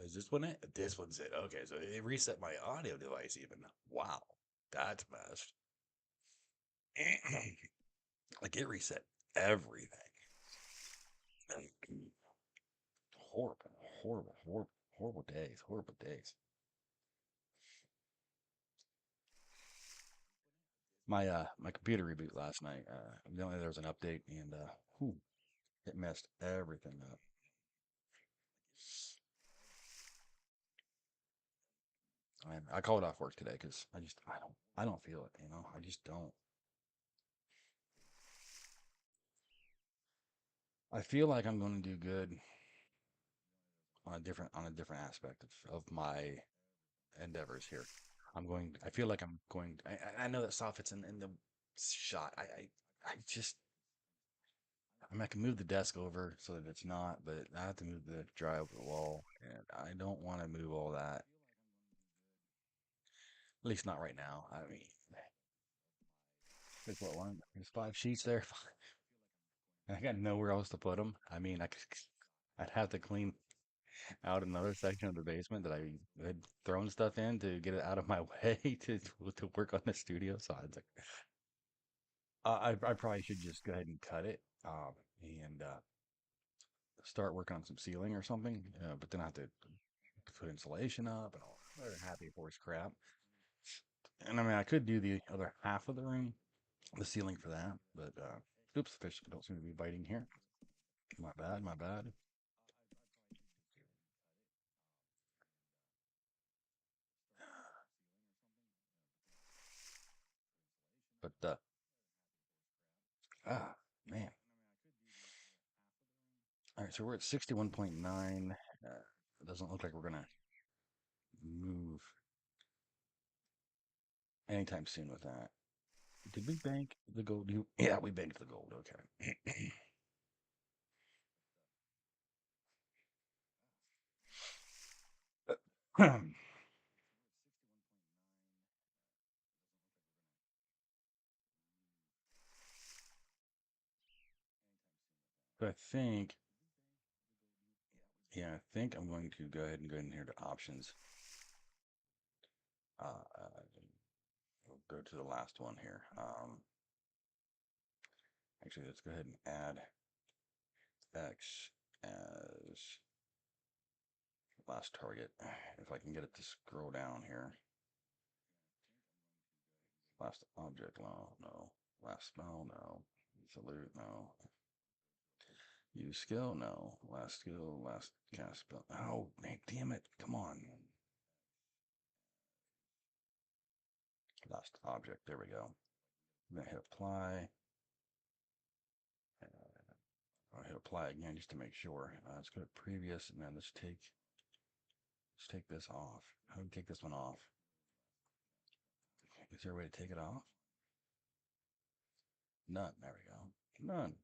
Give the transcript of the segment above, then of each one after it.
Is this one it? This one's it. Okay, so it reset my audio device even. Wow, that's fast. Like it reset everything. Horrible, horrible, horrible, horrible days. Horrible days. My computer reboot last night. Evidently there was an update and whew, it messed everything up. I called off work today because I don't feel it. I just don't. I feel like I'm going to do good on a different aspect of my endeavors here. I feel like I'm going. I know that soffit's in the shot. I just I mean, I can move the desk over so that it's not, but I have to move the dry over the wall, and I don't want to move all that. At least not right now. I mean, there's what one? There's 5 sheets there. I got nowhere else to put them. I mean, I'd have to clean out another section of the basement that I had thrown stuff in to get it out of my way to work on the studio. So I was like, I probably should just go ahead and cut it, and start working on some ceiling or something. But then I have to put insulation up and all that other happy horse crap. And I mean, I could do the other half of the room, the ceiling for that, but oops, fish don't seem to be biting here. My bad, my bad. But man. All right, so we're at 61.9. It doesn't look like we're gonna move anytime soon with that. Did we bank the gold? Yeah, we banked the gold. Okay. So I think, yeah, I think I'm going to go ahead and go in here to options. We'll go to the last one here. Actually, let's go ahead and add X as last target. If I can get it to scroll down here. Last object, no, no. Last spell, no. Salute, no. Use skill, no. Last skill, last cast spell. Oh, damn it. Come on. Last object. There we go. I'm going to hit apply. I'll hit apply again just to make sure. Let's go to previous and then let's take this off. How do we take this one off? Is there a way to take it off? None. There we go. None.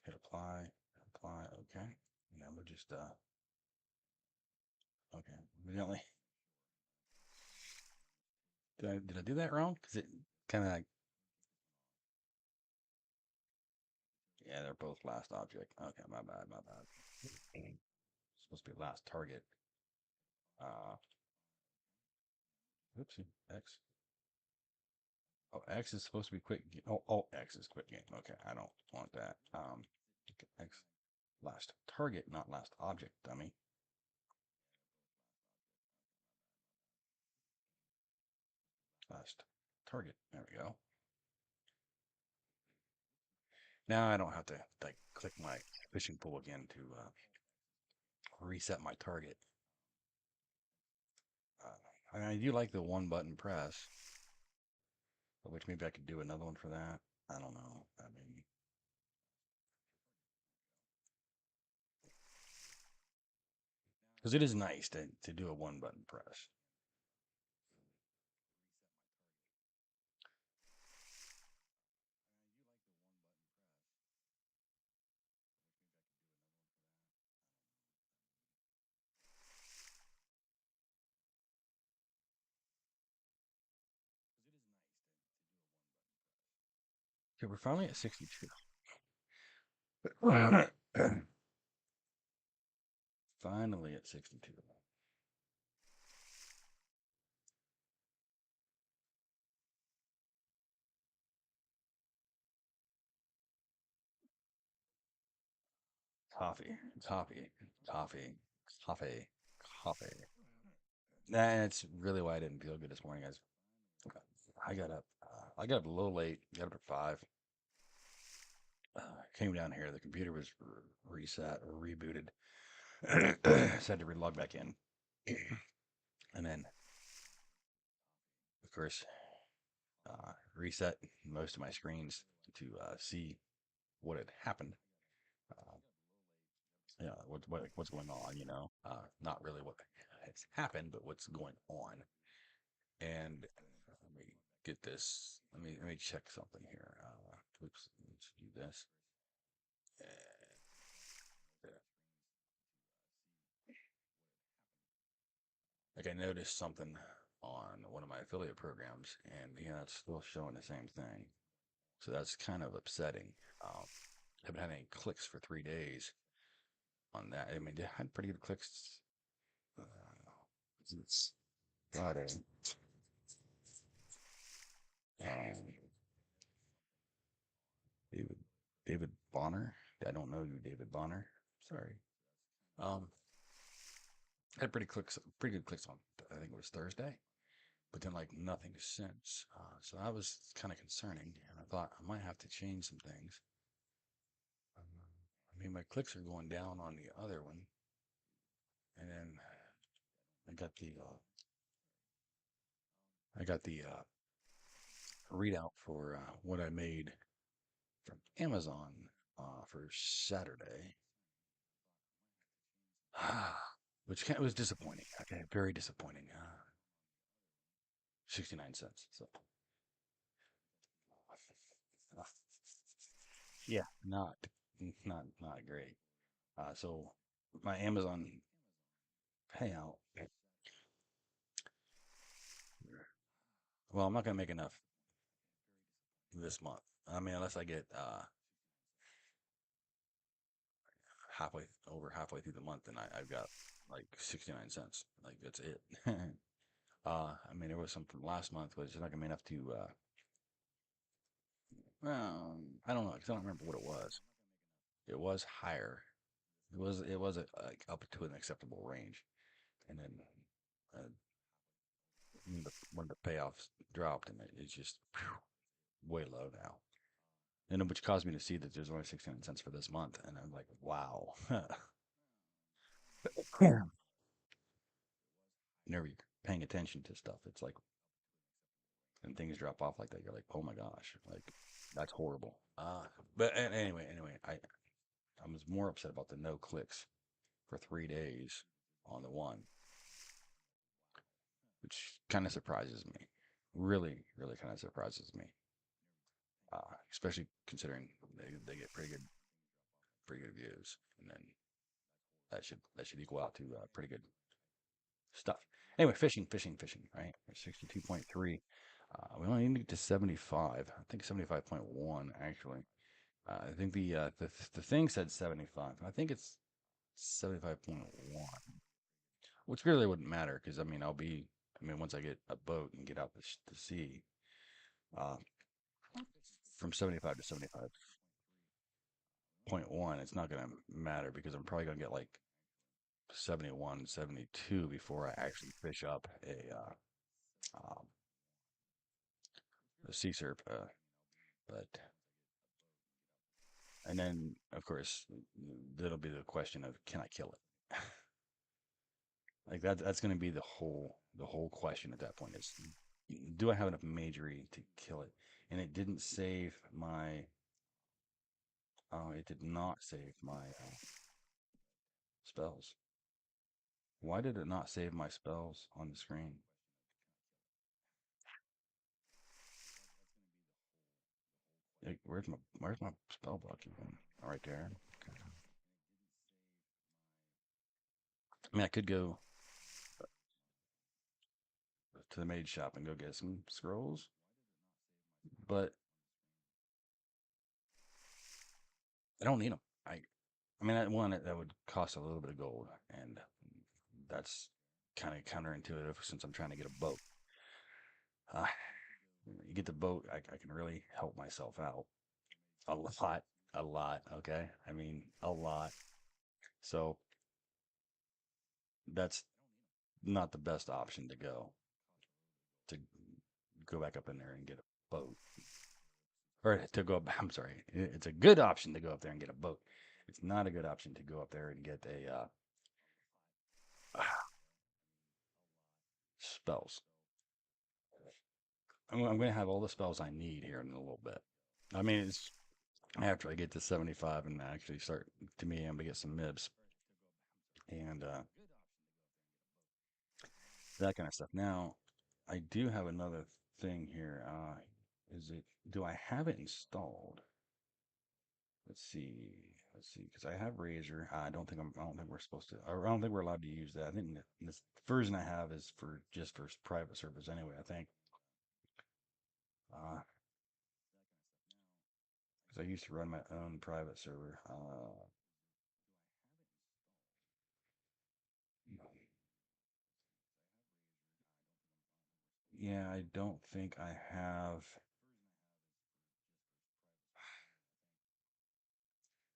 Hit apply. Apply. Okay. And then we'll just okay. Evidently, did I do that wrong? Because it kind of like, yeah, they're both last object. Okay, my bad, my bad. Supposed to be last target. Uh, oopsie. X. Oh, X is supposed to be quick. Oh, X is quick game. Okay, I don't want that. Okay, X. Last target, not last object, dummy. Last target. There we go. Now I don't have to like click my fishing pole again to reset my target. I do like the one button press, but which maybe I could do another one for that. I don't know. I mean, because it is nice to do a one button press. Okay, we're finally at 62. Finally at 62. Coffee, coffee, coffee, coffee, coffee. That's really why I didn't feel good this morning, guys. I got up. I got up a little late. Got up at 5. Came down here. The computer was reset or rebooted. So I had to relog back in, and then, of course, reset most of my screens to see what had happened. Uh, what's going on? Not really what has happened, but what's going on. And let me get this. Let me check something here. Oops, let's do this. Uh, like I noticed something on one of my affiliate programs, and yeah, it's still showing the same thing. So that's kind of upsetting. Um, I haven't had any clicks for 3 days on that. I mean, they had pretty good clicks. Uh, it's Friday. Um, David David Bonner. I don't know you, David Bonner. Sorry. Um, had pretty good clicks on. I think it was Thursday, but then like nothing since. So that was kind of concerning, and I thought I might have to change some things. I mean, my clicks are going down on the other one, and then I got the uh, I got the readout for what I made from Amazon for Saturday, was disappointing. Okay, very disappointing. 69 cents. So, uh, yeah, not great. So my Amazon payout. Well, I'm not gonna make enough this month. I mean, unless I get halfway through the month, and I've got like 69 cents. Like that's it. I mean, there was some from last month, but it's not gonna be enough to. Well, I don't know because I don't remember what it was. It was higher. It was like up to an acceptable range, and then uh, when the payoffs dropped, and it's just way low now. And which caused me to see that there's only 69 cents for this month, and I'm like, wow. Whenever you're paying attention to stuff, it's like when things drop off like that, you're like, oh my gosh, like that's horrible. But anyway, I was more upset about the no clicks for 3 days on the one, which kind of surprises me. Really, really kind of surprises me. Especially considering they get pretty good views, and then that should equal out to pretty good stuff. Anyway, fishing. Right, 62.3. We only need to get to 75. I think 75.1 actually. I think the thing said 75. I think it's 75.1, which really wouldn't matter because I mean once I get a boat and get out to sea, uh, from 75 to 75.1, it's not gonna matter because I'm probably gonna get like 71, 72 before I actually fish up a sea serp. But and then of course that'll be the question of can I kill it? Like that's going to be the whole question at that point is do I have enough majory to kill it? And it didn't save my it did not save my spells. Why did it not save my spells on the screen? Like, where's my spell block even? Right there. Okay. I mean, I could go to the mage shop and go get some scrolls, but I don't need them. I mean, one that would cost a little bit of gold, and that's kind of counterintuitive since I'm trying to get a boat. Uh, you get the boat, I can really help myself out a lot, a lot. Okay, I mean a lot. So that's not the best option to go back up in there and get a boat, or to go up. I'm sorry, it's a good option to go up there and get a boat. It's not a good option to go up there and get a spells. I'm going to have all the spells I need here in a little bit. I mean, it's after I get to 75 and actually start to me, I'm gonna get some MIBs and that kind of stuff. Now, I do have another thing here. Is it? Do I have it installed? Let's see. Let's see, because I have Razor. I don't think I don't think we're supposed to. I don't think we're allowed to use that. I think this version I have is for just for private servers anyway. I think. Because I used to run my own private server. Yeah, I don't think I have.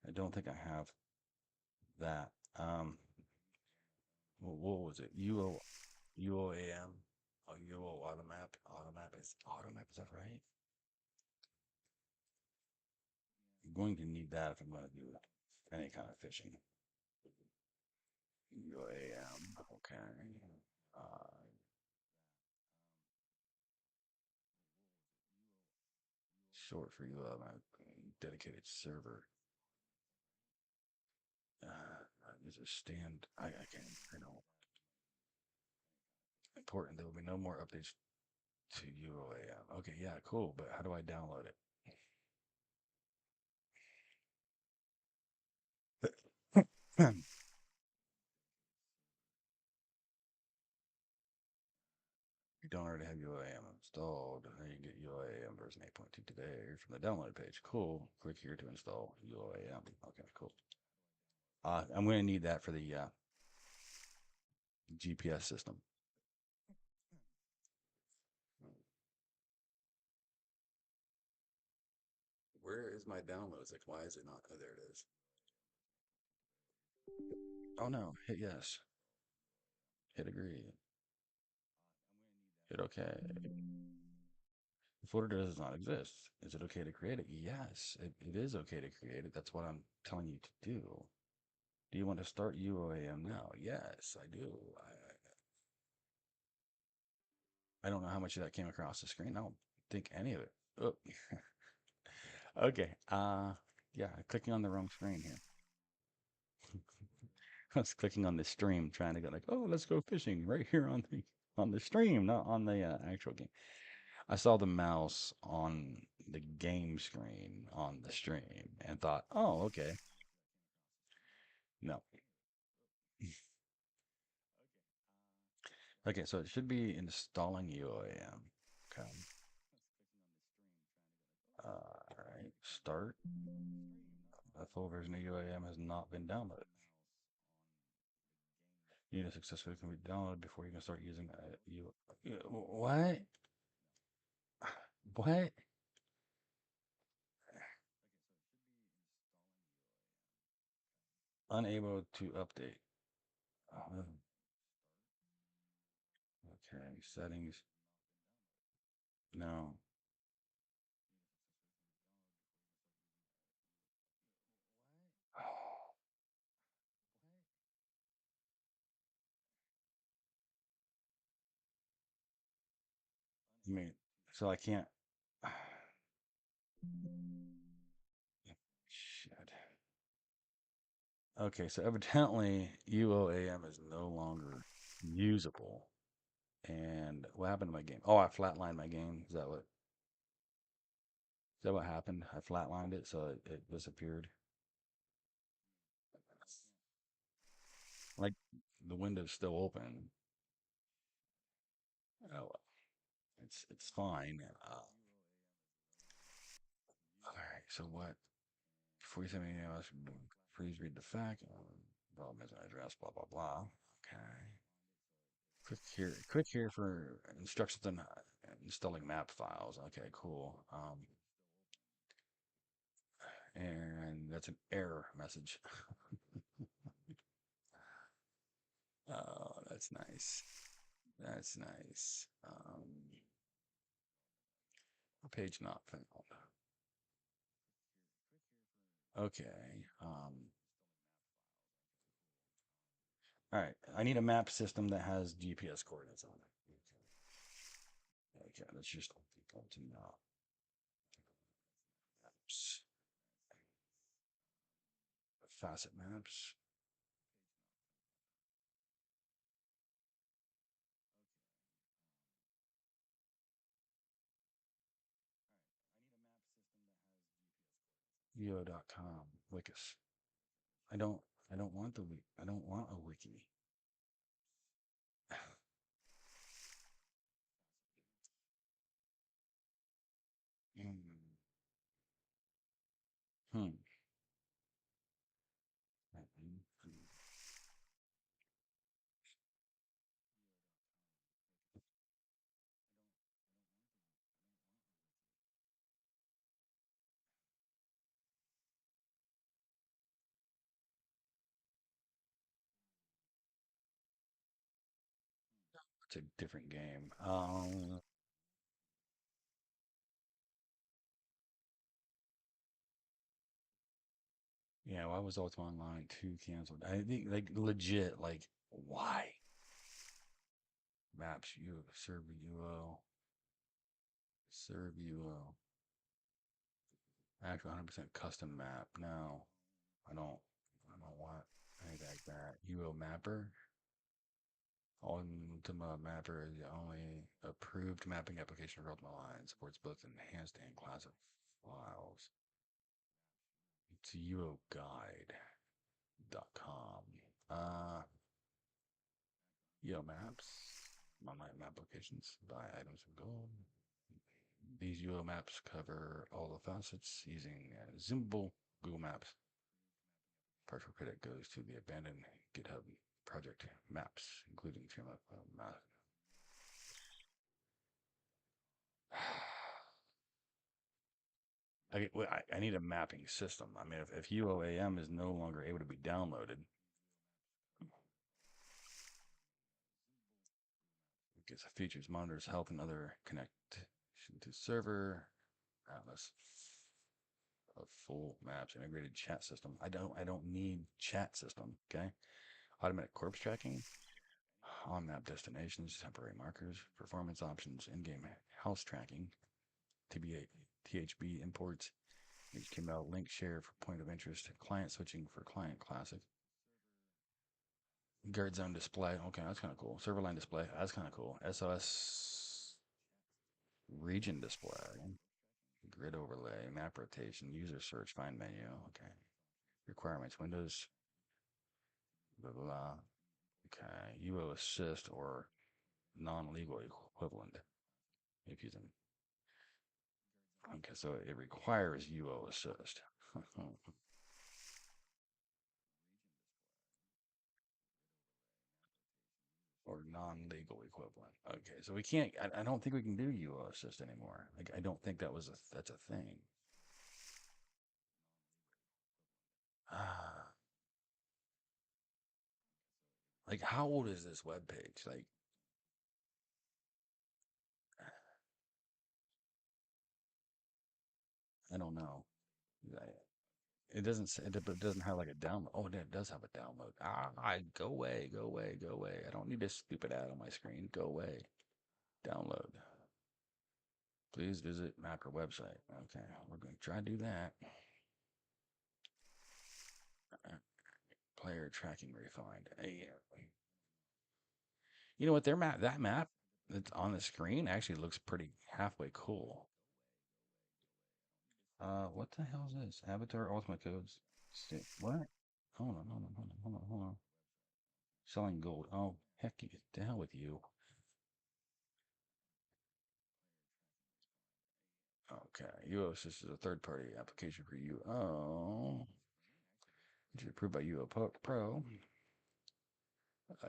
I don't think I have that. Um, what was it? UOAM? Oh, UO Automap. Automap. Is that right? I'm going to need that if I'm going to do any kind of fishing. UOAM. Okay. Uh, Short for UOAM. Dedicated server. Is a stand. I can't. I know. Important. There will be no more updates to UOAM. Okay. Yeah. Cool. But how do I download it? You don't already have UAM installed, then you get UAM version 8.2 today from the download page. Cool. Click here to install UAM. Okay, cool. I'm going to need that for the GPS system. Where is my downloads? Like, why is it not? Oh, there it is. Oh no, hit yes. Hit agree. Hit okay. The folder does not exist. Is it okay to create it? Yes, it is okay to create it. That's what I'm telling you to do. Do you want to start UOAM now? Yes, I do. I don't know how much of that came across the screen. I don't think any of it. Oh, okay. Yeah, clicking on the wrong screen here. I was clicking on the stream, trying to go like, oh, let's go fishing right here on the stream, not on the actual game. I saw the mouse on the game screen on the stream and thought, oh, okay. No. Okay, so it should be installing UOAM. Okay. All right. Start. A full version of UAM has not been downloaded. You need to successfully complete download before you can start using what? What? Unable to update. Oh, okay, settings. No. I mean, so I can't. Shit. Okay, so evidently UOAM is no longer usable. And what happened to my game? Oh, I flatlined my game. Is that what happened? I flatlined it, so it disappeared. Like the window's still open. Oh, well, it's fine. All right. So what? 47 emails. Please read the fact. Development address. Blah blah blah. Okay. Click here for instructions on installing map files. Okay, cool. And that's an error message. Oh, that's nice. That's nice. Page not found. Okay. All right. I need a map system that has GPS coordinates on it. Okay, let's just Ultima maps. Facet maps. Yo.com. Wikis. I don't I don't want the wiki. I don't want a wiki. Hmm. Hmm. It's a different game. Yeah, why was Ultima Online 2 canceled? I think like legit, like why? Maps you serve UO. Serve UO. Actual 100% custom map. No, I don't I don't want anything like that. UO mapper. Ultima Mapper is the only approved mapping application for Ultima Online. Supports both enhanced and classic files. It's uoguide.com. Yo Maps. Online map applications. Buy items from gold. These UO maps cover all the facets using zoomable Google Maps. Partial credit goes to the abandoned GitHub project maps, including trim up map. I need a mapping system. I mean, if UOAM is no longer able to be downloaded, it gets features, monitors health and other connection to server, atlas of full maps, integrated chat system. I don't need chat system. Okay, automatic corpse tracking, on map destinations, temporary markers, performance options, in-game house tracking, TBA, THB imports, HTML link share for point of interest, client switching for client classic, guard zone display. Okay, that's kind of cool. Server line display. That's kind of cool. SOS region display. Grid overlay. Map rotation. User search. Find menu. Okay. Requirements. Windows. Blah blah. Blah. Okay. UO assist or non-legal equivalent. If using. Okay, so it requires UO assist. Or non-legal equivalent. Okay, so we can't. I don't think we can do UO assist anymore. Like I don't think that's a thing. Ah, like how old is this web page? Like I don't know. It doesn't say, it doesn't have like a download. Oh, it does have a download. Go away, go away, go away. I don't need this stupid ad on my screen. Go away. Download. Please visit Mapper website. Okay, we're going to try to do that. Player tracking refined. Yeah. You know what? That map that's on the screen actually looks pretty halfway cool. What the hell is this? Avatar Ultimate Codes. What? Hold on, hold on, hold on, hold on, hold on. Selling gold. Oh, heck, you to hell with you. Okay, UOSys is a third-party application for UO. Which is approved by UO Pro.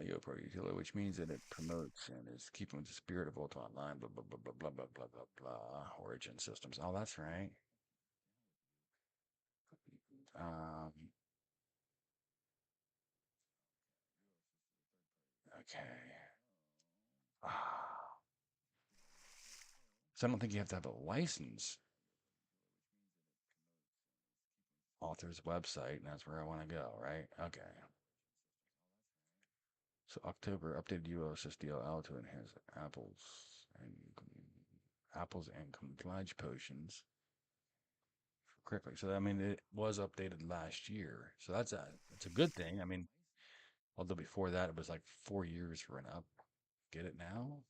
UO Pro Utility, which means that it promotes and is keeping with the spirit of Ultima Online, blah, blah, blah, blah, blah, blah, blah, blah, blah. Origin systems. Oh, that's right. Um, okay. Ah. So I don't think you have to have a license. Author's website, and that's where I want to go, right? Okay. So October updated UOSys DLL to enhance and apples and compliance potions correctly. So I mean, it was updated last year, so that's a good thing. I mean, although before that it was like 4 years for an up. Get it now?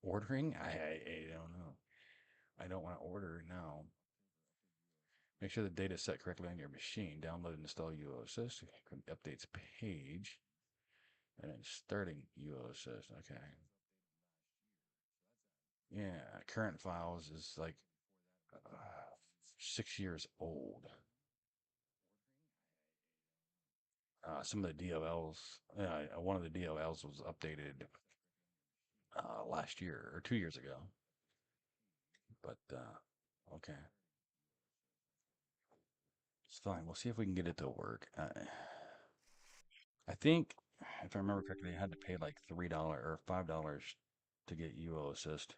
Ordering? I don't know. I don't want to order now. Make sure the data is set correctly on your machine. Download and install UOSys. Updates page. And then starting UOSys. Okay. Yeah, current files is like 6 years old. Some of the DLLs, one of the DLLs was updated last year or 2 years ago. But okay, it's fine. We'll see if we can get it to work. I think, if I remember correctly, I had to pay like $3 or $5 to get UO Assist.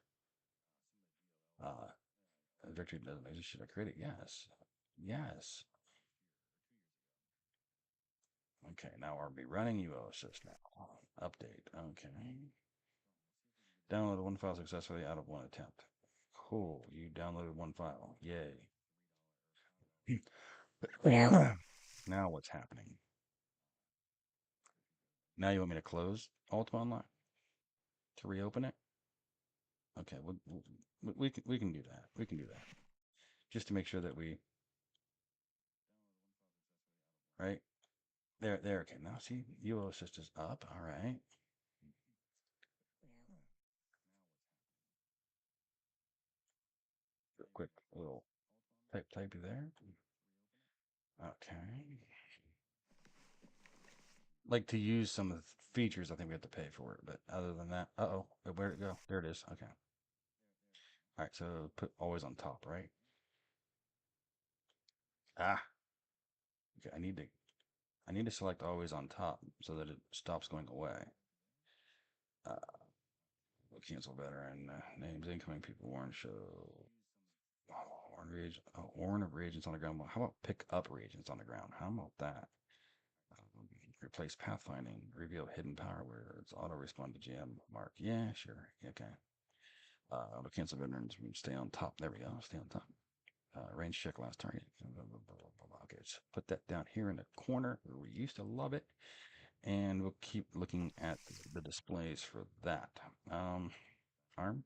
Directory designation. Should I create it? Yes. Yes. Okay, now I'll be running UO Assist now. Update. Okay. Downloaded one file successfully out of one attempt. Cool. You downloaded one file. Yay. Now what's happening? Now you want me to close Ultima Online to reopen it? Okay, we can do that. We can do that just to make sure that we right there. Okay, now see UO Assist is up. All right. Real quick little type there. Okay. Like to use some of the features, I think we have to pay for it. But other than that, uh-oh, where'd it go? There it is. Okay. All right, so put always on top, right? Ah, okay. I need to select always on top so that it stops going away. Uh, we'll cancel veteran names, incoming people, warn show. Warn of reagents on the ground. Well, how about pick up reagents on the ground? How about that? Replace pathfinding, reveal hidden power words, auto respond to GM mark. Yeah, sure. Okay. Auto cancel veterans. Stay on top. There we go. Stay on top. Range check last target. Okay, let's put that down here in the corner where we used to love it. And we'll keep looking at the displays for that. Arm?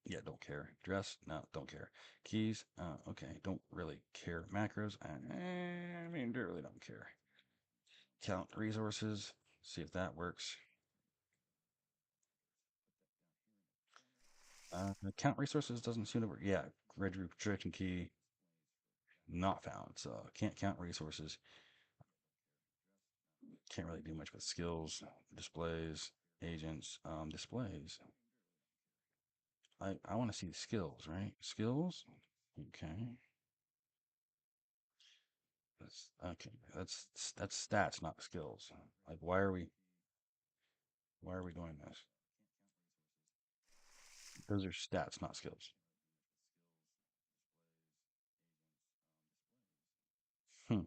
Yeah, don't care. Dress? No, don't care. Keys? Okay, don't really care. Macros? I mean, really don't care. Count resources? See if that works. Count resources doesn't seem to work. Yeah, restriction key not found. So can't count resources. Can't really do much with skills, displays, agents, displays. I want to see the skills, right? Skills. Okay. That's okay. That's stats, not skills. Like why are we doing this? Those are stats, not skills. Hmm.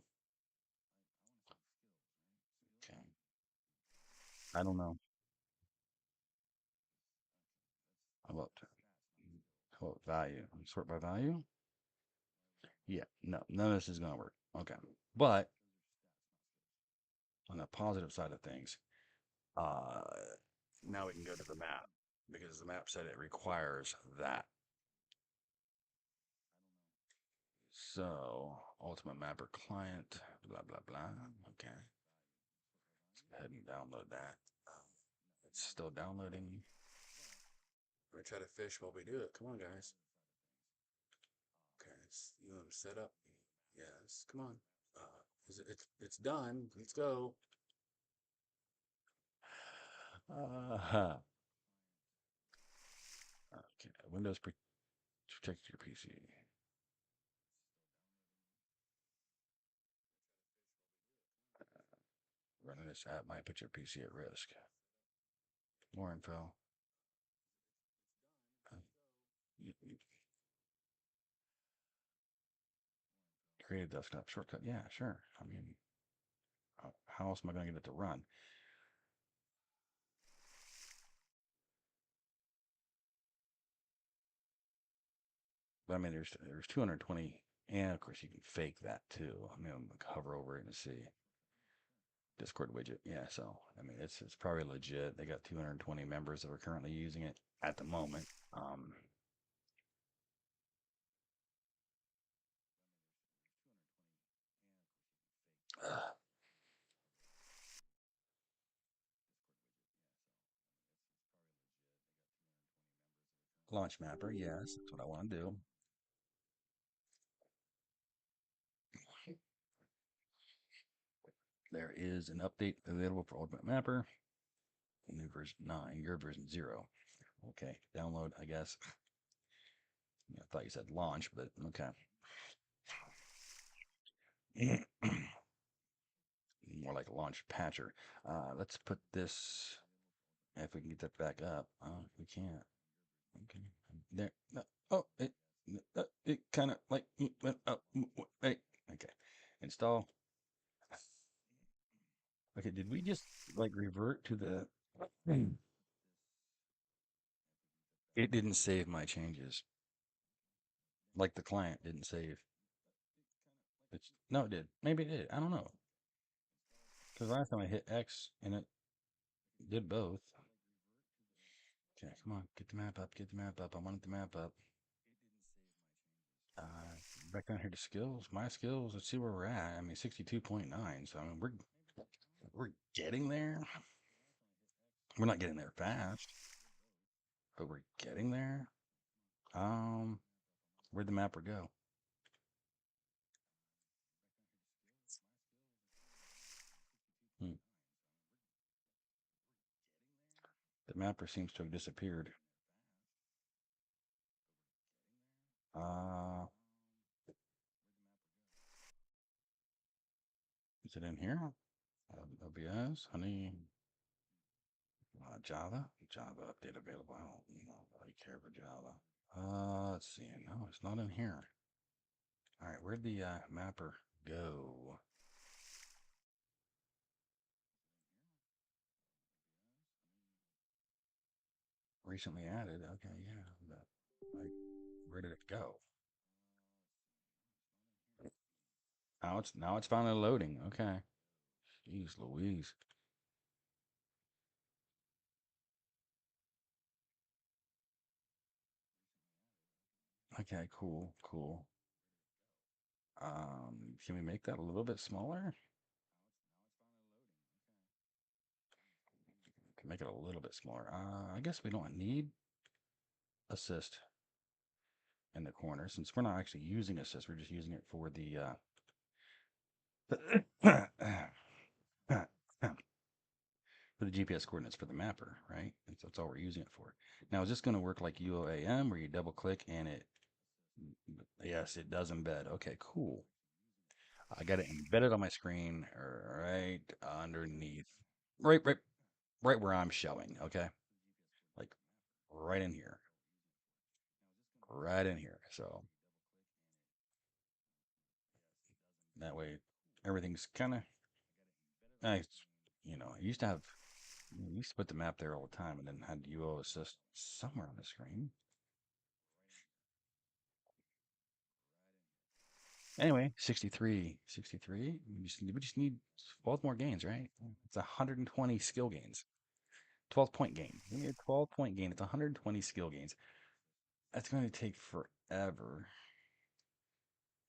Okay. I don't know. How about value? Sort by value? Yeah. No, none of this is gonna work. Okay. But on the positive side of things, uh, now we can go to the map because the map said it requires that. So, Ultimate Mapper client, blah, blah, blah. Okay. Let's go ahead and download that. It's still downloading. We're going to try to fish while we do it. Come on, guys. Set up. Yes, come on. It's done. Let's go. Uh, okay, Windows protect your PC. Running this app might put your PC at risk. More info. Uh, create a desktop shortcut. Yeah, sure. I mean, how else am I going to get it to run? But I mean, there's 220, and of course you can fake that too. I mean, I'm gonna hover over it and see Discord widget. Yeah, so I mean, it's probably legit. They got 220 members that are currently using it at the moment. Launch mapper, yes, that's what I want to do. There is an update available for Ultimate Mapper. New version 9, your version 0. Okay, download, I guess. I thought you said launch, but okay. More like a launch patcher. Let's put this, if we can get that back up. We can't. Okay. There. No, oh, it kind of like went up. Hey. Okay. Install. Okay, did we just like revert to the? It didn't save my changes. Like the client didn't save. It's no, it did. Maybe it did. I don't know. Because last time I hit X and it did both. Okay, come on, get the map up. Get the map up. I wanted the map up. Back down here to skills. My skills. Let's see where we're at. I mean, 62.9. So I mean, we're getting there. We're not getting there fast, but we're getting there. Um, where'd the mapper go? Hmm. The mapper seems to have disappeared. Uh, is it in here? OBS, honey, Java update available. I don't really care for Java. Let's see. No, it's not in here. All right, where'd the mapper go? Recently added. Okay, yeah. Like, where did it go? Now it's finally loading. Okay. Jeez Louise. Okay, cool. Can we make that a little bit smaller? Can make it a little bit smaller. I guess we don't need assist in the corner since we're not actually using assist. We're just using it for the for the GPS coordinates for the mapper, right? That's all we're using it for. Now, is this going to work like UOAM where you double click and it, yes, it does embed. Okay, cool. I got it embedded on my screen right underneath, right, right, right where I'm showing. Okay, like right in here, right in here. So that way, everything's kind of nice. I used to have, I used to put the map there all the time, and then had UO assist somewhere on the screen. Anyway, 63, 63. We just need 12 more gains, right? It's 120 skill gains. 12 point gain. We need a 12-point gain. It's 120 skill gains. That's going to take forever.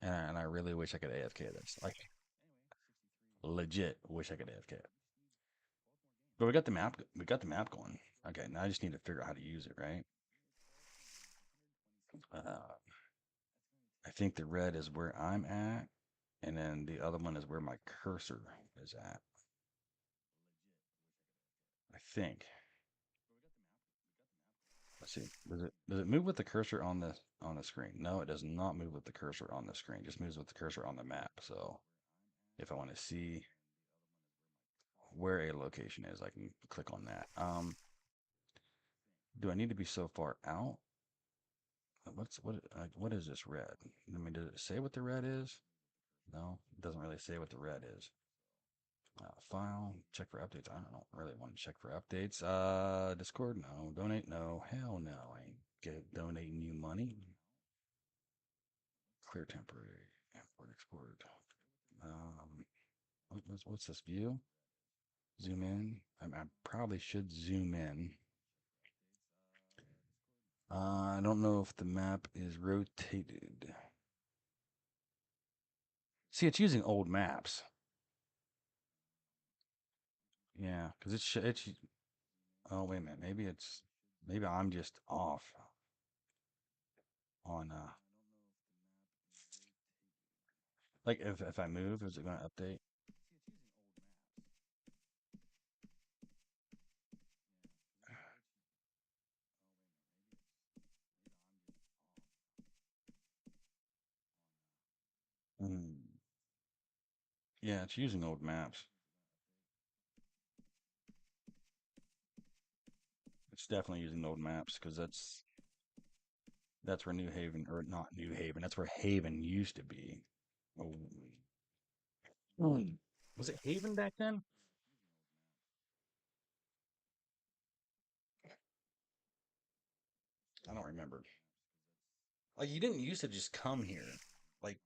And I really wish I could AFK this. Like, legit wish I could AFK it. But we got the map. We got the map going. Okay, now I just need to figure out how to use it, right? Uh, I think the red is where I'm at, and then the other one is where my cursor is at. I think. Let's see. Does it move with the cursor on the screen? No, it does not move with the cursor on the screen. It just moves with the cursor on the map. So if I want to see where a location is, I can click on that. Do I need to be so far out? What is this red? I mean, does it say what the red is? No, it doesn't really say what the red is. File, check for updates. I don't really want to check for updates. Discord, no. Donate, no. Hell no. I ain't donating you money. Clear temporary. Import, export. What's this view? Zoom in. I probably should zoom in. I don't know if the map is rotated. See, it's using old maps. Yeah, because it's. Oh wait a minute. Maybe I'm just off on like if I move, is it going to update? Hmm. Yeah, it's using old maps. It's definitely using old maps because that's where New Haven or not New Haven. That's where Haven used to be. Oh. Hmm. Was it Haven back then? I don't remember. Like you didn't used to just come here. Like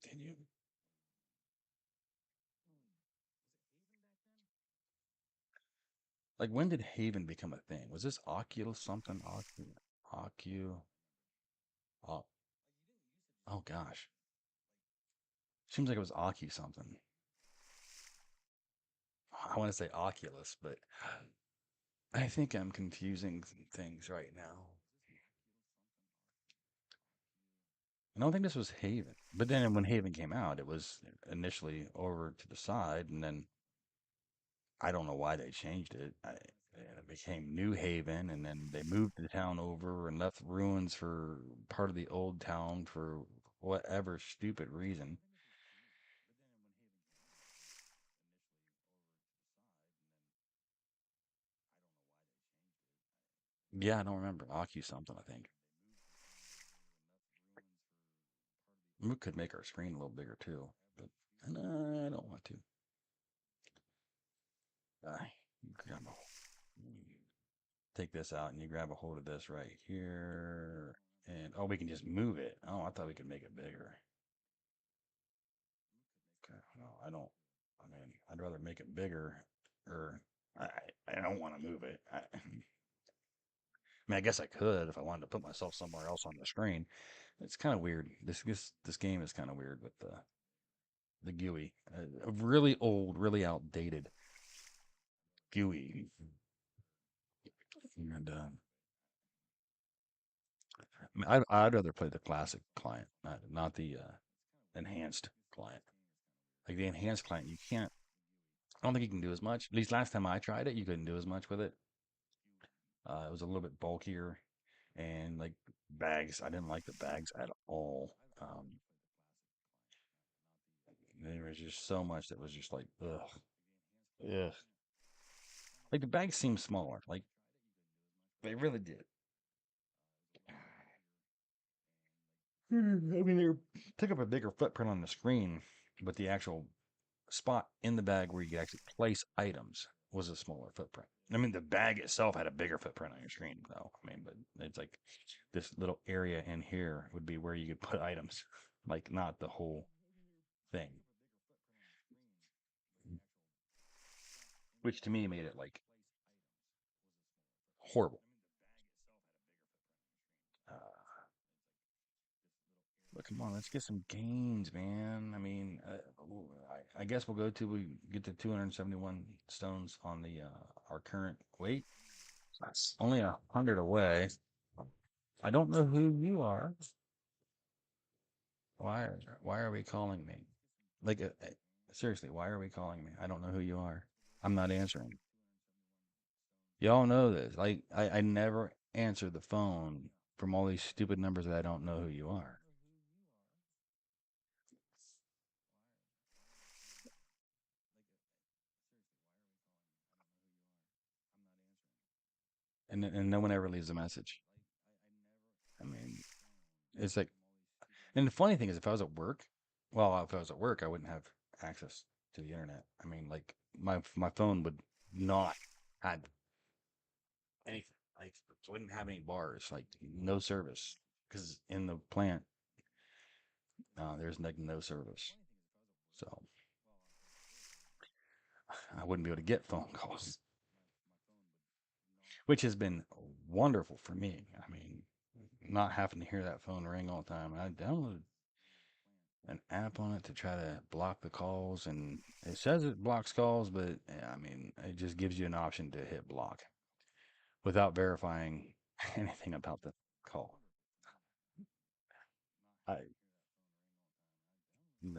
did you? Like when did Haven become a thing? Was this Oculus something? Ocu. Oh, oh gosh. Seems like it was Ocu something. I want to say Oculus, but I think I'm confusing things right now. I don't think this was Haven. But then when Haven came out, it was initially over to the side, and then I don't know why they changed it. And it became New Haven, and then they moved the town over and left ruins for part of the old town for whatever stupid reason. Yeah, I don't remember. Aki something, I think. We could make our screen a little bigger too, but no, I don't want to. Uh, grab take this out and you grab a hold of this right here. And oh, we can just move it. Oh, I thought we could make it bigger. Okay. No, I don't. I mean, I'd rather make it bigger or I, I don't want to move it. I mean, I guess I could if I wanted to put myself somewhere else on the screen. It's kind of weird. This game is kind of weird with the GUI. A really old, really outdated GUI. And I mean, I'd rather play the classic client, not the enhanced client. Like the enhanced client, you can't. I don't think you can do as much. At least last time I tried it, you couldn't do as much with it. It was a little bit bulkier, and like bags, I didn't like the bags at all. There was just so much that was just like ugh, ugh. Like the bags seemed smaller. Like they really did. I mean, took up a bigger footprint on the screen, but the actual spot in the bag where you could actually place items was a smaller footprint. I mean, the bag itself had a bigger footprint on your screen, though. I mean, but it's like this little area in here would be where you could put items, like not the whole thing, which to me made it like horrible. Uh, but come on, let's get some gains, man. I mean, I guess we'll go to we get to 271 stones on the our current weight. That's only 100 away. I don't know who you are. Why are we calling me? Like, seriously, why are we calling me? I don't know who you are. I'm not answering. Y'all know this. Like, I never answer the phone from all these stupid numbers that I don't know who you are. And no one ever leaves a message. I mean, it's like, and the funny thing is, if I was at work, well, if I was at work, I wouldn't have access to the internet. I mean, like my phone would not have anything. Like, it wouldn't have any bars. Like, no service because in the plant, there's like no service. So I wouldn't be able to get phone calls, which has been wonderful for me. I mean, not having to hear that phone ring all the time. I downloaded an app on it to try to block the calls, and it says it blocks calls, but I mean, it just gives you an option to hit block without verifying anything about the call. I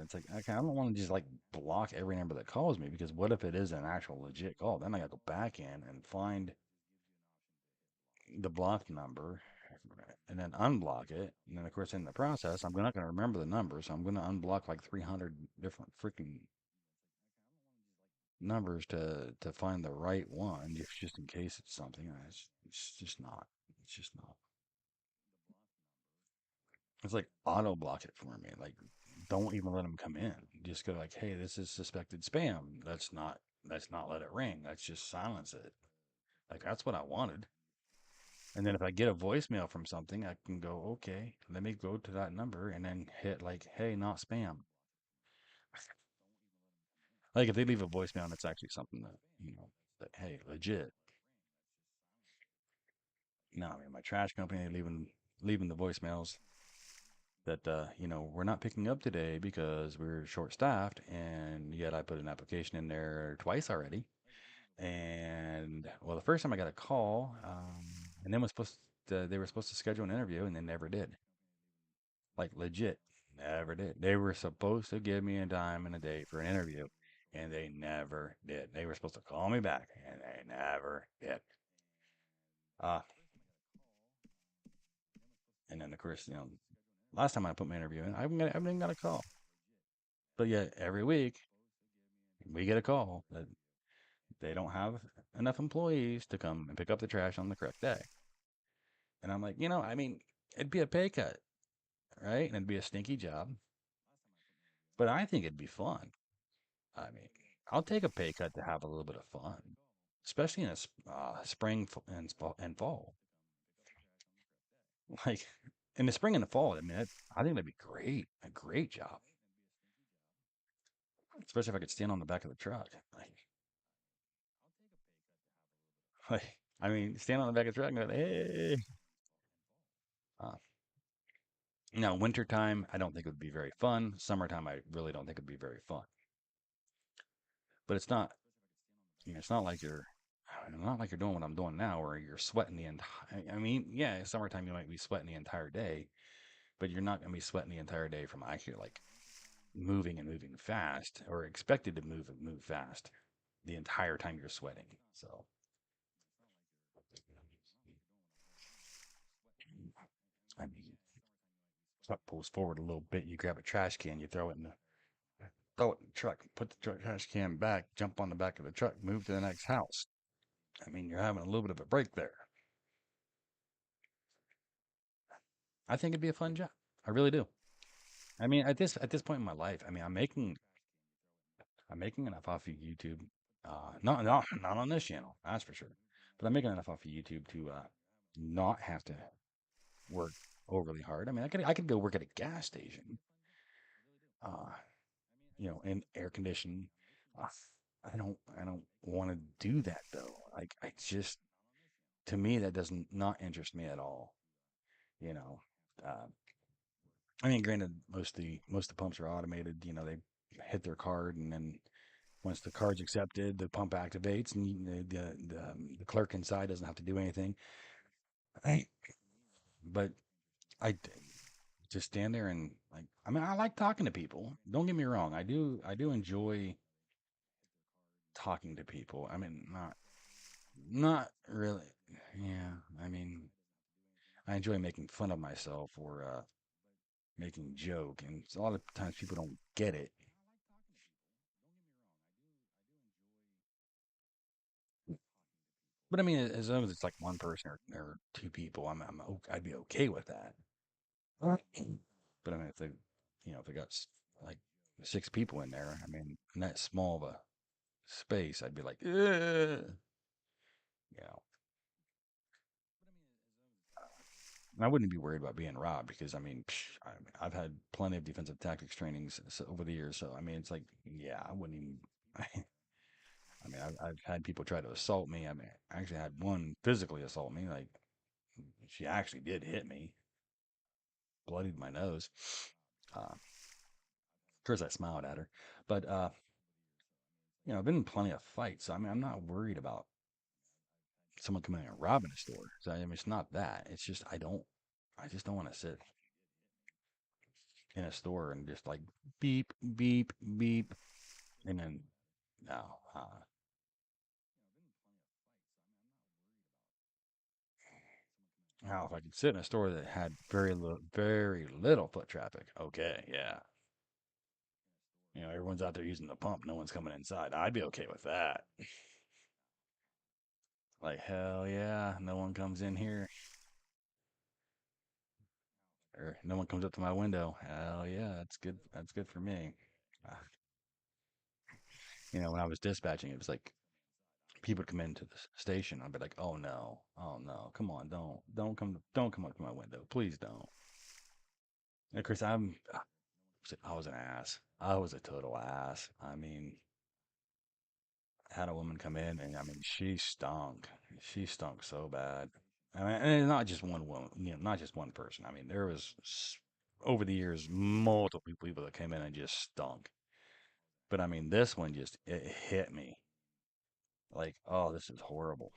It's like, okay, I don't want to just like block every number that calls me because what if it is an actual legit call? Then I got to go back in and find the blocked number and then unblock it. And then, of course, in the process, I'm not going to remember the number. So I'm going to unblock like 300 different freaking numbers to find the right one, just in case it's something. It's just not. It's just not. It's like auto block it for me. Like, don't even let them come in. Just go like, hey, this is suspected spam. Let's not let it ring. Let's just silence it. Like, that's what I wanted. And then if I get a voicemail from something, I can go, okay, let me go to that number and then hit like, hey, not spam. Like if they leave a voicemail and it's actually something that, that, hey, legit. No, I mean my trash company leaving the voicemails that we're not picking up today because we're short staffed, and yet I put an application in there twice already. And well, the first time I got a call, and then they were supposed to schedule an interview, and they never did. Like legit, never did. They were supposed to give me a time and a date for an interview, and they never did. They were supposed to call me back, and they never did. Uh, and then of course, last time I put my interview in, I haven't even got a call. But yet every week we get a call that they don't have enough employees to come and pick up the trash on the correct day. And I'm like, I mean, it'd be a pay cut, right? And it'd be a stinky job, but I think it'd be fun. I mean, I'll take a pay cut to have a little bit of fun, especially in a spring and fall. Like in the spring and the fall, I mean, I think that'd be great, a great job, especially if I could stand on the back of the truck. Like, I mean, stand on the back of the truck and go, hey. Uh, Now, wintertime, I don't think it would be very fun. Summertime, I really don't think it'd be very fun. But it's not, it's not like you're doing what I'm doing now, where you're sweating the entire. I mean, yeah, summertime you might be sweating the entire day, but you're not going to be sweating the entire day from actually like moving and moving fast, or expected to move fast the entire time you're sweating. So, I mean, truck pulls forward a little bit. You grab a trash can, you throw it in the truck, put the trash can back, jump on the back of the truck, move to the next house. I mean, you're having a little bit of a break there. I think it'd be a fun job. I really do. I mean, at this point in my life, I mean, I'm making enough off of YouTube. Not on this channel, that's for sure. But I'm making enough off of YouTube to not have to work overly hard. I mean, I could go work at a gas station, uh, in air conditioning. Uh, I don't want to do that though. Like I just to me that doesn't not interest me at all. You know, uh, I mean, granted, most of the pumps are automated. They hit their card, and then once the card's accepted, the pump activates, and the clerk inside doesn't have to do anything. Right? But I just stand there and like I mean I like talking to people. Don't get me wrong. I do enjoy talking to people. I mean not really. Yeah, I mean I enjoy making fun of myself or making joke and a lot of times people don't get it. But I mean as long as it's like one person or two people, I'd be okay with that. Right. But I mean if they if they got like six people in there, I mean in that small of a space, I'd be like, "Ugh," you know. I wouldn't be worried about being robbed because I mean, I've had plenty of defensive tactics trainings over the years. So I mean, it's like, yeah, I wouldn't even. I mean, I've had people try to assault me. I mean, I actually had one physically assault me. Like she actually did hit me, bloodied my nose. Of course, I smiled at her, but I've been in plenty of fights. So I mean, I'm not worried about someone coming in and robbing a store. So I mean, it's not that. It's just I just don't want to sit in a store and just like beep, beep, beep. And then, no, now if I could sit in a store that had very little foot traffic, okay, yeah. Everyone's out there using the pump, no one's coming inside. I'd be okay with that. Like, hell yeah, no one comes in here, or no one comes up to my window. Hell yeah, that's good. That's good for me. Uh, when I was dispatching, it was like people would come into the station. I'd be like, oh no, come on, don't come up to my window, please don't. And of course, I was an ass. I was a total ass. I mean, had a woman come in, and I mean, she stunk. She stunk so bad. I mean, and not just one woman, not just one person. I mean, there was over the years multiple people that came in and just stunk. But I mean, this one just it hit me like, oh, this is horrible.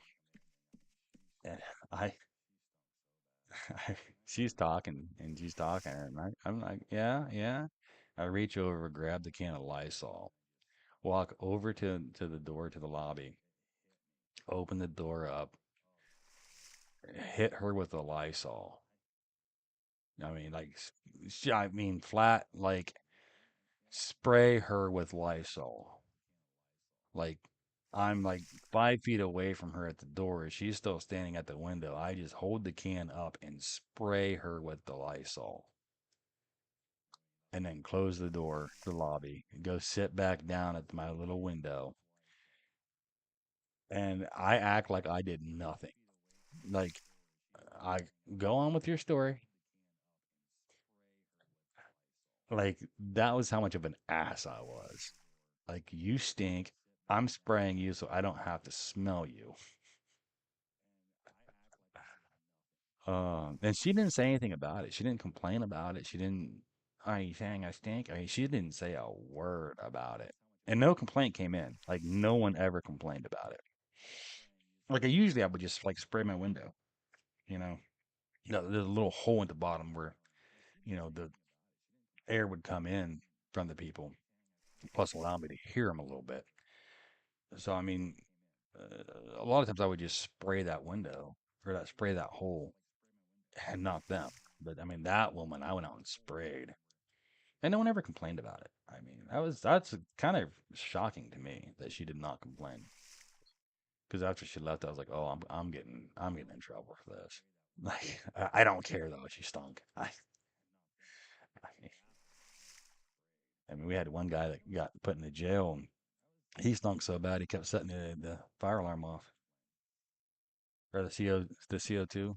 And I, she's talking and she's talking, and I'm like, yeah, yeah. I reach over, grab the can of Lysol, walk over to the door to the lobby, open the door up, hit her with the Lysol. I mean, like, I mean, flat, like, spray her with Lysol. Like, I'm like 5 feet away from her at the door. She's still standing at the window. I just hold the can up and spray her with the Lysol. And then close the door to the lobby and go sit back down at my little window. And I act like I did nothing. Like, I go on with your story. Like, that was how much of an ass I was. Like, you stink. I'm spraying you so I don't have to smell you. And she didn't say anything about it. She didn't complain about it. She didn't, are you saying I stink? I mean, she didn't say a word about it. And no complaint came in. Like, no one ever complained about it. Like, I would just, like, spray my window, you know? There's a little hole at the bottom where, the air would come in from the people, plus allow me to hear them a little bit. So, I mean, a lot of times I would just spray that window or spray that hole and not them. But I mean, that woman, I went out and sprayed, and no one ever complained about it. I mean, that's kind of shocking to me that she did not complain. Because after she left, I was like, oh, I'm getting in trouble for this. Like, I don't care though. She stunk. I mean, we had one guy that got put in the jail, and he stunk so bad he kept setting the fire alarm off, or the CO2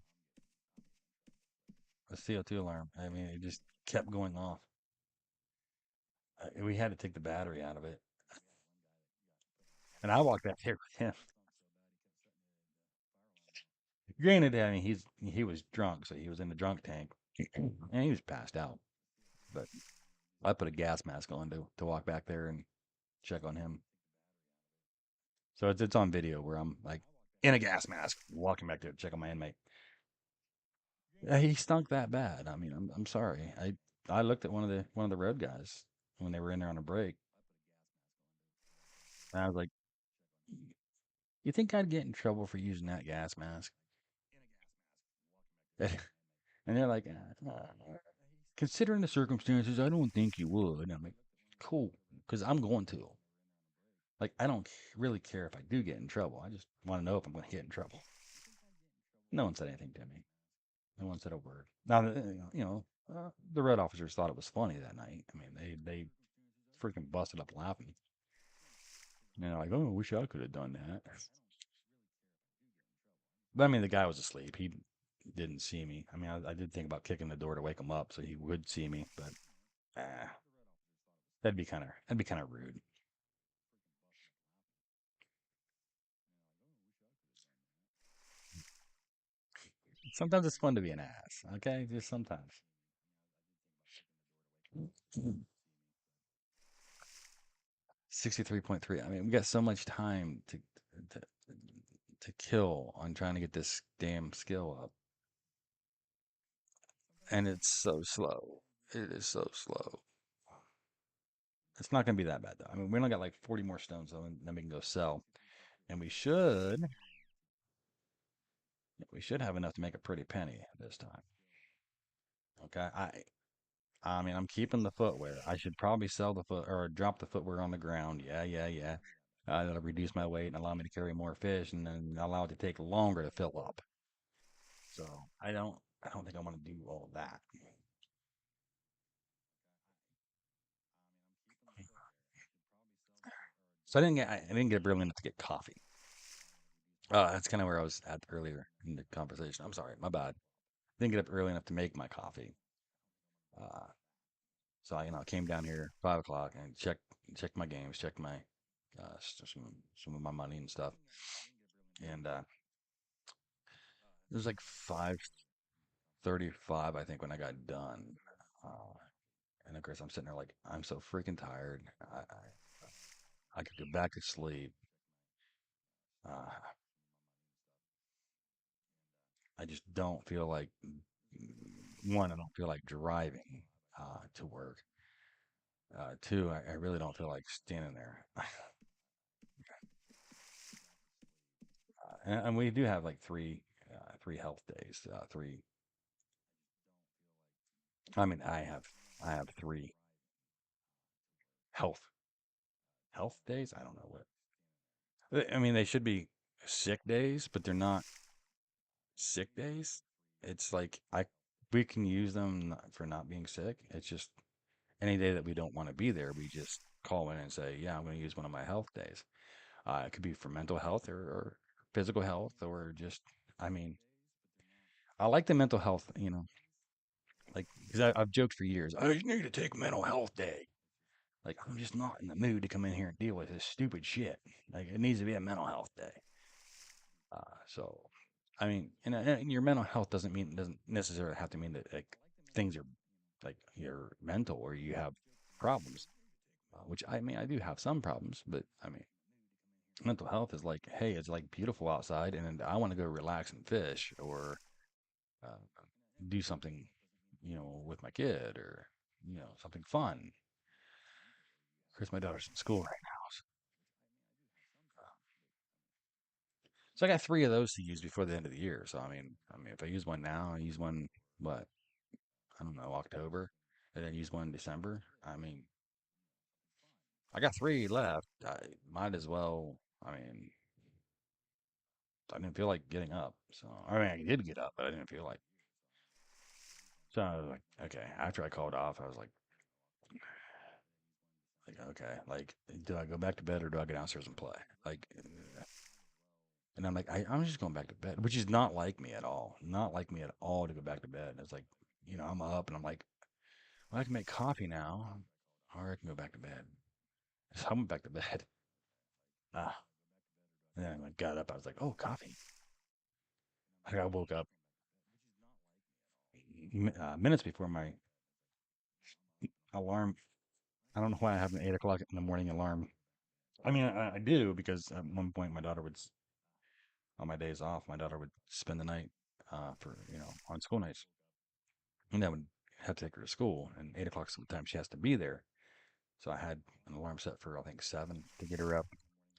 alarm. I mean, it just kept going off. We had to take the battery out of it, and I walked out there with him. Granted, I mean, he was drunk, so he was in the drunk tank, and he was passed out. But I put a gas mask on to walk back there and check on him. So it's on video where I'm like in a gas mask walking back there to check on my inmate. He stunk that bad. I mean, I'm sorry. I looked at one of the road guys when they were in there on a break, and I was like, "You think I'd get in trouble for using that gas mask?" And they're like, "Considering the circumstances, I don't think you would." And I'm like, "Cool, because I'm going to. Like, I don't really care if I do get in trouble. I just want to know if I'm going to get in trouble." No one said anything to me. No one said a word. Now, the red officers thought it was funny that night. I mean, they freaking busted up laughing. And they're like, "Oh, I wish I could have done that." But I mean, the guy was asleep. He didn't see me. I mean, I did think about kicking the door to wake him up so he would see me, but ah, that'd be kind of rude. Sometimes it's fun to be an ass. Okay, just sometimes. 63.3. I mean, we got so much time to to kill on trying to get this damn skill up, and it's so slow. It is so slow. It's not going to be that bad though. I mean, we only got like 40 more stones though, and then we can go sell, and we should have enough to make a pretty penny this time. Okay, I mean, I'm keeping the footwear. I should probably sell the foot or drop the footwear on the ground. Yeah, yeah, yeah. That'll reduce my weight and allow me to carry more fish, and then allow it to take longer to fill up. So I don't think I want to do all of that. So I didn't get brilliant enough to get coffee. That's kind of where I was at earlier in the conversation. I'm sorry, my bad. Didn't get up early enough to make my coffee. Uh, so I came down here 5 o'clock and checked my games, checked my some of my money and stuff, and it was like 5:35, I think, when I got done. Uh, and of course, I'm sitting there like I'm so freaking tired. I could go back to sleep. Uh, I just don't feel like one. I don't feel like driving to work. Two, I really don't feel like standing there. And we do have like three health days. Three. I mean, I have three health health days. I don't know what. I mean, they should be sick days, but they're not sick days. It's like I we can use them for not being sick. It's just any day that we don't want to be there, we just call in and say, "Yeah, I'm going to use one of my health days." It could be for mental health or physical health or just. I mean, I like the mental health. Like because I've joked for years. I just need to take mental health day. Like I'm just not in the mood to come in here and deal with this stupid shit. Like it needs to be a mental health day. So, I mean, and your mental health doesn't necessarily have to mean that like things are like you're mental or you have problems. Which I mean, I do have some problems, but I mean, mental health is like, hey, it's like beautiful outside, and I want to go relax and fish or uh, do something, with my kid or something fun. Of course, my daughter's in school right now, so I got three of those to use before the end of the year. So I mean, if I use one now, I use one what I don't know, October, and then use one in December. I mean, I got three left. I might as well. I mean, I didn't feel like getting up. So, I mean, I did get up, but I didn't feel like. So I was like, okay. After I called off, I was like, okay, like, do I go back to bed or do I go downstairs and play? Like, and I'm like, I'm just going back to bed, which is not like me at all. Not like me at all to go back to bed. It's like, I'm up and I'm like, well, I can make coffee now, or I can go back to bed. So I went back to bed. Ah, and then I got up. I was like, oh, coffee. I woke up minutes before my alarm. I don't know why I have an 8 o'clock in the morning alarm. I mean, I do because at one point my daughter would, on my days off, my daughter would spend the night for on school nights, and then would have to take her to school. And 8 o'clock sometimes she has to be there. So I had an alarm set for I think 7 to get her up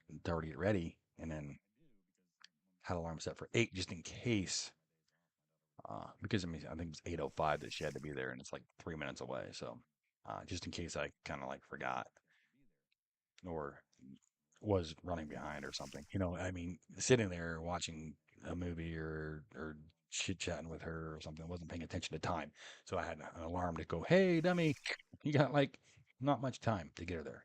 and tell her to get ready, and then had an alarm set for 8 just in case. Because I mean I think it was 8:05 that she had to be there, and it's like 3 minutes away. So just in case I kind of like forgot or was running behind or something. I mean, sitting there watching a movie or chit chatting with her or something, wasn't paying attention to time. So I had an alarm to go, hey, dummy, you got like not much time to get her there.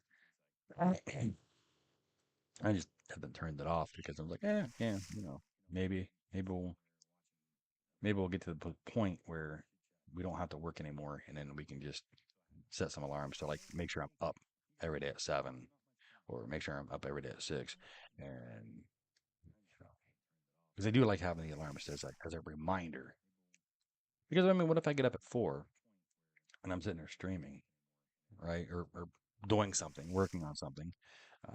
I just haven't turned it off because I was like, yeah, maybe, maybe we'll, maybe we'll get to the point where we don't have to work anymore, and then we can just set some alarms to like make sure I'm up every day at 7, or make sure I'm up every day at 6, and because I do like having the alarm set as a reminder. Because I mean, what if I get up at 4 and I'm sitting there streaming, right, or doing something, working on something,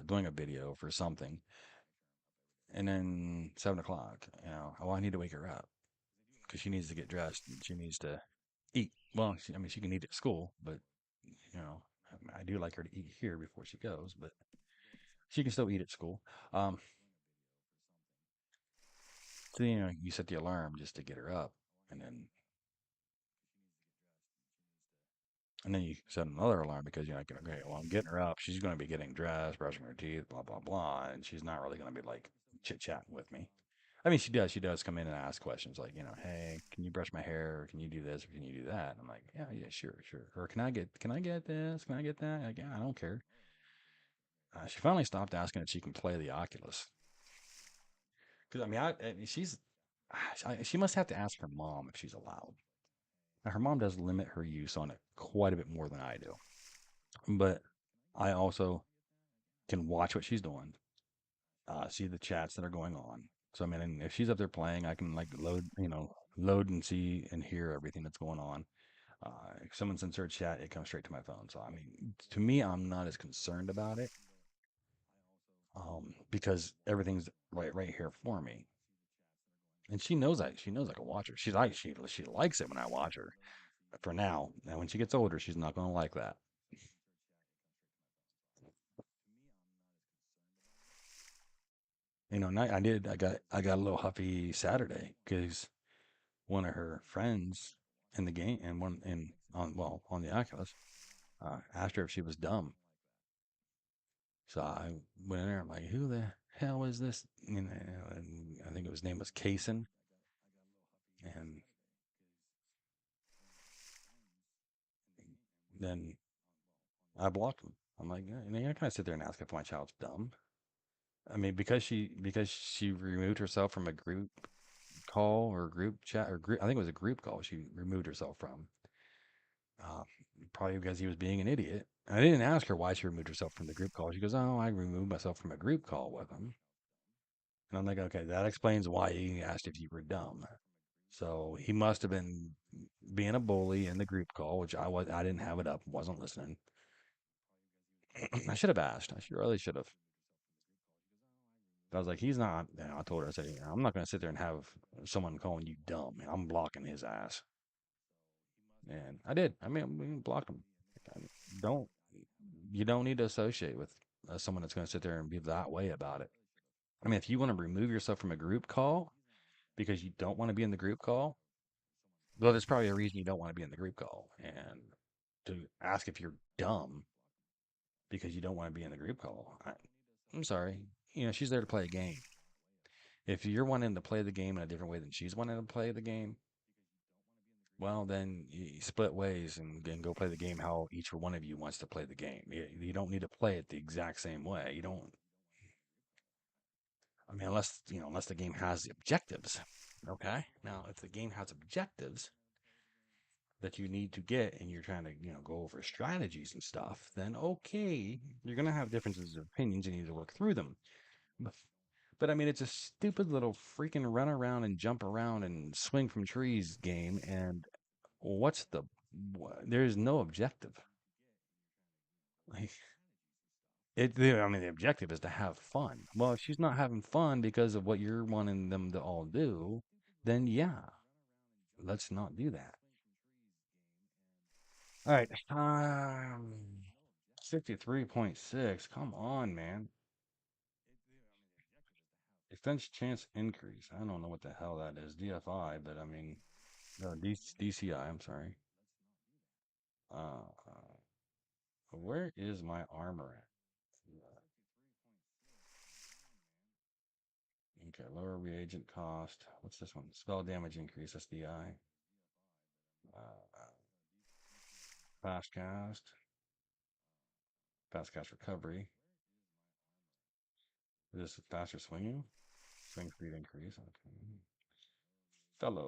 doing a video for something, and then 7 o'clock, I need to wake her up because she needs to get dressed and she needs to eat. Well, I mean, she can eat at school, but you know, I do like her to eat here before she goes, but she can still eat at school. Um, so you set the alarm just to get her up, and then you set another alarm because you're like, okay, well, I'm getting her up. She's going to be getting dressed, brushing her teeth, blah blah blah, and she's not really going to be like chit chatting with me. I mean, she does. She does come in and ask questions like, hey, can you brush my hair? Or can you do this? Or can you do that? And I'm like, yeah, sure, sure. Or can I get this? Can I get that? Like, yeah, I don't care. She finally stopped asking if she can play the Oculus because I mean, she must have to ask her mom if she's allowed. Now, her mom does limit her use on it quite a bit more than I do, but I also can watch what she's doing, see the chats that are going on. So I mean, and if she's up there playing, I can like load and see and hear everything that's going on. If someone sends her a chat, it comes straight to my phone. So I mean, to me, I'm not as concerned about it, because everything's right here for me. And she knows I can watch her. She likes it when I watch her. For now, and when she gets older, she's not going to like that. And I got a little huffy Saturday because one of her friends in the game and one in on well on the Oculus asked her if she was dumb. So I went in there. I'm like, who the hell is this? And I think his name was Kason. And then I blocked him. I'm like, yeah, you're not gonna sit there and ask if my child's dumb. I mean, because she removed herself from a group call or group chat or group. I think it was a group call. She removed herself from. Uh, Probably because he was being an idiot. I didn't ask her why she removed herself from the group call. She goes, "Oh, I removed myself from a group call with him." And I'm like, "Okay, that explains why he asked if you were dumb." So he must have been being a bully in the group call, which I was. I didn't have it up, wasn't listening. I should have asked. I really should have. I was like, he's not. I told her, I said, I'm not going to sit there and have someone calling you dumb. I'm blocking his ass. And I did. I mean, we blocked him. Don't you don't need to associate with someone that's going to sit there and be that way about it. I mean, if you want to remove yourself from a group call because you don't want to be in the group call, well, there's probably a reason you don't want to be in the group call. And to ask if you're dumb because you don't want to be in the group call, I'm sorry. She's there to play a game. If you're wanting to play the game in a different way than she's wanting to play the game, well, then you split ways and go play the game how each one of you wants to play the game. You don't need to play it the exact same way. You don't. I mean, unless the game has the objectives. Okay. Now, if the game has objectives that you need to get, and you're trying to, go over strategies and stuff, then okay, you're gonna have differences of opinions. You need to work through them. But, but I mean, it's a stupid little freaking run around and jump around and swing from trees game, and what's the there's no objective. Like I mean, the objective is to have fun. Well, if she's not having fun because of what you're wanting them to all do, then yeah. let's not do that. All right. 53.6. Come on, man. Defense chance increase. I don't know what the hell that is. DFI, but I mean, DCI. I'm sorry. Where is my armor at? Okay, lower reagent cost. What's this one? Spell damage increase, SDI. Fast cast. Fast cast recovery. Is this faster swinging? Swing speed increase. Okay.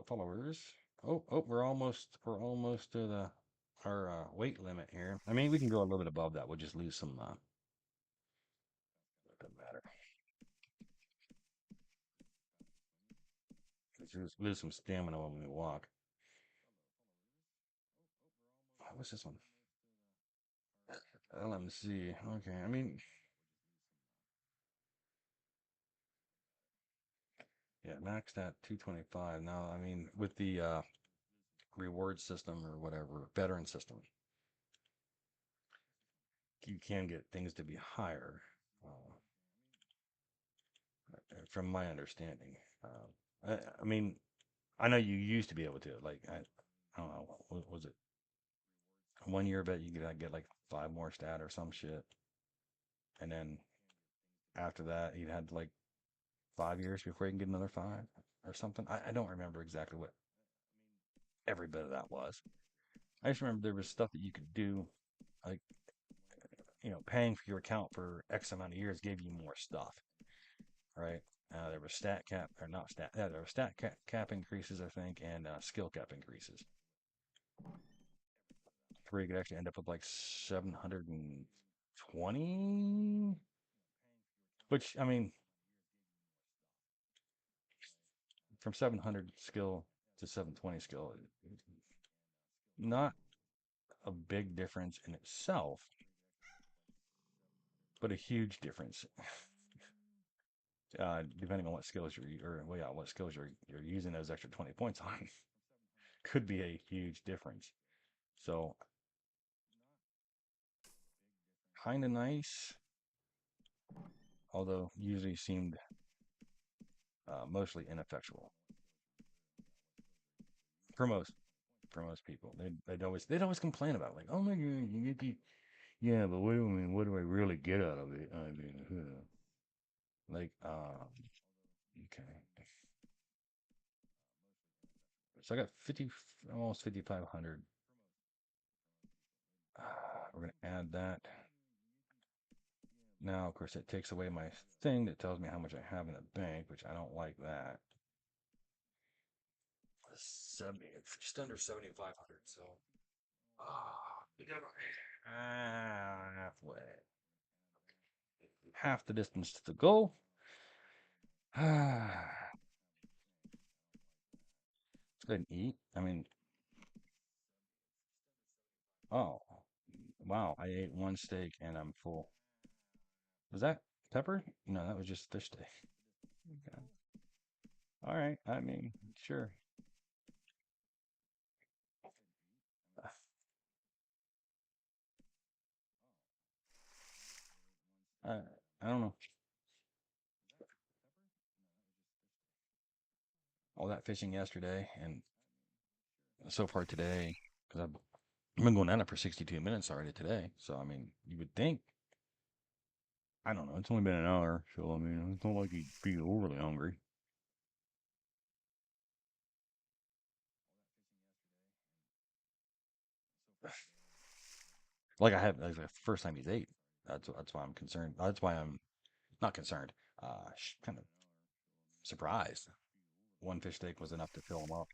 Followers. We're almost to the our weight limit here. I mean, we can go a little bit above that. We'll just lose some. Doesn't matter. Just lose some stamina when we walk. What's this one? LMC. Okay, I mean, yeah, maxed at 225. Now, I mean, with the reward system or whatever, veteran system, you can get things to be higher, from my understanding. I mean, I know you used to be able to, like, I don't know, what was it? 1 year, bet you could get like five more stat or some shit. And then after that, you had like 5 years before you can get another five or something. I don't remember exactly what every bit of that was. I just remember there was stuff that you could do, like, paying for your account for X amount of years gave you more stuff, right? There was stat cap, or not stat, yeah, there was stat cap increases, I think, and skill cap increases, where you could actually end up with like 720, which, I mean, from 700 skill to 720 skill, not a big difference in itself, but a huge difference, depending on what skills what skills you're using those extra 20 points on. Could be a huge difference. So kind of nice, although usually seemed mostly ineffectual for most people. They'd always complain about, like, oh my god, you get the, yeah, but what do I really get out of it? I mean, like, okay. So I got 50, almost 5,500. We're gonna add that. Now, of course, it takes away my thing that tells me how much I have in the bank, which I don't like that. 70, it's just under 7,500. So, we got halfway, half the distance to the goal. Let's go ahead and eat. I mean, oh, wow, I ate one steak and I'm full. Was that pepper? No, that was just fish steak. Okay. All right. I mean, sure. I, I don't know. All that fishing yesterday and so far today, because I've been going at it for 62 minutes already today. So, I mean, you would think, I don't know, it's only been an hour. So, I mean, it's not like you'd be overly hungry. Like, I have, like, the first time he's ate. That's why I'm concerned. That's why I'm not concerned. Kind of surprised. One fish steak was enough to fill him up.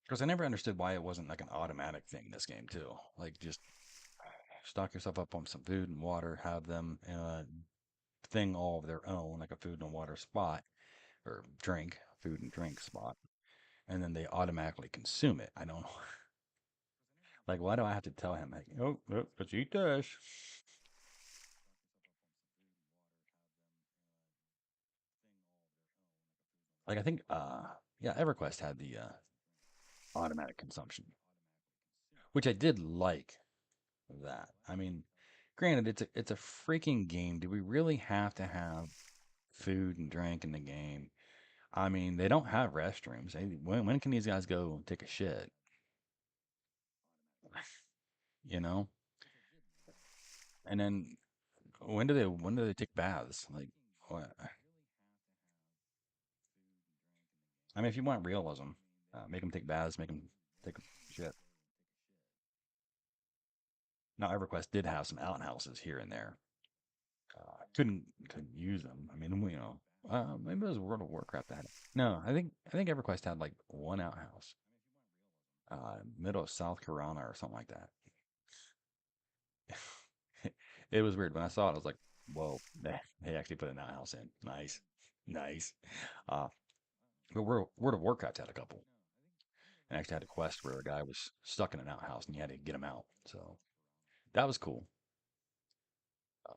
Because I never understood why it wasn't like an automatic thing in this game too. Like, just stock yourself up on some food and water, have them thing all of their own, like a food and water spot or drink, food and drink spot, and then they automatically consume it. I don't know. Like, why do I have to tell him, like, oh, let's eat this? Like I think, yeah, EverQuest had the automatic consumption, which I did like that. I mean, granted, it's a freaking game. Do we really have to have food and drink in the game? I mean, they don't have restrooms. When can these guys go take a shit? You know? And then when do they take baths? Like, what? I mean, if you want realism, make them take baths, make them take shit. Now, EverQuest did have some outhouses here and there. Couldn't use them. I mean, maybe it was World of Warcraft that had it. No, I think EverQuest had like one outhouse, middle of South Carolina or something like that. It was weird when I saw it. I was like, "Whoa, they actually put an outhouse in. Nice, nice." Uh, but World of Warcraft had a couple, and actually had a quest where a guy was stuck in an outhouse and you had to get him out. So that was cool. Uh,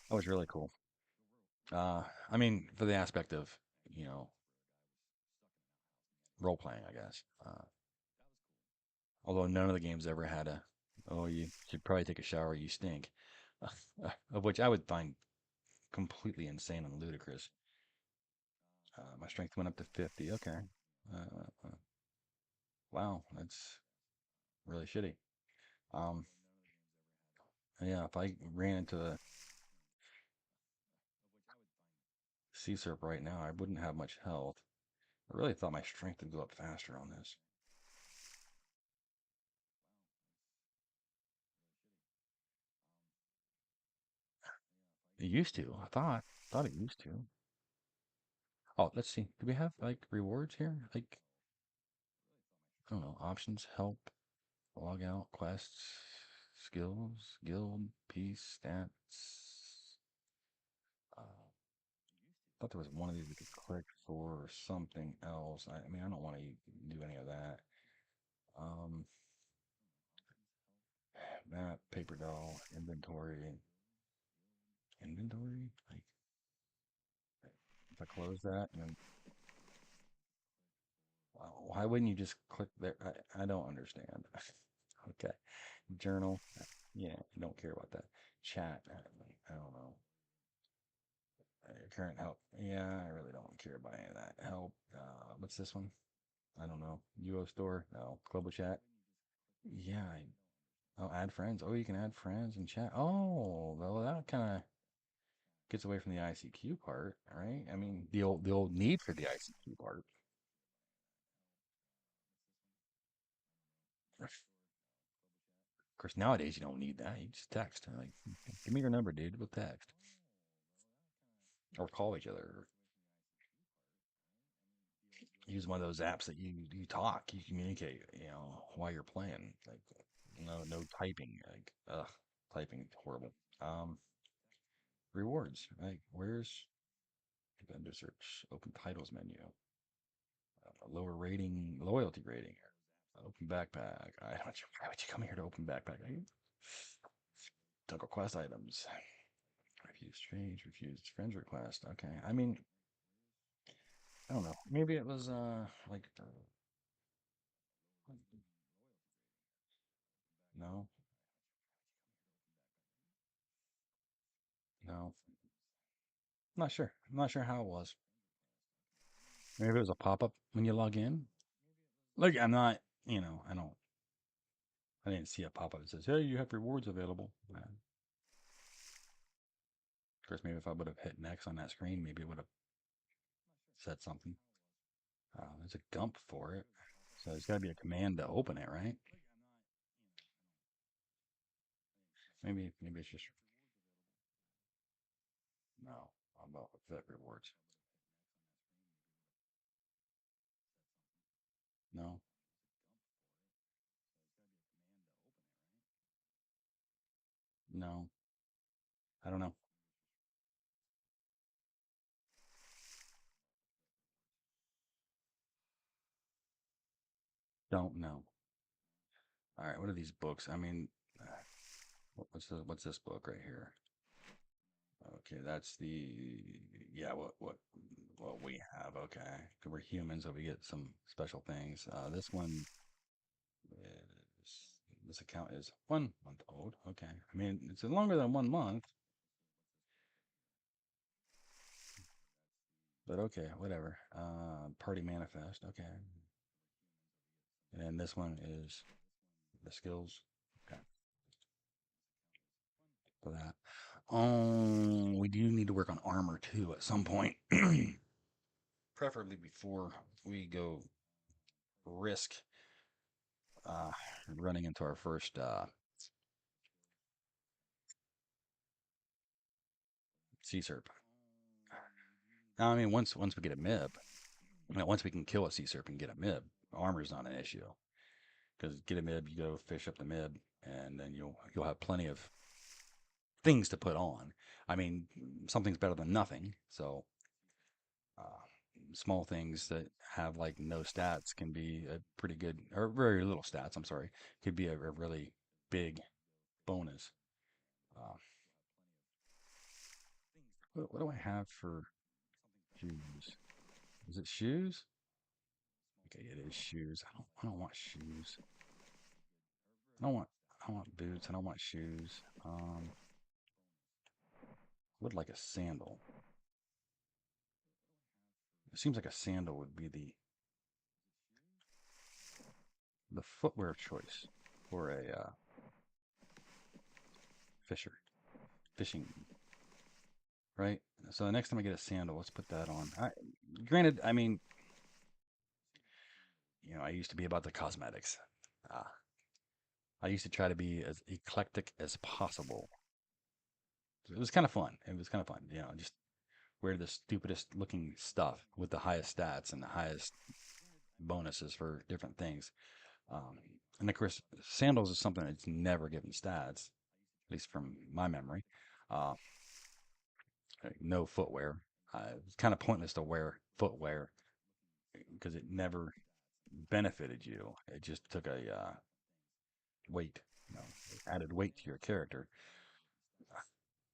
That was really cool. I mean, for the aspect of you know role playing, I guess. Although none of the games ever had a, oh, you should probably take a shower, you stink, of which I would find completely insane and ludicrous. My strength went up to 50. Okay. Wow, that's really shitty. Um, yeah, if I ran into the sea serp right now, I wouldn't have much health. I really thought my strength would go up faster on this. It used to. I thought it used to. Oh, let's see. Do we have like rewards here? Like, I don't know, options, help, log out, quests, skills, guild, peace, stats. I thought there was one of these we could click for something else. I mean, I don't want to do any of that. Um, Map, paper doll, inventory. Like, if I close that, and then why wouldn't you just click there? I don't understand. Okay, journal. Yeah, I don't care about that. Chat. I don't know. Current help. Yeah, I really don't care about any of that. Help. What's this one? I don't know. UO store. No. Global chat. Yeah. Oh, add friends. Oh, you can add friends and chat. Oh, well, that kind of gets away from the ICQ part, right? I mean, the old need for the ICQ part. Of course, nowadays you don't need that. You just text. Like, give me your number, dude. We'll text or call each other. Or use one of those apps that you talk, you communicate, while you're playing. Like, no typing. Like, ugh, typing horrible. Um, Rewards. Like, where's vendor search? Open titles menu. Lower rating, loyalty rating. Open backpack. Why would you come here to open backpack? Toggle quest items. Refuse change. Refused friends request. Okay. I mean, I don't know. Maybe it was like no, no. I'm not sure how it was. Maybe it was a pop up when you log in. Like I'm not. I didn't see a pop up that says, "Hey, you have rewards available." Of course, maybe if I would have hit next on that screen, maybe it would have said something. There's a gump for it, so there's got to be a command to open it, right? Maybe it's just no. I'm about vet rewards. No, no. I don't know. Don't know. All right. What are these books? I mean, What's this book right here? Okay, that's the yeah. What we have? Okay, 'cause we're humans, so we get some special things. This one is this account is 1 month old. Okay, I mean it's longer than 1 month, but okay, whatever. Party manifest. Okay, and then this one is the skills. Okay, for that. We do need to work on armor too at some point, preferably before we go risk uh, running into our first sea serp. Now, I mean, once we get a mib, once we can kill a sea serp and get a mib, armor's not an issue. Because get a mib, you go fish up the mib, and then you'll have plenty of things to put on. I mean, something's better than nothing. So uh, small things that have like no stats can be a pretty good, or very little stats. I'm sorry, could be a really big bonus. Uh, what do I have for shoes? Is it shoes? Okay, it is shoes. I don't want shoes. I don't want boots. I don't want shoes. Would like a sandal. It seems like a sandal would be the footwear choice for a fisher fishing, right? So the next time I get a sandal, let's put that on. Granted, I mean, I used to be about the cosmetics. Uh, I used to try to be as eclectic as possible. It was kind of fun. It was kind of fun, just wear the stupidest looking stuff with the highest stats and the highest bonuses for different things. Um, and of course, sandals is something that's never given stats, at least from my memory. Uh, no footwear. It's kind of pointless to wear footwear because it never benefited you. It just took a weight, added weight to your character.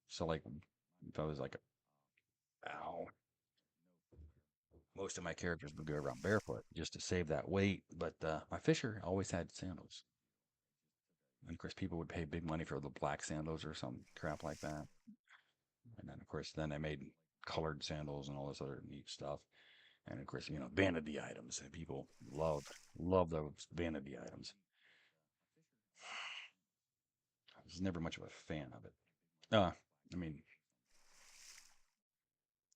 So, like, if I was like, ow, most of my characters would go around barefoot just to save that weight. But my fisher always had sandals. And of course, people would pay big money for the black sandals or some crap like that. And then, of course, then they made colored sandals and all this other neat stuff. And of course, vanity items. And people love those vanity items. I was never much of a fan of it. I mean,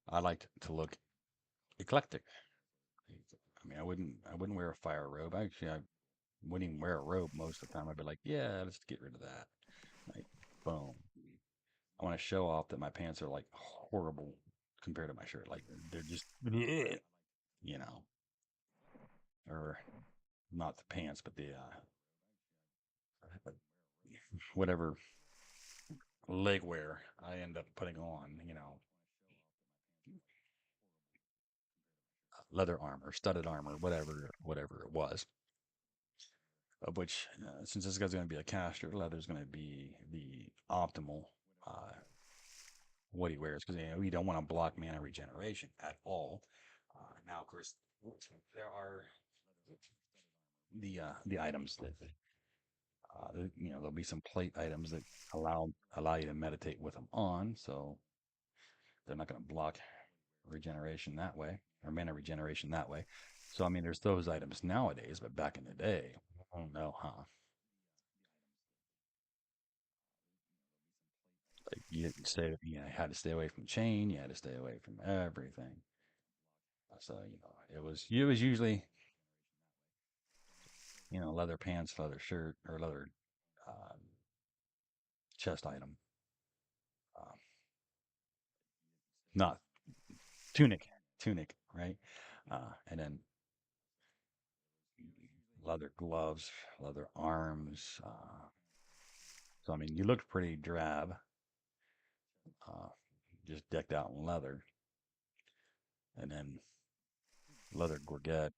I liked to look eclectic. I mean, I wouldn't wear a fire robe. Actually, I wouldn't even wear a robe most of the time. I'd be like, yeah, let's get rid of that. Like, boom. I want to show off that my pants are like horrible compared to my shirt. Like they're just, you know, or not the pants, but the whatever leg wear I end up putting on. Leather armor, studded armor, whatever it was. Of which, since this guy's going to be a caster, leather is going to be the optimal uh, what he wears because we don't want to block mana regeneration at all. Now, of course, there are the items that there'll be some plate items that allow you to meditate with them on, so they're not going to block regeneration that way or mana regeneration that way. So I mean, there's those items nowadays, but back in the day, I don't know, huh? Like you had to stay away from chain, you had to stay away from everything. So it was usually leather pants, leather shirt, or leather uh, chest item, uh, not tunic, right? And then leather gloves, leather arms. So I mean, you looked pretty drab, uh, just decked out in leather, and then leather gorget.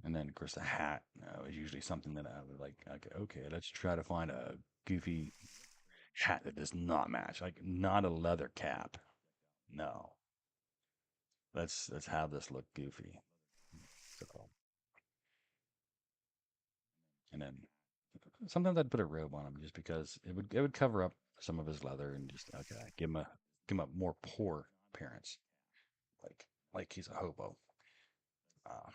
And then, of course, the hat is usually something that I would like. Okay, let's try to find a goofy hat that does not match, like not a leather cap. No, let's have this look goofy. So, and then sometimes I'd put a robe on him just because it would cover up some of his leather and just okay, give him a more poor appearance, like like he's a hobo. Uh,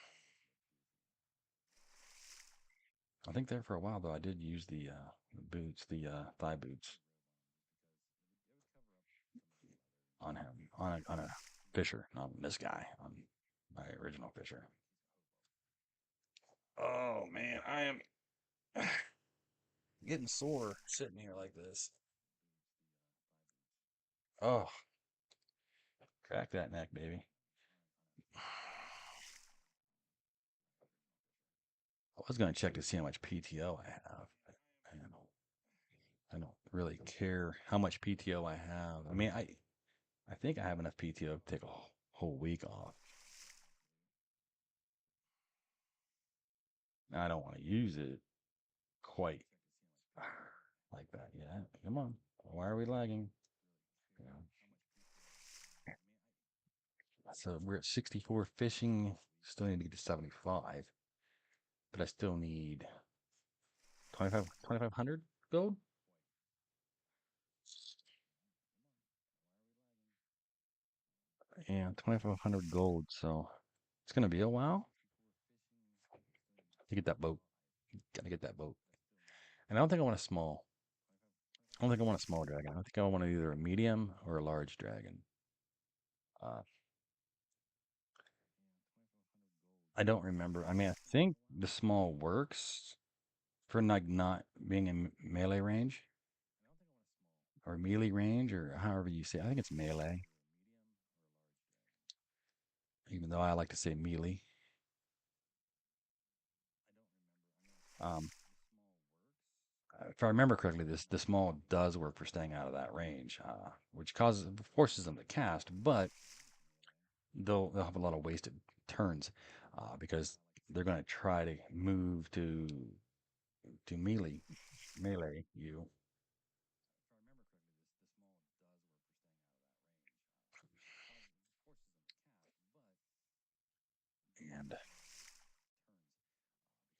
I think there for a while though, I did use the boots, the thigh boots on him on a Fisher, not on this guy, on my original Fisher. Oh man, I am getting sore sitting here like this. Oh, crack that neck, baby. I was gonna check to see how much PTO I have. Man, I don't really care how much PTO I have. I mean, I think I have enough PTO to take a whole week off. I don't want to use it quite like that yet. Come on, why are we lagging? You know, so we're at 64 fishing. Still need to get to 75, but I still need 2,500 gold and 2,500 gold. So it's gonna be a while to get that boat. Gotta get that boat. And I don't think I want a small. I don't think I want a small dragon. I think I want either a medium or a large dragon. Uh, I don't remember. I mean, I think the small works for like not being in melee range or melee range or however you say. I think it's melee, even though I like to say melee. Um, if I remember correctly, this the small does work for staying out of that range, which causes forces them to cast, but they'll have a lot of wasted turns because they're going to try to move to melee you. And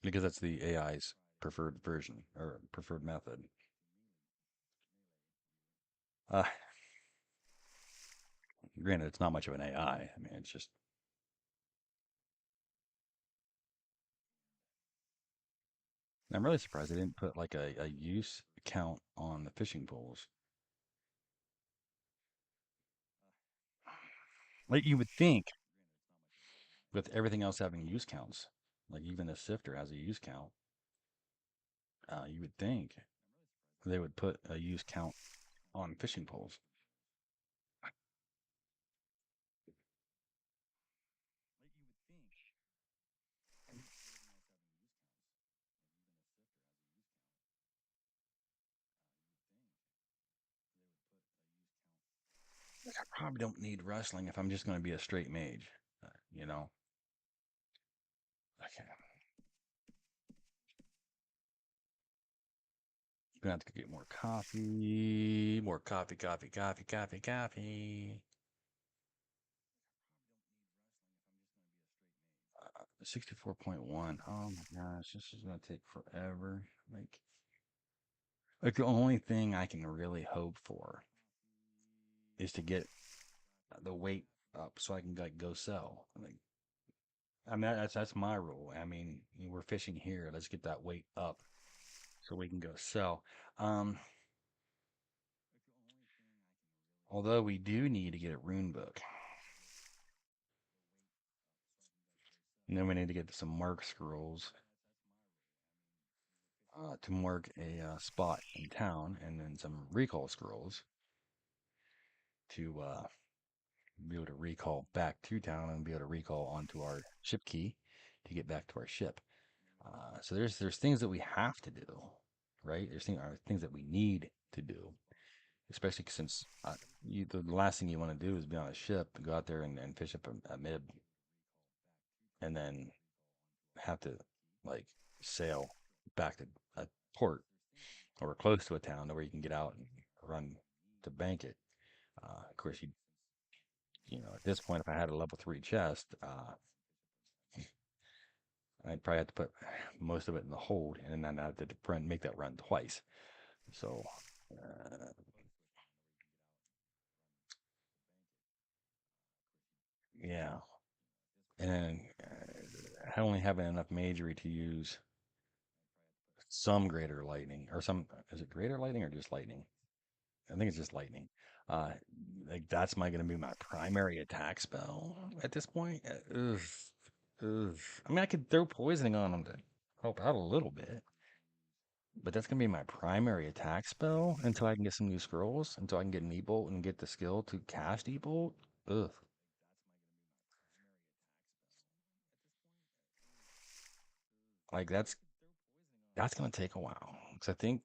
because that's the AI's preferred version or preferred method. Uh, Granted, it's not much of an AI. I mean, it's just I'm really surprised they didn't put like a use count on the fishing poles. Like you would think, with everything else having use counts, like even the sifter has a use count. You would think they would put a use count on fishing poles. I probably don't need wrestling if I'm just going to be a straight mage. You know, okay. Gonna have to get more coffee, more coffee, coffee, coffee, coffee, coffee. 64.1. Oh my gosh, this is gonna take forever. Like the only thing I can really hope for is to get the weight up so I can like go sell. Like, I mean that's my rule. I mean we're fishing here. Let's get that weight up so we can go sell. Um, Although we do need to get a rune book, and then we need to get some mark scrolls to mark a spot in town, and then some recall scrolls to be able to recall back to town and be able to recall onto our ship key to get back to our ship. So there's things that we have to do, right? Things that we need to do, especially since the last thing you want to do is be on a ship and go out there and fish up a mid, and then have to like sail back to a port or close to a town to where you can get out and run to bank it. Of course, at this point, if I had a level three chest, I'd probably have to put most of it in the hold, and then I'd have to make that run twice. So, uh, yeah, and then only having enough magery to use some greater lightning or some is it greater lightning or just lightning? I think it's just lightning. Uh, like that's my gonna be my primary attack spell at this point. Ugh, ugh. I mean, I could throw poisoning on them to help out a little bit, but that's gonna be my primary attack spell until I can get some new scrolls, until I can get an e-bolt and get the skill to cast e-bolt. Ugh, like that's gonna take a while because I think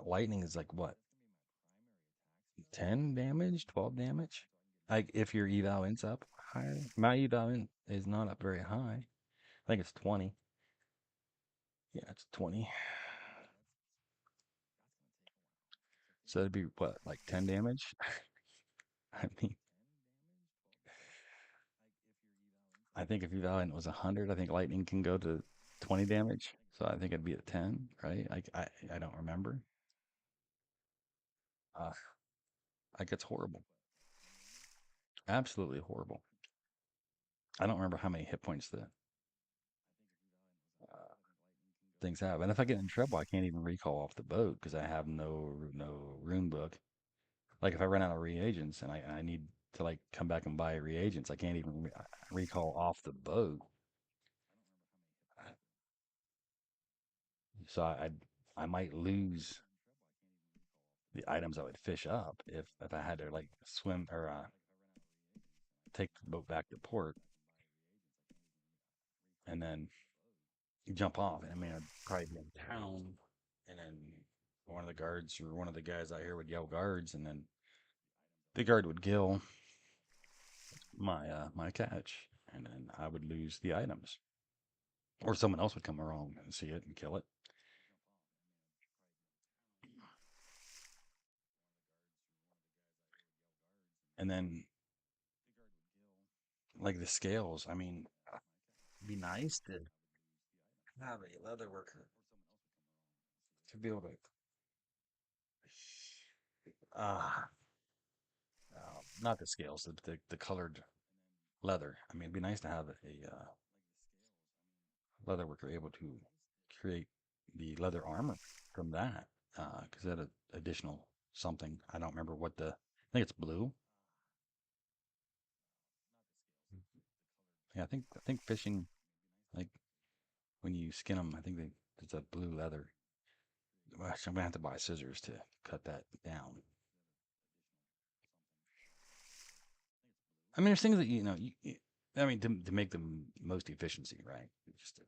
lightning is like what 10 damage, 12 damage. Like if your eval ends up higher, my eval is not up very high. I think it's 20. Yeah, it's 20. So it'd be what, like 10 damage? I mean, I think if eval int was 100, I think lightning can go to 20 damage. So I think it'd be at 10, right? I don't remember. Uh, like it's horrible. Absolutely horrible. I don't remember how many hit points the uh, things have. And if I get in trouble, I can't even recall off the boat because I have no rune book. Like if I run out of reagents and I need to like come back and buy reagents, I can't even recall off the boat. So I might lose the items I would fish up if I had to like swim or take the boat back to port and then jump off. I mean, I'd probably be in town, and then one of the guards or one of the guys out here would yell guards, and then the guard would kill my catch, and then I would lose the items, or someone else would come along and see it and kill it. And then like the scales, I mean, it'd be nice to have a leather worker to be able to uh not the scales, the colored leather. I mean, it'd be nice to have a leather worker able to create the leather armor from that because that additional something. I don't remember what the. I think it's blue. Yeah, I think fishing like when you skin them, I think it's a blue leather. Well, actually, I'm gonna have to buy scissors to cut that down. I mean, there's things that I mean, to make the most efficiency, right? Just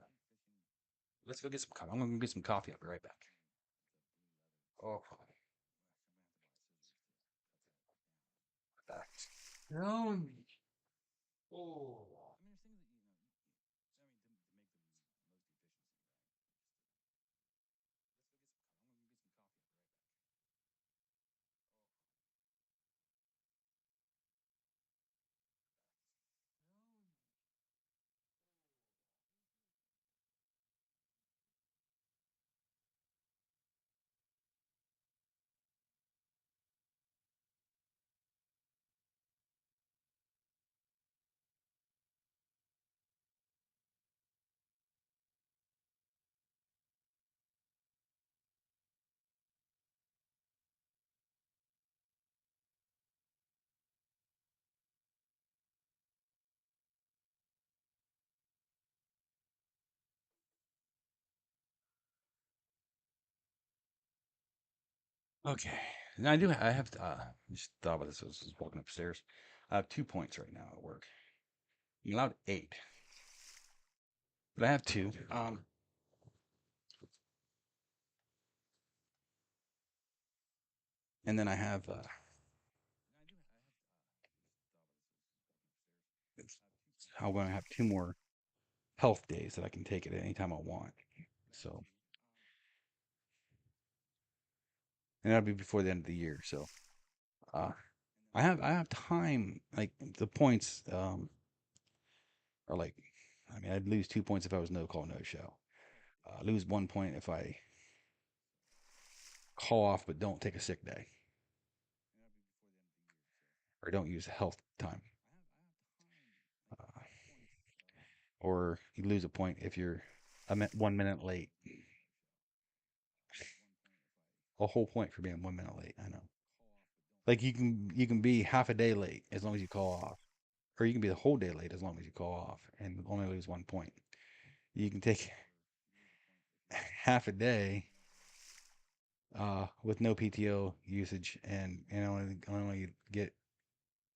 let's go get some coffee. I'm gonna go get some coffee. I'll be right back. Oh, back. No. Oh. Okay. Now I have just thought about this as I was walking upstairs. I have 2 points right now at work. I'm allowed 8, but I have two. And then I have it's- I'm going to have two more health days that I can take it at any time I want. So, and that'll be before the end of the year. So, uh, I have time. Like the points are like, I mean, I'd lose 2 points if I was no call no show. Lose 1 point if I call off but don't take a sick day or don't use health time. Uh, or you lose a point if you're 1 minute late. A whole point for being 1 minute late. I know. Like you can be half a day late as long as you call off, or you can be the whole day late as long as you call off and only lose 1 point. You can take half a day with no PTO usage and only get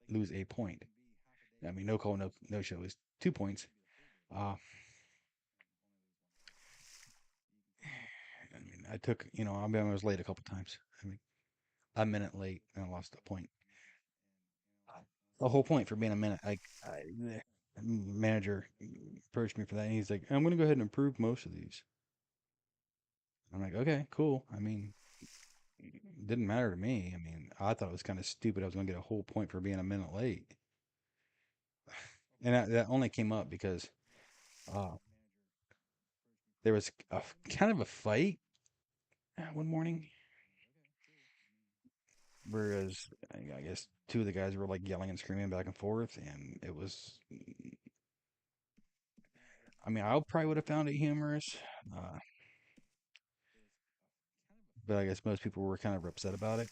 lose a point. I mean, no call, no show is 2 points. Uh, I mean, I took I was late a couple times. I mean, a minute late and I lost a point. The whole point for being a minute. The manager approached me for that, and he's like, "I'm going to go ahead and improve most of these." I'm like, "Okay, cool." I mean, it didn't matter to me. I mean, I thought it was kind of stupid. I was going to get a whole point for being a minute late, and that only came up because uh, there was kind of a fight one morning, whereas I guess two of the guys were like yelling and screaming back and forth, and it was. I mean, I probably would have found it humorous, uh, but I guess most people were kind of upset about it.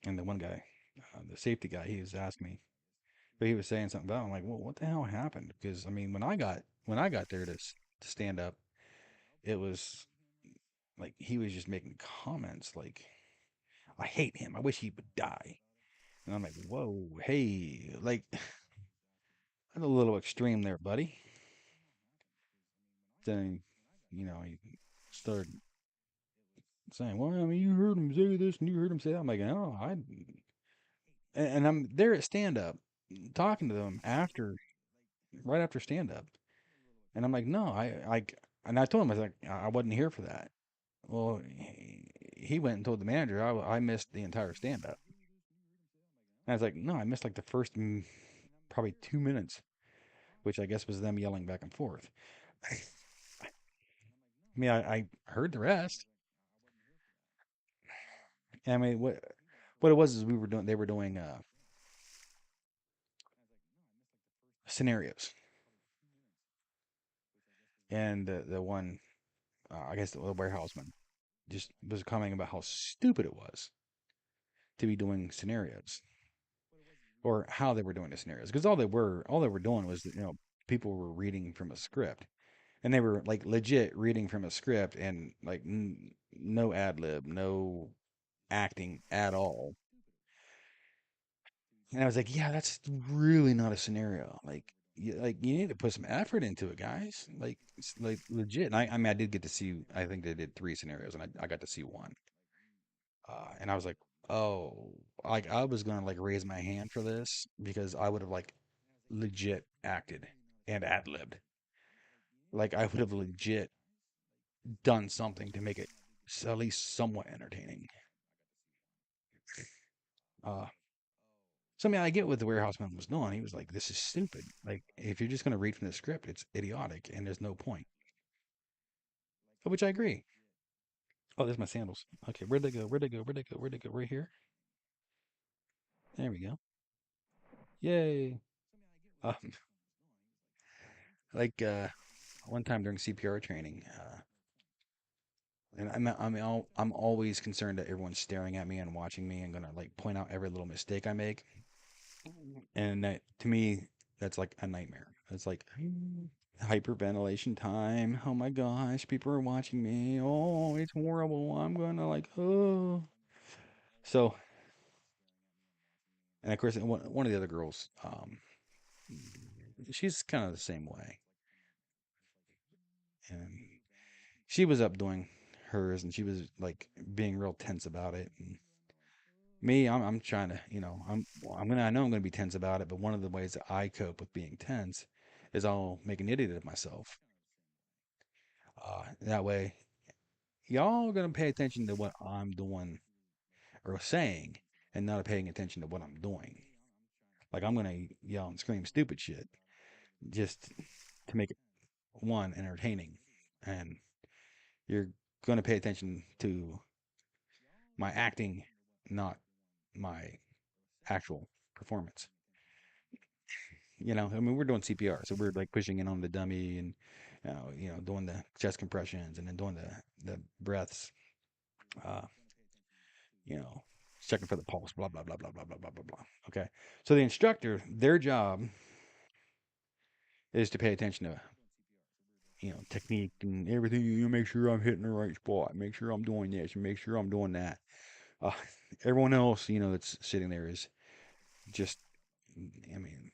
And the one guy, the safety guy, he was asking me, but he was saying something about it. I'm like, well, what the hell happened? Because I mean, when I got there to stand up, it was like he was just making comments like, I hate him. I wish he would die. And I'm like, whoa, hey, like that's a little extreme there, buddy. Then, he started saying, well, I mean, you heard him say this and you heard him say that. I'm like, no, and I'm there at stand up talking to them right after stand up. And I'm like, no, and I told him, I was like, I wasn't here for that. Well, he went and told the manager I missed the entire stand up. And I was like, no, I missed like the first probably 2 minutes, which I guess was them yelling back and forth. I mean, I heard the rest. I mean, what it was is they were doing scenarios, and the one, I guess the warehouseman just was commenting about how stupid it was to be doing scenarios or how they were doing the scenarios because all they were doing was people were reading from a script and they were like legit reading from a script and like no ad lib, no acting at all. And I was like, yeah, that's really not a scenario. Like you need to put some effort into it, guys. Like it's like legit. And I mean, I did get to see. I think they did three scenarios, and I got to see one. And I was like, oh, like I was gonna like raise my hand for this because I would have like legit acted and ad libbed. Like I would have legit done something to make it at least somewhat entertaining. Uh, so I mean, I get what the warehouseman was doing. He was like, "This is stupid. Like, if you're just gonna read from the script, it's idiotic, and there's no point." Which I agree. Oh, there's my sandals. Okay, where'd they go? Where'd they go? Where'd they go? Where'd they go? Right here. There we go. Yay. Um, like one time during CPR training, and I'm always concerned that everyone's staring at me and watching me and gonna like point out every little mistake I make. And that to me, that's like a nightmare. It's like hyperventilation time. Oh my gosh, people are watching me. Oh, it's horrible. I'm gonna like, oh. So, and of course, one of the other girls, she's kind of the same way, and she was up doing hers, and she was like being real tense about it. And me, I'm trying to, I know I'm gonna be tense about it, but one of the ways that I cope with being tense is I'll make an idiot of myself. That way, y'all are gonna pay attention to what I'm doing or saying, and not paying attention to what I'm doing. Like I'm gonna yell and scream stupid shit just to make it one entertaining, and you're gonna pay attention to my acting, not my actual performance. I mean, we're doing CPR, so we're like pushing in on the dummy and doing the chest compressions and then doing the breaths, uh, you know, checking for the pulse, blah blah blah blah blah blah blah blah blah. Okay, so the instructor, their job is to pay attention to technique and everything. Make sure I'm hitting the right spot. Make sure I'm doing this. And make sure I'm doing that. Uh, Everyone else, that's sitting there is just, I mean,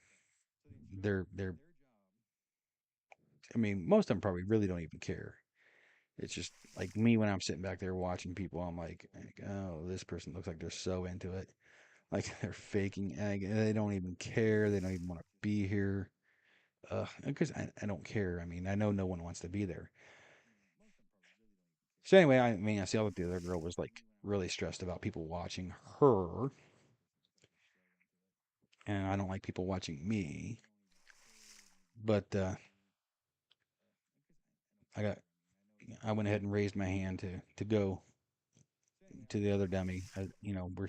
they're I mean, most of them probably really don't even care. It's just like me when I'm sitting back there watching people. I'm like, oh, this person looks like they're so into it. Like they're faking. They don't even care. They don't even want to be here. Because I don't care. I mean, I know no one wants to be there. So anyway, I mean, I see that the other girl was like really stressed about people watching her, and I don't like people watching me. But I got, I went ahead and raised my hand to go to the other dummy,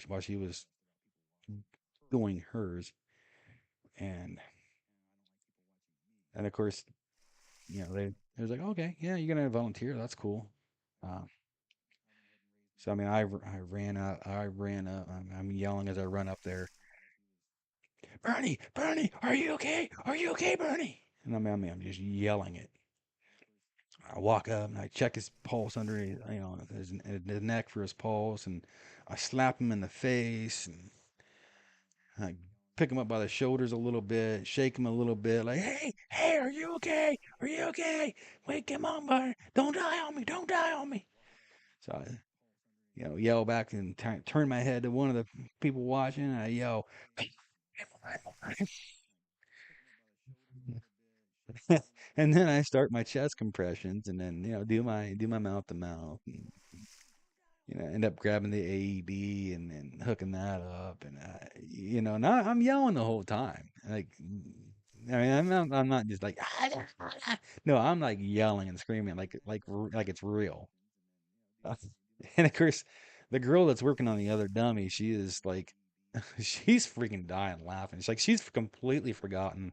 while she was doing hers, and of course, they was like, okay, yeah, you're gonna volunteer, that's cool. Uh, so I mean, I ran up, I'm yelling as I run up there, Bernie, are you okay? Are you okay, Bernie? And I'm just yelling it. I walk up and I check his pulse under his neck for his pulse, and I slap him in the face, and I pick him up by the shoulders a little bit, shake him a little bit, like, hey, are you okay? Are you okay? Wait, come on, buddy. Don't die on me. Don't die on me. So I, yell back and turn my head to one of the people watching, and I yell, and then I start my chest compressions, and then do my mouth to mouth, and end up grabbing the AED and then hooking that up, and now I'm yelling the whole time, like. I mean, I'm not just like no, I'm like yelling and screaming like it's real. And of course, the girl that's working on the other dummy, she is like, she's freaking dying laughing. It's like she's completely forgotten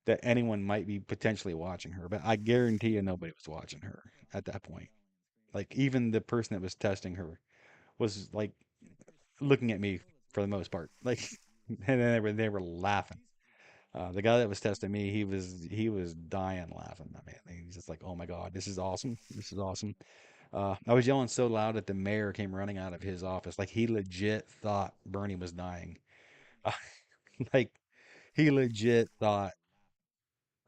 that anyone might be potentially watching her. But I guarantee you, nobody was watching her at that point. Like even the person that was testing her was like looking at me for the most part. Like, and they were laughing. The guy that was testing me, he was dying laughing. I mean, he's just like, "Oh my God, this is awesome! This is awesome!" I was yelling so loud that the mayor came running out of his office. Like he legit thought Bernie was dying. Like he legit thought,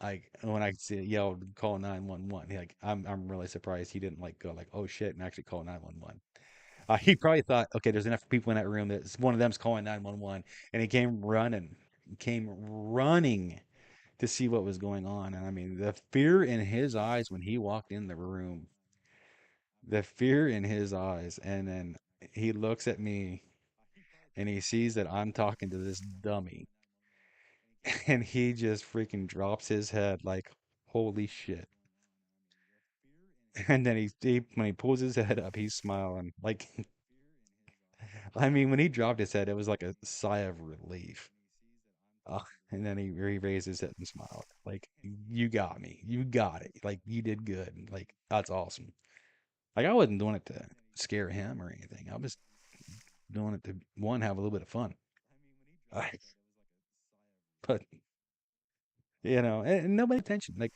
like when I see yelled call 911. Like I'm really surprised he didn't like go like, oh shit, and actually call 911. He probably thought, okay, there's enough people in that room that one of them's calling 911, and he came running to see what was going on. And I mean, the fear in his eyes when he walked in the room, the fear in his eyes, and then he looks at me and he sees that I'm talking to this dummy, and he just freaking drops his head like, holy shit. And then when he pulls his head up, he's smiling. Like, I mean, when he dropped his head, it was like a sigh of relief. Uh, and then he raised his head and smiled. Like, you got me. You got it. Like, you did good. Like, that's awesome. Like, I wasn't doing it to scare him or anything. I was doing it to, one, have a little bit of fun. Uh, but, and nobody attention. Like,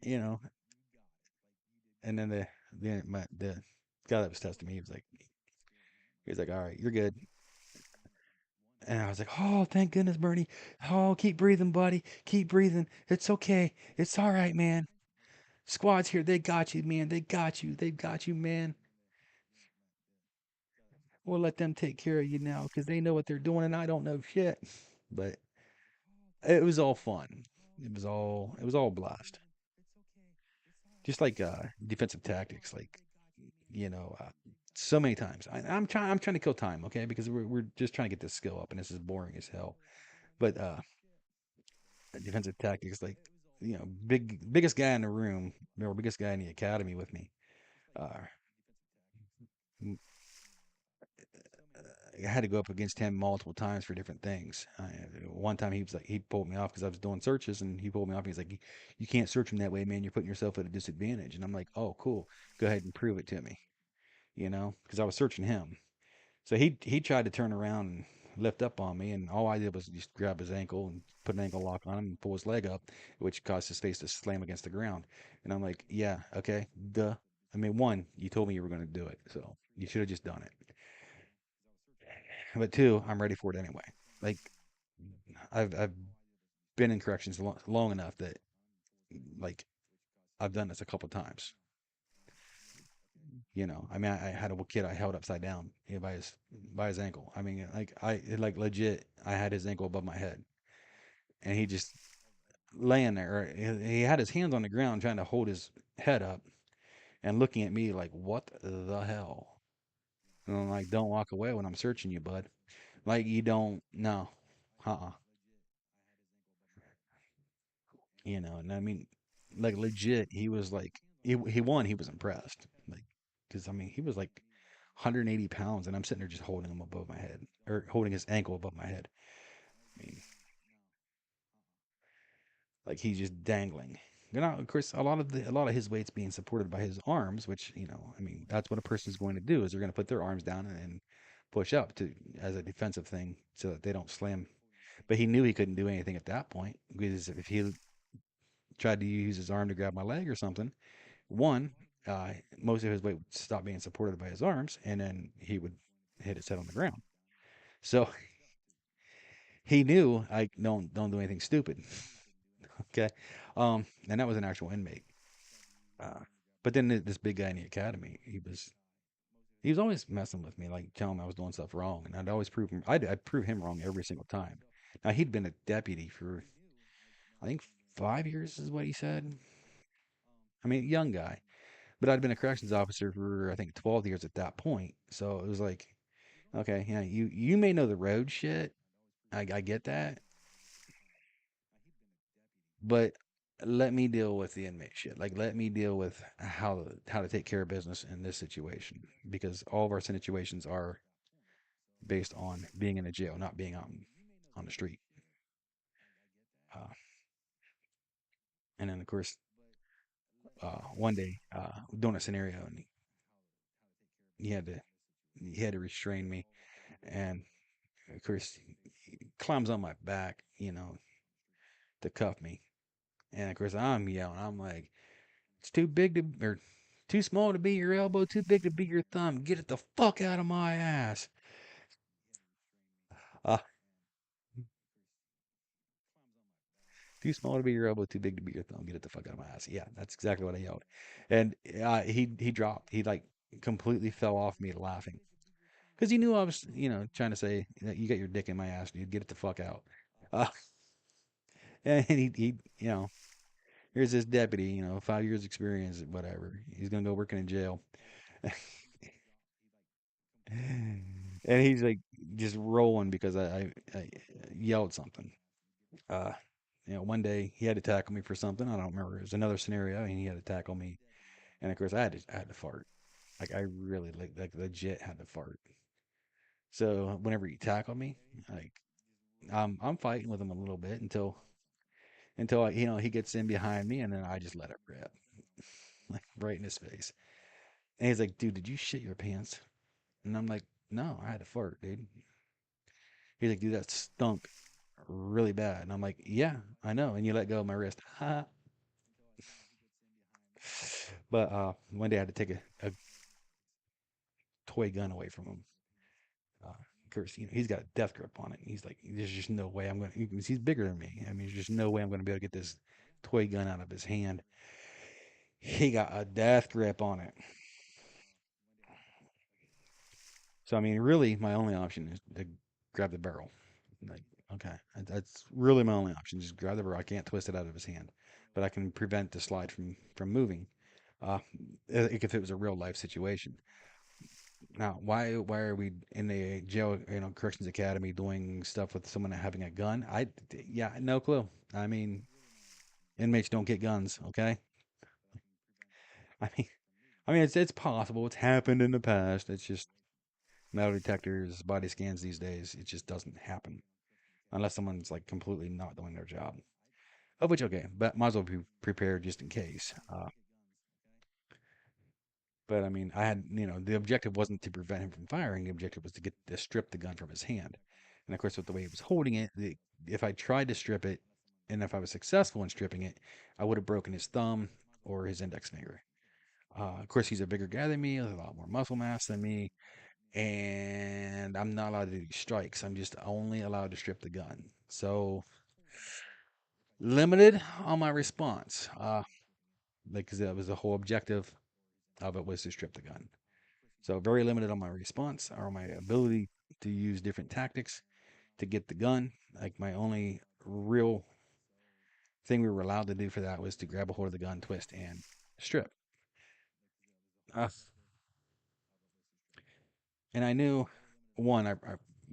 you know, and then the guy that was testing me, he was like, all right, you're good. And I was like, oh, thank goodness, Bernie. Oh, keep breathing, buddy. Keep breathing. It's okay. It's all right, man. Squad's here. They got you, man. They got you. They've got you, man. We'll let them take care of you now because they know what they're doing and I don't know shit. But it was all fun. it was all blast. Just like defensive tactics, like you know, so many times. I'm trying to kill time, okay? Because we're just trying to get this skill up, and this is boring as hell. But defensive tactics, like biggest guy in the room, or biggest guy in the academy with me. Uh, I had to go up against him multiple times for different things. One time he was like, he pulled me off because I was doing searches, and he pulled me off. And he's like, "You can't search him that way, man. You're putting yourself at a disadvantage." And I'm like, "Oh, cool. Go ahead and prove it to me." Because I was searching him. So he tried to turn around and lift up on me, and all I did was just grab his ankle and put an ankle lock on him and pull his leg up, which caused his face to slam against the ground. And I'm like, "Yeah, okay, duh." I mean, one, you told me you were going to do it, so you should have just done it. But two, I'm ready for it anyway. Like I've been in corrections long enough that like I've done this a couple times. I mean, I had a kid I held upside down, by his ankle. I mean, like legit, I had his ankle above my head, and he just laying there. He had his hands on the ground trying to hold his head up and looking at me like, "What the hell?" And I'm like, "Don't walk away when I'm searching you, bud. Like you don't no, uh-uh." And I mean, like legit, he was like, he was impressed, like, because I mean, he was like 180 pounds, and I'm sitting there just holding him above my head, or holding his ankle above my head. I mean, like he's just dangling. Of course, a lot of his weight's being supported by his arms, which I mean, that's what a person's going to do is they're going to put their arms down and push up to as a defensive thing so that they don't slam. But he knew he couldn't do anything at that point because if he tried to use his arm to grab my leg or something, one, most of his weight would stop being supported by his arms, and then he would hit his head on the ground. So he knew I don't do anything stupid. Okay, and that was an actual inmate. Uh, but then this big guy in the academy, he was always messing with me, like telling me I was doing stuff wrong, and I'd always I'd prove him wrong every single time. Now he'd been a deputy for I think 5 years is what he said. I mean, young guy, but I'd been a corrections officer for I think 12 years at that point. So it was like, okay, yeah, you may know the road shit. I get that, but let me deal with the inmate shit. Like let me deal with how to take care of business in this situation because all of our situations are based on being in a jail, not being on the street. Uh, and then of course, one day, doing a scenario, and he had to he had to restrain me, and of course, he climbs on my back, to cuff me. And of course, I'm yelling. I'm like, it's too big to, or too small to be your elbow, too big to be your thumb. Get it the fuck out of my ass. Uh, too small to be your elbow, too big to be your thumb. Get it the fuck out of my ass. Yeah, that's exactly what I yelled. And he dropped. He like completely fell off me laughing because he knew I was, trying to say, you got your dick in my ass, dude. Get it the fuck out. Uh, and he, here's this deputy, 5 years experience, whatever. He's gonna go working in jail. And he's like just rolling because I yelled something. Uh, one day he had to tackle me for something. I don't remember. It was another scenario, and he had to tackle me. And of course, I had to fart. Like I really like legit had to fart. So whenever he tackled me, like I'm fighting with him a little bit until he gets in behind me, and then I just let it rip, like right in his face. And he's like, "Dude, did you shit your pants?" And I'm like, "No, I had to fart, dude." He's like, "Dude, that stunk really bad." And I'm like, "Yeah, I know." And you let go of my wrist. But one day I had to take a toy gun away from him. Of course, he's got a death grip on it. He's like, "There's just no way I'm going to," he's bigger than me. I mean, there's just no way I'm going to be able to get this toy gun out of his hand. He got a death grip on it. So, I mean, really, my only option is to grab the barrel. Like, Okay, that's really my only option. Just grab the bro. I can't twist it out of his hand, but I can prevent the slide from moving. Uh, if it was a real life situation. Now, why are we in a jail, corrections academy doing stuff with someone having a gun? Yeah, no clue. I mean, inmates don't get guns, okay? I mean, it's possible. It's happened in the past. It's just metal detectors, body scans these days. It just doesn't happen unless someone's like completely not doing their job. Of which, okay, but might as well be prepared just in case. But I mean, the objective wasn't to prevent him from firing. The objective was to get to strip the gun from his hand. And of course, with the way he was holding it, if I tried to strip it, and if I was successful in stripping it, I would have broken his thumb or his index finger. Of course, he's a bigger guy than me, with a lot more muscle mass than me, and I'm not allowed to do strikes. I'm just only allowed to strip the gun. So limited on my response, because that was the whole objective of it was to strip the gun. So very limited on my response or my ability to use different tactics to get the gun. Like my only real thing we were allowed to do for that was to grab a hold of the gun, twist, and strip. Uh, and I knew, one, I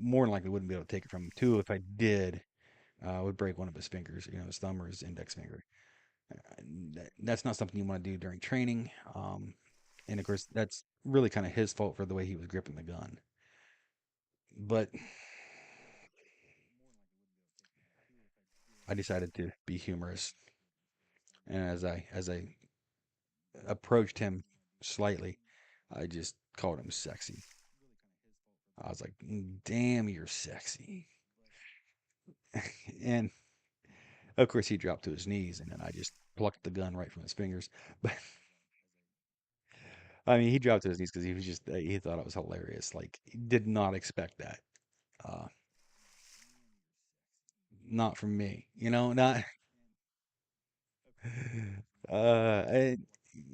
more than likely wouldn't be able to take it from him. Two, if I did, I would break one of his fingers, his thumb or his index finger. That's not something you want to do during training. And of course, that's really kind of his fault for the way he was gripping the gun. But I decided to be humorous, and as I approached him slightly, I just called him sexy. I was like, "Damn, you're sexy." And of course, he dropped to his knees, and then I just plucked the gun right from his fingers. But I mean, he dropped to his knees because he was just he thought it was hilarious. Like, he did not expect that. Uh, not from me, not.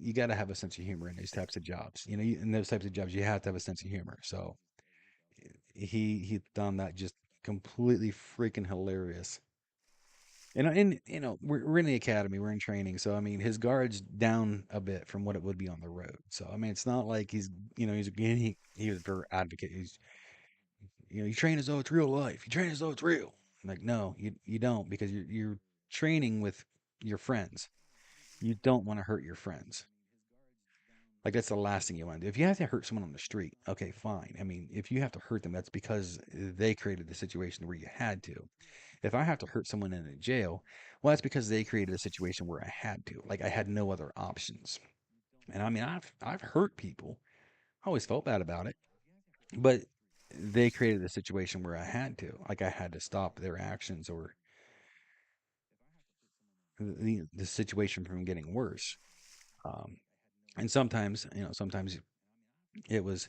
You got to have a sense of humor in these types of jobs. In those types of jobs, you have to have a sense of humor. So he found that just completely freaking hilarious. And we're in the academy, we're in training, so I mean his guard's down a bit from what it would be on the road. So I mean it's not like he was very advocate. You train as though it's real life. You train as though it's real. I'm like, no, you don't, because you're training with your friends. You don't want to hurt your friends. Like that's the last thing you want to do. If you have to hurt someone on the street, okay, fine. I mean, if you have to hurt them, that's because they created the situation where you had to. If I have to hurt someone in a jail, well, that's because they created a situation where I had to. Like I had no other options. And I mean, I've hurt people. I always felt bad about it, but they created a situation where I had to. Like I had to stop their actions or the situation from getting worse. Um, and sometimes it was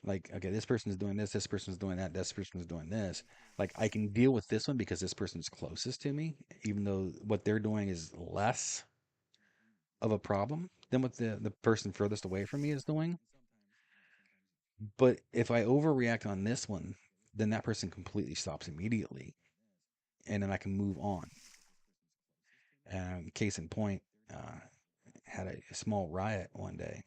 like, okay, this person's doing this person's doing that, this person's doing this. Like I can deal with this one because this person's closest to me, even though what they're doing is less of a problem than what the person furthest away from me is doing. But if I overreact on this one, then that person completely stops immediately, and then I can move on. Case in point, had a small riot one day,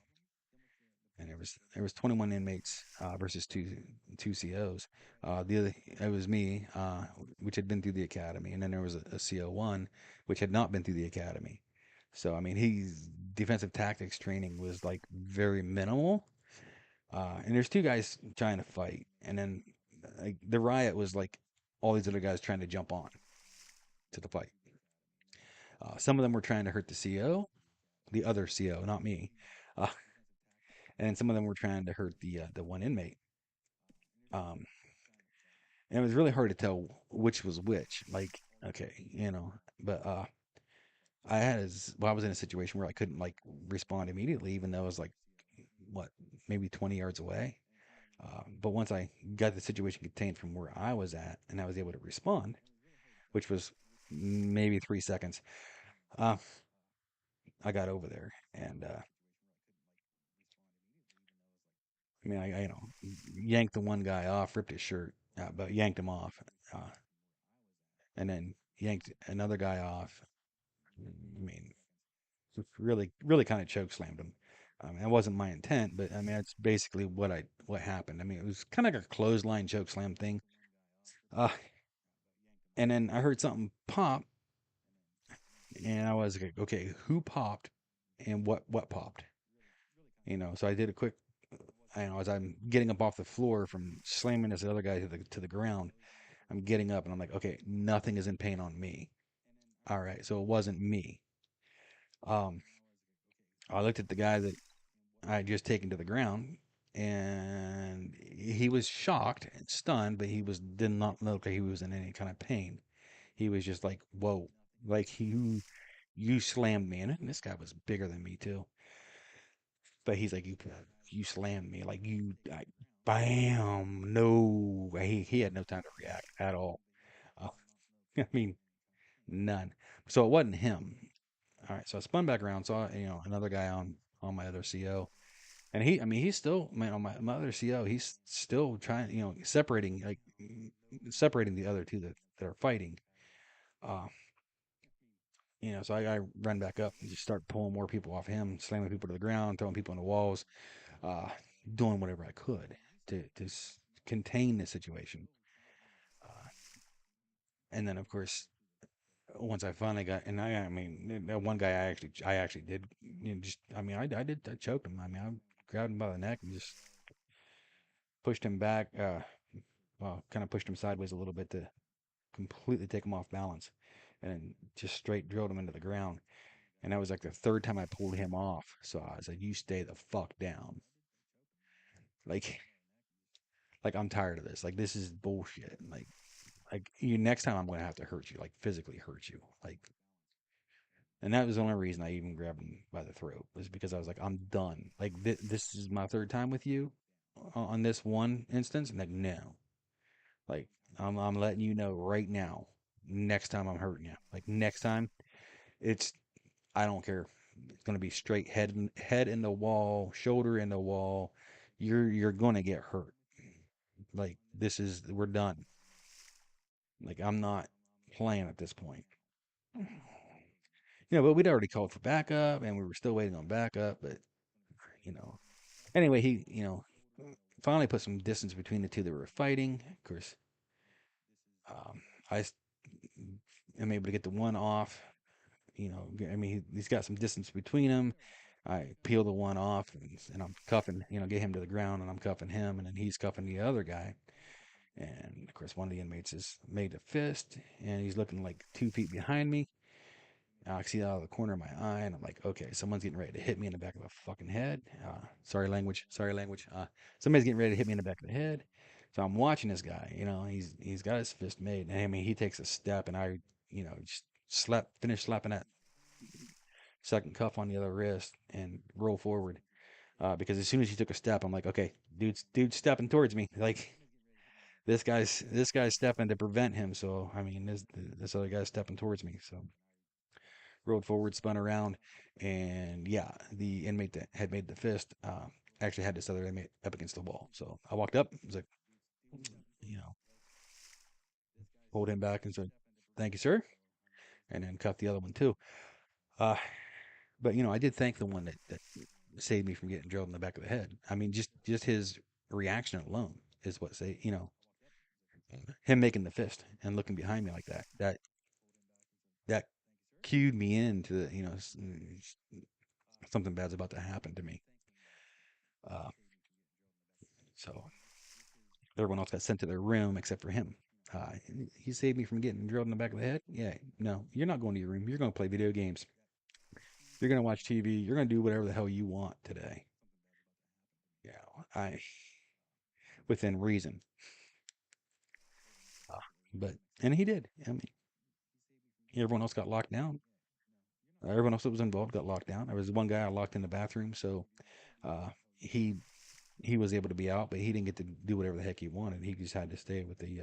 and there was 21 inmates versus two COs. The other it was me, which had been through the academy, and then there was a CO1, which had not been through the academy. So I mean, his defensive tactics training was like very minimal. And there's two guys trying to fight, and then like the riot was like all these other guys trying to jump on to the fight. Some of them were trying to hurt the CO, the other CO, not me, uh, and some of them were trying to hurt the one inmate. Um, and it was really hard to tell which was which. Like, okay, but I was in a situation where I couldn't like respond immediately, even though I was like what maybe 20 yards away. But once I got the situation contained from where I was at and I was able to respond, which was maybe 3 seconds, uh, I got over there. And I mean, I yanked the one guy off, ripped his shirt, but yanked him off. Uh, and then yanked another guy off. I mean, really, really kind of choke slammed him. That wasn't my intent, but I mean, that's basically what happened. I mean, it was kind of like a clothesline choke slam thing. Uh, and then I heard something pop, and I was like, okay, who popped, and what popped? So I did a quick. As I'm getting up off the floor from slamming this other guy to the ground, I'm getting up, and I'm like, okay, nothing is in pain on me. All right, so it wasn't me. Um, I looked at the guy that I had just taken to the ground, and he was shocked and stunned, but he did not look like he was in any kind of pain. He was just like, "Whoa!" Like you slammed me, and this guy was bigger than me too. But he's like, "You slammed me, like bam, no." He had no time to react at all. Uh, I mean, none. So it wasn't him. All right, so I spun back around, saw another guy on my other CO. And I mean, he's still, man, on my other CO, he's still trying, separating the other two that are fighting. Uh, so I run back up and just start pulling more people off him, slamming people to the ground, throwing people on the walls, uh, doing whatever I could to contain the situation. Uh, and then, of course, once I finally got, and I mean, that one guy I actually did, just, I mean, I choked him. I mean, I grabbed him by the neck and just pushed him back. Well, kind of pushed him sideways a little bit to completely take him off balance, and then just straight drilled him into the ground. And that was like the third time I pulled him off. So I was like, "You stay the fuck down." Like, like I'm tired of this. Like this is bullshit. Like you next time I'm gonna have to hurt you, like physically hurt you. Like, and that was the only reason I even grabbed him by the throat was because I was like, I'm done. Like this is my third time with you on this one instance. And like, no, like I'm letting you know right now. Next time I'm hurting you. Like next time, it's I don't care. It's gonna be straight head in the wall, shoulder in the wall. You're gonna get hurt. Like this is we're done. Like I'm not playing at this point. But we'd already called for backup, and we were still waiting on backup. But you know, anyway, he finally put some distance between the two that were fighting. Of course, um, I am able to get the one off. I mean, he's got some distance between them. I peel the one off, and I'm cuffing, get him to the ground, and I'm cuffing him, and then he's cuffing the other guy. And of course, one of the inmates has made a fist, and he's looking like 2 feet behind me. I see that out of the corner of my eye, and I'm like, okay, someone's getting ready to hit me in the back of the fucking head. Sorry, language. Sorry, language. Somebody's getting ready to hit me in the back of the head. So I'm watching this guy. He's got his fist made, and I mean, he takes a step, and I, just finish slapping that second cuff on the other wrist, and roll forward. Because as soon as he took a step, I'm like, okay, dude's stepping towards me. Like this guy's stepping to prevent him. So I mean, this other guy's stepping towards me. So rolled forward, spun around, and yeah, the inmate that had made the fist actually had this other inmate up against the wall. So I walked up, was like, you know, pulled him back and said, "Thank you, sir," and then cuffed the other one too. Uh, but I did thank the one that saved me from getting drilled in the back of the head. I mean, just his reaction alone is what say, him making the fist and looking behind me like that. That cued me into something bad's about to happen to me. Uh, so everyone else got sent to their room except for him. Uh, he saved me from getting drilled in the back of the head. Yeah, no, you're not going to your room. You're going to play video games. You're going to watch TV. You're going to do whatever the hell you want today. I within reason. Uh, and he did. I mean, everyone else got locked down. Everyone else that was involved got locked down. There was one guy I locked in the bathroom, so uh, he he was able to be out, but he didn't get to do whatever the heck he wanted. He just had to stay with the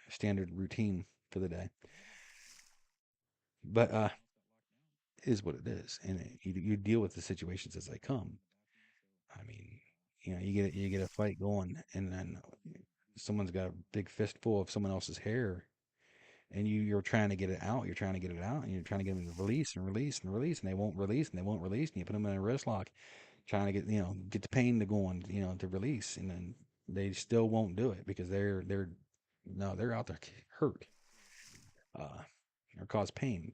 standard routine for the day. But is what it is, and you deal with the situations as they come. I mean, you get a fight going, and then someone's got a big fistful of someone else's hair, and you're trying to get it out, you're trying to get it out, and you're trying to get them to release and release and release, and they won't release and they won't release, and you put them in a wrist lock, trying to get get the pain to go on, to release, and then they still won't do it because they're no, they're out there hurt, uh, or cause pain.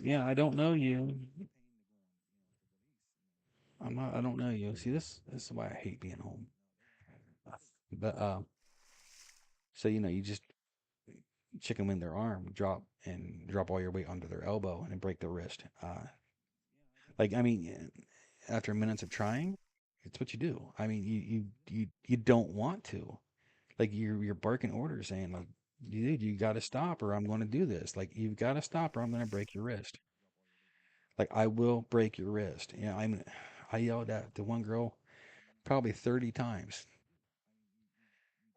Yeah, I don't know you. I'm not. I don't know you. See, this is why I hate being home. But so you just chicken wing their arm, drop all your weight onto their elbow, and then break their wrist. Like I mean, after minutes of trying, it's what you do. I mean, you don't want to. Like you're barking orders saying like, dude, you got to stop or I'm going to do this. Like you've got to stop or I'm going to break your wrist. Like I will break your wrist. I yelled at the one girl probably 30 times,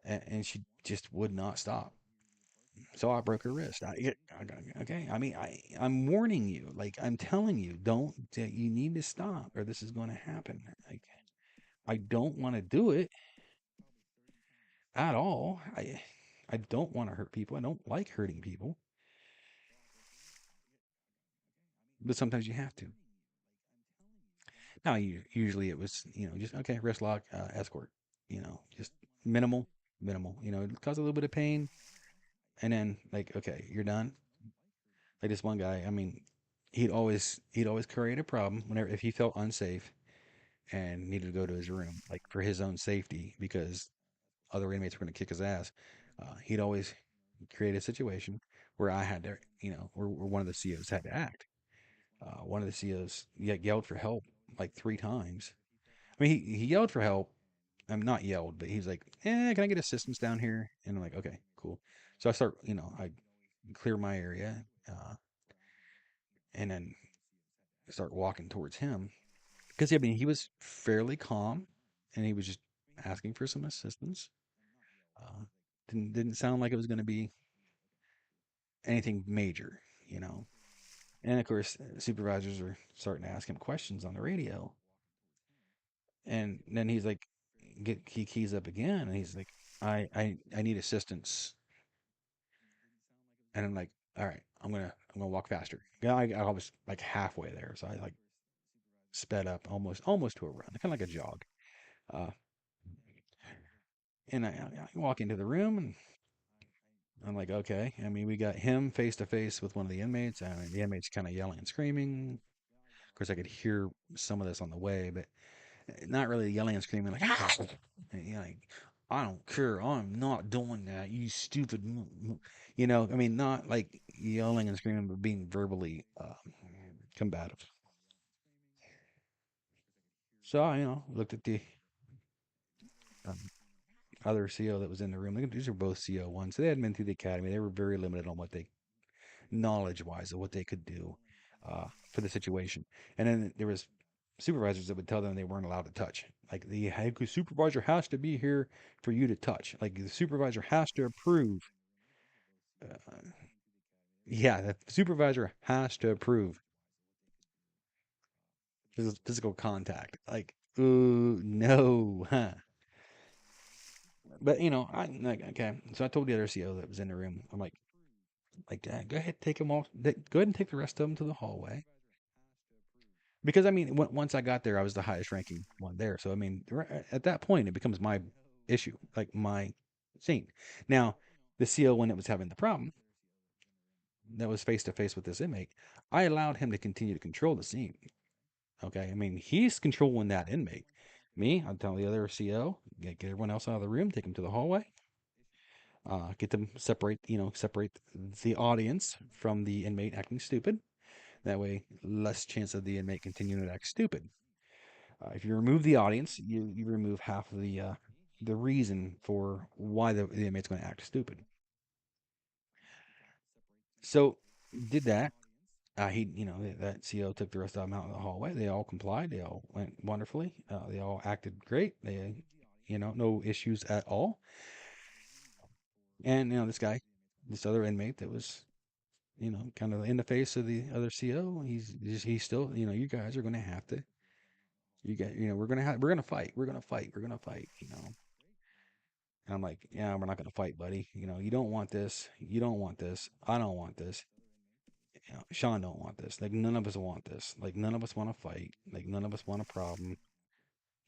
and she just would not stop. So I broke her wrist. Okay. I mean, I'm warning you. Like I'm telling you, don't. You need to stop, or this is going to happen. Like I don't want to do it at all. I don't want to hurt people. I don't like hurting people, but sometimes you have to. Now, usually it was just okay, wrist lock, escort. Just minimal, minimal. It caused a little bit of pain, and then like okay, you're done. Like this one guy. I mean, he'd always create a problem whenever if he felt unsafe and needed to go to his room, like for his own safety, because other inmates were going to kick his ass. He'd always create a situation where I had to, where one of the COs had to act. One of the COs yelled for help like 3 times. I mean, he yelled for help. I'm not yelled, but he's like, can I get assistance down here? And I'm like, okay, cool. So I start, I clear my area, and then start walking towards him because I mean he was fairly calm, and he was just asking for some assistance. Uh, didn't sound like it was going to be anything major, you know. And of course, supervisors are starting to ask him questions on the radio, and then he's like, he keys up again, and he's like, I need assistance, and I'm like, all right, I'm gonna walk faster. Yeah, I was like halfway there, so I like sped up almost to a run, kind of like a jog. Uh, and I walk into the room, and I'm like, okay. I mean, we got him face to face with one of the inmates. I mean, the inmate's kind of yelling and screaming. Of course, I could hear some of this on the way, but not really yelling and screaming like, ah! Like, I don't care. I'm not doing that. You stupid. I mean, not like yelling and screaming, but being verbally combative. So I, looked at the um, other CO that was in the room. These are both CO1s. So they hadn't been through the academy. They were very limited on what they knowledge wise of what they could do for the situation. And then there was supervisors that would tell them they weren't allowed to touch. Like the supervisor has to be here for you to touch. Like the supervisor has to approve. Uh, yeah, the supervisor has to approve physical contact. Like, ooh, no, huh? But I like okay. So I told the other CO that was in the room. I'm like, Dad, go ahead, take them all. Go ahead and take the rest of them to the hallway. Because I mean, once I got there, I was the highest ranking one there. So I mean, at that point, it becomes my issue, like my scene. Now, the CO when it was having the problem that was face to face with this inmate, I allowed him to continue to control the scene. Okay, I mean, he's controlling that inmate. Me, I'd tell the other CO, get everyone else out of the room, take them to the hallway, get them separate the audience from the inmate acting stupid. That way, less chance of the inmate continuing to act stupid. If you remove the audience, you remove half of the reason for why the inmate's going to act stupid. So did that. That CO took the rest of them out in the hallway. They all complied. They all went wonderfully. They all acted great. They, no issues at all. And this other inmate that was, kind of in the face of the other CO, he's still, you guys are going to have to, we're gonna fight, we're gonna fight, we're gonna fight, you know. And I'm like, yeah, we're not gonna fight, buddy. You know, you don't want this, you don't want this, I don't want this. You know, Sean don't want this. Like none of us want this. Like none of us want to fight. Like none of us want a problem.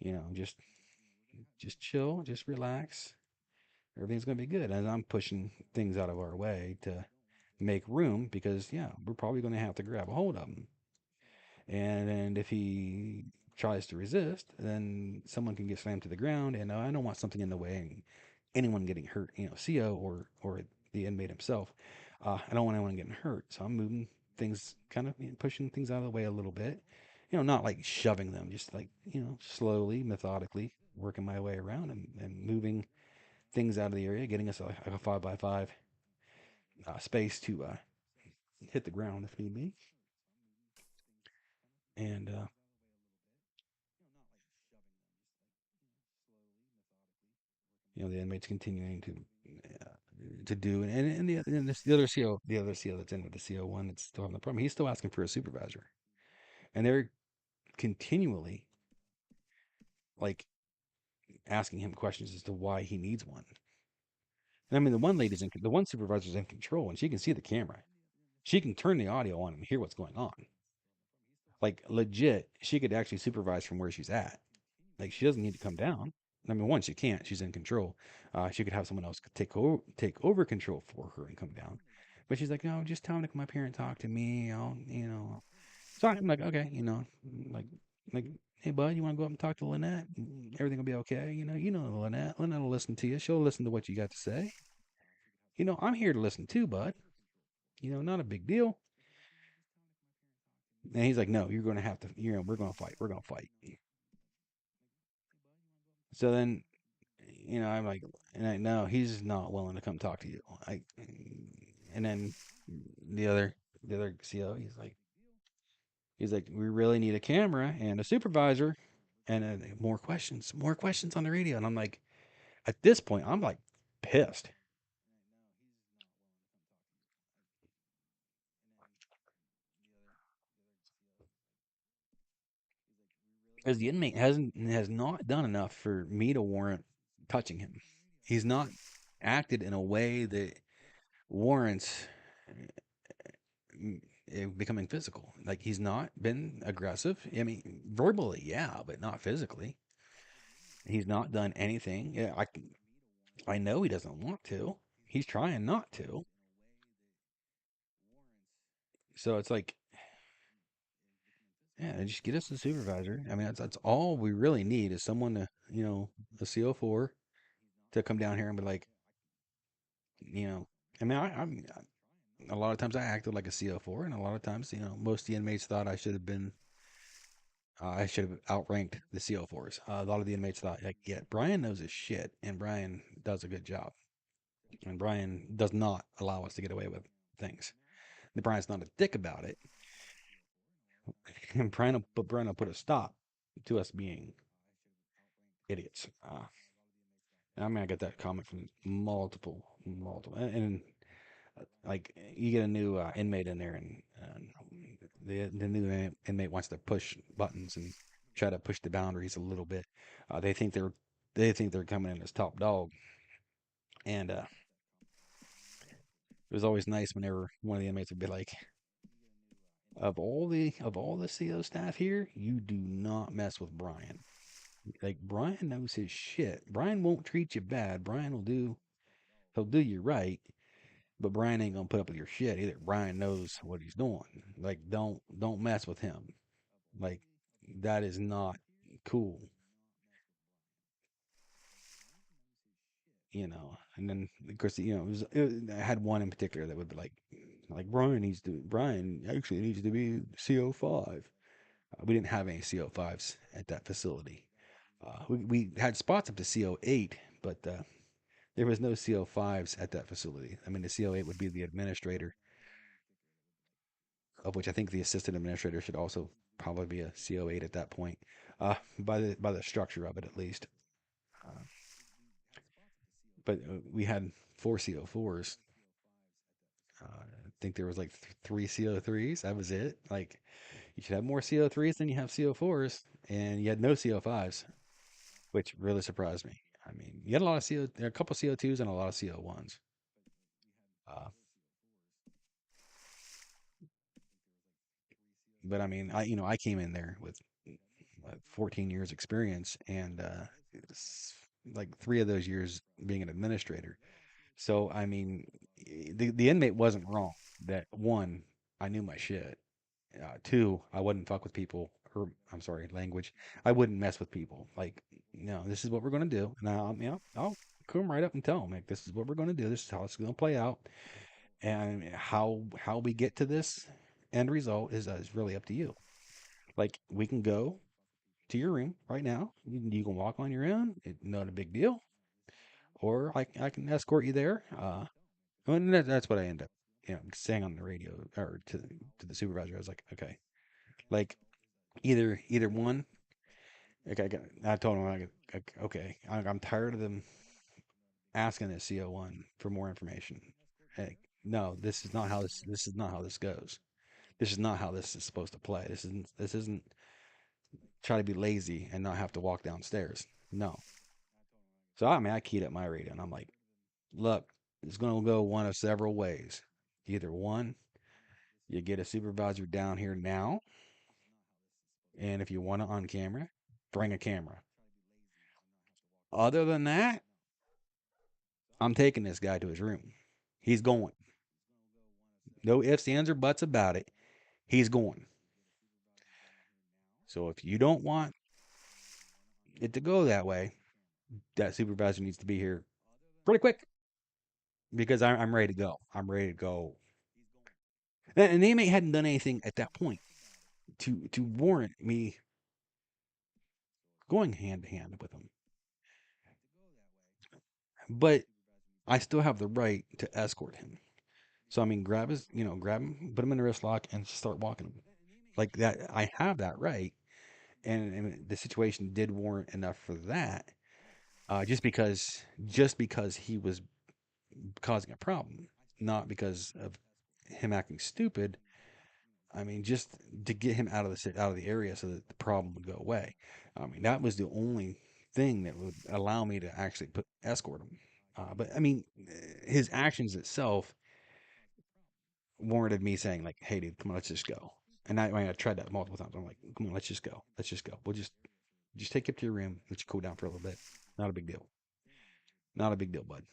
You know, just chill, just relax. Everything's gonna be good. And I'm pushing things out of our way to make room because yeah, we're probably gonna have to grab a hold of him. And if he tries to resist, then someone can get slammed to the ground. And I don't want something in the way and anyone getting hurt. You know, CO or the inmate himself. I don't want anyone getting hurt. So I'm moving things, kind of pushing things out of the way a little bit. You know, not like shoving them, just like slowly, methodically working my way around and moving things out of the area, getting us a 5 by 5 space to hit the ground if need be. And the inmates continuing to do, the other CO, that's in with the CO1 that's still having the problem. He's still asking for a supervisor, and they're continually like asking him questions as to why he needs one. And I mean, the one supervisor's in control, and she can see the camera. She can turn the audio on and hear what's going on. Like legit, she could actually supervise from where she's at. Like she doesn't need to come down. I mean, one, she can't. She's in control. She could have someone else take over control for her and come down. But she's like, no, just tell him to come up here and talk to me. So I'm like, okay, like, like, hey, bud, you want to go up and talk to Lynette? Everything will be okay. Lynette. Lynette will listen to you. She'll listen to what you got to say. I'm here to listen too, bud. Not a big deal. And he's like, no, you're going to have to, we're going to fight. We're going to fight. So then I'm like, and I know he's not willing to come talk to you. And then the other, the other CO, he's like, we really need a camera and a supervisor, and more questions on the radio. And I'm like, at this point, I'm like pissed because the inmate has not done enough for me to warrant touching him. He's not acted in a way that warrants becoming physical. Like he's not been aggressive. I mean, verbally, yeah, but not physically. He's not done anything. Yeah, I know he doesn't want to. He's trying not to. So it's like, yeah, just get us a supervisor. I mean, that's all we really need is someone to, a CO4 to come down here and be like, you know, I mean, I'm a lot of times I acted like a CO4, and a lot of times, most of the inmates thought I should have outranked the CO4s. A lot of the inmates thought, like, yeah, Brian knows his shit, and Brian does a good job. And Brian does not allow us to get away with things. And Brian's not a dick about it. And Brian will put a stop to us being idiots. I mean, I get that comment from multiple, and like you get a new inmate in there, and the new inmate wants to push buttons and try to push the boundaries a little bit. They think they're coming in as top dog, and it was always nice whenever one of the inmates would be like, of all the CO staff here, you do not mess with Brian. Like Brian knows his shit. Brian won't treat you bad. He'll do you right, but Brian ain't gonna put up with your shit either. Brian knows what he's doing. Like don't mess with him. Like that is not cool. And then of course I had one in particular that would be like Brian actually needs to be CO5. We didn't have any CO5s at that facility. We had spots up to CO8, but there was no CO5s at that facility. I mean, the CO8 would be the administrator, of which I think the assistant administrator should also probably be a CO8 at that point, by the structure of it at least. Uh, but we had four CO4s. I think there was like three CO3s. That was it. Like you should have more CO3s than you have CO4s. and you had no CO5s, which really surprised me. I mean, you had a lot of a couple CO2s and a lot of CO1s. Uh, but I mean, I came in there with 14 years experience, and like 3 of those years being an administrator. So I mean, the inmate wasn't wrong. That one, I knew my shit. Two, I wouldn't fuck with people, or I'm sorry, language. I wouldn't mess with people. Like, no, this is what we're gonna do, and I'll come right up and tell them, like, this is what we're gonna do. This is how it's gonna play out, and how we get to this end result is really up to you. Like, we can go to your room right now. You can walk on your own. Not a big deal. Or I can escort you there. And that's what I end up, saying on the radio or to the supervisor. I was like, okay, like either one. Like I told him, okay, I'm tired of them asking the CO1 for more information. Like, no, this is not how this goes. This is not how this is supposed to play. This isn't try to be lazy and not have to walk downstairs. No. So I mean, I keyed up my radio and I'm like, look, it's going to go one of several ways. Either one, you get a supervisor down here now, and if you want it on camera, bring a camera. Other than that, I'm taking this guy to his room. He's going. No ifs, ands, or buts about it. He's going. So if you don't want it to go that way, that supervisor needs to be here pretty quick because I'm ready to go. I'm ready to go. And the inmate hadn't done anything at that point to warrant me going hand to hand with him. But I still have the right to escort him. So I mean, grab him, put him in the wrist lock, and start walking him like that. I have that right, and the situation did warrant enough for that. Just because he was causing a problem, not because of him acting stupid. I mean, just to get him out of the area so that the problem would go away. I mean, that was the only thing that would allow me to actually escort him. But I mean, his actions itself warranted me saying like, "Hey, dude, come on, let's just go." And I tried that multiple times. I'm like, "Come on, let's just go. Let's just go. We'll just take you up to your room. Let you cool down for a little bit. Not a big deal. Not a big deal, bud."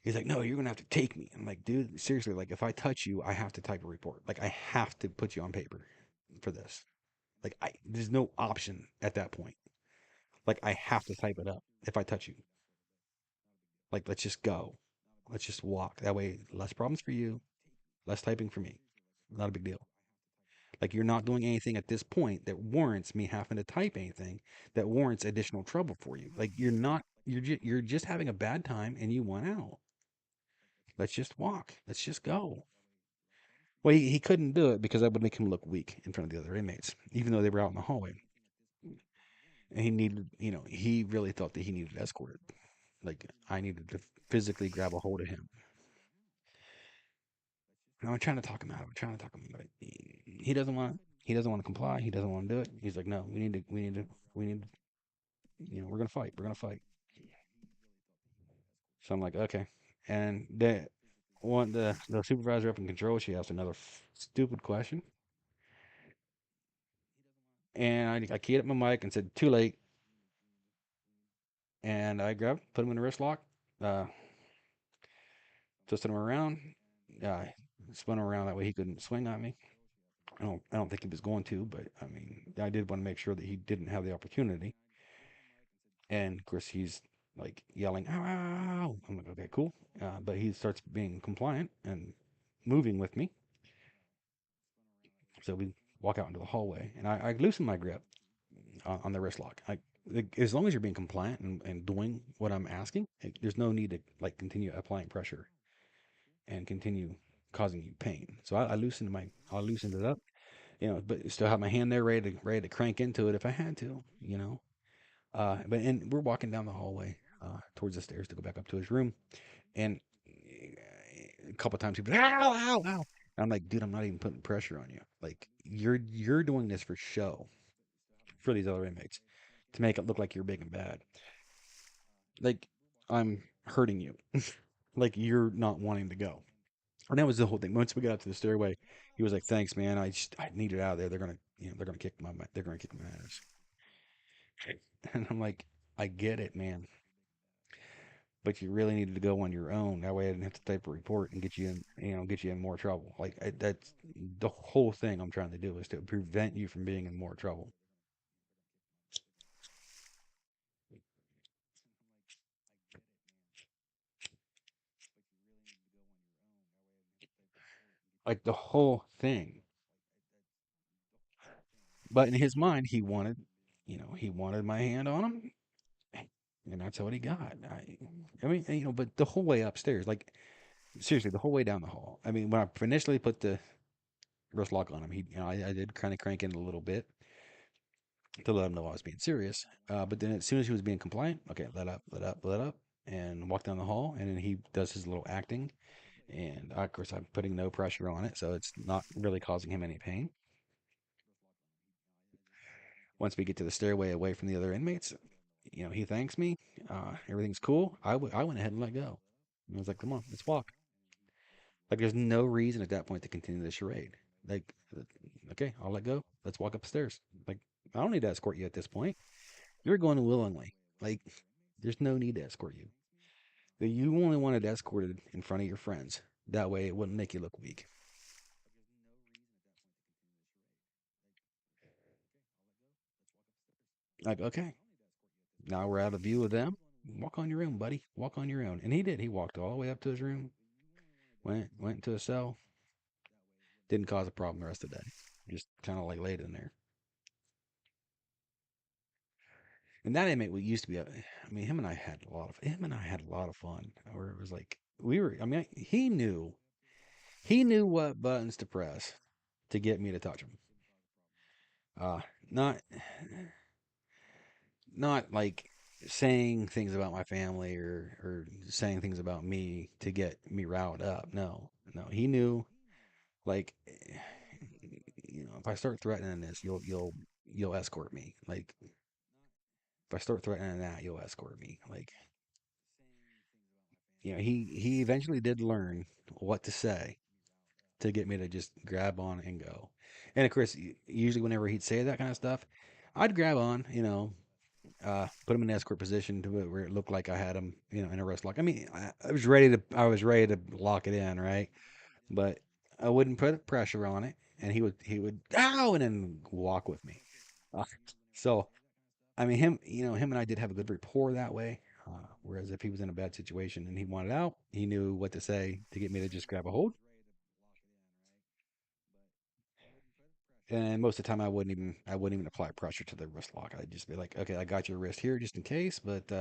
He's like, "No, you're gonna have to take me." I'm like, "Dude, seriously, like if I touch you, I have to type a report. Like I have to put you on paper for this. Like there's no option at that point. Like I have to type it up if I touch you. Like let's just go. Let's just walk. That way, less problems for you, less typing for me. Not a big deal. Like you're not doing anything at this point that warrants me having to type anything that warrants additional trouble for you. Like you're not. You're just having a bad time and you want out. Let's just walk. Let's just go." Well, he couldn't do it because that would make him look weak in front of the other inmates, even though they were out in the hallway. And he really thought that he needed escorted. Like I needed to physically grab a hold of him. And I'm trying to talk him out. I'm trying to talk him out. He doesn't want. He doesn't want to comply. He doesn't want to do it. He's like, no, we need to. We need to. We need. We're gonna fight. We're gonna fight. So I'm like, okay. And the supervisor up in control. She asked another stupid question, and I keyed up my mic and said, "Too late." And I grabbed, put him in a wrist lock, uh, twisted him around, uh, spun him around that way he couldn't swing on me. I don't think he was going to, but I mean, I did want to make sure that he didn't have the opportunity. And of course, he's like yelling, "Ow, ow, ow." I'm like, okay, cool. But he starts being compliant and moving with me. So we walk out into the hallway, and I loosen my grip on the wrist lock. As long as you're being compliant and doing what I'm asking, there's no need to like continue applying pressure and continue causing you pain. So I loosened it up, but still have my hand there ready to crank into it if I had to, and we're walking down the hallway towards the stairs to go back up to his room, and a couple times he'd be like, "Ow, ow, ow." And I'm like, dude, I'm not even putting pressure on you. Like you're doing this for show. for these other inmates to make it look like you're big and bad. Like I'm hurting you. Like you're not wanting to go. And that was the whole thing. Once we got up to the stairway, he was like, "Thanks, man. I need it out of there. They're gonna, they're gonna they're gonna kick my ass." And I'm like, "I get it, man, but you really needed to go on your own. That way, I didn't have to type a report and get you in, get you in more trouble. Like that's the whole thing I'm trying to do is to prevent you from being in more trouble. Like the whole thing." But in his mind, he wanted my hand on him, and that's what he got. I mean, but the whole way upstairs, like seriously, the whole way down the hall. I mean, when I initially put the wrist lock on him, I did kind of crank in a little bit to let him know I was being serious. But then as soon as he was being compliant, okay, let up, let up, let up, and walk down the hall, and then he does his little acting, and of course I'm putting no pressure on it, so it's not really causing him any pain. Once we get to the stairway away from the other inmates, he thanks me. Everything's cool. I went ahead and let go. I was like, come on, let's walk. Like, there's no reason at that point to continue the charade. Like, okay, I'll let go. Let's walk upstairs. Like, I don't need to escort you at this point. You're going willingly. Like, there's no need to escort you. You only wanted escorted in front of your friends. That way, it wouldn't make you look weak. Like, okay, now we're out of view of them. Walk on your own, buddy. Walk on your own. And he did. He walked all the way up to his room, went into a cell, didn't cause a problem the rest of the day. Just kind of like laid in there. And that inmate we used to be. I mean, him and I had a lot of fun. Where it was like we were. I mean, he knew what buttons to press to get me to touch him. Uh, not not like saying things about my family or saying things about me to get me riled up. No, no, he knew like if I start threatening this, you'll escort me. Like if I start threatening that, you'll escort me. Like he eventually did learn what to say to get me to just grab on and go. And of course, usually whenever he'd say that kind of stuff, I'd grab on, put him in escort position to where it looked like I had him, in a wrist lock. I mean, I was ready to lock it in, right? But I wouldn't put pressure on it, and he would ow, and then walk with me. Uh, so I mean, him and I did have a good rapport that way. Whereas if he was in a bad situation and he wanted out, he knew what to say to get me to just grab a hold. And most of the time, I wouldn't even apply pressure to the wrist lock. I'd just be like, okay, I got your wrist here just in case. But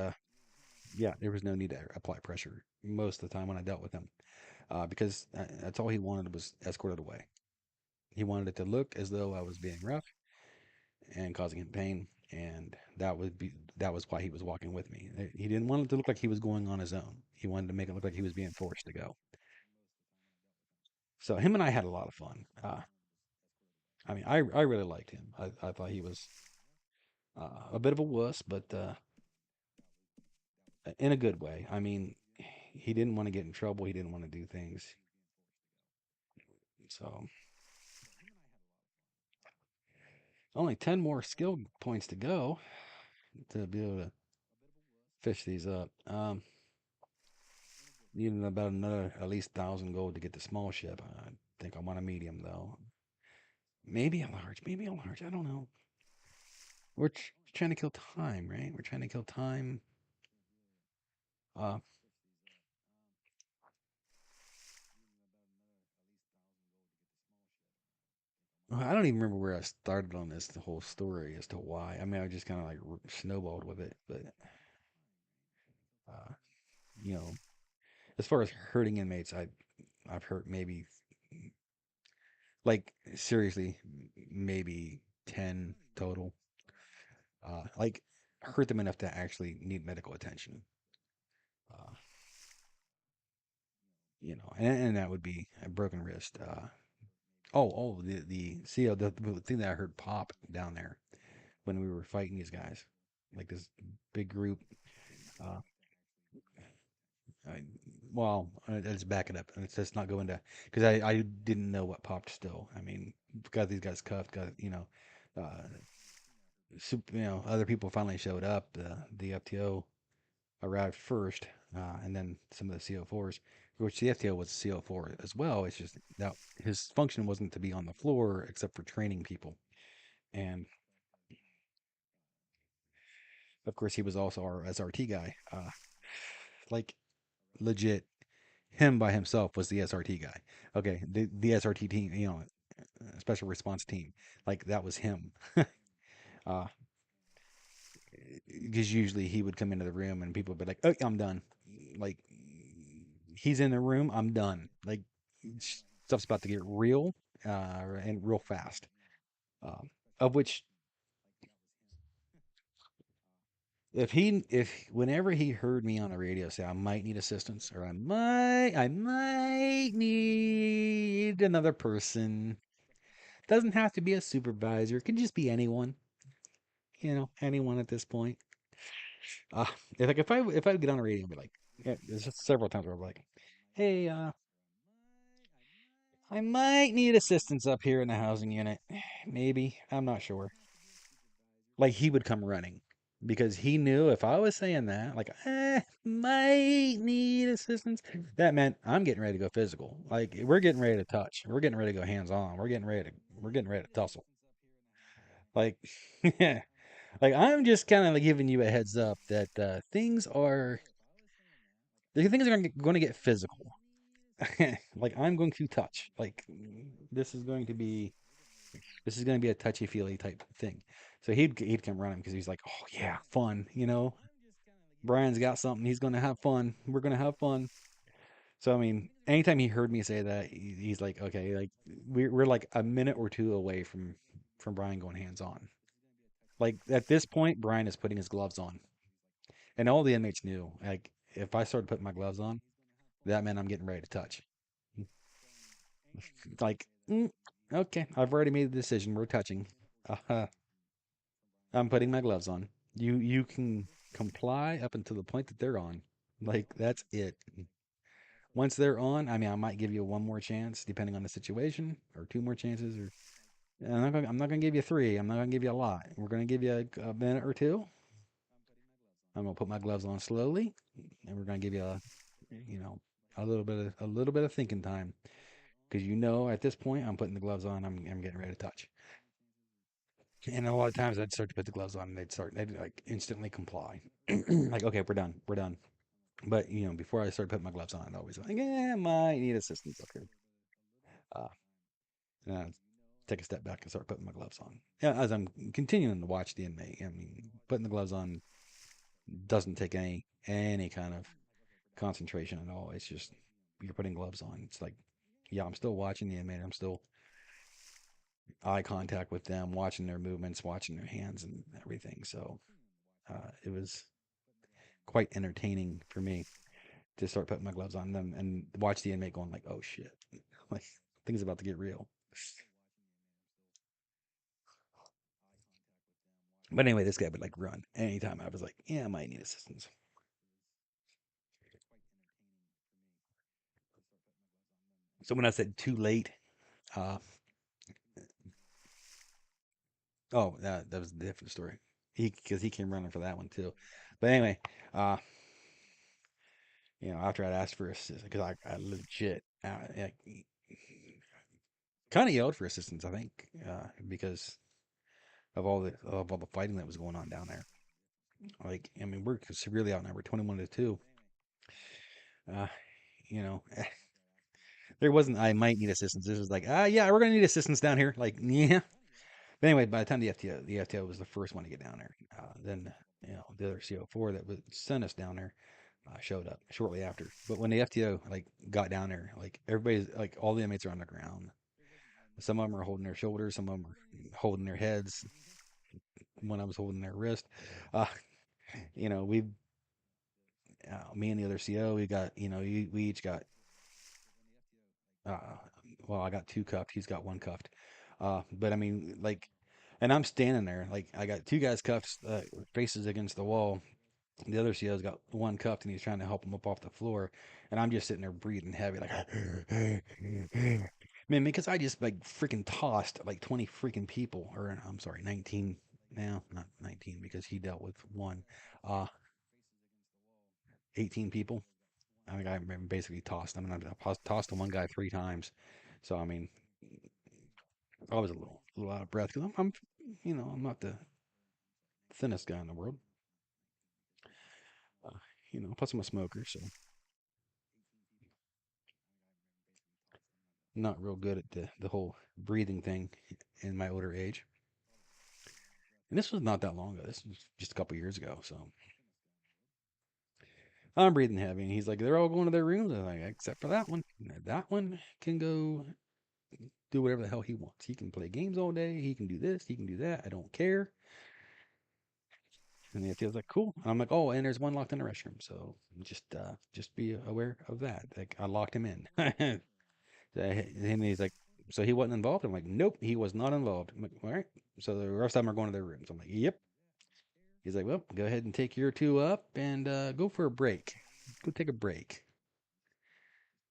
yeah, there was no need to apply pressure most of the time when I dealt with him, because that's all he wanted was escorted away. He wanted it to look as though I was being rough and causing him pain, and that was why he was walking with me. He didn't want it to look like he was going on his own. He wanted to make it look like he was being forced to go. So him and I had a lot of fun. I mean, I really liked him. I thought he was a bit of a wuss, but in a good way. I mean, he didn't want to get in trouble. He didn't want to do things. So only 10 more skill points to go to be able to fish these up. Needing about another at least 1,000 gold to get the small ship. I think I want a medium though. Maybe a large. Maybe a large. I don't know. We're trying to kill time, right? We're trying to kill time. Uh, I don't even remember where I started on this the whole story as to why. I mean, I just kind of like snowballed with it, but uh, you know, as far as hurting inmates, I've hurt maybe like seriously maybe 10 total. Like hurt them enough to actually need medical attention. Uh, and that would be a broken wrist. The thing that I heard pop down there. when we were fighting these guys, like this big group. Uh, I, well, let's back it up. Let's just not go into because I didn't know what popped still. I mean, got these guys cuffed. Got uh, other people finally showed up. The FTO arrived first, and then some of the CO4s, which the FTO was CO4 as well. It's just that his function wasn't to be on the floor except for training people. And of course, he was also our SRT guy. Like legit, him by himself was the SRT guy. Okay, the SRT team, special response team, like that was him. Uh, because usually he would come into the room and people would be like, "Oh, I'm done." Like he's in the room, I'm done. Like stuff's about to get real, and real fast. Um, of which, if whenever he heard me on the radio say I might need assistance or I might need another person, doesn't have to be a supervisor, it can just be anyone. Anyone at this point. Uh, if I would get on the radio and be like, yeah, there's just several times where I'm like, hey, I might need assistance up here in the housing unit. Maybe. I'm not sure. Like he would come running because he knew if I was saying that, like, might need assistance, that meant I'm getting ready to go physical. Like we're getting ready to touch. We're getting ready to go hands on. We're getting ready to tussle. Like, yeah. Like I'm just kind of like giving you a heads up that things are going to get physical. Like I'm going to touch. Like this is going to be this is going to be a touchy feely type thing. So he'd come running because he's like, oh yeah, fun. Brian's got something. He's going to have fun. We're going to have fun. So I mean, anytime he heard me say that, he's like, okay, like we're like a minute or two away from Brian going hands on. Like at this point, Brian is putting his gloves on, and all the inmates knew. Like if I started putting my gloves on, that meant I'm getting ready to touch. Like, okay, I've already made the decision. We're touching. Uh, I'm putting my gloves on. You can comply up until the point that they're on. Like that's it. Once they're on, I mean, I might give you one more chance depending on the situation, or two more chances, or I'm not gonna give you three. I'm not gonna give you a lot. We're gonna give you a minute or two. I'm gonna put my gloves on slowly, and we're gonna give you a little bit of thinking time because at this point I'm putting the gloves on. I'm getting ready to touch. And a lot of times I'd start to put the gloves on and they'd like instantly comply. Like, okay, we're done. But, before I start putting my gloves on, I'd always like, yeah, I might need assistance up here. Uh, and I'd take a step back and start putting my gloves on. Yeah, as I'm continuing to watch the inmate, I mean, putting the gloves on doesn't take any kind of concentration at all. It's just you're putting gloves on. It's like, yeah, I'm still watching the inmate. I'm still eye contact with them, watching their movements, watching their hands and everything. So it was quite entertaining for me to start putting my gloves on them and watch the inmate going like, "Oh shit, like things about to get real." But anyway, this guy would like run anytime I was like, "Yeah, I might need assistance." So when I said too late, uh, oh, that was a different story. Because he came running for that one too. But anyway, uh, after I'd asked for assistance, because I legit kind of yelled for assistance, I think, because of all the fighting that was going on down there. Like, I mean, we're severely outnumbered, 21-2. Uh, you know, there wasn't, I might need assistance. This was like, yeah, we're gonna need assistance down here. Like, yeah. But anyway, by the time the FTO was the first one to get down there. Then, the other CO4 that was sent us down there showed up shortly after. But when the FTO like got down there, like everybody's like all the inmates are on the ground. Some of them are holding their shoulders, some of them are holding their heads. One I was holding their wrist. Uh, we, me and the other CO, we got, we each got, uh, well, I got two cuffed. He's got one cuffed. But I mean, like, And I'm standing there, like I got two guys cuffed, faces against the wall. The other CO's got one cuffed, and he's trying to help him up off the floor. And I'm just sitting there breathing heavy, like, man, because I just like freaking tossed like 20 freaking people, or I'm sorry, 19. No, not 19 because he dealt with one, uh, 18 people. I think I basically tossed them, and I tossed the one guy 3 times. So I mean, I was a little out of breath because I'm not the thinnest guy in the world. Uh, plus I'm a smoker, so not real good at the whole breathing thing in my older age. And this was not that long ago. This was just a couple years ago. So I'm breathing heavy, and he's like, they're all going to their rooms. I'm like, except for that one. That one can go do whatever the hell he wants. He can play games all day. He can do this. He can do that. I don't care. And the FTO's like, cool. And I'm like, oh, and there's one locked in the restroom. So just be aware of that. Like I locked him in. And he's like, so he wasn't involved? I'm like, nope, he was not involved. I'm like, all right. So the rest of them are going to their rooms. I'm like, yep. He's like, well, go ahead and take your two up and go for a break. Go take a break.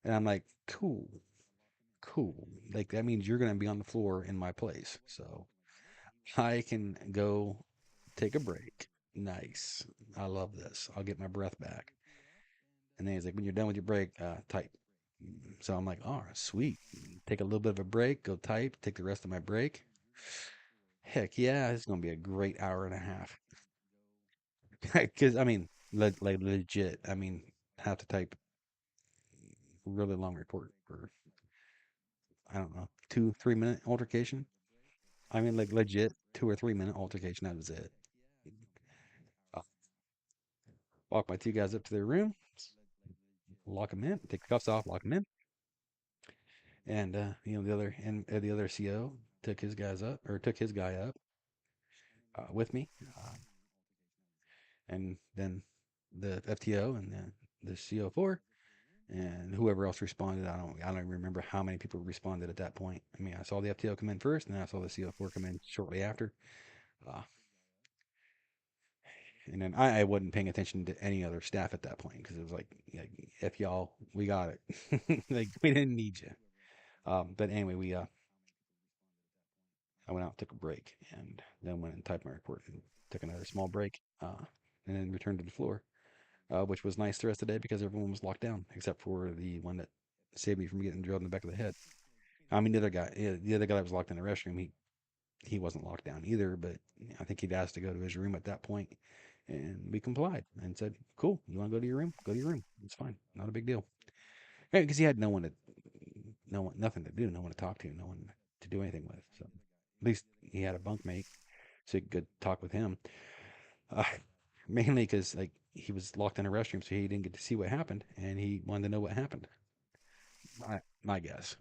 And I'm like, cool, cool. Like that means you're gonna be on the floor in my place. So I can go take a break. Nice. I love this. I'll get my breath back. And then he's like, when you're done with your break, type. So I'm like, all right, sweet. Take a little bit of a break, go type, take the rest of my break. Heck yeah, it's gonna be a great hour and a half. Because I mean, like legit. I mean, have to type really long report for I don't know 2 3 minute altercation. I mean, like legit 2 or 3 minute altercation. That was it. Uh, Walk my two guys up to their room, lock them in, take the cuffs off, lock them in, and the other CO took his guys up or took his guy up with me, and then the FTO and the CO4 and whoever else responded. I don't even remember how many people responded at that point. I mean, I saw the FTO come in first, and then I saw the CO4 come in shortly after. Uh, and then I wasn't paying attention to any other staff at that point because it was like, if y'all, we got it. Like we didn't need you. But anyway, we I went out, took a break, and then went and typed my report and took another small break, and then returned to the floor, which was nice the rest of the day because everyone was locked down except for the one that saved me from getting drilled in the back of the head. I mean, the other guy that was locked in the restroom, he wasn't locked down either, but I think he'd asked to go to his room at that point, and we complied and said, "Cool, you want to go to your room? Go to your room. It's fine, not a big deal." Because he had no one, nothing to do, no one to talk to, no one to do anything with. So at least he had a bunkmate, so he could talk with him. Uh, Mainly because like he was locked in a restroom, so he didn't get to see what happened, and he wanted to know what happened. My guess.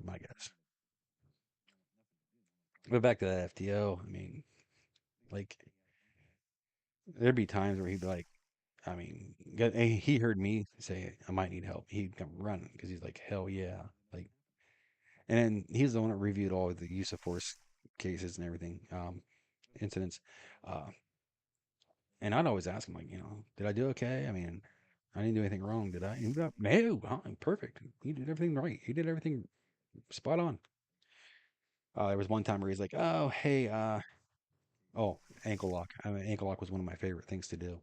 But back to that FTO, I mean, like there'd be times where he'd be like, I mean, he heard me say I might need help. He'd come running because he's like, hell yeah, like. And then he's the one that reviewed all of the use of force cases and everything, incidents. Uh, and I'd always ask him, like, did I do okay? I mean, I didn't do anything wrong, did I? He'd be like, no, I'm perfect. He did everything right. He did everything spot on. There was one time where he's like, oh, hey, oh, ankle lock. I mean, ankle lock was one of my favorite things to do.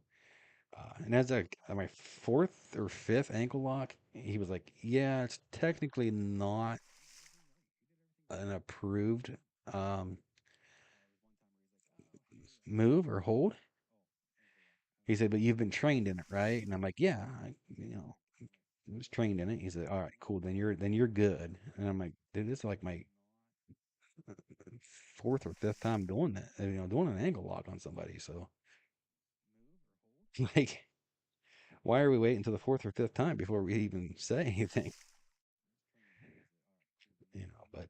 And as my fourth or fifth ankle lock, he was like, "Yeah, it's technically not an approved um, move or hold." He said, "But you've been trained in it, right?" And I'm like, "Yeah, I was trained in it." He said, "All right, cool. Then you're good." And I'm like, "Dude, this is like my fourth or fifth time doing that. Doing an ankle lock on somebody. So like, why are we waiting until the fourth or fifth time before we even say anything?" But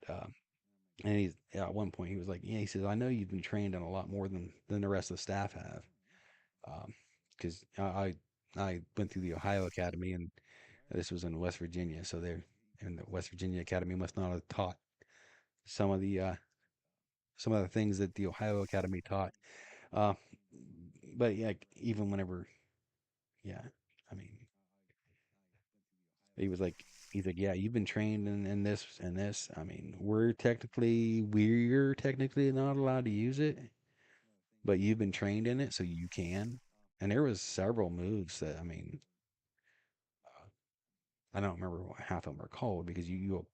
and at one point he was like, yeah, he says, I know you've been trained on a lot more than the rest of the staff have. Because I went through the Ohio Academy, and this was in West Virginia. So they're in the West Virginia Academy must not have taught some of the some of the things that the Ohio Academy taught. Uh, but yeah, even whenever, yeah, I mean, he was like, he's like, yeah, you've been trained in this and this. I mean, we're technically not allowed to use it, but you've been trained in it, so you can. And there was several moves that, I mean, I don't remember what half of them are called because you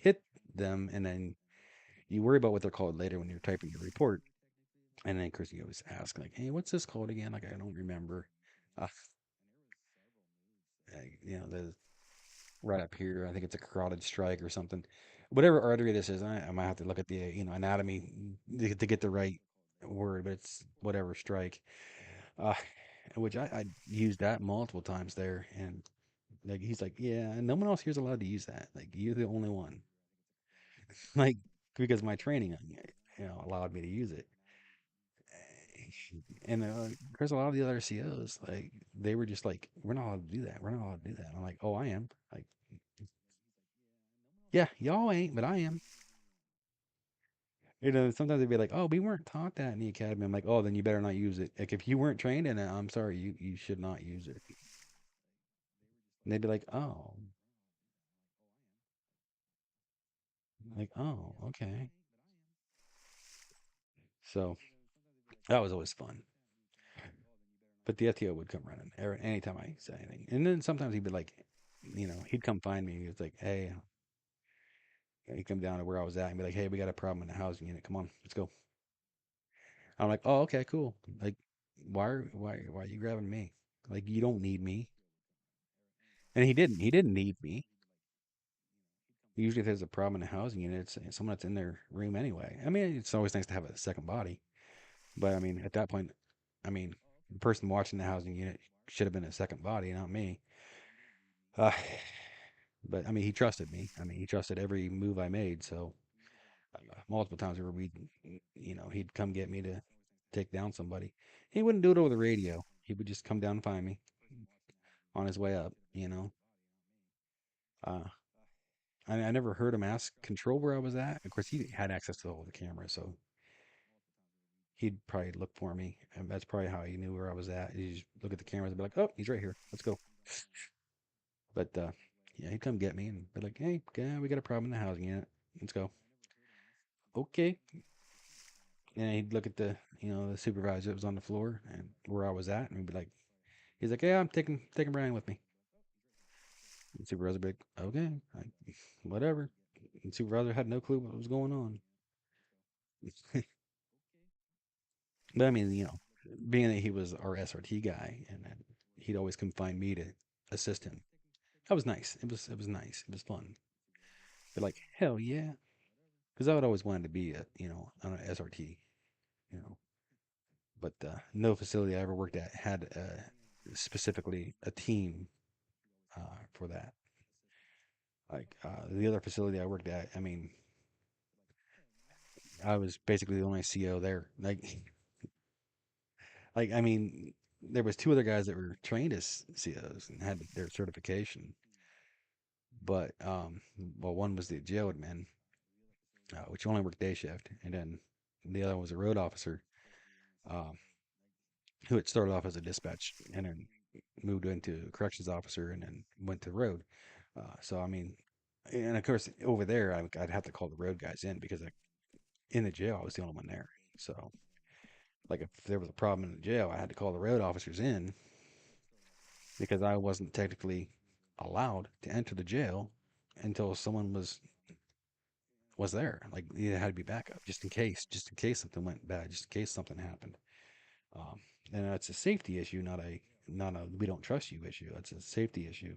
hit them and then you worry about what they're called later when you're typing your report. And then Chris, you always ask like, "Hey, what's this called again?" Like, I don't remember. Uh, the right up here, I think it's a carotid strike or something. Whatever artery this is, I might have to look at the anatomy to get the right word, but it's whatever strike. Uh, which I used that multiple times there, and like he's like, yeah, no one else here's allowed to use that. Like you're the only one. Like because my training, allowed me to use it. And there's a lot of the other COs, like they were just like, we're not allowed to do that. We're not allowed to do that. I'm like, oh, I am. Like, yeah, y'all ain't, but I am. Sometimes they'd be like, oh, we weren't taught that in the academy. I'm like, oh, then you better not use it. Like, if you weren't trained in it, I'm sorry, you should not use it. And they'd be like, oh, okay. So that was always fun. But the FTO would come running anytime I said anything. And then sometimes he'd be like, he'd come find me. He was like, hey, he'd come down to where I was at and be like, hey, we got a problem in the housing unit. Come on, let's go. I'm like, oh, okay, cool. Like, why are you grabbing me? Like, you don't need me. And he didn't need me. Usually, if there's a problem in the housing unit, it's someone that's in their room anyway. I mean, it's always nice to have a second body. But I mean, at that point, I mean, the person watching the housing unit should have been a second body, not me. Uh, but I mean, he trusted me. I mean, he trusted every move I made. So multiple times where he'd come get me to take down somebody. He wouldn't do it over the radio. He would just come down and find me on his way up. Uh, I never heard him ask control where I was at. Of course, he had access to all the cameras, so he'd probably look for me, and that's probably how he knew where I was at. He'd just look at the cameras and be like, "Oh, he's right here. Let's go." But yeah, he'd come get me and be like, "Hey, we got a problem in the housing unit. Let's go." Okay. And he'd look at the supervisor that was on the floor and where I was at, and he'd be like, he's like, "Yeah, I'm taking Brian with me." And supervisor would be like, "Okay, whatever." And supervisor had no clue what was going on. But I mean, being that he was our SRT guy, and then he'd always come find me to assist him. That was nice. It was nice. It was fun. But like, hell yeah, because I would always wanted to be on an SRT, you know. But no facility I ever worked at had specifically a team for that. Like the other facility I worked at, I mean, I was basically the only CO there. Like I mean, there was two other guys that were trained as COs and had their certification, but well, one was the jail admin, which only worked day shift, and then the other was a road officer, um, who had started off as a dispatch and then moved into a corrections officer and then went to road. So I mean, and of course over there I'd have to call the road guys in because in the jail I was the only one there. So like if there was a problem in the jail, I had to call the road officers in because I wasn't technically allowed to enter the jail until someone was there. Like it had to be backup just in case something went bad, just in case something happened. Um, and it's a safety issue, not a we don't trust you issue. It's a safety issue.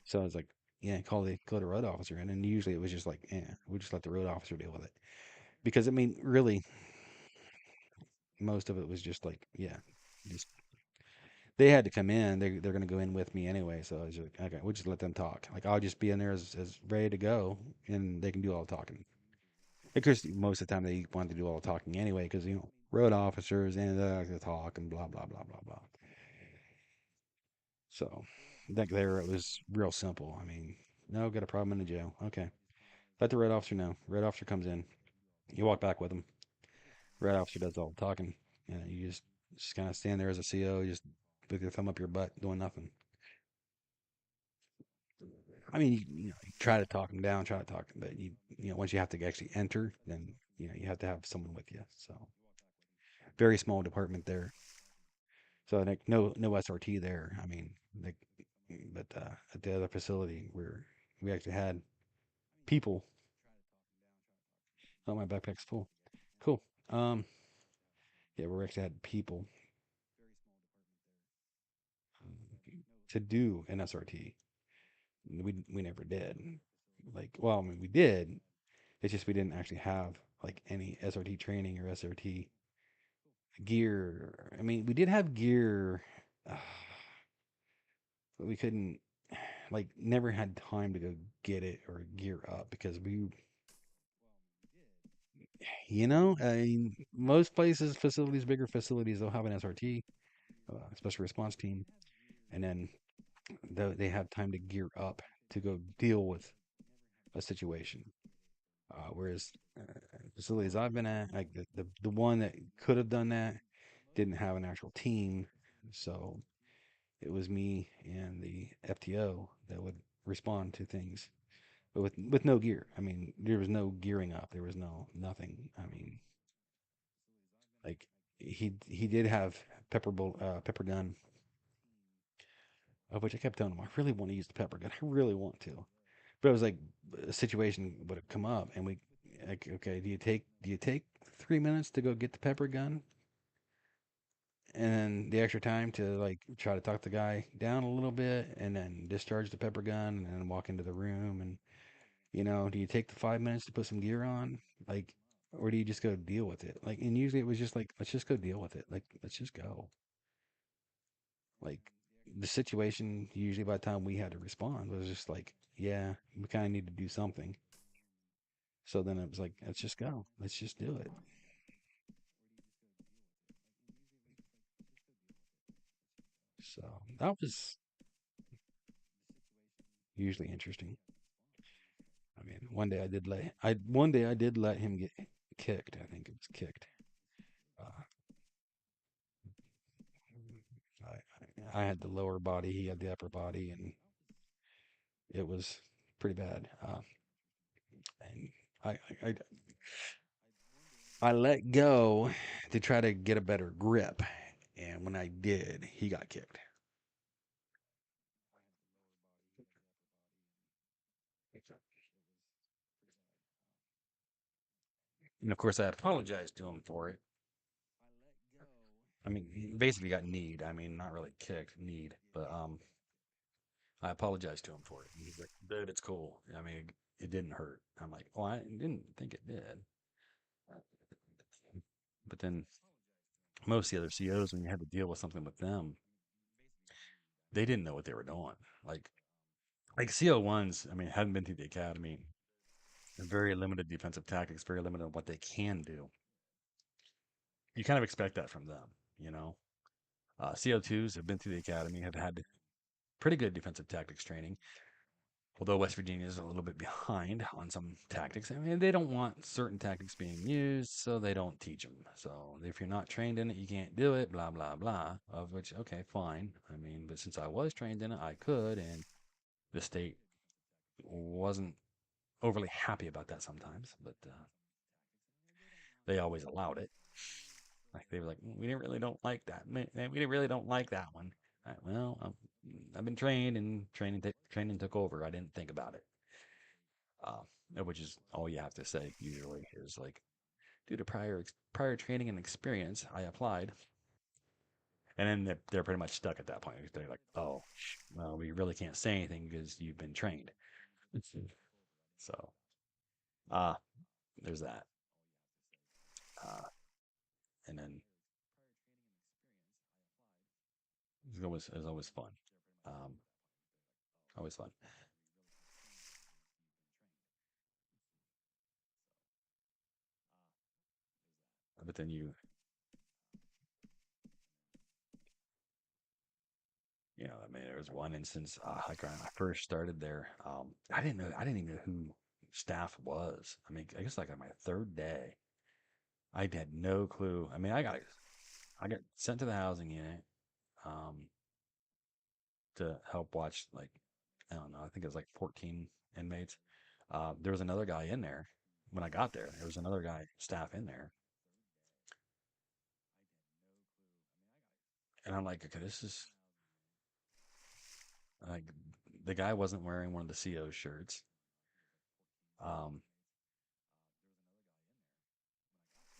So I was like, yeah, call the road officer, and then usually it was just like, yeah, we just let the road officer deal with it because I mean, really, most of it was just like, yeah, just they had to come in. They're gonna go in with me anyway, so I was like, okay, we'll just let them talk. Like I'll just be in there as ready to go, and they can do all the talking. Of course, most of the time they want to do all the talking anyway, because road officers and they like to talk and blah blah blah blah blah. So, that there it was real simple. I mean, no, got a problem in the jail. Okay, let the road officer know. Road officer comes in. You walk back with them. Red officer does all the talking. You just kind of stand there as a CO, just put your thumb up your butt, doing nothing. I mean, you try to talk them down, try to talk, but once you have to actually enter, then you have to have someone with you. So very small department there. So like no SRT there. I mean, like, but at the other facility where we actually had people. Oh, my backpack's full. Cool. Um, yeah, we actually had people to do an SRT. We never did. Like, well, I mean, we did. It's just we didn't actually have like any SRT training or SRT gear. I mean, we did have gear, but we couldn't, like, never had time to go get it or gear up because I mean, most places, facilities, bigger facilities, they'll have an SRT, special response team, and then they have time to gear up to go deal with a situation. Whereas facilities I've been at, like the one that could have done that, didn't have an actual team, so it was me and the FTO that would respond to things, but with no gear. I mean, there was no gearing up. There was no nothing. I mean, like he did have pepper gun, of which I kept telling him I really want to use the pepper gun. I really want to, but it was like a situation would have come up, and we like, okay, do you take 3 minutes to go get the pepper gun, and then the extra time to like try to talk the guy down a little bit, and then discharge the pepper gun, and then walk into the room, and do you take the 5 minutes to put some gear on, like, or do you just go deal with it? Like, and usually it was just like, let's just go deal with it. Like, let's just go. Like, the situation usually by the time we had to respond was just like, yeah, we kind of need to do something. So then it was like, let's just go. Let's just do it. So that was usually interesting. I mean, one day I did let him get kicked. I think it was kicked. Uh, I had the lower body, he had the upper body, and it was pretty bad. And I, I, I I let go to try to get a better grip, and when I did, he got kicked. And of course, I apologized to him for it. I mean, he basically got kneed. I mean, not really kicked, kneed, but I apologized to him for it. And he's like, "Dude, it's cool. I mean, it didn't hurt." I'm like, "Well, I didn't think it did." But then most of the other COs, when you had to deal with something with them, they didn't know what they were doing. Like, like CO ones, I mean, hadn't been through the academy, very limited defensive tactics, very limited on what they can do. You kind of expect that from them, you know. CO2s have been through the academy, have had pretty good defensive tactics training, although West Virginia is a little bit behind on some tactics. I mean, they don't want certain tactics being used, so they don't teach them. So if you're not trained in it, you can't do it, blah, blah, blah. Of which, okay, fine. I mean, but since I was trained in it, I could, and the state wasn't overly happy about that sometimes, but they always allowed it. Like they were like, we didn't really don't like that. We didn't really don't like that one. Well, I've been trained, and training took over. I didn't think about it, which is all you have to say. Usually is like, due to prior training and experience, I applied, and then they're pretty much stuck at that point. They're like, oh, well, we really can't say anything because you've been trained. So, uh, there's that. Uh, and then it was always fun. Um, always fun. But then I mean, there was one instance, like when I first started there, I didn't even know who staff was. I mean, I guess like on my third day. I had no clue. I mean, I got sent to the housing unit um, to help watch like I don't know. I think it was like 14 inmates. There was another guy in there when I got there. There was another guy staff in there, and I'm like, okay, this is like the guy wasn't wearing one of the CO shirts. Um,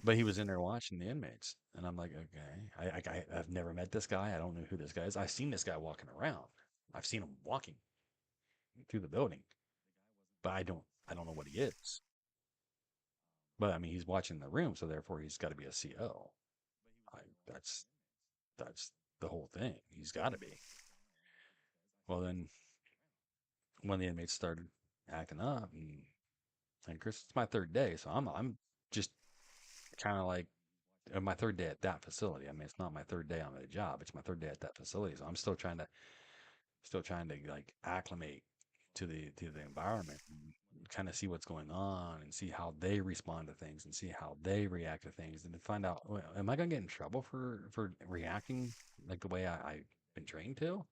But he was in there watching the inmates, and I'm like, okay, I've never met this guy. I don't know who this guy is. I've seen this guy walking around. I've seen him walking through the building, but I don't know what he is. But I mean, he's watching the room, so therefore he's got to be a CO. I, that's that's the whole thing. He's got to be. Well, then when the inmates started acting up, and Chris, it's my third day, so I'm just kind of like my third day at that facility. I mean, it's not my third day on the job; it's my third day at that facility. So I'm still trying to like acclimate to the environment and kind of see what's going on and see how they respond to things and see how they react to things and to find out well, am I going to get in trouble for reacting like the way I've been trained to,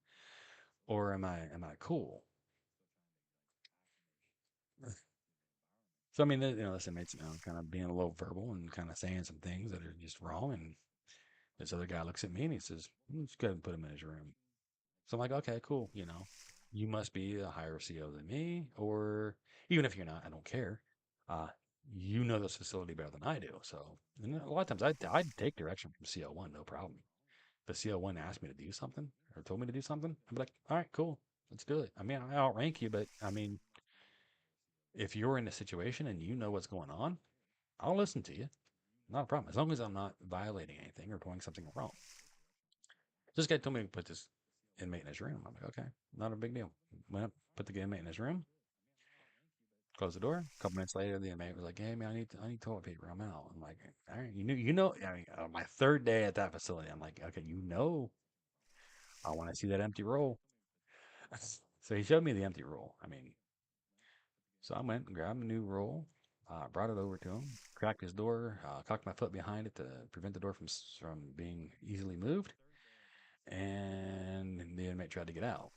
or am I cool? So I mean, you know, this inmate's kind of being a little verbal and kind of saying some things that are just wrong, and this other guy looks at me and he says, "Let's go ahead and put him in his room." So I'm like, okay, cool. You know, you must be a higher CO than me, or even if you're not, I don't care. Uh, you know this facility better than I do. So and a lot of times I'd take direction from CO1, no problem. But CO1 asked me to do something or told me to do something, I'd be like, all right, cool, let's do it. I mean, I outrank you, but I mean, if you're in a situation and you know what's going on, I'll listen to you. Not a problem. As long as I'm not violating anything or doing something wrong. This guy told me to put this inmate in his room. I'm like, okay, not a big deal. Went up, put the inmate in his room, closed the door. A couple minutes later, the inmate was like, hey man, I need toilet paper. I'm out. I'm like, all right, you know. I mean, my third day at that facility, I'm like, okay, you know, I want to see that empty roll. So he showed me the empty roll. I mean, so I went and grabbed a new roll, brought it over to him, cracked his door, cocked my foot behind it to prevent the door from being easily moved, and the inmate tried to get out.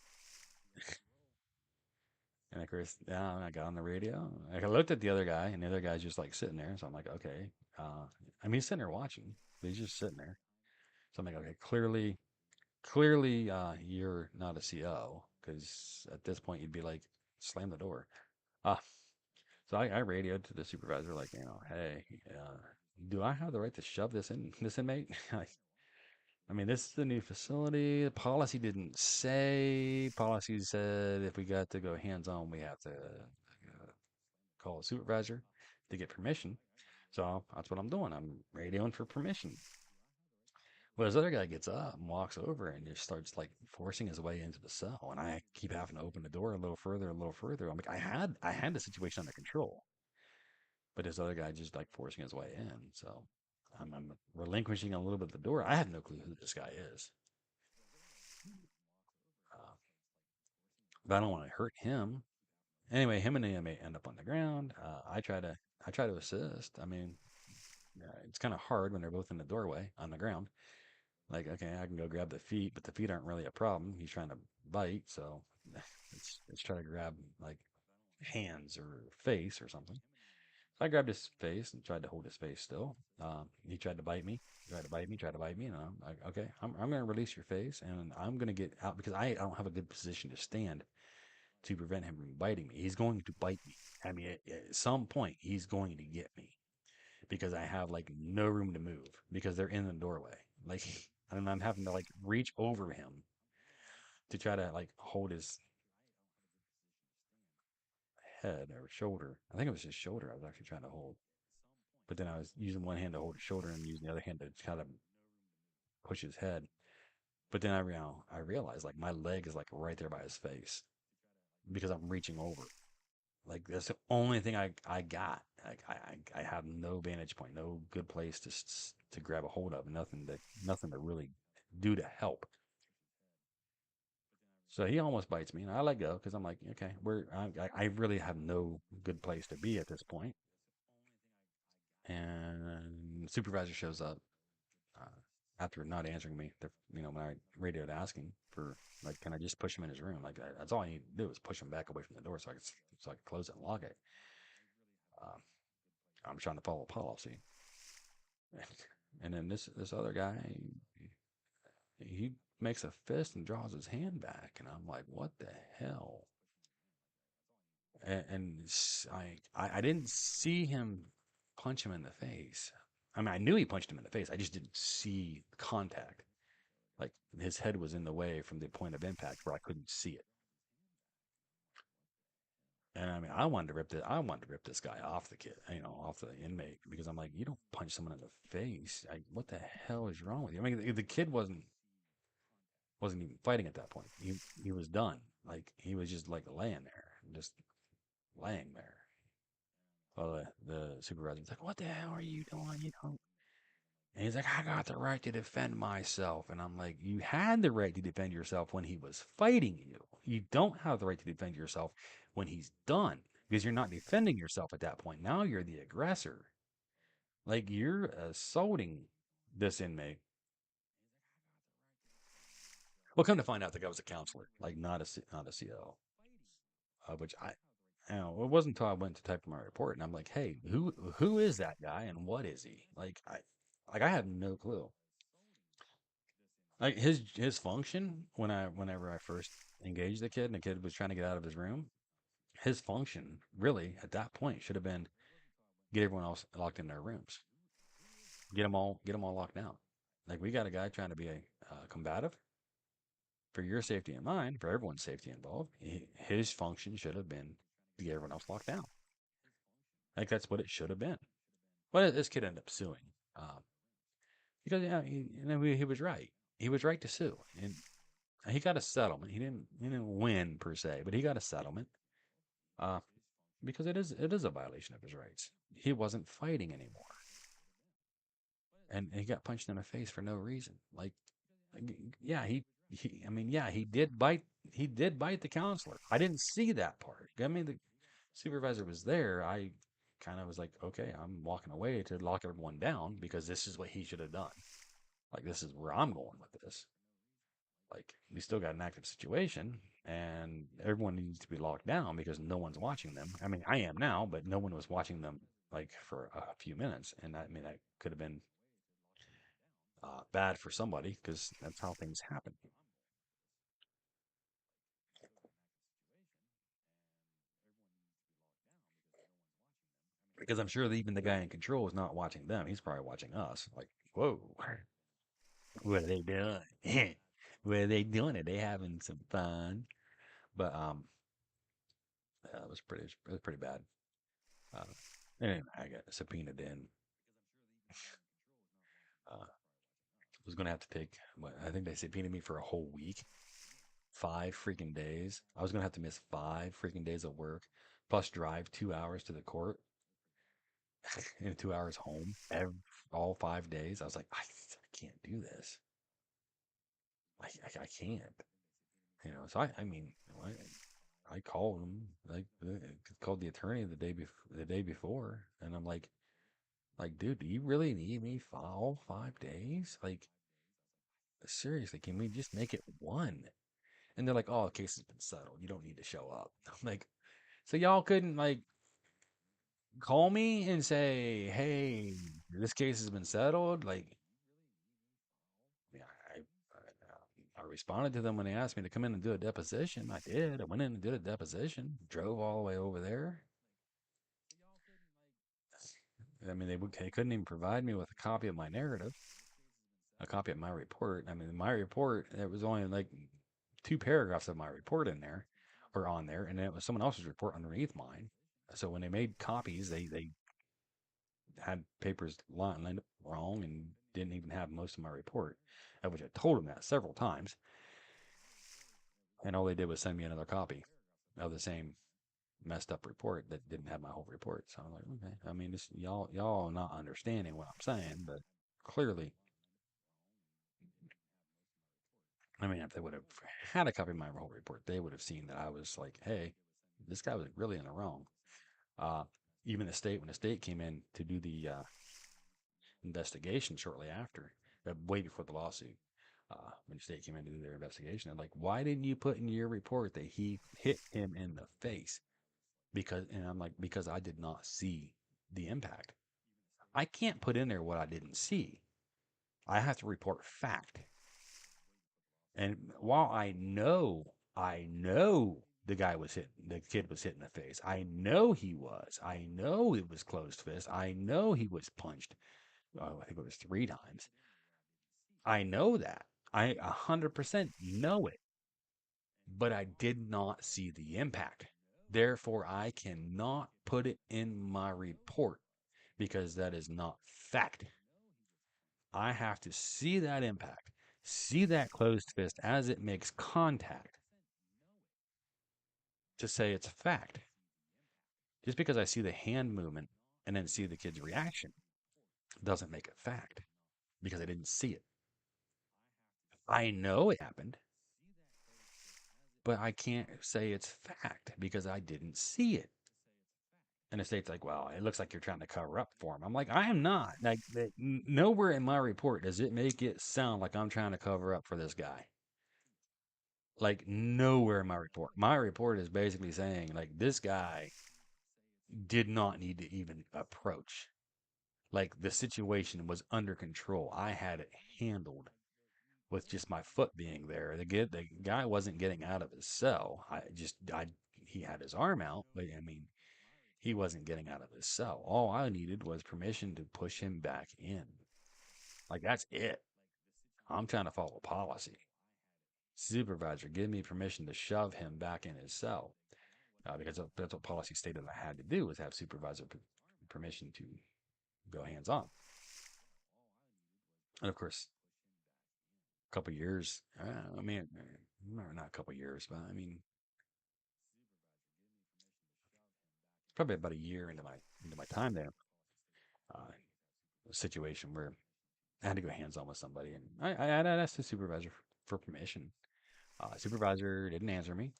And of course, yeah, I got on the radio. I looked at the other guy, and the other guy's just like sitting there. So I'm like, okay. I mean, he's sitting there watching, but he's just sitting there. So I'm like, okay, clearly, you're not a CO because at this point you'd be like, slam the door. Ah, so I radioed to the supervisor, like, hey, do I have the right to shove this inmate? I mean, this is a new facility. The policy didn't say. Policy said if we got to go hands on, we have to call a supervisor to get permission. So that's what I'm doing. I'm radioing for permission. Well, this other guy gets up and walks over and just starts like forcing his way into the cell, and I keep having to open the door a little further, a little further. I'm like, I had the situation under control, but this other guy just like forcing his way in. So I'm relinquishing a little bit of the door. I have no clue who this guy is, uh, but I don't want to hurt him. Anyway, him and the inmate end up on the ground. I try to assist. I mean, it's kind of hard when they're both in the doorway on the ground. Like, okay, I can go grab the feet, but the feet aren't really a problem. He's trying to bite, so let's try to grab like hands or face or something. So I grabbed his face and tried to hold his face still. He tried to bite me, tried to bite me, and I'm like, okay, I'm going to release your face, and I'm going to get out because I don't have a good position to stand to prevent him from biting me. He's going to bite me. I mean, at some point, he's going to get me because I have like no room to move because they're in the doorway. Like, and I'm having to like reach over him to try to like hold his head or shoulder. I think it was his shoulder I was actually trying to hold. But then I was using one hand to hold his shoulder and using the other hand to kind of push his head. But then I realized like my leg is like right there by his face because I'm reaching over. Like that's the only thing I got. Like I have no vantage point, no good place to grab a hold of, nothing to really do to help. So he almost bites me, and I let go because I'm like, okay, I really have no good place to be at this point. And supervisor shows up uh, after not answering me. When I radioed asking for like, can I just push him in his room? Like that's all I need to do is push him back away from the door so I could close it and lock it. Uh, I'm trying to follow policy, and then this other guy, he makes a fist and draws his hand back, and I'm like, what the hell? I didn't see him punch him in the face. I mean, I knew he punched him in the face. I just didn't see contact. Like his head was in the way from the point of impact where I couldn't see it. And I mean, I wanted to rip this guy off the kid, off the inmate, because I'm like, you don't punch someone in the face. What the hell is wrong with you? I mean, the kid wasn't even fighting at that point. He was done. Like he was just like laying there, just laying there. Well, the supervisor's like, "What the hell are you doing? You don't." And he's like, "I got the right to defend myself." And I'm like, "You had the right to defend yourself when he was fighting you. You don't have the right to defend yourself when he's done because you're not defending yourself at that point. Now you're the aggressor. Like you're assaulting this inmate." Well, come to find out, the guy was a counselor, like not a CO. Which it wasn't until I went to type my report and I'm like, hey, who is that guy and what is he? Like I have no clue. Like his function whenever I first engaged the kid and the kid was trying to get out of his room, his function really at that point should have been get everyone else locked in their rooms, get them all locked down. Like we got a guy trying to be a combative for your safety and mine, for everyone's safety involved. His function should have been to get everyone else locked down. Like that's what it should have been. But this kid ended up suing because yeah, he was right. He was right to sue, and he got a settlement. He didn't win per se, but he got a settlement uh, because it is a violation of his rights. He wasn't fighting anymore, and he got punched in the face for no reason. Yeah, I mean, yeah, he did bite the counselor. I didn't see that part. I mean, the supervisor was there. I kind of was like, okay, I'm walking away to lock everyone down because this is what he should have done. Like this is where I'm going with this. Like we still got an active situation and everyone needs to be locked down because no one's watching them. I mean, I am now, but no one was watching them like for a few minutes. And I mean, that could have been bad for somebody because that's how things happen. Because I'm sure that even the guy in control is not watching them. He's probably watching us. Like, whoa, what are they doing? What are they doing? Are they having some fun? But yeah, it was pretty bad. Uh, anyway, I got subpoenaed in. Was going to have to take what I think they subpoenaed me for a whole week, 5 freaking days. I was going to have to miss 5 freaking days of work, plus drive 2 hours to the court and 2 hours home all 5 days. I was like, I can't do this. I can't. So I mean, I called him, like, called the attorney the day before, and I'm like, dude, do you really need me for all 5 days? Like, seriously, can we just make it one? And they're like, "Oh, the case has been settled. You don't need to show up." I'm like, so y'all couldn't like call me and say, "Hey, this case has been settled." Like, yeah, I responded to them when they asked me to come in and do a deposition. I did. I went in and did a deposition. Drove all the way over there. I mean, they couldn't even provide me with a copy of my narrative, a copy of my report. I mean, my report, there was only like 2 paragraphs of my report in there or on there, and then it was someone else's report underneath mine. So when they made copies, they had papers lined up wrong and didn't even have most of my report, which I told them that several times. And all they did was send me another copy of the same messed up report that didn't have my whole report. So I'm like, okay. I mean, y'all are not understanding what I'm saying, but clearly, I mean, if they would have had a copy of my whole report, they would have seen that I was like, hey, this guy was really in the wrong. Uh, Even the state, when the state came in to do investigation shortly after, way before the lawsuit. When the state came in to do their investigation, I'm like, why didn't you put in your report that he hit him in the face? And I'm like, because I did not see the impact. I can't put in there what I didn't see. I have to report fact. And while I know the kid was hit in the face. I know he was. I know it was closed fist. I know he was punched. I think it was 3 times. I know that. I 100% know it, but I did not see the impact. Therefore, I cannot put it in my report because that is not fact. I have to see that impact, see that closed fist as it makes contact to say it's a fact. Just because I see the hand movement and then see the kid's reaction doesn't make it fact because I didn't see it. I know it happened, but I can't say it's fact because I didn't see it. And the state's like, well, it looks like you're trying to cover up for him. I'm like, I am not. Like, nowhere in my report does it make it sound like I'm trying to cover up for this guy. Like, nowhere in my report. My report is basically saying, like, this guy did not need to even approach. Like, the situation was under control. I had it handled with just my foot being there. The guy wasn't getting out of his cell. He had his arm out, but I mean, he wasn't getting out of his cell. All I needed was permission to push him back in. Like, that's it. I'm trying to follow policy. Supervisor, give me permission to shove him back in his cell. Because that's what policy stated I had to do was have supervisor permission to go hands on. And of course, a couple years, I mean, not a couple years, but I mean, probably about a year into my time there, a situation where I had to go hands on with somebody, and I had asked the supervisor for permission. Supervisor didn't answer me,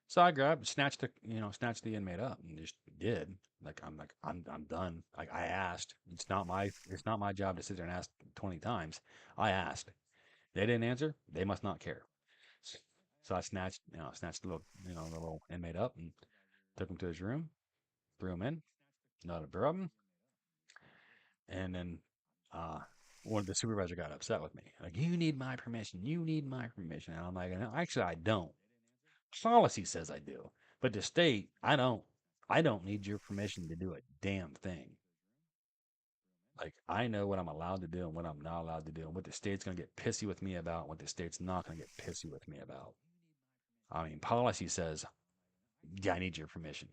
so I grabbed, snatched the inmate up, and just did. I'm done. Like I asked. It's not my job to sit there and ask 20 times. I asked. They didn't answer. They must not care. So I snatched the little inmate up and took him to his room, threw him in, not a problem. And then uh, one of the supervisor got upset with me. Like, you need my permission. You need my permission. And I'm like, no, actually, I don't. Policy says I do. But the state, I don't. I don't need your permission to do a damn thing. Like, I know what I'm allowed to do and what I'm not allowed to do, and what the state's going to get pissy with me about, and what the state's not going to get pissy with me about. I mean, policy says, yeah, I need your permission.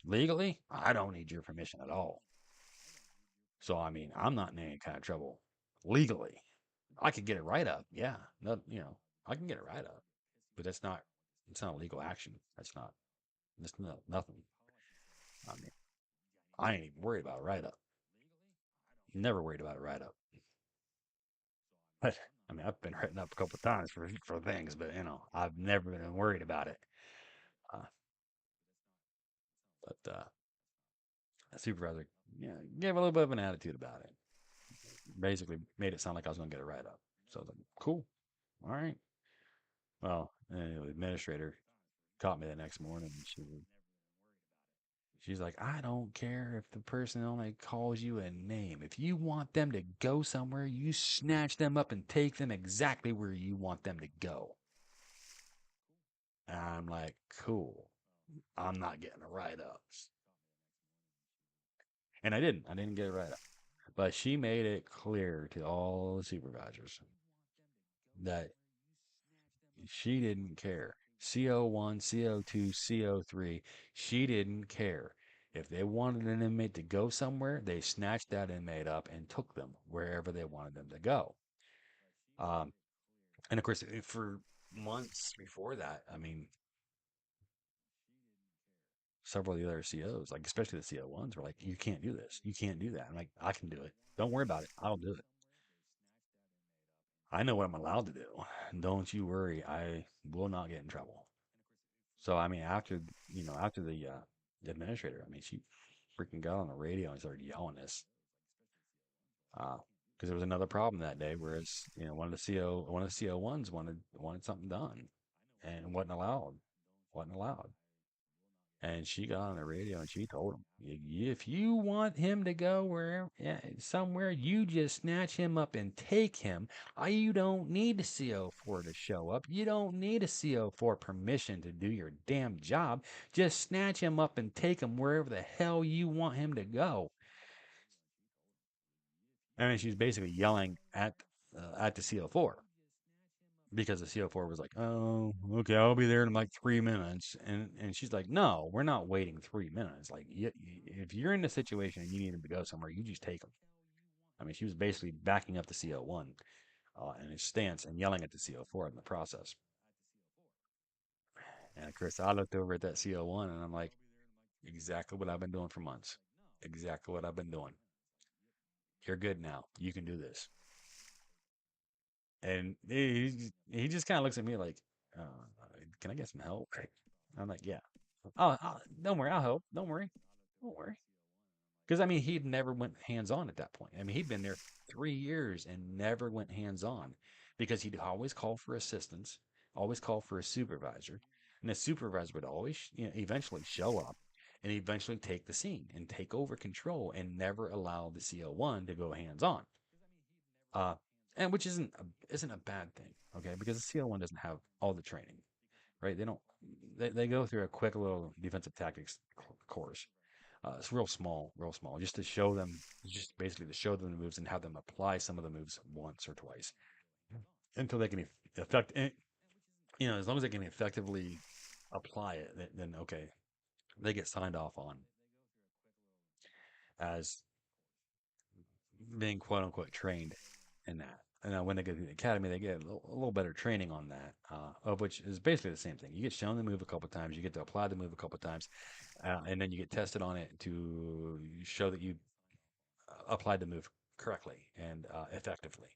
Legally, I don't need your permission at all. So, I mean, I'm not in any kind of trouble legally. I could get it right up. Yeah. No, I can get it right up. But it's not a legal action. Nothing. I mean, I ain't even worried about a write up. Never worried about a write up. But I mean, I've been written up a couple of times for things, but I've never been worried about it. Uh, but the supervisor, gave a little bit of an attitude about it. Basically, made it sound like I was going to get a write up. So I was like, cool, all right. Well, anyway, the administrator caught me the next morning, and she's like, I don't care if the person only calls you a name. If you want them to go somewhere, you snatch them up and take them exactly where you want them to go. And I'm like, cool. I'm not getting a write up. And I didn't. I didn't get a write up. But she made it clear to all the supervisors that she didn't care. CO1, CO2, CO3, she didn't care. If they wanted an inmate to go somewhere, they snatched that inmate up and took them wherever they wanted them to go. Um, and of course, for months before that, I mean, several of the other COs, like especially the CO1s, were like, "You can't do this. You can't do that." I'm like, "I can do it. Don't worry about it. I'll do it. I know what I'm allowed to do. Don't you worry. I will not get in trouble." So I mean, after the administrator, I mean, she freaking got on the radio and started yelling this. Because there was another problem that day, whereas one of the CO1s wanted something done, and wasn't allowed. And she got on the radio and she told him, If you want him to go where somewhere, you just snatch him up and take him. You don't need a CO4 to show up. You don't need a CO4 permission to do your damn job. Just snatch him up and take him wherever the hell you want him to go." I mean, she's basically yelling at the CO4, because the CO4 was like, "Oh, okay, I'll be there in like 3 minutes," and she's like, "No, we're not waiting 3 minutes. Like, if you're in a situation and you need him to go somewhere, you just take him." I mean, she was basically backing up the CO1 in his stance and yelling at the CO4 in the process. And of course, I looked over at that CO1 and I'm like, exactly what I've been doing for months. Exactly what I've been doing. You're good now. You can do this. And he just kind of looks at me like, "Can I get some help?" I'm like, "Yeah." "Oh, don't worry, I'll help. Don't worry, don't worry." Because I mean, he'd never went hands on at that point. I mean, he'd been there 3 years and never went hands on, because he'd always call for assistance, always call for a supervisor, and the supervisor would always, eventually show up and eventually take the scene and take over control and never allow the CO1 to go hands on. Uh, and which isn't a bad thing, okay? Because the CO1 doesn't have all the training, right? They don't. They go through a quick little defensive tactics course. It's real small, just to show them, just basically to show them the moves and have them apply some of the moves once or twice until they can effect. As long as they can effectively apply it, then okay, they get signed off on as being quote unquote trained in that. And when they get to the academy, they get a little better training on that, of which is basically the same thing. You get shown the move a couple times, you get to apply the move a couple times, and then you get tested on it to show that you applied the move correctly and effectively.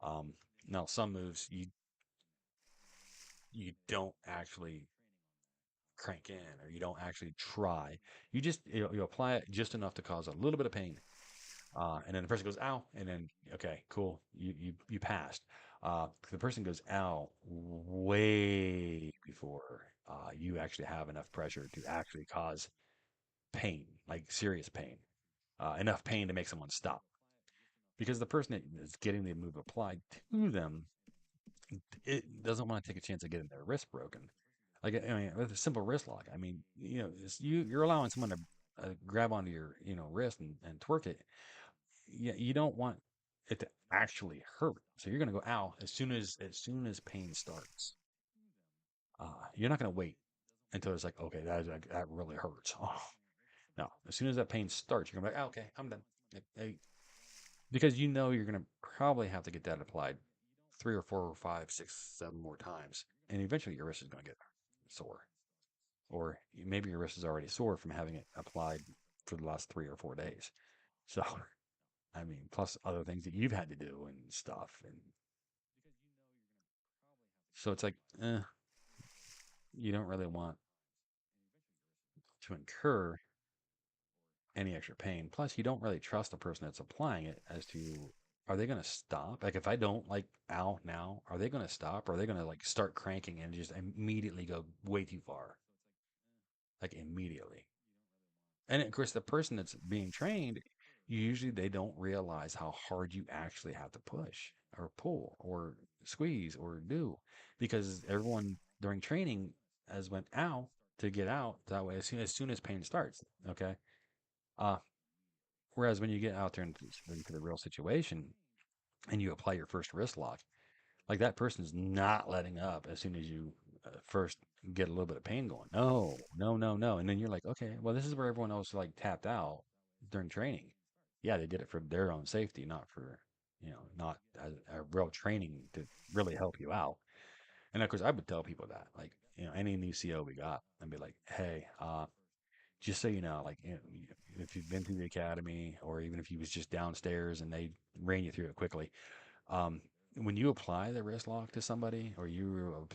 Um, Now, some moves you don't actually crank in, or you don't actually try. You apply it just enough to cause a little bit of pain, and then the person goes ow, and then okay, cool, you passed. The person goes ow way before you actually have enough pressure to actually cause pain, like serious pain, enough pain to make someone stop. Because the person that is getting the move applied to them, it doesn't want to take a chance of getting their wrist broken. Like, I mean, with a simple wrist lock, I mean, you're allowing someone to grab onto your wrist and twerk it. Yeah, you don't want it to actually hurt, so you're gonna go ow as soon as pain starts. You're not gonna wait until it's like, okay, that really hurts. Oh no, as soon as that pain starts, you're gonna be like, oh, okay, I'm done. Hey, because you're gonna probably have to get that applied three or four or five, six, seven more times, and eventually your wrist is gonna get sore, or maybe your wrist is already sore from having it applied for the last 3 or 4 days. So, I mean, plus other things that you've had to do and stuff, and so it's like, you don't really want to incur any extra pain. Plus, you don't really trust the person that's applying it as to, are they going to stop? Like, if I don't like ow now, are they going to stop? Or are they going to like start cranking and just immediately go way too far? Like, immediately. And of course, the person that's being trained, usually they don't realize how hard you actually have to push or pull or squeeze or do, because everyone during training has went ow to get out that way as soon as pain starts. Okay. Uh, Whereas when you get out there into the real situation and you apply your first wrist lock, like that person's not letting up as soon as you first get a little bit of pain going. No, no, no, no. And then you're like, okay, well, this is where everyone else like tapped out during training. Yeah, they did it for their own safety, not for, not a real training to really help you out. And of course, I would tell people that, like, any new CO we got, I'd be like, hey, just so you know, like, if you've been through the academy, or even if you was just downstairs and they ran you through it quickly, um, when you apply the wrist lock to somebody, or you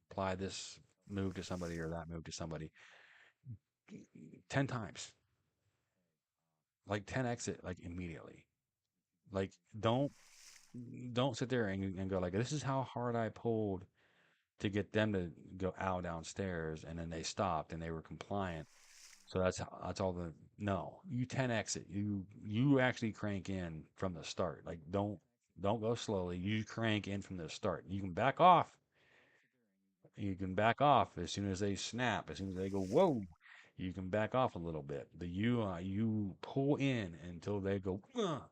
apply this move to somebody or that move to somebody, 10 times, like 10x it, like immediately. Like, don't sit there and go like, this is how hard I pulled to get them to go out downstairs, and then they stopped and they were compliant. So that's all the no. You 10x it. You actually crank in from the start. Like don't go slowly. You crank in from the start. You can back off. You can back off as soon as they snap. As soon as they go whoa, you can back off a little bit. But you pull in until they go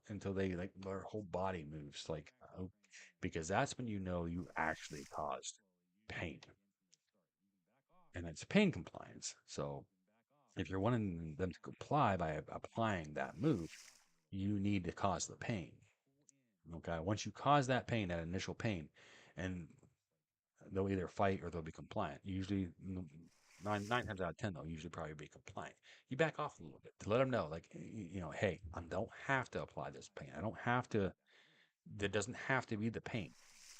until they like their whole body moves like because that's when you know you actually caused pain, and it's pain compliance. So if you're wanting them to comply by applying that move, you need to cause the pain. Okay. Once you cause that pain, that initial pain, and they'll either fight or they'll be compliant. Usually, nine times out of 10, they'll usually probably be compliant. You back off a little bit to let them know, like, hey, I don't have to apply this pain. I don't have to, there doesn't have to be the pain.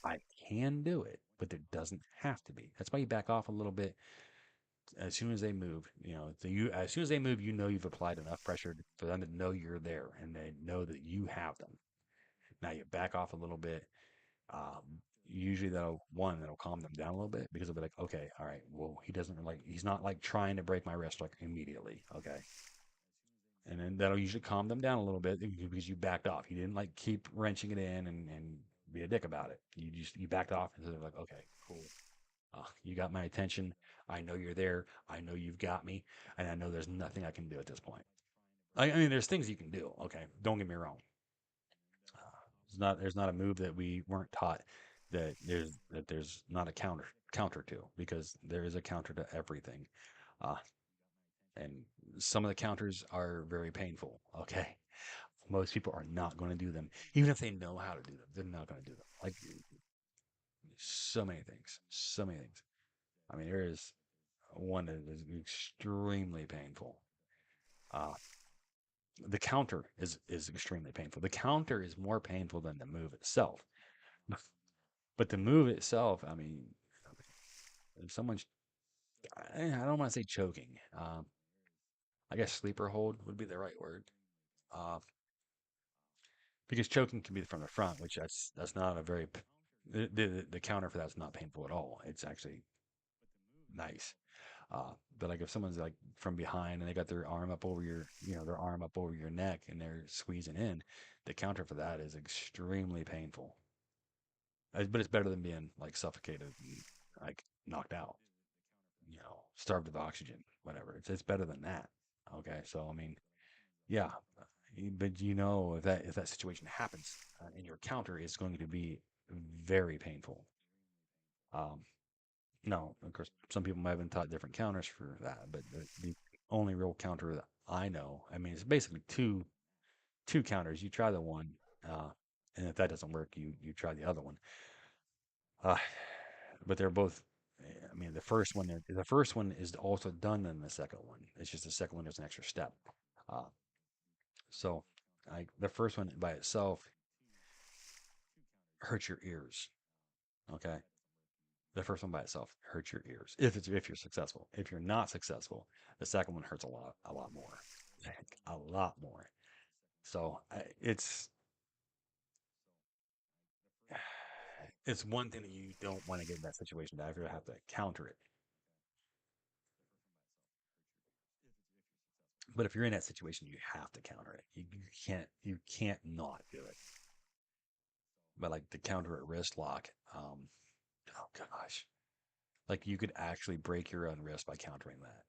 I can do it, but there doesn't have to be. That's why you back off a little bit as soon as they move, as soon as they move, you know you've applied enough pressure for them to know you're there and they know that you have them. Now you back off a little bit. Usually that'll calm them down a little bit because they'll be like, okay, all right, well he's not like trying to break my wrist like immediately, okay, and then that'll usually calm them down a little bit because you backed off. You didn't like keep wrenching it in and be a dick about it. You backed off and they're like, okay, cool. You got my attention. I know you're there. I know you've got me, and I know there's nothing I can do at this point. I mean, there's things you can do. Okay, don't get me wrong. There's not a move that we weren't taught that there's not a counter to because there is a counter to everything, uh, and some of the counters are very painful. Okay, most people are not going to do them, even if they know how to do them. They're not going to do them. Like so many things, so many things. I mean, there is one that is extremely painful. Uh, the counter is extremely painful. The counter is more painful than the move itself. But the move itself, I mean, if someone's, I don't want to say choking. I guess sleeper hold would be the right word. Uh, because choking can be from the front, which that's not a very the counter for that's not painful at all. It's actually nice. But like if someone's like from behind and they got their arm up over their arm up over your neck and they're squeezing in, the counter for that is extremely painful. But it's better than being like suffocated and like knocked out, starved of oxygen, whatever. It's better than that. Okay, so I mean, yeah, but if that situation happens and your counter is going to be very painful. Um, No, of course, some people might have been taught different counters for that, but the only real counter that I know, I mean, it's basically two counters. You try the one, uh, and if that doesn't work, you try the other one. Uh, but they're both. I mean, the first one is also done in the second one. It's just the second one is an extra step. Uh, so, the first one by itself hurts your ears. Okay, the first one by itself hurts your ears if you're successful. If you're not successful, the second one hurts a lot more, a lot more. So it's one thing that you don't want to get in that situation to ever have to counter it. But if you're in that situation, you have to counter it. You can't not do it. But like the counter at wrist lock, oh gosh, like you could actually break your own wrist by countering that.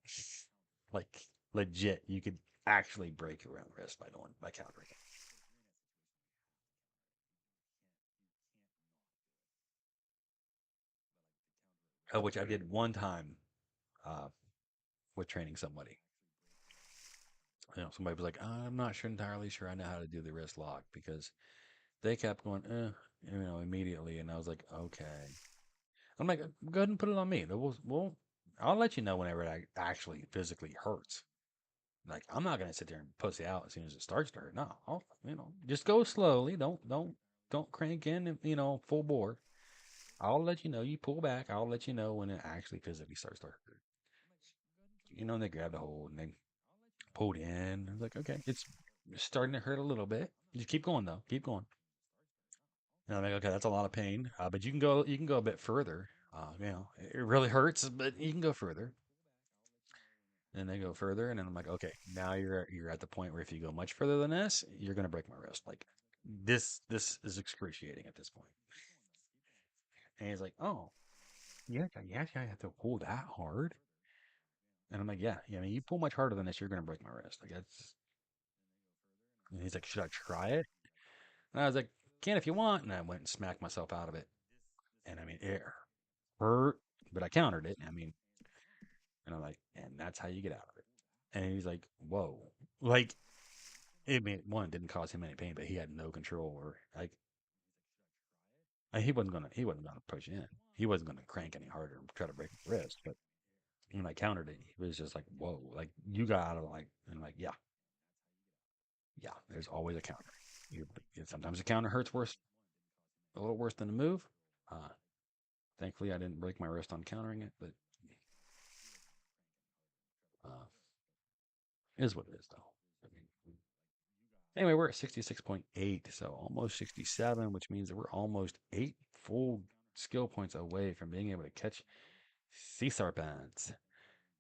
Like legit, you could actually break your own wrist by countering it. Which I did one time uh, with training somebody. Somebody was like, I'm not sure entirely sure I know how to do the wrist lock because they kept going, immediately. And I was like, okay. I'm like, go ahead and put it on me. Well, I'll let you know whenever it actually physically hurts. Like, I'm not going to sit there and pussy out as soon as it starts to hurt. No, just go slowly. Don't crank in, full bore. I'll let you know. You pull back. I'll let you know when it actually physically starts to hurt. And they grabbed a hold and they pulled in. I was like, okay, It's starting to hurt a little bit. Just keep going though. Keep going. And I'm like, okay, that's a lot of pain, but you can go a bit further. You know, it really hurts, but you can go further. And they go further, and then I'm like, okay, now you're at the point where if you go much further than this, you're gonna break my wrist. Like this is excruciating at this point. And he's like, oh, yeah, yeah, yeah, I have to pull that hard. And I'm like, yeah, yeah. I mean, you pull much harder than this, you're gonna break my wrist. Like that's. And he's like, should I try it? And I was like, can if you want. And I went and smacked myself out of it. And I mean, it hurt, but I countered it. I mean, and I'm like, and that's how you get out of it. And he's like, whoa, like it made one, it didn't cause him any pain, but he had no control or like he wasn't gonna push in. He wasn't gonna crank any harder and try to break my wrist. But when I countered it, he was just like, whoa, like you got out of like and I'm like, yeah, yeah, there's always a counter. You, sometimes a counter hurts worse, a little worse than a move. Uh, Thankfully, I didn't break my wrist on countering it, but uh, it is what it is, though. I mean, anyway, we're at 66.8, so almost 67, which means that we're almost 8 full skill points away from being able to catch sea serpents.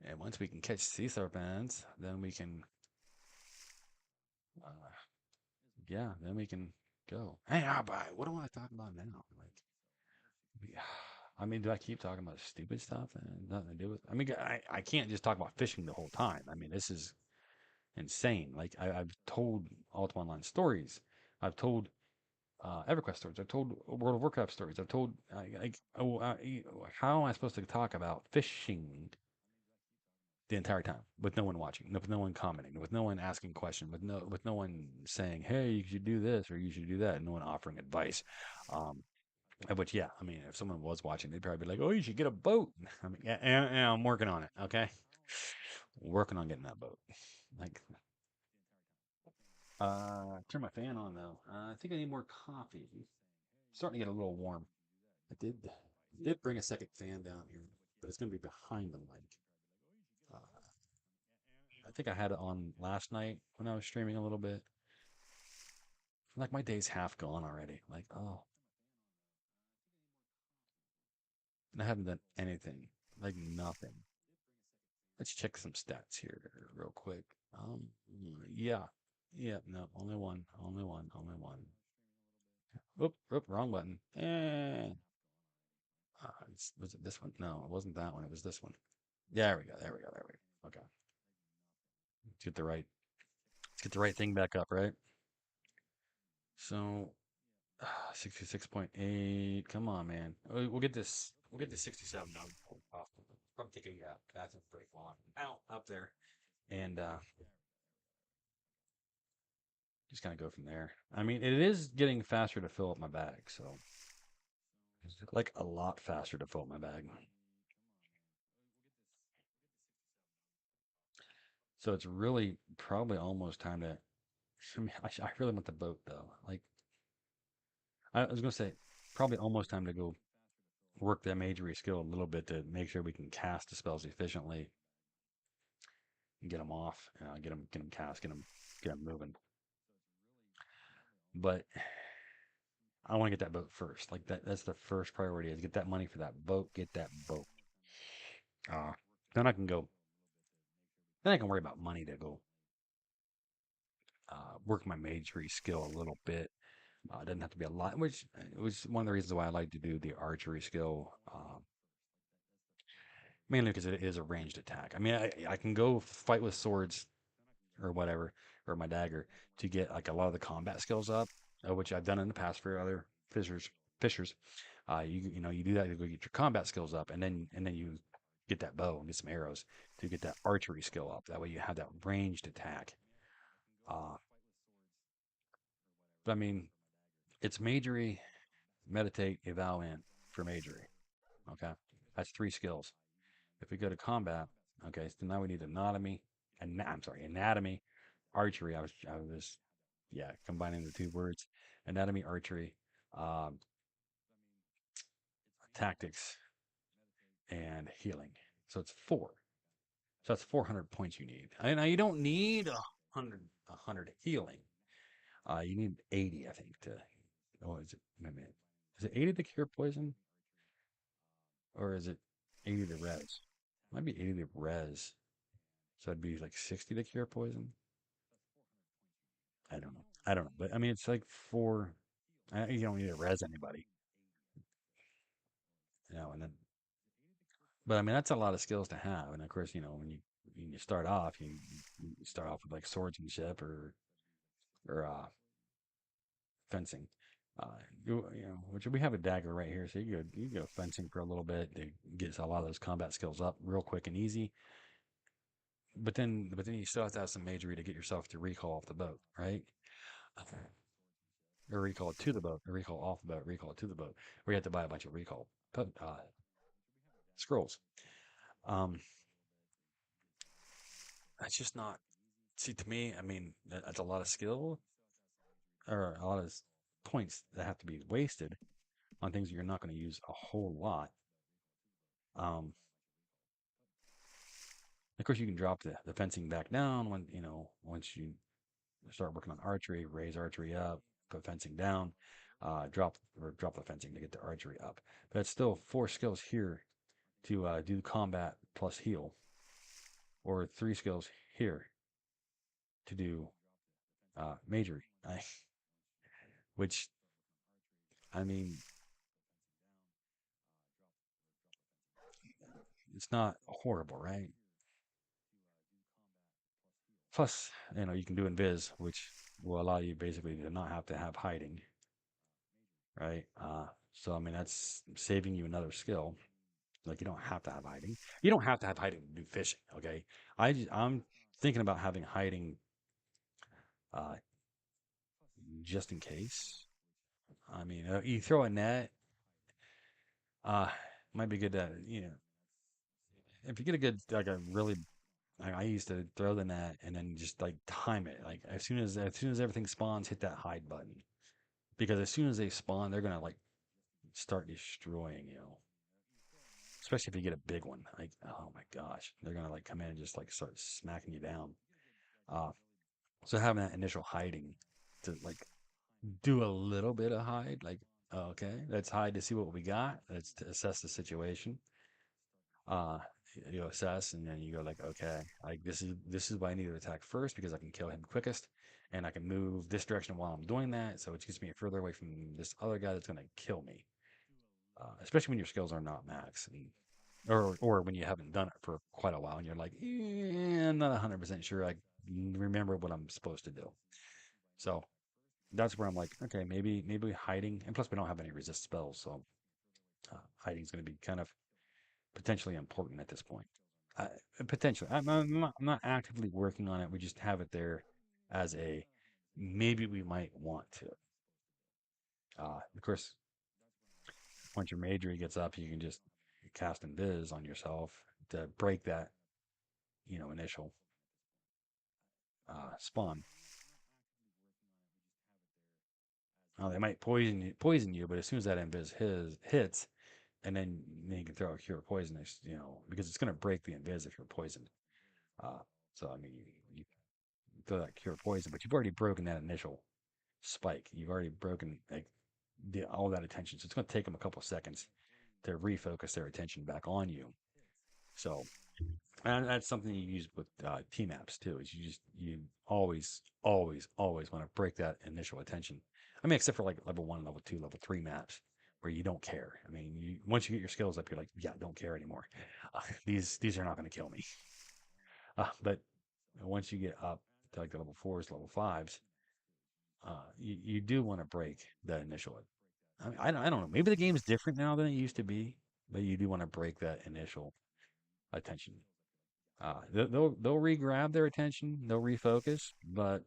And once we can catch sea serpents, then we can, uh, yeah, then we can go. Hey, but what do I talk about now? Like, yeah, I mean, do I keep talking about stupid stuff and nothing to do with? I mean, I can't just talk about fishing the whole time. I mean, this is insane. Like I've told Ultima Online stories. I've told EverQuest stories. I've told World of Warcraft stories. I've told how am I supposed to talk about fishing the entire time with no one watching, with no one commenting, with no one asking questions, with no one saying, "Hey, you should do this or you should do that," and no one offering advice. Um, which yeah, I mean, if someone was watching, they'd probably be like, "Oh, you should get a boat." I mean, yeah, yeah, I'm working on it. Okay, working on getting that boat. Like turn my fan on though. I think I need more coffee. It's starting to get a little warm. I did bring a second fan down here, but it's gonna be behind the mic. Uh, I think I had it on last night when I was streaming a little bit. Like my day's half gone already. Like oh, and I haven't done anything. Like nothing. Let's check some stats here real quick. Yeah, yeah. No, only one. Only one. Only one. Oop, oop, wrong button. Was it this one? No, it wasn't that one. It was this one. There we go. There we go. There we go. Okay. Let's get the right. Let's get the right thing back up, right? So, 66.8. Come on, man. We'll get this. We'll get this 67 done. Probably taking a bathroom break while I'm out up there, and just kind of go from there. I mean, it is getting faster to fill up my bag, so it's like a lot faster to fill up my bag. So it's really probably almost time to. I mean, I really want the boat though. Like I was gonna say, probably almost time to go work that magery skill a little bit to make sure we can cast the spells efficiently and get them off, get them cast, get them moving. But I want to get that boat first. Like that's the first priority is get that money for that boat, get that boat. Uh, then I can go. Then I can worry about money to go work my magery skill a little bit. It doesn't have to be a lot, which was one of the reasons why I like to do the archery skill. Mainly because it is a ranged attack. I mean, I can go fight with swords or whatever, or my dagger to get like a lot of the combat skills up, which I've done in the past for other fishers. Fishers, you know you do that to go get your combat skills up, and then you get that bow and get some arrows to get that archery skill up. That way you have that ranged attack. Uh, but I mean, it's magery, meditate, eval in for magery. Okay, that's 3 skills. If we go to combat, okay, so now we need anatomy, and I'm sorry, anatomy, archery. I was, yeah, combining the 2 words, anatomy, archery, um, tactics, and healing. So it's 4. So that's 400 points you need. And now you don't need 100. 100 healing. You need 80, I think, to. Oh, is it? Wait a minute. Is it 80 to cure poison, or is it 80 to res? Might be 80 to res. So it'd be like 60 to cure poison. I don't know. I don't know. But I mean, it's like four. You don't need to res anybody, and then. But I mean, that's a lot of skills to have. And of course, when you start off, you start off with like swordsmanship or fencing. Uh, which we have a dagger right here, so you go fencing for a little bit to get a lot of those combat skills up real quick and easy. But then you still have to have some magery to get yourself to recall off the boat, right? Or recall to the boat, or recall off the boat, recall to the boat. Where you have to buy a bunch of recall scrolls. Um, that's just not. See, to me, I mean, that's a lot of skill or a lot of points that have to be wasted on things that you're not going to use a whole lot. Um, of course, you can drop the fencing back down once you start working on archery, raise archery up, put fencing down, drop the fencing to get the archery up. But it's still four skills here to do combat plus heal, or three skills here to do magery. Which I mean, it's not horrible, right? Plus, you can do invis, which will allow you basically to not have to have hiding, right? So I mean, that's saving you another skill. Like you don't have to have hiding. You don't have to have hiding to do fishing. Okay, I'm thinking about having hiding uh, just in case. I mean, you throw a net. Uh, might be good to if you get a good like a really. I used to throw the net and then just like time it. Like as soon as everything spawns, hit that hide button because as soon as they spawn, they're gonna like start destroying you. Especially if you get a big one. Like oh my gosh, they're gonna like come in and just like start smacking you down. Uh, So having that initial hiding to like do a little bit of hide, like okay, let's hide to see what we got. Let's to assess the situation. Uh, you assess, and then you go like, okay, like this is why I need to attack first because I can kill him quickest, and I can move this direction while I'm doing that, so it keeps me further away from this other guy that's gonna kill me. Especially when your skills are not max, or when you haven't done it for quite a while, and you're like, I'm not 100% sure I remember what I'm supposed to do. So that's where I'm like, okay, maybe hiding, and plus we don't have any resist spells, so hiding is going to be kind of potentially important at this point. Uh, Potentially, I'm not actively working on it. We just have it there as a maybe we might want to. Of course, once your magery gets up, you can just cast invis on yourself to break that initial spawn. They might poison you, but as soon as that hits, and then you can throw a cure poisonous, because it's going to break the invis if you're poisoned. Uh, so I mean, you throw that cure poison, but you've already broken that initial spike. You've already broken like all that attention. So it's going to take them a couple of seconds to refocus their attention back on you. So and that's something you use with team apps too. Is you always always want to break that initial attention. I mean, except for like level 1, level 2, level 3 maps where you don't care. I mean, once you get your skills up, you're like, yeah, don't care anymore. These are not going to kill me. But once you get up to like the level 4s, level 5s, you do want to break that initial. I mean, I don't know. Maybe the game's different now than it used to be, but you do want to break that initial attention. They'll re-grab their attention, they'll refocus, but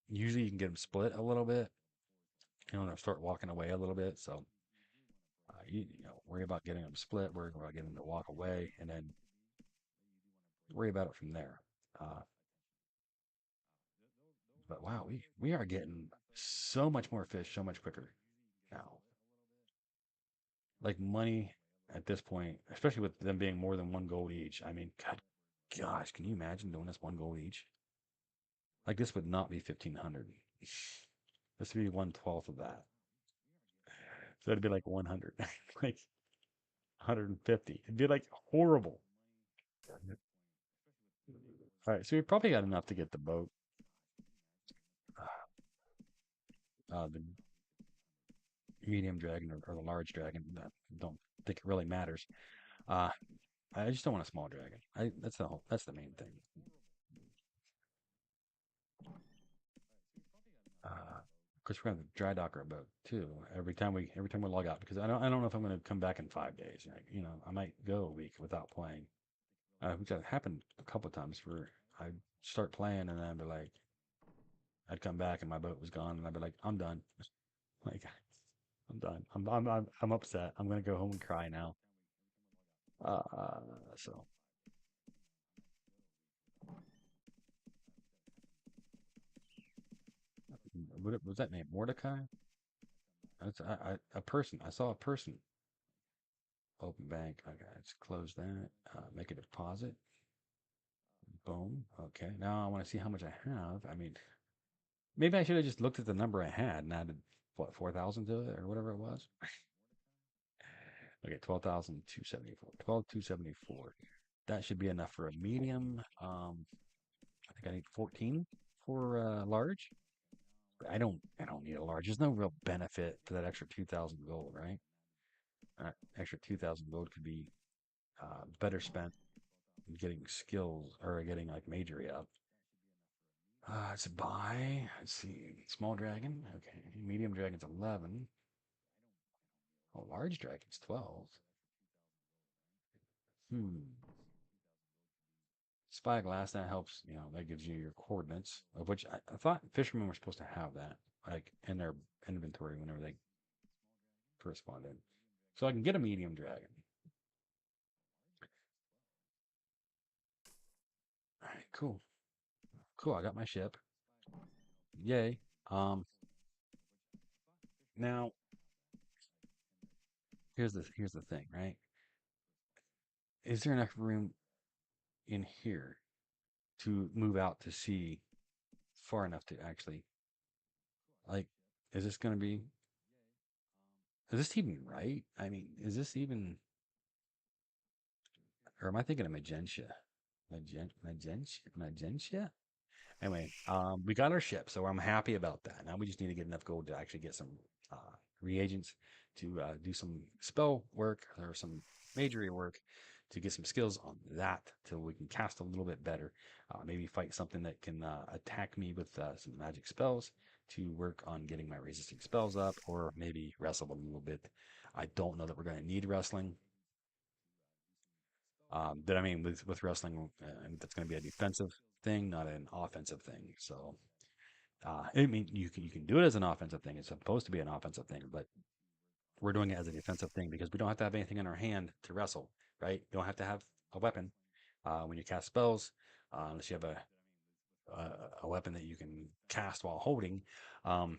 usually you can get them split a little bit. They'll start walking away a little bit. So worry about getting them split, worry about getting them to walk away, and then worry about it from there. Uh, but wow, we are getting so much more fish so much quicker now. Like money at this point, especially with them being more than one gold each. I mean, God, gosh, can you imagine doing this one gold each? Like this would not be 1500. This would be 1/12 of that. So it'd be like 100, like 150. It'd be like horrible. All right, so we probably got enough to get the boat. The medium dragon or the large dragon. I don't think it really matters. Uh, I just don't want a small dragon. That's the main thing. Of course, we're gonna have to dry dock our boat too every time we log out because I don't know if I'm gonna come back in 5 days. Like, I might go a week without playing. Which has happened a couple of times where I start playing and then I'd be like, I'd come back and my boat was gone and I'd be like, I'm done. Like, I'm done. I'm upset. I'm gonna go home and cry now. Uh, so what was that name? Mordecai? That's a person. I saw a person. Open bank. Okay, let's close that. Make a deposit. Boom. Okay. Now I want to see how much I have. I mean, maybe I should have just looked at the number I had and added what 4,000 to it or whatever it was. Okay, 12,274. 12,274. That should be enough for a medium. I think I need 14 for large. I don't need a large. There's no real benefit to that extra 2,000 gold, right? Extra 2,000 gold could be better spent getting skills or getting like majory up. Let's buy. Let's see. Small dragon. Okay. Medium dragon's 11. Oh, large dragon's 12. Hmm. Spyglass, that helps, that gives you your coordinates, of which I thought fishermen were supposed to have that, like in their inventory whenever they first spawned in. So I can get a medium dragon. All right, cool. Cool. I got my ship. Yay. Um, Now here's the thing, right? Is there enough room in here to move out to sea far enough to actually like is this gonna be is this even right? I mean, is this even or am I thinking of Magentia? Magentia? Anyway, we got our ship, so I'm happy about that. Now we just need to get enough gold to actually get some reagents to do some spell work or some majory work to get some skills on that till we can cast a little bit better. Maybe fight something that can attack me with some magic spells to work on getting my resisting spells up, or maybe wrestle a little bit. I don't know that we're going to need wrestling. But I mean, with wrestling, that's going to be a defensive thing, not an offensive thing. So I mean, you can do it as an offensive thing. It's supposed to be an offensive thing, but we're doing it as a defensive thing because we don't have to have anything in our hand to wrestle, right? You don't have to have a weapon when you cast spells, unless you have a weapon that you can cast while holding. Um,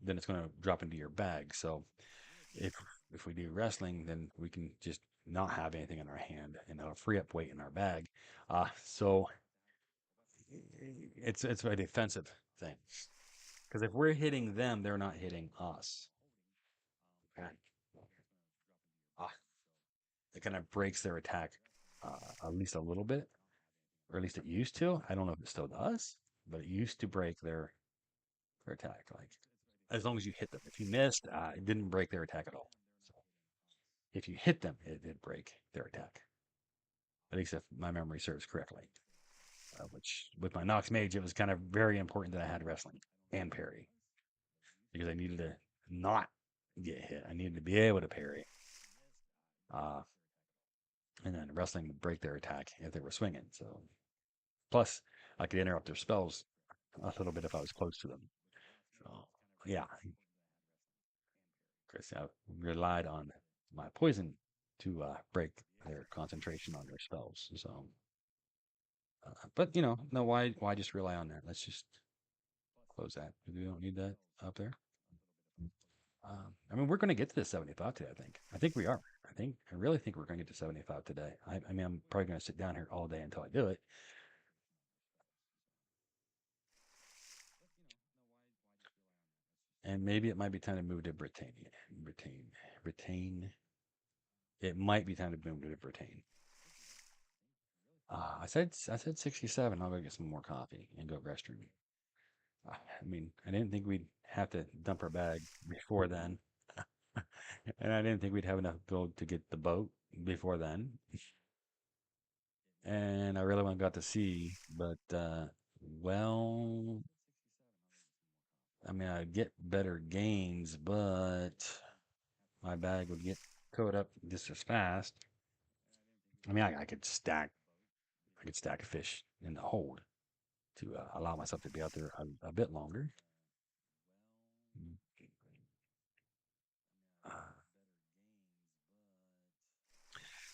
then it's going to drop into your bag. So if if we do wrestling, then we can just not have anything in our hand, and it'll free up weight in our bag. So it's a defensive thing because if we're hitting them, they're not hitting us. Okay. Ah, it kind of breaks their attack at least a little bit, or at least it used to. I don't know if it still does, but it used to break their attack. Like as long as you hit them. If you missed, it didn't break their attack at all. So if you hit them, it did break their attack. At least if my memory serves correctly. Which with my Nox Mage, it was kind of very important that I had wrestling and parry because I needed to not get hit. I needed to be able to parry. Uh, and then wrestling would break their attack if they were swinging. So plus, I could interrupt their spells a little bit if I was close to them. So yeah, Chris, I relied on my poison to break their concentration on their spells. So, but no, why just rely on that? Let's just close that. We don't need that up there. I mean, we're going to get to the 75 today. I think we are. I really think we're going to get to 75 today. I mean, I'm probably going to sit down here all day until I do it. and maybe it might be time to move to Britannia. Britain, Britain. It might be time to move to Britain. I said 67. I'll go get some more coffee and go to the restroom. I mean, I didn't think we'd have to dump our bag before then, and I didn't think we'd have enough gold to get the boat before then. And I really want to go out to sea, but well, I mean, I'd get better gains, but my bag would get towed up just as fast. I mean, I could stack fish in the hold to allow myself to be out there a bit longer.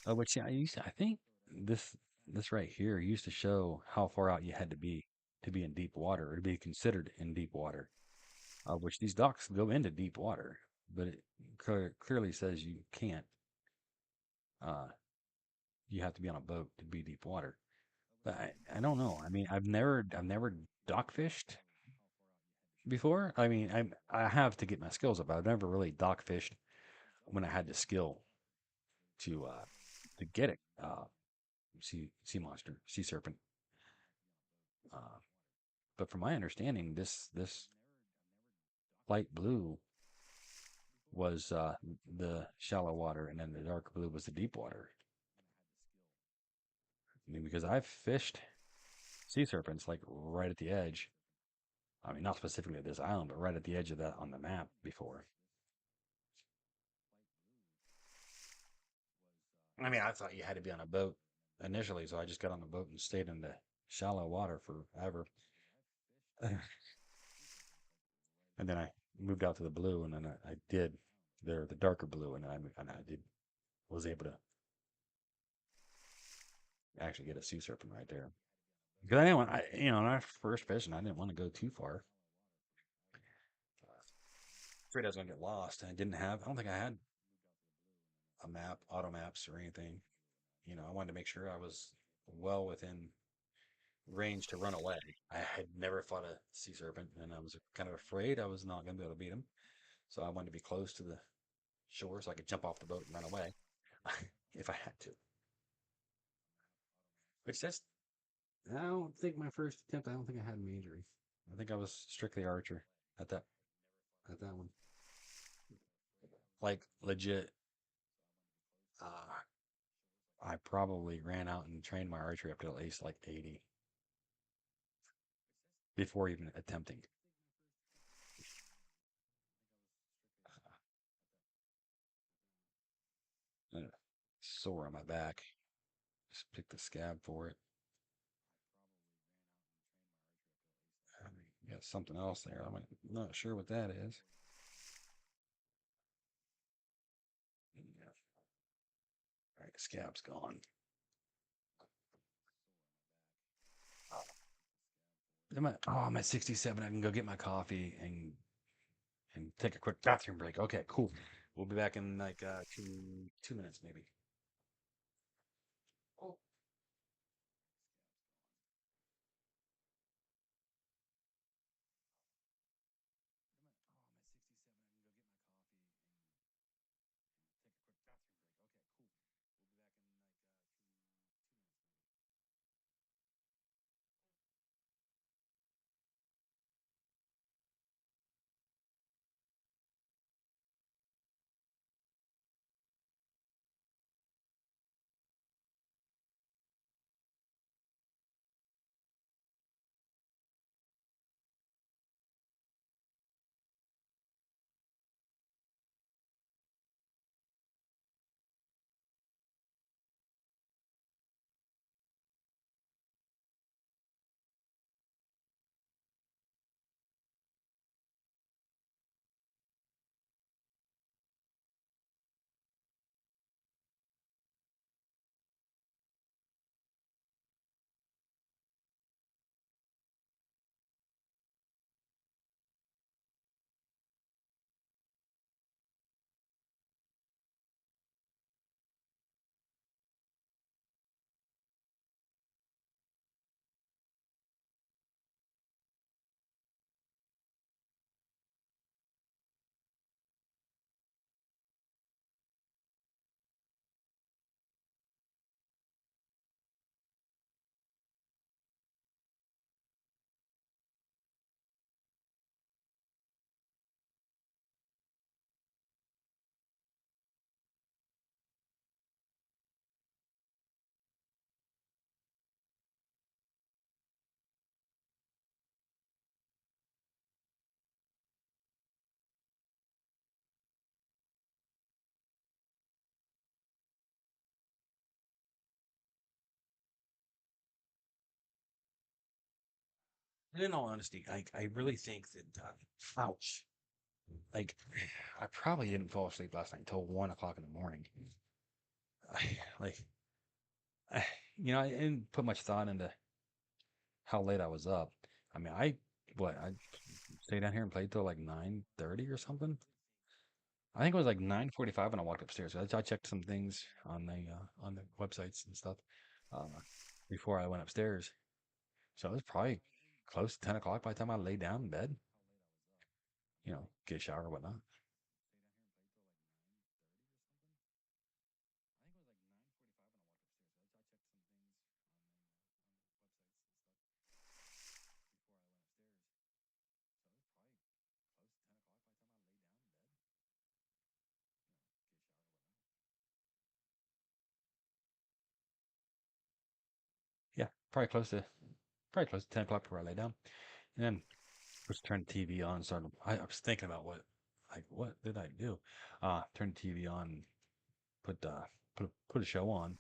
Uh, which yeah, I think this this right here used to show how far out you had to be in deep water or to be considered in deep water. Which these docks go into deep water, but it clearly says you can't. Uh, you have to be on a boat to be deep water. But I don't know. I mean, I've never dock fished before. I mean, I have to get my skills up. I've never really dock fished when I had the skill to get it. Sea monster, sea serpent. Uh, but from my understanding, this light blue was the shallow water, and then the dark blue was the deep water. I mean, because I've fished sea serpents like right at the edge. I mean, not specifically at this island, but right at the edge of that on the map before. I mean, I thought you had to be on a boat initially, so I just got on the boat and stayed in the shallow water forever. And then I moved out to the blue, and then I did the darker blue, and I did was able to actually get a sea serpent right there. Because I didn't want, when I first fishing, I didn't want to go too far. Afraid I was gonna get lost, and I don't think I had a map, auto maps, or anything. I wanted to make sure I was well within range to run away. I had never fought a sea serpent, and I was kind of afraid I was not going to be able to beat him. So I wanted to be close to the shore so I could jump off the boat and run away if I had to. Which that's I don't think my first attempt. I don't think I had any injury. I think I was strictly archer at that one. Like legit. Uh, I probably ran out and trained my archery up to at least like 80 before even attempting. Uh, Sore on my back. Just pick the scab for it. I mean, got something else there. I'm not sure what that is. Yeah. All right, the scab's gone. I'm at 67. I can go get my coffee and take a quick bathroom break. Okay, cool. We'll be back in like 2 minutes maybe. And in all honesty, I really think that, ouch, like, I probably didn't fall asleep last night until 1 o'clock in the morning. Like, I, I didn't put much thought into how late I was up. I mean, I stayed down here and played till like 9:30 or something. I think it was like 9:45 when I walked upstairs. I checked some things on the websites and stuff uh, before I went upstairs. So it was probably close to 10 o'clock by the time I laid down in bed. Get a shower or whatnot. Yeah, probably close to 10 o'clock before I lay down. And then just turned the TV on. Started. I was thinking about what did I do? Turned the TV on, put put a show on.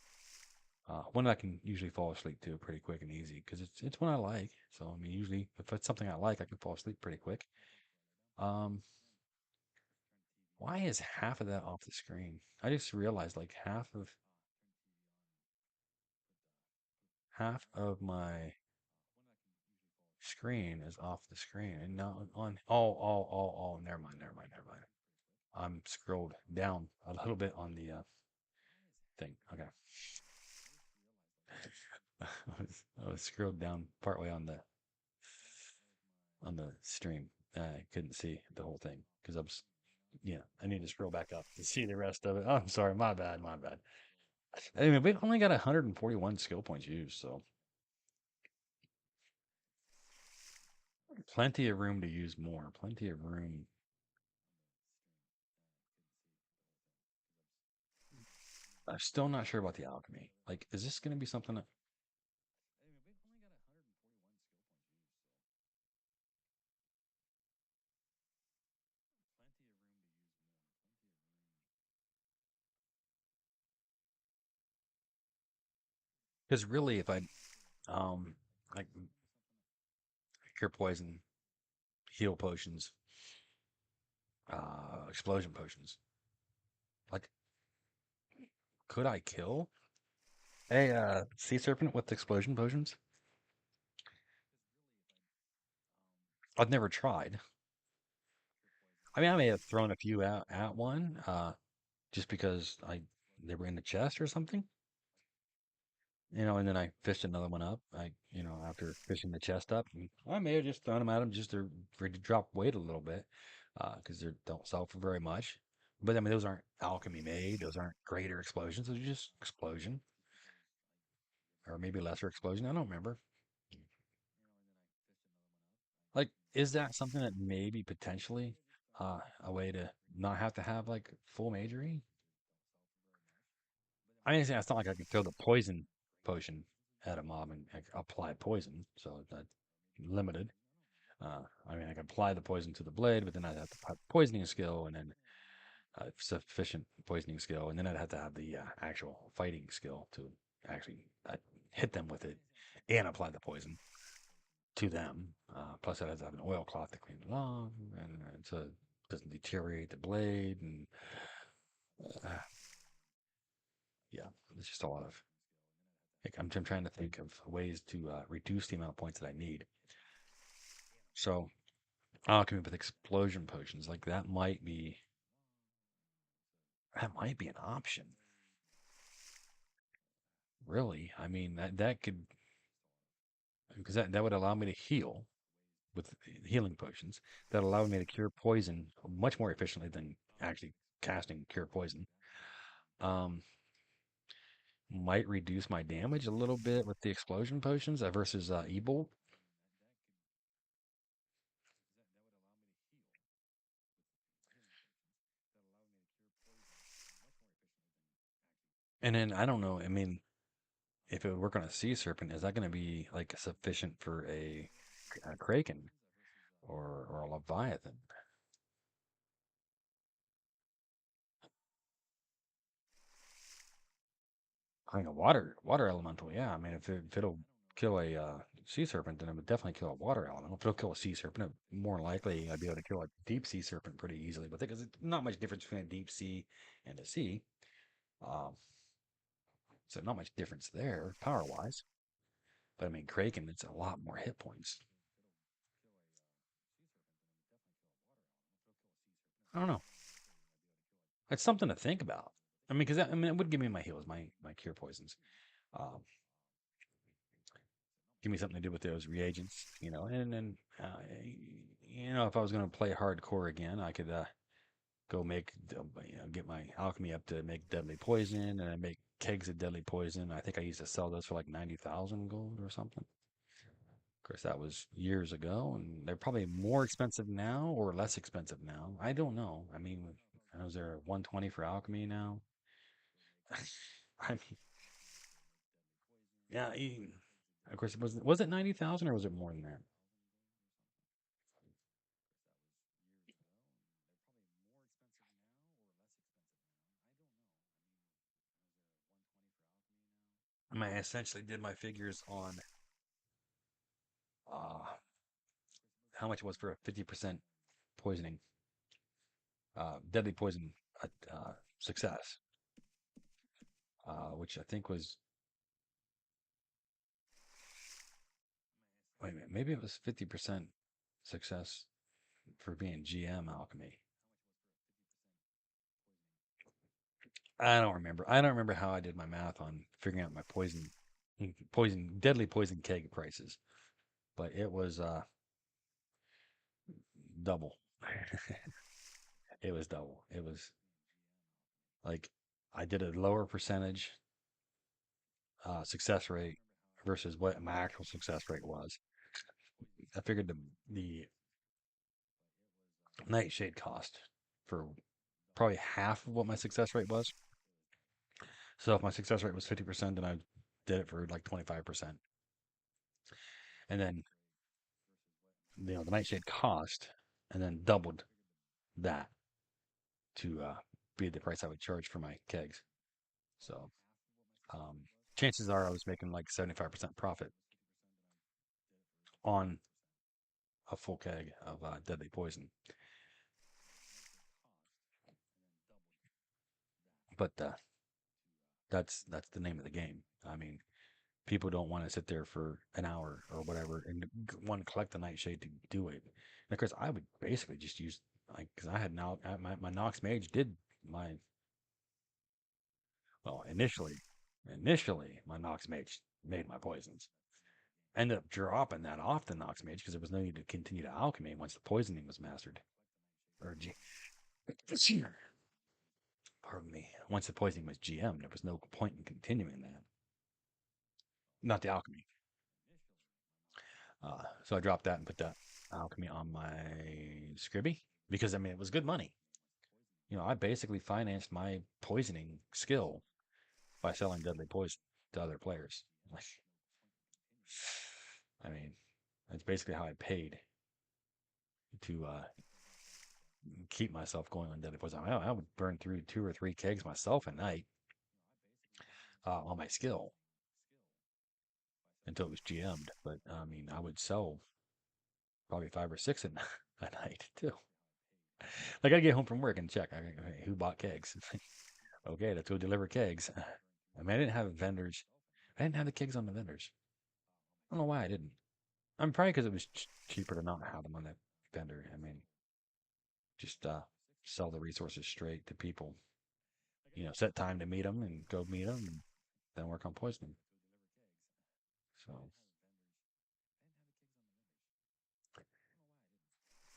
One that I can usually fall asleep to pretty quick and easy because it's one I like. So I mean, usually if it's something I like, I can fall asleep pretty quick. Um, why is half of that off the screen? I just realized like half of my screen is off the screen and not on. Oh, never mind. I'm scrolled down a little bit on the thing. Okay. I was scrolled down partway on the stream. I couldn't see the whole thing because I need to scroll back up to see the rest of it. Oh, I'm sorry, my bad. I mean, we've only got 141 skill points used, so plenty of room to use more. Plenty of room. I'm still not sure about the alchemy. Like, is this going to be something that, because really, if I, like, cure poison, heal potions, explosion potions, like, could I kill a sea serpent with explosion potions? I've never tried. I mean, I may have thrown a few out at one, just because they were in the chest or something, and then I fished another one up. After fishing the chest up, and I may have just thrown them at them just to drop weight a little bit, because they don't sell for very much. But I mean, those aren't alchemy made. Those aren't greater explosions. Those are just explosion, or maybe lesser explosion. I don't remember. Like, is that something that maybe potentially a way to not have to have like full majoring? I mean, it's not like I could throw the poison potion at a mob and like, apply poison, so that's limited. I mean, I can apply the poison to the blade, but then I'd have to have poisoning skill and then sufficient poisoning skill, and then I'd have to have the actual fighting skill to actually hit them with it and apply the poison to them. Plus, I'd have to have an oilcloth to clean it off, and so it doesn't deteriorate the blade. And uh, yeah, it's just a lot of. Like, I'm trying to think of ways to reduce the amount of points that I need. So alchemy with explosion potions, like that might be an option. Really, I mean that could because that would allow me to heal with healing potions. That allowed me to cure poison much more efficiently than actually casting cure poison. Um, might reduce my damage a little bit with the explosion potions versus e-bolt. And then I don't know. I mean, if it would work on a sea serpent, is that going to be like sufficient for a kraken or a leviathan? I mean, a water elemental, yeah. I mean, if it'll kill a sea serpent, then it would definitely kill a water elemental. If it'll kill a sea serpent, more likely I'd be able to kill a deep sea serpent pretty easily. But because it's not much difference between a deep sea and a sea, um, so not much difference there power wise. But I mean, Kraken, it's a lot more hit points. I don't know. It's something to think about. I mean, because I mean, it would give me my heals, my cure poisons. Um, Give me something to do with those reagents, and then if I was going to play hardcore again, I could go get my alchemy up to make deadly poison, and I make kegs of deadly poison. I think I used to sell those for like 90,000 gold or something. Of course, that was years ago, and they're probably more expensive now or less expensive now. I don't know. I mean, is there 120 for alchemy now? I mean, yeah. Of course, was it 90,000 or was it more than that? I mean, I essentially did my figures on uh, how much it was for a 50% poisoning, deadly poison success, which I think was, wait a minute, maybe it was 50% success for being GM alchemy. I don't remember. I don't remember how I did my math on figuring out my deadly poison keg prices, but it was double. It was double. It was like I did a lower percentage success rate versus what my actual success rate was. I figured the nightshade cost for probably half of what my success rate was. So if my success rate was 50%, then I did it for like 25%. And then, the nightshade cost, and then doubled that to be the price I would charge for my kegs. So um, chances are I was making like 75% profit on a full keg of deadly poison. But that's the name of the game. I mean, people don't want to sit there for an hour or whatever and want to collect the nightshade to do it. And of course, I would basically just use like because I had now my Nox Mage did my well initially my Nox Mage made my poisons. Ended up dropping that off the Nox Mage because there was no need to continue to alchemy once the poisoning was mastered. Or pardon me. Once the poisoning was GM, there was no point in continuing that. Not the alchemy. So I dropped that and put that alchemy on my Scribby because I mean it was good money. I basically financed my poisoning skill by selling deadly poison to other players. Like, I mean, that's basically how I paid to keep myself going on deadly poison. I would burn through 2 or 3 kegs myself a night on my skill until it was GM'd. But I mean, I would sell probably 5 or 6 a night too. Like I'd get home from work and check, hey, who bought kegs? Okay, let's go deliver kegs. I mean, I didn't have vendors. I didn't have the kegs on the vendors. I don't know why I didn't. I'm probably because it was cheaper to not have them on that vendor. I mean, just sell the resources straight to people. Set time to meet them and go meet them, and then work on poisoning. So,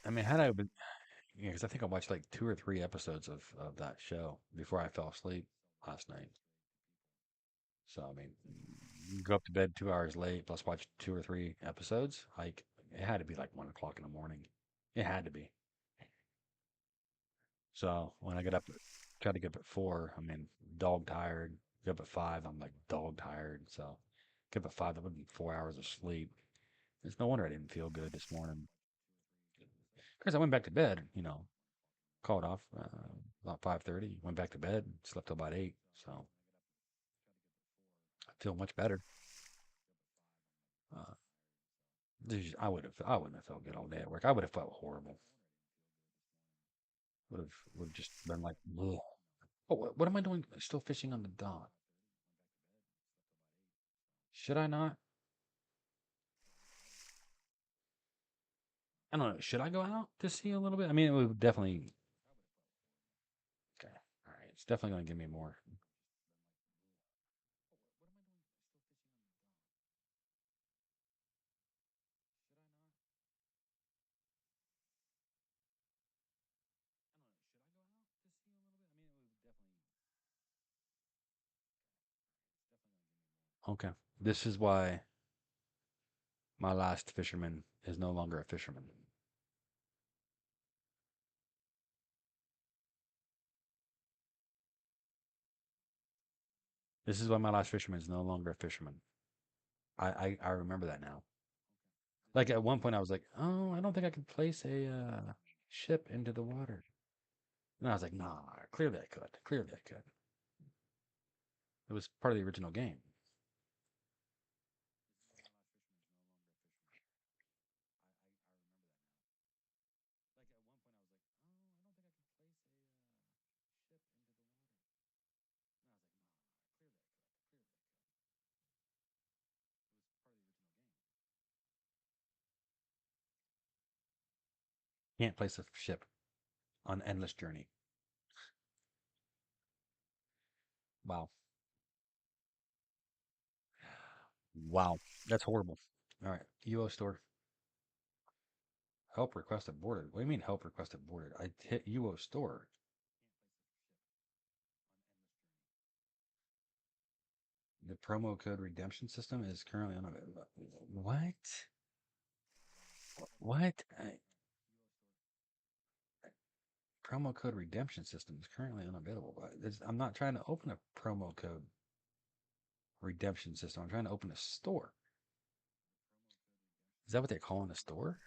I mean, had I been, because I think I watched like 2 or 3 episodes of that show before I fell asleep last night. So, I mean, go up to bed 2 hours late, plus watch 2 or 3 episodes. Like, it had to be like 1 o'clock in the morning. It had to be. So when I get up, try to get up at 4. I mean, dog tired. Get up at 5. I'm like dog tired. So get up at 5. That would be 4 hours of sleep. It's no wonder I didn't feel good this morning. Because I went back to bed. Called off about 5:30. Went back to bed. Slept till about 8. So I feel much better. Uh, I wouldn't have felt good all day at work. I would have felt horrible. Would have just been like, ugh. Oh, what am I doing? Still fishing on the dock? Should I not? I don't know. Should I go out to see a little bit? I mean, it would definitely. Okay, all right. It's definitely going to give me more. Okay, this is why my last fisherman is no longer a fisherman. This is why my last fisherman is no longer a fisherman. I remember that now. Like at one point, I was like, oh, I don't think I could place a ship into the water. And I was like, nah, clearly I could. Clearly I could. It was part of the original game. Can't place a ship on endless journey. Wow. Wow. That's horrible. All right. UO store. Help request aborted. What do you mean help request aborted? I hit UO store. The promo code redemption system is currently unavailable. What? What? Promo code redemption system is currently unavailable. I'm not trying to open a promo code redemption system. I'm trying to open a store. Is that what they call in a store?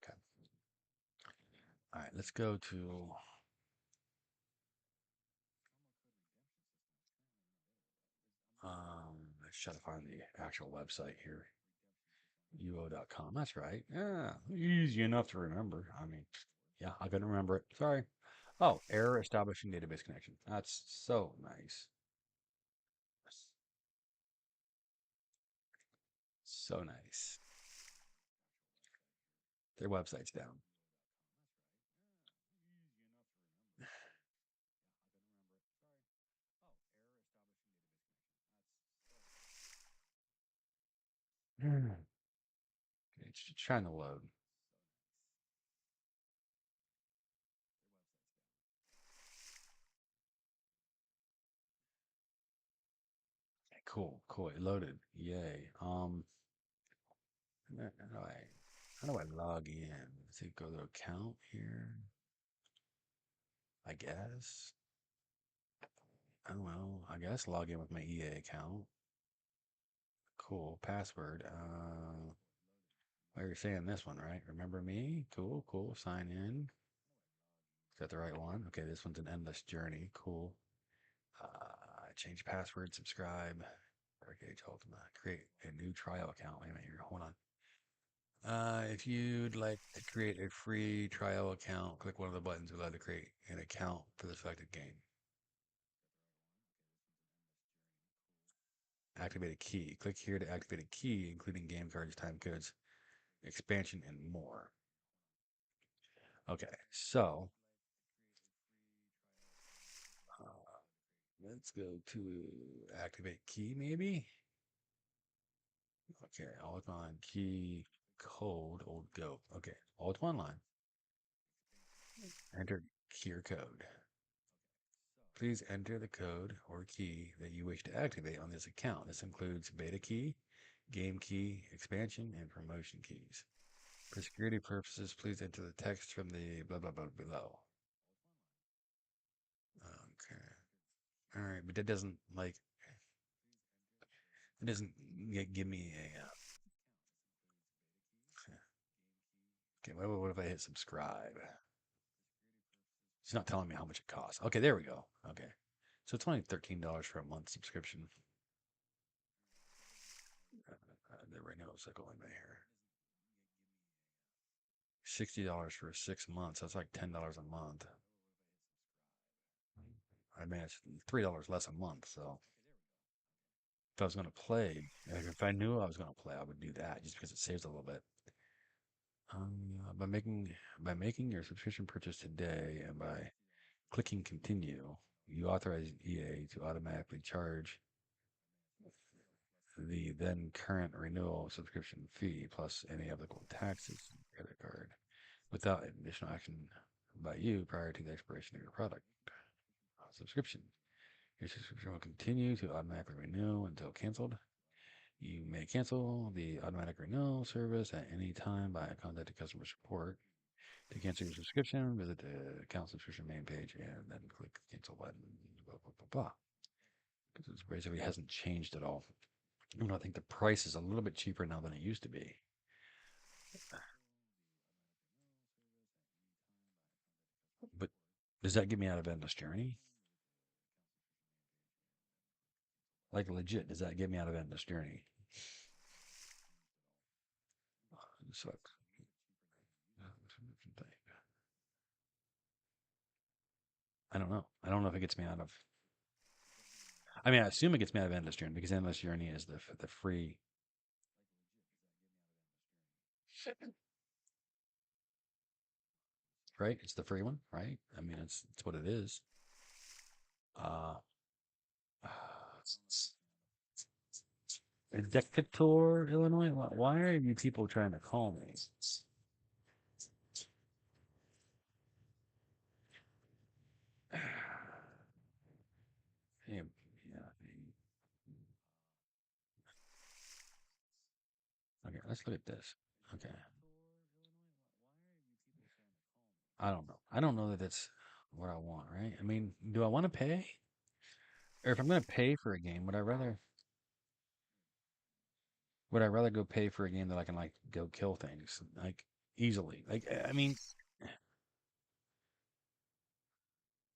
Okay. All right. Let's go to. Let's try to find the actual website here. UO.com. That's right. Yeah, easy enough to remember. I mean, yeah, I couldn't remember it. Sorry. Oh, error establishing database connection. That's so nice. So nice. Their website's down. It's just trying to load. Okay, cool, cool. It loaded. Yay. How do I log in? Does it go to account here? I guess. Oh well, I guess log in with my EA account. Cool. Password. Well, you're saying this one, right? Remember me? Cool, cool. Sign in. Is that the right one? Okay, this one's an endless journey. Cool. Change password, subscribe. Gauge Ultima. Create a new trial account. Wait a minute here. Hold on. If you'd like to create a free trial account, click one of the buttons allowed to create an account for the selected game. Activate a key. Click here to activate a key, including game cards, time codes, expansion, and more. Okay, so uh, let's go to activate key, maybe. Okay, Ultima Online key code old goat. Okay, Ultima Online. Enter key or code. Please enter the code or key that you wish to activate on this account. This includes beta key, game key, expansion, and promotion keys. For security purposes, please enter the text from the blah blah blah below. Okay. All right, but that doesn't like it doesn't give me a. Okay, what if I hit subscribe? It's not telling me how much it costs. Okay, there we go. Okay, so it's only $13 for a month subscription. The Renault cycle in my hair. $60 for 6 months. That's like $10 a month. I mean, it's $3 less a month. So if I was going to play, like if I knew I was going to play, I would do that just because it saves a little bit. By making your subscription purchase today and by clicking continue, you authorize EA to automatically charge the then current renewal subscription fee plus any applicable taxes and credit card without additional action by you prior to the expiration of your product subscription. Your subscription will continue to automatically renew until canceled. You may cancel the automatic renewal service at any time by contacting customer support. To cancel your subscription, visit the account subscription main page and then click the cancel button. Blah, blah, blah, blah. Because it basically hasn't changed at all. I think the price is a little bit cheaper now than it used to be. But does that get me out of Endless Journey? Like legit, does that get me out of Endless Journey? So I don't know. I don't know if it gets me out of. I mean, I assume it gets me out of Endless Journey because Endless Journey is the free, right? It's the free one, right? I mean, it's what it is. Uh, Decatur, Illinois. Why are you people trying to call me? Yeah, yeah. Okay, let's look at this. Okay, I don't know. I don't know that that's what I want, right? I mean, do I want to pay? Or if I'm going to pay for a game, would I rather go pay for a game that I can like go kill things like easily? Like I mean,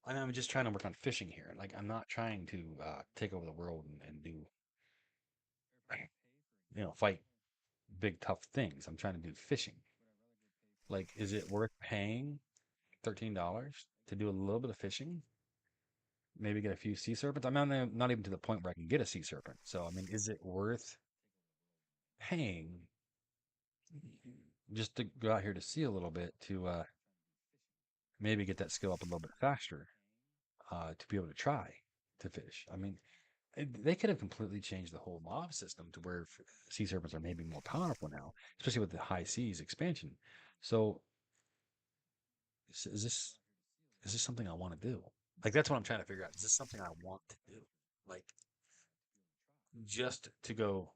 I'm just trying to work on fishing here. Like I'm not trying to take over the world and do fight big tough things. I'm trying to do fishing. Like, is it worth paying $13 to do a little bit of fishing? Maybe get a few sea serpents. I'm not even to the point where I can get a sea serpent. So I mean, is it worth paying just to go out here to sea a little bit to maybe get that skill up a little bit faster to be able to try to fish? I mean, they could have completely changed the whole mob system to where sea serpents are maybe more powerful now, especially with the high seas expansion. So is this something I want to do? Like that's what I'm trying to figure out. Is this something I want to do? Like just to go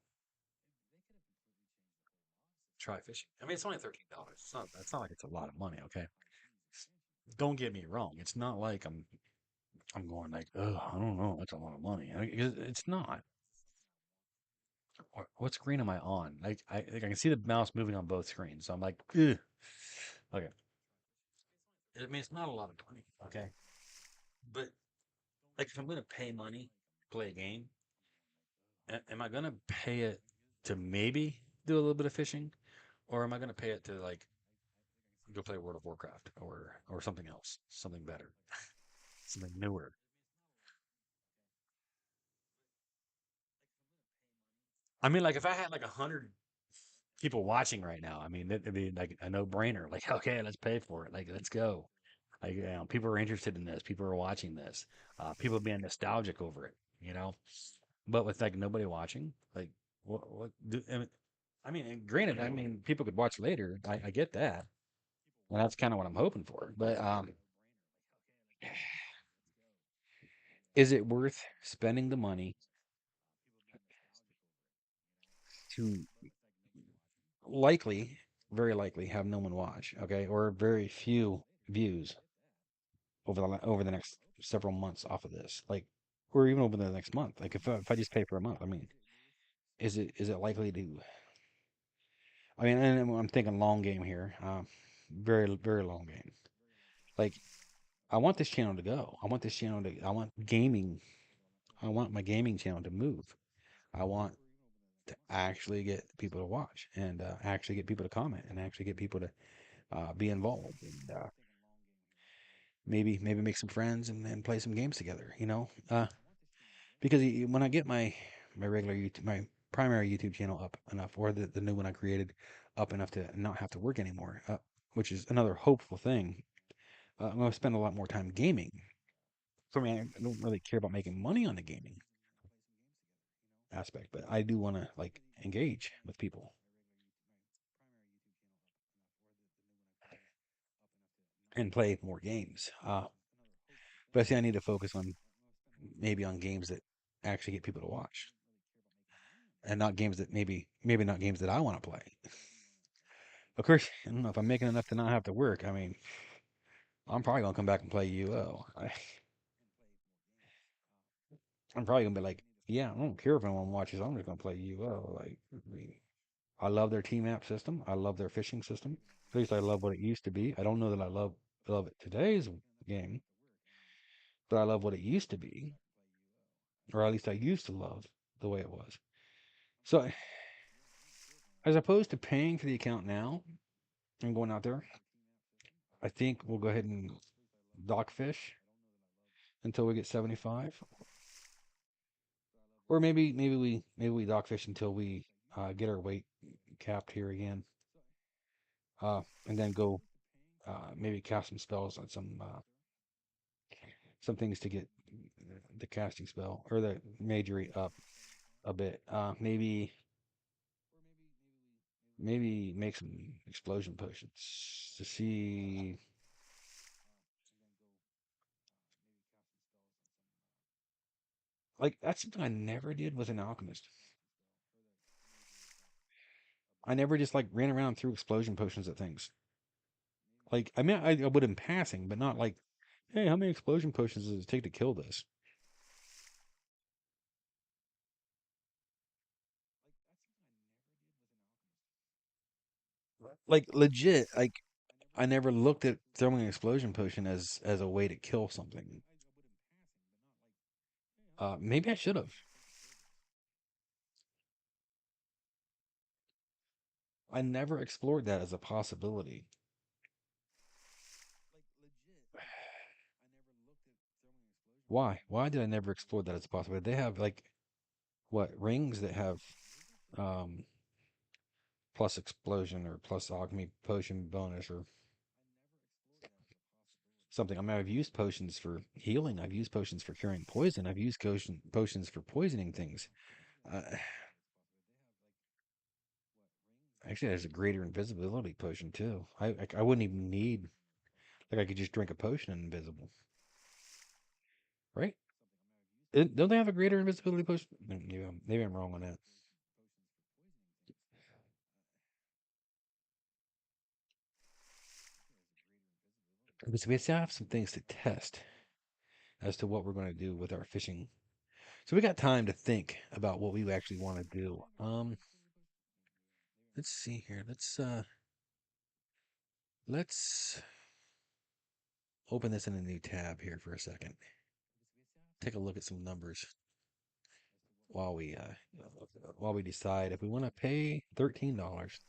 try fishing. I mean, it's only $13. It's not like it's a lot of money. Okay, don't get me wrong. It's not like I'm going like, oh, I don't know, that's a lot of money. It's not. What screen am I on? Like I can see the mouse moving on both screens. So I'm like, ugh. Okay. I mean, it's not a lot of money. Okay, but like if I'm gonna pay money to play a game, am I gonna pay it to maybe do a little bit of fishing, or am I gonna pay it to like go play World of Warcraft or something else, something better, something newer? I mean, like if I had like 100 people watching right now, I mean, it'd be like a no-brainer. Like, okay, let's pay for it. Like, let's go. Like, people are interested in this. People are watching this. People are being nostalgic over it. You know, but with like nobody watching, like, what? I mean, and granted, I mean, people could watch later. I get that, and that's kind of what I'm hoping for. But is it worth spending the money to likely, very likely, have no one watch? Okay, or very few views over the next several months off of this, like, or even over the next month. Like if I just pay for a month, I mean, is it likely to? I mean, and I'm thinking long game here, very very long game. Like I want this channel to go. I want this channel to. I want gaming. I want my gaming channel to move. I want to actually get people to watch and actually get people to comment and actually get people to be involved and maybe make some friends and play some games together. Because when I get my regular YouTube, my primary YouTube channel up enough, or the new one I created up enough to not have to work anymore, which is another hopeful thing. I'm going to spend a lot more time gaming. For me, I don't really care about making money on the gaming aspect, but I do want to like engage with people and play more games. But I see I need to focus on maybe on games that actually get people to watch, and not games that maybe not games that I want to play. Of course, I don't know if I'm making enough to not have to work. I mean, I'm probably gonna come back and play UO. I'm probably gonna be like, yeah, I don't care if anyone watches. I'm just gonna play UO. Like, I love their team map system. I love their fishing system. At least I love what it used to be. I don't know that I love it today's game, but I love what it used to be, or at least I used to love the way it was. So, as opposed to paying for the account now and going out there, I think we'll go ahead and dock fish until we get 75, or maybe we dock fish until we get our weight capped here again, and then go maybe cast some spells on some things to get the casting spell or the magery up a bit. Maybe make some explosion potions to see. Like that's something I never did with an alchemist. I never just like ran around and threw explosion potions at things. Like I mean, I would in passing, but not like, hey, how many explosion potions does it take to kill this? Like legit, like I never looked at throwing an explosion potion as a way to kill something. Maybe I should have. I never explored that as a possibility. Why? Why did I never explore that as a possibility? They have like what rings that have um plus explosion or plus alchemy potion bonus or something. I mean, I've used potions for healing. I've used potions for curing poison. I've used potions for poisoning things. Uh, Actually, there's a greater invisibility potion too. I wouldn't even need like I could just drink a potion and invisible, right? Don't they have a greater invisibility potion? Maybe I'm wrong on that. Because we still have some things to test as to what we're going to do with our fishing. So we got time to think about what we actually want to do. Let's see here. Let's open this in a new tab here for a second. Take a look at some numbers while we decide if we want to pay $13.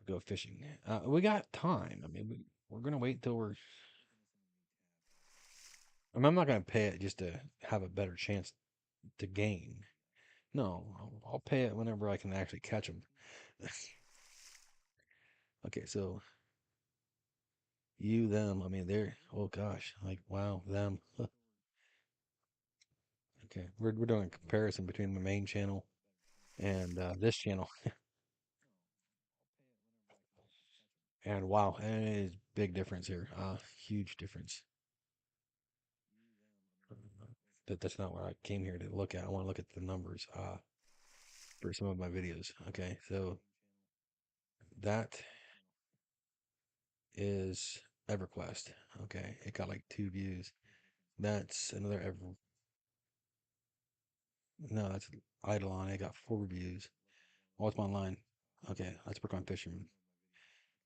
Go fishing. We got time. I mean, we're gonna wait till I'm not gonna pay it just to have a better chance to gain. No, I'll pay it whenever I can actually catch them. Okay, so you, them. I mean, they're. Oh gosh, like wow, them. Okay, we're doing a comparison between the main channel and this channel, and wow, and it is big difference here. Huge difference. But that's not what I came here to look at. I want to look at the numbers for some of my videos. Okay, so that is EverQuest. Okay, it got like 2 views. That's another Ever. No, that's Eidolon. It got 4 views. Ultima Online. Okay, let's work on Fisherman.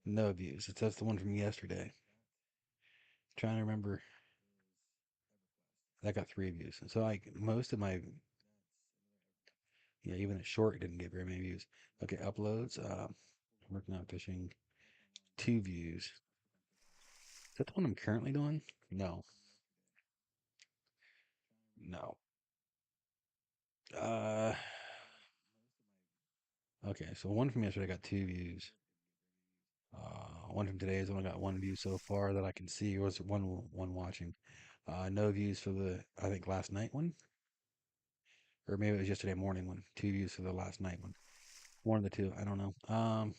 No views. That's the one from yesterday. Trying to remember. That got 3 views. So like most of my Yeah, even a short didn't get very many views. Okay, uploads. Working on fishing. 2 views. Is that the one I'm currently doing? No, no. Uh, okay, so one from yesterday got 2 views. One from today has only got 1 view so far that I can see. Or was one watching? No views for the I think last night one, or maybe it was yesterday morning one. 2 views for the last night one. One of the two. I don't know.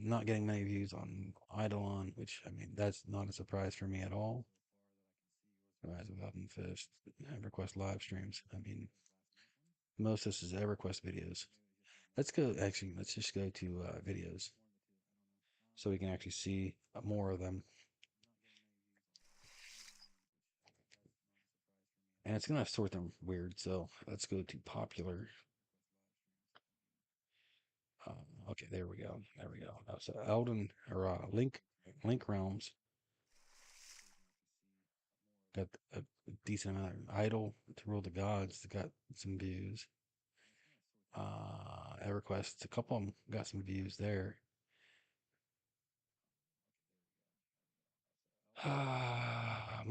Not getting many views on Eidolon, which I mean that's not a surprise for me at all. Rise of Elden Fist, EverQuest live streams. I mean, most of this is EverQuest videos. Let's go. Actually, let's just go to videos so we can actually see more of them. And it's gonna sort them weird. So let's go to popular. Okay, there we go. There we go. So Elden or Link Realms got a decent amount. Idol to Rule the Gods got some views. EverQuest, a couple of them got some views there. I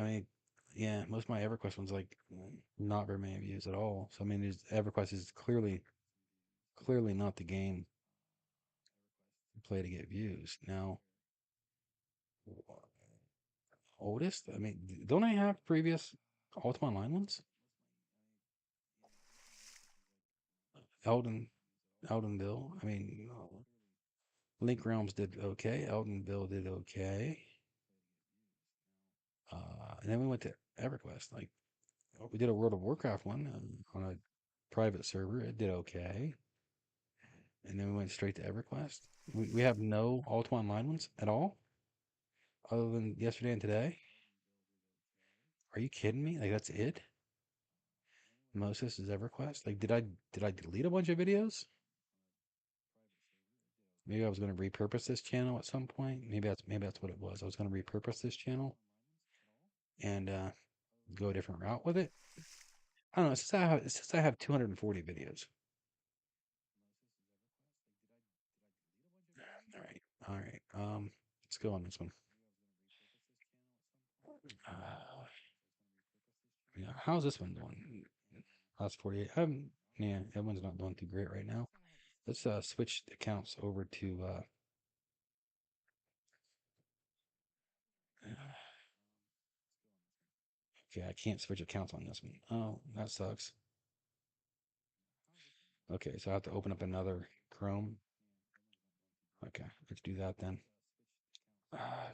mean, yeah, most of my EverQuest ones like not very many views at all. So I mean, EverQuest is clearly not the game to play to get views. Now, oldest, I mean, don't I have previous Ultima Online ones? Elden, Eldenville. I mean, Link Realms did okay. Eldenville did okay. And then we went to EverQuest. Like we did a World of Warcraft one on a private server. It did okay. And then we went straight to EverQuest. We have no Ultima Online ones at all, other than yesterday and today. Are you kidding me? Like that's it? Moses is EverQuest. Like did I delete a bunch of videos? Maybe I was going to repurpose this channel at some point. Maybe that's what it was. I was going to repurpose this channel and go a different route with it. I don't know. It says I have 240 videos. All right, all right. Let's go on this one. Uh, yeah, how's this one doing? Last 48. Yeah, everyone's not doing too great right now. Let's switch accounts over to okay, I can't switch accounts on this one. Oh, that sucks. Okay, so I have to open up another Chrome. Okay, let's do that then. Uh,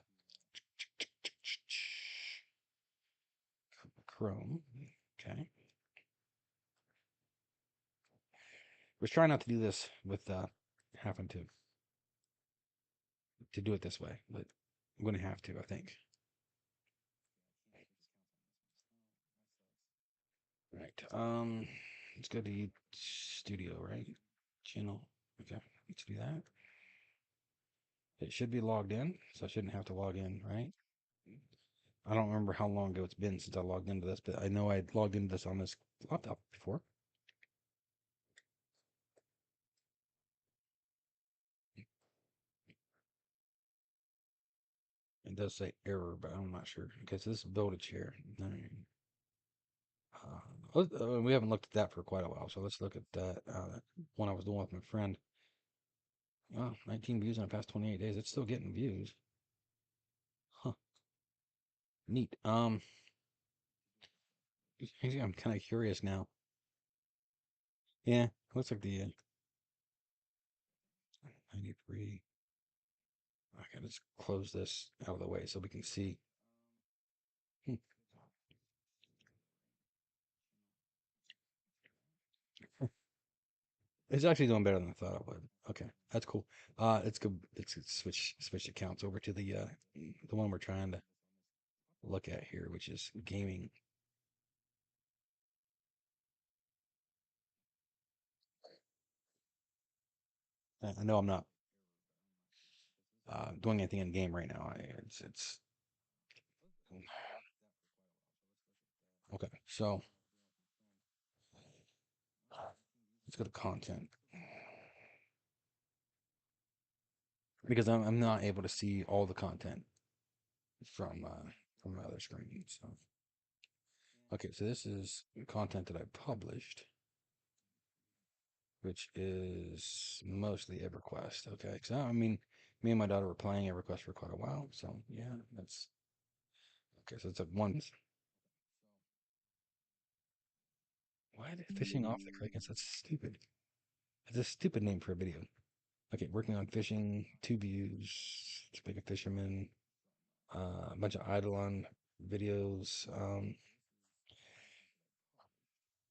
Chrome. Okay. We're trying not to do this with having to do it this way, but I'm going to have to, I think. Right. Let's go to Studio, right? Channel. Okay, let's do that. It should be logged in, so I shouldn't have to log in, right? I don't remember how long ago it's been since I logged into this, but I know I logged into this on this laptop before. It does say error, but I'm not sure. Okay, so this is build a chair. We haven't looked at that for quite a while, so let's look at that one I was doing with my friend. Oh, 19 views in the past 28 days. It's still getting views. Huh. Neat. I'm kind of curious now. Yeah, looks like the 93. Okay, let's close this out of the way so we can see. Hmm. It's actually doing better than I thought it would. Okay, that's cool. Let's go. Let's switch accounts over to the one we're trying to look at here, which is gaming. I know I'm not doing anything in game right now. It's okay. So let's go to content because I'm not able to see all the content from my other screen. So okay, so this is content that I published, which is mostly EverQuest. Okay, so I mean, me and my daughter were playing EverQuest for quite a while. So yeah, that's okay. So it's a one. Why are they fishing off the Krakens? That's stupid. It's a stupid name for a video. Okay, working on fishing, two views, to make a fisherman, a bunch of Eidolon videos,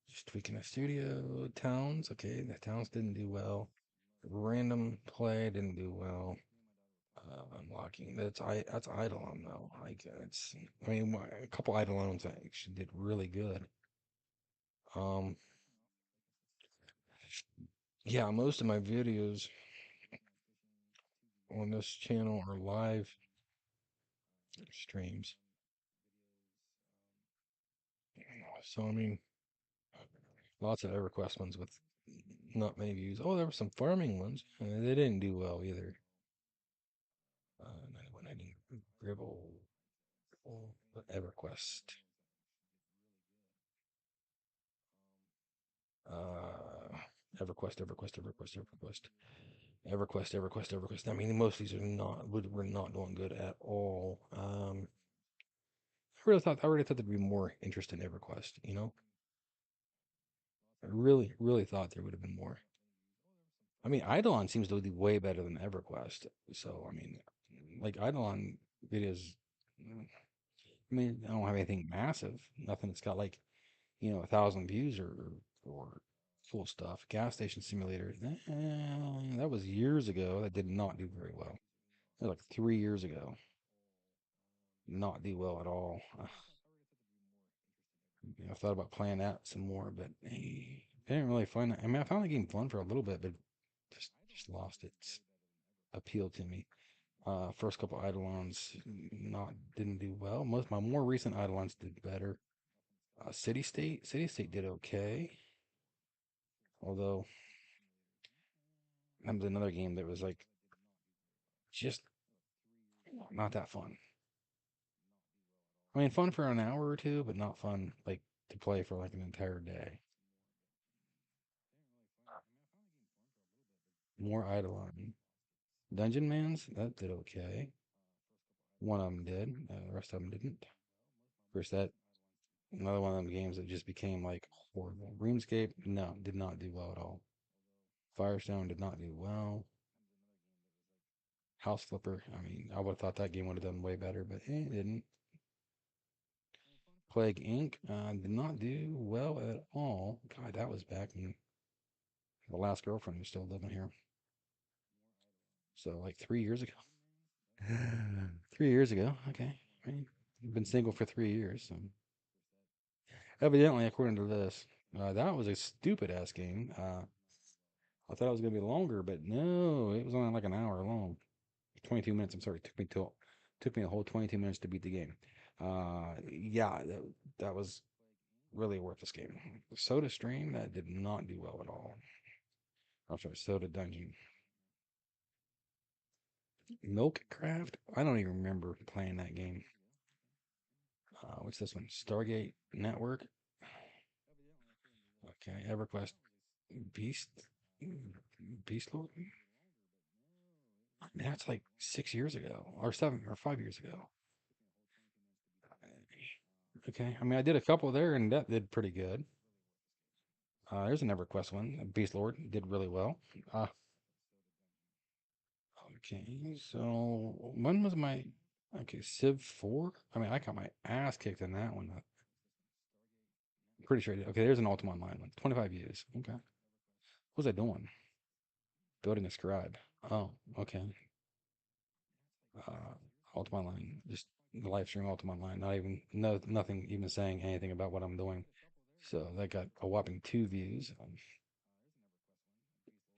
just tweaking a studio, towns. Okay, the towns didn't do well. Random play didn't do well. Unlocking that's Eidolon though. Like it's, I mean, a couple Eidolons actually did really good. Um, yeah, most of my videos on this channel are live streams. So I mean, lots of EverQuest ones with not many views. Oh, there were some farming ones. They didn't do well either. 9190 Gribble, EverQuest. Uh, EverQuest. I mean, most of these are not were not doing good at all. I really thought there'd be more interest in EverQuest. You know, I really thought there would have been more. I mean, Eidolon seems to do way better than EverQuest. So I mean, like Eidolon videos. I mean, I don't have anything massive. Nothing that's got like 1,000 views or full stuff. Gas station simulator. That was years ago. That did not do very well. That was like 3 years ago. Not do well at all. I thought about playing that some more, but I didn't really find that. I mean, I found the game fun for a little bit, but just lost its appeal to me. First couple Eidolons not didn't do well. Most my more recent Eidolons did better. City State did okay, although that was another game that was like just not that fun. I mean, fun for an hour or two, but not fun like to play for like an entire day. More Eidolon. Dungeon Mans, that did okay. One of them did, the rest of them didn't. Of course, that another one of them games that just became like horrible. RuneScape, no, did not do well at all. Firestone did not do well. House Flipper, I mean, I would have thought that game would have done way better, but it didn't. Plague Inc. Did not do well at all. God, that was back when the last girlfriend was still living here. So like 3 years ago. 3 years ago. Okay. I mean, you've been single for 3 years. So. Evidently, according to this, that was a stupid ass game. I thought it was gonna be longer, but no, it was only like an hour long. 22 minutes. I'm sorry. Took me a whole 22 minutes to beat the game. Yeah, that was really a worthless game. Soda Stream that did not do well at all. I'm sorry, Soda Dungeon. Milkcraft. I don't even remember playing that game. What's this one? Stargate Network. Okay, EverQuest Beast Beast Lord. That's like 6 years ago, or 7 or 5 years ago. Okay, I mean I did a couple there, and that did pretty good. There's an EverQuest one. Beast Lord did really well. Uh, okay, so when was my Civ 4? I mean I got my ass kicked in that one. Pretty sure I did. Okay, there's an Ultima Online one. 25 views. Okay. What was I doing? Building a scribe. Oh, okay. Uh, Ultima Online. Just the live stream Ultima Online. Not even nothing even saying anything about what I'm doing. So that got a whopping 2 views.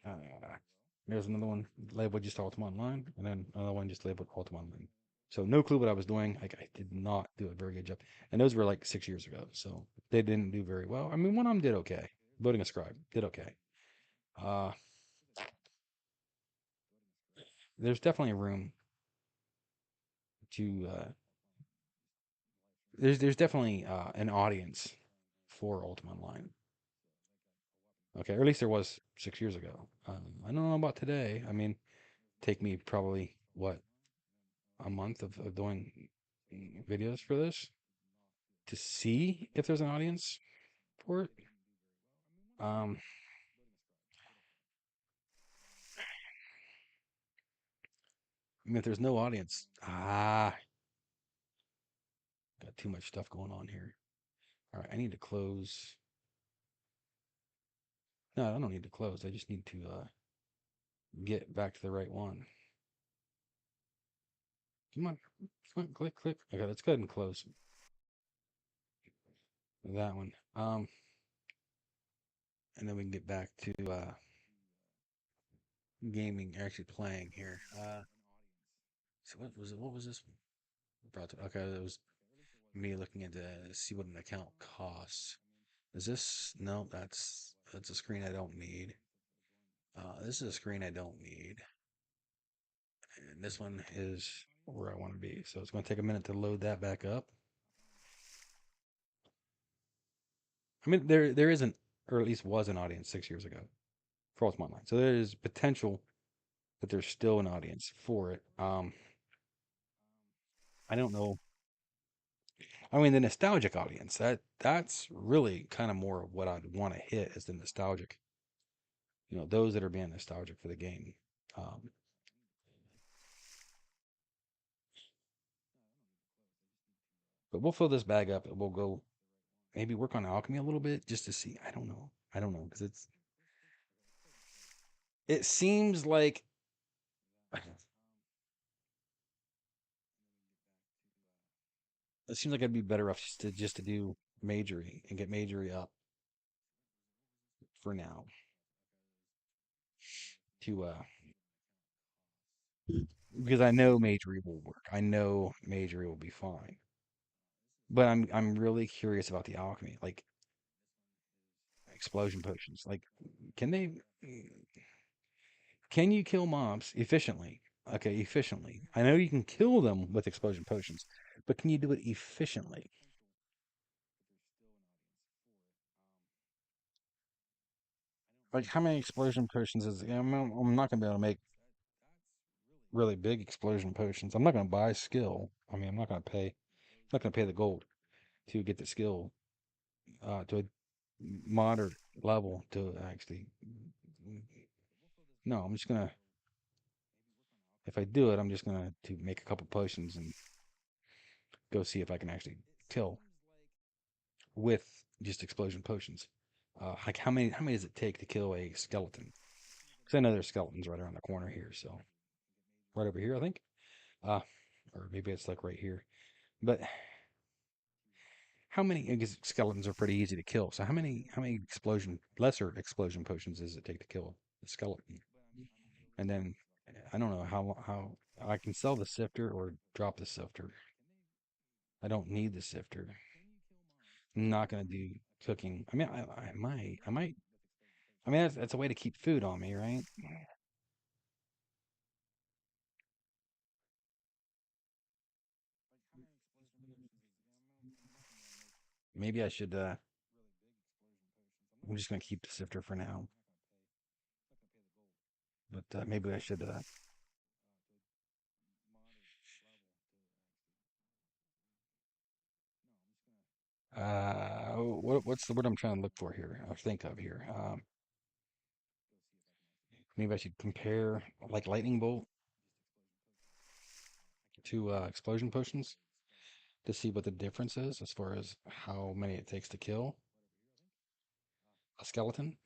Uh, there's another one labeled just Ultima Online, and then another one just labeled Ultima Online. So no clue what I was doing. Like I did not do a very good job. And those were like 6 years ago. So they didn't do very well. I mean, one of them did okay. Building a scribe did okay. Uh, there's definitely room to there's definitely an audience for Ultima Online. Okay, or at least there was 6 years ago. I don't know about today. I mean, take me probably what a month of doing videos for this to see if there's an audience for it. Um, I mean, if there's no audience, got too much stuff going on here. All right, I need to close. No, I don't need to close. I just need to get back to the right one. Come on, click, click. Okay, let's go ahead and close that one. And then we can get back to gaming, actually playing here. So what was it? What was this brought to? Okay, it was me looking into see what an account costs. Is this? No, that's a screen I don't need. This is a screen I don't need, and this one is where I want to be. So it's going to take a minute to load that back up. I mean, there isn't, or at least was an audience 6 years ago for Ultima Online. So there is potential that there's still an audience for it. I don't know. I mean, the nostalgic audience, that's really kind of more of what I'd want to hit is the nostalgic. Those that are being nostalgic for the game. Um, but we'll fill this bag up and we'll go maybe work on alchemy a little bit just to see. I don't know. I don't know because it seems like it seems like I'd be better off just to do majory and get majory up for now to because I know majory will work. I know majory will be fine. But I'm really curious about the alchemy, like explosion potions. Like, can they? Can you kill mobs efficiently? Okay, efficiently. I know you can kill them with explosion potions, but can you do it efficiently? Like, how many explosion potions is? I'm not gonna be able to make really big explosion potions. I'm not gonna buy skill. I mean, I'm not gonna pay the gold to get the skill to a moderate level to actually. No, I'm just gonna. If I do it, I'm just gonna to make a couple potions and go see if I can actually kill with just explosion potions. Like how many does it take to kill a skeleton? Because I know there's skeletons right around the corner here, so right over here, I think. Uh, or maybe it's like right here. But how many? Because skeletons are pretty easy to kill. So how many lesser explosion potions does it take to kill a skeleton? And then I don't know how I can sell the sifter or drop the sifter. I don't need the sifter. I'm not gonna do cooking. I mean, I might. I mean, that's a way to keep food on me, right? Maybe I should. I'm just gonna keep the sifter for now, but maybe I should. What's the word I'm trying to look for here? I think of here. Maybe I should compare like lightning bolt to explosion potions to see what the difference is as far as how many it takes to kill a skeleton.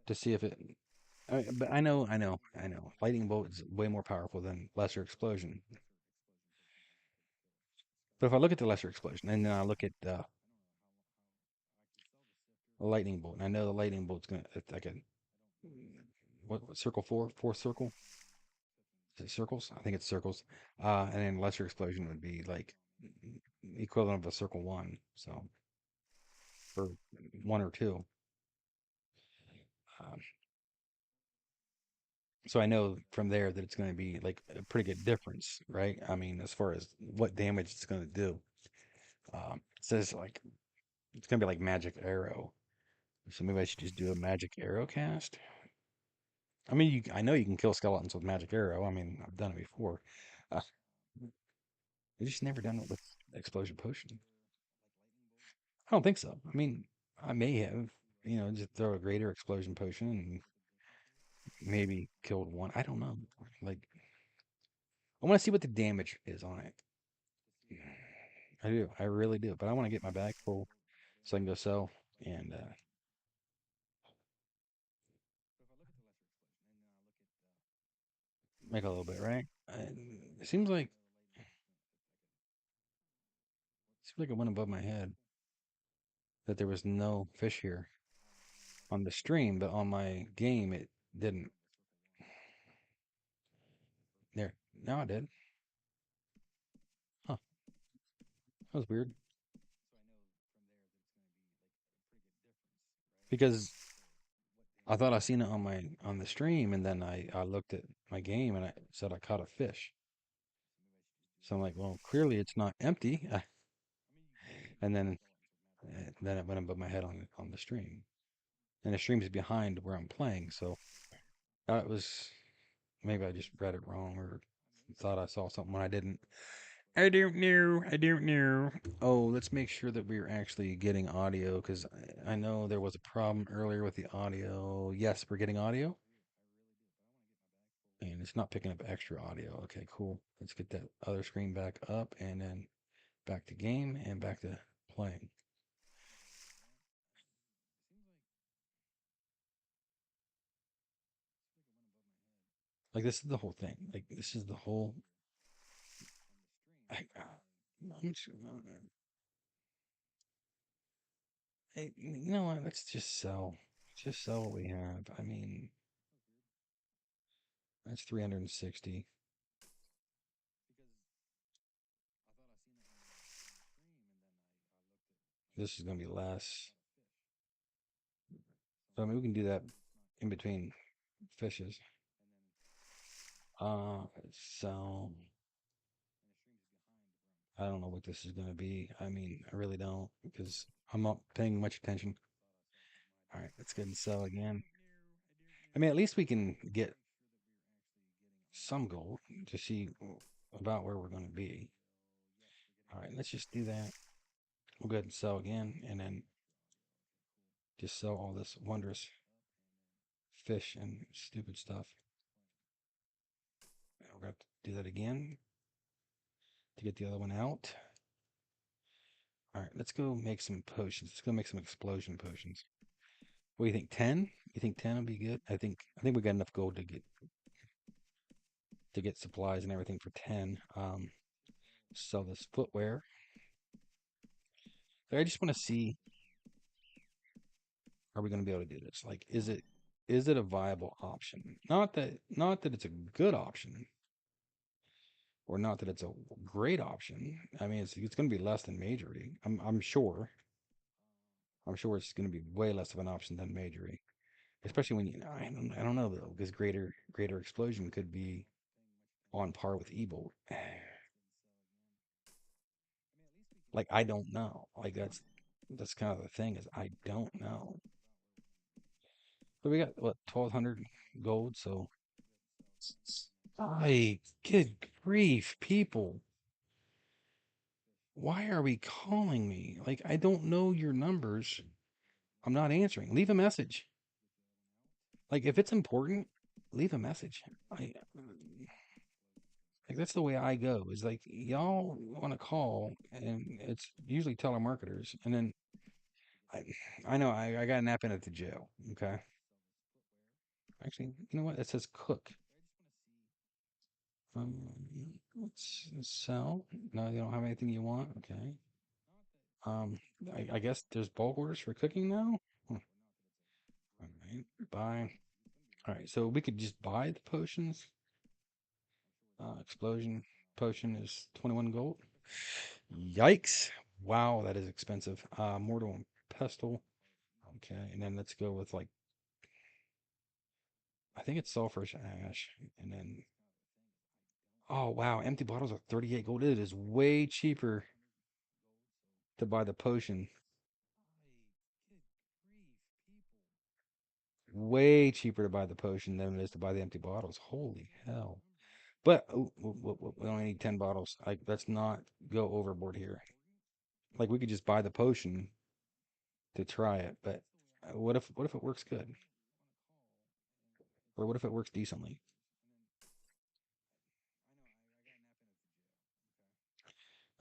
To see if it. But I know. Lightning bolt is way more powerful than lesser explosion. But if I look at the lesser explosion and then I look at a lightning bolt, and I know the lightning bolt's gonna it's like a what circle fourth circle? Is it circles? I think it's circles. And then lesser explosion would be like equivalent of a circle one. So for one or two. Um, so I know from there that it's going to be like a pretty good difference, right? I mean, as far as what damage it's going to do. It says like it's going to be like magic arrow. So maybe I should just do a magic arrow cast. I mean, I know you can kill skeletons with magic arrow. I mean, I've done it before. Uh, I've just never done it with explosion potion. I don't think so. I mean, I may have, just throw a greater explosion potion and maybe killed one. I don't know. Like, I want to see what the damage is on it. I do. I really do. But I want to get my bag full so I can go sell and make a little bit, right? It seems like it went above my head that there was no fish here on the stream, but on my game it didn't. There, now I did. Huh? That was weird because I thought I seen it on the stream, and then I looked at my game and I said I caught a fish. So I'm like, well, clearly it's not empty. And then it went above my head on the stream, and the stream's behind where I'm playing. So it was maybe I just read it wrong or thought I saw something when I didn't. I don't know. I don't know. Oh, let's make sure that we're actually getting audio because I know there was a problem earlier with the audio. Yes, we're getting audio. And it's not picking up extra audio. Okay, cool. Let's get that other screen back up and then back to game and back to playing. Like this is the whole thing. Like this is the whole. I'm just, hey, you know what? Let's just sell. Just sell what we have. I mean, that's 360. This is gonna be less. So I mean, we can do that in between fishes. So I don't know what this is gonna be. I mean, I really don't because I'm not paying much attention. All right, let's go and sell again. I mean, at least we can get some gold to see about where we're going to be. All right, let's just do that. We'll go ahead and sell again and then just sell all this wondrous fish and stupid stuff. We're going to do that again to get the other one out. All right, let's go make some potions. Let's go make some explosion potions. What do you think? 10? You think 10 will be good? I think we got enough gold to get supplies and everything for 10. Sell this footwear. I just want to see, are we going to be able to do this? Like, is it a viable option? Not that it's a good option, or not that it's a great option. I mean, it's going to be less than majory. I'm sure. I'm sure it's going to be way less of an option than majory, especially when I don't know though, because greater explosion could be on par with evil. Like I don't know. Like that's kind of the thing is I don't know. But we got what 1,200 gold, so I good grief, people. Why are we calling me? Like, I don't know your numbers. I'm not answering. Leave a message. Like, if it's important, leave a message. Like that's the way I go. Is like y'all want to call, and it's usually telemarketers, and then I, I know I got to nap in at the jail. Okay, actually, you know what? It says cook. Let's sell. No, you don't have anything you want. Okay. Um, I guess there's bulk orders for cooking now. Hmm. All right, buy. All right, so we could just buy the potions. Explosion potion is 21 gold. Yikes! Wow, that is expensive. Mortal and pestle. Okay, and then let's go with like I think it's sulfurish ash, and then oh wow, empty bottles are 38 gold. It is way cheaper to buy the potion. Way cheaper to buy the potion than it is to buy the empty bottles. Holy hell. But we only need 10 bottles. Like, let's not go overboard here. Like, we could just buy the potion to try it, but what if it works good? Or what if it works decently?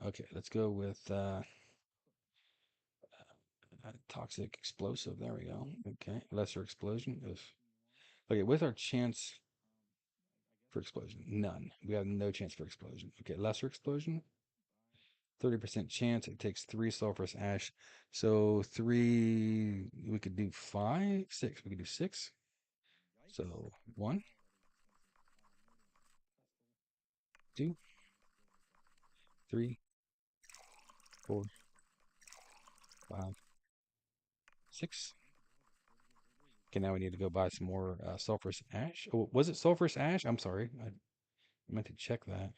Okay, let's go with toxic explosive. There we go. Okay, lesser explosion. Okay, with our chance for explosion, none. We have no chance for explosion. Okay, lesser explosion. 30% chance. It takes three sulfurous ash. So three, we could do five, six. We could do six. So one, two, three, four, five, six. Okay, now we need to go buy some more sulfurous ash. Oh, was it sulfurous ash? I'm sorry. I meant to check that.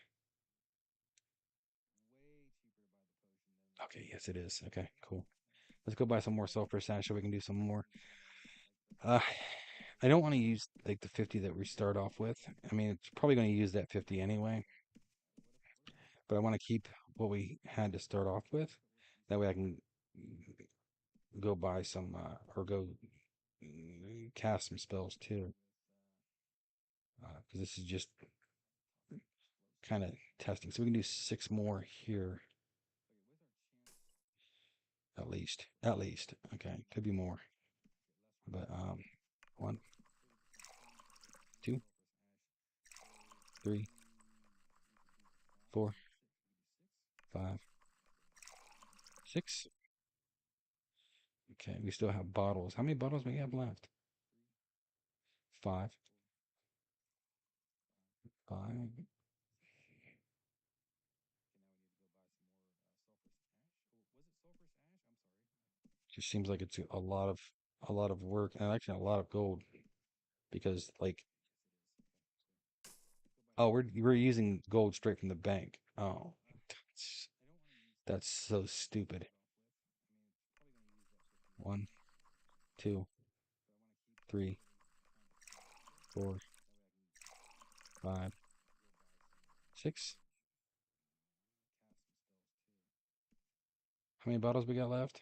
Okay, yes, it is. Okay, cool. Let's go buy some more sulfurous ash so we can do some more. Uh, I don't want to use like the 50 that we start off with. I mean, it's probably going to use that 50 anyway, but I want to keep what we had to start off with. That way I can go buy some or go cast some spells too. Because this is just kind of testing. So we can do six more here at least. At least. Okay, could be more. But one, two, three, four, five, six. Okay, we still have bottles. How many bottles we have left? Five. Five. Just seems like it's a lot of work and actually a lot of gold because like oh we're using gold straight from the bank. Oh, that's, that's so stupid. One, two, three, four, five, six. How many bottles we got left?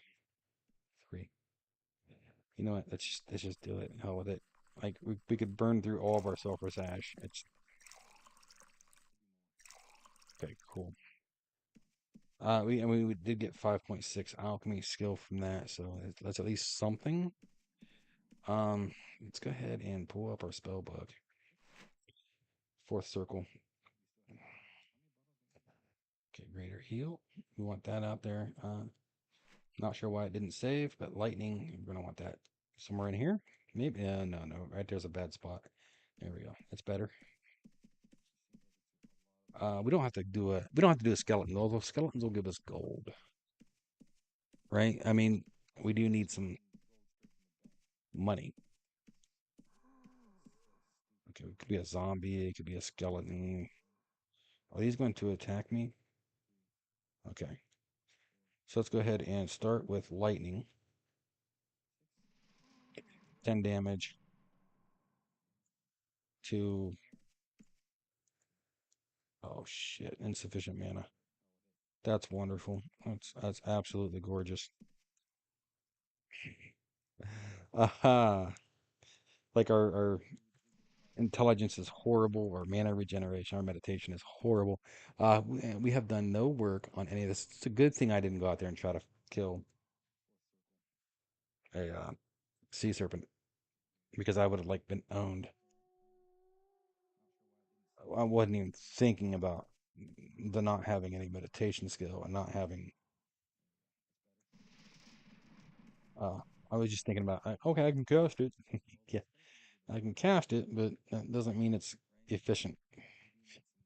Three. You know what? Let's just do it. Hell with it. Like we could burn through all of our sulfurous ash. It's okay, cool. We did get 5.6 alchemy skill from that, so that's at least something. Um, let's go ahead and pull up our spell book. Fourth circle. Okay, greater heal. We want that out there. Not sure why it didn't save, but lightning, we're gonna want that somewhere in here. Maybe, no, right there's a bad spot. There we go. That's better. We don't have to do a skeleton, although skeletons will give us gold, right? I mean, we do need some money. Okay, it could be a zombie, it could be a skeleton. Are these going to attack me? Okay. So let's go ahead and start with lightning. 10 damage to oh shit, insufficient mana. That's wonderful. That's absolutely gorgeous. Aha. Like our intelligence is horrible, our mana regeneration, our meditation is horrible. We have done no work on any of this. It's a good thing I didn't go out there and try to kill a sea serpent because I would have like been owned. I wasn't even thinking about the not having any meditation skill and not having uh I was just thinking about okay, I can cast it. Yeah, I can cast it, but that doesn't mean it's efficient.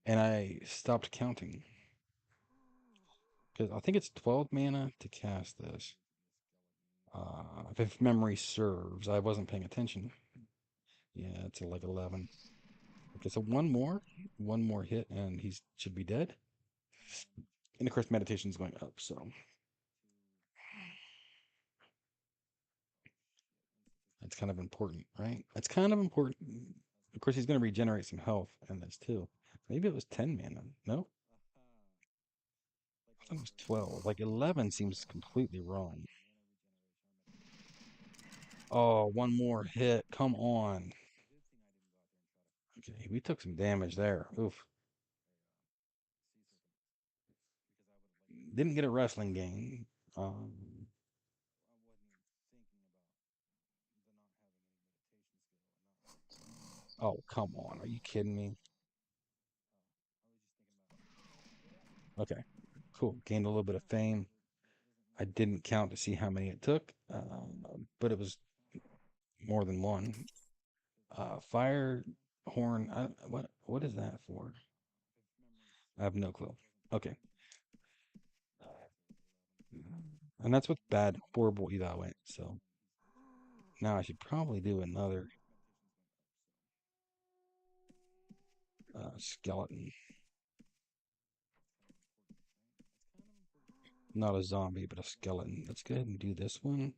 And I stopped counting because I think it's 12 mana to cast this. If memory serves, I wasn't paying attention. Yeah, it's like 11. Okay, so one more hit, and he should be dead. And of course, meditation's going up, so that's kind of important, right? That's kind of important. Of course, he's going to regenerate some health in this too. Maybe it was 10 mana. No, I thought it was 12. Like 11 seems completely wrong. Oh, one more hit. Come on. Okay, we took some damage there. Oof. Didn't get a wrestling game. Um, oh, come on. Are you kidding me? Okay, cool. Gained a little bit of fame. I didn't count to see how many it took, but it was more than one. Fire horn. What is that for? I have no clue. Okay, and that's with bad, horrible eval went. So now I should probably do another skeleton. Not a zombie, but a skeleton. Let's go ahead and do this one.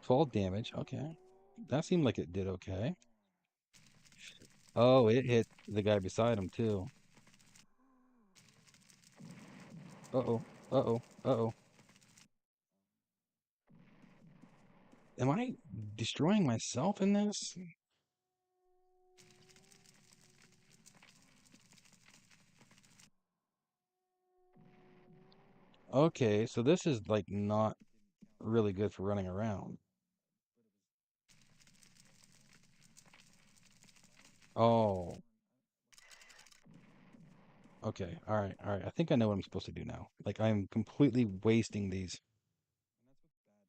12 damage. Okay, that seemed like it did okay. Oh, it hit the guy beside him too. Uh-oh. Uh-oh. Uh-oh. Am I destroying myself in this? Okay, so this is like not really good for running around. Oh, okay. All right. All right. I think I know what I'm supposed to do now. Like I'm completely wasting these.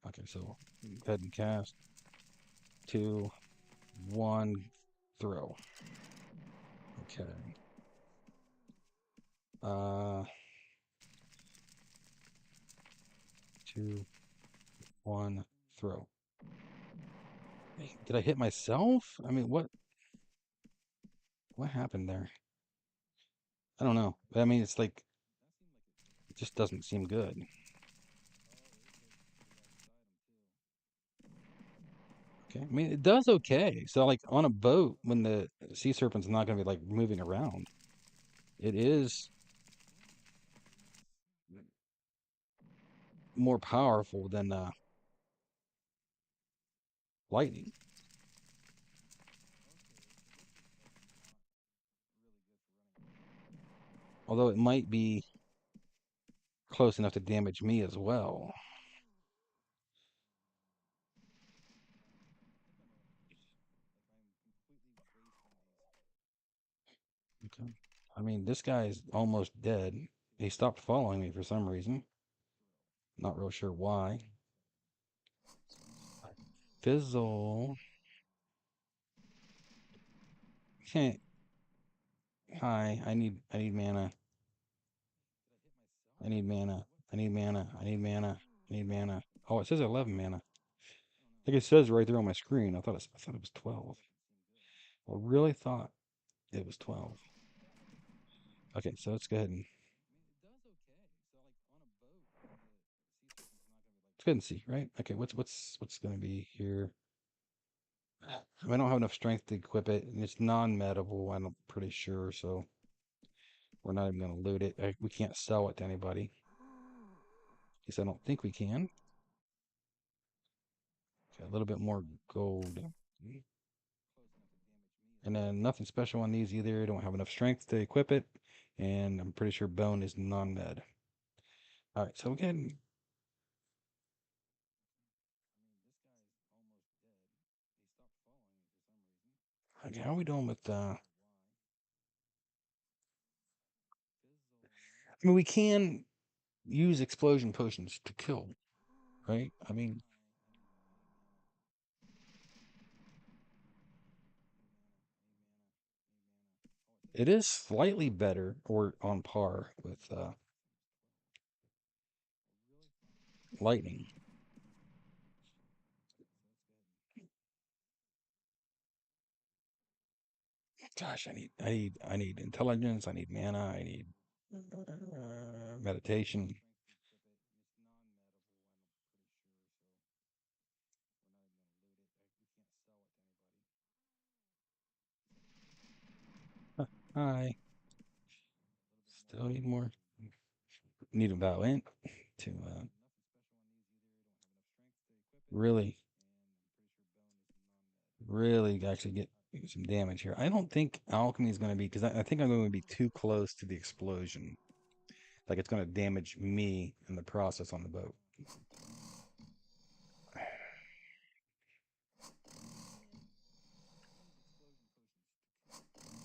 Okay, so go ahead and cast. Two, one, throw. Okay. Uh, two, one, throw. Hey, did I hit myself? I mean, what happened there? I don't know. I mean, it's like it just doesn't seem good. Okay. I mean, it does okay. So like on a boat when the sea serpent's not going to be like moving around, it is more powerful than lightning. Although it might be close enough to damage me as well. Okay. I mean, this guy's almost dead. He stopped following me for some reason. Not real sure why. Fizzle. Hey, hi. I need mana. I need mana. I need mana. I need mana. I need mana. Oh, it says 11 mana. Like it says right there on my screen. I thought it was 12. I really thought it was 12. Okay, so let's go ahead and let's go ahead and see, right? Okay, what's gonna be here? I don't have enough strength to equip it, and it's non-medable, I'm pretty sure, so we're not even gonna loot it. We can't sell it to anybody. At least I don't think we can. Okay, a little bit more gold. And then nothing special on these either. Don't have enough strength to equip it. And I'm pretty sure bone is non-med. Alright, so again. Okay, how are we doing with I mean we can use explosion potions to kill, right? I mean it is slightly better or on par with lightning. Gosh, I need intelligence. I need mana. I need meditation. I still need more. Need a Valiant to really, really actually get some damage here. I don't think alchemy is going to be because I think I'm going to be too close to the explosion. Like it's going to damage me in the process on the boat.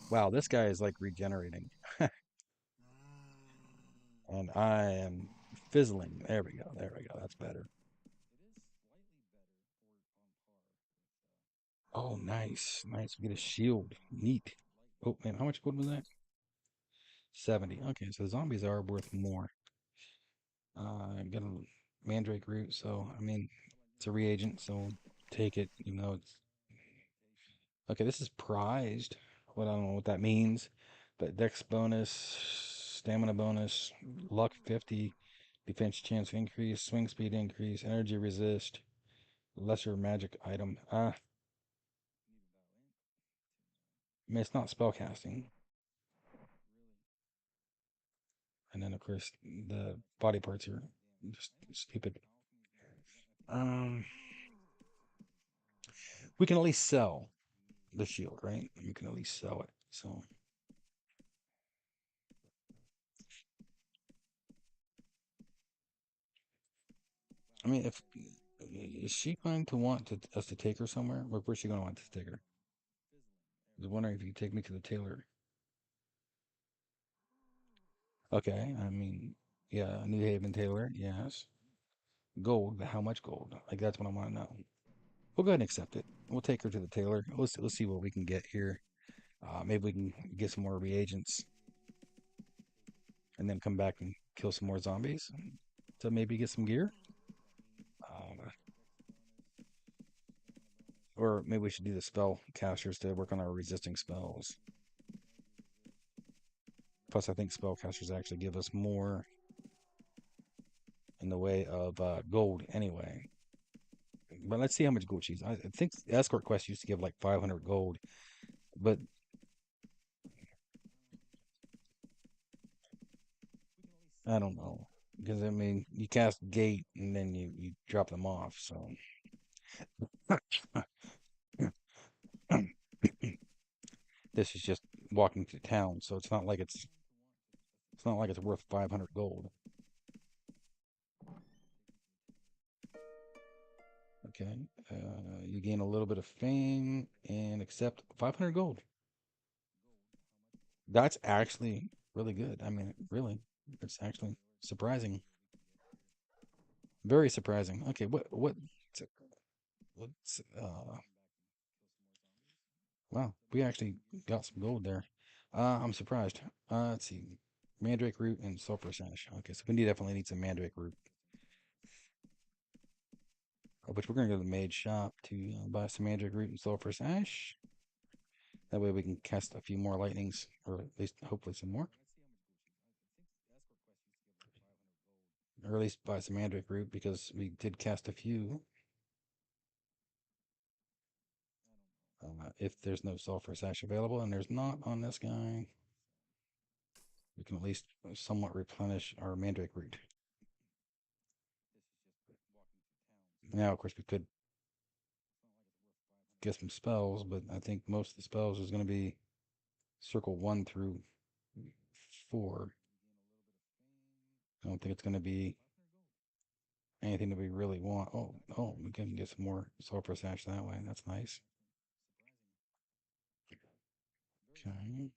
Wow, this guy is like regenerating, and I am fizzling. There we go. There we go. That's better. Oh, nice, nice. We get a shield. Neat. Oh man, how much gold was that? 70. Okay, so zombies are worth more. I got a mandrake root, so I mean, it's a reagent, so take it. You know, it's okay. This is prized. What I don't know what that means, but dex bonus, stamina bonus, luck 50, defense chance increase, swing speed increase, energy resist, lesser magic item. I mean, it's not spell casting, and then of course the body parts are just stupid. Um, we can at least sell the shield, right? You can at least sell it. So, I mean, if is she going to want us to take her somewhere? Where's she going to want us to take her? I was wondering if you could take me to the tailor. Okay, I mean, yeah, New Haven tailor, yes. Gold, but how much gold? Like that's what I want to know. We'll go ahead and accept it. We'll take her to the tailor. Let's see what we can get here. Maybe we can get some more reagents and then come back and kill some more zombies. So maybe get some gear. Uh, or maybe we should do the spell casters to work on our resisting spells. Plus, I think spellcasters actually give us more in the way of gold anyway. But let's see how much gold she's. I think escort quest used to give like 500 gold, but I don't know because I mean you cast gate and then you drop them off. So this is just walking to town, so it's not like it's worth 500 gold. Okay, you gain a little bit of fame and accept 500 gold. That's actually really good. I mean, really, it's actually surprising. Very surprising. Okay, what's wow, we actually got some gold there. I'm surprised. Let's see. Mandrake root and sulfur sash. Okay, so we definitely need some mandrake root. Which we're gonna go to the mage shop to buy some mandrake root and sulfur sash. That way we can cast a few more lightnings, or at least hopefully some more. Or at least buy some mandrake root because we did cast a few. If there's no sulfur sash available, and there's not on this guy, we can at least somewhat replenish our mandrake root. Now, of course, we could get some spells, but I think most of the spells is going to be circle 1 through 4. I don't think it's going to be anything that we really want. Oh, we can get some more sulfur sash that way. That's nice. Okay.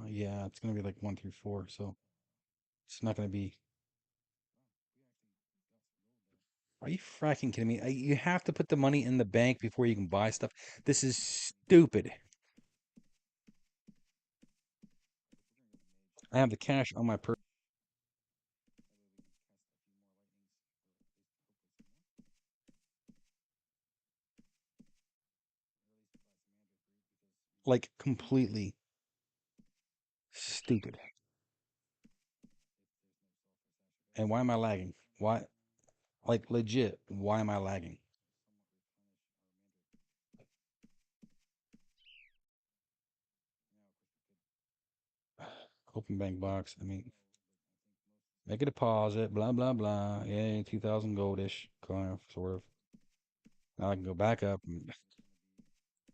Yeah, it's going to be like 1 through 4, so it's not going to be. Are you fracking kidding me? You have to put the money in the bank before you can buy stuff. This is stupid. I have the cash on my person. like completely stupid. And why am I lagging? Why, like legit, why am I lagging? Open bank box. I mean, make a deposit, blah, blah, blah. Yay, 2000 goldish, kind of, sort of. Now I can go back up. And,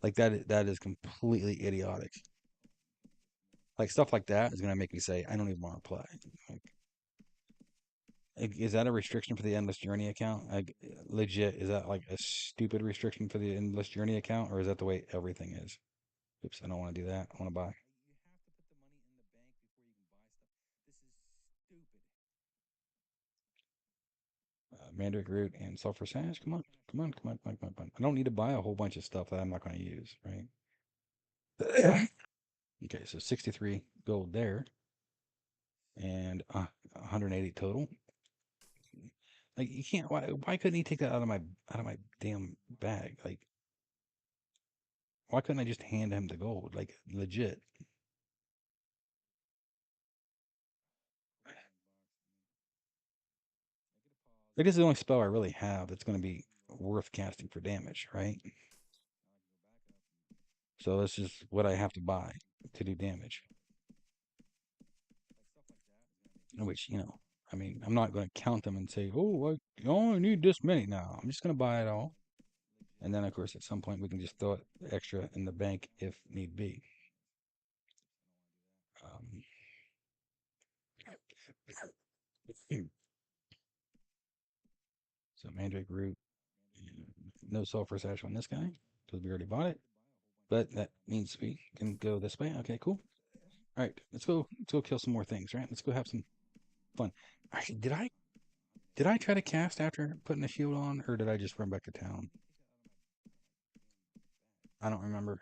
like, that is completely idiotic. Like, stuff like that is going to make me say, I don't even want to play. Like, is that a restriction for the Endless Journey account? Like, legit, is that like a stupid restriction for the Endless Journey account, or is that the way everything is? Oops, I don't want to do that. I want to buy. Mandrake root and sulfur sash. Come on, come on, come on, come on, come on, come on. I don't need to buy a whole bunch of stuff that I'm not going to use, right? Okay, so 63 gold there and 180 total. Like you can't. Why couldn't he take that out of my damn bag? Like why couldn't I just hand him the gold? Like legit. Like this is the only spell I really have that's going to be worth casting for damage, right? So this is what I have to buy to do damage. Which I mean, I'm not going to count them and say, oh, I only need this many. No, I'm just going to buy it all. And then, of course, at some point, we can just throw it extra in the bank if need be. Um, so Mandrake Root, no sulfur sash on this guy because we already bought it. But that means we can go this way. Okay, cool. All right, let's go. Let's go kill some more things. Right? Let's go have some fun. Actually, did I try to cast after putting the shield on, or did I just run back to town? I don't remember.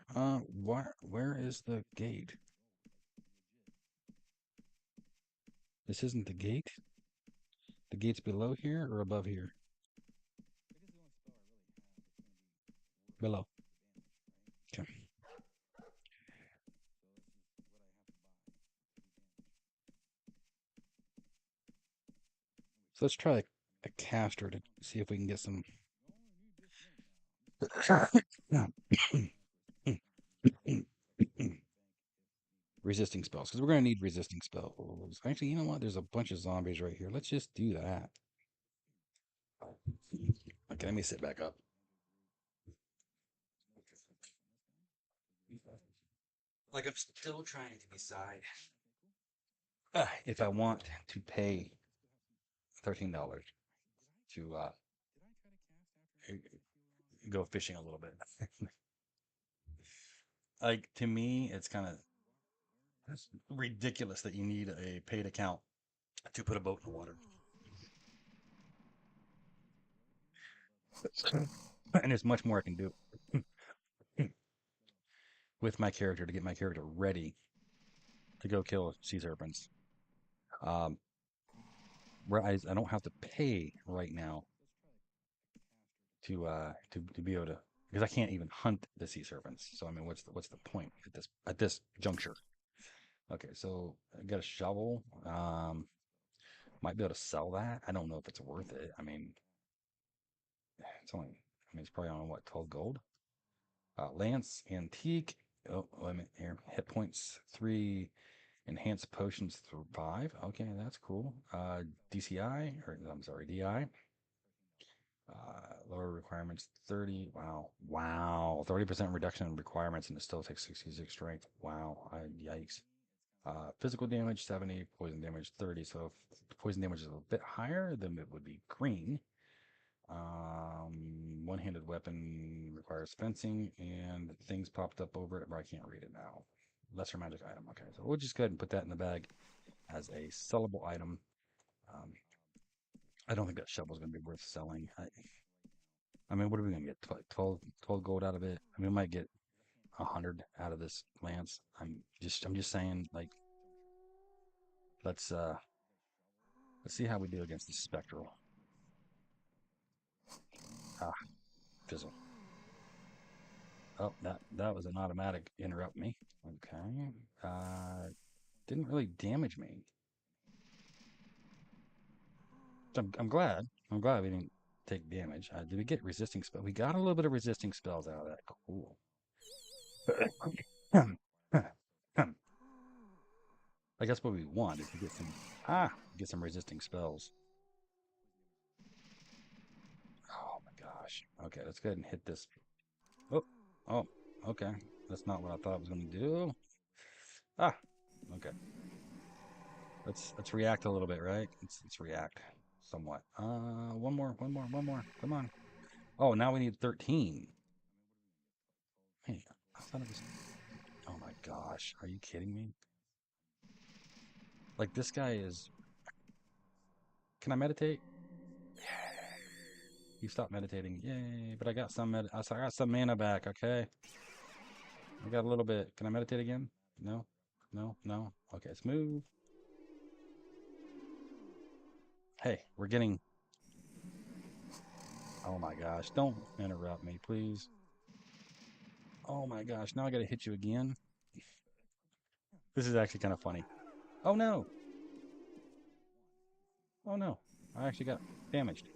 Where is the gate? This isn't the gate. The gate's below here or above here? Below. Okay. So let's try a caster to see if we can get some resisting spells because we're going to need resisting spells. Actually, you know what? There's a bunch of zombies right here. Let's just do that. Okay, let me sit back up. Like I'm still trying to decide if I want to pay $13 to go fishing a little bit. Like to me, it's kind of ridiculous that you need a paid account to put a boat in the water. And there's much more I can do with my character to get my character ready to go kill sea serpents. Um, whereas I don't have to pay right now to be able to because I can't even hunt the sea serpents. So I mean, what's the point at this juncture? Okay, so I got a shovel. Might be able to sell that. I don't know if it's worth it. I mean, it's only. I mean, it's probably on what 12 gold. Lance antique. Oh, wait a minute here. Hit points 3. Enhanced potions through 5. Okay, that's cool. DCI, or I'm sorry, DI. Lower requirements 30. Wow. Wow. 30% reduction in requirements and it still takes 66 strength. Wow. Yikes. Physical damage 70, poison damage 30. So if poison damage is a bit higher, then it would be green. One-handed weapon requires fencing, and things popped up over it, but I can't read it now. Lesser magic item. Okay, so we'll just go ahead and put that in the bag as a sellable item. Um, I don't think that shovel is going to be worth selling. I mean, what are we going to get? 12 gold out of it? I mean, we might get 100 out of this lance. I'm just saying, like, let's uh, let's see how we do against the spectral. Ah, fizzle. Oh, that was an automatic interrupt me. Okay. Didn't really damage me. So I'm glad. I'm glad we didn't take damage. Did we get resisting spell? We got a little bit of resisting spells out of that. Cool. I guess what we want is to get some resisting spells. Oh my gosh. Okay, let's go ahead and hit this. Oh, oh, okay. That's not what I thought I was going to do. Ah, okay. Let's react a little bit, right? Let's react somewhat. One more. Come on. Oh, now we need 13. Hey, I thought it was. Oh my gosh, are you kidding me? Like this guy is. Can I meditate? You stop meditating. Yay! But I got some. I got some mana back. Okay, I got a little bit. Can I meditate again? No, no, no. Okay, let's move. Hey, we're getting. Oh my gosh! Don't interrupt me, please. Oh my gosh! Now I got to hit you again. This is actually kind of funny. Oh no! Oh no! I actually got damaged.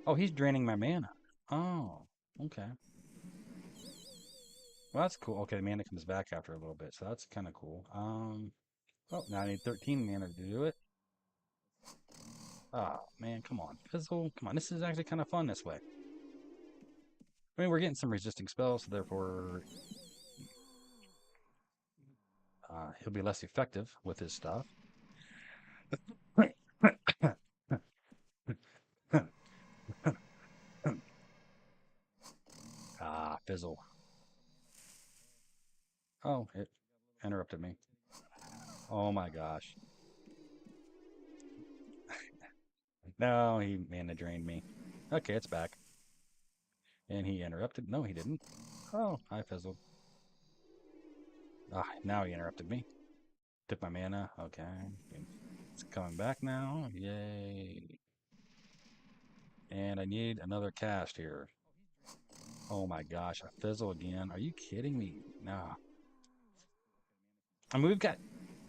Oh, he's draining my mana. Oh, okay. Well, that's cool. Okay, the mana comes back after a little bit, so that's kind of cool. Oh, now I need 13 mana to do it. Ah, man, come on. Fizzle, come on. This is actually kind of fun this way. I mean, we're getting some resisting spells, so therefore he'll be less effective with his stuff. Fizzle. Oh, it interrupted me. Oh my gosh. No, he mana drained me. Okay, it's back. And he interrupted. No, he didn't. Oh, I fizzled. Now he interrupted me. Took my mana. Okay. It's coming back now. Yay. And I need another cast here. Oh my gosh, I fizzle again. Are you kidding me? Nah. I mean, we've got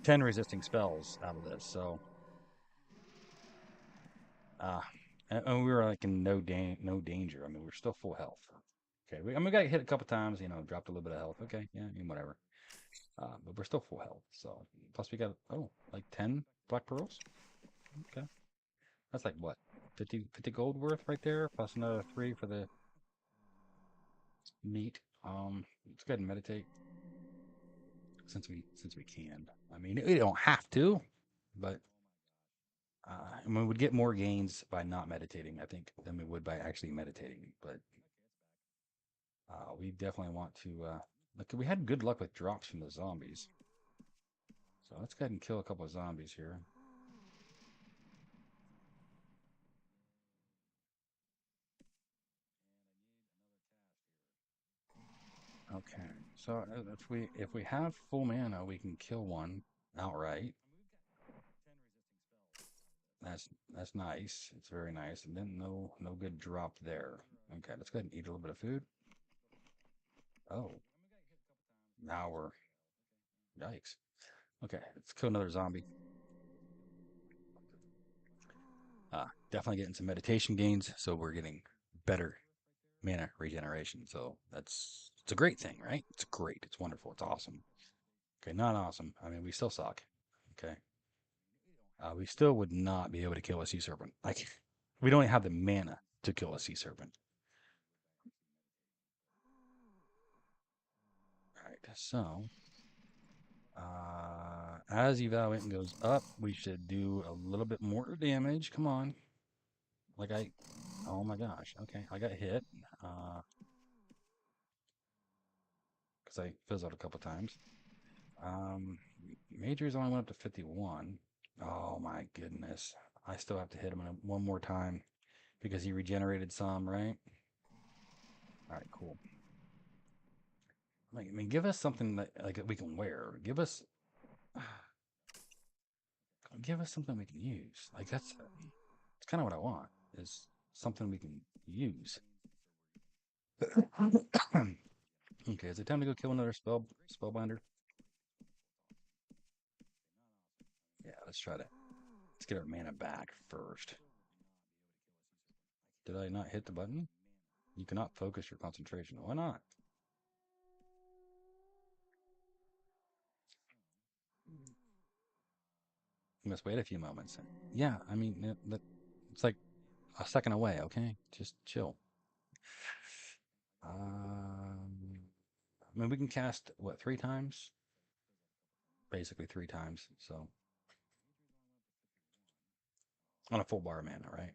10 resisting spells out of this, so uh and we were like in no danger. I mean, we're still full health. Okay, I mean, we got hit a couple times, dropped a little bit of health. Okay, yeah, whatever. But we're still full health. So plus we got like 10 black pearls. Okay. That's like what? 50 gold worth right there, plus another 3 for the meat. Let's go ahead and meditate since we can. I mean, we don't have to, but I mean, we'd get more gains by not meditating, I think, than we would by actually meditating. But we definitely want to. Look, we had good luck with drops from the zombies, so let's go ahead and kill a couple of zombies here. Okay, so if we have full mana, we can kill one outright. That's nice. It's very nice. And then no good drop there. Okay, let's go ahead and eat a little bit of food. Oh, now we're yikes. Okay, let's kill another zombie. Definitely getting some meditation gains, so we're getting better mana regeneration. So it's a great thing, right? It's great. It's wonderful. It's awesome. Okay, not awesome. I mean, we still suck. Okay, we still would not be able to kill a sea serpent. Like, we don't have the mana to kill a sea serpent. All right, so as eval goes up, we should do a little bit more damage. Come on, like oh my gosh. Okay, I got hit. Because I fizzled a couple times. Um, Majors only went up to 51. Oh my goodness. I still have to hit him one more time because he regenerated some, right? All right, cool. Like, I mean, give us something that we can wear. Give us something we can use. Like that's kind of what I want is something we can use. Okay, is it time to go kill another spellbinder? Yeah, let's try to let's get our mana back first. Did I not hit the button? You cannot focus your concentration. Why not? You must wait a few moments. Yeah, I mean it's like a second away. Okay, just chill. I mean, we can cast what 3 times? Basically 3 times. So on a full bar of mana, right?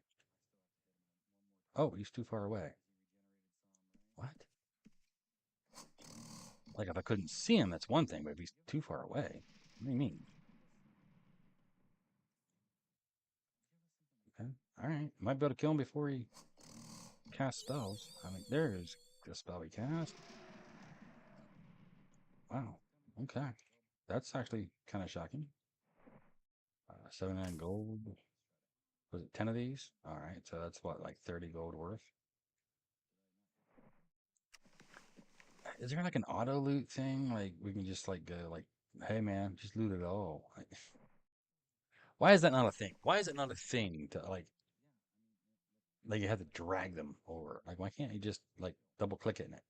Oh, he's too far away. What? Like if I couldn't see him, that's one thing, but if he's too far away, what do you mean? Okay, all right. Might be able to kill him before he casts spells. I mean, there's a spell he cast. Wow. Okay, that's actually kind of shocking. 79 gold. Was it 10 of these? All right, so that's what, like 30 gold worth. Is there like an auto loot thing? Like we can just like go like, hey man, just loot it all. Like, why is that not a thing? Why is it not a thing to like you have to drag them over? Like why can't you just like double click it in it?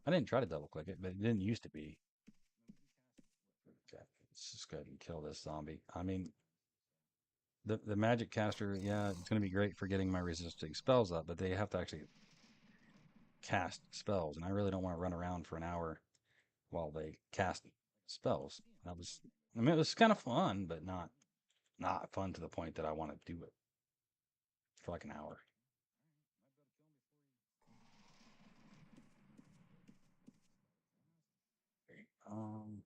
I didn't try to double click it, but it didn't used to be. Okay, let's just go ahead and kill this zombie. I mean, the magic caster, yeah, it's gonna be great for getting my resisting spells up, but they have to actually cast spells, and I really don't want to run around for an hour while they cast spells. That was, I mean, it was kind of fun, but not fun to the point that I want to do it for like an hour. Um,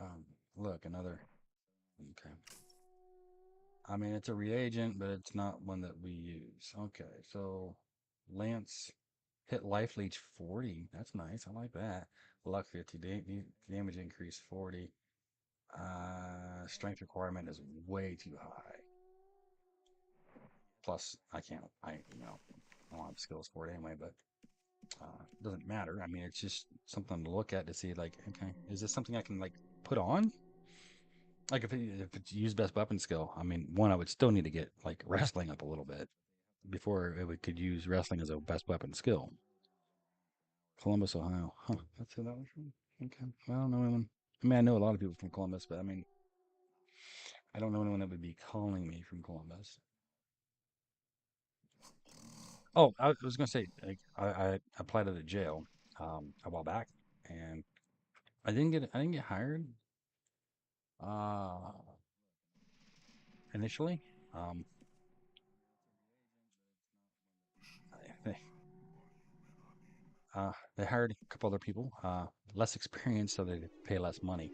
um, look, another. Okay. I mean, it's a reagent, but it's not one that we use. Okay, so Lance hit life leech 40. That's nice. I like that. Luck 50, damage increase 40. Strength requirement is way too high. Plus, I can't, I don't have skills for it anyway, but it doesn't matter. I mean, it's just something to look at to see, like, okay, is this something I can, like, put on? Like, if it's use best weapon skill, I mean, one, I would still need to get, like, wrestling up a little bit before could use wrestling as a best weapon skill. Columbus, Ohio. Huh, that's who that was from? Okay. Well, I don't know anyone. I mean, I know a lot of people from Columbus, but I mean, I don't know anyone that would be calling me from Columbus. Oh, I was gonna say, like, I applied to the jail a while back, and I didn't get hired uh initially. Um, they they hired a couple other people, less experienced, so they pay less money.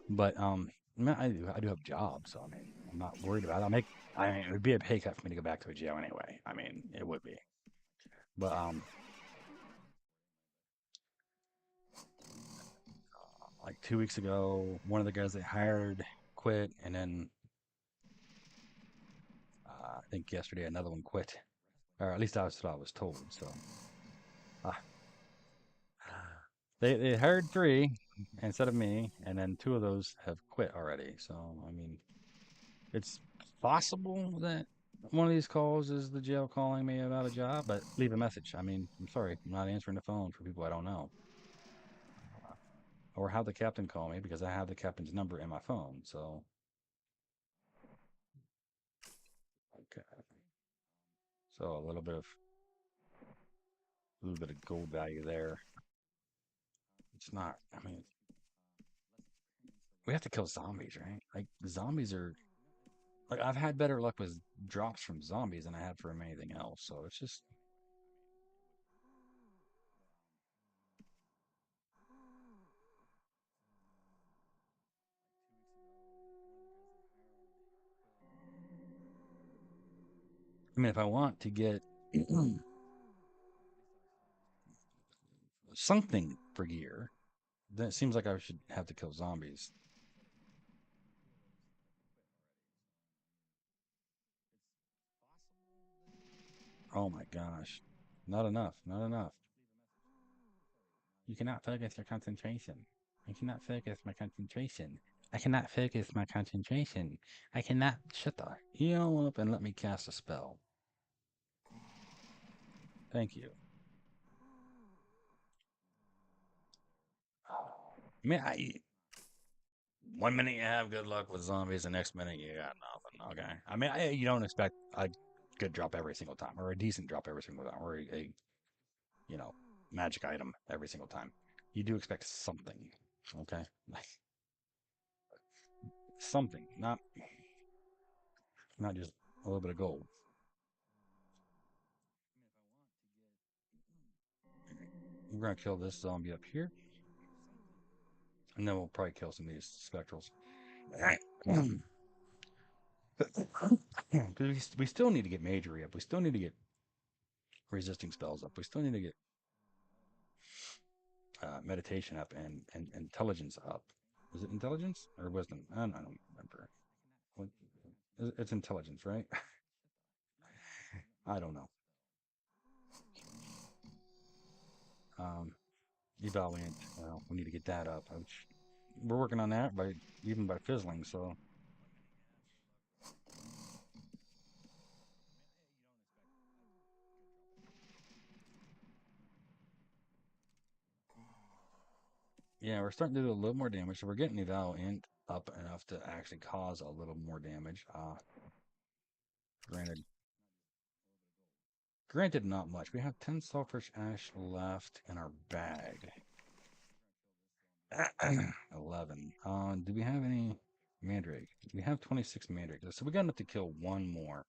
But man, I do have a job, so I mean, I'm not worried about it. I mean, it would be a pay cut for me to go back to a jail anyway. I mean, it would be. But like 2 weeks ago, one of the guys they hired quit, and then I think yesterday another one quit, or at least that's what I was told. So uh, they hired three instead of me, and then two of those have quit already. So I mean, it's possible that one of these calls is the jail calling me about a job, but leave a message. I mean, I'm sorry, I'm not answering the phone for people I don't know. Or have the captain call me because I have the captain's number in my phone. So, okay. So a little bit of gold value there. It's not. I mean, we have to kill zombies, right? Like zombies are like I've had better luck with drops from zombies than I had from anything else. So it's just. I mean, if I want to get something for gear, then it seems like I should have to kill zombies. Oh my gosh. Not enough. Not enough. You cannot focus your concentration. I cannot focus my concentration. I cannot focus my concentration. I cannot shut the hell up and let me cast a spell. Thank you. I mean, one minute you have good luck with zombies, the next minute you got nothing. Okay. I mean, you don't expect a good drop every single time, or a decent drop every single time, or a you know magic item every single time. You do expect something. Okay, like something, not just a little bit of gold. We're gonna kill this zombie up here, and then we'll probably kill some of these spectrals. Because we still need to get magery up. We still need to get resisting spells up. We still need to get meditation up and intelligence up. Is it intelligence or wisdom? I don't remember. What, it's intelligence, right? I don't know. Um, Evaluate. Well, we need to get that up. Which we're working on that by even by fizzling. So yeah, we're starting to do a little more damage. So we're getting eval int up enough to actually cause a little more damage. Granted, granted, not much. We have 10 sulfurish ash left in our bag. 11. Do we have any mandrake? We have 26 mandrake. So we got enough to kill one more.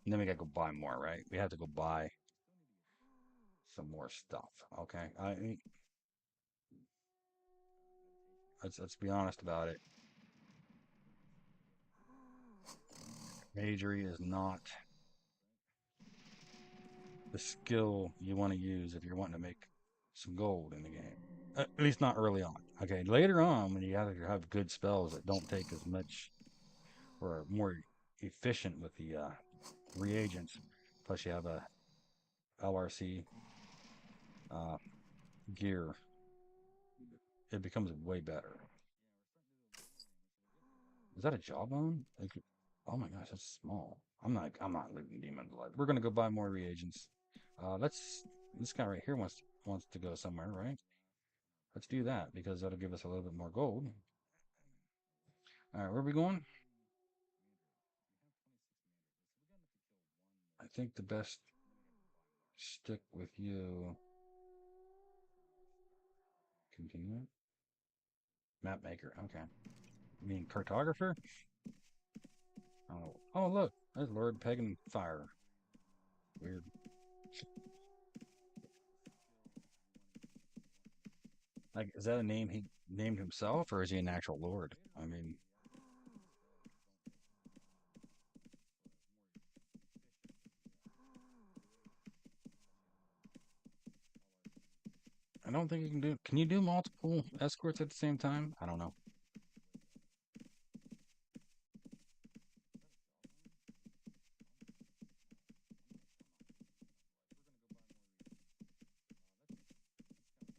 And then we gotta go buy more, right? We have to go buy some more stuff. Okay. I mean, let's be honest about it. Magery is not the skill you want to use if you're wanting to make some gold in the game. At least not early on. Okay, later on when you have good spells that don't take as much or are more efficient with the reagents, plus you have a LRC uh, gear, it becomes way better. Is that a jawbone? Oh my gosh, that's small. I'm not looting demon blood. We're gonna go buy more reagents. Let's this guy right here wants to go somewhere, right? Let's do that because that'll give us a little bit more gold. All right, where are we going? I think the best stick with you. Continue. Map maker. Okay. You mean cartographer? Oh, oh look, there's Lord Pagan Fire. Weird. Like, is that a name he named himself, or is he an actual lord? I mean, I don't think you can do. Can you do multiple escorts at the same time? I don't know.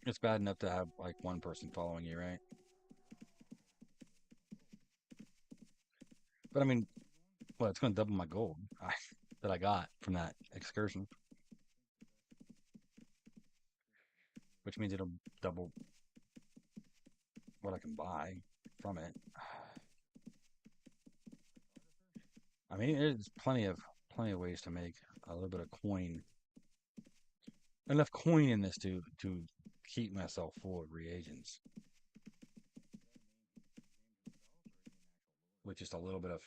It's bad enough to have like one person following you, right? But I mean, well, it's going to double my gold that I got from that excursion, which means it'll double what I can buy from it. I mean, there's plenty of ways to make a little bit of coin, enough coin in this to keep myself full of reagents with just a little bit of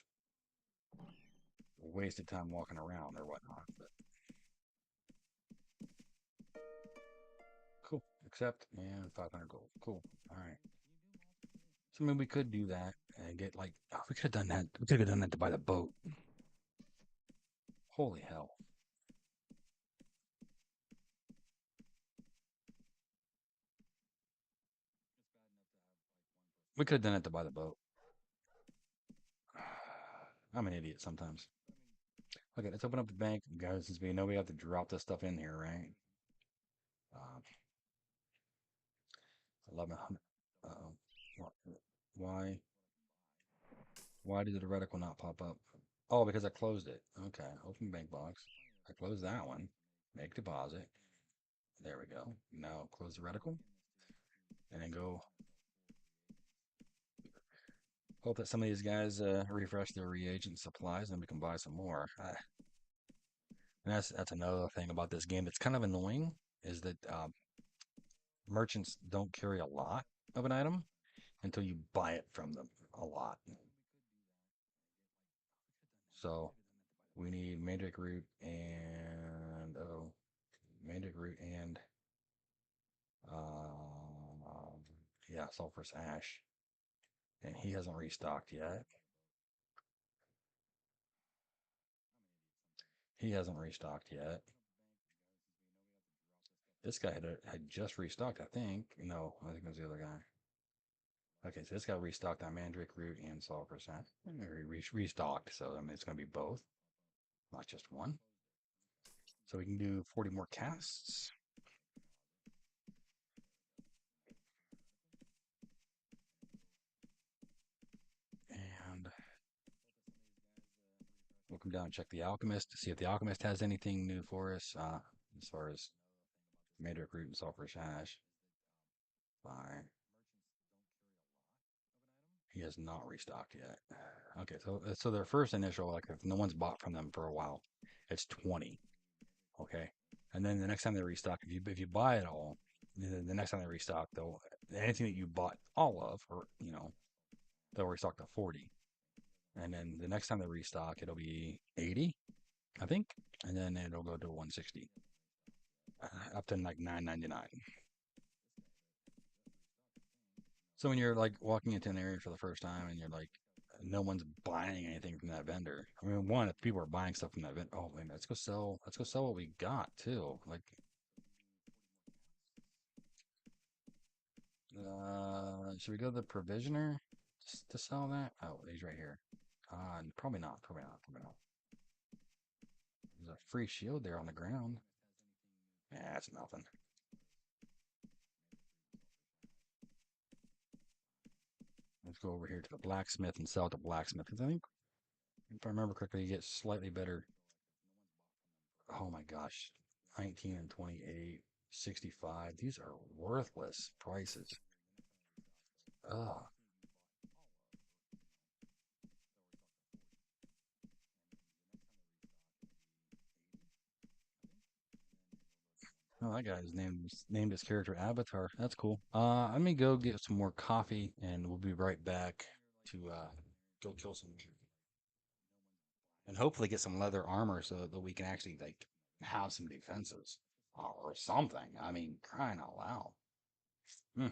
wasted time walking around or whatnot. But cool, accept and 500 gold. Cool. All right. So I mean, we could do that and get like, oh, we could have done that. We could have done that to buy the boat. Holy hell. We could have done it to buy the boat. I'm an idiot sometimes. Okay, let's open up the bank, guys, since we know we have to drop this stuff in here, right? Um, 1100. Uh-oh. Why? Why did the reticle not pop up? Oh, because I closed it. Okay, open bank box. I closed that one. Make deposit. There we go. Now close the reticle and then go. Hope that some of these guys refresh their reagent supplies and we can buy some more. And that's another thing about this game that's kind of annoying is that merchants don't carry a lot of an item until you buy it from them a lot. So we need mandrake root and mandrake root and um, yeah, sulfurous ash, and he hasn't restocked yet. He hasn't restocked yet. This guy had just restocked, I think. No, I think it was the other guy. Okay, so this guy restocked on mandrake root and sulfurous ash. Restocked, so I mean it's going to be both, not just one. So we can do 40 more casts. And we'll come down and check the alchemist to see if the alchemist has anything new for us as far as mandrake root and sulfurous ash. Fine. He has not restocked yet. Okay, so their first initial, like if no one's bought from them for a while, it's 20. Okay, and then the next time they restock, if you buy it all, then the next time they restock, they'll anything that you bought all of, or they'll restock to 40. And then the next time they restock, it'll be 80, I think, and then it'll go to 160, up to like 9.99. So when you're like walking into an area for the first time and you're like, no one's buying anything from that vendor. I mean, one, if people are buying stuff from that vendor, oh man, let's go sell what we got too. Like, should we go to the provisioner to sell that? Oh, he's right here. Probably not. Probably not. Probably not. There's a free shield there on the ground. Yeah, that's nothing. Let's go over here to the blacksmith and sell it to blacksmith. Because I think, if I remember correctly, you get slightly better. Oh my gosh. 19 and 28, 65. These are worthless prices. Ugh. Oh, that guy's named his character Avatar. That's cool. Let me go get some more coffee and we'll be right back to go kill some and hopefully get some leather armor so that we can actually like have some defenses or something. I mean, crying out loud. Hmm.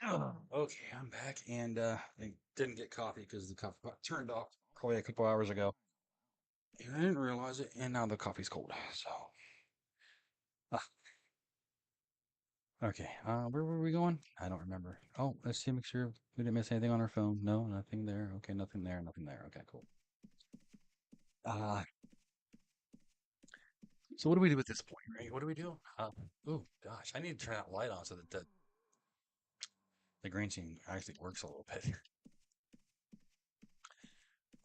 Oh, okay, I'm back and I didn't get coffee because the coffee pot turned off probably a couple hours ago. And I didn't realize it, and now the coffee's cold. So, ah, okay. Where were we going? I don't remember. Oh, let's see, make sure we didn't miss anything on our phone. No, nothing there. Okay, nothing there, nothing there. Okay, cool. Uh, so what do we do at this point, right? What do we do? Oh gosh, I need to turn that light on so that the green scene actually works a little bit.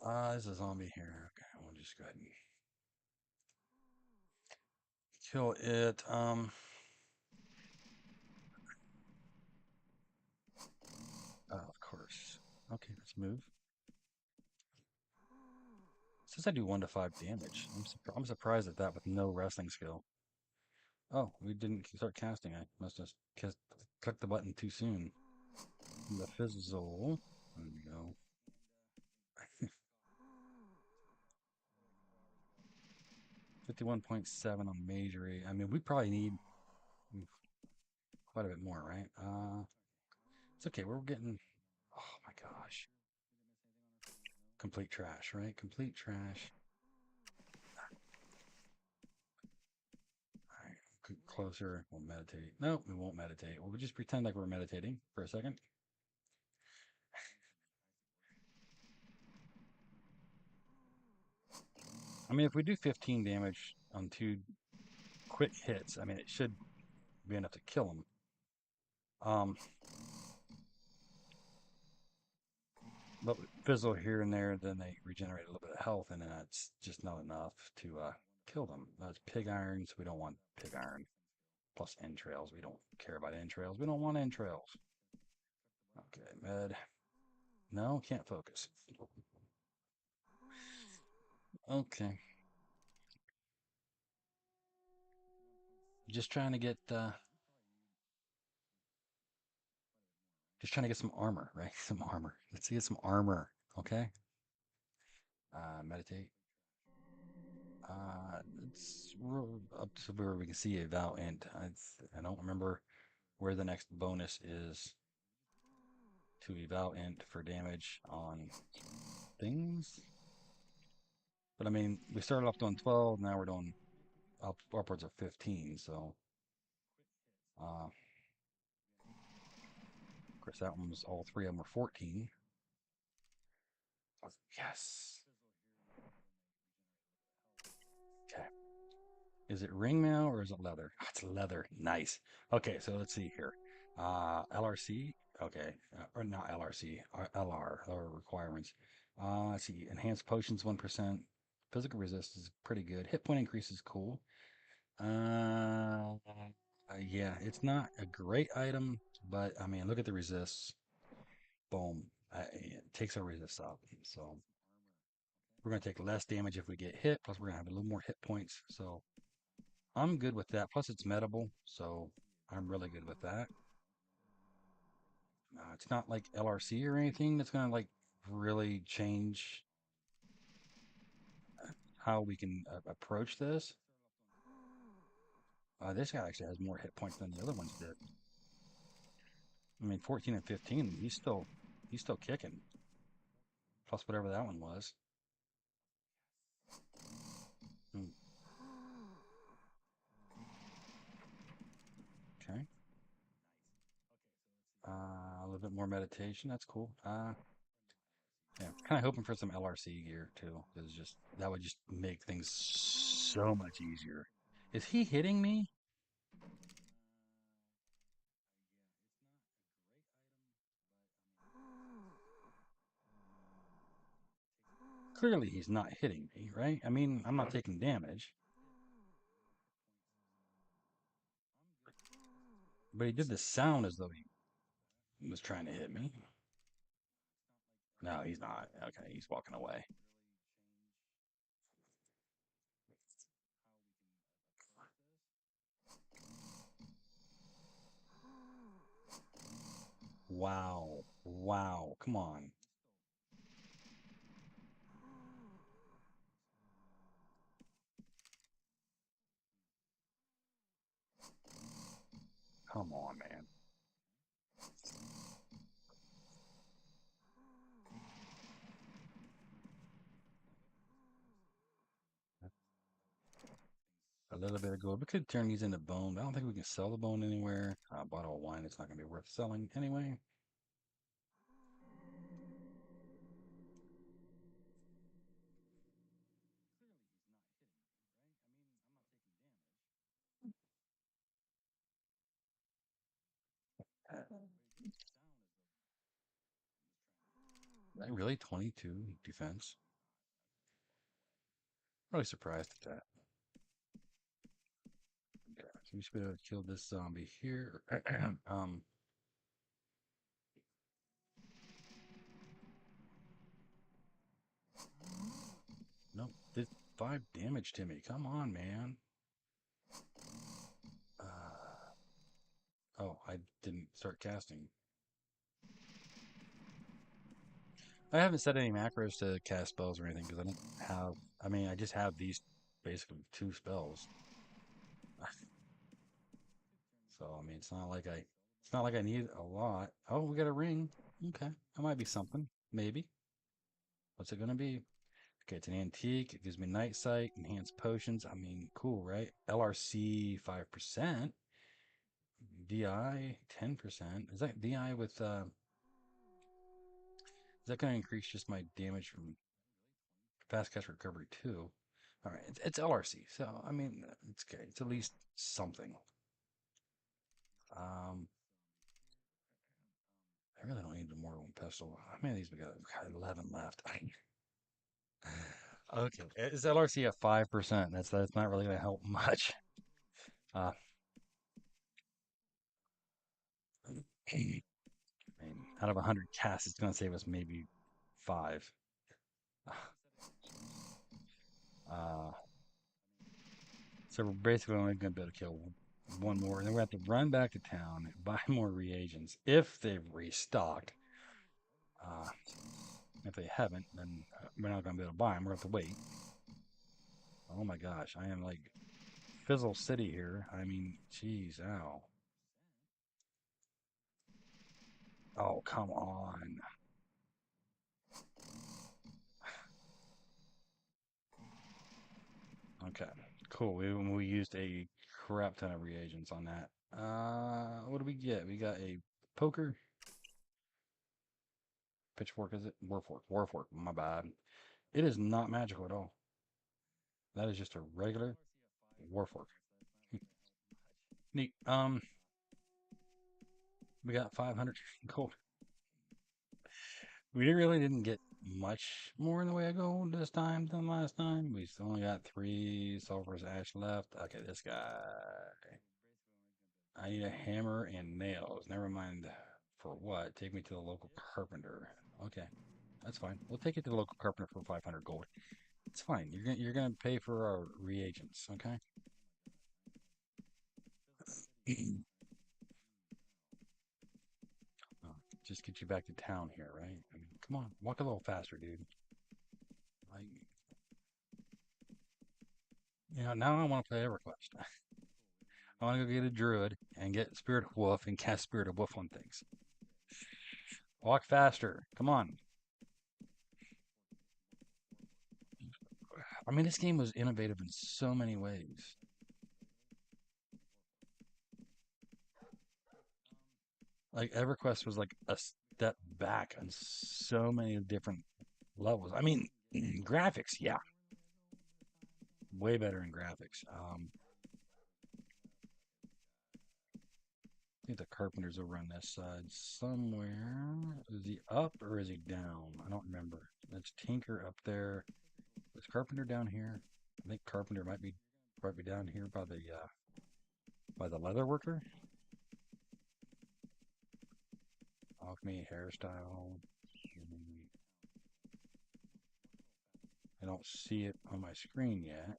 There's a zombie here. Okay, we'll just go ahead and kill it. Okay, let's move. Says I do 1 to 5 damage. I'm surprised at that with no wrestling skill. Oh, we didn't start casting. I must have clicked the button too soon. The fizzle. There we go. 51.7 on majory. I mean, we probably need quite a bit more, right? It's okay. We're getting. Oh my gosh. Complete trash, right? Complete trash. All right. Closer. We'll meditate. No, we won't meditate. We'll just pretend like we're meditating for a second. I mean, if we do 15 damage on 2 quick hits, I mean, it should be enough to kill him. Um, but fizzle here and there, then they regenerate a little bit of health, and then that's just not enough to kill them. That's pig irons. We don't want pig iron. Plus entrails. We don't care about entrails. We don't want entrails. Okay, med. No, can't focus. Okay, just trying to get, just trying to get some armor, right? Some armor. Let's get some armor. Okay. Meditate. It's up to where we can see eval int. I don't remember where the next bonus is to eval int for damage on things. But I mean, we started off doing 12, now we're doing upwards of 15. So, of course, that one was all 3 of them were 14. Yes. Okay. Is it ring mail or is it leather? Oh, it's leather. Nice. Okay, so let's see here. LRC. Okay, or not LRC. LR. Lower requirements. Let's see. Enhanced potions 1%. Physical resist is pretty good. Hit point increase is cool. Yeah, it's not a great item, but I mean, look at the resists. Boom. It takes our resist up. So we're going to take less damage if we get hit. Plus, we're going to have a little more hit points. So I'm good with that. Plus, it's medable, so I'm really good with that. It's not like LRC or anything that's going to like really change how we can approach this. This guy actually has more hit points than the other ones did. I mean, 14 and 15, he's still kicking. Plus whatever that one was. Hmm, okay. A little bit more meditation. That's cool. Yeah, kind of hoping for some LRC gear too, because just that would just make things so much easier. Is he hitting me? Clearly, he's not hitting me, right? I mean, I'm not taking damage, but he did the sound as though he was trying to hit me. No, he's not. Okay, he's walking away. Wow. Wow. Come on. Come on, man. A little bit of gold. We could turn these into bone. I don't think we can sell the bone anywhere. Bottle of wine, it's not going to be worth selling anyway. Really? 22 defense? Really surprised at that. Okay, so we should be able to kill this zombie here. um, 5 damage to me. Come on, man. Uh, oh, I didn't start casting. I haven't set any macros to cast spells or anything because I don't have. I mean, I just have these basically two spells. So I mean, it's not like I need a lot. Oh, we got a ring. Okay, that might be something. Maybe. What's it gonna be? Okay, it's an antique. It gives me night sight, enhanced potions. I mean, cool, right? LRC 5%, DI 10%. Is that DI with? Is that gonna increase just my damage from fast cast recovery too? All right, it's LRC, so I mean, it's okay. It's at least something. Um, I really don't need the more one pistol. How many of these we got? We got 11 left. Okay, it's LRC at 5%. That's not really gonna help much. Uh, I mean, out of 100 casts, it's gonna save us maybe five. Uh, so we're basically only gonna be able to kill one more, and then we have to run back to town, buy more reagents if they've restocked. Uh, if they haven't, then we're not gonna be able to buy them. We're gonna have to wait. Oh my gosh, I am like Fizzle City here. I mean, geez, ow. Oh, come on. Okay, cool. We used a crap ton of reagents on that. What do we get? We got a poker, pitchfork, is it? Warfork, warfork. My bad. It is not magical at all. That is just a regular warfork. Neat. We got 500 gold. We really didn't get much more in the way of gold this time than last time. We still only got 3 sulfurous ash left. Okay, this guy. I need a hammer and nails. Never mind for what. Take me to the local carpenter. Okay, that's fine. We'll take it to the local carpenter for 500 gold. It's fine. You're gonna pay for our reagents, okay? Oh, just get you back to town here, right? I mean, come on, walk a little faster, dude. Like, now I want to play EverQuest. I want to go get a druid and get Spirit of Wolf and cast Spirit of Wolf on things. Walk faster. Come on. I mean, this game was innovative in so many ways. Like EverQuest was like a step back on so many different levels. I mean, graphics, yeah, way better in graphics. I think the carpenter's over on this side somewhere. Is he up or is he down? I don't remember. That's Tinker up there. Is Carpenter down here? I think Carpenter might be down here by the leather worker. Alchemy hairstyle. I don't see it on my screen yet.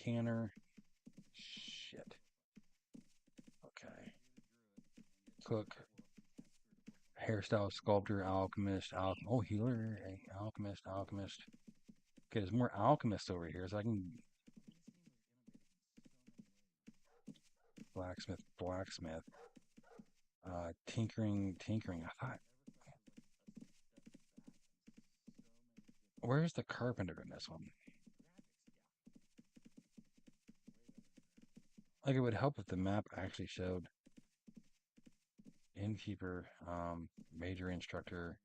Tanner. Shit. Okay. Cook. Hairstyle sculptor. Alchemist. Oh, healer. Hey, alchemist. Alchemist. Okay, there's more alchemists over here, so I can blacksmith. Blacksmith. Tinkering. Tinkering. I thought. Where's the carpenter in this one? Like, it would help if the map actually showed innkeeper, major instructor,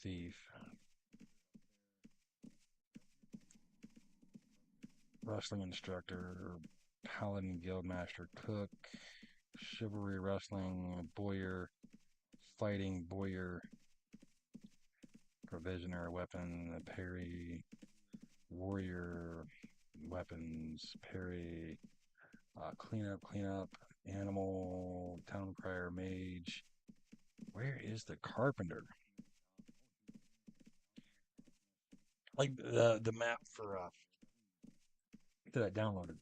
thief, wrestling instructor, paladin guildmaster, cook, chivalry wrestling, boyar, fighting boyar, provisioner, weapon, parry, warrior, weapons, parry, cleanup, animal, town crier, mage. Where is the carpenter? Like the map for that I downloaded.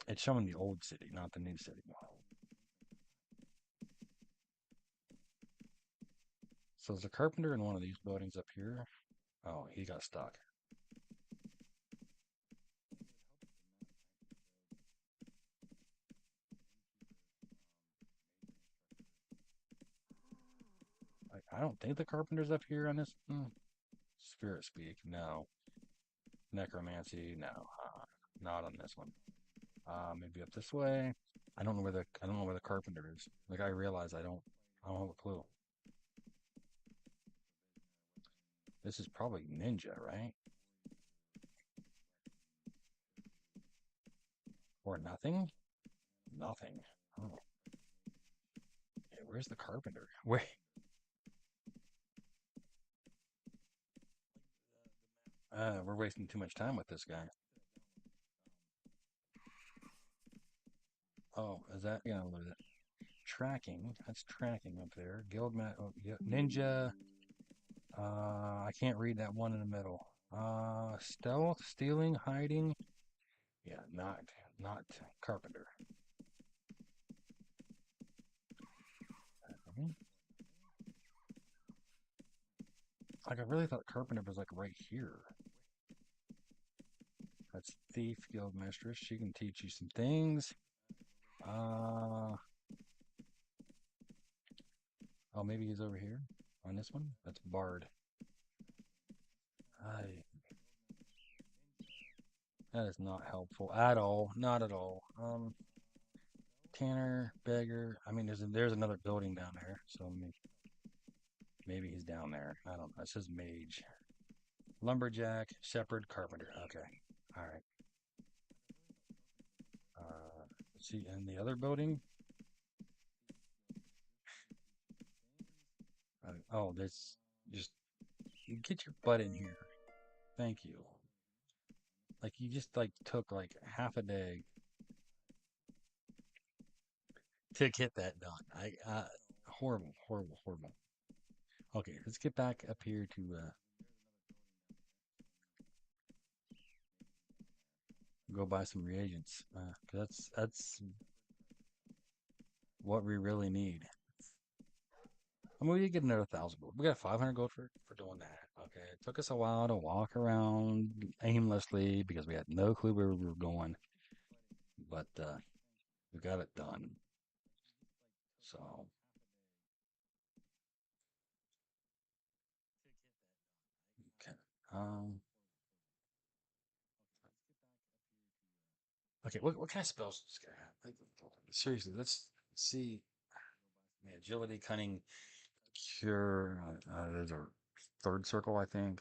It's showing the old city, not the new city. So there's a carpenter in one of these buildings up here. Oh, he got stuck. I don't think the carpenter's up here on this. Spirit speak, no. Necromancy, no. Not on this one. Maybe up this way. I don't know where the carpenter is. Like I realize I don't have a clue. This is probably ninja, right? Or nothing? Nothing. Oh, hey, where's the carpenter? Wait. We're wasting too much time with this guy. Oh, is that what is it? Tracking. That's tracking up there. Guild mat. Oh, yeah. Ninja. I can't read that one in the middle. Stealth, stealing, hiding. Yeah, not carpenter. Mhm. Like I really thought carpenter was like right here. That's thief, guild mistress. She can teach you some things. Uh, oh, maybe he's over here on this one. That's bard. I That is not helpful at all. Not at all. Tanner, beggar. I mean, there's another building down there, so maybe he's down there. I don't know. It says mage, lumberjack, shepherd, carpenter. Okay, all right. Let's see, in the other building. Oh, this just get your butt in here. Thank you. Like you just like took like half a day to get that done. Horrible, horrible, horrible. Okay, let's get back up here to go buy some reagents. 'Cause that's what we really need. I mean, we did get another 1,000 gold. We got 500 gold for doing that. Okay, it took us a while to walk around aimlessly because we had no clue where we were going, but we got it done. So, okay. Um, okay. What kind of spells does this guy have? Like, seriously, let's see. Yeah, agility, cunning, cure. There's a third circle, I think.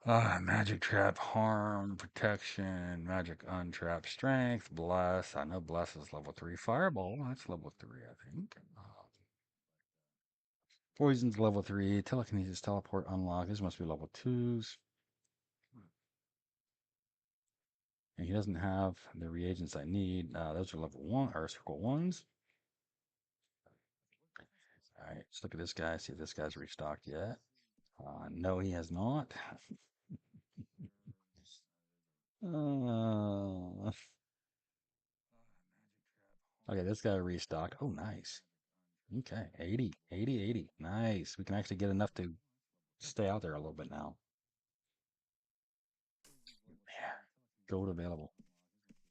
Magic trap, harm, protection, magic untrap, strength, bless. I know bless is level 3. Fireball, that's level 3, I think. Poison's level 3. Telekinesis, teleport, unlock. This must be level 2s. And he doesn't have the reagents I need. Those are level 1 or circle 1s. All right, let's look at this guy, see if this guy's restocked yet. No, he has not. Uh, okay, this guy restocked. Oh, nice. Okay, 80, 80, 80. Nice. We can actually get enough to stay out there a little bit now. Yeah. Gold available.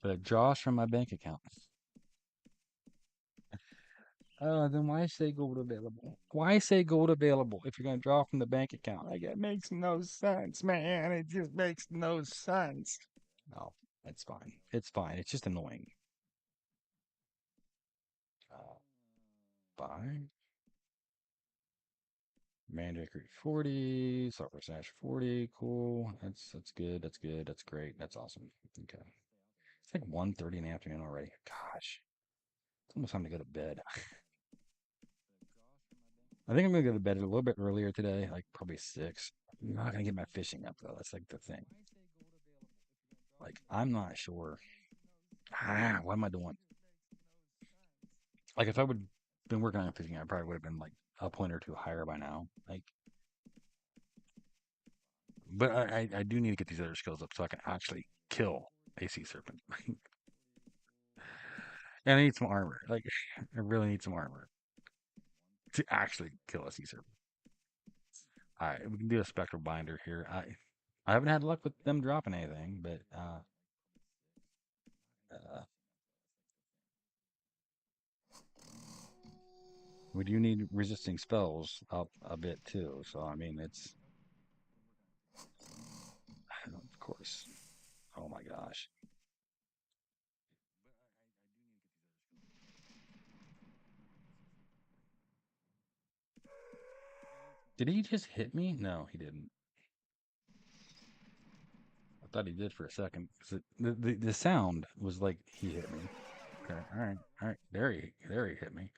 But it draws from my bank account. Then why say gold available? Why say gold available if you're going to draw from the bank account? Like, it makes no sense, man. It just makes no sense. No, it's fine. It's fine. It's just annoying. Uh, Fine. Mandrake Root 40, Sulfur Sash 40. Cool. That's good. That's good. That's great. That's awesome. Okay. It's like 1:30 in the afternoon already. Gosh. It's almost time to go to bed. I think I'm gonna go to bed a little bit earlier today, like probably 6. I'm not gonna get my fishing up though. That's like the thing. Like I'm not sure. What am I doing? Like if I would been working on fishing, I probably would have been like a point or two higher by now. Like, but I do need to get these other skills up so I can actually kill a sea serpent. And I need some armor. Like, I really need some armor to actually kill a sea serpent. All right, we can do a spectral binder here. I haven't had luck with them dropping anything, but uh, we do need resisting spells up a bit too. So I mean, it's of course. Oh my gosh, did he just hit me? No, he didn't. I thought he did for a second. 'Cause the sound was like he hit me. Okay, all right. There he hit me.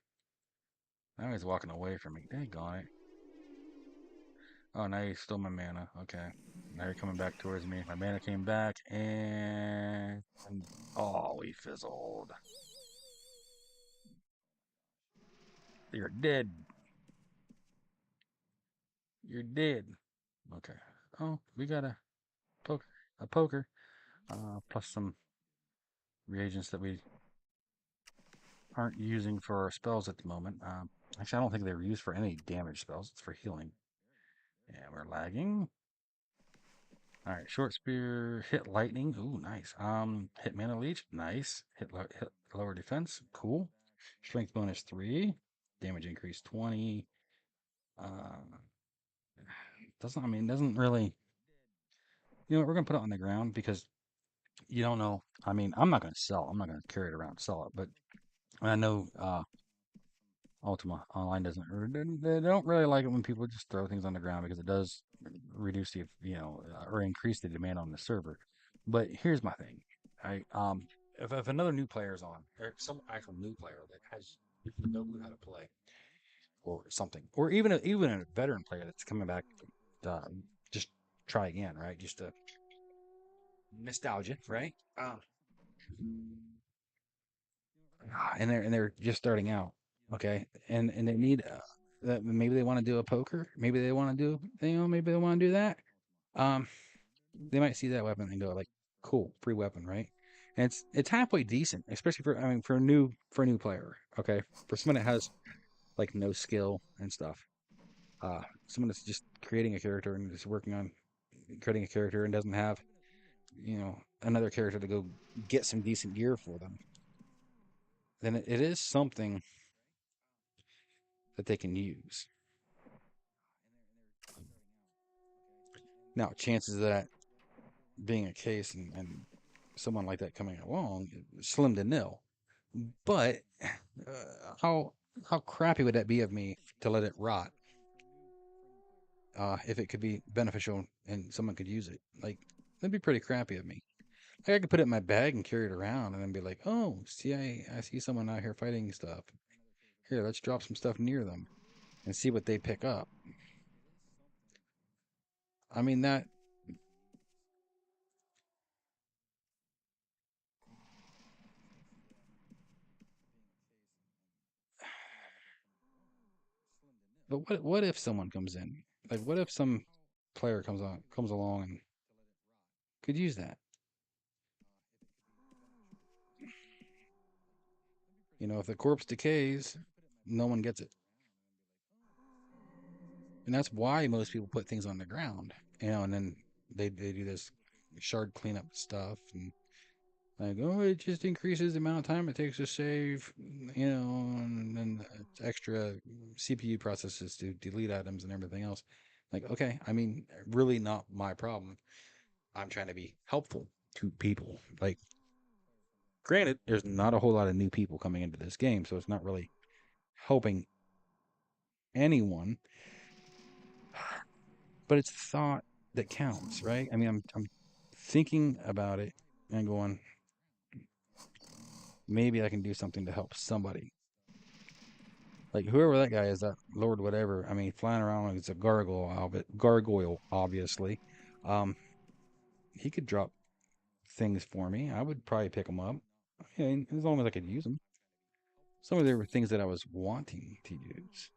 Now he's walking away from me. Dang on it. Oh, now he stole my mana. Okay. Now you're coming back towards me. My mana came back and oh, we fizzled. You're dead. You're dead. Okay. Oh, we got poke a poker. Plus some reagents that we aren't using for our spells at the moment. Actually, I don't think they were used for any damage spells. It's for healing. Yeah, we're lagging. All right, short spear, hit lightning. Ooh, nice. Hit mana leech. Nice. Hit lower defense. Cool. Strength bonus 3. Damage increase 20. Uh, doesn't I mean doesn't really. You know what? We're gonna put it on the ground because you don't know. I mean, I'm not gonna sell. I'm not gonna carry it around and sell it. But I know Ultima Online doesn't. Or they don't really like it when people just throw things on the ground because it does reduce the or increase the demand on the server. But here's my thing. I if another new player is on, or some actual new player that has no clue how to play or something, or even a veteran player that's coming back, just try again, right? Just a nostalgia, right? And they're just starting out, okay, and they need that maybe they want to do a poker, maybe they want to do maybe they want to do that. Um, they might see that weapon and go like, cool, free weapon, right? And it's halfway decent, especially for I mean for a new player, okay, for someone that has like no skill and stuff. Someone that's just creating a character and just working on creating a character and doesn't have another character to go get some decent gear for them, then it is something that they can use. Now, chances of that being a case and someone like that coming along, slim to nil. But how how crappy would that be of me to let it rot if it could be beneficial and someone could use it? Like that'd be pretty crappy of me. Like I could put it in my bag and carry it around and then be like, oh, see, I see someone out here fighting stuff. Here, let's drop some stuff near them and see what they pick up. I mean that. But what if someone comes in? Like what if some player comes along and could use that? If the corpse decays, no one gets it. And that's why most people put things on the ground, and then they do this shard cleanup stuff and like, oh, it just increases the amount of time it takes to save, and then extra CPU processes to delete items and everything else. Like, okay, I mean, really not my problem. I'm trying to be helpful to people. Like, granted, there's not a whole lot of new people coming into this game, so it's not really helping anyone, but it's thought that counts, right? I mean, I'm thinking about it and going, maybe I can do something to help somebody. Like whoever that guy is, that Lord whatever. I mean, flying around like it's a gargoyle, obviously. Um, he could drop things for me. I would probably pick them up. I mean, as long as I could use them. Some of them were things that I was wanting to use.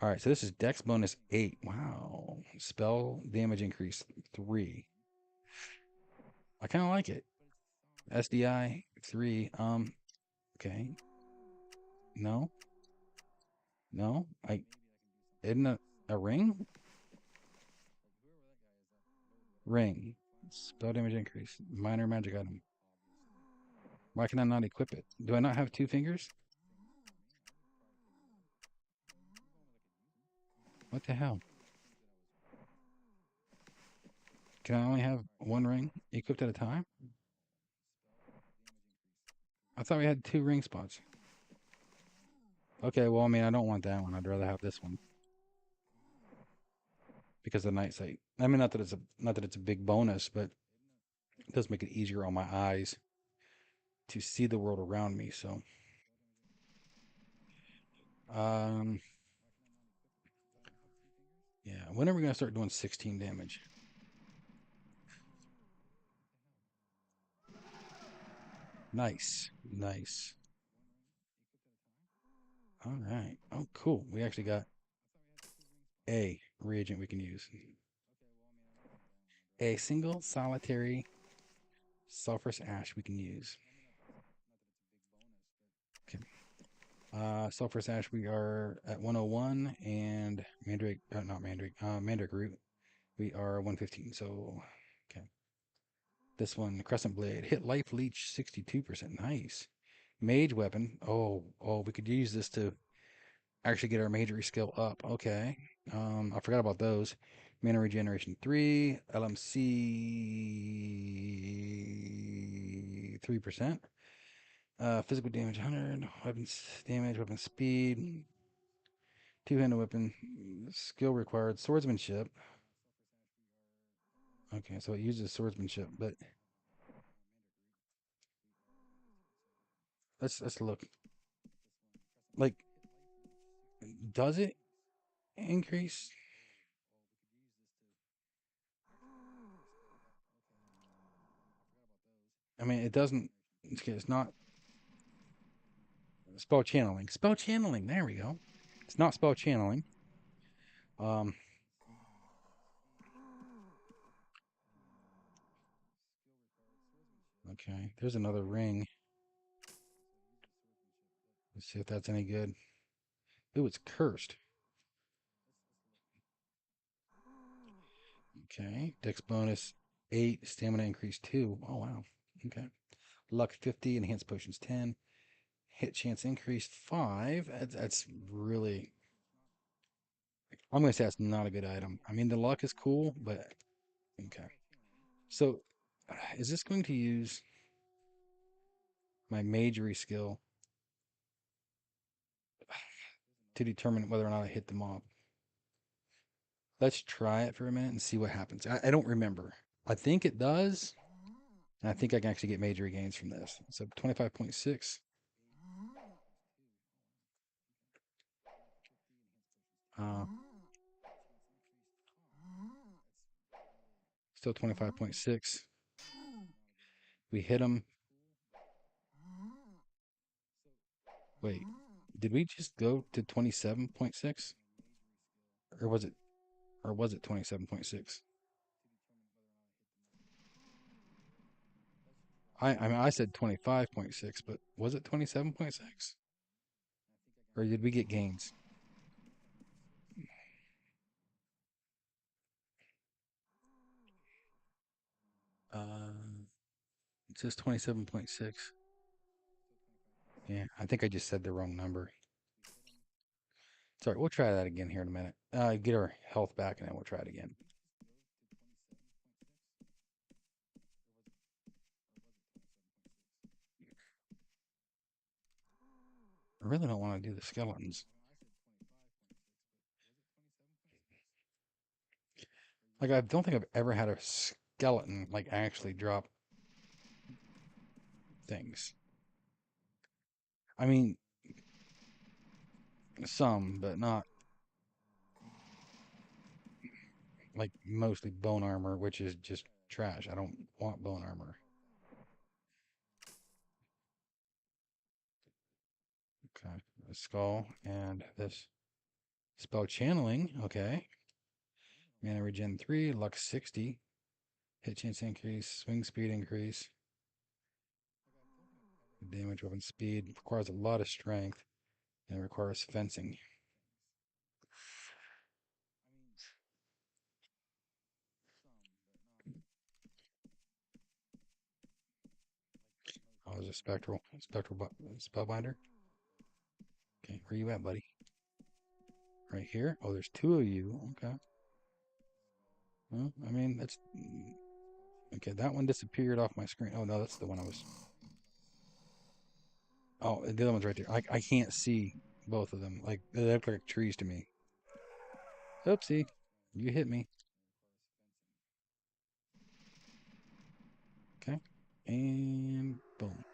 All right, so this is Dex bonus 8. Wow. Spell damage increase 3. I kind of like it. SDI 3. Okay. No. No. I isn't a ring? Ring. Spell damage increase. Minor magic item. Why can I not equip it? Do I not have 2 fingers? What the hell? Can I only have 1 ring equipped at a time? I thought we had 2 ring spots. Okay, well, I mean, I don't want that one. I'd rather have this one because of night sight. I mean, not that it's a big bonus, but it does make it easier on my eyes to see the world around me. So, um, yeah. When are we gonna start doing 16 damage? Nice, nice. All right. Oh, cool. We actually got a reagent we can use. A single solitary sulfurous ash we can use. Okay. Sulfurous ash we are at 101, and mandrake, not mandrake, mandrake root we are 115. So, okay. This one, crescent blade, hit life leech 62%. Nice. Mage weapon. Oh, we could use this to actually get our magery skill up. Okay. I forgot about those. Mana regeneration 3, LMC 3%. Physical damage 100, weapons damage, weapon speed, two-handed weapon, skill required, swordsmanship. Okay, so it uses swordsmanship, but let's look. Like, does it increase? I mean, it doesn't. It's not spell channeling. Spell channeling. There we go. It's not spell channeling. Um. Okay. There's another ring. Let's see if that's any good. Ooh, it's cursed. Okay. Dex bonus 8. Stamina increase 2. Oh wow. Okay. Luck 50. Enhanced potions 10. Hit chance increase 5. That's really. I'm gonna say that's not a good item. I mean, the luck is cool, but okay. So, is this going to use my magery skill to determine whether or not I hit the mob? Let's try it for a minute and see what happens. I don't remember. I think it does. And I think I can actually get magery gains from this. So 25.6. Uh, Still 25.6. We hit them. Wait, did we just go to 27.6? Or was it 27.6? I mean I said 25.6, but was it 27.6? Or did we get gains? Uh, it says 27.6. Yeah, I think I just said the wrong number. Sorry, we'll try that again here in a minute. Get our health back and then we'll try it again. I really don't want to do the skeletons. Like, I don't think I've ever had a skeleton, like, actually drop things. I mean, some, but not like mostly bone armor, which is just trash. I don't want bone armor. Okay, a skull and this Spell channeling. Okay. Mana regen 3, luck 60, hit chance increase, swing speed increase, damage weapon speed, requires a lot of strength, and requires fencing. Oh, there's a spectral spellbinder. Okay, where you at, buddy? Right here? Oh, there's two of you. Okay. Well, I mean, that's okay. That one disappeared off my screen. Oh no, that's the one I was. Oh, the other one's right there. I can't see both of them. Like they look like trees to me. Oopsie, you hit me. Okay, and boom.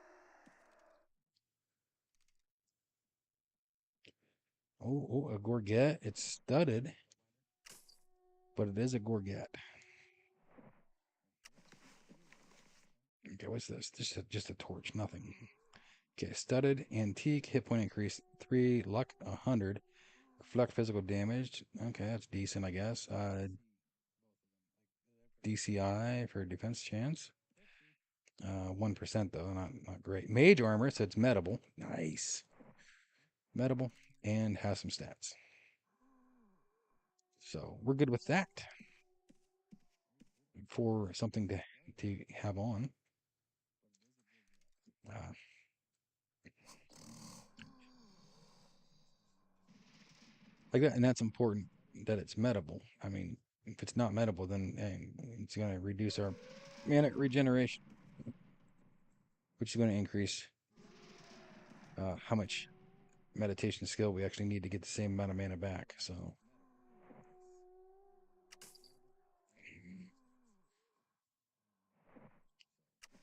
Oh, oh, a Gorget. It's studded, but it is a Gorget. Okay, what's this? Just a torch, nothing. Okay, studded, antique, hit point increase 3, luck 100, reflect physical damage. Okay, that's decent, I guess. DCI for defense chance. 1% though, not great. Mage armor, so it's medable. Nice. Medable and has some stats. So we're good with that for something to have on. Uh, like that, and that's important that it's medable. I mean, if it's not medable, then it's going to reduce our mana regeneration, which is going to increase how much meditation skill we actually need to get the same amount of mana back. So,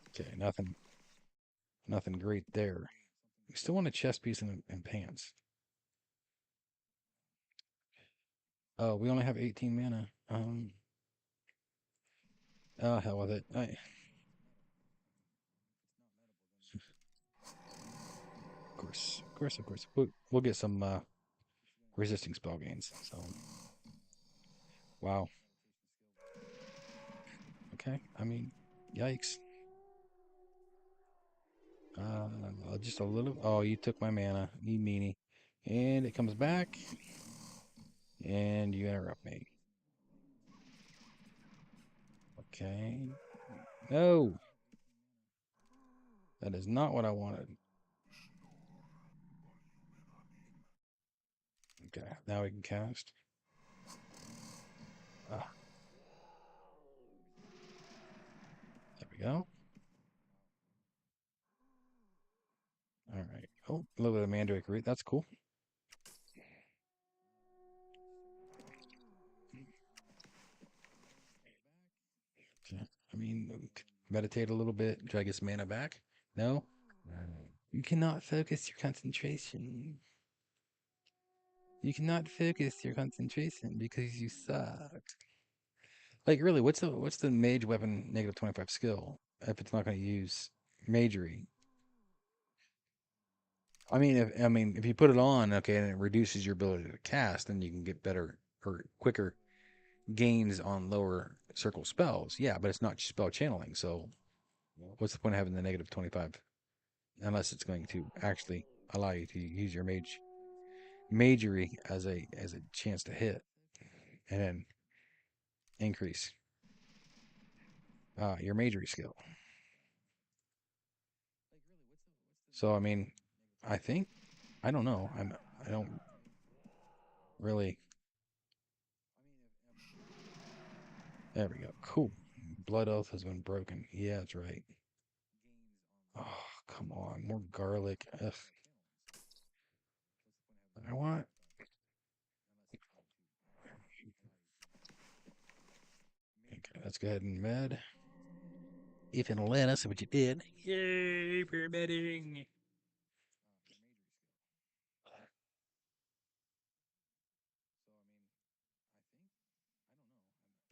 okay, nothing great there. We still want a chest piece and pants. Oh, we only have 18 mana. Oh, hell with it. Of course. We'll get some resisting spell gains. So, wow. Okay. I mean, yikes. Just a little. Oh, you took my mana, you meanie. And it comes back, and you interrupt me. Okay. No, that is not what I wanted. Okay, now we can cast. Ah, there we go. All right. Oh, a little bit of mandrake root. That's cool. Okay. I mean, meditate a little bit, try to get some mana back. No, you cannot focus your concentration. You cannot focus your concentration because you suck. Like really, what's the mage weapon negative 25 skill if it's not going to use magery? I mean if you put it on, okay, and it reduces your ability to cast, then you can get better or quicker gains on lower circle spells. Yeah, but it's not spell channeling, so what's the point of having the negative 25 unless it's going to actually allow you to use your magery as a chance to hit and then increase your magery skill. So I mean, I think I don't know. I don't really. There we go. Cool. Blood oath has been broken. Yeah, that's right. Oh, come on. More garlic. Ugh. I want. Okay, let's go ahead and med. If it'll let us, what you did. Yay for medding.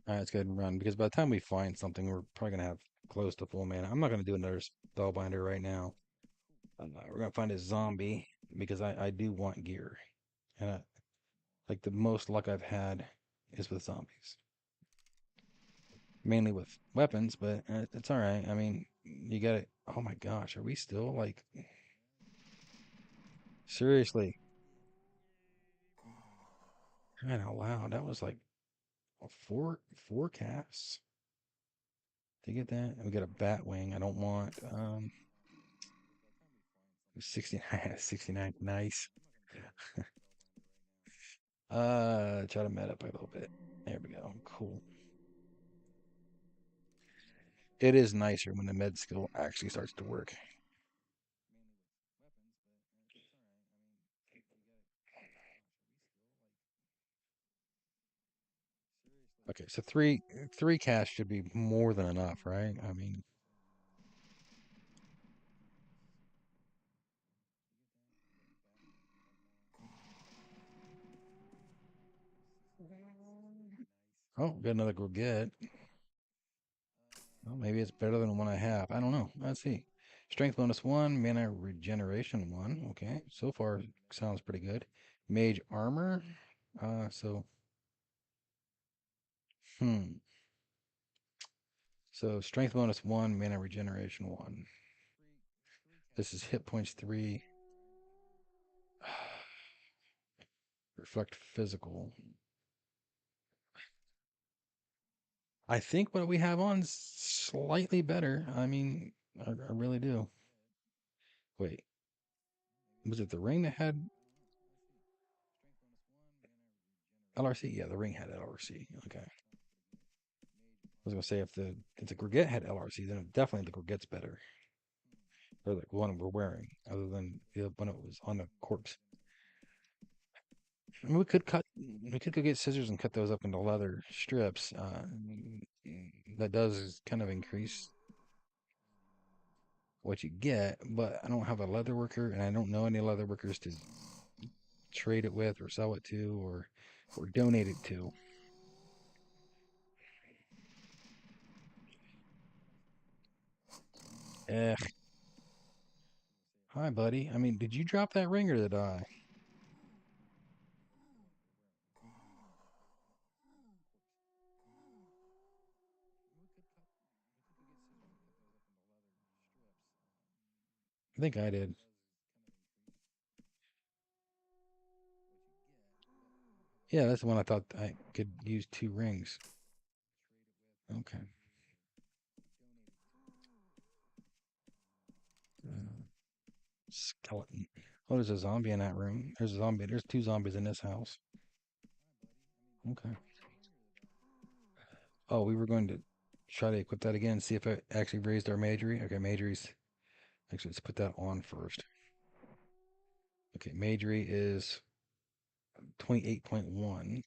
All right, let's go ahead and run because by the time we find something, we're probably gonna have close to full mana. I'm not gonna do another spellbinder right now. We're gonna find a zombie because I do want gear, and Like the most luck I've had is with zombies, mainly with weapons, but it's all right. I mean, you got it. Oh my gosh, are we still like seriously? Crying out loud. That was like four casts to get that. And we got a bat wing. I don't want 69 69. Nice. Try to med up a little bit. There we go. Cool. It is nicer when the med skill actually starts to work. Okay, so three casts should be more than enough, right? I mean, oh, got another Gorget. Well, maybe it's better than the one I have. I don't know. Let's see. Strength bonus one, mana regeneration one. Okay, so far sounds pretty good. Mage armor. So hmm. So strength bonus one, mana regeneration one. This is hit points three. Reflect physical. I think what we have on is slightly better. I mean, I really do. Wait, was it the ring that had LRC? Yeah, the ring had LRC. Okay. I was gonna say if the Gorget had LRC, then definitely the Gorget's better. Or like one we're wearing, other than the one that was on the corpse. I mean, we could go get scissors and cut those up into leather strips. That does kind of increase what you get, but I don't have a leather worker, and I don't know any leather workers to trade it with, or sell it to, or donate it to. Eh, hi, buddy. I mean, did you drop that ring or did I? I think I did. Yeah, that's the one I thought I could use two rings. Okay. Skeleton. Oh, there's a zombie in that room. There's a zombie. There's two zombies in this house. Okay. Oh, we were going to try to equip that again, see if it actually raised our magery. Okay, magery's. Actually, let's put that on first. Okay, magery is 28.1.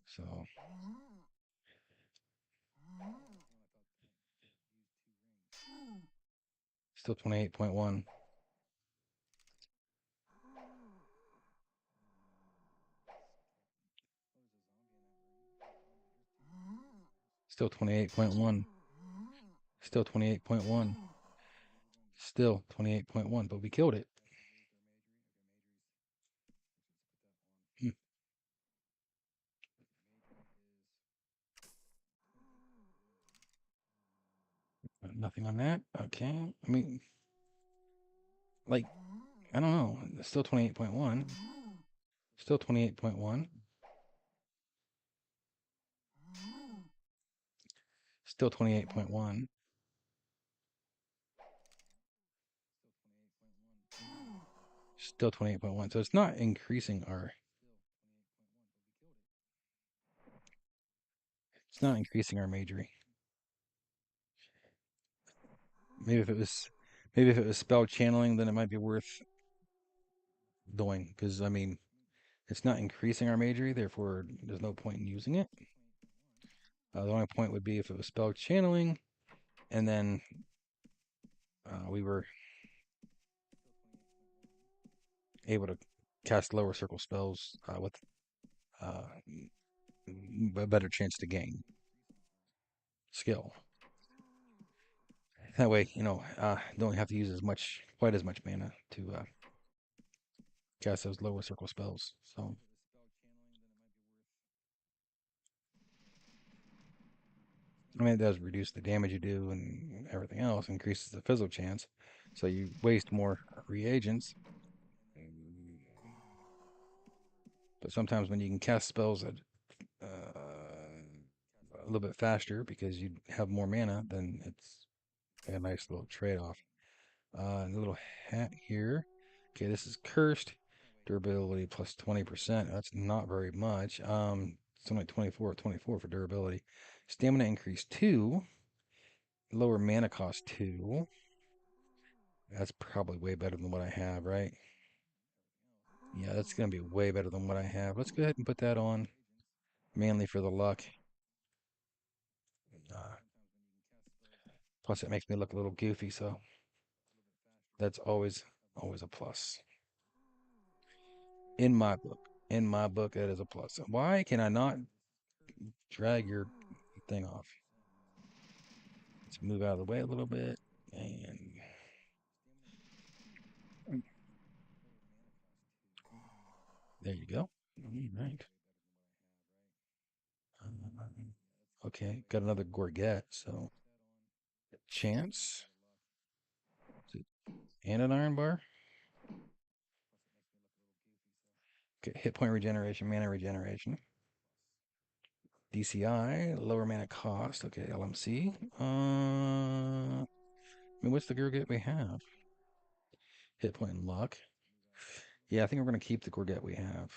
So still 28.1. Still 28.1. Still 28.1. Still 28.1. But we killed it. Hmm, nothing on that. Okay. I mean, like, I don't know. Still 28.1. Still 28.1. Still 28.1. Still 28.1. So it's not increasing our. It's not increasing our magery. Maybe if it was, maybe if it was spell channeling, then it might be worth doing. Because I mean, it's not increasing our magery, therefore there's no point in using it. The only point would be if it was spell channeling, and then we were able to cast lower circle spells with uh, a better chance to gain skill. That way, don't have to use quite as much mana to cast those lower circle spells. So I mean, it does reduce the damage you do and everything else, increases the fizzle chance. So you waste more reagents. But sometimes when you can cast spells at a little bit faster because you have more mana, then it's a nice little trade-off. A little hat here. Okay, this is cursed. Durability plus 20%. That's not very much. It's only 24 for durability. Stamina increase 2. Lower mana cost 2. That's probably way better than what I have, right? Yeah, that's going to be way better than what I have. Let's go ahead and put that on. Mainly for the luck. Uh, Plus, it makes me look a little goofy, so that's always a plus. In my book. In my book, that is a plus. Why can I not drag your thing off? Let's move out of the way a little bit. And there you go. All right. Okay, got another Gorget, so chance. And an iron bar. Okay, hit point regeneration, mana regeneration. DCI, lower mana cost. Okay, LMC. I mean, what's the Gorget we have? Hit point and luck. Yeah, I think we're going to keep the Gorget we have.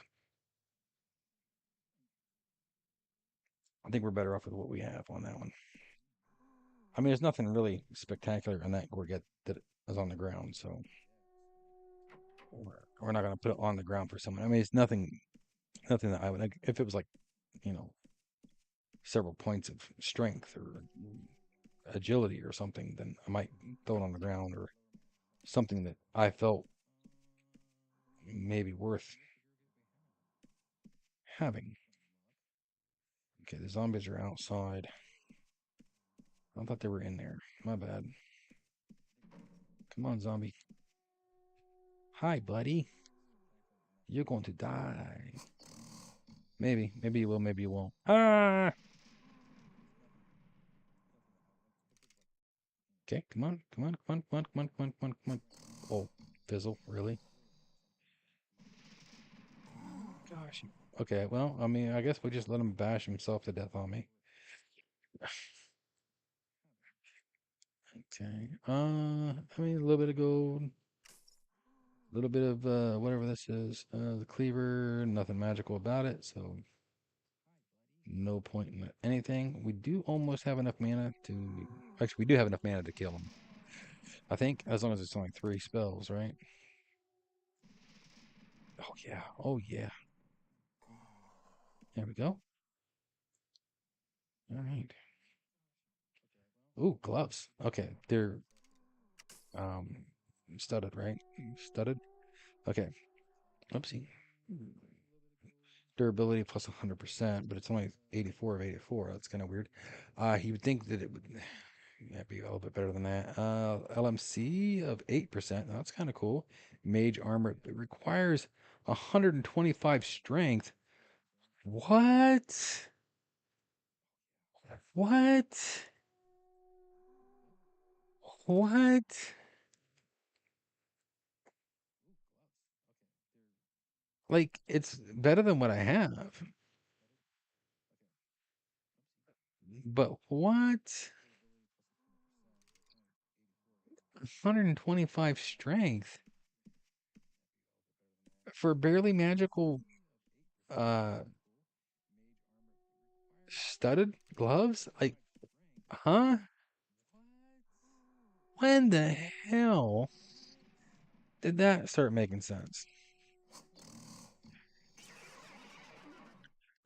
I think we're better off with what we have on that one. I mean, there's nothing really spectacular in that Gorget that is on the ground, so we're not going to put it on the ground for someone. I mean, it's nothing that I would, like, if it was like, you know, several points of strength or agility or something, then I might throw it on the ground or something that I felt maybe worth having. Okay, the zombies are outside. I thought they were in there. My bad. Come on, zombie. Hi, buddy. You're going to die. Maybe you will, maybe you won't. Ah! Okay, come on, come on, come on, come on, come on, come on, come on, come on. Oh, fizzle, really? Gosh. Okay, well, I mean, I guess we'll just let him bash himself to death on me. Okay. I mean, a little bit of gold, a little bit of whatever this is. The cleaver, nothing magical about it, so no point in anything. We do almost have enough mana to. Actually, we do have enough mana to kill him. I think, as long as it's only 3 spells, right? Oh yeah. Oh yeah. There we go. All right. Ooh, gloves. Okay, they're um studded, right? Studded. Okay. Oopsie. Durability plus 100%, but it's only 84 of 84. That's kind of weird. You would think that it would yeah, be a little bit better than that. LMC of 8%. That's kind of cool. Mage armor. It requires 125 strength. What? What? What? Like, it's better than what I have. But what? 125 strength for barely magical uh studded gloves? Like, huh? When the hell did that start making sense?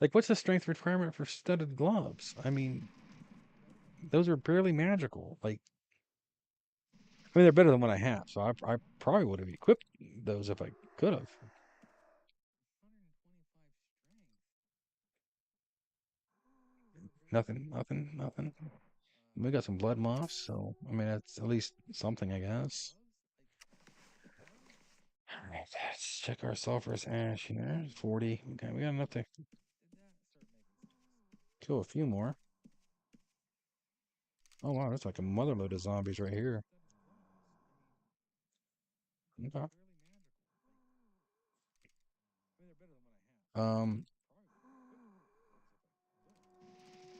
Like, what's the strength requirement for studded gloves? I mean, those are barely magical. Like, I mean, they're better than what I have, so I probably would have equipped those if I could have. Nothing, nothing, nothing. We got some blood moths, so I mean, that's at least something, I guess. All right, let's check our sulfurous ash here. 40. Okay, we got enough to kill a few more. Oh wow, that's like a motherload of zombies right here. Okay. Um,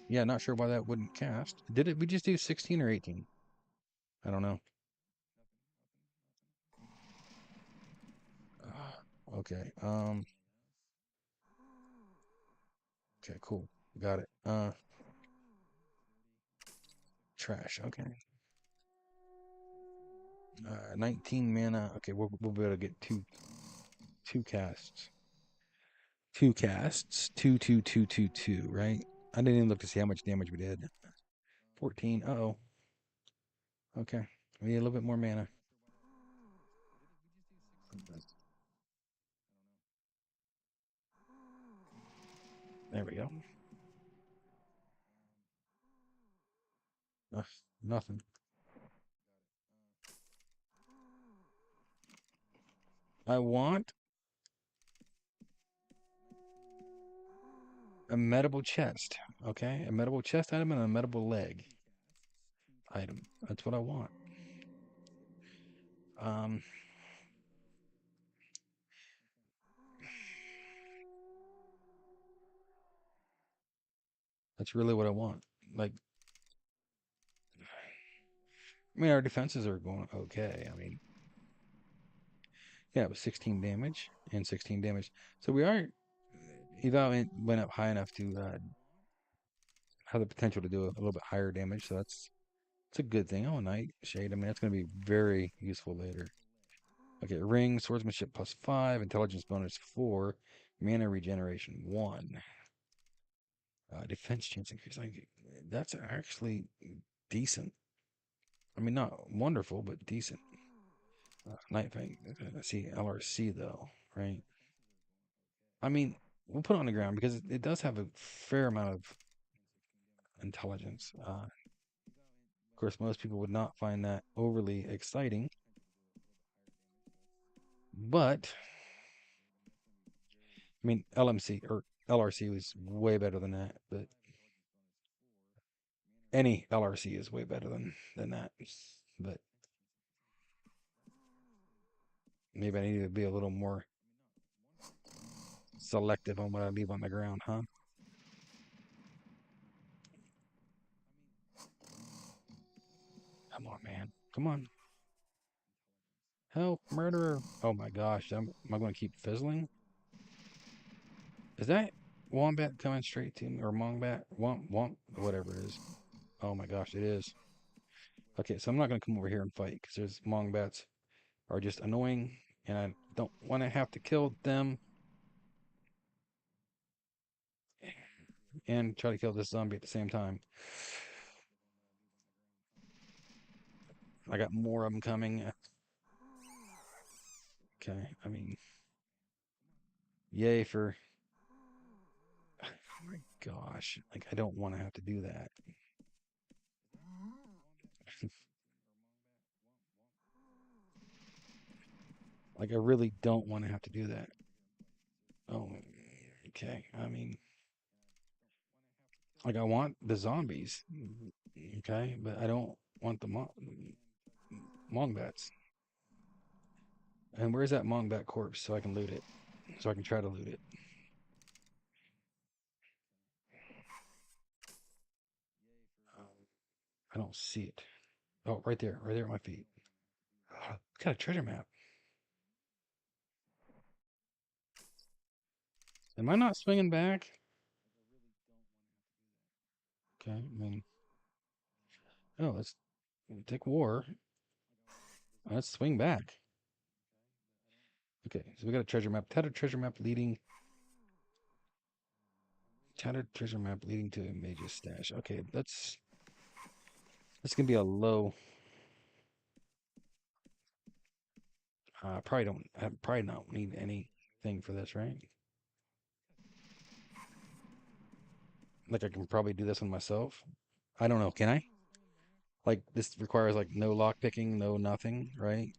yeah, not sure why that wouldn't cast. Did it? We just do 16 or 18? I don't know. Okay. Okay, cool. Got it. Trash. Okay. 19 mana. Okay, we'll be able to get two casts. Two casts. Two, right? I didn't even look to see how much damage we did. 14. Uh-oh. Okay. We need a little bit more mana. There we go. Uh, Nothing. I want a medible chest. Okay? A medible chest item and a medible leg item. That's what I want. Um, that's really what I want. Like, I mean, our defenses are going okay. I mean, yeah, it was 16 damage and 16 damage. So we are eval went up high enough to have the potential to do a little bit higher damage. So that's a good thing. Oh, nightshade. I mean, that's going to be very useful later. Okay, ring, swordsmanship +5, intelligence bonus 4, mana regeneration 1, defense chance increase. Like that's actually decent. I mean, not wonderful, but decent. Night Fang. See LRC though, right? I mean, we'll put it on the ground because it does have a fair amount of intelligence. Of course, most people would not find that overly exciting, but I mean, LMC or LRC was way better than that. But any LRC is way better than that. But maybe I need to be a little more selective on what I leave on the ground, huh? Come on, man. Come on. Help, murderer. Oh my gosh. Am I going to keep fizzling? Is that wombat coming straight to me? Or mongbat? Womp, whatever it is. Oh my gosh, it is. Okay, so I'm not going to come over here and fight because there's mongbats are just annoying and I don't want to have to kill them and try to kill this zombie at the same time. I got more of them coming. Okay, I mean, yay for. Oh my gosh, like I don't want to have to do that. Like I really don't want to have to do that. Oh, okay. I mean, like I want the zombies, okay, but I don't want the mongbats. And where's that mongbat corpse so I can loot it? So I can try to loot it. Um, I don't see it. Oh, right there at my feet. It's got a treasure map. Am I not swinging back? Okay, I mean, oh, let's take war. Let's swing back. Okay, so we got a treasure map. Tattered treasure map leading to a mage's stash. Okay, that's gonna be a low. I probably not need anything for this, right? Like I can probably do this one myself. I don't know. Can I? Like this requires like no lock picking, no nothing, right?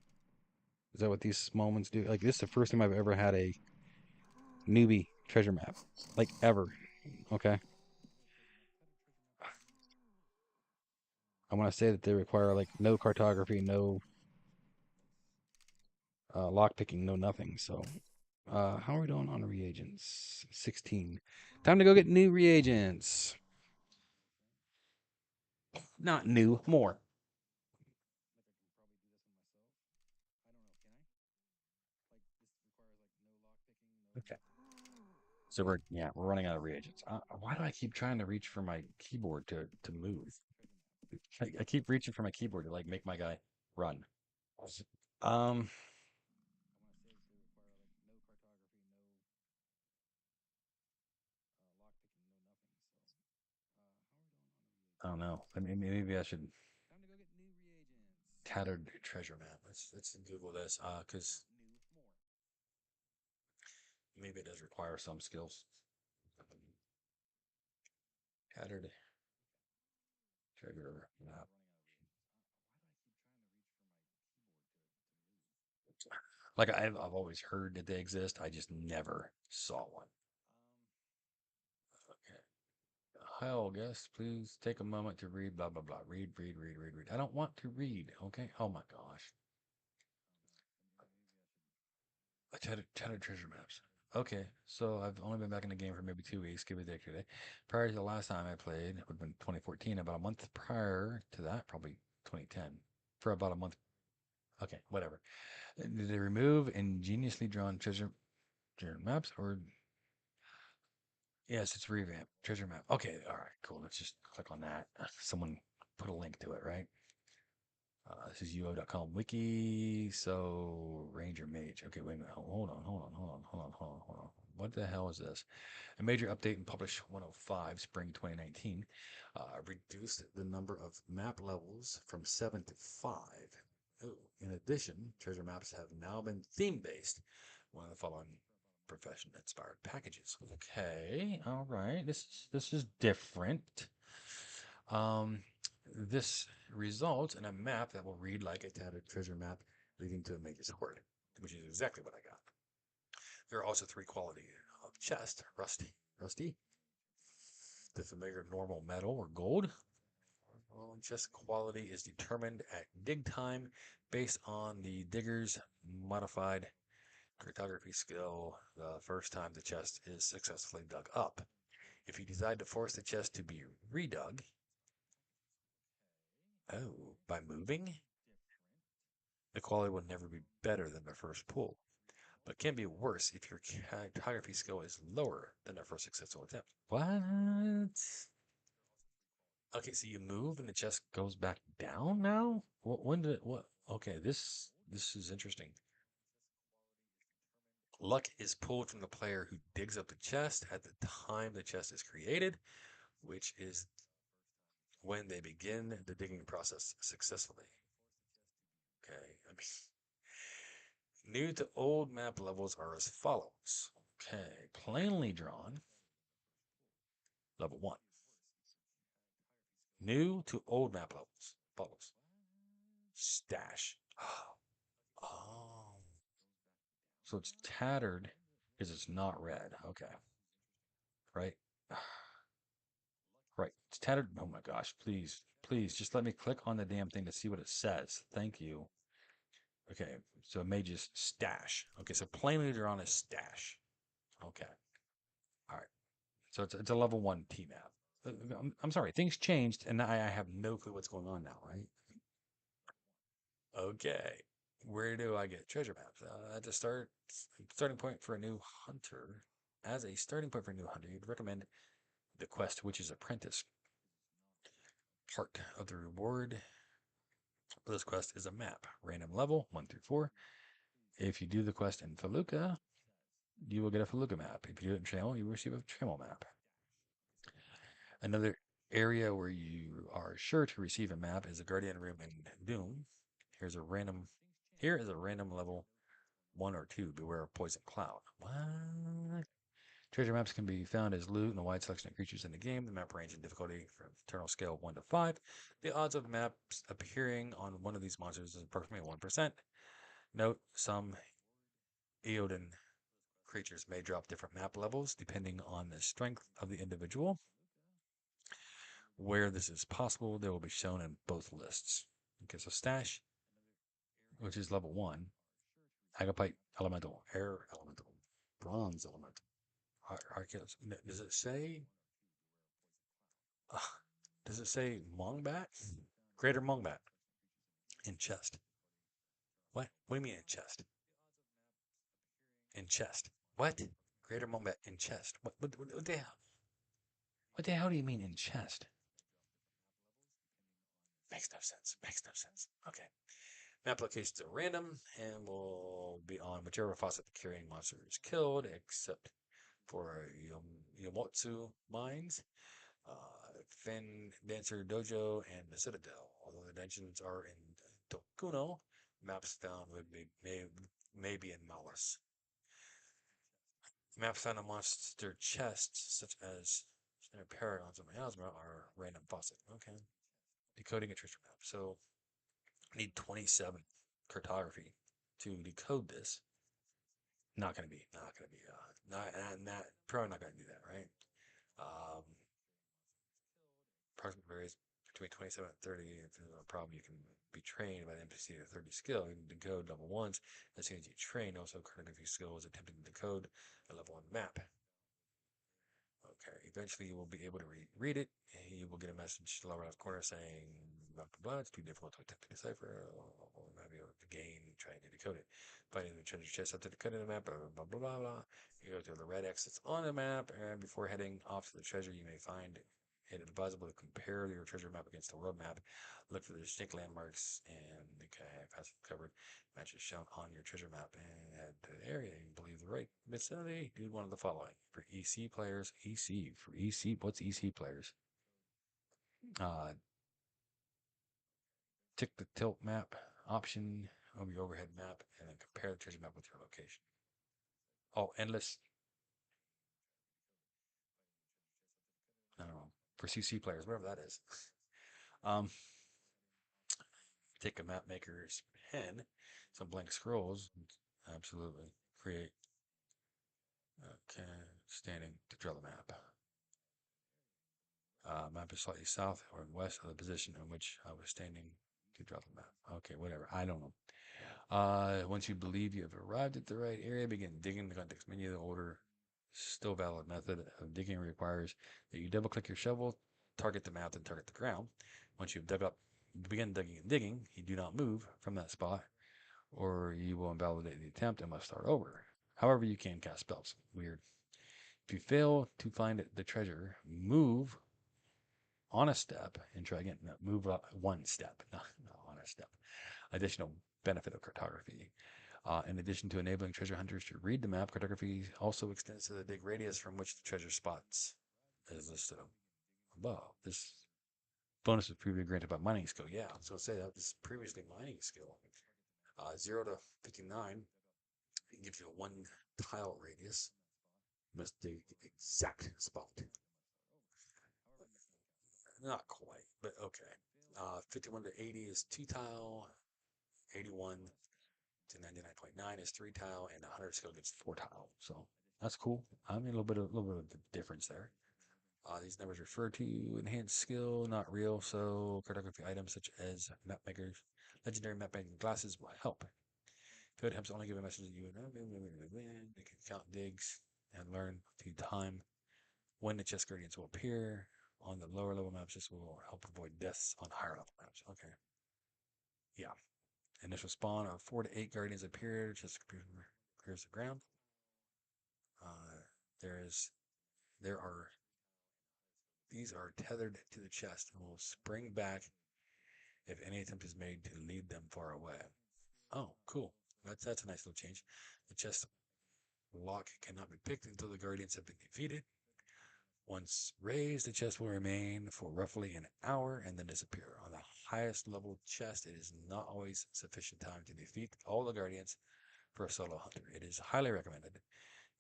Is that what these moments do? Like this is the first time I've ever had a newbie treasure map, like ever. Okay, I want to say that they require like no cartography, no lock picking, no nothing. So, how are we doing on reagents? 16. Time to go get new reagents. Not new, more. Okay. So we're running out of reagents. Why do I keep trying to reach for my keyboard to move? I keep reaching for my keyboard to like make my guy run. Um, I don't know. I mean, maybe I should tattered treasure map. Let's Google this. Because maybe it does require some skills. Tattered treasure map. Like I've always heard that they exist. I just never saw one. Okay. Hell, guest, please take a moment to read. Blah blah blah. Read, read, read, read, read. I don't want to read. Okay. Oh my gosh. Tattered treasure maps. Okay, so I've only been back in the game for maybe 2 weeks, give or take today. Prior to the last time I played, it would have been 2014. About a month prior to that, probably 2010. For about a month. Okay, whatever. Did they remove ingeniously drawn treasure maps or yes, it's revamp treasure map. Okay, all right, cool. Let's just click on that. Someone put a link to it, right? This is UO.com wiki. So Ranger Mage. Okay, wait a minute. Hold on. What the hell is this? A major update in Publish 105, spring 2019, reduced the number of map levels from 7 to 5. Ooh. In addition, treasure maps have now been theme based. One of the following profession inspired packages. Okay, all right. This is different. Um, this results in a map that will read like a tattered treasure map, leading to a mage's hoard, which is exactly what I got. There are also three quality of chest: rusty, the familiar normal metal or gold. Well, chest quality is determined at dig time based on the digger's modified cartography skill the first time the chest is successfully dug up. If you decide to force the chest to be redug, by moving, the quality will never be better than the first pull, but can be worse if your cartography skill is lower than the first successful attempt. What? Okay, so you move and the chest goes back down now? When did it, what? Okay, this is interesting. Luck is pulled from the player who digs up the chest at the time the chest is created, which is when they begin the digging process successfully. Okay, I mean, new to old map levels are as follows. Okay, plainly drawn, level 1. New to old map levels follows. Stash. Oh. So it's tattered because it's not red. Okay. Right? Right. It's tattered. Oh my gosh. Please, please just let me click on the damn thing to see what it says. Thank you. Okay. So it may just stash. Okay. So plainly drawn is stash. Okay. All right. So it's a level 1 T map. I'm sorry. Things changed and I have no clue what's going on now, right? Okay. Where do I get treasure maps? At the starting point for a new hunter. As a starting point for a new hunter, you'd recommend the quest Witch's Apprentice. Part of the reward for this quest is a map, random level 1 through 4. If you do the quest in Felucca, you will get a Felucca map. If you do it in Trammel, you will receive a Trammel map. Another area where you are sure to receive a map is the Guardian Room in Doom. Here's a random. Here is a random level 1 or 2. Beware of Poison Cloud. What? Treasure maps can be found as loot in a wide selection of creatures in the game. The map range in difficulty from eternal scale 1 to 5. The odds of the maps appearing on one of these monsters is approximately 1%. Note some Eoden creatures may drop different map levels depending on the strength of the individual. Where this is possible, they will be shown in both lists. Okay, so Stash, which is level 1, Agapite Elemental, Air Elemental, Bronze Elemental, Arceus. Does it say? Uh, does it say Mongbat? Greater Mongbat in chest. What? What do you mean in chest? In chest. What? Greater Mongbat in chest. What the hell? What the hell do you mean in chest? Makes no sense. Makes no sense. Okay. Map locations are random and will be on whichever faucet the carrying monster is killed, except for Yomotsu mines, Fen Dancer Dojo, and the Citadel. Although the dungeons are in Tokuno, maps found may be in Malice. Maps found in monster chests, such as Snare Paragons and Miasma, are random faucet. Okay. Decoding a treasure map. So I need 27 cartography to decode this. Not gonna be, not probably not gonna do that, right? Um, approximate varies between 27 and 30. If there's a problem, you can be trained by the NPC to 30 skill. You can decode level ones as soon as you train. Also, cartography skill is attempting to decode a level 1 map. Okay, eventually you will be able to read it. You will get a message lower left corner saying, blah, blah, blah, it's too difficult to attempt to decipher, or maybe to gain trying to decode it. Finding the treasure chest up to decode the map, blah, blah, blah, blah, blah. You go to the red X that's on the map, and before heading off to the treasure, you may find it advisable to compare your treasure map against the world map. Look for the distinct landmarks and okay, passive covered matches shown on your treasure map and head to the area. You believe the right vicinity. Do one of the following for EC players. EC for EC. What's EC players? Uh, tick the tilt map option of your overhead map and then compare the treasure map with your location. Oh, endless. I don't know for CC players, whatever that is. um, take a map maker's pen, some blank scrolls. Absolutely create. Okay, standing to draw the map. Map is slightly south or west of the position in which I was standing to draw the map. Okay, whatever. I don't know. Once you believe you have arrived at the right area, begin digging the context menu. The order still valid method of digging requires that you double click your shovel, target the map, then target the ground. Once you've dug up, begin digging and digging, you do not move from that spot or you will invalidate the attempt and must start over. However, you can cast spells. Weird. If you fail to find the treasure, move on a step and try again. No, move up one step, not on a step. Additional benefit of cartography. In addition to enabling treasure hunters to read the map, cartography also extends to the dig radius from which the treasure spots is listed above. This bonus was previously granted by mining skill. Yeah, I was going to say that this previously mining skill. 0 to 59 it gives you a 1 tile radius. You must dig the exact spot. Not quite, but okay. 51 to 80 is 2 tile. 81 to 99.9 is 3 tile, and 100 skill gets 4 tile. So that's cool. I mean, a little bit of a difference there. These numbers refer to enhanced skill, not real. So cartography items such as map makers, legendary map making glasses will help. Code helps only give a message that you they can count digs and learn to time when the chest guardians will appear on the lower level maps. This will help avoid deaths on higher level maps. Okay. Yeah. Initial spawn of 4 to 8 guardians appear. Chest appears the ground. Uh, there's there are these are tethered to the chest and will spring back if any attempt is made to lead them far away. Oh, cool. That's a nice little change. The chest lock cannot be picked until the guardians have been defeated. Once raised, the chest will remain for roughly an hour and then disappear. On the highest level chest, it is not always sufficient time to defeat all the guardians for a solo hunter. It is highly recommended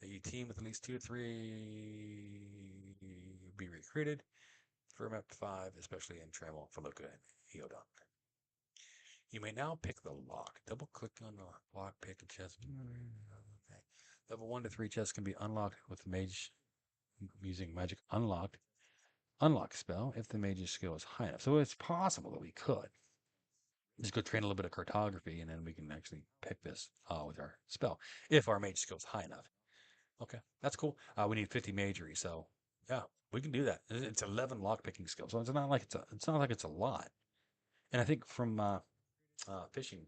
that you team with at least 2 to 3 be recruited for map 5, especially in Trammel, Feluca, and Eodon. You may now pick the lock. Double click on the lock, pick a chest. Okay. Level 1 to 3 chests can be unlocked with mage using magic unlock spell if the mage's skill is high enough. So it's possible that we could just go train a little bit of cartography and then we can actually pick this with our spell if our mage skill is high enough. Okay, that's cool. We need 50 magery, so yeah, we can do that. It's 11 lock picking skills, so it's not like it's a lot. And I think from fishing,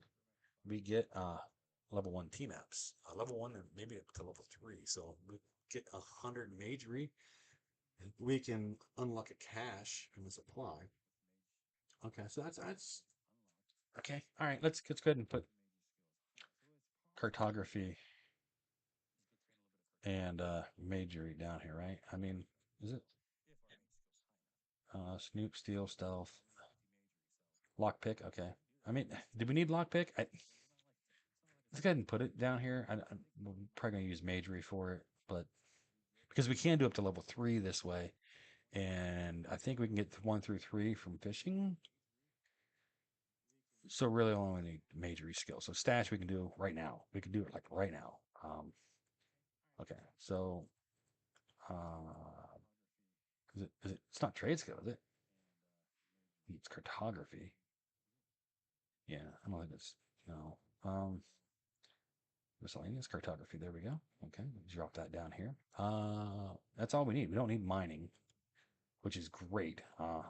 we get level 1 T maps, level 1 and maybe up to level 3. So we get 100 magery. We can unlock a cache in the supply. Okay, so that's okay. All right, let's go ahead and put cartography and magery down here, right? I mean, is it Snoop, Steel, Stealth, Lockpick? Okay. I mean, do we need Lockpick? Let's go ahead and put it down here. We're probably gonna use magery for it, but because we can do up to level 3 this way, and I think we can get 1 through 3 from fishing. So really only need magery skill. So stash we can do right now. We can do it like right now. Okay, so uh, it's not trade skill, is it? It's cartography. Yeah, I don't think it's no. Miscellaneous cartography. There we go. Okay, drop that down here. That's all we need. We don't need mining, which is great. Okay,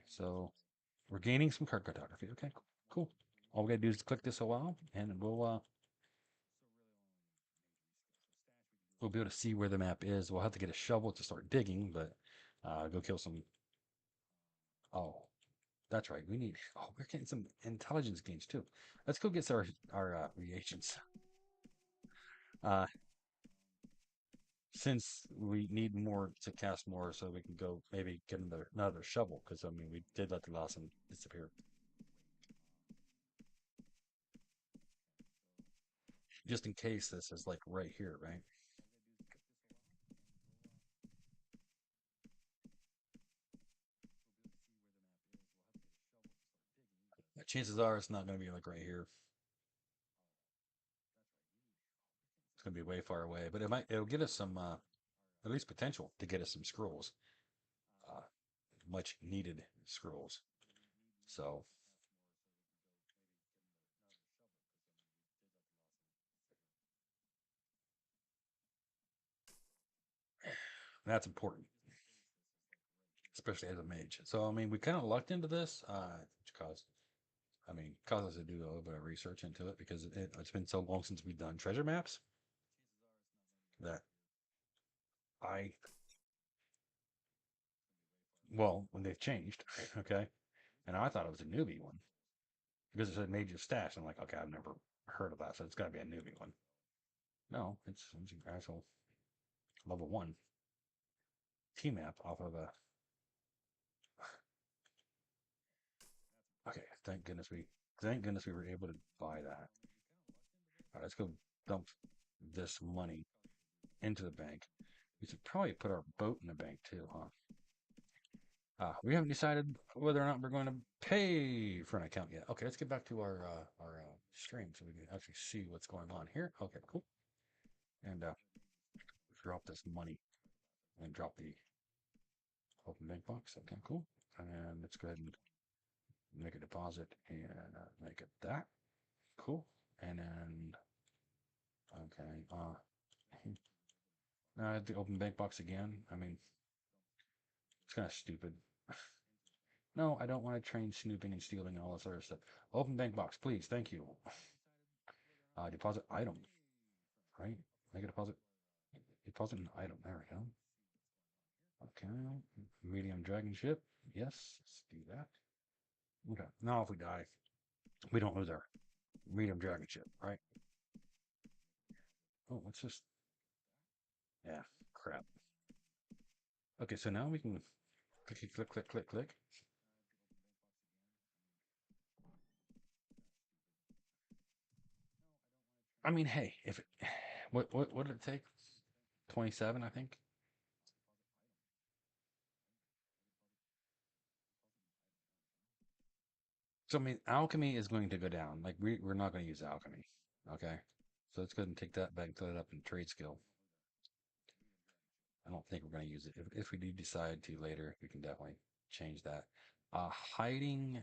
so we're gaining some cartography. Okay, cool. All we gotta do is click this a while, and we'll be able to see where the map is. We'll have to get a shovel to start digging, but go kill some. Oh, that's right. We need. Oh, we're getting some intelligence gains too. Let's go get our reagents. Uh, since we need more to cast more, so we can go maybe get another shovel. Because I mean, we did let the last one disappear. Just in case this is like right here, right? Chances are it's not going to be like right here. It's going to be way far away, but it'll get us some at least potential to get us some scrolls, uh, much needed scrolls. So that's important, especially as a mage. So I mean, we kind of lucked into this, which caused us to do a little bit of research into it because it's been so long since we've done treasure maps that I when they've changed, okay, and I thought it was a newbie one because it said major stash. I'm like, okay, I've never heard of that, so it's got to be a newbie one. No, it's an actual level 1 T map off of a. Okay, thank goodness we were able to buy that. All right, let's go dump this money into the bank. We should probably put our boat in the bank too, huh? We haven't decided whether or not we're going to pay for an account yet. Okay, let's get back to our stream so we can actually see what's going on here. Okay, cool. And drop this money and drop the open bank box. Okay, cool. And let's go ahead and make a deposit and make it that. Cool. And then okay, the open bank box again. I mean, it's kind of stupid. No, I don't want to train snooping and stealing and all this other stuff. Open bank box, please. Thank you. Deposit item, right? Make a deposit. Deposit an item. There we go. Okay. Medium dragon ship. Yes. Let's do that. Okay. Now if we die, we don't lose our medium dragon ship, right? Oh, let's just. Yeah. Crap. Okay. So now we can click, click, click, click, click. I mean, hey, if it, what did it take? 27, I think. So I mean, alchemy is going to go down. Like we're not going to use alchemy. Okay. So let's go ahead and take that back and throw it up in trade skill. I don't think we're going to use it. If we do decide to later, we can definitely change that. Hiding,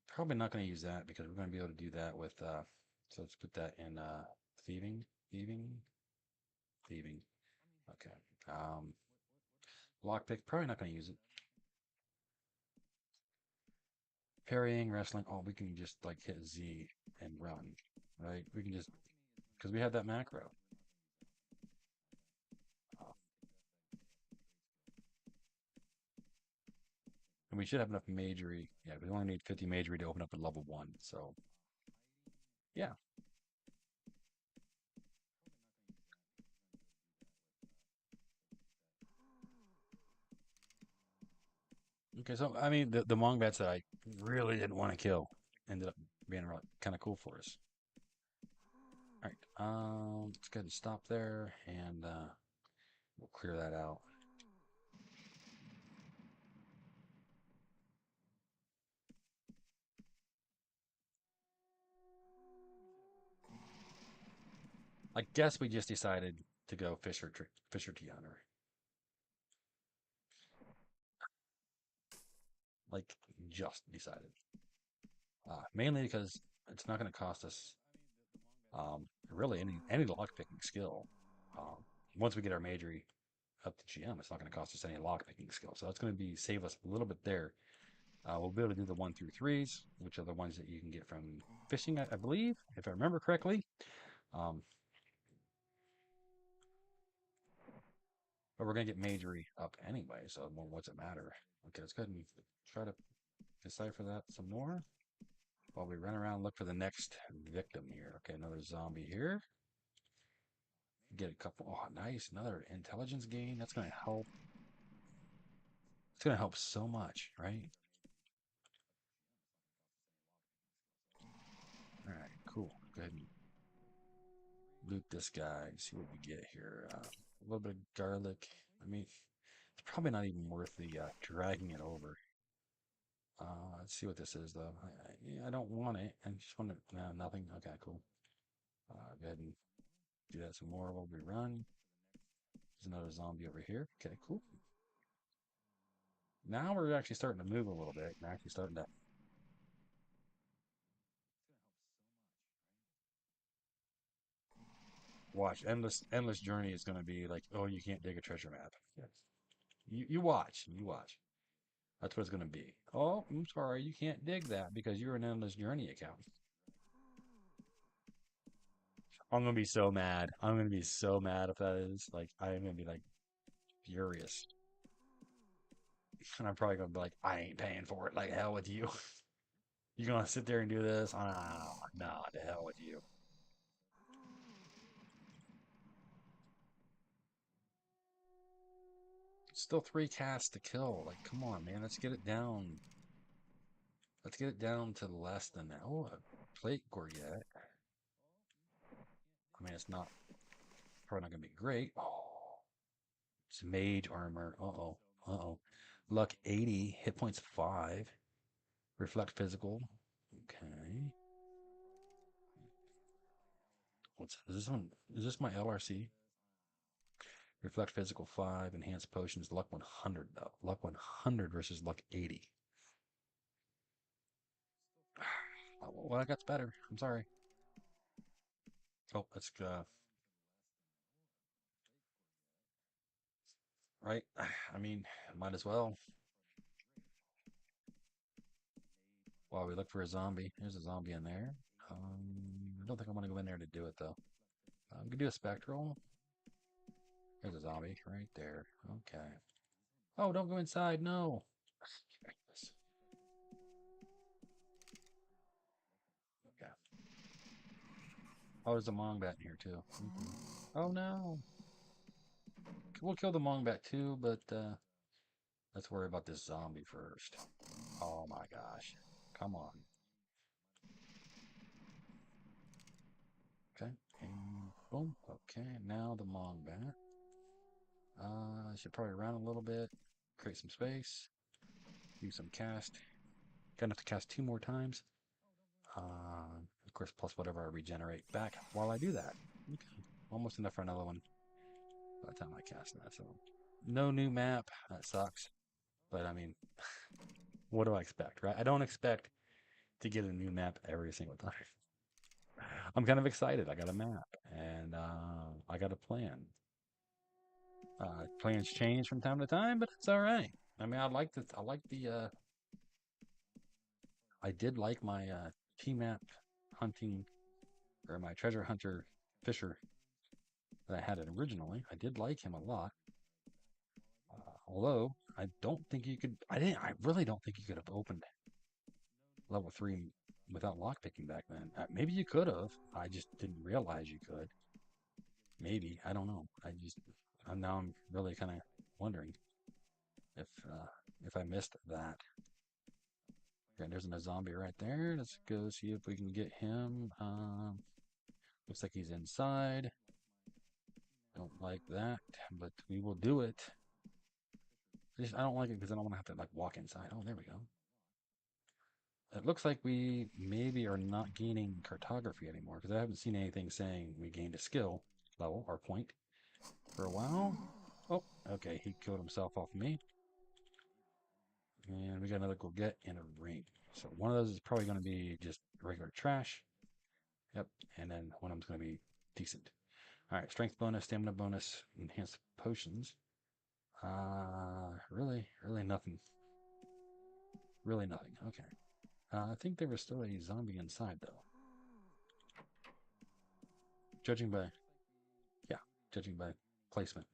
probably not going to use that because we're going to be able to do that with, so let's put that in thieving, thieving, thieving. Okay. Um, Lockpick, probably not going to use it. Parrying, wrestling, oh, we can just like hit Z and run, right? We can just, because we have that macro. Uh, and we should have enough magery. Yeah, we only need 50 magery to open up at level 1. So, yeah. Okay, so I mean, the Mongbats that I really didn't want to kill ended up being really kind of cool for us. All right, let's go ahead and stop there, and we'll clear that out. I guess we just decided to go Fisher T Hunter, like just decided. Mainly because it's not going to cost us really any lockpicking skill. Um, Once we get our majory up to GM, it's not going to cost us any lockpicking skill, so that's going to be save us a little bit there. We'll be able to do the 1 through 3s, which are the ones that you can get from fishing, I believe, if I remember correctly. Um, but we're going to get majory up anyway, so well, what's it matter? Okay, let's go ahead and try to decipher that some more while we run around and look for the next victim here. Okay, another zombie here. Get a couple. Oh, nice. Another intelligence gain. That's going to help. It's going to help so much, right? All right, cool. Go ahead and loot this guy. See what we get here. A little bit of garlic. I mean, it's probably not even worth the dragging it over. Let's see what this is, though. Yeah, I don't want it. I just want to. No, nothing. Okay, cool. Go ahead and do that some more while we run. There's another zombie over here. Okay, cool. Now we're actually starting to move a little bit. We're actually starting to watch. Endless journey is going to be like, oh, you can't dig a treasure map. Yes. You watch. You watch. That's what it's going to be. Oh, I'm sorry, you can't dig that because you're an endless journey account. I'm gonna be so mad. I'm gonna be so mad if that is. Like, I'm gonna be like furious, and I'm probably gonna be like, I ain't paying for it. Like hell with you. You gonna sit there and do this? Nah, to hell with you. Still 3 casts to kill. Like, come on, man. Let's get it down. Let's get it down to less than that. Oh, a plate gourget. I mean, it's not probably not gonna be great. Oh, it's mage armor. Uh-oh. Uh-oh. Luck 80, hit points 5, reflect physical. Okay. What's is this one? Is this my LRC? Reflect physical 5, enhanced potions, luck 100 though. Luck 100 versus luck 80. Well, I got better. I'm sorry. Oh, let's right. I mean, might as well. While we look for a zombie. There's a zombie in there. I don't think I want to go in there to do it though. We can do a spectral. There's a zombie right there. Okay. Oh, don't go inside. No. Okay. Oh, there's a Mongbat in here too. Okay. Oh no. We'll kill the Mongbat too, but let's worry about this zombie first. Oh my gosh. Come on. Okay. And boom. Okay. Now the Mongbat. I should probably run a little bit, create some space, do some cast. Gonna have to cast 2 more times. Of course, plus whatever I regenerate back while I do that. Okay. Almost enough for another one by the time I cast that. So, no new map. That sucks. But I mean, what do I expect, right? I don't expect to get a new map every single time. I'm kind of excited. I got a map and I got a plan. Plans change from time to time, but it's all right. I mean, I did like my T map hunting or my treasure hunter fisher that I had it originally. I did like him a lot. Although I don't think you could, I didn't, I really don't think you could have opened level 3 without lockpicking back then. Maybe you could have. I just didn't realize you could. Maybe. I don't know. Now I'm really kind of wondering if, uh, if I missed that. Okay, there's a zombie right there. Let's go see if we can get him. Looks like he's inside. Don't like that, but we will do it. I don't like it because I don't want to have to like walk inside. Oh, there we go. It looks like we maybe are not gaining cartography anymore because I haven't seen anything saying we gained a skill level or point for a while. Oh, okay. He killed himself off me. And we got another Gorget and a ring. So one of those is probably going to be just regular trash. Yep. And then one of them's going to be decent. All right. Strength bonus, stamina bonus, enhanced potions. Really nothing. Really nothing. Okay. I think there was still a zombie inside though. Judging by, yeah, judging by placement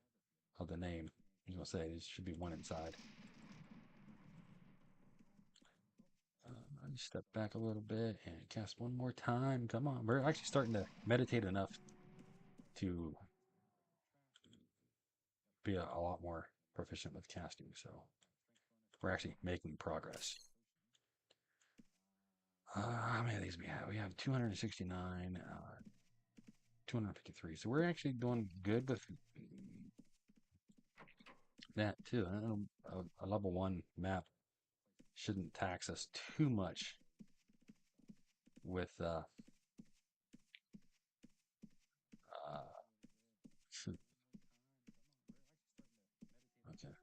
of the name, I was gonna say there should be one inside. I just step back a little bit and cast one more time. Come on, we're actually starting to meditate enough to be a lot more proficient with casting. So we're actually making progress. How many of these we have? We have 269, 253. So we're actually doing good with that too. A level 1 map shouldn't tax us too much with okay.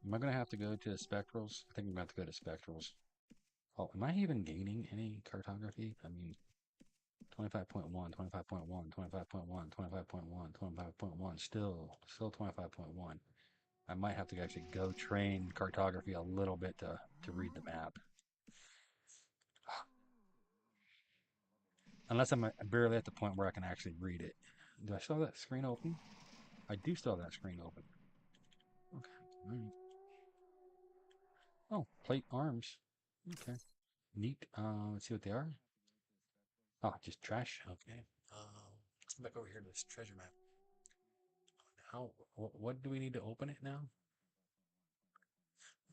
Am I gonna have to go to spectrals? I think I'm gonna have to go to spectrals. Oh, am I even gaining any cartography? I mean, 25.1, 25.1, 25.1, 25.1, 25.1, still 25.1. I might have to actually go train cartography a little bit to read the map. Unless I'm barely at the point where I can actually read it. Do I still have that screen open? I do still have that screen open. Okay. All right. Oh, plate arms. Okay. Neat. Let's see what they are. Oh, just trash. Okay. Let's go back over here to this treasure map. How? What do we need to open it now?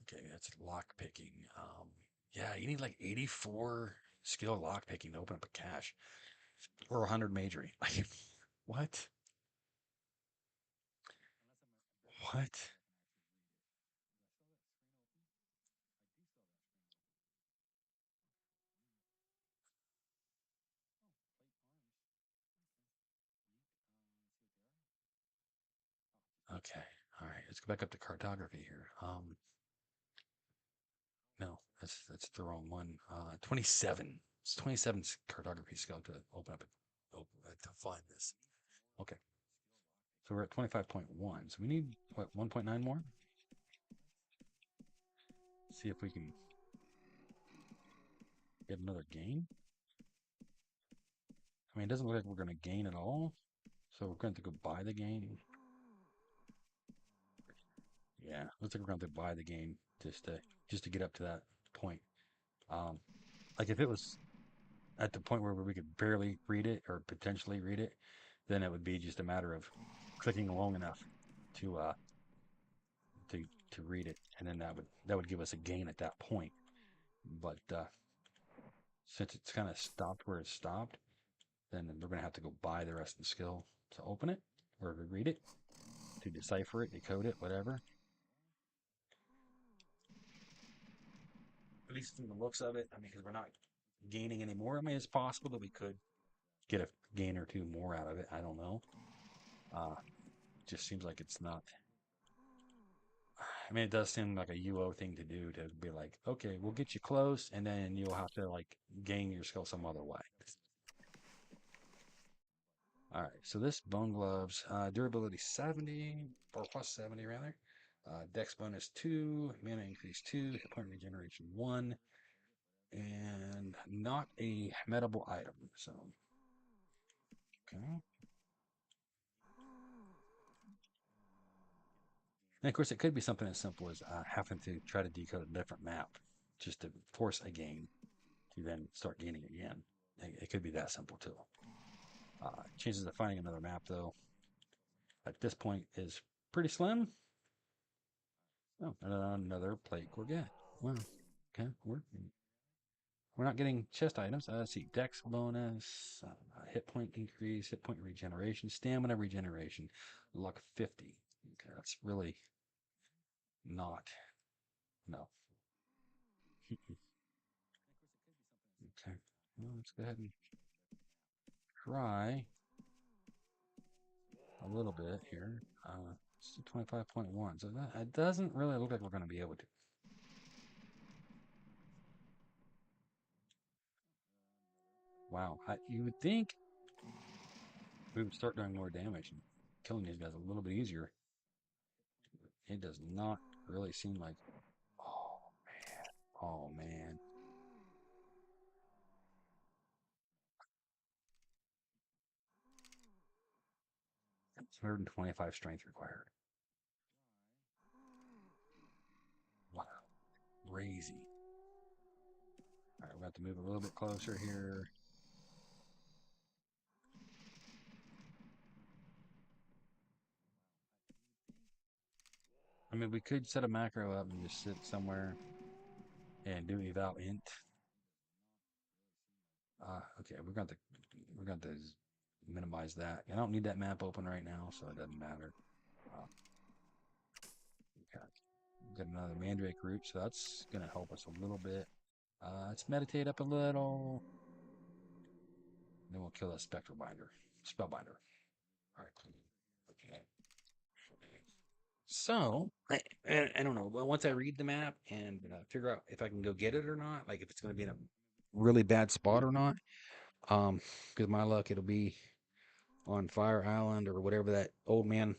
Okay, that's lock picking. Yeah, you need like 84 skill lock picking to open up a cache, or 100 majory. Like, what? What? Okay. All right. Let's go back up to cartography here. No, that's the wrong one. 27. It's 27 cartography skill to open up to find this. Okay. So we're at 25.1. So we need what 1.9 more? See if we can get another gain. I mean, it doesn't look like we're going to gain at all. So we're going to go buy the gain. Yeah, looks like we're going to buy the gain just to get up to that point. Um, like if it was at the point where we could barely read it or potentially read it, then it would be just a matter of clicking long enough to uh to to read it, and then that would give us a gain at that point. But since it's kind of stopped where it stopped, then we're going to have to go buy the rest of the skill to open it or to read it, to decipher it, decode it, whatever. least from the looks of it. I mean, because we're not gaining any more. I mean, it's possible that we could get a gain or two more out of it. I don't know. Uh, just seems like it's not. I mean, it does seem like a UO thing to do to be like, okay, we'll get you close, and then you'll have to like gain your skill some other way. All right, so this bone gloves, durability 70 or plus 70 rather. Dex bonus 2, mana increase 2, hit point regeneration 1, and not a metable item. So, okay. And of course, it could be something as simple as having to try to decode a different map just to force a gain to then start gaining again. It could be that simple too. Chances of finding another map, though, at this point is pretty slim. Oh, another plate Gorget. Wow. Okay, we're not getting chest items. Let's see, Dex bonus, hit point increase, hit point regeneration, stamina regeneration, luck 50. Okay, that's really not no. Okay, well, let's go ahead and try a little bit here. 25.1. So that it doesn't really look like we're going to be able to. Wow, you would think we would start doing more damage and killing these guys a little bit easier. It does not really seem like. Oh man. Oh man. 125 strength required. Wow. Crazy. All right, we have to move a little bit closer here. I mean, we could set a macro up and just sit somewhere and do eval int. Okay, we're going to minimize that. I don't need that map open right now, so it doesn't matter. Uh, got another mandrake root, so that's going to help us a little bit. Let's meditate up a little. Then we'll kill that spectral binder, spellbinder. All right. Okay. So I don't know. Well, once I read the map and figure out if I can go get it or not, like if it's going to be in a really bad spot or not, because my luck it'll be on Fire Island or whatever that old man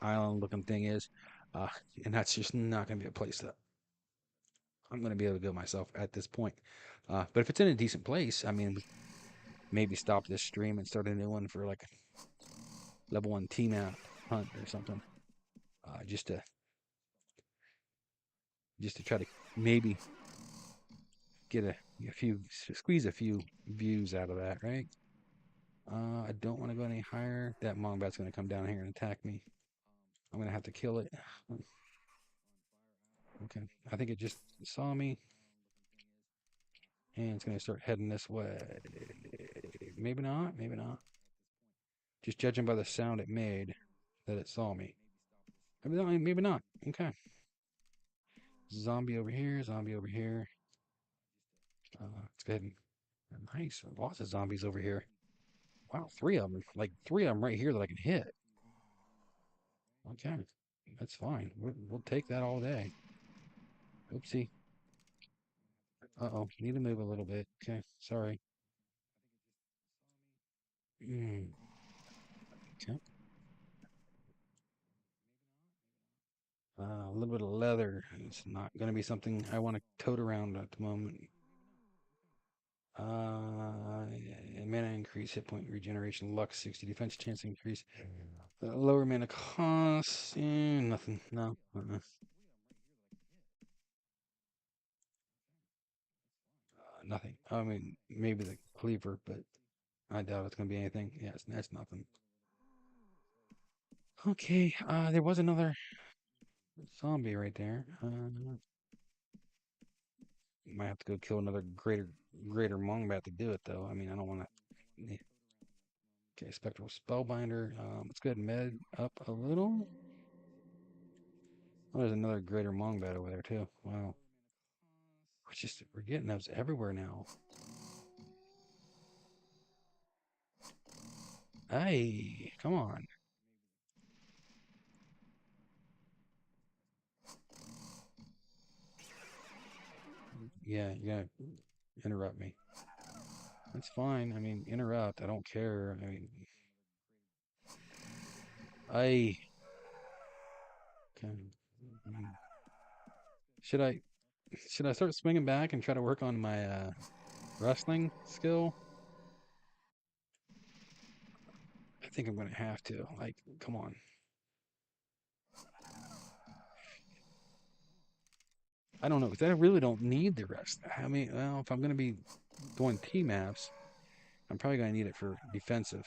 island looking thing is, uh, and that's just not going to be a place that I'm going to be able to go myself at this point. But if it's in a decent place, I mean, maybe stop this stream and start a new one for like a level 1 T map hunt or something, just to try to maybe get a few squeeze a few views out of that, right? I don't want to go any higher. That Mongbat's going to come down here and attack me. I'm going to have to kill it. Okay, I think it just saw me, and it's going to start heading this way. Maybe not. Maybe not. Just judging by the sound it made, that it saw me. Maybe not. Okay. Zombie over here. Zombie over here. Let's go ahead and nice. Lots of zombies over here. Wow, three of them. Like three of them right here that I can hit. Okay, that's fine. We'll take that all day. Oopsie. Uh-oh, need to move a little bit. Okay, sorry. Mm, okay. A little bit of leather. It's not going to be something I want to tote around at the moment. Mana increase, hit point regeneration, luck 60, defense chance increase. Lower mana cost. Nothing. No. Nothing. I mean, maybe the cleaver, but I doubt it's going to be anything. Yeah, that's nothing. Okay, there was another zombie right there. Might have to go kill another greater Mongbat to do it, though. I mean, I don't want to. Okay, Spectral Spellbinder. Let's go ahead and med up a little. Oh, there's another greater Mongbat over there, too. Wow. we're getting those everywhere now. Hey, come on. Yeah, you gotta interrupt me. That's fine. I mean, interrupt. I don't care. I mean, I can. Should I should I start swinging back and try to work on my wrestling skill? I think I'm gonna have to. Like, come on. I don't know because I really don't need the rest. I mean, well, if I'm gonna be going T maps, I'm probably gonna need it for defensive,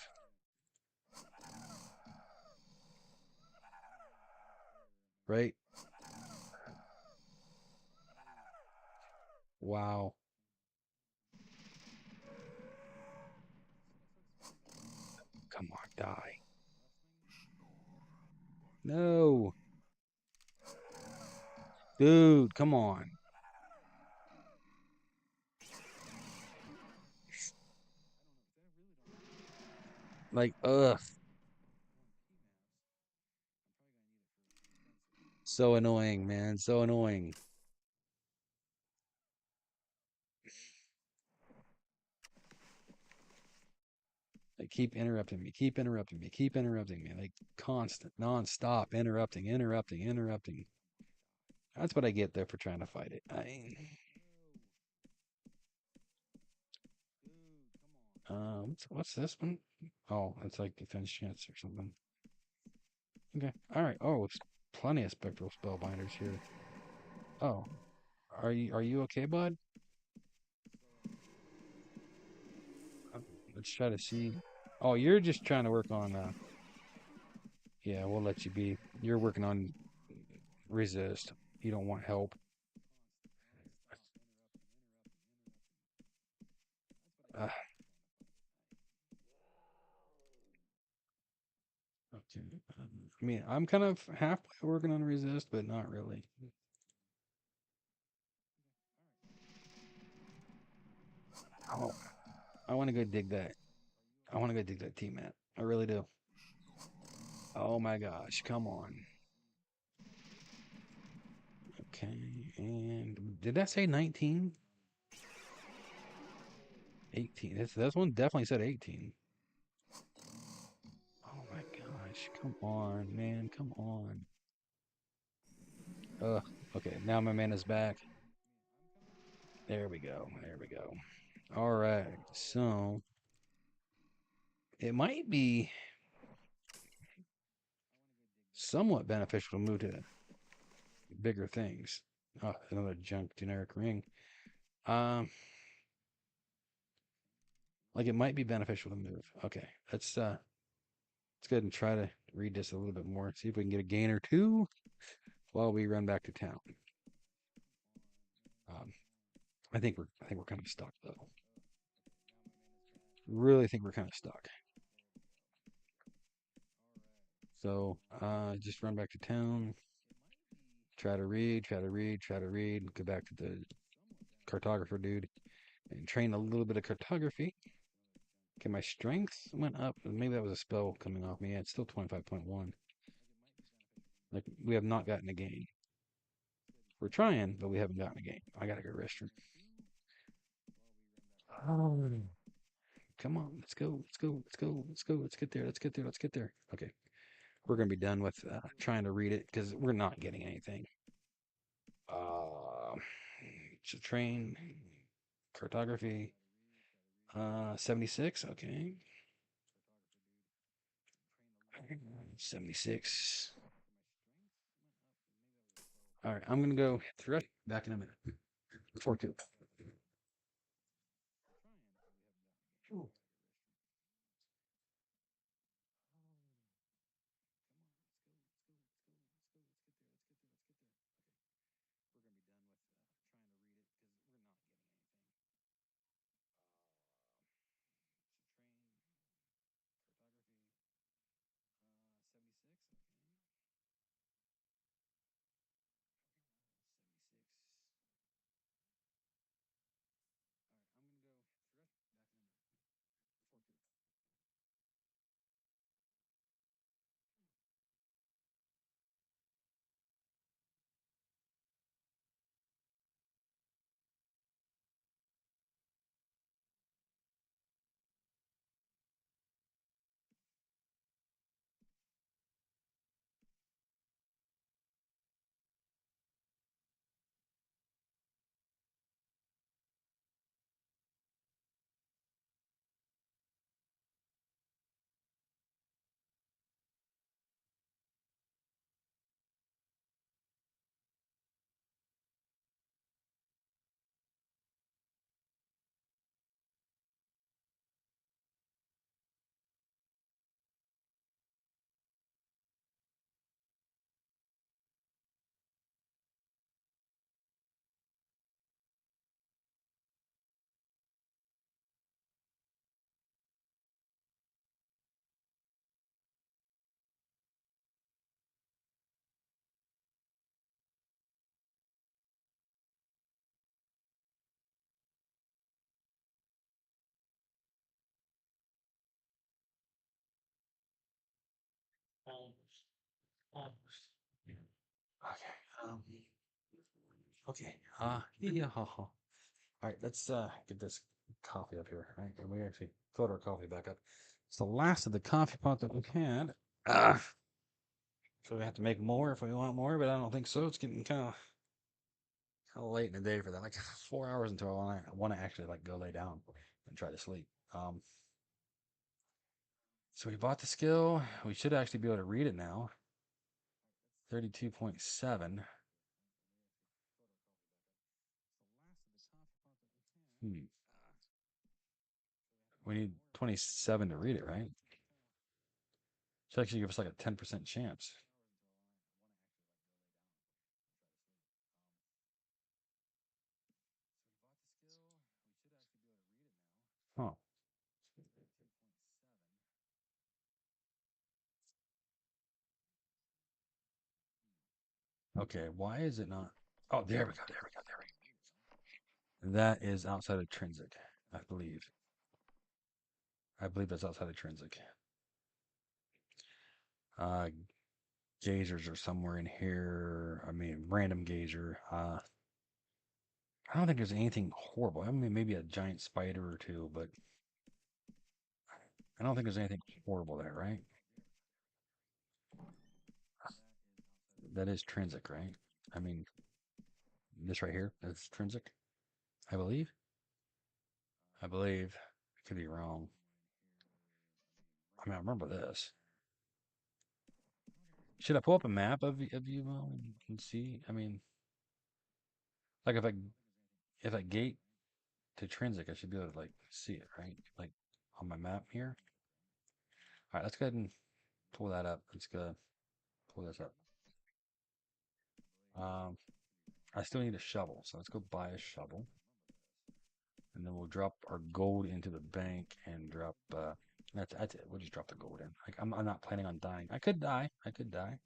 right? Wow. Come on, die. No, dude, come on. Like, ugh, so annoying, man. So annoying. Like, keep interrupting me, keep interrupting me, keep interrupting me. Like, constant, non-stop, interrupting, interrupting, interrupting. That's what I get there for trying to fight it. What's this one? Oh, it's like defense chance or something. Okay, all right. Oh, it's plenty of spectral spellbinders here. Oh, are you okay, bud? Uh, Let's try to see. Oh, you're just trying to work on. Yeah, we'll let you be. You're working on resist. You don't want help. Uh, okay. I mean, I'm kind of halfway working on resist, but not really. Oh, I want to go dig that. I want to go dig that T mat. I really do. Oh my gosh, come on. Okay, and did that say 19? 18. This one definitely said 18. Oh my gosh, come on, man, come on. Ugh. Okay, now my man is back. There we go. There we go. All right. So it might be somewhat beneficial to move to bigger things. Oh, another junk generic ring. Um, like it might be beneficial to move. Okay, let's go ahead and try to read this a little bit more. See if we can get a gain or two while we run back to town. Um, I think we're kind of stuck though. Really think we're kind of stuck. So just run back to town. Try to read. Try to read. Try to read. Go back to the cartographer dude and train a little bit of cartography. Okay, my strength went up. Maybe that was a spell coming off me. Yeah, it's still 25.1. Like, we have not gotten a gain. We're trying, but we haven't gotten a gain. I gotta go restroom. Oh. Come on, let's go, let's go, let's go, let's go, let's get there, let's get there, let's get there. Okay, we're gonna be done with trying to read it because we're not getting anything. Uh, train, cartography, 76. Okay, 76. All right, I'm gonna go through it. Back in a minute. 4-2. Okay. Um, okay. Yeah, yeah, ha, ha. All right, let's get this coffee up here. Right, and we actually filled our coffee back up. It's the last of the coffee pot that we've had. Ah, so we have to make more if we want more, but I don't think so. It's getting kind of late in the day for that. Like 4 hours until I want to actually like go lay down and try to sleep. Um, so we bought the skill. We should actually be able to read it now. 32.7. Hmm. We need 27 to read it, right? Should actually give us like a 10% chance. Huh. Okay, why is it not? Oh, there we go, there we go, there we go. That is outside of Trinsic, I believe. I believe that's outside of Trinsic. Uh, Gazers are somewhere in here. I mean, random gazer. I don't think there's anything horrible. I mean, maybe a giant spider or two, but I don't think there's anything horrible there, right? That is Trinsic, right? I mean, this right here is Trinsic, I believe. I believe. I could be wrong. I mean, I remember this. Should I pull up a map of you and see? I mean, like if I gate to Trinsic, I should be able to like see it, right? Like on my map here. All right, let's go ahead and pull that up. Let's go pull this up. Um, I still need a shovel, so let's go buy a shovel, and then we'll drop our gold into the bank and drop. That's it. We'll just drop the gold in. Like I'm not planning on dying. I could die. I could die.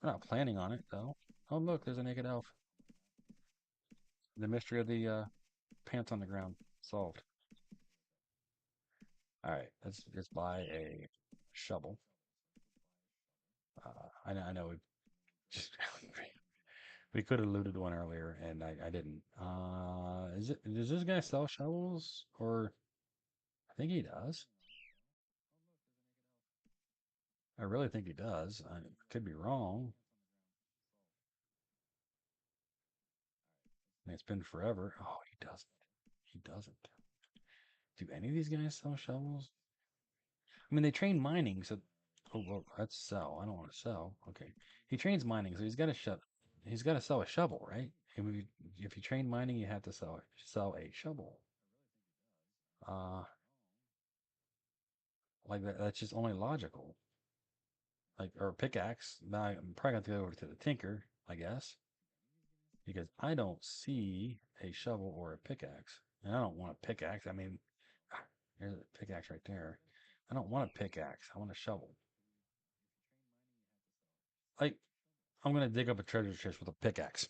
We're not planning on it though. Oh look, there's a naked elf. The mystery of the pants on the ground solved. All right, let's buy a shovel. I know we just we could have looted one earlier, and I didn't. Does this guy sell shovels, or I think he does. I really think he does. I could be wrong. And it's been forever. Oh, he doesn't. He doesn't. Do any of these guys sell shovels? I mean, they train mining, so oh, well, that's sell. I don't want to sell. Okay, he trains mining, so he's got to shut. He's got to sell a shovel, right? If you train mining, you have to sell a shovel. Uh, like that's just only logical. Like or a pickaxe. Now I'm probably going to go over to the tinker, I guess, because I don't see a shovel or a pickaxe, and I don't want a pickaxe. I mean, there's a pickaxe right there. I don't want a pickaxe. I want a shovel. Like I'm going to dig up a treasure chest with a pickaxe.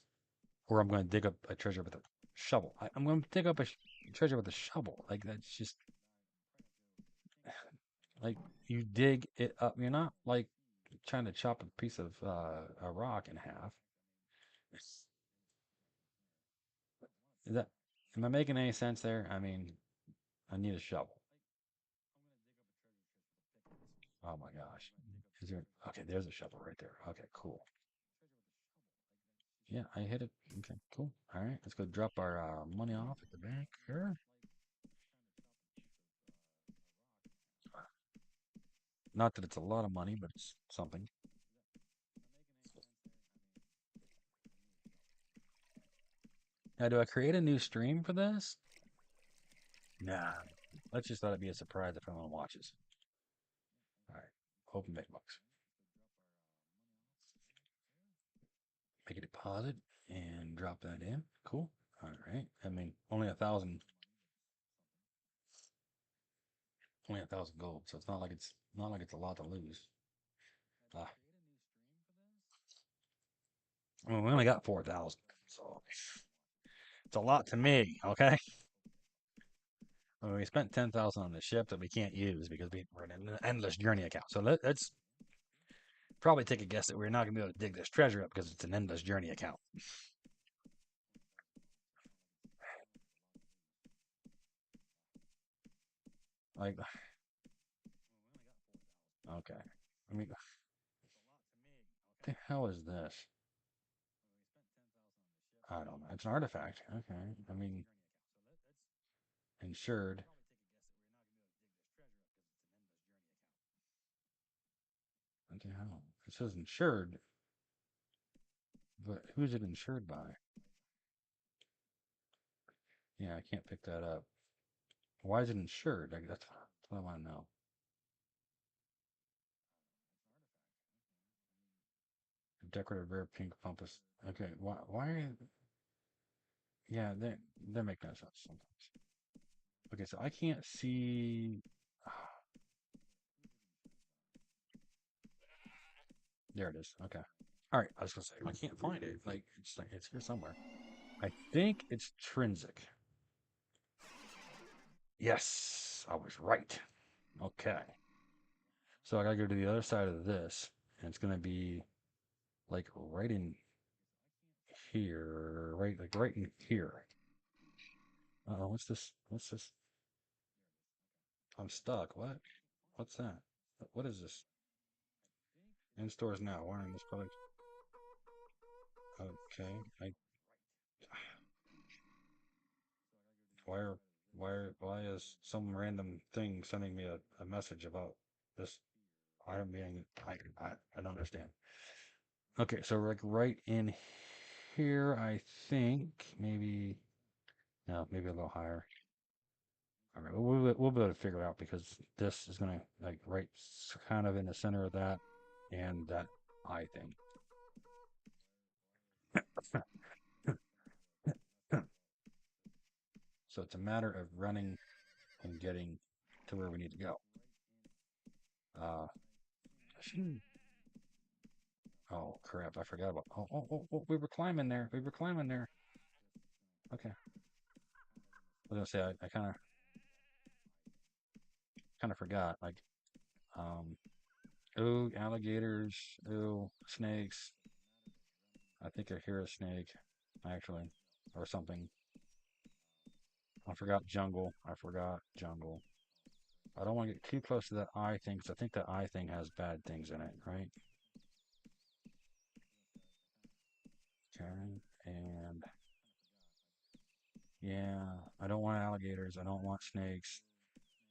Or I'm going to dig up a treasure with a shovel. I'm going to dig up a treasure with a shovel. Like that's just like you dig it up. You're not like trying to chop a piece of a rock in half. Is that am I making any sense there? I mean, I need a shovel. Oh my gosh. Is there okay, there's a shovel right there. Okay, cool. Yeah, I hit it. Okay, cool. All right, let's go drop our money off at the bank here. Not that it's a lot of money, but it's something. Now, do I create a new stream for this? Nah. Let's just let it be a surprise if anyone watches. All right. Open big box. Make a deposit and drop that in. Cool. All right. I mean, only a thousand gold, so it's not like it's a lot to lose. Ah, I mean, we only got 4,000, so it's a lot to me. Okay. I mean, we spent 10,000 on the ship that we can't use because we're in an endless journey account. So let's Probably take a guess that we're not going to be able to dig this treasure up because it's an endless journey account. Like, okay. I mean, what the hell is this? I don't know. It's an artifact. Okay. I mean, insured. What the hell? It says insured, but who's it insured by? Yeah, I can't pick that up. Why is it insured? Like, that's what I want to know. Decorative rare pink pumpas. Okay, why are yeah, they make no sense sometimes. Okay, so I can't see. There it is. Okay. All right, I was gonna say I can't find it. Like it's here somewhere. I think it's Trinsic. Yes, I was right. Okay. So I gotta go to the other side of this, and it's gonna be like right in here, right like right in here. Oh, what's this? What's this? I'm stuck. What? What's that? What is this? In stores now. Why in this product? Okay. Why are why is some random thing sending me a message about this item being I don't understand. Okay, so like right in here, I think maybe no, maybe a little higher. All right, we'll be able to figure it out because this is gonna like right kind of in the center of that and that eye thing. So it's a matter of running and getting to where we need to go. Uh, oh crap! I forgot about. Oh! We were climbing there. We were climbing there. Okay. I was gonna say I kind of forgot. Like, um, ooh, alligators. Ooh, snakes. I think I hear a snake, actually, or something. I forgot jungle. I forgot jungle. I don't want to get too close to that eye thing because I think that eye thing has bad things in it, right? Okay. And yeah, I don't want alligators. I don't want snakes.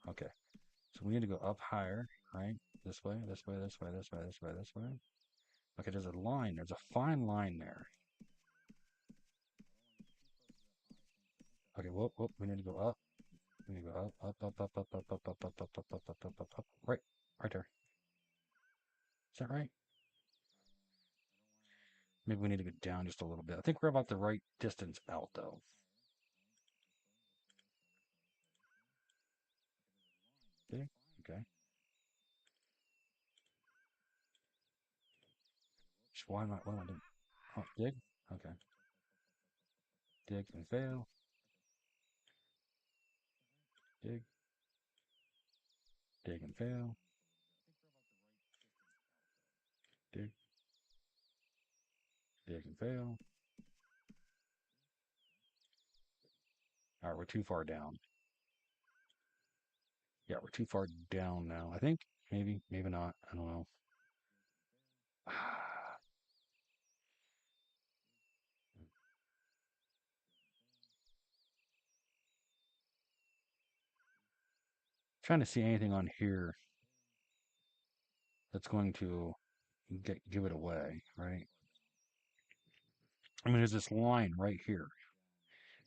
Okay. So we need to go up higher, right? This way, this way, this way, this way, this way, this way. Okay, there's a line. There's a fine line there. Okay, whoop. We need to go up. We need to go up. Right there. Is that right? Maybe we need to go down just a little bit. I think we're about the right distance out, though. Okay. Okay. What am I doing? Oh, dig? Okay. Dig and fail. Dig. Dig and fail. Dig. Dig and fail. All right, we're too far down. Yeah, we're too far down now. I think maybe not. I don't know. Trying to see anything on here that's going to give it away, right? I mean, there's this line right here,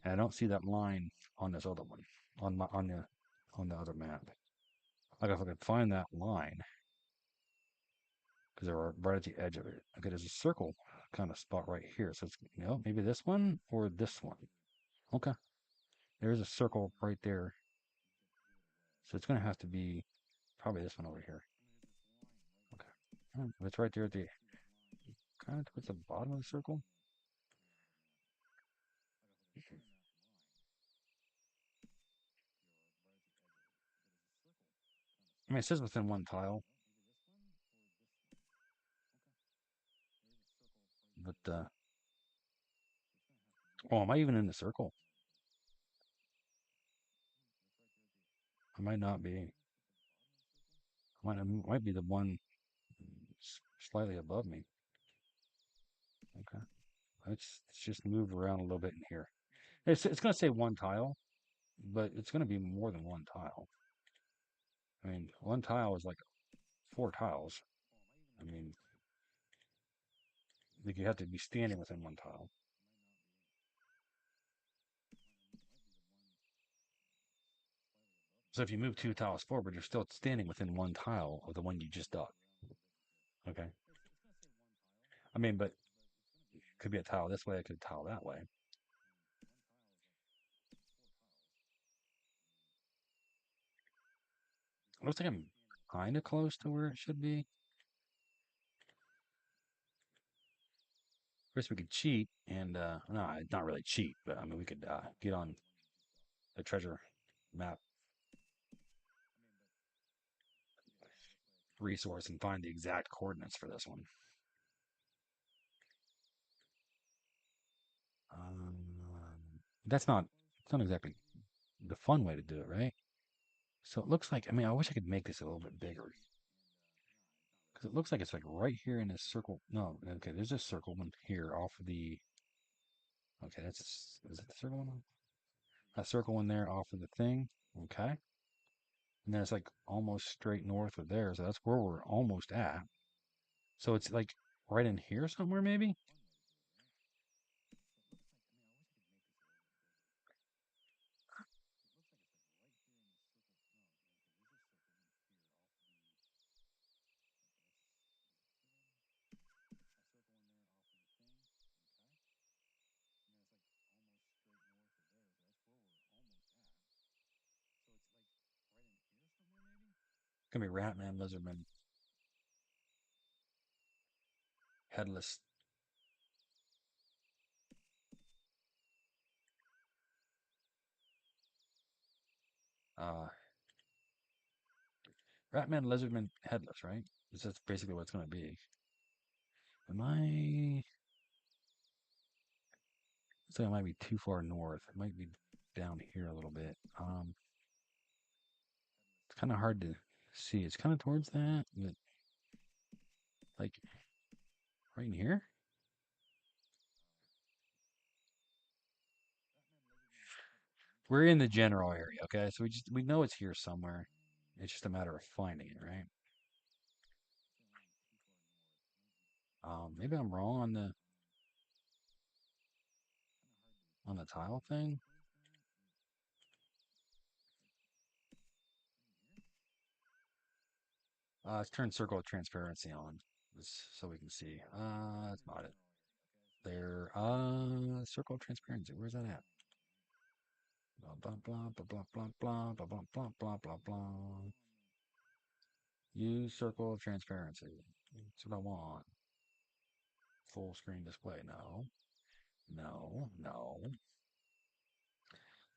and I don't see that line on this other one, on the other map. Like if I could find that line, because they're right at the edge of it. Okay, there's a circle kind of spot right here. So it's maybe this one or this one. Okay, there's a circle right there. So it's gonna have to be probably this one over here. Okay, if it's right there at the kind of towards the bottom of the circle. I mean, it says within one tile. But oh, am I even in the circle? I might not be. I might be the one slightly above me. Okay, let's just move around a little bit in here. It's going to say one tile, but it's going to be more than one tile. I mean, one tile is like four tiles. I mean, like you have to be standing within one tile. So if you move two tiles forward, you're still standing within one tile of the one you just dug. Okay. I mean, but it could be a tile this way, it could be a tile that way. It looks like I'm kind of close to where it should be. Of course, we could cheat and, no, not really cheat, but I mean, we could get on the treasure map resource and find the exact coordinates for this one. Um, that's not, it's not exactly the fun way to do it, right? So it looks like, I mean, I wish I could make this a little bit bigger because it looks like it's like right here in this circle. No, okay, there's this circle one here off of the, okay, is it the circle one? A circle one there off of the thing. Okay. And then it's like almost straight north of there. So that's where we're almost at. So it's like right in here somewhere, maybe? Gonna be Ratman, Lizardman, Headless. Uh, Ratman, Lizardman, Headless, right? That's basically what it's gonna be. Am I? So it might be too far north. It might be down here a little bit. It's kind of hard to see. It's kind of towards that, but like right in here. We're in the general area, okay? So we know it's here somewhere. It's just a matter of finding it, right? Maybe I'm wrong on the tile thing. Let's turn circle of transparency on, so we can see. That's not it. There. Circle of transparency. Where's that at? Blah blah blah blah blah blah blah blah blah blah blah blah. Use circle of transparency. That's what I want. Full screen display. No. No. No.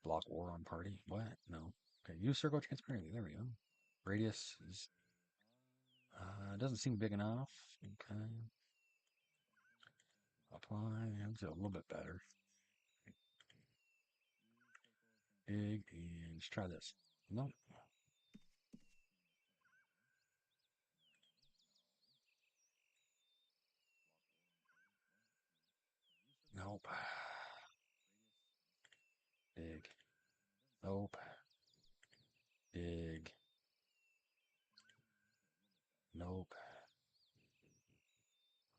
Block war on party. What? No. Okay. Use circle of transparency. There we go. Radius is doesn't seem big enough. Okay. Apply. That's a little bit better. Big and let's try this. Nope. Nope. Big. Nope. Big. Nope.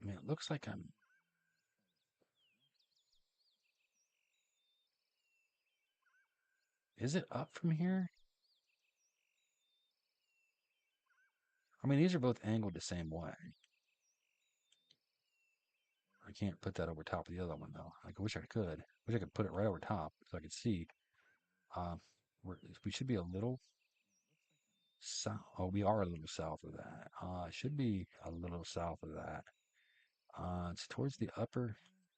I mean, it looks like I'm. Is it up from here? I mean, these are both angled the same way. I can't put that over top of the other one though. Like, I wish I could. Wish I could put it right over top so I could see. Um, we should be a little south. Oh, we are a little south of that. Should be a little south of that. It's towards the upper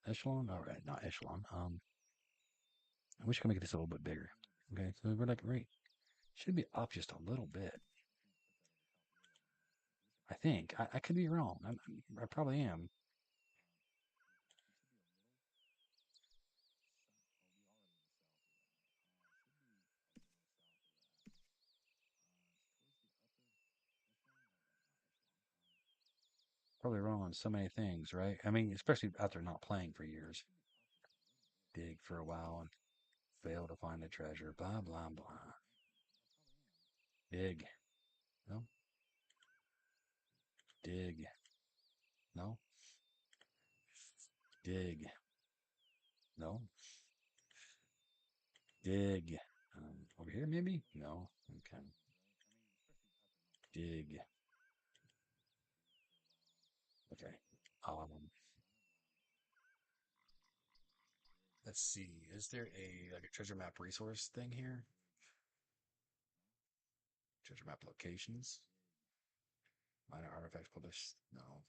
echelon. All right, not echelon. I wish I could make this a little bit bigger. Okay, so we're like right. Should be up just a little bit. I think. I could be wrong. I probably am. probably wrong on so many things, right? I mean, especially after not playing for years. Dig for a while and fail to find the treasure. Blah blah blah. Dig. No. Dig. No. Dig. No. Dig. Over here, maybe? No. Okay. Dig. Okay. Um, let's see. Is there a treasure map resource thing here? Treasure map locations? Minor artifacts published? No.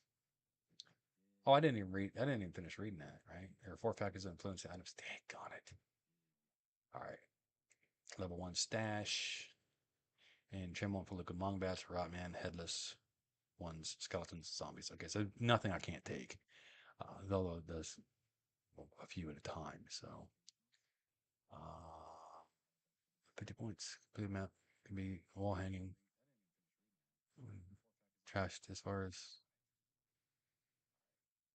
Oh, I didn't even read. I didn't even finish reading that. Right? There are four factors that influence the items. Dang on it. All right. Level one stash and trim one for liquid mongbats, rotman, headless ones, skeletons, zombies. Okay, so nothing I can't take. Though it does a few at a time. So, uh, 50 points. Complete map can be wall hanging, trashed as far as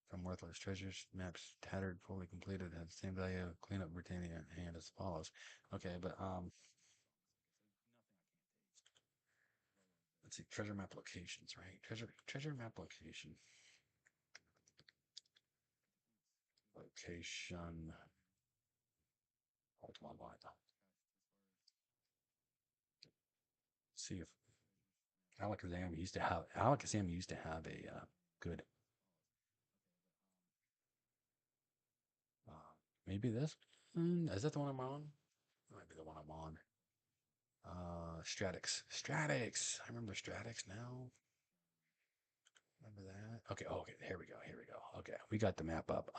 from worthless treasures. Maps tattered, fully completed, has the same value. Cleanup Britannia hand as follows. Okay, but let's see. Treasure map locations, right? Treasure map location. Ultima Online. See if Alakazam used to have a good maybe this is that the one I'm on? That might be the one I'm on. Stratix. I remember Stratix now. Remember that? Okay. Oh, okay. Here we go. Here we go. Okay, we got the map up.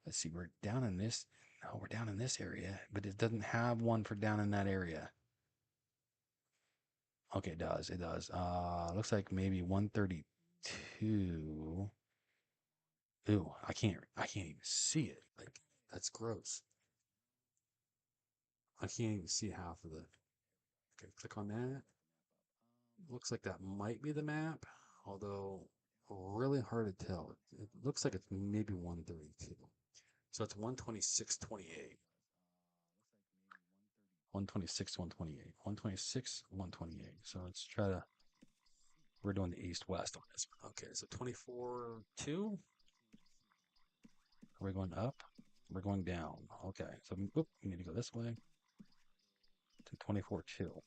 Let's see. We're down in this. No, we're down in this area, but it doesn't have one for down in that area. Okay, it does. It does. Looks like maybe 132. Ooh, I can't even see it. Like that's gross. I can't even see half of the. Okay, click on that. Looks like that might be the map, although really hard to tell. It looks like it's maybe 132. So it's 126.28. 126, 128. 126, 128. So let's try to. We're doing the east west on this one. Okay, so 24 2. Are we going up? We're going down. Okay, so oop, we need to go this way to 24 2.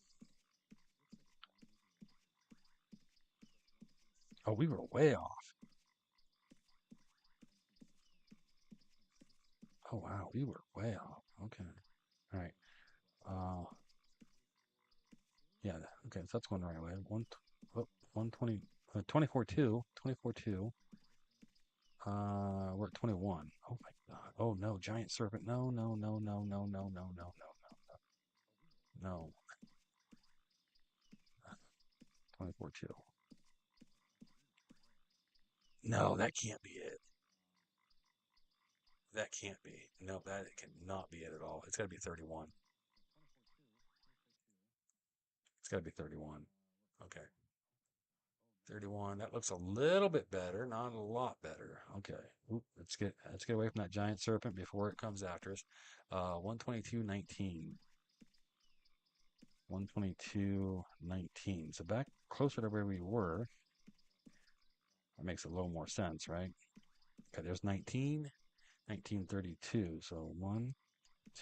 Oh, we were way off. Oh, wow, we were way off. Okay. All right. Yeah. Okay. So that's going the right way. 120, 24 2, 24 2. We're at 21. Oh my God. Oh no, giant serpent. No, no, no, no, no, no, no, no, no, no, no. 24 2. No, that can't be it. That can't be. No, that cannot be it at all. It's got to be 31. It's got to be 31. Okay. 31. That looks a little bit better, not a lot better. Okay. Oop, let's get away from that giant serpent before it comes after us. 122.19. 122.19. So back closer to where we were. That makes a little more sense, right? Okay, there's 19, 1932. So 1,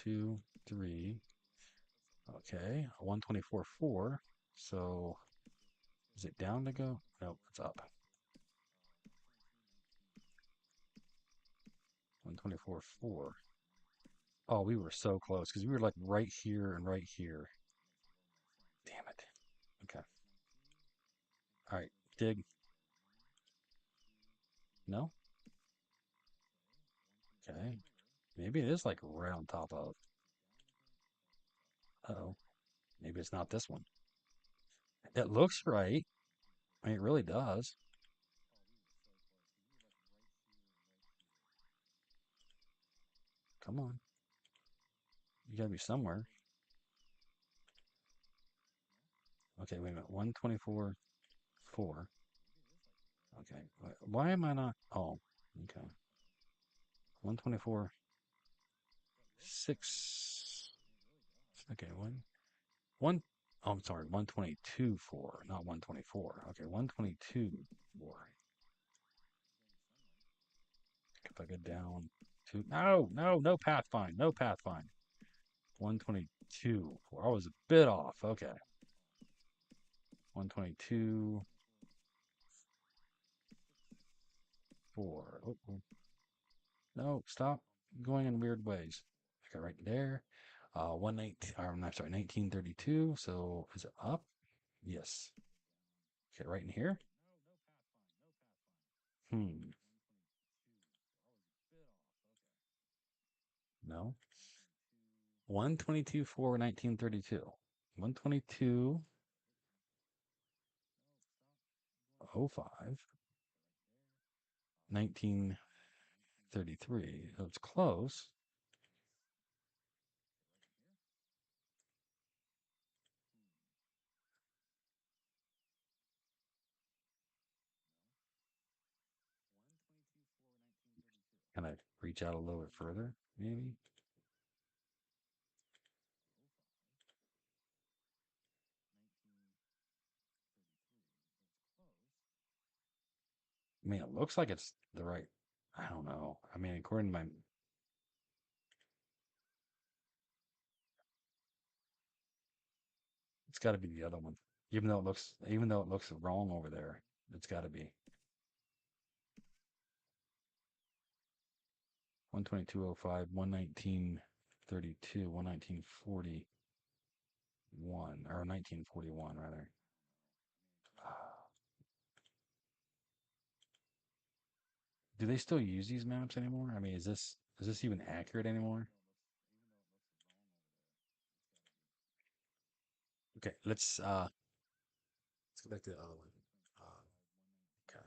2, 3. Okay, 124.4. So is it down to go? Nope, it's up. 124.4. Oh, we were so close because we were like right here and right here. Damn it. Okay. All right. Dig. No? Okay. Maybe it is like right on top of. Oh. Maybe it's not this one. It looks right. I mean, it really does. Come on. You gotta be somewhere. Okay, wait a minute. 124.4. Okay. Why am I not? Oh, okay. 124, 6. Okay, one. Oh, I'm sorry. 122, 4, not 124. Okay, 122, 4. If I go down to. No, no, no path find. No path find. 122, 4. I was a bit off. Okay. 122, 4. Oh, oh. No, stop going in weird ways. Okay, right there. 119, I'm sorry, 1932. So is it up? Yes. Okay, right in here. Hmm. No. 122, 4, 1932. 122, 05, 1933. So it's close. Can I reach out a little bit further? Maybe. I mean, it looks like it's the right. I don't know. I mean, according to my, it's got to be the other one. Even though it looks wrong over there, it's got to be 122.05, 119.32, 119.41, or 1941 rather. Do they still use these maps anymore? I mean, is this even accurate anymore? Okay, let's go back to the other one. Okay.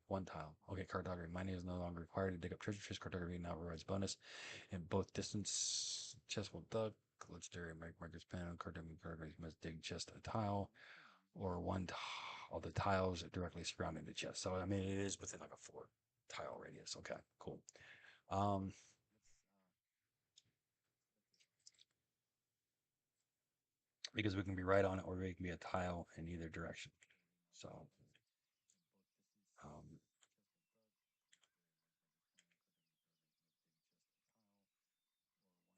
One tile. Okay, cartography. Mining is no longer required to dig up treasure chest. Cartography now provides bonus in both distance. Chest will dug. Legendary markers panel. Cartography must dig just a tile or of the tiles directly surrounding the chest. So I mean, it is within like a 4 tile radius. Okay, cool. Um, because we can be right on it, or we can be a tile in either direction. So, um,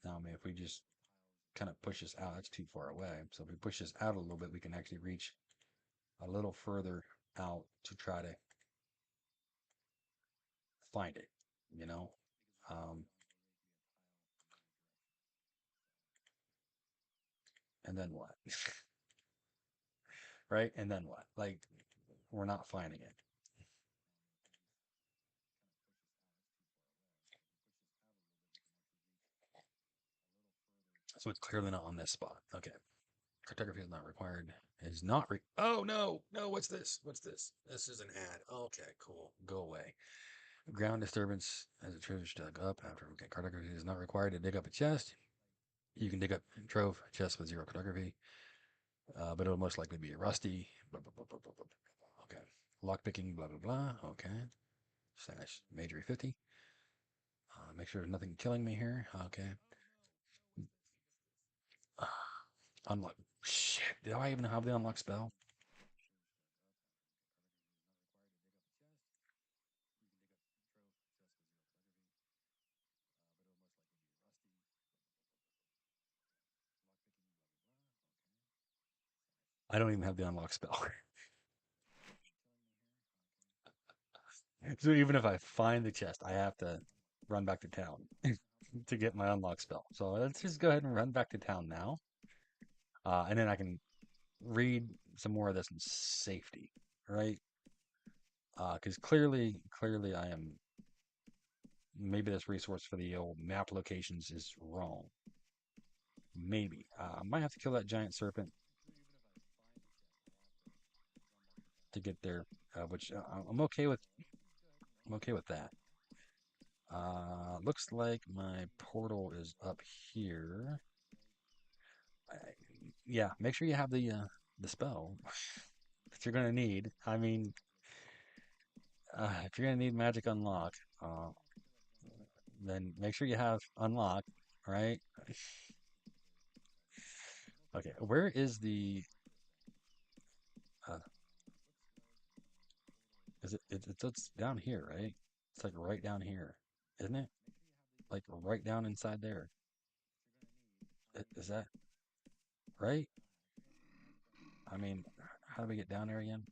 now, I mean, if we just kind of push this out, that's too far away. So if we push this out a little bit, we can actually reach a little further out to try to find it, you know? Um, and then what? Right? And then what? Like, we're not finding it. So it's clearly not on this spot. Okay. Cartography is not required. Is not Oh no, no, what's this? What's this? This is an ad. Okay, cool. Go away. Ground disturbance as a treasure dug up after okay, cartography is not required to dig up a chest. You can dig up trove chest with zero cartography, but it'll most likely be rusty. Blah, blah, blah, blah, blah, blah. Okay. Lockpicking, blah blah blah. Okay. Slash Majory 50. Make sure there's nothing killing me here. Okay. Uh, unlock. Shit. Do I even have the unlock spell? I don't even have the unlock spell. So even if I find the chest, I have to run back to town to get my unlock spell. So let's just go ahead and run back to town now. And then I can read some more of this in safety, right? Because clearly I am, maybe this resource for the old map locations is wrong. Maybe. I might have to kill that giant serpent to get there, which I'm okay with. I'm okay with that. Looks like my portal is up here. I, yeah, make sure you have the spell that you're gonna need. I mean, if you're gonna need magic unlock, then make sure you have unlock, right? Okay, where is the? Uh, it's down here, right? It's like right down here, isn't it? Like right down inside there. Is that right? I mean, how do we get down there again?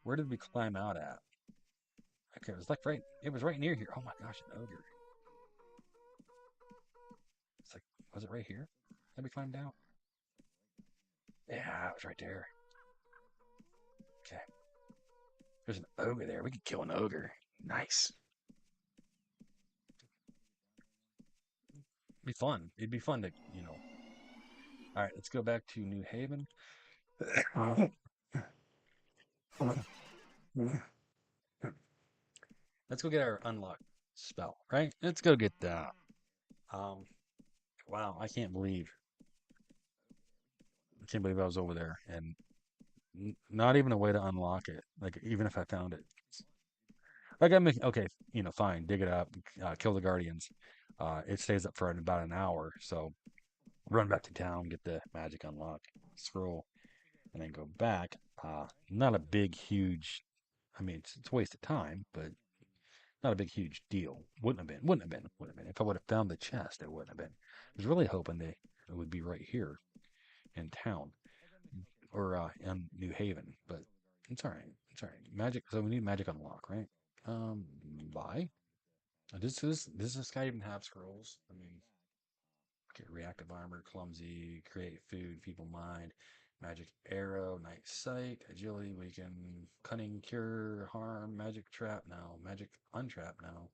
Where did we climb out at? Okay, it was like right. It was right near here. Oh my gosh, an ogre. It's like, was it right here that we climbed out? Yeah, it was right there. Okay, there's an ogre there. We could kill an ogre. Nice. It'd be fun. It'd be fun to. All right, let's go back to New Haven. Let's go get our unlock spell, right? Let's go get that. Um, wow, I can't believe I was over there and not even a way to unlock it. Like even if I found it, like I'm okay, fine, dig it up, kill the guardians. It stays up for about an hour, so run back to town, get the magic unlock scroll, and then go back. Not a big, huge. I mean, it's a waste of time, but not a big, huge deal. Wouldn't have been. Wouldn't have been. Wouldn't have been. If I would have found the chest, it wouldn't have been. I was really hoping it would be right here in town or in New Haven, but it's all right. It's all right. Magic. So we need magic unlock, right? Um, buy. Does this guy even have scrolls? I mean, okay, reactive armor, clumsy, create food, feeble mind, magic arrow, night sight, agility, weaken, cunning, cure, harm, magic trap now, magic untrap now,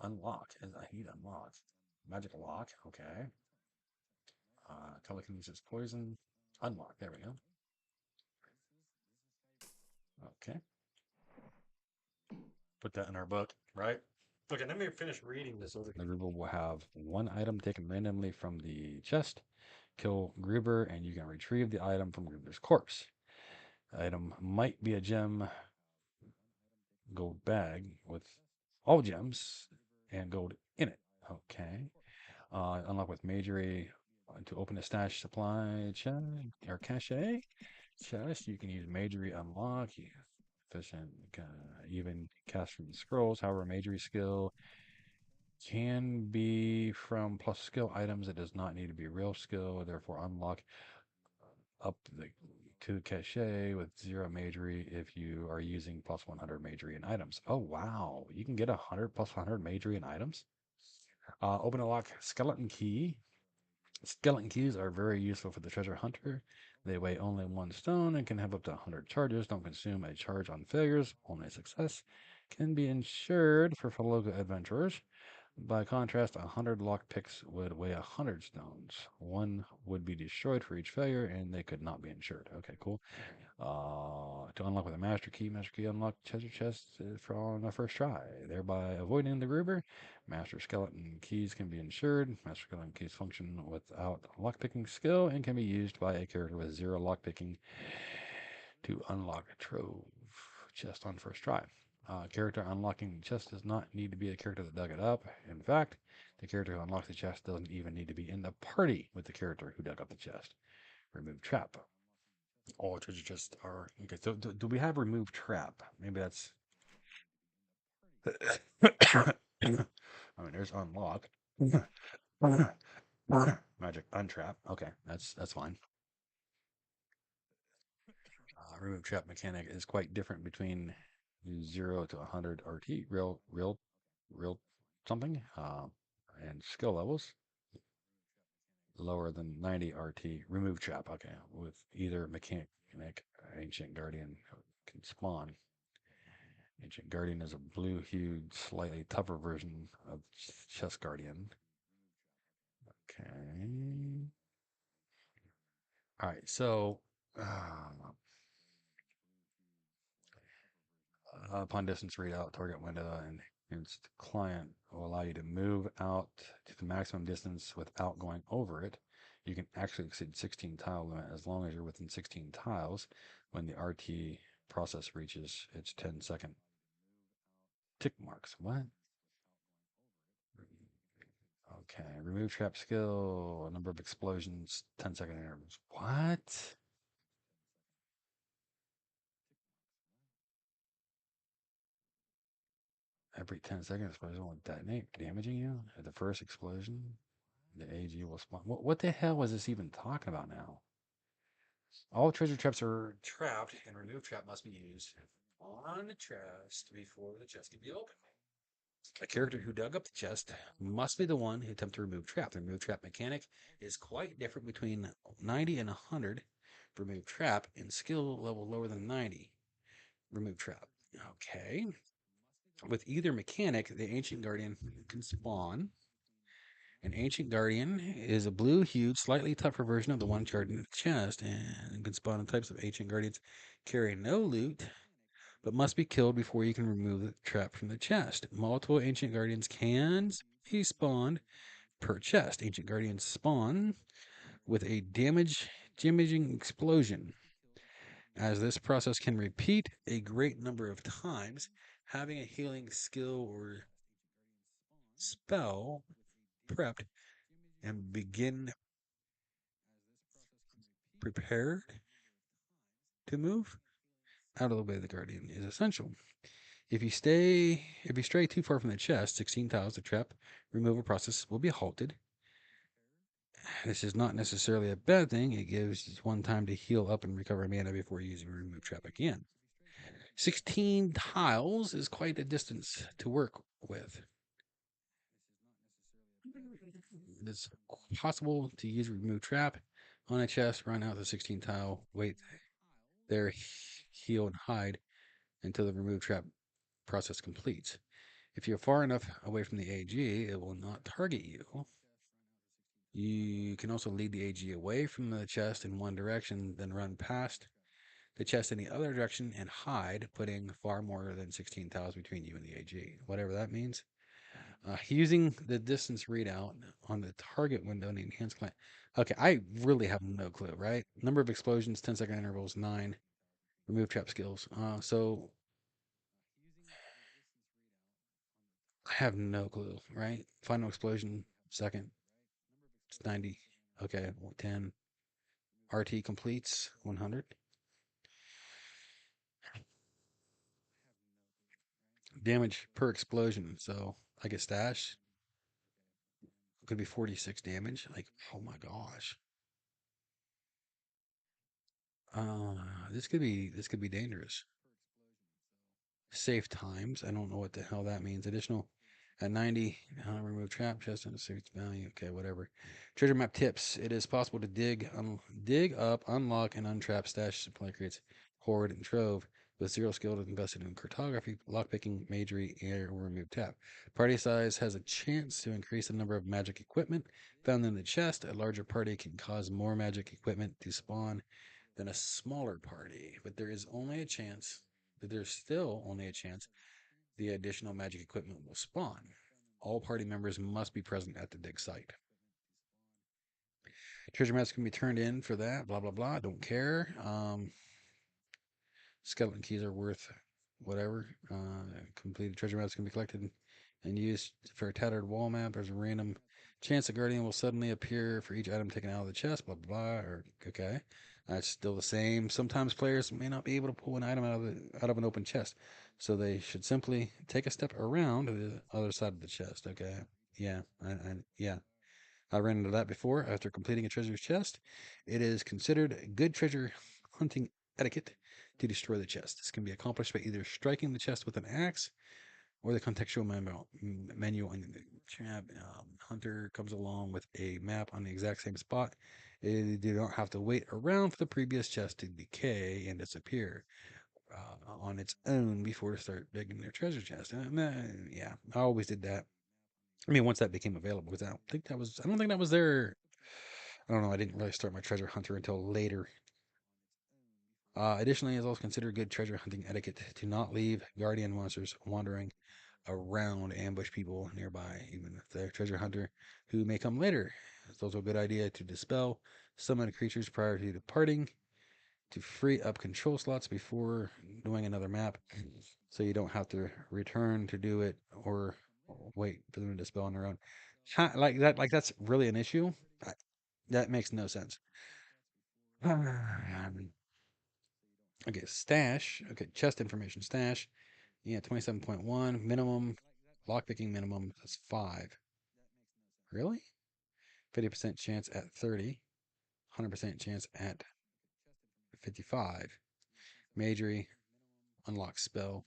unlock. I need unlock. Magic lock, okay. Telekinesis poison, unlock. There we go. Okay, put that in our book, right? Okay, let me finish reading this over. The Gruber will have one item taken randomly from the chest. Kill Gruber, and you can retrieve the item from Gruber's corpse. The item might be a gem gold bag with all gems and gold in it. Okay. Unlock with majory to open a stash supply chest or cache chest. You can use majory unlock. Efficient, even cast from the scrolls. However, majory skill can be from plus skill items. It does not need to be real skill. Therefore, unlock up the to cache with 0 majory if you are using plus 100 majory in items. Oh wow, you can get 100 plus 100 majory in items. Open a lock skeleton key. Skeleton keys are very useful for the treasure hunter. They weigh only 1 stone and can have up to 100 charges. Don't consume a charge on failures. Only success can be insured for fellow adventurers. By contrast, 100 lockpicks would weigh 100 stones. One would be destroyed for each failure, and they could not be insured. Okay, cool. To unlock with a master key unlock treasure chests for on the first try, thereby avoiding the Gruber. Master skeleton keys can be insured. Master skeleton keys function without lockpicking skill and can be used by a character with 0 lockpicking to unlock a trove chest on first try. Character unlocking the chest does not need to be the character that dug it up. In fact, the character who unlocks the chest doesn't even need to be in the party with the character who dug up the chest. Remove trap. All treasure chests are okay. So do we have remove trap? Maybe that's. I mean, there's unlock. Magic untrap. Okay, that's fine. Remove trap mechanic is quite different between 0 to 100 RT, real something, and skill levels lower than 90 RT. Remove trap. Okay, with either mechanic, ancient guardian can spawn. Ancient Guardian is a blue-hued, slightly tougher version of Chess Guardian. Okay. All right. So, upon distance readout, target window, and its client will allow you to move out to the maximum distance without going over it. You can actually exceed 16 tile limit as long as you're within 16 tiles when the RT process reaches its 10-second tick marks. What? Okay. Remove trap skill, a number of explosions, 10-second intervals. What? Every 10 seconds, explosion will detonate, damaging you. At the first explosion, the AG will spawn. What the hell was this even talking about now? All treasure traps are trapped, and remove trap must be used on the chest before the chest can be opened. A character who dug up the chest must be the one who attempted to remove trap. The remove trap mechanic is quite different between 90 and 100 remove trap and skill level lower than 90 remove trap. Okay. With either mechanic, the Ancient Guardian can spawn. An Ancient Guardian is a blue hued, slightly tougher version of the one charged in the chest and can spawn in types of Ancient Guardians carry no loot but must be killed before you can remove the trap from the chest. Multiple Ancient Guardians can be spawned per chest. Ancient Guardians spawn with a damaging explosion. As this process can repeat a great number of times, having a healing skill or spell prepped and begin prepared to move out of the way of the guardian is essential. If you stray too far from the chest, 16 tiles, the trap removal process will be halted. This is not necessarily a bad thing. It gives one time to heal up and recover mana before using remove trap again. 16 tiles is quite a distance to work with. It's possible to use remove trap on a chest, run out the 16 tile, wait there, heal, and hide until the remove trap process completes. If you're far enough away from the AG, it will not target you. You can also lead the AG away from the chest in one direction, then run past the chest in the other direction and hide, putting far more than 16 tiles between you and the AG, whatever that means. Using the distance readout on the target window in the enhanced client. Okay, I really have no clue, right? Number of explosions, 10-second intervals, 9. Remove trap skills. So I have no clue, right? Final explosion, second, it's 90. Okay, 10. RT completes, 100. Damage per explosion. So I get stash. Could be 46 damage. Like, oh my gosh. Uh, this could be dangerous. Safe times. I don't know what the hell that means. Additional at 90, remove trap chest and a safe value. Okay, whatever. Treasure map tips. It is possible to dig up, unlock, and untrap stash supply crates, hoard, and trove with zero skill invested in cartography, lockpicking, magery, air, or remove tap. Party size has a chance to increase the number of magic equipment found in the chest. A larger party can cause more magic equipment to spawn than a smaller party, but there's still only a chance the additional magic equipment will spawn. All party members must be present at the dig site. Treasure maps can be turned in for that, blah, blah, blah. Don't care. Skeleton keys are worth whatever. Completed treasure maps can be collected and used for a tattered wall map. There's a random chance a guardian will suddenly appear for each item taken out of the chest, blah, blah, blah. Or, okay. That's still the same. Sometimes players may not be able to pull an item out of an open chest, so they should simply take a step around to the other side of the chest. Okay, yeah, yeah, I ran into that before. After completing a treasure chest, it is considered good treasure hunting etiquette to destroy the chest. This can be accomplished by either striking the chest with an axe or the contextual menu on the tab. Hunter comes along with a map on the exact same spot. They do not have to wait around for the previous chest to decay and disappear on its own before to start digging their treasure chest. Yeah, I always did that. I mean, once that became available, because I don't think that was there. I don't know. I didn't really start my treasure hunter until later. Additionally, it's also considered good treasure hunting etiquette to not leave guardian monsters wandering around, ambush people nearby, even if they're treasure hunter who may come later. It's also a good idea to dispel summon creatures prior to departing. to free up control slots before doing another map, so you don't have to return to do it or wait for them to dispel on their own. Like that, like that's really an issue. I, that makes no sense. Okay, stash. Okay, chest information stash. Yeah, 27.1 minimum. Lockpicking minimum is 5. Really? 50% chance at 30. 100% chance at 55. Majory. Unlock spell.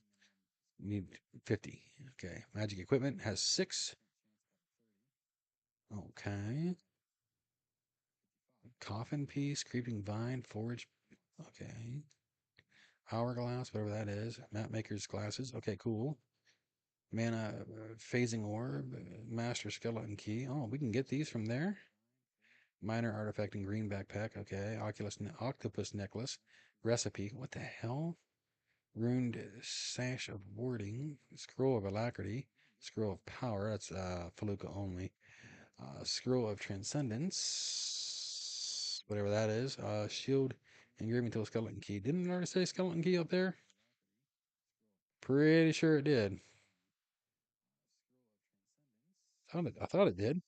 Need 50. Okay. Magic equipment has 6. Okay. Coffin piece. Creeping vine. Forge. Okay. Hourglass, whatever that is. Map maker's glasses. Okay, cool. Mana phasing orb. Master skeleton key. Oh, we can get these from there. Minor artifact in green backpack. Okay. Octopus necklace. Recipe. What the hell? Runed sash of warding. Scroll of alacrity. Scroll of power. That's Feluca only. Scroll of transcendence. Whatever that is. Shield engraving to a skeleton key. Didn't it already say skeleton key up there? Pretty sure it did. I thought it did.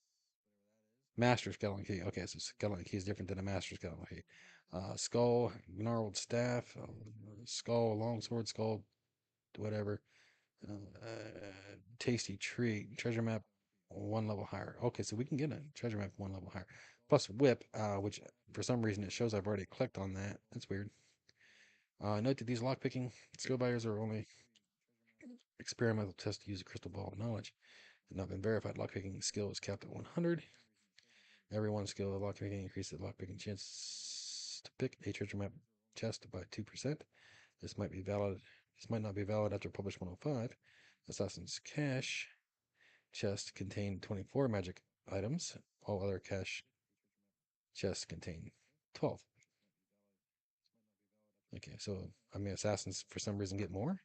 Master skeleton key. Okay, so skeleton key is different than a master skeleton key. Skull, gnarled staff, skull, longsword, skull, whatever. Tasty treat, treasure map, one level higher. Okay, so we can get a treasure map one level higher. Plus whip, which for some reason it shows I've already clicked on that. That's weird. Note that these lockpicking skill buyers are only experimental tests to use a crystal ball of knowledge. Have not been verified. Lockpicking skill is capped at 100. Every one skill of lockpicking increases the lockpicking chance to pick a treasure map chest by 2%. This might be valid. This might not be valid after published 105. Assassin's Cache chest contain 24 magic items. All other cache chests contain 12. Okay, so I mean assassins for some reason get more.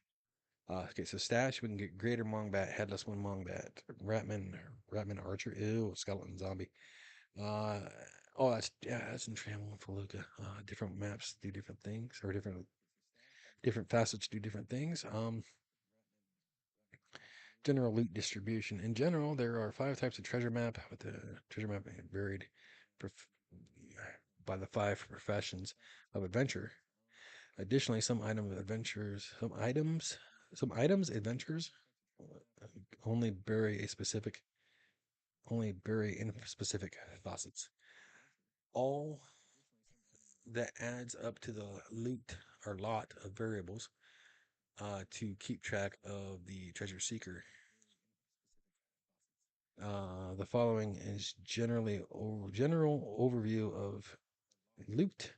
Okay, so stash we can get Greater Mongbat, Headless One Mongbat, Ratman Archer, ew, Skeleton Zombie. Uh, oh, that's in Trammel and Feluca. Different maps do different things, or different facets do different things. General loot distribution. In general, there are 5 types of treasure map, with the treasure map being varied prof- by the 5 professions of adventure. Additionally, some items, adventures only bury a specific, only bury in specific facets. All that adds up to the loot or lot of variables to keep track of the treasure seeker. The following is general overview of loot,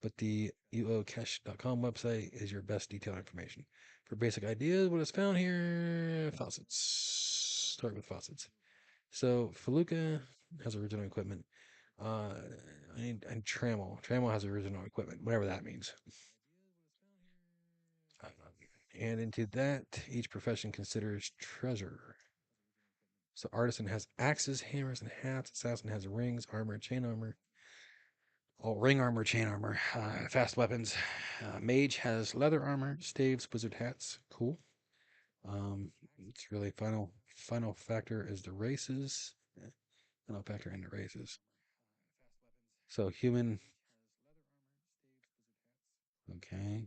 but the uocache.com website is your best detailed information. For basic ideas, what is found here, faucets. Start with faucets. So Feluca has original equipment. Uh, and Trammel. Trammel has original equipment, whatever that means. And into that, each profession considers treasure. So artisan has axes, hammers, and hats. Assassin has rings, armor, chain armor. Oh, ring armor, chain armor, fast weapons. Mage has leather armor, staves, wizard hats. Cool. It's really final factor is the races. Final factor in the races. So human. Okay.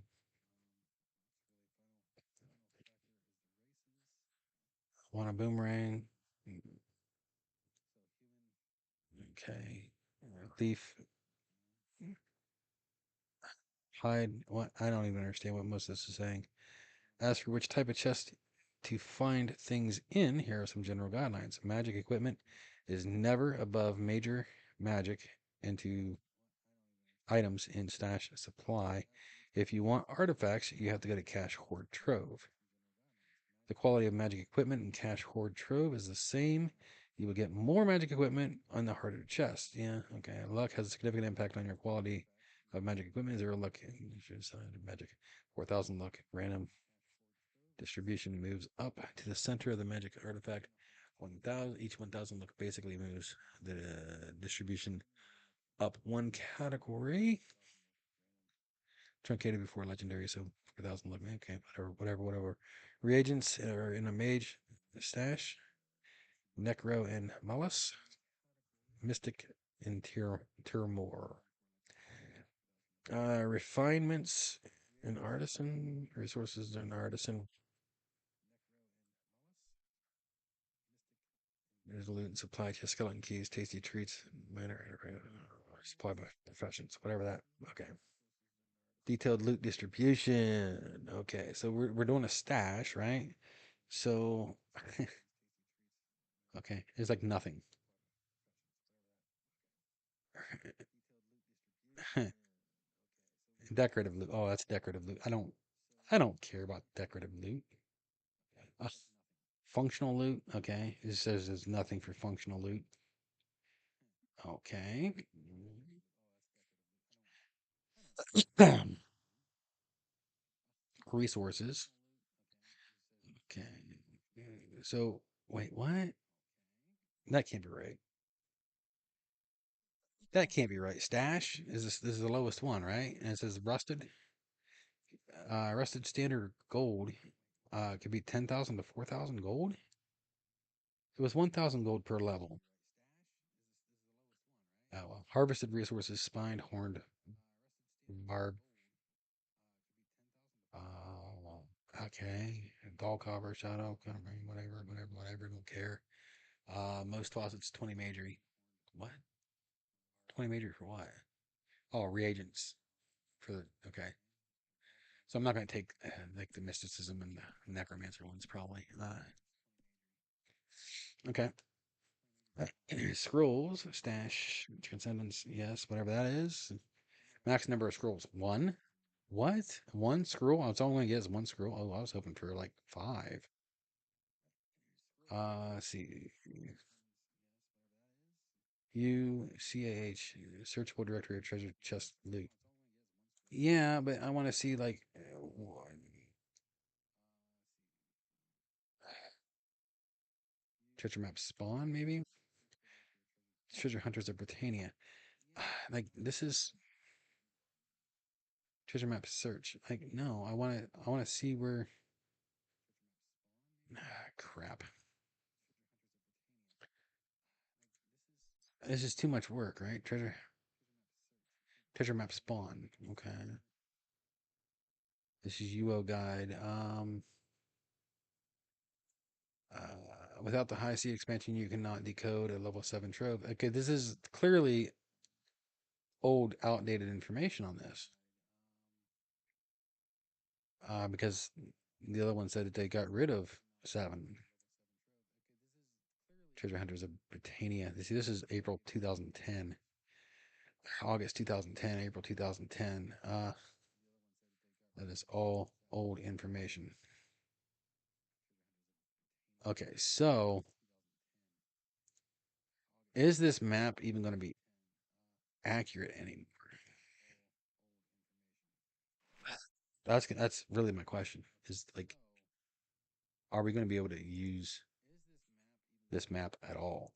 Want a boomerang. Okay. Thief. Hide. What? I don't even understand what most of this is saying. As for which type of chest to find things in, here are some general guidelines. Magic equipment is never above major magic into items in stash supply. If you want artifacts, you have to go to cache hoard trove. The quality of magic equipment in cache hoard trove is the same. You will get more magic equipment on the harder chest. Yeah, okay. Luck has a significant impact on your quality of magic equipment. 0 luck, magic. 4,000 luck, random distribution moves up to the center of the magic artifact. 1,000 each 1,000 luck basically moves the distribution up one category. Truncated before legendary, so 4,000 look. Okay, whatever. Reagents are in a mage stash. Necro and Malus. Mystic and Tirmor. Refinements and artisan. Resources and artisan. There's loot and supply chest, skeleton keys, tasty treats, minor supply by professions, whatever that. Okay. Detailed loot distribution. Okay, so we're doing a stash, right? So, okay, it's like nothing. Decorative loot. Oh, that's decorative loot. I don't care about decorative loot. Uh, functional loot. Okay, it says there's nothing for functional loot. Okay. Resources. Okay. So wait, what? That can't be right. That can't be right. Stash is this is the lowest one, right? And it says rusted. Rusted standard gold. Could be 10,000 to 4,000 gold. It was 1,000 gold per level. Oh well. Harvested resources: spined, horned, barb. Okay. Doll cover, shadow, kind of whatever. Don't care. Most faucets 20 majory. What? 20 majory for what? Oh, reagents for the okay. So I'm not going to take like the mysticism and the necromancer ones probably. Okay. Scrolls, stash, transcendence, yes, whatever that is. Max number of scrolls, one. What? One scroll? I was only going to get is one scroll. Oh, I was hoping for like five. Let's see. UCAH, searchable directory of treasure chest loot. Yeah, but I want to see like treasure map spawn, maybe? Treasure hunters of Britannia. Like this is treasure map search. Like no, I want to see where crap. This is too much work, right? Treasure map spawn. Okay. This is UO guide. Without the high sea expansion, you cannot decode a level 7 trove. Okay, this is clearly old, outdated information on this. Because the other one said that they got rid of 7 treasure hunters of Britannia. See, this is April 2010, August 2010, April 2010. That is all old information. Okay, so is this map even going to be accurate anymore? That's really my question. Is like, are we going to be able to use this map at all?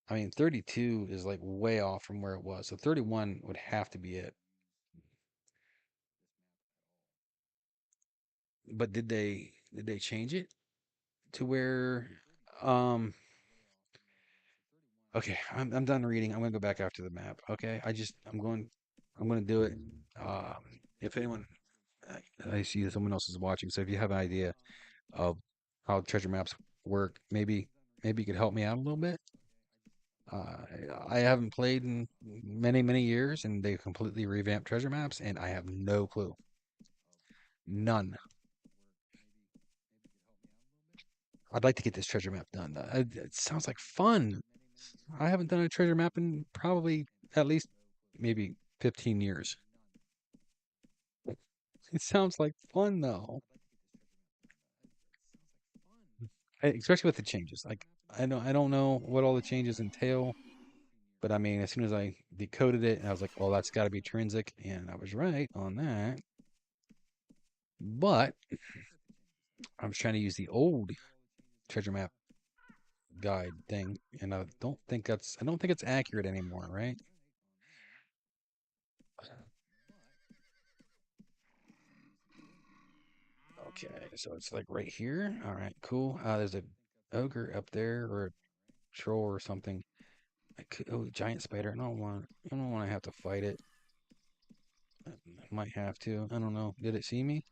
I mean, 32 is like way off from where it was, so 31 would have to be it. But did they change it to where? Um. Okay, I'm done reading. I'm gonna go back after the map. Okay, I'm gonna do it. Um. If anyone, I see someone else is watching, so if you have an idea of how treasure maps work, maybe you could help me out a little bit. I haven't played in many years, and they completely revamped treasure maps, and I have no clue, none. I'd like to get this treasure map done. It sounds like fun. I haven't done a treasure map in probably at least maybe 15 years. It sounds like fun though, especially with the changes. Like I don't know what all the changes entail, but I mean, as soon as I decoded it, I was like, "Oh, that's got to be Trinsic," and I was right on that. But I was trying to use the old treasure map guide thing, and I don't think it's accurate anymore, right? Okay, so it's like right here. All right, cool. There's a ogre up there or a troll or something. Oh, giant spider. I don't want to have to fight it. I might have to. I don't know. Did it see me?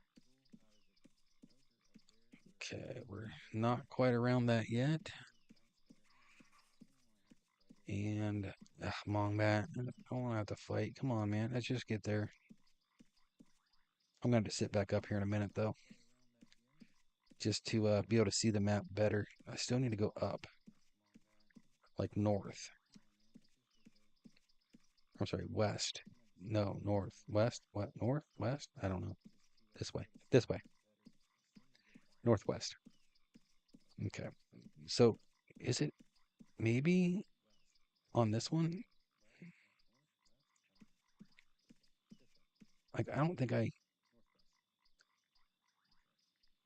Okay, we're not quite around that yet. And Mongbat, I don't want to have to fight. Come on, man. Let's just get there. I'm going to have to sit back up here in a minute, though, just to be able to see the map better. I still need to go up, like north. I'm sorry, west. No, north, west, what, north, west? I don't know. This way, northwest. Okay. So, is it maybe on this one? Like, I don't think I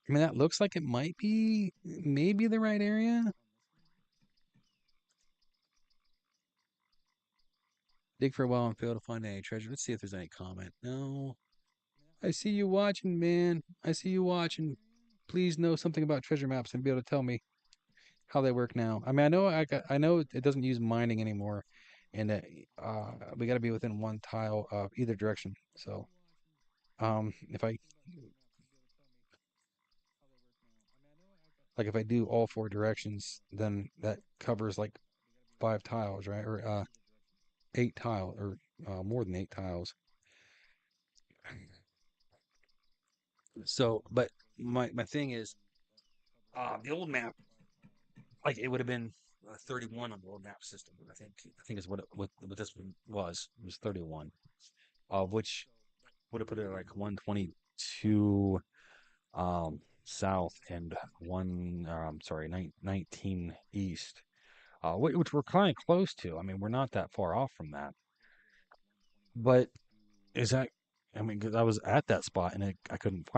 mean, that looks like it might be maybe the right area. Dig for a while and fail to find any treasure. Let's see if there's any comment. No. I see you watching, man. I see you watching. Please know something about treasure maps and be able to tell me how they work now. I mean, I know it doesn't use mining anymore, and that we got to be within one tile either direction. So, if I like if I do all four directions, then that covers like 5 tiles, right? Or 8 tile or more than 8 tiles. So, but my thing is, the old map, like it would have been 31 on the old map system. I think is what this one was. It was 31, which would have put it like 122 south and sorry, 19 east, which we're kind of close to. I mean, we're not that far off from that. But is that? I mean, because I was at that spot and I couldn't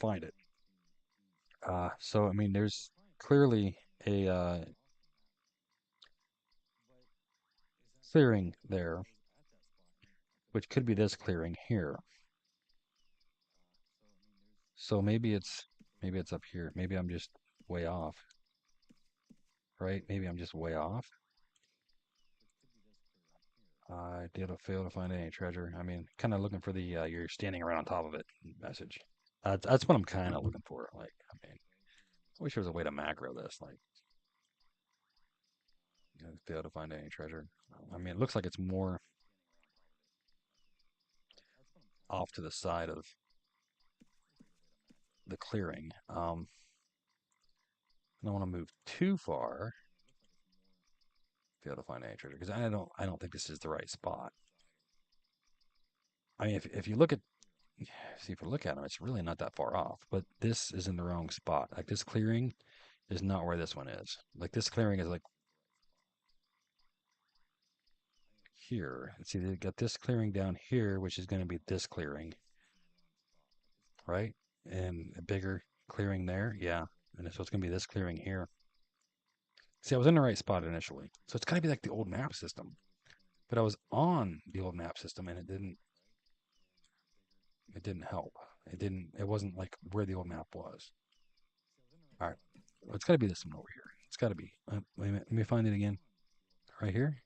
find it. So I mean, there's clearly a clearing there, which could be this clearing here. So maybe it's up here. Maybe I'm just way off, right? Maybe I'm just way off. I did a fail to find any treasure. I mean, kind of looking for the you're standing right on top of it message. That's what I'm kind of looking for. Like, I mean, I wish there was a way to macro this. Like, fail to find any treasure. I mean, it looks like it's more off to the side of the clearing. I don't want to move too far. Fail to find any treasure because I don't think this is the right spot. I mean, if you look at see if we look at them, it's really not that far off. But this is in the wrong spot. Like this clearing is not where this one is. Like this clearing is like here. See, they got this clearing down here, which is going to be this clearing, right? And a bigger clearing there, yeah. And so it's going to be this clearing here. See, I was in the right spot initially, so it's got to be like the old map system. But I was on the old map system, and it didn't help. It wasn't like where the old map was. All right, well, it's got to be this one over here. It's got to be. Wait a minute, let me find it again. Right here.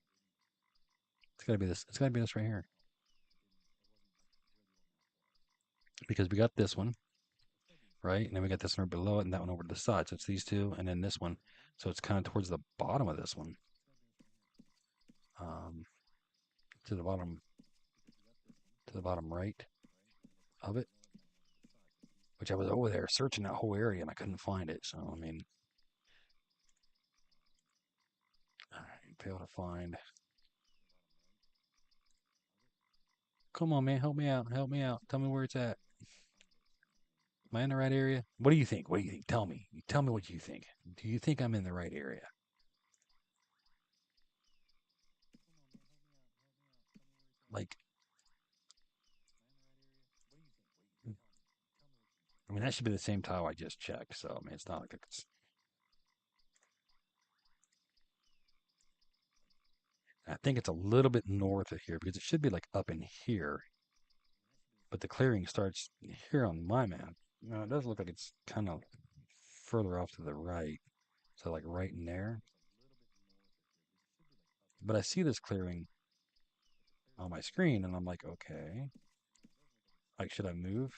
It's got to be this. It's got to be this right here because we got this one right, and then we got this one below it, and that one over to the side. So it's these two, and then this one. So it's kind of towards the bottom of this one, um, to the bottom right of it. Which I was over there searching that whole area and I couldn't find it. So I mean, I failed to find. Come on, man, help me out. Help me out. Tell me where it's at. Am I in the right area? What do you think? What do you think? Tell me. Tell me what you think. Do you think I'm in the right area? Like, I mean, that should be the same tile I just checked. So I mean, it's not like it's. I think it's a little bit north of here because it should be like up in here, but the clearing starts here on my map. No, it does look like it's kind of further off to the right. So like right in there. But I see this clearing on my screen and I'm like, okay, like should I move?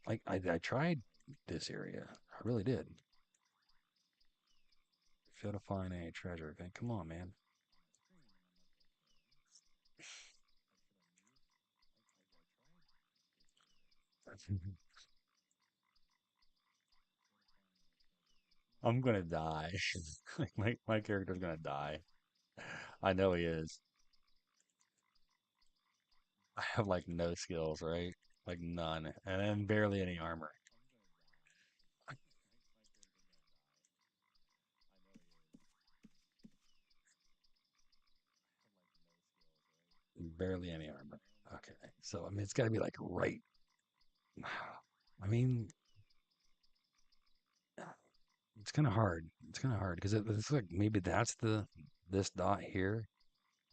Like I tried this area. I really did. Fail to find any treasure. Okay, come on, man. I'm gonna die. Like my character's gonna die. I know he is. I have like no skills, right? Like none, and then barely any armor. Barely any armor. Okay, so I mean it's got to be like right. I mean, it's kind of hard. It's kind of hard because it's like maybe that's the this dot here.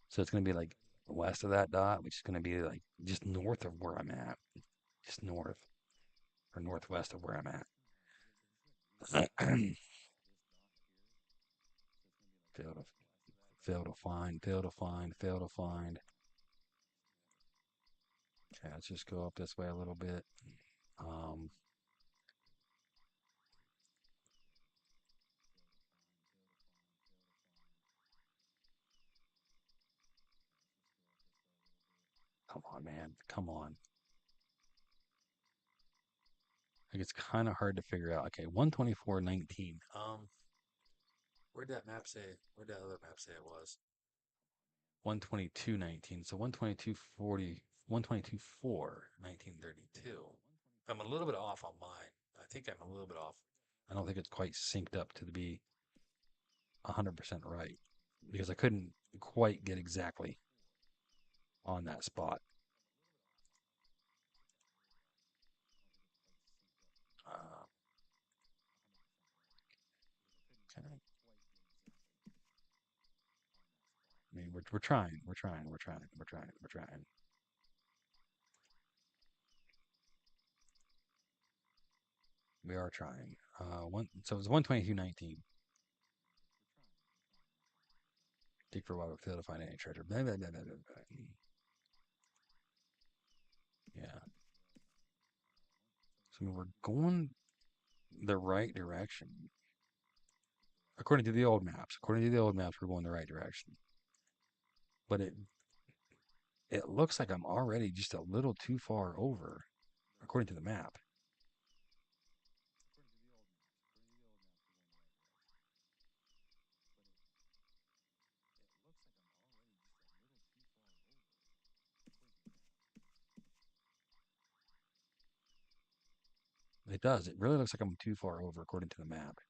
So it's gonna be like west of that dot, which is gonna be like just north of where I'm at, just north or northwest of where I'm at. fail to fail to find, fail to find, fail to find. Okay, let's just go up this way a little bit. Um, come on, man, come on. Like it's kind of hard to figure out. Okay, 124.19. Where'd that map say? Where'd that other map say it was? 122.19. So 122.40, 122.4, 1932. I'm a little bit off on mine. I think I'm a little bit off. I don't think it's quite synced up to be 100% right because I couldn't quite get exactly on that spot. Uh, okay. I mean, we're trying, we're trying, we're trying, we're trying, we're trying. We are trying. So it's 122.19. Dig for a while, but fail to find any treasure. Blah, blah, blah, blah, blah, blah. Yeah. So we're going the right direction. According to the old maps. According to the old maps, we're going the right direction. But it looks like I'm already just a little too far over, according to the map. It does. It really looks like I'm too far over, according to the map.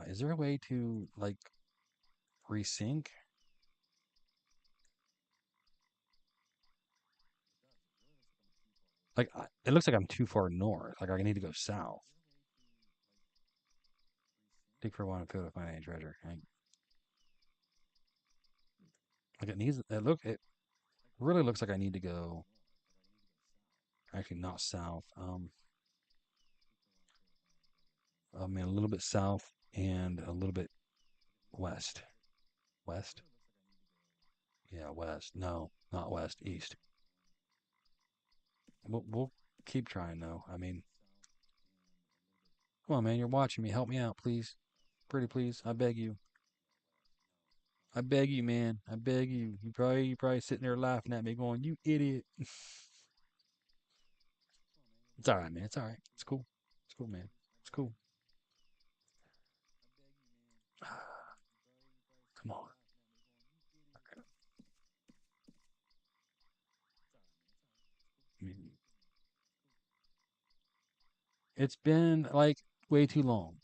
Is there a way to like resync? Like it looks like I'm too far north. Like I need to go south. Dig for one and fail to find any treasure. Like it needs. It really looks like I need to go. Actually, not south. I mean, a little bit south and a little bit west. West? Yeah, west. No, not west. East. We'll keep trying though. I mean, come on, man. You're watching me. Help me out, please. Pretty please. I beg you. I beg you, man. I beg you. You probably sitting there laughing at me, going, "You idiot." It's all right, man. It's all right. It's cool. It's cool, man. It's cool. Come on. I mean, it's been like way too long.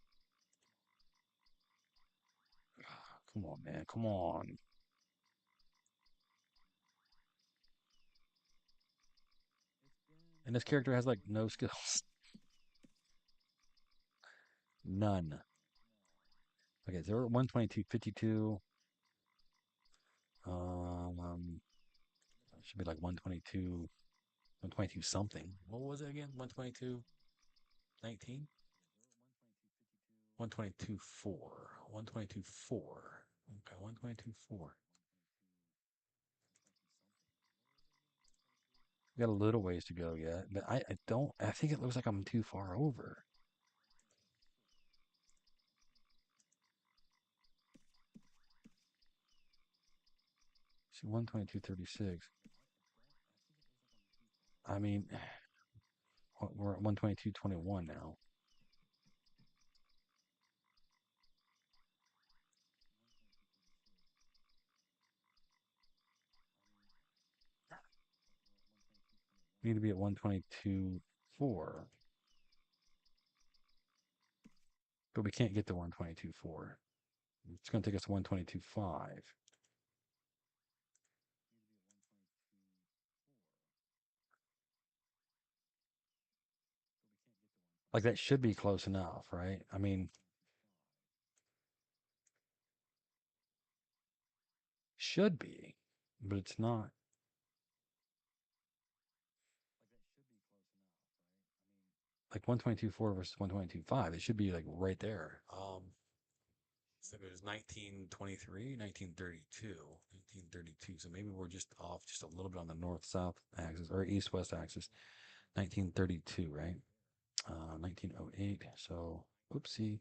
Come on, man. Come on. And this character has like no skills. None. Okay, so we're at 122.52. Um, it should be like 122, 122 something. What was it again? 122. 19? 122.4. 122.4. Okay, 122.4. Got a little ways to go yet, but I don't, I think it looks like I'm too far over. See, 122.36. I mean, we're at 122.21 now. We need to be at 122.4, but we can't get to 122.4. It's going to take us to 122.5. Like that should be close enough, right? I mean, should be, but it's not. Like 122.4 versus 122.5. It should be like right there. So it was 1923, 1932, 1932. So maybe we're just off just a little bit on the north-south axis or east-west axis. 1932, right? 1908. So, oopsie.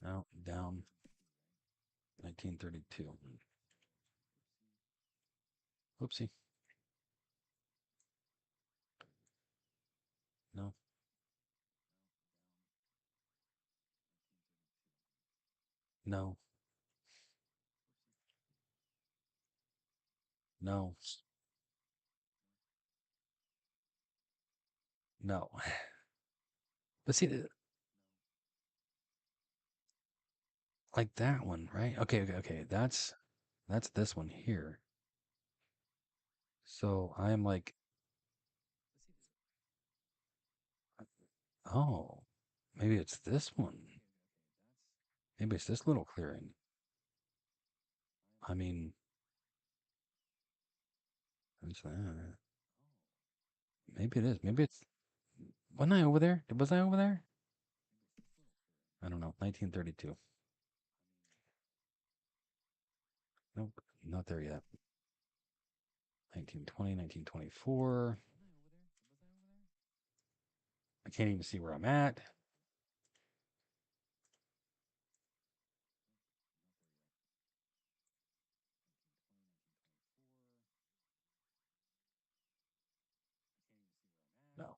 No, down 1932. Oopsie. No, no, no, no. But see, like that one, right? Okay, okay, okay. That's this one here. So I'm like, oh, maybe it's this one. Maybe it's this little clearing. I mean, it's, maybe it is. Maybe it's. Wasn't I over there? Was I over there? I don't know. 1932. Nope, not there yet. 1920, 1924. I can't even see where I'm at. No.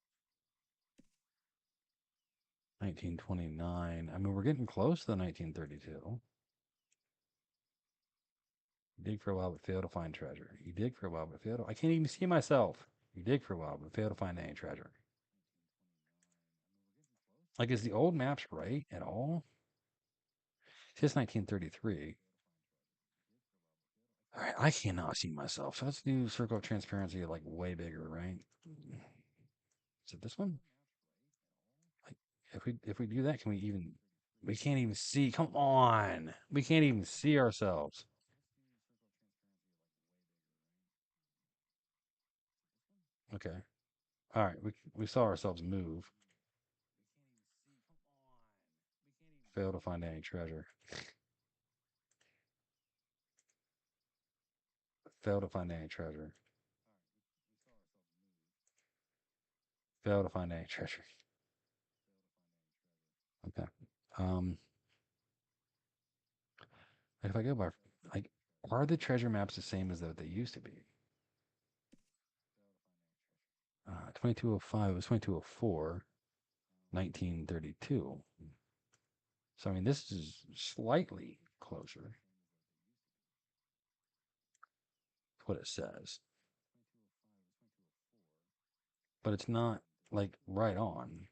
1929. I mean, we're getting close to the 1932. You dig for a while, but fail to find treasure. You dig for a while, but fail to. I can't even see myself. You dig for a while, but fail to find any treasure. Like, is the old maps right at all? It says 1933. All right, I cannot see myself. So let's do circle of transparency like way bigger, right? Is it this one? Like, if we do that, can we even? We can't even see. Come on, we can't even see ourselves. Okay. All right, we saw ourselves move. Fail to find any treasure. Fail to find any treasure. Fail to find any treasure. Okay. Um, if I go by like, are the treasure maps the same as what they used to be? 2205 was 2204, 1932. So I mean, this is slightly closer to what it says, but it's not like right on.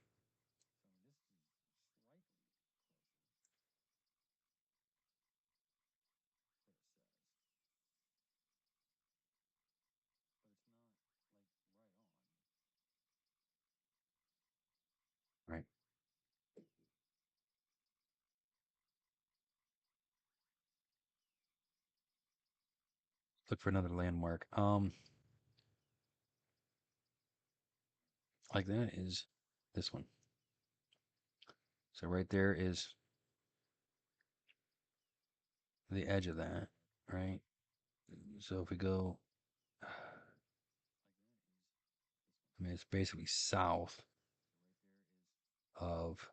Right. look for another landmark. Like that is this one. So right there is the edge of that, right? So if we go, I mean, it's basically south of.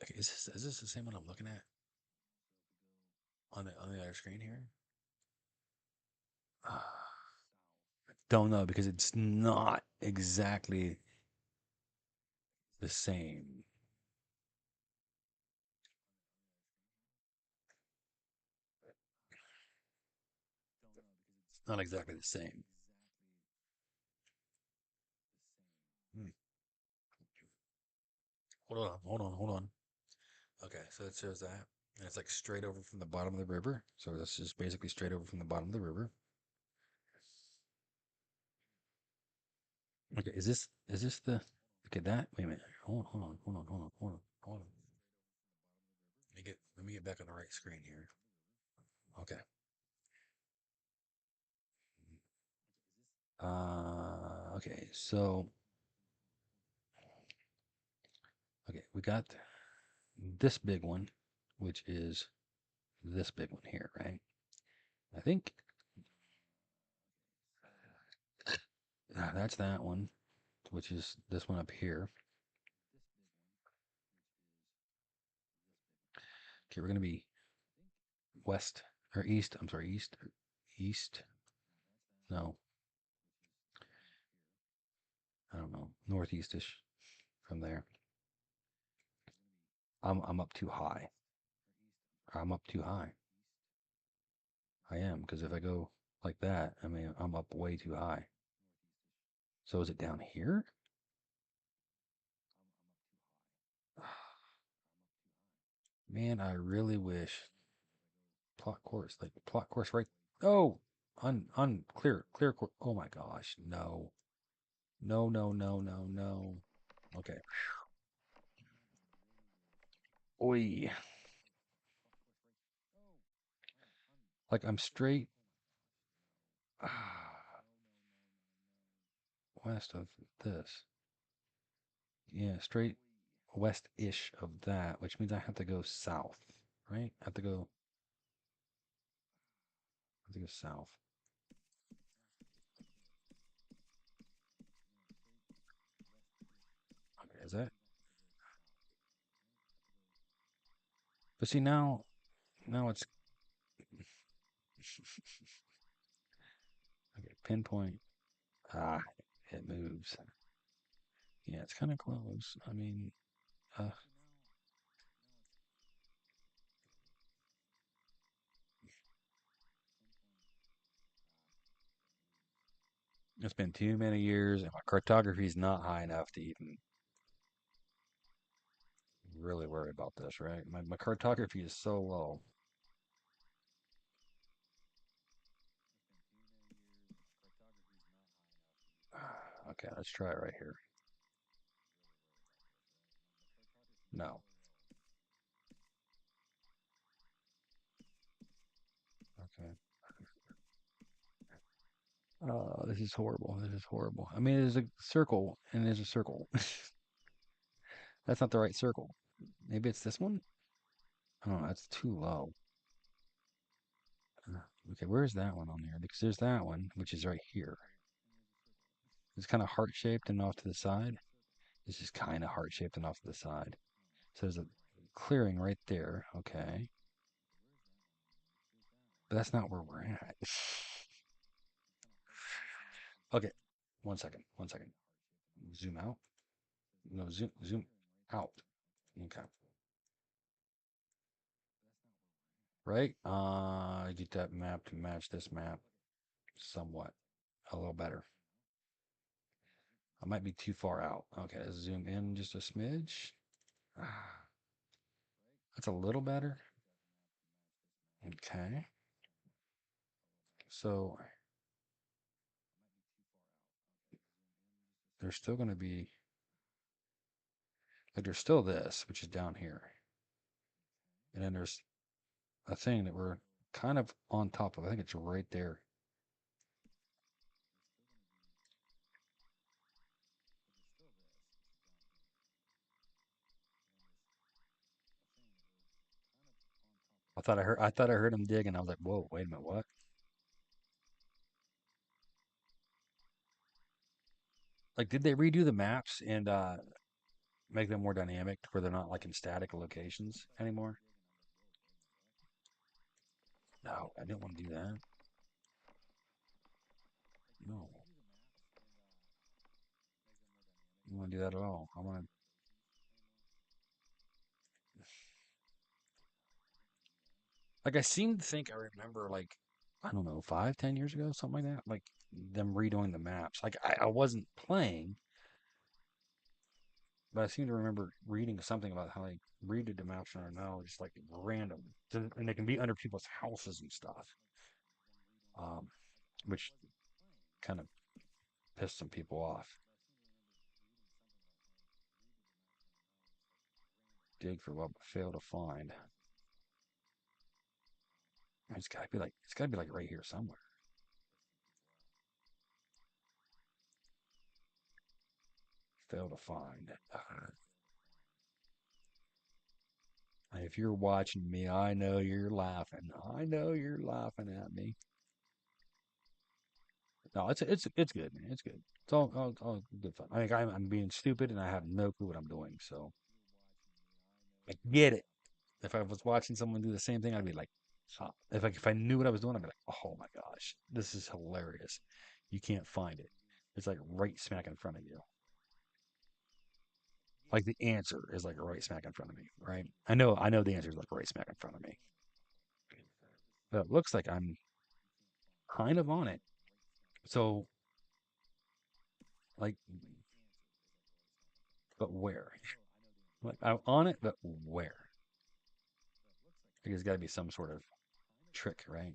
Okay, is this the same one I'm looking at on the other screen here? Don't know because it's not exactly the same. It's not exactly the same. Hmm. Hold on. Okay, so it shows that, and it's like straight over from the bottom of the river. So this is basically straight over from the bottom of the river. Okay, is this the okay that wait a minute. Hold on. Let me get back on the right screen here. Okay. Okay, so okay, we got this big one, which is this big one here, right? I think that's that one, which is this one up here. Okay, we're gonna be west or east. I'm sorry, east. No, I don't know, northeastish from there. I'm up too high. I'm up too high. I am because if I go like that, I mean I'm up way too high. So is it down here? Man, I really wish plot course right. Oh, clear course. Oh my gosh, no, no. Okay. Oi, like I'm straight west of this. Yeah, straight west-ish of that, which means I have to go south, right? I have to go south. Okay, is that? But see now it's okay. Pinpoint. Ah, it moves. Yeah, it's kind of close. I mean, uh, it's been too many years, and my cartography is not high enough to even really worry about this, right? My cartography is so low. Okay, let's try it right here. No. Okay. This is horrible. This is horrible. I mean, there's a circle, and there's a circle. That's not the right circle. Maybe it's this one? Oh, that's too low. Okay, where's that one on there? Because there's that one, which is right here. It's kind of heart-shaped and off to the side. This is kind of heart-shaped and off to the side. So there's a clearing right there. Okay. But that's not where we're at. Okay. One second. One second. Zoom out. No, zoom out. Okay. Right? Get that map to match this map somewhat. A little better. I might be too far out. Okay, let's zoom in just a smidge. That's a little better. Okay. So there's still going to be, like, there's still this, which is down here. And then there's a thing that we're kind of on top of. I think it's right there. I thought I heard him dig, and I was like, "Whoa, wait a minute, what?" Like, did they redo the maps and make them more dynamic, to where they're not like in static locations anymore? No, I didn't want to do that. No, I don't want to do that at all. I want to. Like, I seem to think I remember, like, I don't know, 5, 10 years ago, something like that. Like, them redoing the maps. Like, I wasn't playing, but I seem to remember reading something about how they redid the maps and are now just like random, and they can be under people's houses and stuff. Um, which kind of pissed some people off. Dig for what, but fail to find. It's gotta be like right here somewhere. Fail to find. If you're watching me, I know you're laughing. I know you're laughing at me. No, it's good, man. It's good. It's all good fun. I think I'm being stupid and I have no clue what I'm doing. So I get it. If I was watching someone do the same thing, I'd be like, huh. If I knew what I was doing, I'd be like, oh my gosh, this is hilarious. You can't find it. It's like right smack in front of you. Like the answer is like right smack in front of me, right? I know the answer is like right smack in front of me. But it looks like I'm kind of on it. So like, but where? Like I'm on it, but where? Like, there's got to be some sort of trick, right?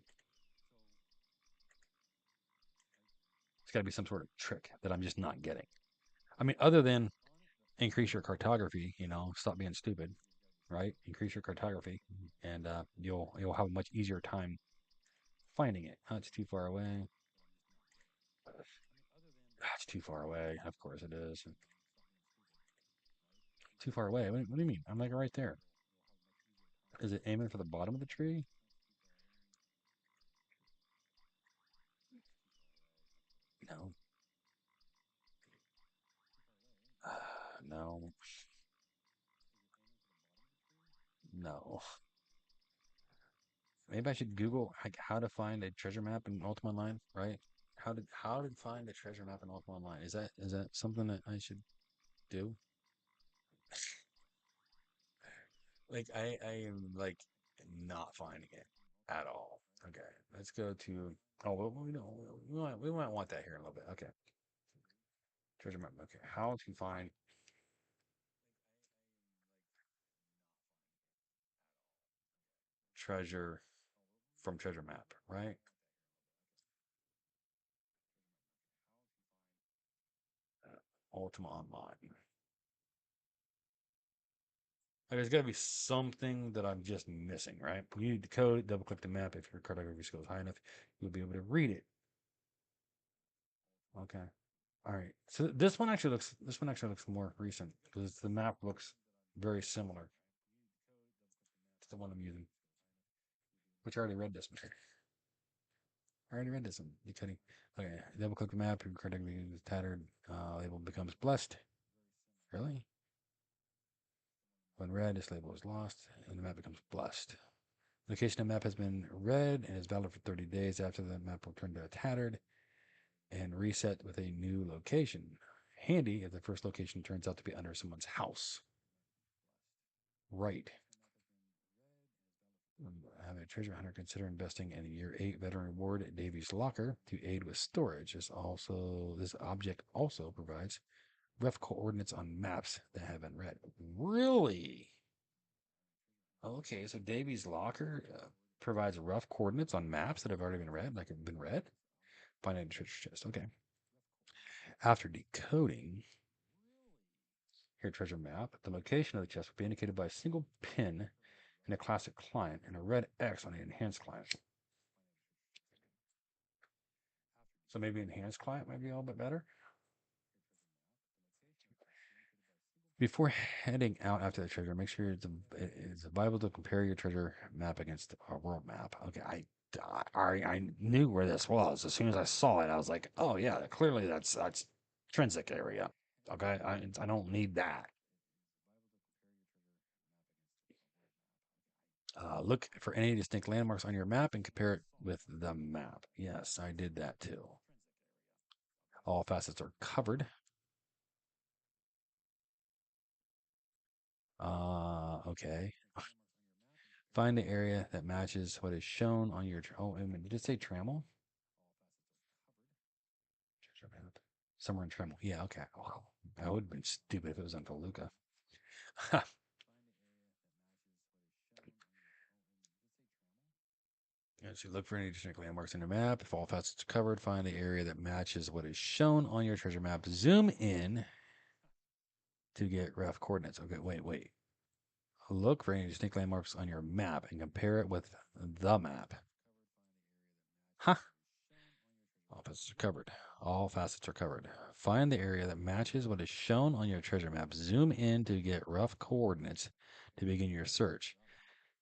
It's got to be some sort of trick that I'm just not getting. I mean, other than increase your cartography, stop being stupid, right? Increase your cartography, and you'll have a much easier time finding it. Oh, it's too far away. It's too far away. Of course it is. Too far away. What do you mean? I'm like right there. Is it aiming for the bottom of the tree? No. No. No. Maybe I should Google like how to find a treasure map in Ultima Online, right? How to find a treasure map in Ultima Online? Is that something that I should do? Like I am like not finding it at all. Okay, let's go to. Oh, well, we know we might want that here in a little bit. Okay, treasure map. Okay, how to find treasure from treasure map, right? Ultima Online. Like, there's got to be something that I'm just missing, right? You need to code it, double click the map. If your cartography skill is high enough, you'll be able to read it. Okay. All right. So this one actually looks more recent because the map looks very similar to the one I'm using, which I already read this one. I already read this one. Decoding. Okay. Double click the map. Your cartography is tattered. Label becomes blessed. Really? When read, this label is lost, and the map becomes blessed. Location of map has been read and is valid for 30 days. After the map will turn to tattered and reset with a new location. Handy if the first location turns out to be under someone's house. Right. Have a treasure hunter consider investing in a year 8 veteran reward at Davy's Locker to aid with storage. This object also provides rough coordinates on maps that have been read. Really? Okay, so Davy's Locker provides rough coordinates on maps that have already been read, like have been read. Find a treasure chest. Okay. After decoding your treasure map, the location of the chest will be indicated by a single pin in a classic client and a red X on the enhanced client. So maybe enhanced client might be a little bit better. Before heading out after the treasure, make sure it's viable to compare your treasure map against a world map. Okay, I knew where this was as soon as I saw it. I was like, oh yeah, clearly that's Trinsic area. Okay, I don't need that. Look for any distinct landmarks on your map and compare it with the map. Yes, I did that too. All facets are covered. Okay. Find the area that matches what is shown on your. Oh, wait a minute. Did it say Trammel? Treasure map. Somewhere in Trammel. Yeah, okay. Wow. That would have been stupid if it was on Toluca. As you look for any distinct landmarks in your map, if all facets are covered, find the area that matches what is shown on your treasure map. Zoom in to get rough coordinates. Okay, wait. Look for any distinct landmarks on your map and compare it with the map. Huh. All facets are covered. All facets are covered. Find the area that matches what is shown on your treasure map. Zoom in to get rough coordinates to begin your search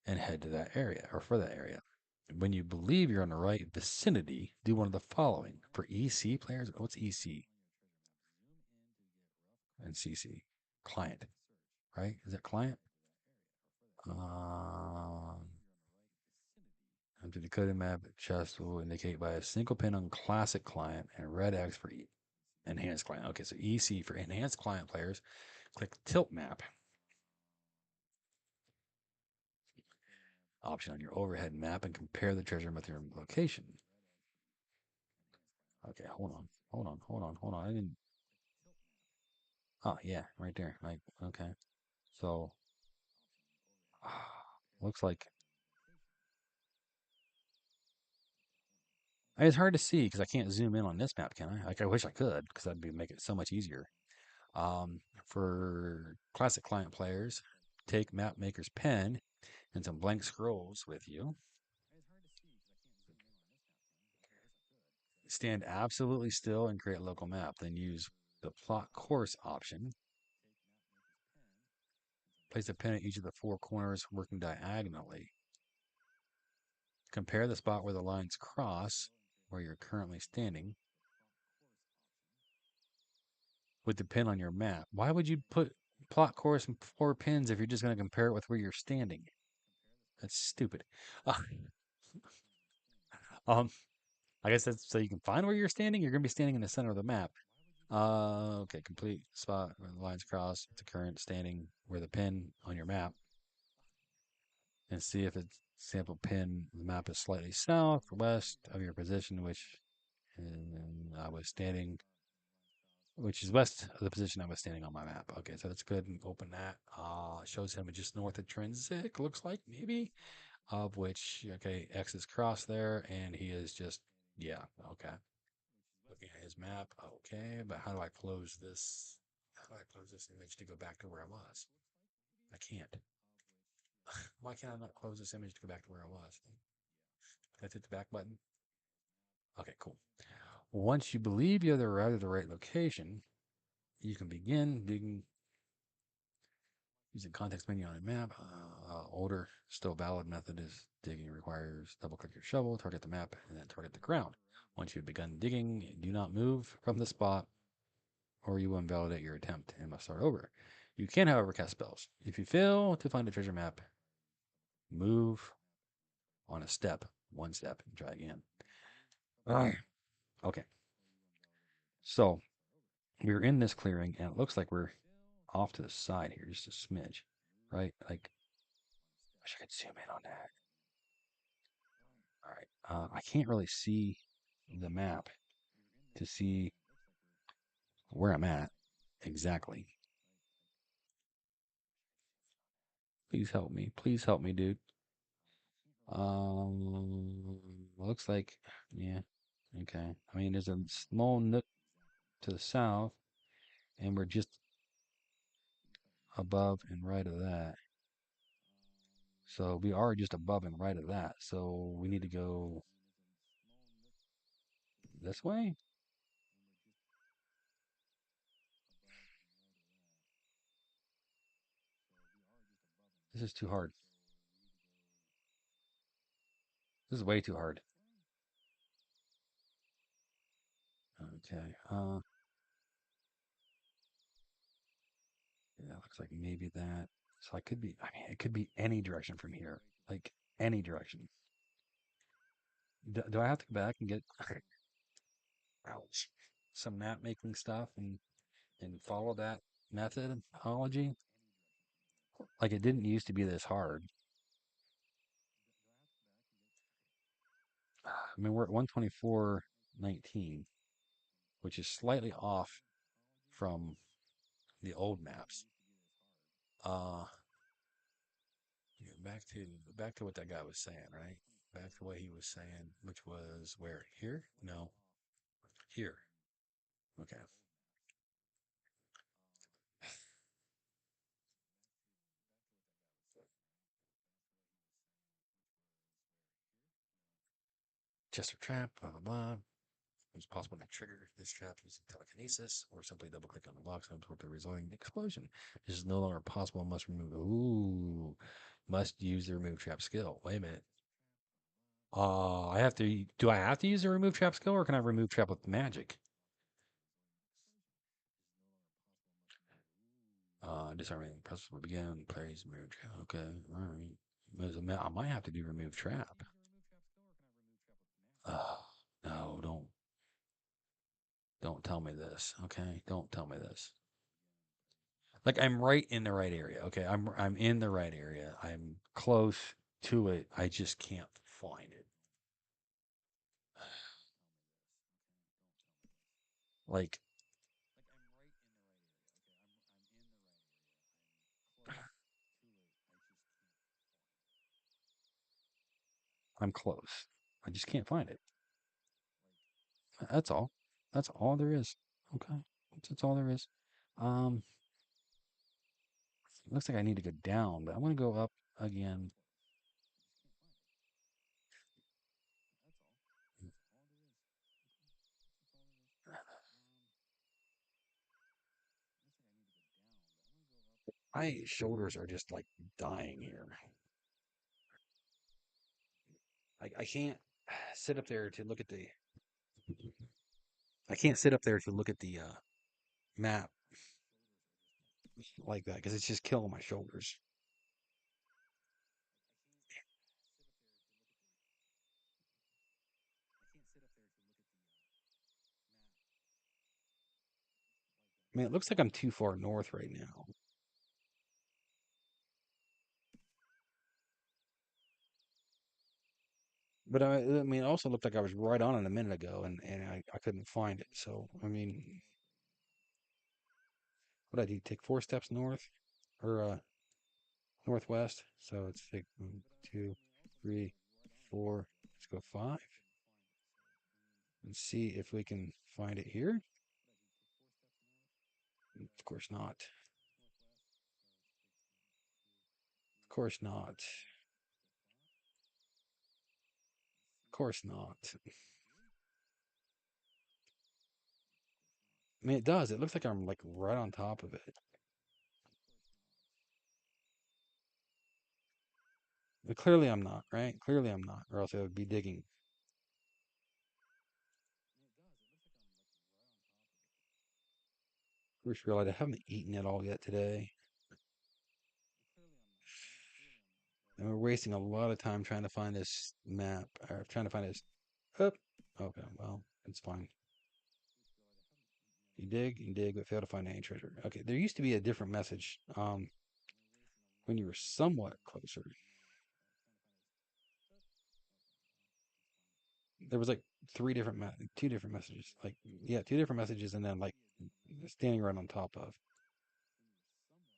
and head to that area or for that area. When you believe you're in the right vicinity, do one of the following. For EC players, what's EC and CC? Client, right? Is that client? Um, Enter the coded map chest will indicate by a single pin on classic client and red X for enhanced client. Okay, so EC for enhanced client players. Click tilt map option on your overhead map and compare the treasure with your location. Okay, hold on. I didn't. Oh yeah, right there. Like okay, so looks like it's hard to see because I can't zoom in on this map, can I? Like I wish I could because that'd be make it so much easier. For classic client players, take map maker's pen and some blank scrolls with you. Stand absolutely still and create a local map. Then use the plot course option. Place a pin at each of the four corners working diagonally. Compare the spot where the lines cross, where you're currently standing, with the pin on your map. Why would you put plot course and four pins if you're just going to compare it with where you're standing? That's stupid. Uh, um, I guess that's so you can find where you're standing. You're going to be standing in the center of the map. Okay, complete spot where the lines cross with the current standing where the pin on your map, and see if its sample pin the map is slightly south or west of your position, which I was standing, which is west of the position I was standing on my map. Okay, so let's go ahead and open that. Shows him just north of Trinsic, looks like maybe, of which, okay, X is crossed there, and he is just, yeah, okay. Looking at his map, okay, but how do I close this? How do I close this image to go back to where I was? I can't. Why can't I not close this image to go back to where I was? Can I hit the back button? Okay, cool. Once you believe you have arrived at the right location, you can begin digging using context menu on a map. Older, still valid method is digging requires double click your shovel, target the map, and then target the ground. Once you've begun digging, do not move from the spot or you will invalidate your attempt and must start over. You can, however, cast spells. If you fail to find a treasure map, move on a step, one step, and try again. Okay, so we're in this clearing, and it looks like we're off to the side here, just a smidge, right? Like, I wish I could zoom in on that. All right. I can't really see the map to see where I'm at exactly. Please help me. Please help me, dude. Looks like, yeah, okay. I mean, there's a small nook to the south, and we're just above and right of that. So we are just above and right of that. So we need to go this way. This is too hard. This is way too hard. Okay. Yeah, looks like maybe that. So I could be, I mean, it could be any direction from here. Like any direction. Do I have to go back and get ouch, some map making stuff and follow that methodology? Like it didn't used to be this hard. I mean, we're at 124.19, which is slightly off from the old maps. Uh, yeah, back to what that guy was saying, right? Back to what he was saying, which was where here? No, here. Okay. Chester trap, blah blah blah. It's possible to trigger this trap using telekinesis or simply double click on the box and absorb the resulting explosion. This is no longer possible. Must remove. Ooh, must use the remove trap skill. Wait a minute. I have to. Do I have to use the remove trap skill, or can I remove trap with magic? Disarming process will begin. Plays remove trap. Okay, all right. I might have to do remove trap. Oh, no, don't tell me this. Okay, don't tell me this. Like I'm right in the right area. Okay, I'm in the right area. I'm close to it. I just can't find it. Like I'm close. I just can't find it. That's all. That's all there is. Okay, that's all there is. Um, looks like I need to go down, but I want to go up again. My shoulders are just like dying here. I can't sit up there to look at the. I can't sit up there to look at the map like that because it's just killing my shoulders. I mean, it looks like I'm too far north right now. But I mean, it also looked like I was right on it a minute ago, and I couldn't find it. So, I mean, what I do? Take 4 steps north or northwest. So it's like 1, 2, 3, 4. Let's go 5 and see if we can find it here. Of course not. Of course not. Of course not. I mean, it does. It looks like I'm like right on top of it. But clearly I'm not, right? Clearly I'm not, or else I would be digging. I just realized I haven't eaten at all yet today. And we're wasting a lot of time trying to find this map, or trying to find this. Oh, okay, well, it's fine. You dig, but fail to find any treasure. Okay, there used to be a different message when you were somewhat closer. There was like 2 different messages. Like, yeah, 2 different messages, and then like standing right on top of.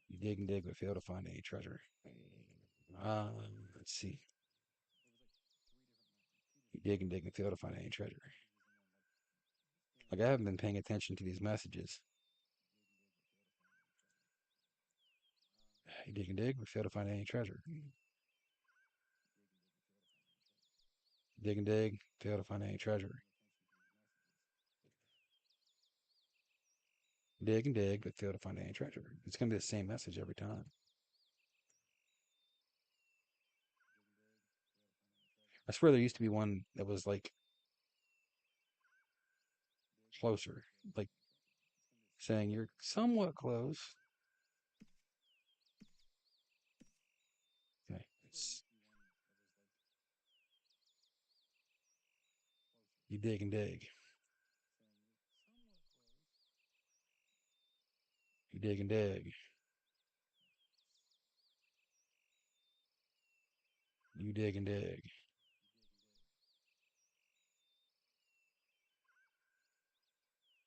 You dig and dig, but fail to find any treasure. Uh, let's see. You dig and dig and fail to find any treasure. Like, I haven't been paying attention to these messages. You dig and dig, but fail to find any treasure. Dig and dig, fail to find any treasure. Dig and dig, but fail to find any treasure. It's gonna be the same message every time. I swear there used to be one that was like closer, like saying you're somewhat close. Okay, you dig and dig. You dig and dig. You dig and dig.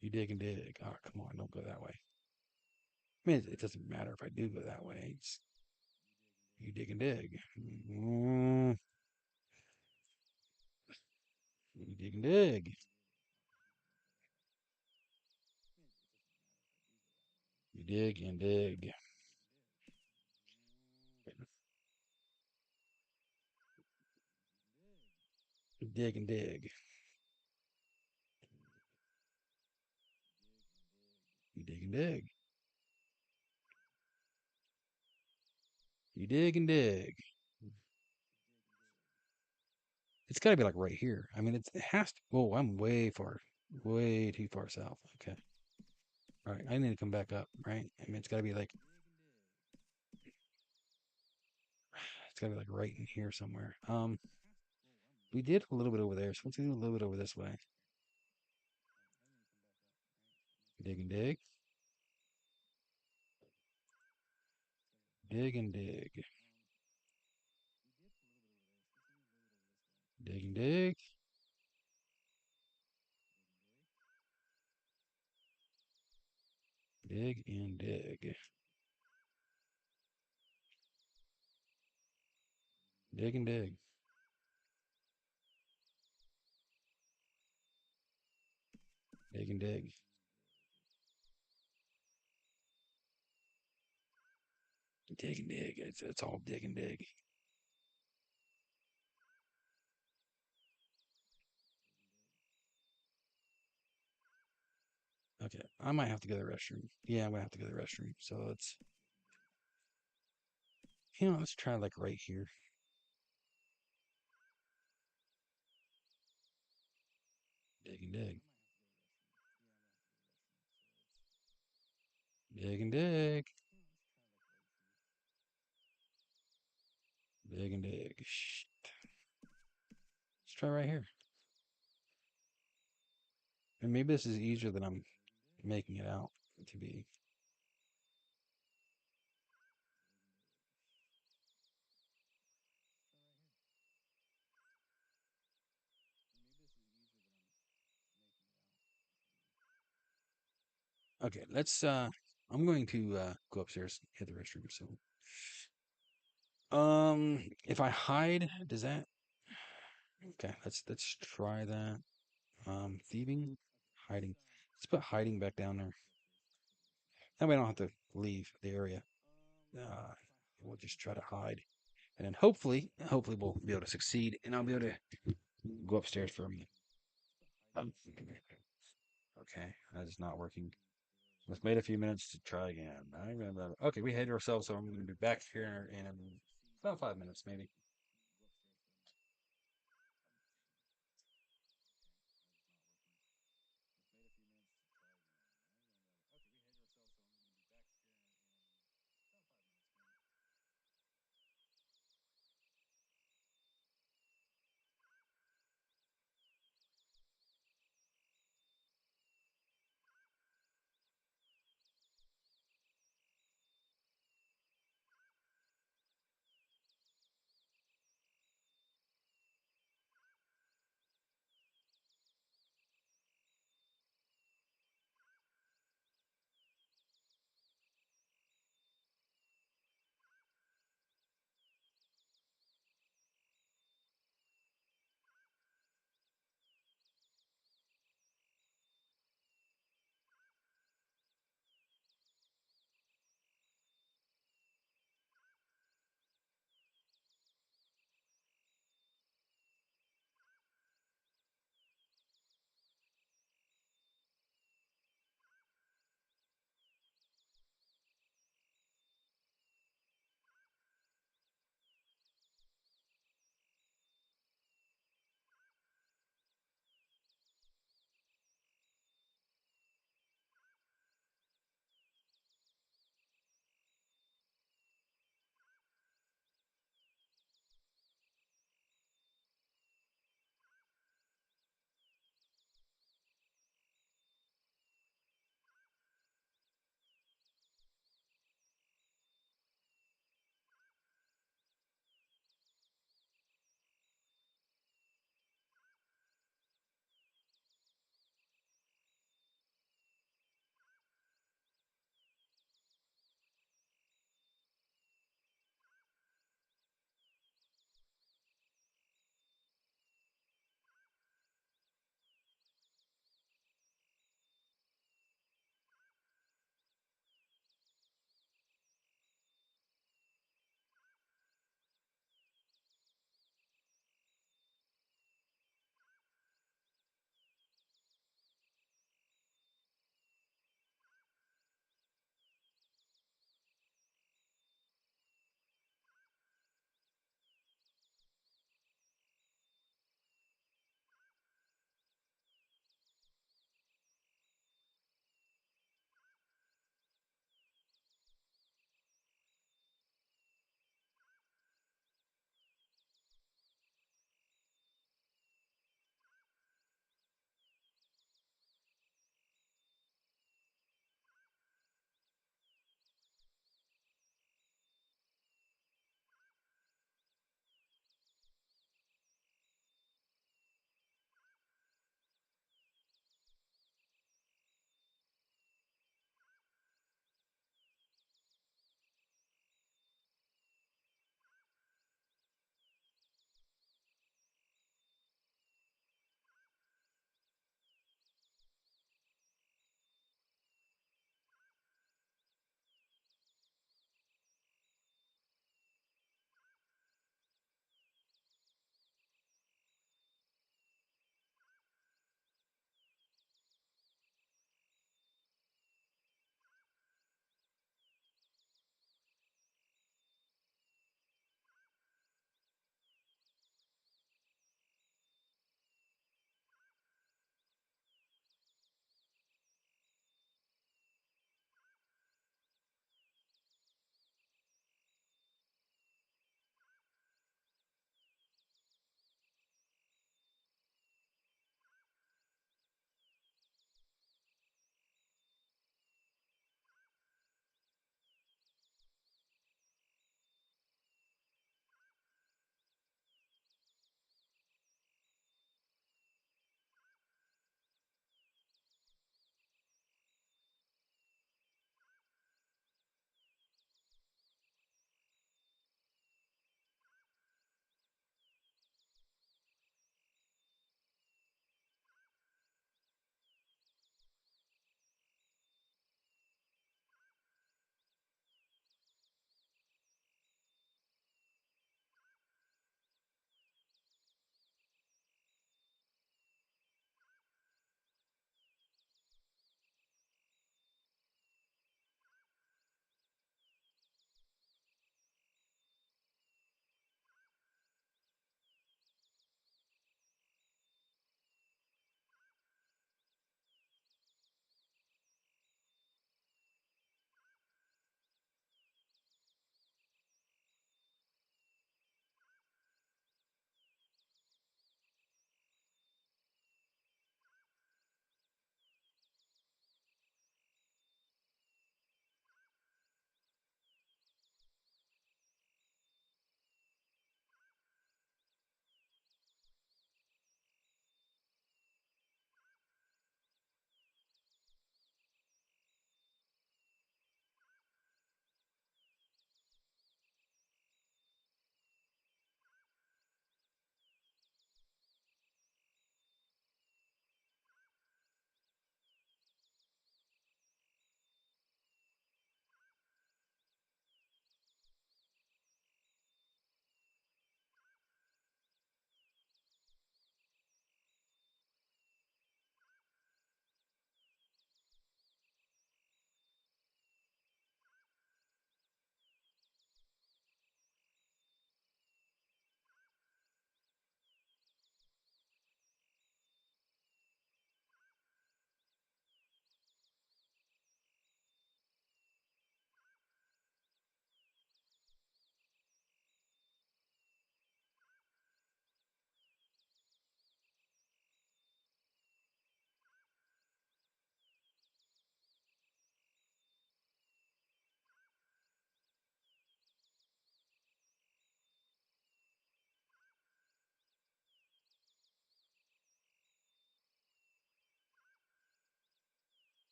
You dig and dig. Oh, come on, don't go that way. I mean, it doesn't matter if I do go that way. It's, you dig and dig. You dig and dig. You dig and dig. You dig and dig. You dig and dig. You dig and dig. It's got to be like right here. I mean, it has to. Oh, I'm way too far south. Okay. All right. I need to come back up, right? I mean, it's got to be like, it's got to be like right in here somewhere. We did a little bit over there. So let's do a little bit over this way. Dig and dig. Dig and dig. Dig and dig. Dig and dig. Dig and dig. Dig and dig. Dig and dig. It's all dig and dig. Okay. I might have to go to the restroom. Yeah, I'm gonna have to go to the restroom. So let's try like right here. Dig and dig. Dig and dig. Dig and dig. Let's try right here. And maybe this is easier than I'm making it out to be. Okay, I'm going to go upstairs, hit the restroom. So if I hide, does that okay, let's try that. Thieving, hiding. Let's put hiding back down there. That way I don't have to leave the area. Uh, we'll just try to hide. And then hopefully we'll be able to succeed and I'll be able to go upstairs for a minute. Um, Okay, that is not working. Let's wait a few minutes to try again. Okay, we hit ourselves, so I'm going to be back here in about 5 minutes, maybe.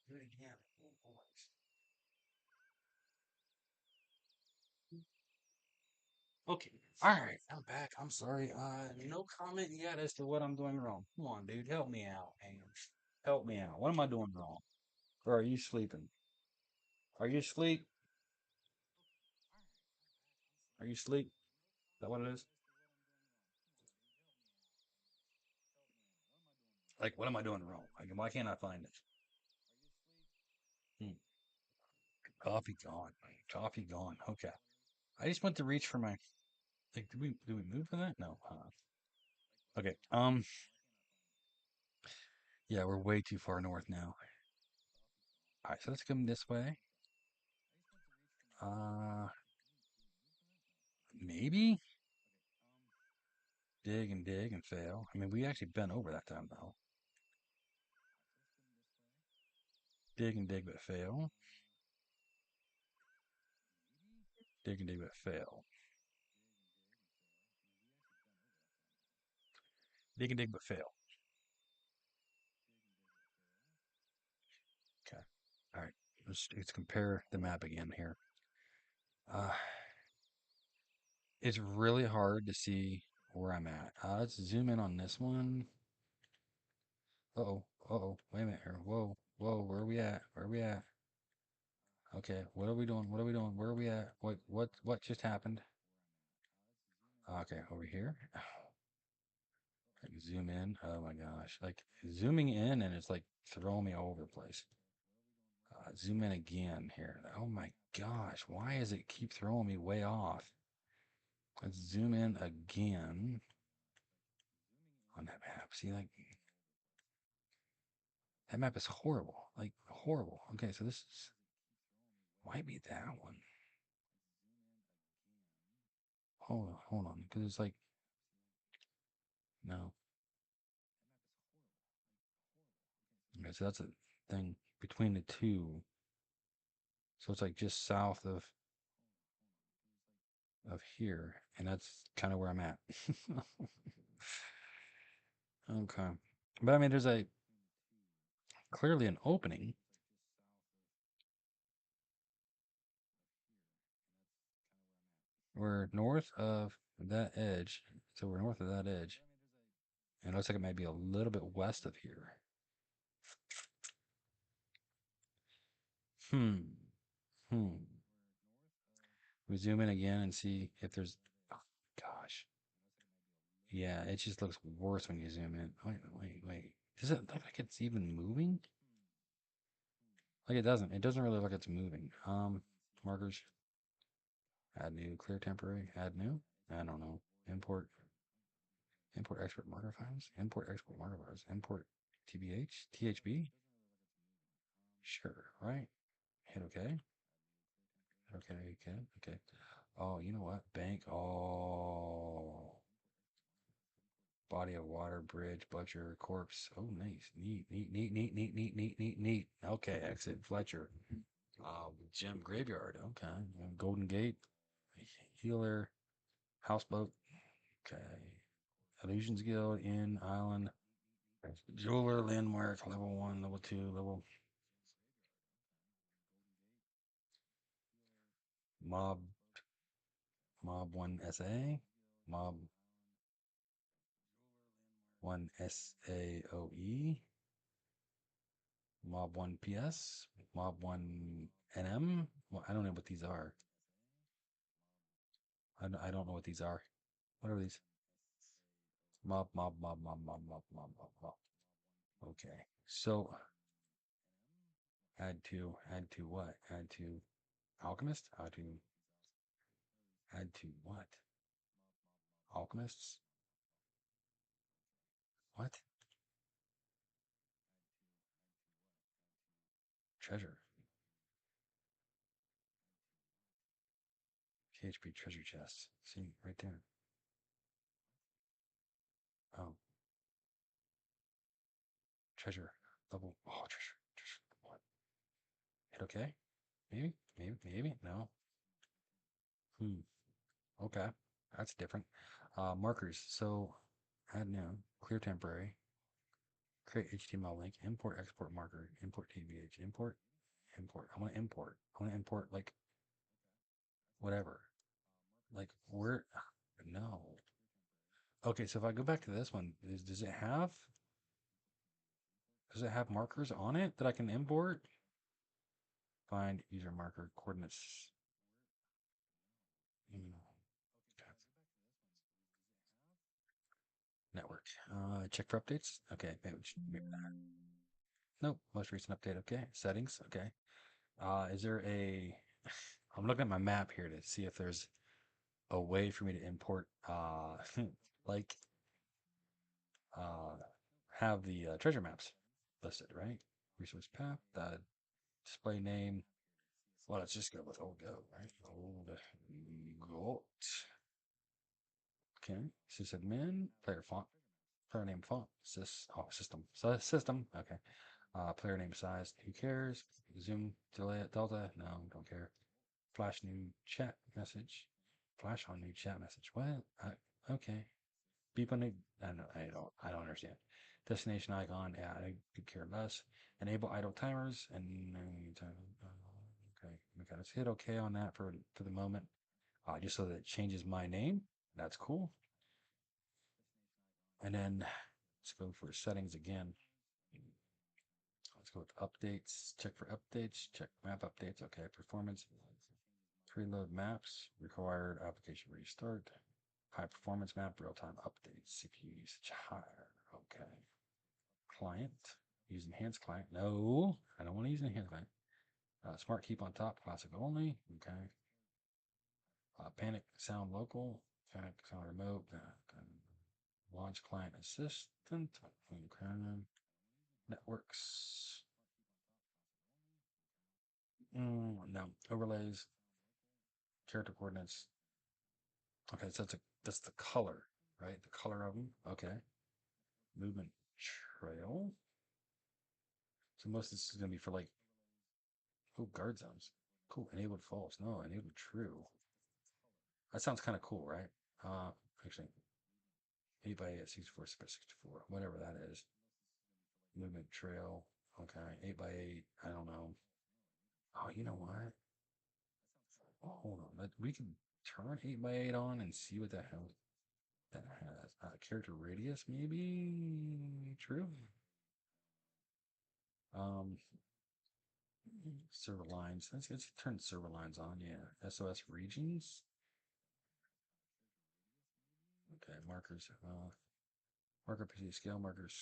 Do it again. Oh, boys. Okay. All right. I'm back. I'm sorry. No comment yet as to what I'm doing wrong. Come on, dude. Help me out, man. Help me out. What am I doing wrong? Or are you sleeping? Are you asleep? Are you asleep? Is that what it is? Like, what am I doing wrong? Like, why can't I find it? Hmm. Coffee gone. Coffee gone. Okay. I just went to reach for my. Like, did we move for that? No. Okay. Yeah, we're way too far north now. All right, so let's come this way. Uh, maybe dig and fail. I mean, we actually bent over that time though. Dig but fail. Dig but fail. Dig but fail. Okay. All right. Let's compare the map again here. Uh, it's really hard to see where I'm at. Let's zoom in on this one. Uh-oh. Uh-oh. Wait a minute here. Whoa. Whoa. Where are we at? Where are we at? Okay. What are we doing? What are we doing? Where are we at? What just happened? Okay, over here. Like zoom in. Oh my gosh. Like zooming in and it's like throwing me all over the place. Zoom in again here. Oh my gosh. Why does it keep throwing me way off? Let's zoom in again on that map. See, like that map is horrible. Like horrible. Okay, so this is, might be that one. Hold on. Because it's like, no. Okay, so that's a thing between the two. So it's like just south of here, and that's kind of where I'm at. Okay. But I mean, there's a clearly an opening. We're north of that edge. So we're north of that edge. And it looks like it might be a little bit west of here. Hmm. Hmm. We zoom in again and see if there's. Oh, gosh. Yeah, it just looks worse when you zoom in. Wait. Does it look like it's even moving? Like it doesn't. It doesn't really look like it's moving. Markers. Add new. Clear temporary. Add new. I don't know. Import. Import export marker files. Import export marker files. Import TBH. THB. Sure. Right. Hit OK. Okay. Oh, you know what? Bank. Oh. Body of water, bridge, butcher, corpse. Oh, nice. Neat. Okay, exit Fletcher. Gem graveyard. Okay. Golden Gate. Healer. Houseboat. Okay. Illusions Guild, Inn, Island. Jeweler, Landmark, level 1, level 2, level Mob, Mob 1 SA, Mob 1 SAOE, Mob 1 PS, Mob 1 NM. Well, I don't know what these are. I don't know what these are. What are these? Mob. Okay. So add to what? Add to Alchemist? Add to what? Alchemists? What? Treasure. THP treasure chest. See, right there. Oh, treasure. Level. Oh, treasure. What? Hit okay? Maybe. No. Hmm. Okay. That's different. Markers. So, add new. Clear temporary. Create HTML link, import, export marker, import TBH, import, import. I want to import. I want to import like whatever. Like where? No. Okay, so if I go back to this one, does it have markers on it that I can import? Find user marker coordinates. Mm, okay. Network. Check for updates. Okay, maybe that. Nope. Most recent update. Okay. Settings. Okay. Is there a? I'm looking at my map here to see if there's a way for me to import, like, uh, have the treasure maps listed, right? Resource path, display name. Well, let's just go with old goat, right? Old goat. Okay. Sysadmin, player font, player name font, system. So system. Okay. Player name size. Who cares? Zoom, delay, delta. No, don't care. Flash new chat message. Flash on new chat message. What? Okay. Beep on new. I don't. I don't understand. Destination icon. Yeah, I could care less. Enable idle timers and okay. Okay. Let's hit OK on that for the moment. Just so that it changes my name. That's cool. And then let's go for settings again. Let's go with updates. Check for updates. Check map updates. Okay. Performance. Preload maps. Required application restart. High performance map. Real time updates. CPU usage higher. Okay. Client. Use enhanced client. No, I don't want to use enhanced client. Smart keep on top. Classic only. Okay. Panic sound local. Panic sound remote. Launch client assistant. Okay. Networks. No. Overlays. Character coordinates. Okay, so that's the color, right? The color of them. Okay. Movement trail. So most of this is gonna be for like, oh, guard zones. Cool. Enabled false. No, enabled true. That sounds kind of cool, right? Actually, 8 by 8 64 by 64, whatever that is. Movement trail. Okay, 8 by 8. I don't know. Oh, you know what? Hold on. We can turn 8 by 8 on and see what the hell that has. Character radius, maybe? True. Um, server lines. Let's turn server lines on. Yeah. SOS regions. Okay. Markers. Marker PC scale markers.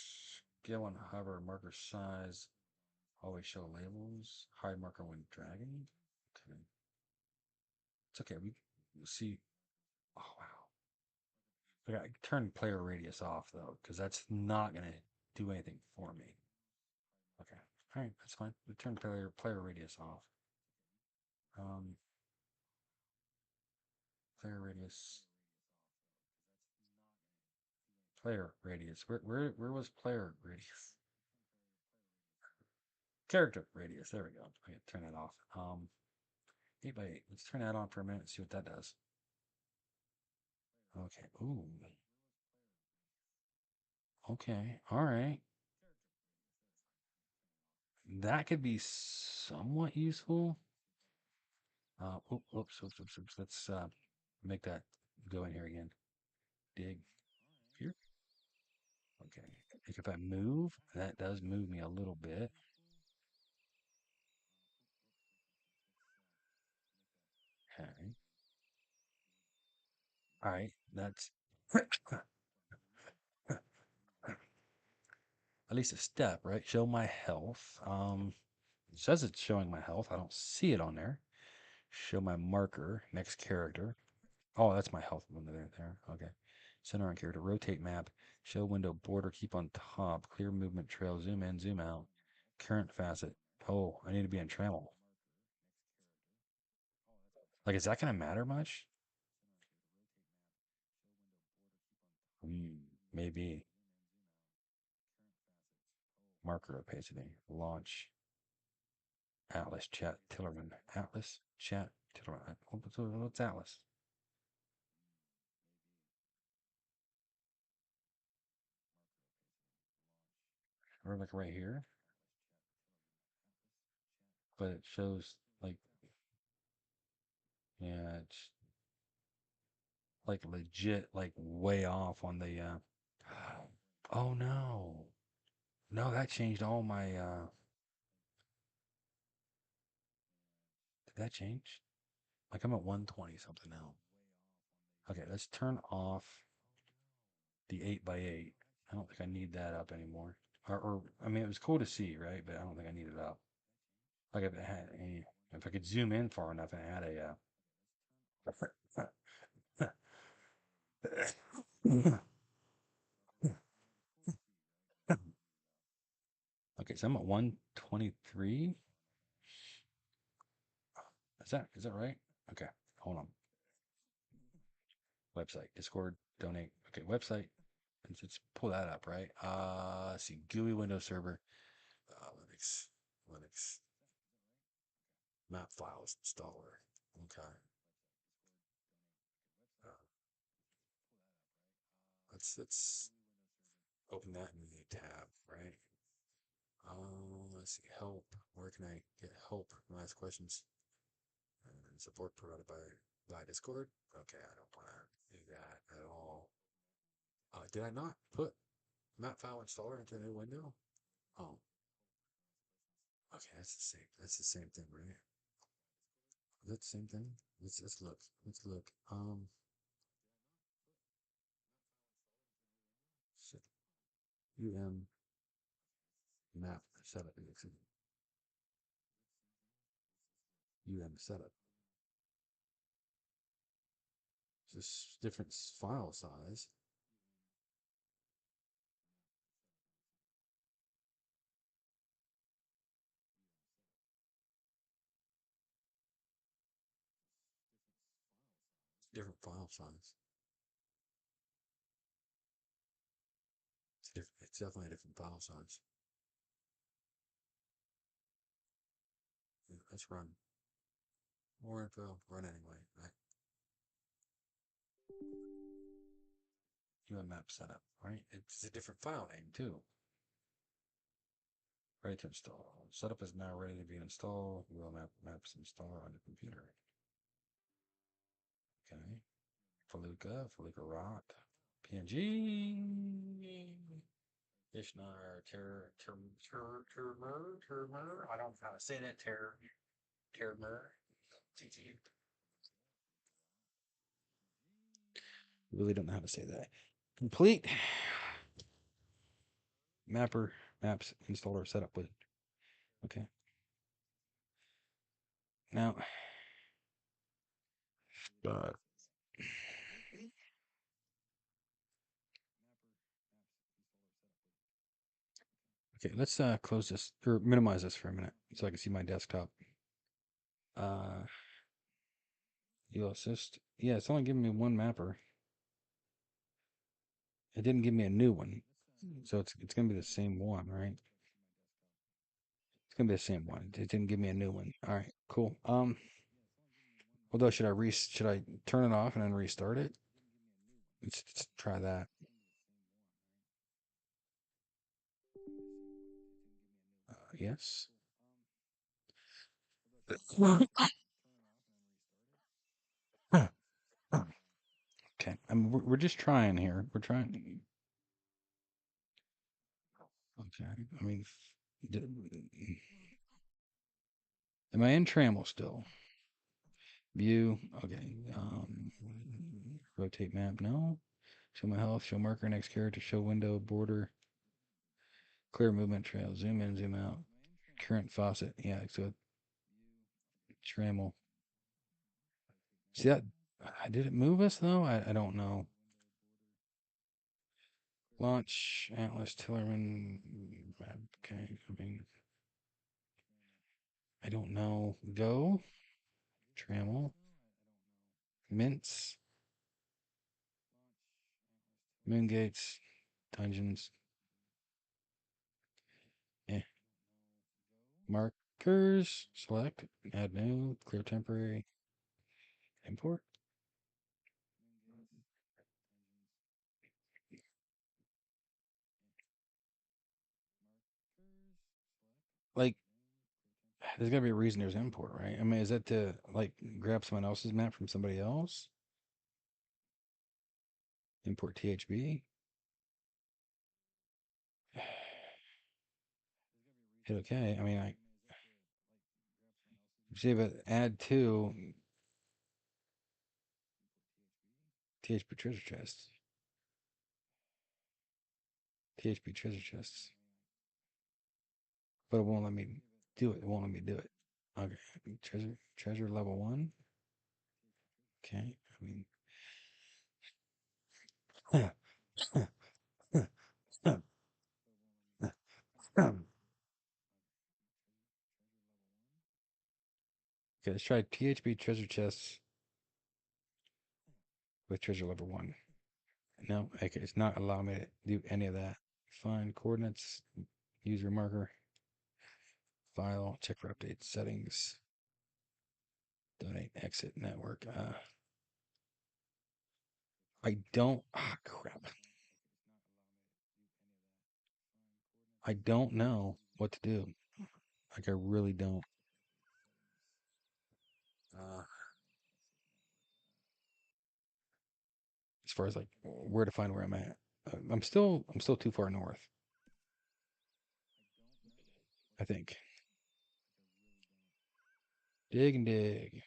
Scale on hover. Marker size. Always show labels. Hide marker when dragging. Okay. It's okay. We'll see. Oh, wow. I got turn player radius off though, because that's not gonna do anything for me. Okay. All right, that's fine. We turn player radius off. Um, player radius. Player radius. Where was player radius? Character radius. There we go. Okay, turn that off. 8 by 8. Let's turn that on for a minute and see what that does. Okay. Ooh. Okay. All right. That could be somewhat useful. Oops. Let's make that go in here again. Dig here. Okay. If I move, that does move me a little bit. Okay. All right. That's at least a step, right? Show my health. It says it's showing my health. I don't see it on there. Show my marker. Next character. Oh, that's my health one there. Okay. Center on character. Rotate map. Show window border. Keep on top. Clear movement trail. Zoom in. Zoom out. Current facet. Oh, I need to be in travel. Like, is that going to matter much? Maybe. Marker opacity. Launch. Atlas chat. Tillerman. Atlas chat. Tillerman. What's Atlas? or like right here, but it shows like, yeah, it's like legit, like way off on the, oh no. No, that changed all my, did that change? Like I'm at 120 something now. Okay, let's turn off the 8 by 8. I don't think I need that up anymore. Or I mean, it was cool to see, right? But I don't think I need it up. Like if it had any, if I could zoom in far enough and it had a, okay, so I'm at 123. Is that right? Okay, hold on. Website, Discord, donate. Okay, website. Let's pull that up, right? Let's see, GUI Windows Server, Linux map files installer. Okay, uh, let's open that in a new tab, right? Let's see, help. Where can I get help and ask questions? And support provided by Discord. Okay, I don't want to do that at all. Did I not put map file installer into a new window? Oh, okay, that's the same. That's the same thing, right? Is that the same thing? Let's look. Let's look. UM map setup. UM setup. Just different file size. Different file size. It's different. It's definitely a different file size. Yeah, let's run. More info. Run anyway. Right. UM map setup. Right. It's a different file name too. Ready to install. Setup is now ready to be installed. UM maps install on the computer. Okay. Feluca Rot. PNG. Ishnar, Termer. I don't know how to say that. Termer. TT. Really don't know how to say that. Complete mapper maps installer setup with. Okay. Now, uh, okay, let's close this or minimize this for a minute so I can see my desktop. Uh, you'll assist. Yeah, it's only giving me one mapper. It didn't give me a new one, so it's gonna be the same one, right? It's gonna be the same one. It didn't give me a new one. All right, cool. Although should I turn it off and then restart it? Let's try that. Yes. Okay. I mean, we're just trying here. We're trying. Okay. I mean, am I in Trammel still? View. Okay. Rotate map. No. Show my health. Show marker. Next character. Show window. Border. Clear movement trail. Zoom in. Zoom out. Current faucet. Yeah. So Trammel. See that? Did it move us though? I don't know. Launch Atlas Tillerman. Okay. I mean, I don't know. Go. Trammel. Mints. Moongates. Dungeons. Eh. Markers. Select. Add new. Clear temporary. Import. Like, there's got to be a reason there's import, right? I mean, is that to like grab someone else's map from somebody else? Import THB? Hit okay. I mean, I see, but add to THB treasure chests. THB treasure chests. But it won't let me do it. It won't let me do it. Okay. Treasure level one. Okay. I mean, okay, let's try THB treasure chests with treasure level one. No, okay, it's not allowing me to do any of that. Find coordinates, user marker, file, check for updates, settings, donate, exit, network. I don't, crap. I don't know what to do. Like, I really don't. Uh, as far as like where to find where I'm at. I'm still too far north, I think. Dig and dig.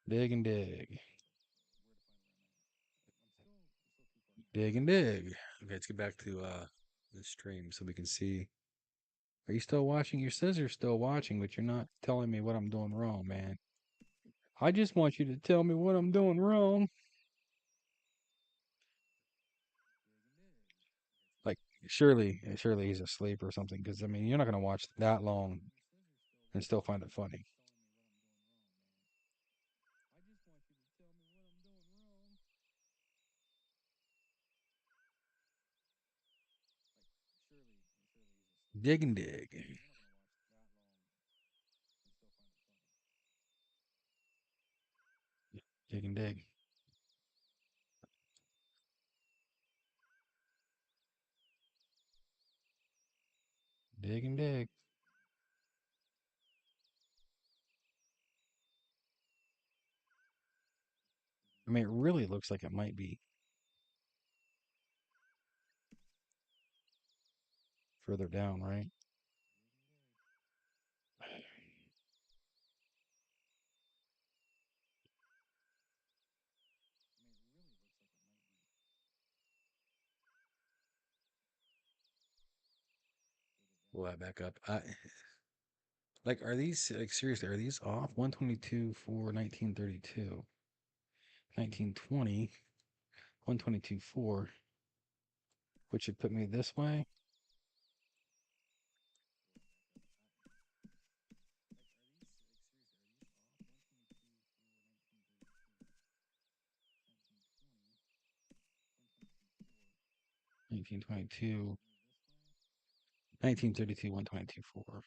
Dig and dig. Dig and dig. Okay, let's get back to the stream so we can see. Are you still watching? You says you're still watching, but you're not telling me what I'm doing wrong, man. I just want you to tell me what I'm doing wrong. Like, surely he's asleep or something. Because I mean, you're not gonna watch that long and still find it funny. Dig and dig. Dig and dig. Dig and dig. I mean, it really looks like it might be further down, right? Will that back up? Like, are these, like, seriously, are these off? 122 for 1932, 1920, 122 4, which would put me this way. 1922, 1932, 122 4.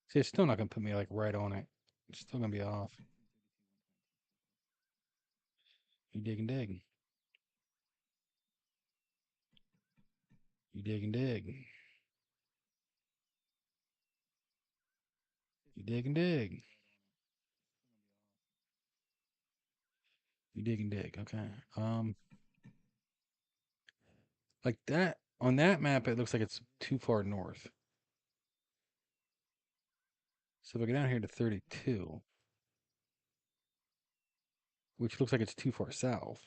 See, it's still not going to put me, like, right on it. It's still going to be off. You dig and dig. You dig and dig. You dig and dig. You dig and dig. Okay. Like that on that map, it looks like it's too far north. So if I go down here to 32, which looks like it's too far south.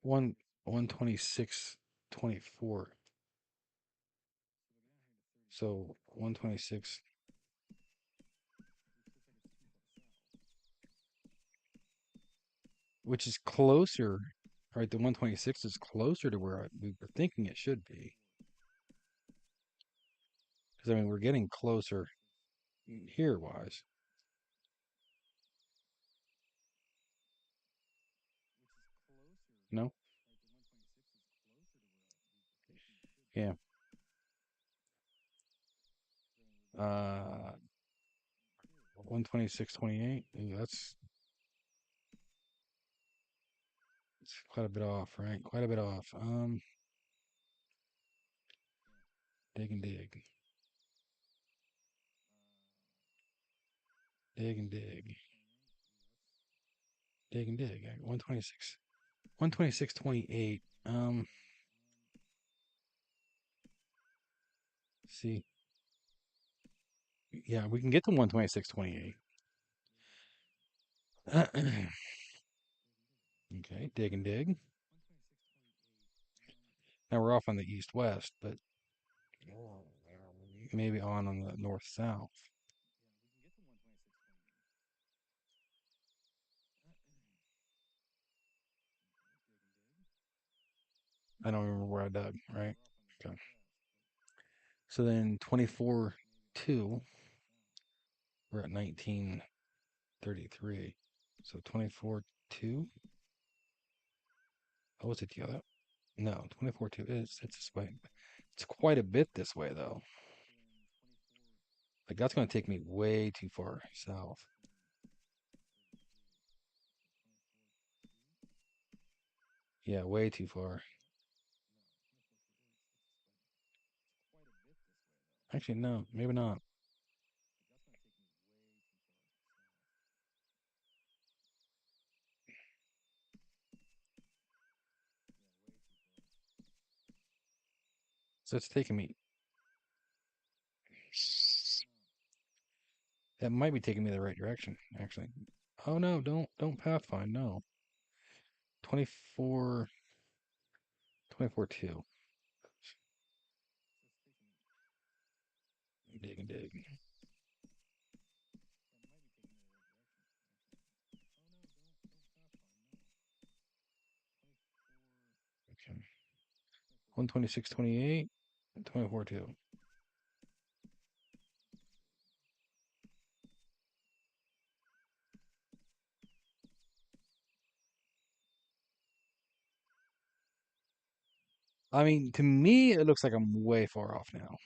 126.24. So 126, which is closer, right? The 126 is closer to where we were thinking it should be. Because I mean, we're getting closer here wise. No? Yeah. Uh, 126.28. That's quite a bit off, right? Quite a bit off. Dig and dig, dig and dig, dig and dig. 126, 126.28. See, yeah, we can get to 126.28. Okay, dig and dig. Now we're off on the east-west, but maybe on the north-south. I don't remember where I dug, right? Okay. So then 24.2, we're at 1933. So 24.2. Oh, was it the other? No, 24.2 is, it's this way. It's quite a bit this way, though. Like, that's going to take me way too far south. Yeah, way too far. Actually, no, maybe not. So it's taking me, that might be taking me the right direction, actually. Oh no, don't pathfind, no. 24, 24.2. Dig and dig. Okay. 126.28, 24.2. I mean, to me, it looks like I'm way far off now.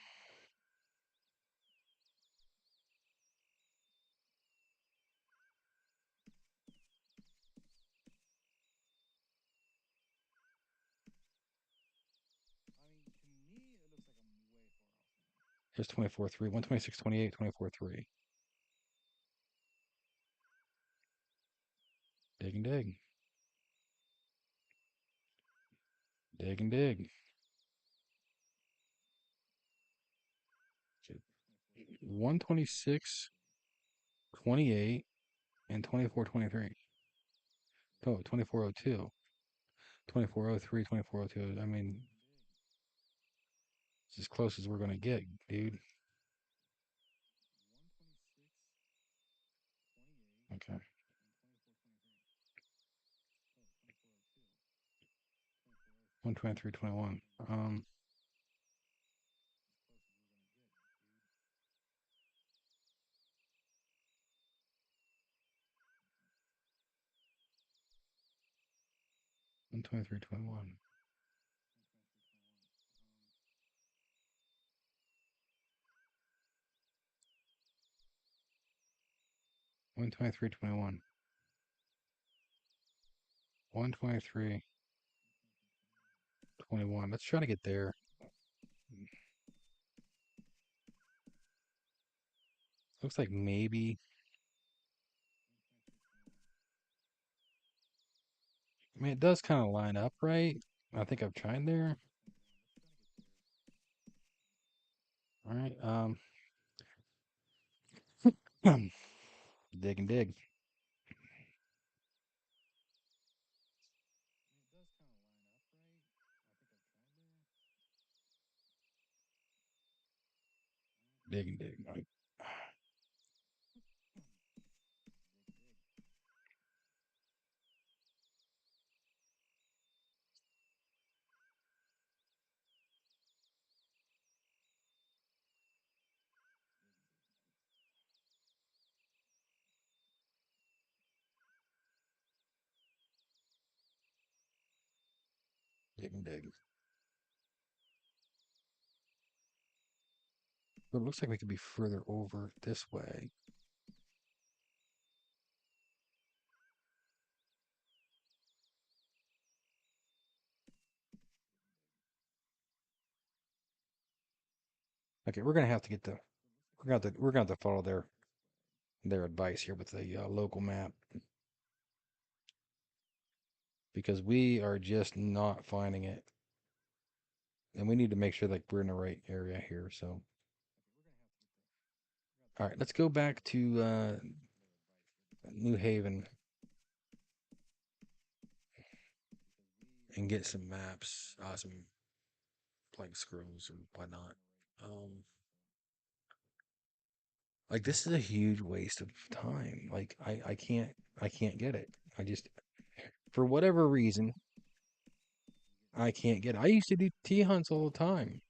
Here's 24.3, 126.28, 24.3. Dig and dig. Dig and dig. 126.28 and 24.23. Oh, 24.02. 24.03, 24.02. I mean, it's as close as we're going to get, dude. Okay. 123.21. 123.21. 123.21. 123.21. Let's try to get there. Looks like maybe. I mean, it does kind of line up, right? I think I've tried there. All right. Dig and dig. Dig and dig. Like, dig and dig. But it looks like we could be further over this way. Okay, we're gonna have to get the we're gonna have to follow their advice here with the local map because we are just not finding it, and we need to make sure like we're in the right area here. So, all right, let's go back to New Haven and get some maps, some like scrolls and whatnot. Um, like this is a huge waste of time. Like I can't get it. I just for whatever reason I can't get it. I used to do T hunts all the time.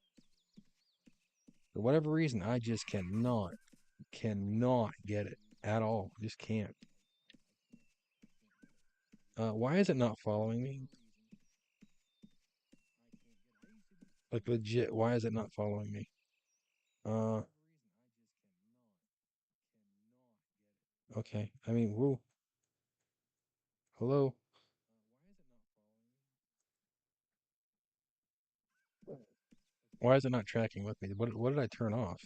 For whatever reason, I just cannot get it at all. Just can't. Why is it not following me? Like legit, why is it not following me? Uh, okay. I mean, whoa, hello. Why is it not tracking with me? What did I turn off?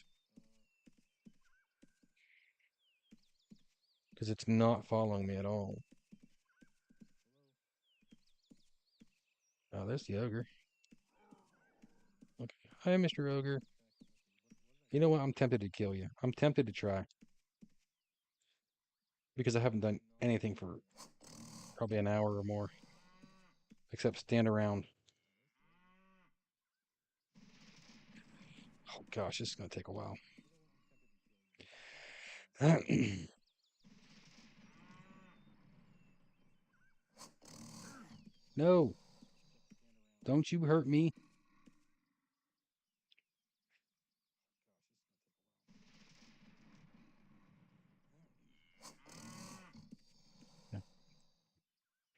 Because it's not following me at all. Oh, there's the ogre. Okay. Hi, Mr. Ogre. You know what? I'm tempted to kill you. I'm tempted to try because I haven't done anything for probably an hour or more except stand around. Oh gosh, this is gonna take a while. No, don't you hurt me.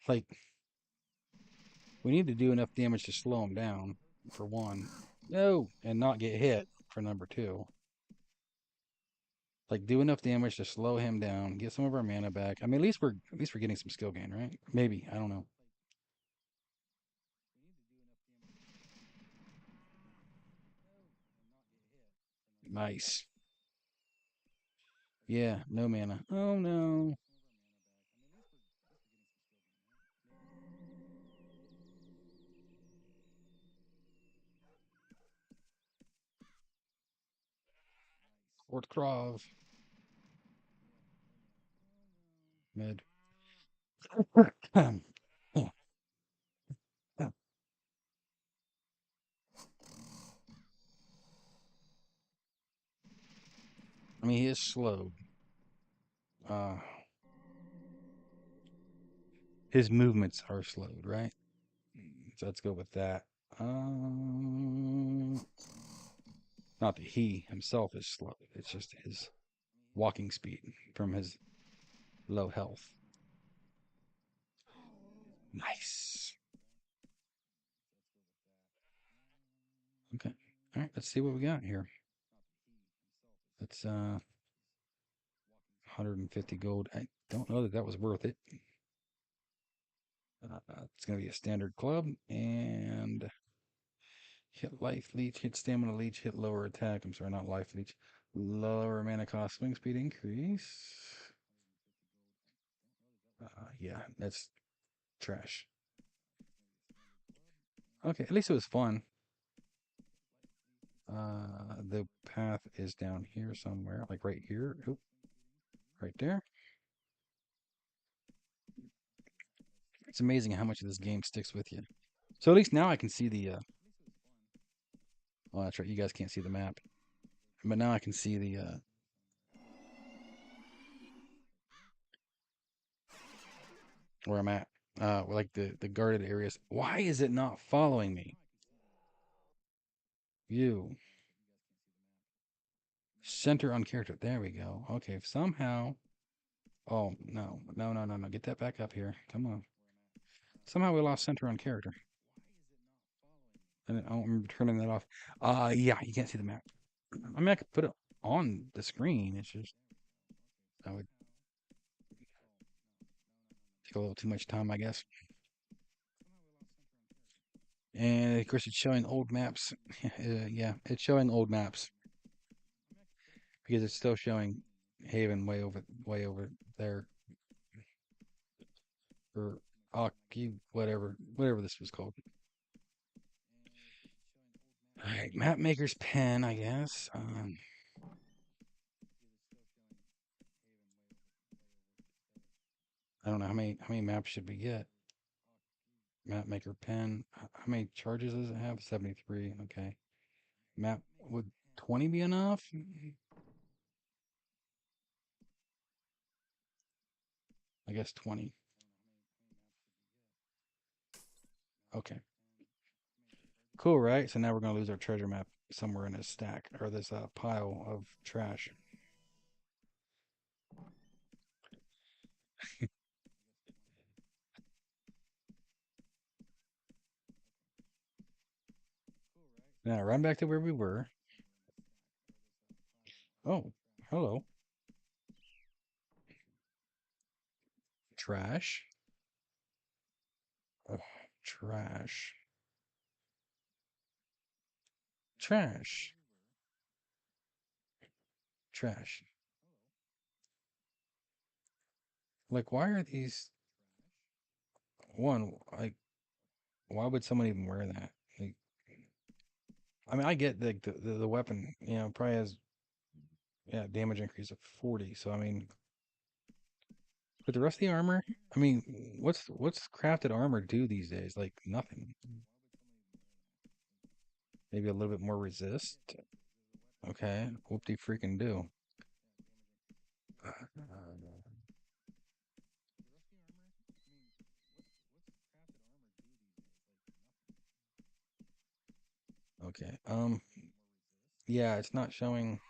Like, we need to do enough damage to slow him down, for one. No, and not get hit, for number two. Like, do enough damage to slow him down, get some of our mana back. I mean, at least we're getting some skill gain, right? Maybe, I don't know. Nice. Yeah, no mana. Oh no. Fort Krov. Mid. I mean, he is slowed. Uh, his movements are slowed, right? So let's go with that. Um, Not that he himself is slow. It's just his walking speed from his low health. Nice. Okay. All right. Let's see what we got here. That's 150 gold. I don't know that that was worth it. It's gonna be a standard club and hit life leech, hit stamina leech, hit lower attack. I'm sorry, not life leech. Lower mana cost, swing speed increase. Yeah, that's trash. Okay, at least it was fun. The path is down here somewhere, like right here. Oop, right there. It's amazing how much of this game sticks with you. So at least now I can see the. Oh, that's right. You guys can't see the map, but now I can see the where I'm at. Like the guarded areas. Why is it not following me? You center on character. There we go. Okay, somehow. Oh no, no, no, no, no! Get that back up here. Come on. Somehow we lost center on character. And I don't remember turning that off. Yeah, you can't see the map. I mean, I could put it on the screen. It's just that would take a little too much time, I guess. And of course, it's showing old maps. Yeah, it's showing old maps because it's still showing Haven way over there, or Aki, whatever this was called. All right, map maker's pen, I guess. I don't know how many maps should we get. Map maker pen. How many charges does it have? 73. Okay. Map would 20 be enough? I guess 20. Okay. Cool, right? So now we're gonna lose our treasure map somewhere in this stack or this pile of trash. Now run back to where we were. Oh, hello. Trash. Ugh, trash. Trash. Trash. Like, why are these one, like, why would someone even wear that? Like, I mean, I get the weapon, probably has yeah, damage increase of 40. So I mean, but the rest of the armor, I mean, what's crafted armor do these days? Like nothing. Maybe a little bit more resist. Okay, whoop de freaking do. Okay. Yeah, it's not showing.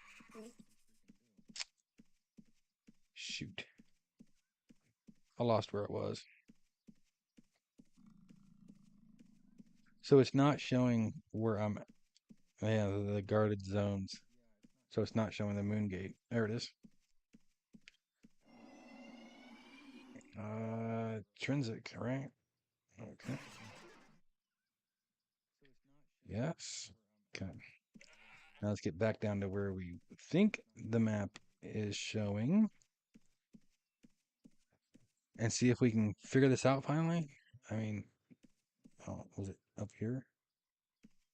Shoot, I lost where it was. So it's not showing where I'm. Yeah, the guarded zones. So it's not showing the moon gate. There it is. Intrinsic, right? Okay. Yes. Okay. Now let's get back down to where we think the map is showing and see if we can figure this out finally. I mean, oh, was it up here?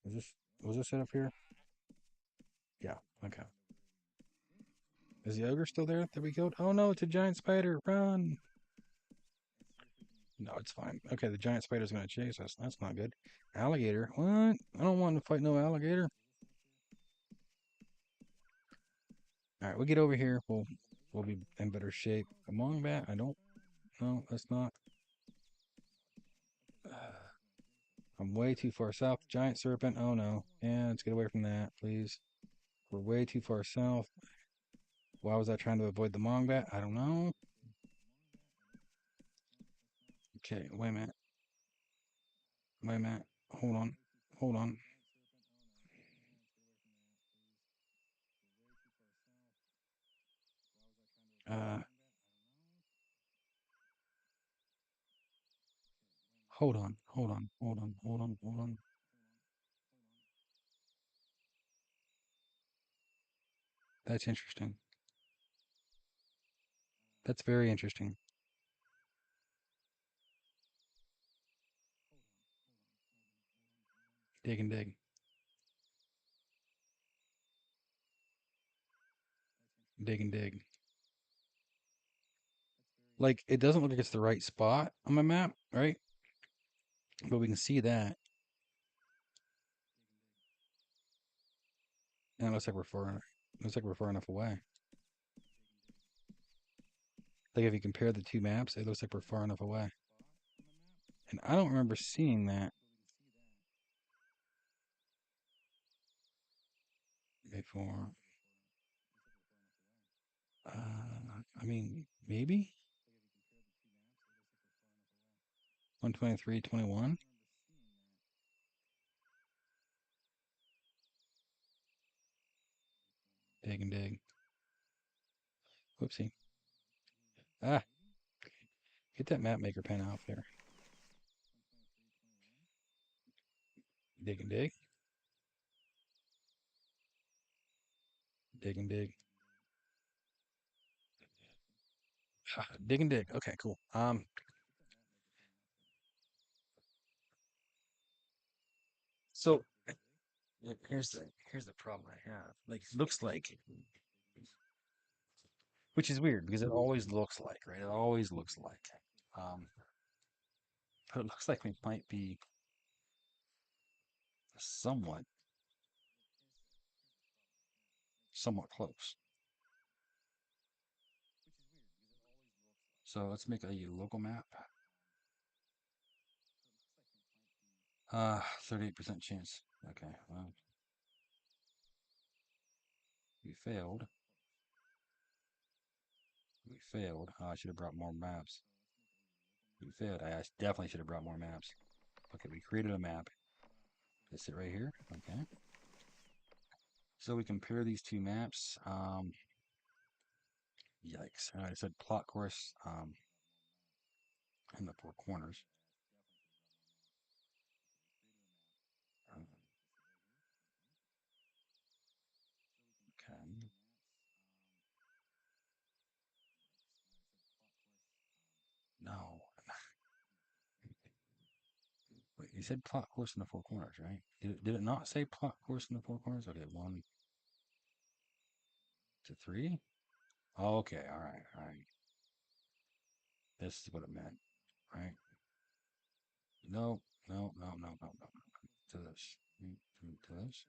Was this it up here? Yeah. Okay. Is the ogre still there that we killed? Oh no, it's a giant spider. Run. No, it's fine. Okay, the giant spider's gonna chase us. That's not good. Alligator. What? I don't want to fight no alligator. All right, we get over here. We'll be in better shape. Come on, bat. I don't. No, that's not. I'm way too far south. Giant serpent. Oh no. Yeah, let's get away from that, please. We're way too far south. Why was I trying to avoid the Mongbat? I don't know. Okay, wait a minute. Wait a minute. Hold on. Hold on. Uh, hold on. Hold on. Hold on. Hold on. Hold on. That's interesting. That's very interesting. Dig and dig. Dig and dig. Like, it doesn't look like it's the right spot on my map, right? But we can see that. And it looks like we're far enough away. Like if you compare the two maps, it looks like we're far enough away. And I don't remember seeing that before. I mean, maybe 123, 21. Dig and dig. Whoopsie. Ah, get that map maker pen out there. Dig and dig. Dig and dig. Ah, dig and dig. Okay, cool. So here's the problem I have. Like, it looks like, which is weird because it always looks like, right? It always looks like. Um, but it looks like we might be somewhat, somewhat close. So let's make a local map. 38% chance. Okay, well, we failed. We failed. Oh, I should have brought more maps. We failed. I definitely should have brought more maps. Okay, we created a map. Is it right here? Okay. So we compare these two maps. Yikes. I said plot course in the four corners. Um, okay. No. Wait, you said plot course in the four corners, right? Did it not say plot course in the four corners? Okay, 1 to 3. Oh, okay, all right, all right. This is what it meant, right? No, no, no, no, no, no. To this. To this.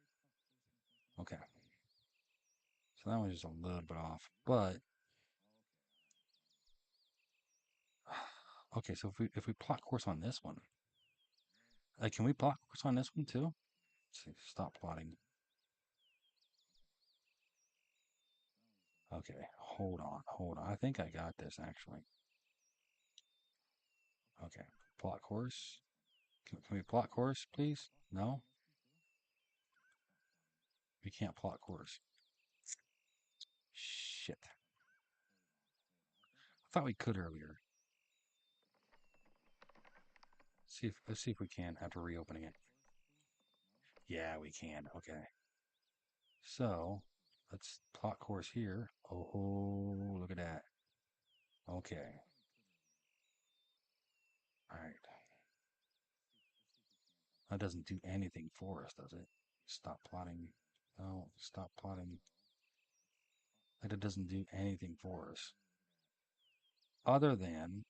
Okay. So that was just a little bit off. But okay, so if we plot course on this one, like, can we plot course on this one too? Let's see, stop plotting. Okay, hold on. I think I got this actually. Okay, plot course. Can we plot course, please? No, we can't plot course. Shit. I thought we could earlier. Let's see if we can after reopening it. Yeah, we can. Okay. So let's plot course here. Oh, look at that. Okay. All right. That doesn't do anything for us, does it? Stop plotting. No, stop plotting. Like, it doesn't do anything for us. Other than,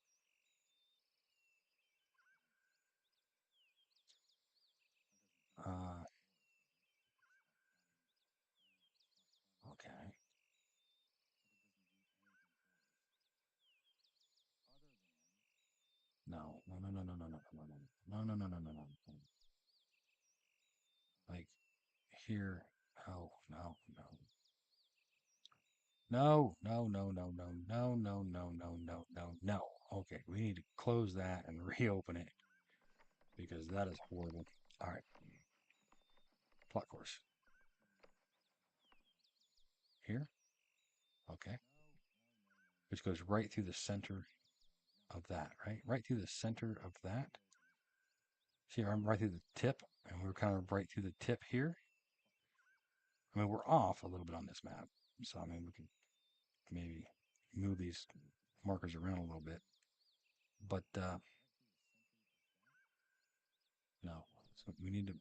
uh, okay. No, no, no, no, no, no, no, no, no, no, no, no, no, no, no, no. Like, here. No, no, no. No, no, no, no, no, no, no, no, no, no, no, no. Okay, we need to close that and reopen it because that is horrible. All right, plot course. Here. Okay. Which goes right through the center of that, right? Right through the center of that. See, I'm right through the tip, and we're kind of right through the tip here. I mean, we're off a little bit on this map. So, I mean, we can maybe move these markers around a little bit. But, no. So we need to,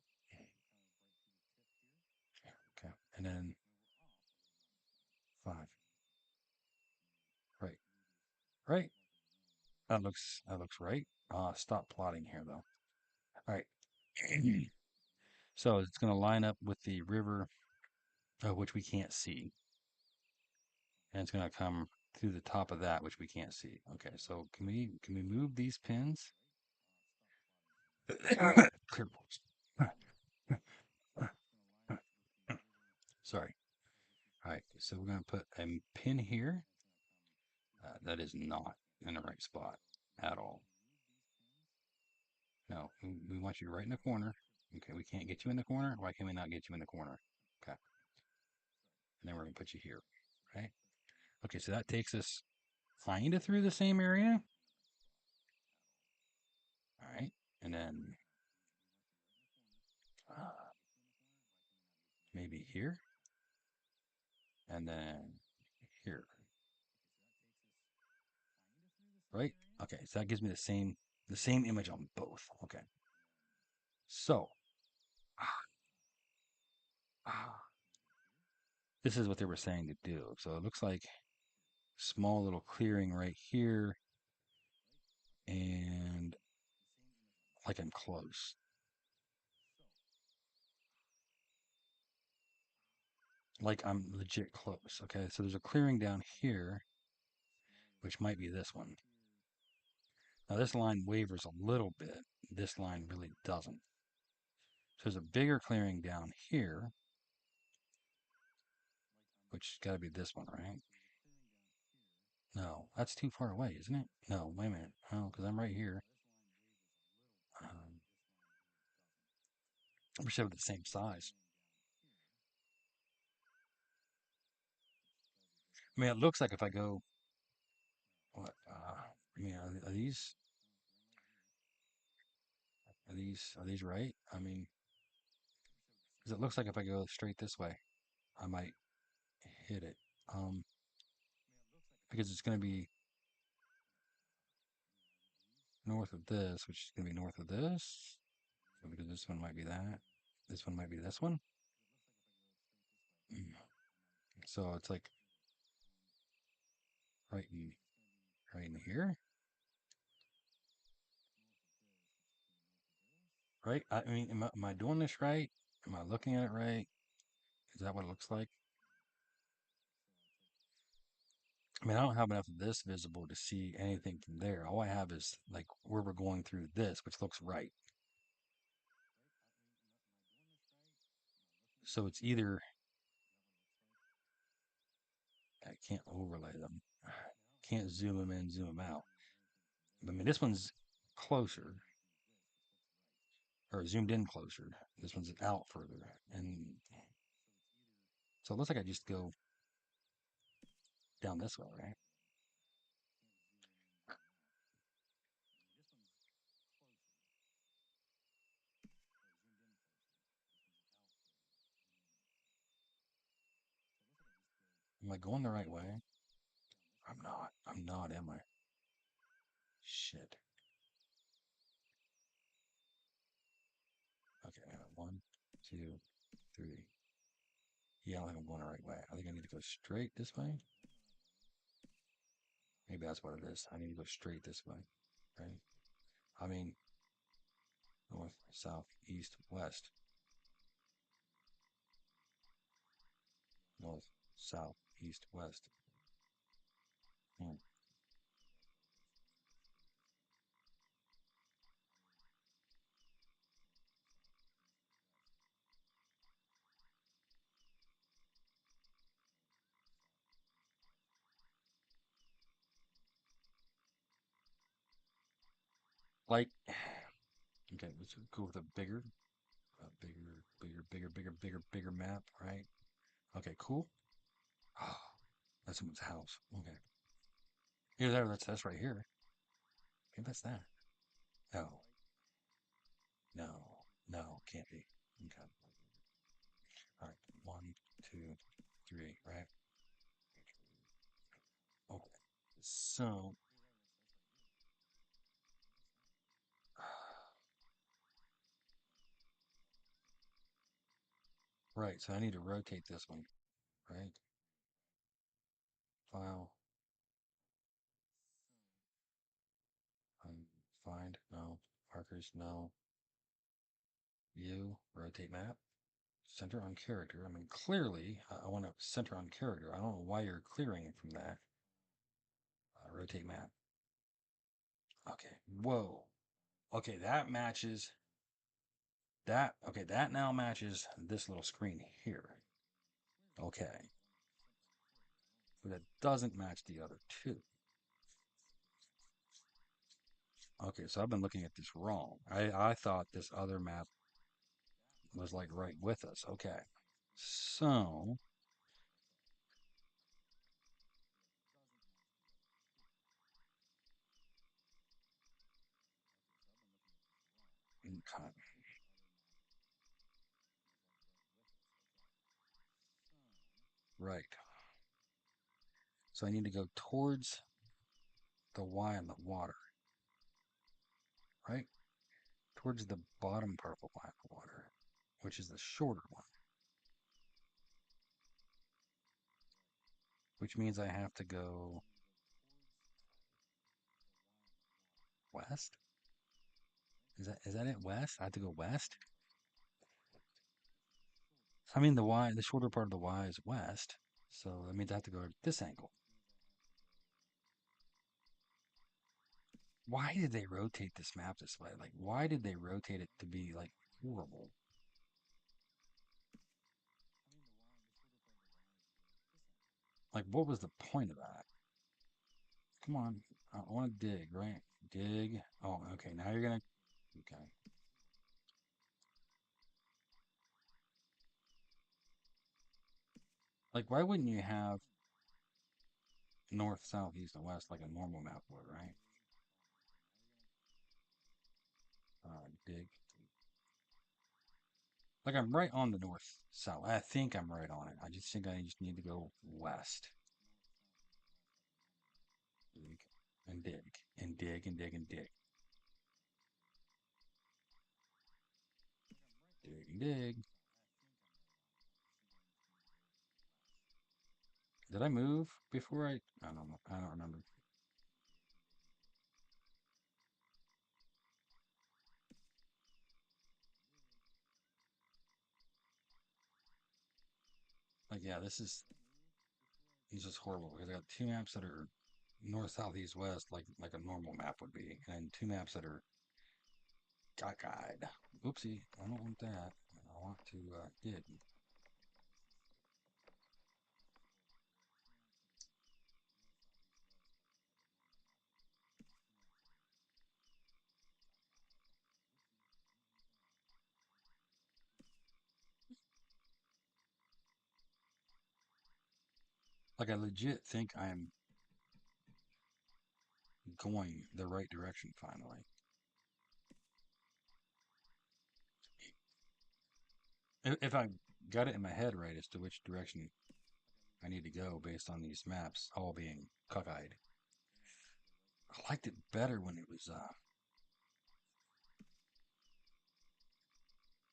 okay. And then 5. Right. Right. That looks right. Stop plotting here, though. All right. So it's going to line up with the river, which we can't see. And it's going to come through the top of that, which we can't see. Okay, so can we move these pins? Clear balls. Sorry. All right, so we're going to put a pin here. That is not in the right spot at all. No, we want you right in the corner. Okay, we can't get you in the corner. Why can we not get you in the corner? Okay. and then we're going to put you here, right? Okay, so that takes us kind of through the same area. All right, and then maybe here, and then here, right? Okay, so that gives me the same image on both. Okay, so this is what they were saying to do. So it looks like small little clearing right here, and like I'm close. Like I'm legit close. Okay, so there's a clearing down here, which might be this one. Now this line wavers a little bit. This line really doesn't. So there's a bigger clearing down here, which has got to be this one, right? No, that's too far away, isn't it? No, wait a minute. Oh, because I'm right here. I wish they were the same size. I mean, it looks like if I go, what? I mean, are these right? I mean, because it looks like if I go straight this way, I might hit it. Um, because it's going to be north of this, which is going to be north of this. So because this one might be that. This one might be this one. Mm. So it's like right in right in here, right? I mean, am I doing this right? Am I looking at it right? Is that what it looks like? I mean, I don't have enough of this visible to see anything from there. All I have is like where we're going through this, which looks right. So it's either I can't overlay them, can't zoom them in, zoom them out. I mean, this one's closer or zoomed in closer. This one's out further, and so it looks like I just go down this way, right? Am I going the right way? I'm not. I'm not, am I? Shit. Okay, one, two, three. Yeah, I don't think I'm going the right way. I think I need to go straight this way. Maybe that's what it is. I need to go straight this way, right? I mean, north, south, east, west. North, south, east, west. Hmm. Like, okay, let's go with a bigger map, right? Okay, cool. Oh, that's someone's house. Okay. Here, there, that's right here. Maybe that's that. No, no, can't be. Okay. All right. One, two, three, right? Okay. So, right. So I need to rotate this one, right? File, find, no. Markers, no. View, rotate map, center on character. I mean, clearly, I want to center on character. I don't know why you're clearing it from that. Rotate map. Okay. Whoa. Okay, that matches that. Okay, that now matches this little screen here. Okay. But it doesn't match the other two. Okay, so I've been looking at this wrong. I thought this other map was like right with us. Okay. So cut. Right. So I need to go towards the Y in the water, right? Towards the bottom part of the Y in the water, which is the shorter one, which means I have to go west. Is that it? West? I have to go west? I mean, the shorter part of the Y is west, so that means I have to go at this angle. Why did they rotate this map this way? Like, why did they rotate it to be like horrible? Like, what was the point of that? Come on, I want to dig, right? Dig. Oh, okay. Now you're gonna. Okay. Like, why wouldn't you have north, south, east, and west like a normal map would, right? Dig. Like, I'm right on the north, south. I think I'm right on it. I just think I just need to go west. Dig and dig and dig and dig and dig. Dig and dig. Did I move before I don't know. I don't remember. Like, yeah, this is horrible because I got two maps that are north, south, east, west, like a normal map would be, and two maps that are cockeyed. Oopsie, I don't want that. I want to dig. Like, I legit think I'm going the right direction finally. If I got it in my head right as to which direction I need to go based on these maps all being cockeyed. I liked it better when it was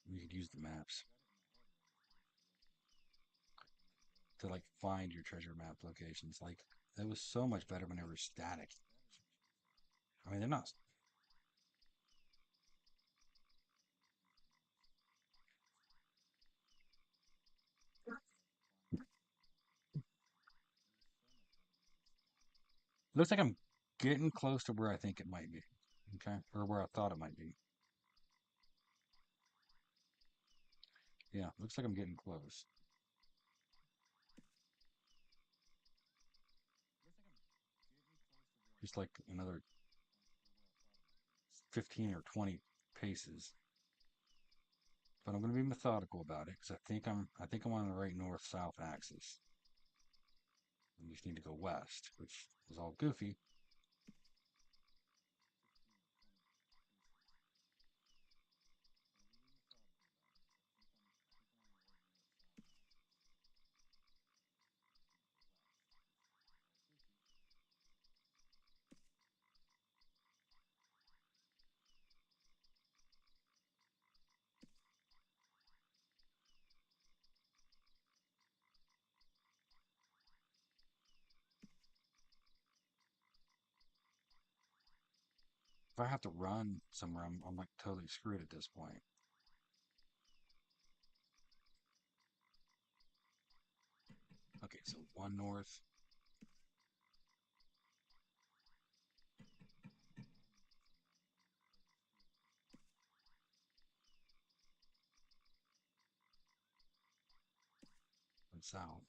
you could use the maps to like find your treasure map locations. Like it was so much better when they were static. I mean, they're not. Looks like I'm getting close to where I think it might be. Okay, or where I thought it might be. Yeah, looks like I'm getting close. Just like another 15 or 20 paces. But I'm going to be methodical about it because I think I'm on the right north-south axis. I just need to go west, which is all goofy. If I have to run somewhere, I'm like totally screwed at this point. Okay, so one north, one south.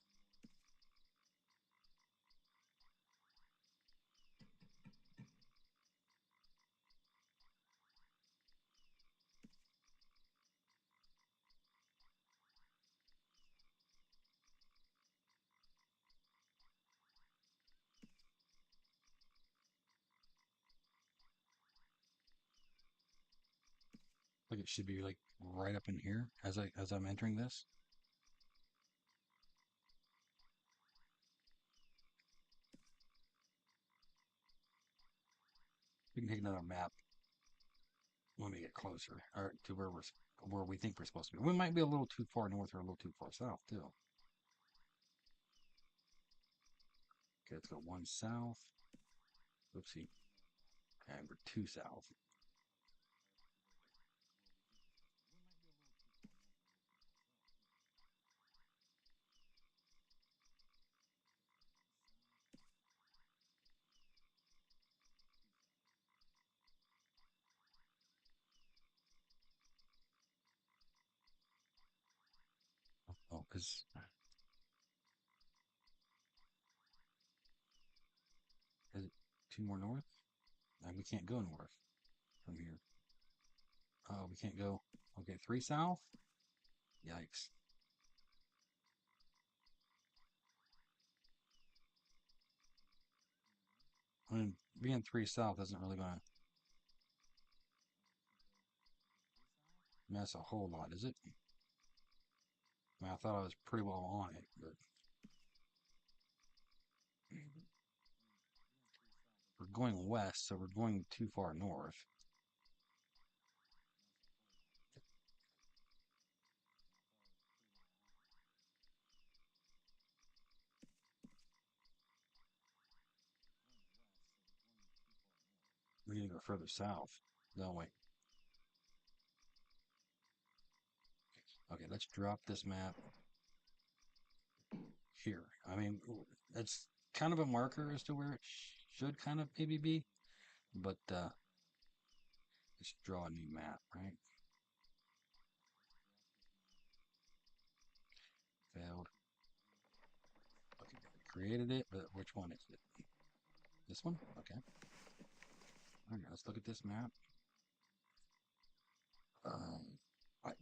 Like it should be like right up in here as I'm entering this. We can take another map when we get closer, or to where we think we're supposed to be. We might be a little too far north or a little too far south too. Okay, let's go one south. Oopsie. Okay, we're two south. Oh, because is it two more north? And we can't go north from here. Oh, we can't go. Okay, three south. Yikes. I mean, being three south isn't really gonna mess a whole lot, is it? I mean, I thought I was pretty well on it, but we're going west, so we're going too far north. We need to go further south, don't we? Okay, let's drop this map here. I mean, it's kind of a marker as to where it should kind of maybe be, but let's draw a new map, right? Failed. Okay, we created it, but which one is it? This one? Okay. All right, let's look at this map.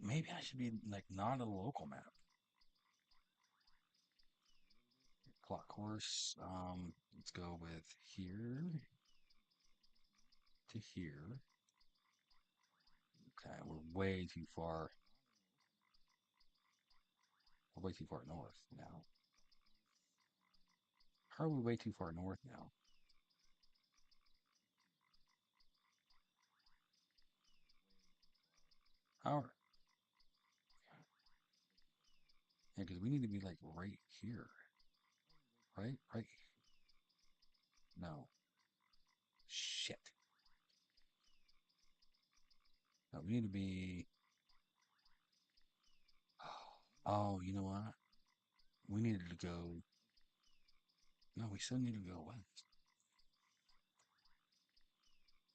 Maybe I should be like not a local map. Clock course. Let's go with here to here. Okay, we're way too far. We're way too far north now. How are we way too far north now? How? Yeah, because we need to be like right here, right? Right? No. Shit. No, we need to be. Oh, you know what? We needed to go. No, we still need to go west.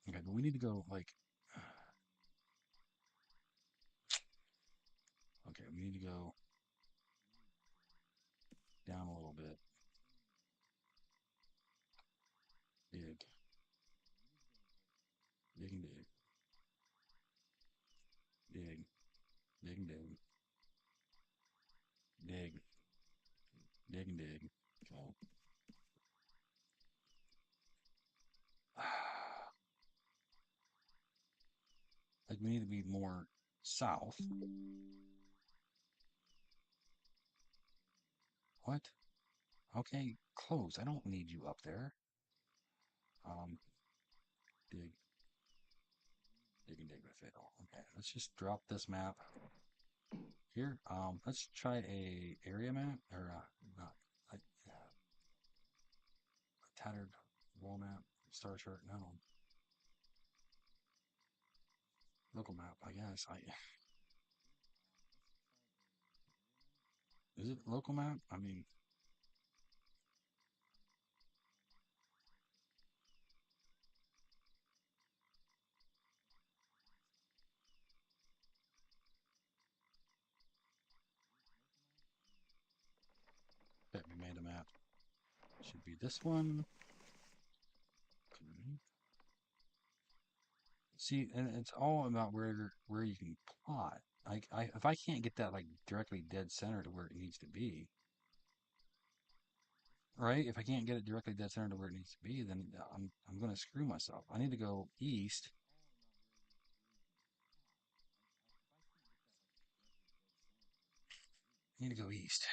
Okay, but we need to go like. Okay, we need to go down a little bit. Dig, dig and dig, dig, dig and dig, dig, dig and dig. Okay. Like we need to be more south. What? Okay, close. I don't need you up there. Um, dig, dig and dig with it. Okay, let's just drop this map here. Let's try a area map or not like a tattered wall map, star chart. No, local map. I guess. I is it local map? I mean, that we made a map. Should be this one. Okay. See, and it's all about where you can plot. Like, if I can't get that like directly dead center to where it needs to be, right? If I can't get it directly dead center to where it needs to be, then I'm going to screw myself. I need to go east. I need to go east.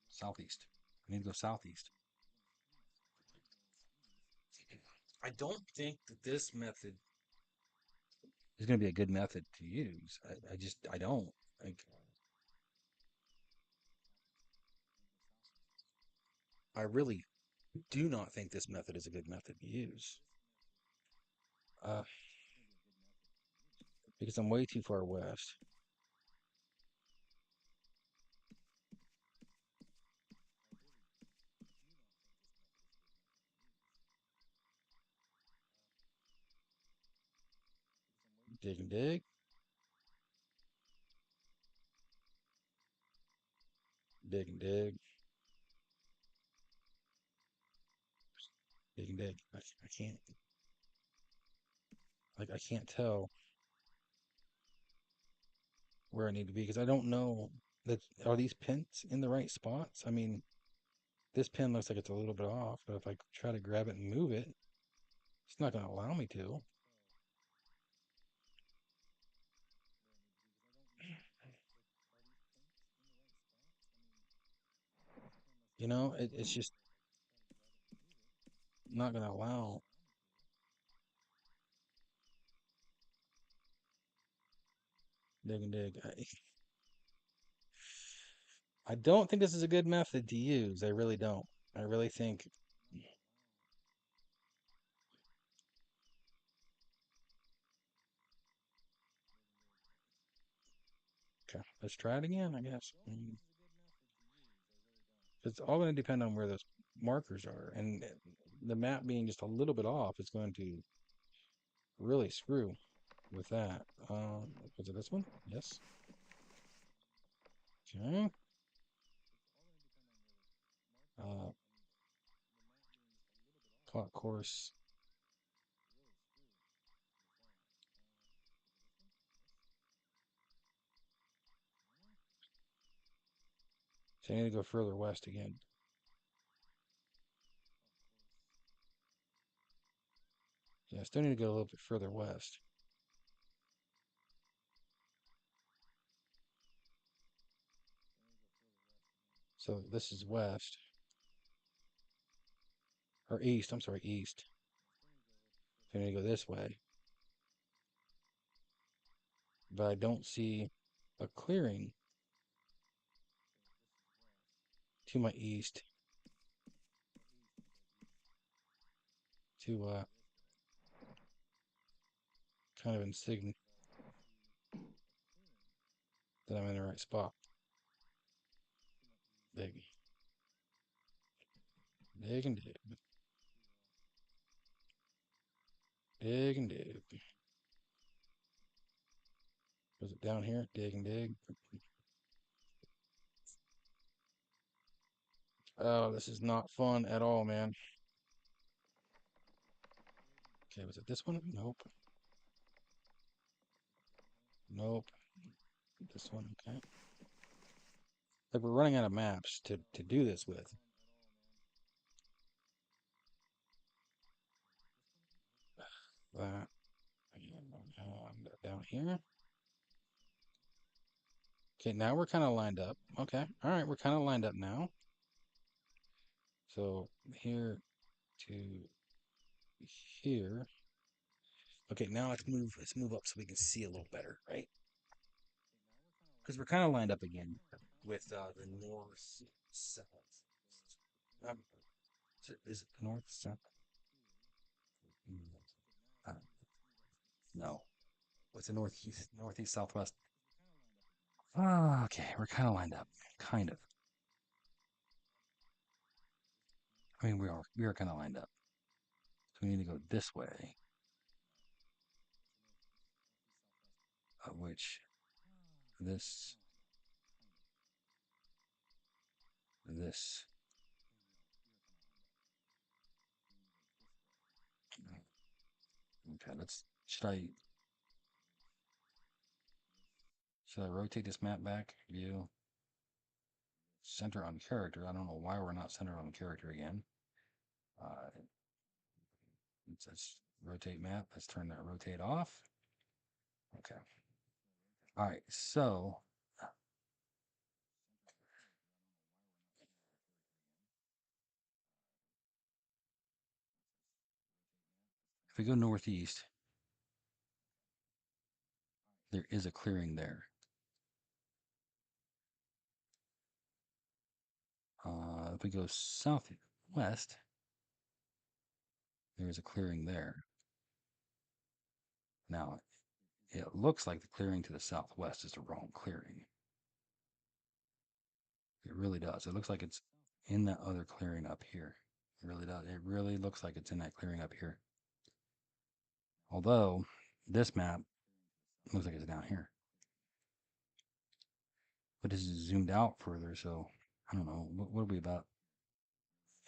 Southeast. I need to go southeast. I don't think that this method is going to be a good method to use. I don't. Like, I really do not think this method is a good method to use. Uh, because I'm way too far west. Dig and dig. Dig and dig. Dig and dig. I can't, like, I can't tell where I need to be because I don't know that are these pins in the right spots? I mean, this pin looks like it's a little bit off, but if I try to grab it and move it, it's not going to allow me to. It's just not going to allow. Dig and dig. I don't think this is a good method to use. I really don't. I really think. Okay, let's try it again, I guess. It's all going to depend on where those markers are, and the map being just a little bit off is going to really screw with that. Was it this one? Yes. Okay. Uh, clock course. So I need to go further west again. Yeah, I still need to go a little bit further west. So this is west or east. I'm sorry, east. So I need to go this way, but I don't see a clearing to my east to kind of insignify that I'm in the right spot. Dig, dig and dig, dig and dig. Was it down here? Dig and dig. Oh, this is not fun at all, man. Okay, was it this one? Nope. Nope. This one, okay. Like we're running out of maps to do this with. That down here. Okay, now we're kind of lined up. Okay, all right, we're kind of lined up now. So here to here. Okay, now let's move. Let's move up so we can see a little better, right? Because we're kind of lined up again with the north south. Um, is it the north south? Uh, no. What's the northeast, southwest? Oh, okay, we're kind of lined up, kind of. I mean, we are kind of lined up. So we need to go this way, which this, this. Okay, let's. Should I rotate this map back? View, center on character. I don't know why we're not centered on character again. Uh, let's rotate map. Let's turn that rotate off. Okay. All right. So If we go northeast, there is a clearing there. If we go southwest, there is a clearing there. Now, it looks like the clearing to the southwest is the wrong clearing. It really does. It looks like it's in that other clearing up here. It really does. It really looks like it's in that clearing up here. Although this map looks like it's down here. But this is zoomed out further, so I don't know. What are we about?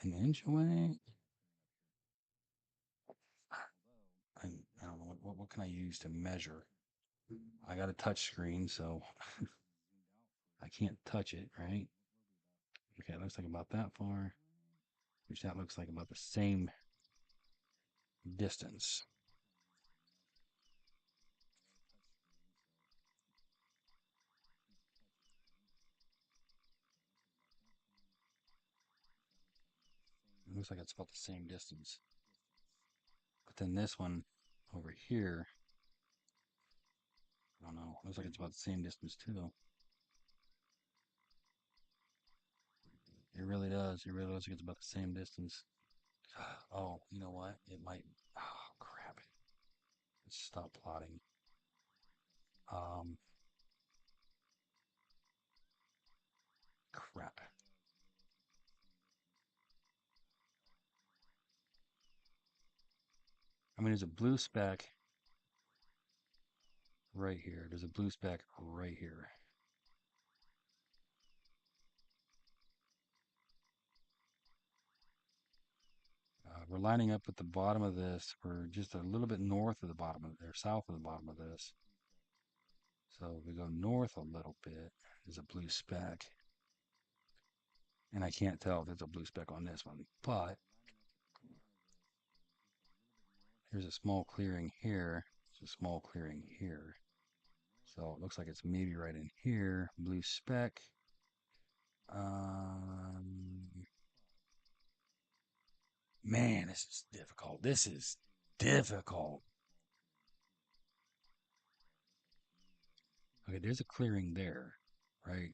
An inch away? I don't know. What can I use to measure? I got a touch screen, so I can't touch it, right? Okay, it looks like about that far, which that looks like about the same distance. It looks like it's about the same distance. But then this one over here, I don't know. Looks like it's about the same distance too. It really does. It really looks like it's about the same distance. Oh, you know what? It might. Oh, crap. Let's stop plotting. Um, Crap. I mean, there's a blue speck right here. There's a blue speck right here. We're lining up at the bottom of this. We're just a little bit north of the bottom of there, south of the bottom of this. So if we go north a little bit, there's a blue speck. And I can't tell if there's a blue speck on this one, but here's a small clearing here. There's a small clearing here. So it looks like it's maybe right in here. Blue speck. Um, Man, this is difficult. This is difficult. Okay, there's a clearing there, right?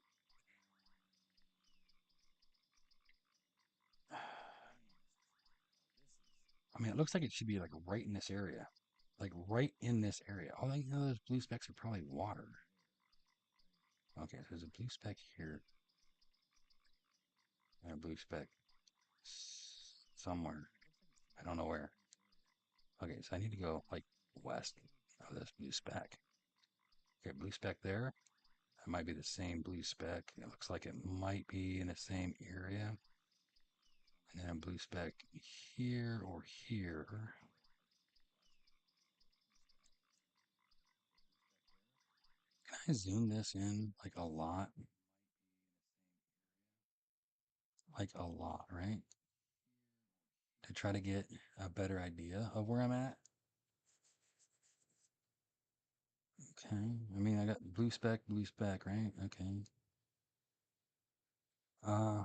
I mean, it looks like it should be like right in this area. Like right in this area. All I know those blue specks are probably water. Okay, so there's a blue speck here and a blue speck somewhere. I don't know where. Okay, so I need to go like west of this blue speck. Okay, blue speck there. That might be the same blue speck. It looks like it might be in the same area. And then a blue speck here or here. Can I zoom this in like a lot? Like a lot, right? To try to get a better idea of where I'm at. Okay. I mean, I got blue speck, right? Okay. Uh,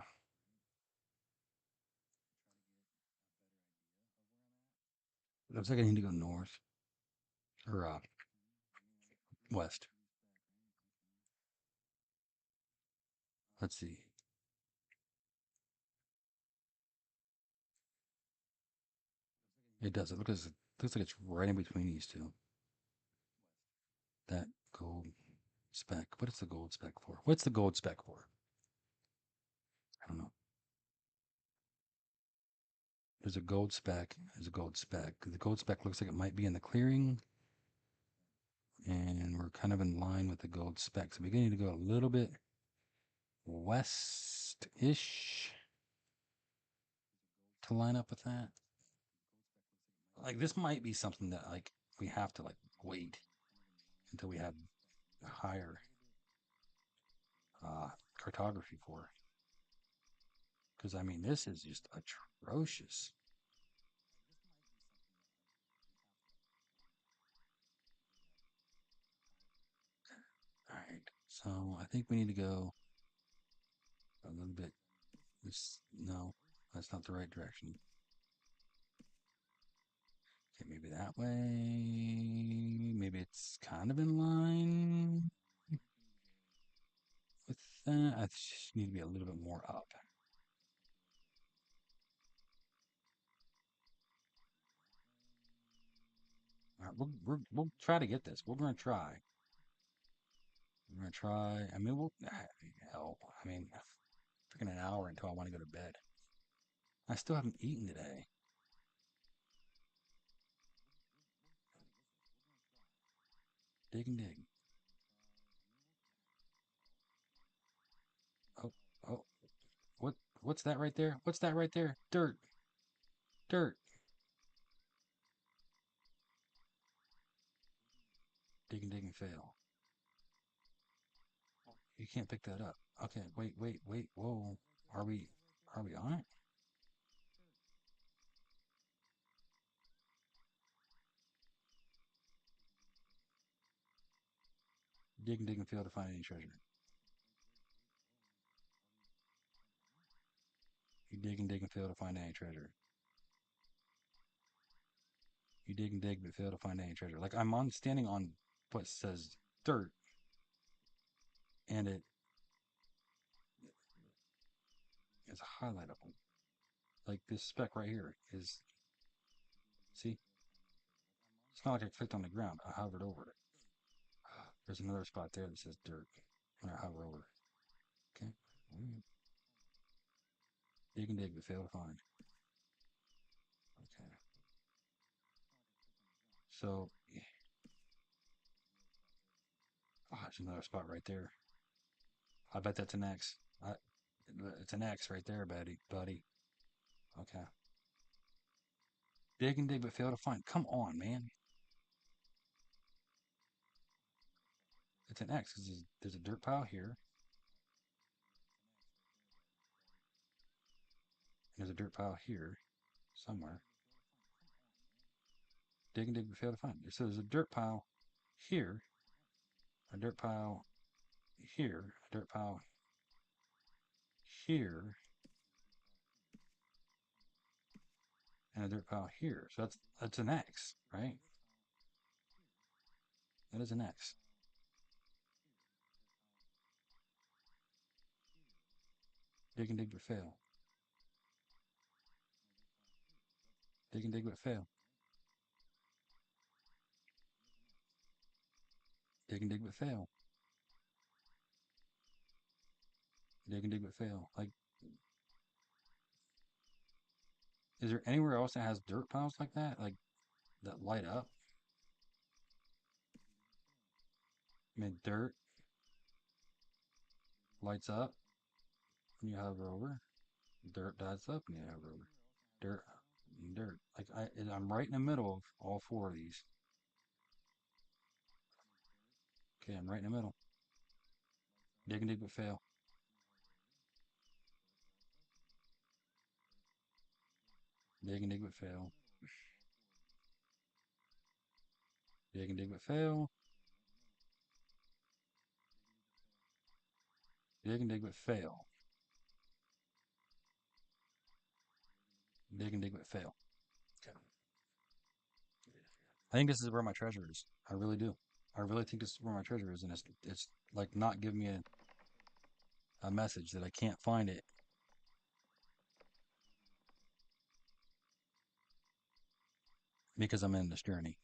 Looks like I need to go north or west. Let's see. It does. Looks like it's right in between these two. That gold speck. What is the gold speck for? What's the gold speck for? I don't know. There's a gold speck. There's a gold speck. The gold speck looks like it might be in the clearing, and we're kind of in line with the gold speck. So we're going to go a little bit west-ish to line up with that. Like this might be something that like we have to like wait until we have higher cartography for. Because I mean, this is just atrocious. All right, so I think we need to go a little bit. No, that's not the right direction. Okay, maybe that way. Maybe it's kind of in line with that. I just need to be a little bit more up. All right, we'll try to get this. We're gonna try. We're gonna try. I mean, hell. I mean, freaking an hour until I want to go to bed. I still haven't eaten today. Dig and dig. Oh, oh. What? What's that right there? What's that right there? Dirt, dirt. Dig and dig and fail. You can't pick that up. Okay, wait, wait, wait. Whoa. Are we? Are we on it? Dig and dig and fail to find any treasure. You dig and dig and fail to find any treasure. You dig and dig but fail to find any treasure. Like I'm on standing on what says dirt, and it is highlightable. Like this speck right here is. See, it's not like I clicked on the ground. I hovered over it. There's another spot there that says dirt when I hover over it. Okay. Dig and dig but fail to find. Okay. So, there's another spot right there. I bet that's an X. I, it's an X right there, buddy. Buddy. Okay. Dig and dig but fail to find. Come on, man. It's an X because there's a dirt pile here, and there's a dirt pile here somewhere. Dig and dig but fail to find. So there's a dirt pile here, a dirt pile here, a dirt pile here, and a dirt pile here. So that's an X, right? That is an X. Dig and dig but fail. Dig and dig but fail. Dig and dig but fail. Dig and dig but fail. Like, is there anywhere else that has dirt piles like that? Like, that light up? I mean, dirt lights up when you hover over. Dirt lights up when you hover over. Dirt, dirt. Like, I'm right in the middle of all four of these. Okay, I'm right in the middle. Dig and dig but fail. Dig and dig but fail. Dig and dig but fail. Dig and dig but fail. Dig and dig but fail. Okay. I think this is where my treasure is. I really do. I really think this is where my treasure is, and it's like not giving me a message that I can't find it because I'm in this journey.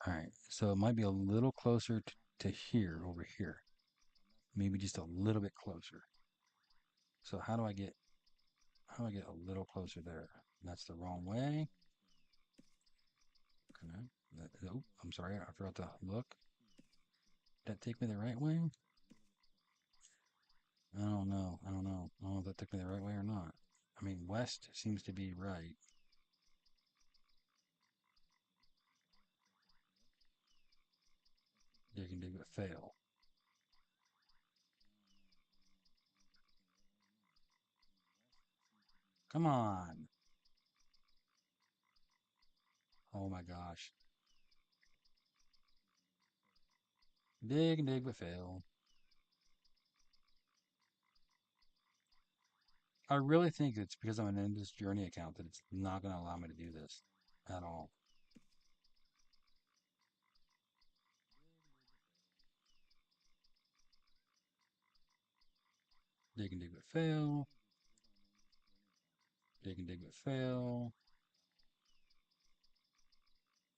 All right, so it might be a little closer to here, over here, maybe just a little bit closer. So how do I get a little closer there? That's the wrong way. Okay. Oh, I'm sorry, I forgot to look. Did that take me the right way? I don't know. I don't know. I don't know if that took me the right way or not. I mean, west seems to be right. Dig and dig but fail. Come on. Oh my gosh. Dig and dig but fail. I really think it's because I'm an Endless Journey account that it's not going to allow me to do this. at all. Dig and dig but fail. Dig and dig but fail.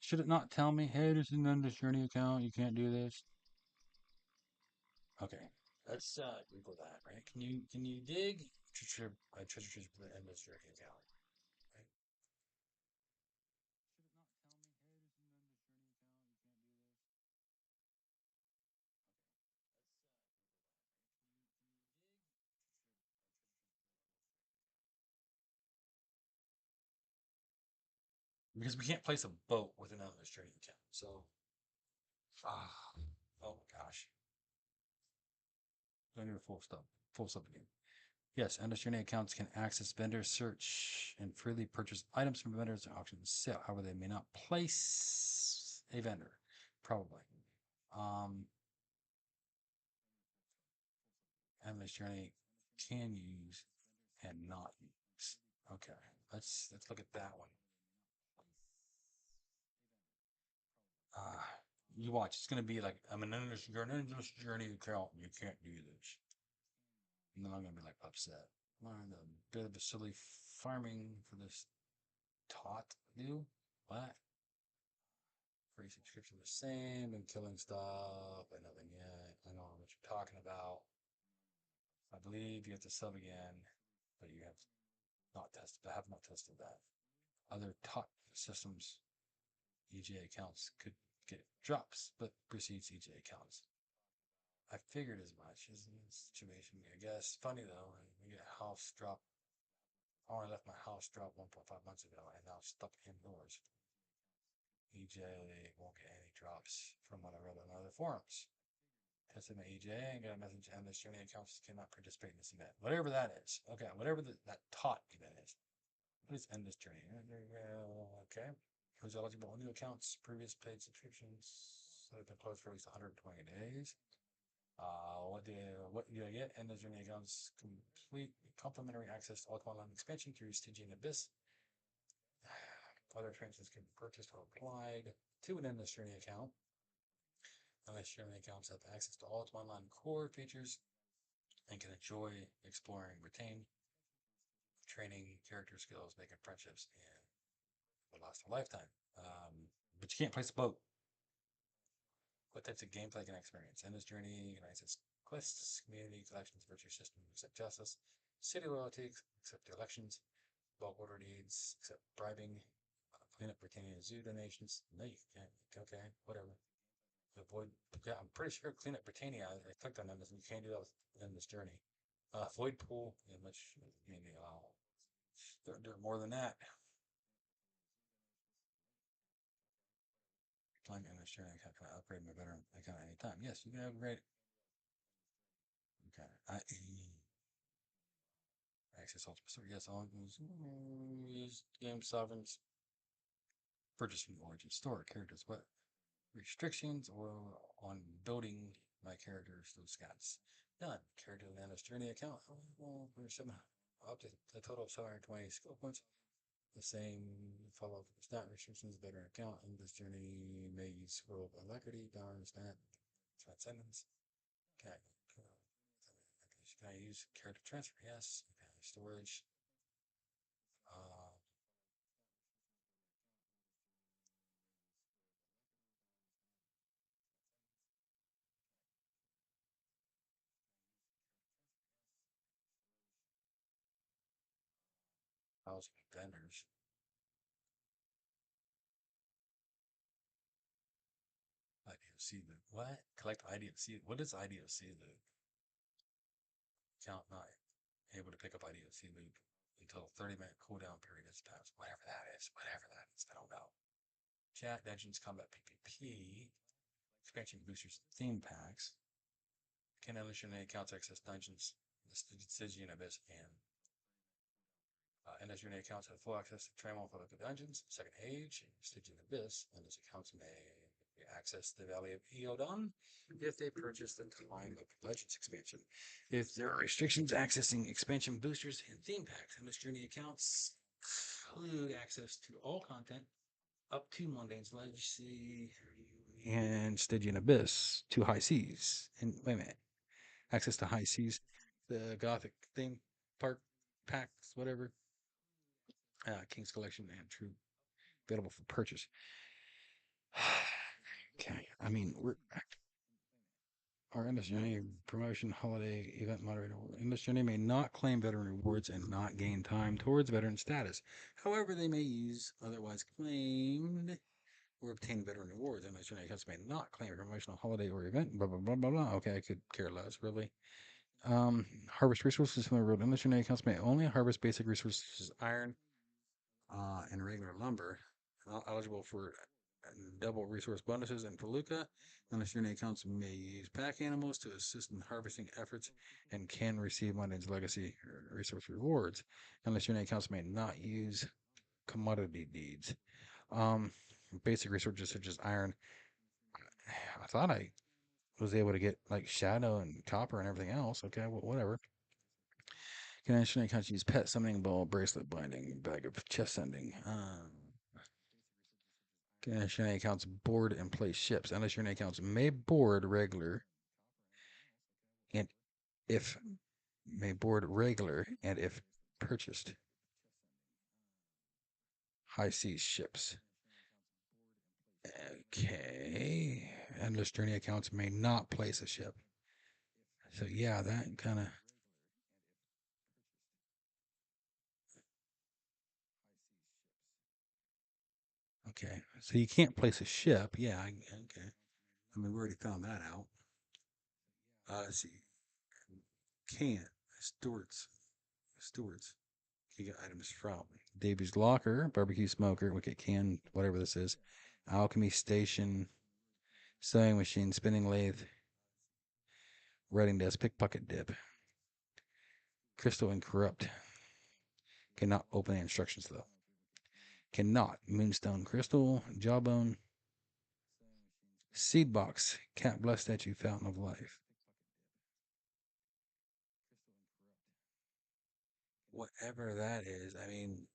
Should it not tell me, hey, this is an journey account, you can't do this? Okay. Let's Google that, right? Can you dig treasure chest with an endless journey account? Right? Because we can't place a boat with an endless journey account. So ah, oh my gosh. I need a full stop. Full stop again. Yes, endless journey accounts can access vendor search and freely purchase items from vendors and auctions sale. However, they may not place a vendor. Probably. Um, endless journey can use and not use. Okay, let's look at that one. Uh, you watch. It's gonna be like I'm you're an endless journey account. You can't do this. And then I'm gonna be like upset. Learned a bit of a silly farming for this tot do. What? Free subscription the same and killing stuff and nothing yet. I know what you're talking about. I believe you have to sub again, but you have not tested. I have not tested that. Other tot systems EJ accounts could get drops, but precedes EJ accounts. I figured as much as in this situation. I guess funny though, we get a house drop. I only left my house drop 1.5 months ago, and now I'm stuck indoors. EJ won't get any drops from what I read on other forums. Tested my EJ and got a message, and this journey accounts cannot participate in this event. Whatever that is. Okay, whatever that taught event is. Please end this journey. Okay. Who's eligible? New accounts, previous paid subscriptions that have been closed for at least 120 days. What do I get? End this journey accounts complete complimentary access to Ultima Online expansion through Stygian Abyss. Other transactions can be purchased or applied to an endless journey account. Endless journey accounts have access to Ultima Online core features and can enjoy exploring, retain, training character skills, making friendships, and will last a lifetime. But you can't place a boat. What types of gameplay can I experience? Endless journey unites its quests, community, collections, virtue system, accept justice, city loyalty, accept elections, bulk order needs, accept bribing, clean up Britannia zoo donations. No, you can't. Okay, whatever. Avoid. Yeah, I'm pretty sure clean up Britannia. I clicked on them, and you can't do that in this journey. Void pool, in which maybe they're doing more than that. Climbing in this journey, can I upgrade my veteran account anytime? Yes, you can upgrade. Okay. Access Ultimate Store. Yes, all use game sovereigns. Purchase from the Origin Store. Characters. What restrictions or on building my characters? Those stats. None. Character Landless Journey account. Well, up to a total of 720 skill points. The same follow stat restrictions, veteran account, and this journey may use scroll of alacrity, power, stat, transcendence. Can I, can I use character transfer? Yes. Okay. Storage. Uh, housing vendors. IDOC loop. What? Collect IDOC. What is IDOC loop? Count 9. Able to pick up IDOC loop until 30-minute cooldown period has passed. Whatever that is. Whatever that is. I don't know. Chat, Dungeons, Combat PvP. Expansion boosters, theme packs. Can illusionate accounts access dungeons, the Stygian Abyss, and as your accounts have full access to Tramon for the dungeons, Second Age, Stygian Abyss, and those accounts may access the Valley of Eodon if they purchase the Time of Legends expansion. If there are restrictions accessing expansion boosters and theme packs, and this journey accounts include access to all content Up to Mundane's Legacy and Stygian Abyss to High Seas. And wait a minute, access to High Seas, the Gothic theme park packs, whatever. King's Collection and True available for purchase. Okay, I mean our Endless Journey promotion holiday event moderator. Endless Journey may not claim veteran rewards and not gain time towards veteran status. However, they may use otherwise claimed or obtain veteran rewards. Endless Journey accounts may not claim a promotional holiday or event. Blah blah blah blah blah. Okay, I could care less, really. Harvest resources from the road. Endless Journey accounts may only harvest basic resources, iron, and regular lumber. Not eligible for double resource bonuses in Palooka. Unless your accounts may use pack animals to assist in harvesting efforts and can receive Mundane's Legacy resource rewards. Unless your accounts may not use commodity deeds. Um, Basic resources such as iron. I thought I was able to get like shadow and copper and everything else. Okay, well, whatever. Can accounts use pet summoning ball, bracelet binding, bag of chest sending. Unless your accounts board and place ships. Unless your accounts may board regular and if may board regular and if purchased high seas ships. Okay. Endless journey accounts may not place a ship. So yeah, that kind of okay. So you can't place a ship. Yeah. Okay. I mean, we already found that out. Let's see. Can't stewards. You get items from Davy's Locker, Barbecue Smoker, Wicket Can, whatever this is, Alchemy Station, Sewing Machine, Spinning Lathe, Writing Desk, Pickpocket Dip, Crystal and Corrupt. Cannot open the instructions though. Cannot. Moonstone Crystal, Jawbone, Seed Box, Cat Bless Statue, Fountain of Life. Whatever that is, I mean,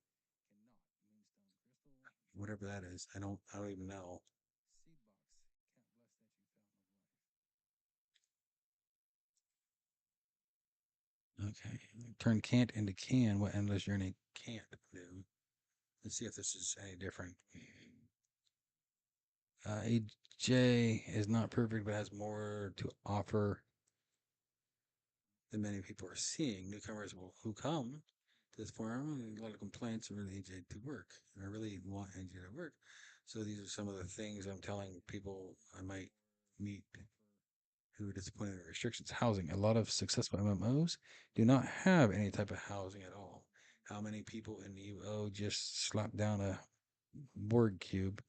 whatever that is, I don't even know. Okay. Turn can't into can, what Endless Journey can't do. Let's see if this is any different. AJ is not perfect, but has more to offer than many people are seeing. Newcomers who come to this forum, a lot of complaints about AJ to work. I really want AJ to work. So these are some of the things I'm telling people I might meet who are disappointed in restrictions. Housing. A lot of successful MMOs do not have any type of housing at all. How many people in UO just slap down a board cube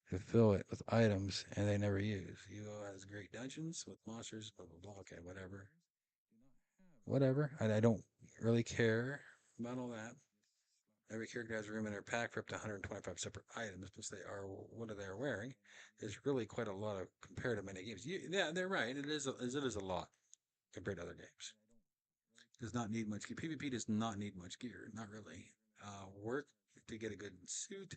to fill it with items and they never use? UO has great dungeons with monsters, blah, blah, blah. Okay, whatever. Whatever. I don't really care about all that. Every character has room in their pack for up to 125 separate items, plus they are what are they wearing. There's really quite a lot of compared to many games. Yeah, they're right. It is a lot compared to other games. Does not need much gear. PvP does not need much gear. Not really. Work to get a good suit.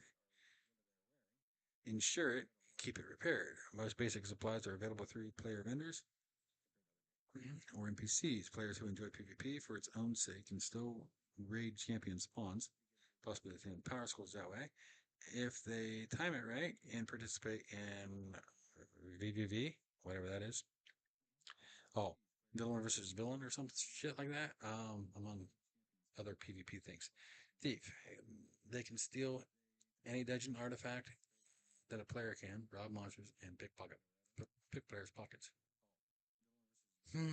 Insure it. Keep it repaired. Most basic supplies are available through player vendors or NPCs. Players who enjoy PvP for its own sake can still raid champion spawns, possibly attend power schools that way, if they time it right and participate in VVV, whatever that is. Oh, villain versus villain or some shit like that. Among other PvP things. Thief. They can steal any dungeon artifact that a player can, rob monsters, and pick players' pockets. Hmm.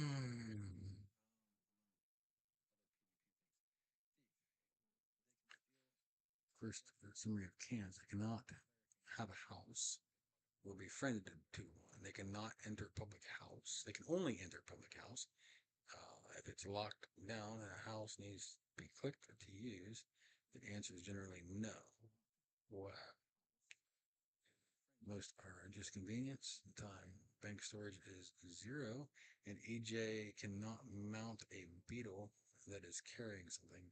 First, summary of cans. They cannot have a house. Will be friended to one. They cannot enter public house. They can only enter public house if it's locked down and a house needs to be clicked to use. The answer is generally no. Wow. Most are just convenience time. Bank storage is 0, and EJ cannot mount a beetle that is carrying something.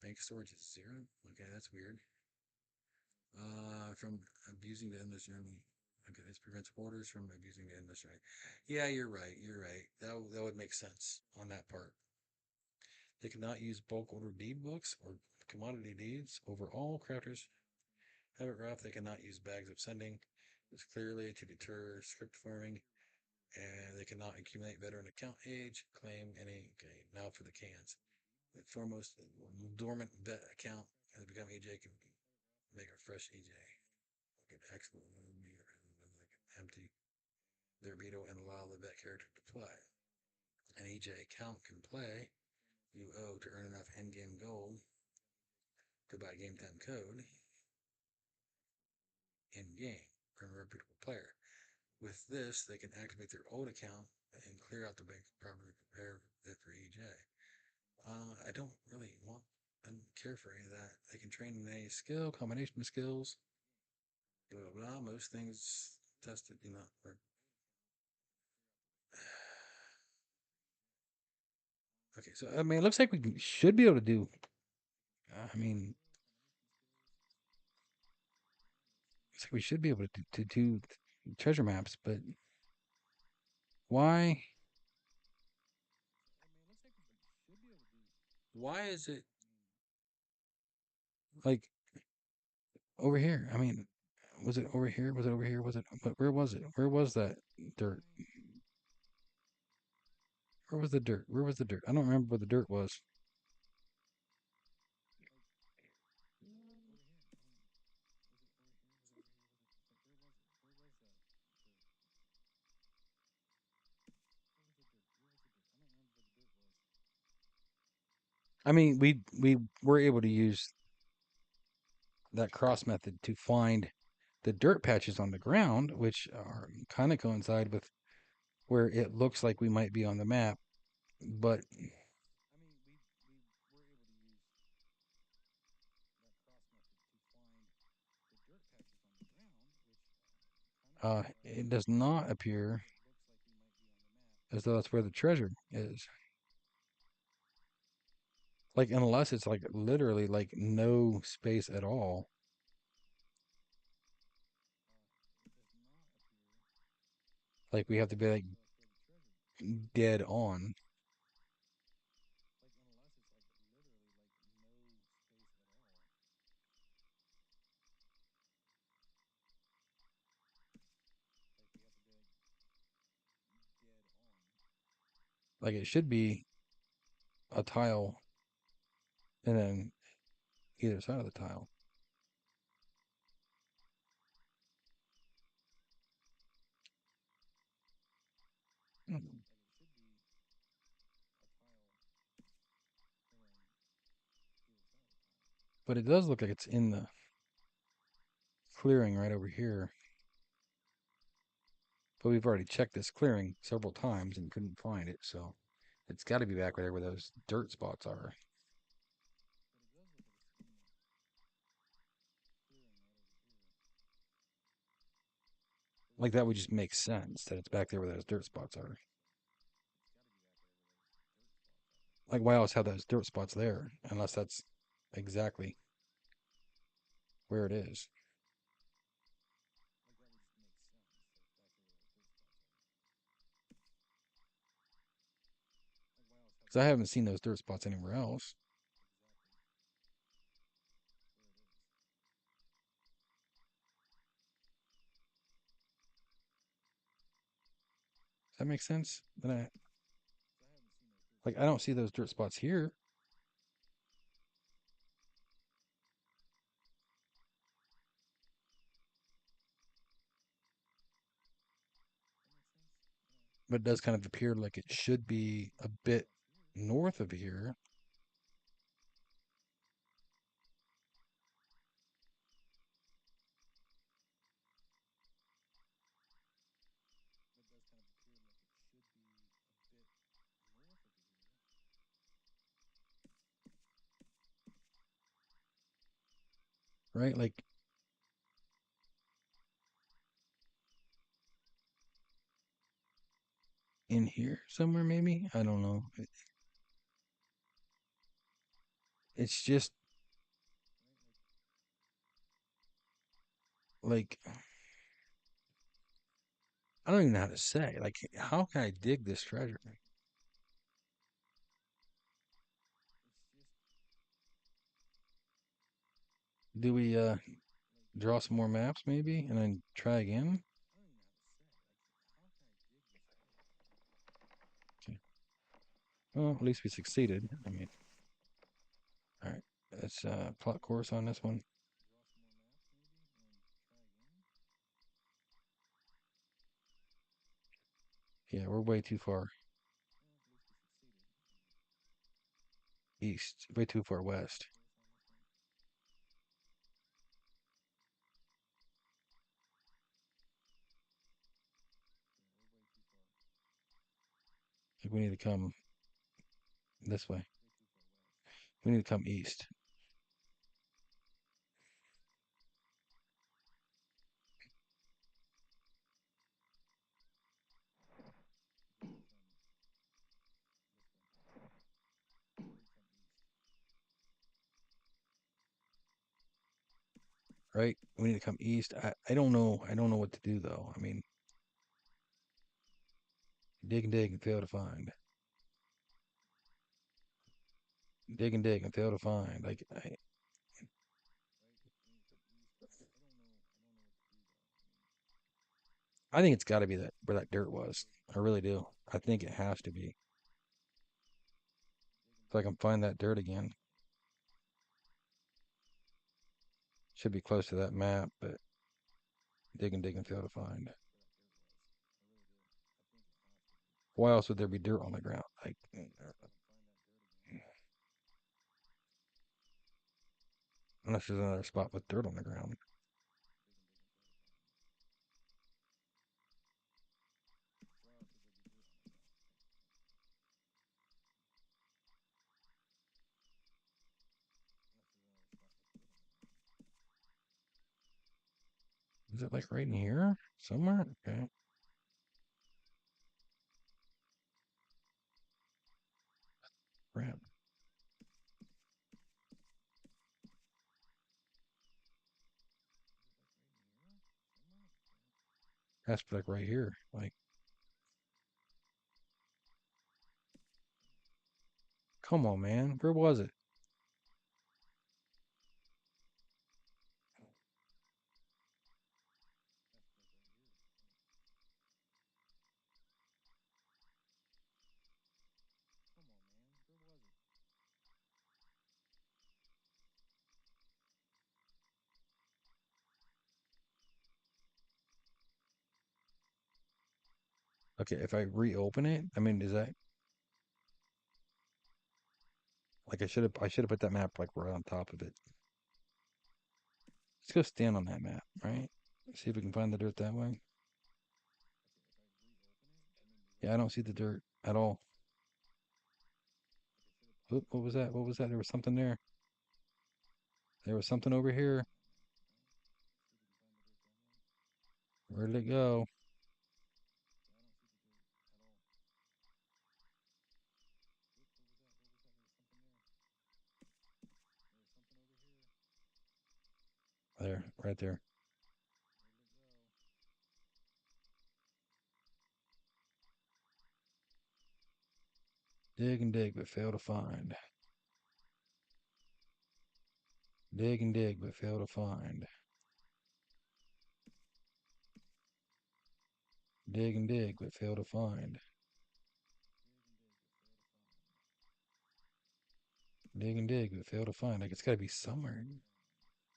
Bank storage is 0? Okay, that's weird. From abusing the endless journey. Okay, this prevents hoarders from abusing the endless journey. Yeah, you're right. You're right. That would make sense on that part. They cannot use bulk order deed books or commodity deeds. Overall, crafters have it rough. They cannot use bags of sending. It's clearly to deter script farming, and they cannot accumulate veteran account age, claim any. Okay, now for the cans. The foremost dormant vet account has become EJ can make a fresh EJ. Look at excellent like empty their veto and allow the vet character to play. An EJ account can play. You owe to earn enough in-game gold to buy game time code in game from a reputable player. With this, they can activate their old account and clear out the bank properly prepare it for EJ. I don't really want and care for any of that. They can train in any skill, combination of skills, blah blah blah. Most things tested, or okay. So I mean, it looks like we should be able to do. I mean, looks like we should be able to do treasure maps, but why? why is it Like over here? I mean, was it over here? Was it over here? Was it? Where was it? Where was that dirt? Where was the dirt? Where was the dirt? I don't remember where the dirt was. I mean, we were able to use that cross method to find the dirt patches on the ground, which are kind of coincide with where it looks like we might be on the map. But it does not appear as though that's where the treasure is. Like, unless it's like literally like no space at all. Like, we have to be like dead on. Like, it should be a tile and then either side of the tile. Mm. But it does look like it's in the clearing right over here. But we've already checked this clearing several times and couldn't find it, so it's got to be back there where those dirt spots are. Like, that would just make sense that it's back there where those dirt spots are. Like, why else have those dirt spots there unless that's exactly where it is? Because I haven't seen those dirt spots anywhere else. Does that make sense? Then I don't see those dirt spots here. But it does kind of appear like it should be a bit north of here. Right? Like in here somewhere, maybe? I don't know. It's just like I don't even know how to say. Like, how can I dig this treasure? Do we draw some more maps maybe and then try again? Okay. Well, at least we succeeded. I mean, all right. Let's plot course on this one. Yeah, we're way too far east, way too far west. Like we need to come this way. We need to come east. Right? We need to come east. I don't know. I don't know what to do though. I mean, dig and dig and fail to find. Dig and dig and fail to find. Like I think it's got to be that where that dirt was. I really do. I think it has to be. If I can find that dirt again, should be close to that map, but dig and fail to find. Why else would there be dirt on the ground? Like, unless there's another spot with dirt on the ground. Is it like right in here somewhere? Okay, crap. Has to be like right here. Like, come on, man. Where was it? Okay, if I reopen it, I mean, is that like I should have put that map like right on top of it. Let's go stand on that map, right? See if we can find the dirt that way. Yeah, I don't see the dirt at all. Oop, what was that? What was that? There was something there. There was something over here. Where did it go? There, right there. Dig and dig, but fail to find. Dig and dig, but fail to find. Dig and dig, but fail to find. Dig and dig, but fail to find. Like it's got to be somewhere.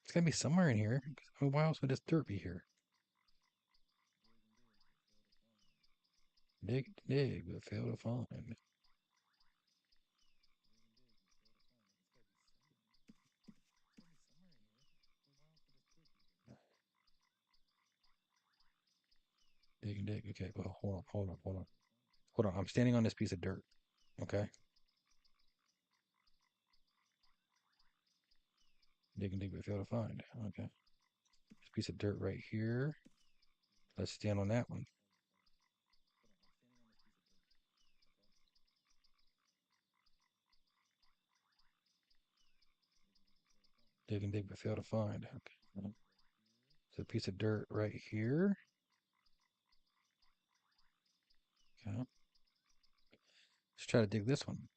It's got to be somewhere in here. I mean, why else would this dirt be here? Dig, dig, but fail to find. Dig and dig. Okay, well, hold on. I'm standing on this piece of dirt. Okay, dig and dig, but fail to find. Okay, this piece of dirt right here. Let's stand on that one. Dig and dig, but fail to find. Okay. There's a piece of dirt right here. Okay. Let's try to dig this one.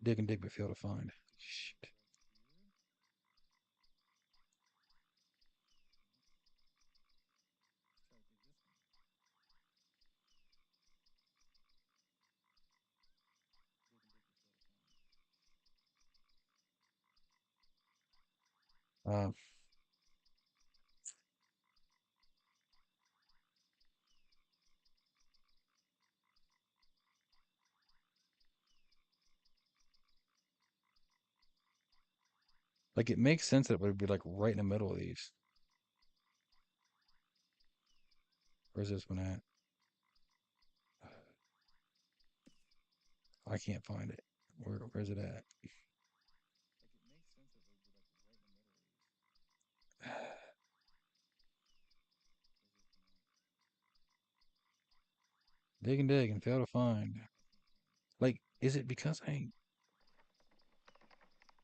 Dig and dig, but fail to find. Shit. Uh, like it makes sense that it would be like right in the middle of these. Where's this one at? I can't find it. Where's it at? Dig and fail to find. Like, is it because I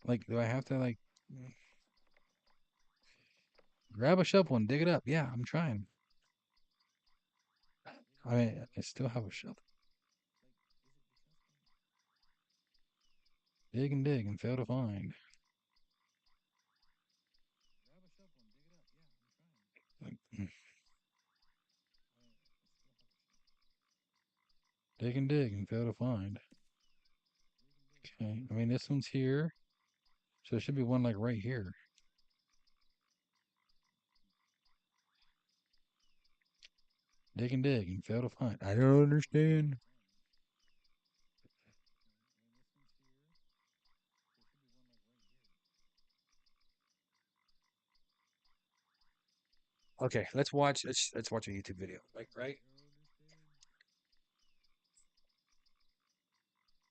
like? Do I have to like grab a shovel and dig it up? Yeah, I'm trying. I still have a shovel. Dig and fail to find. Like, dig and fail to find. Okay, I mean this one's here, so there should be one like right here. Dig and fail to find. I don't understand. Okay, let's watch a YouTube video. Like, right?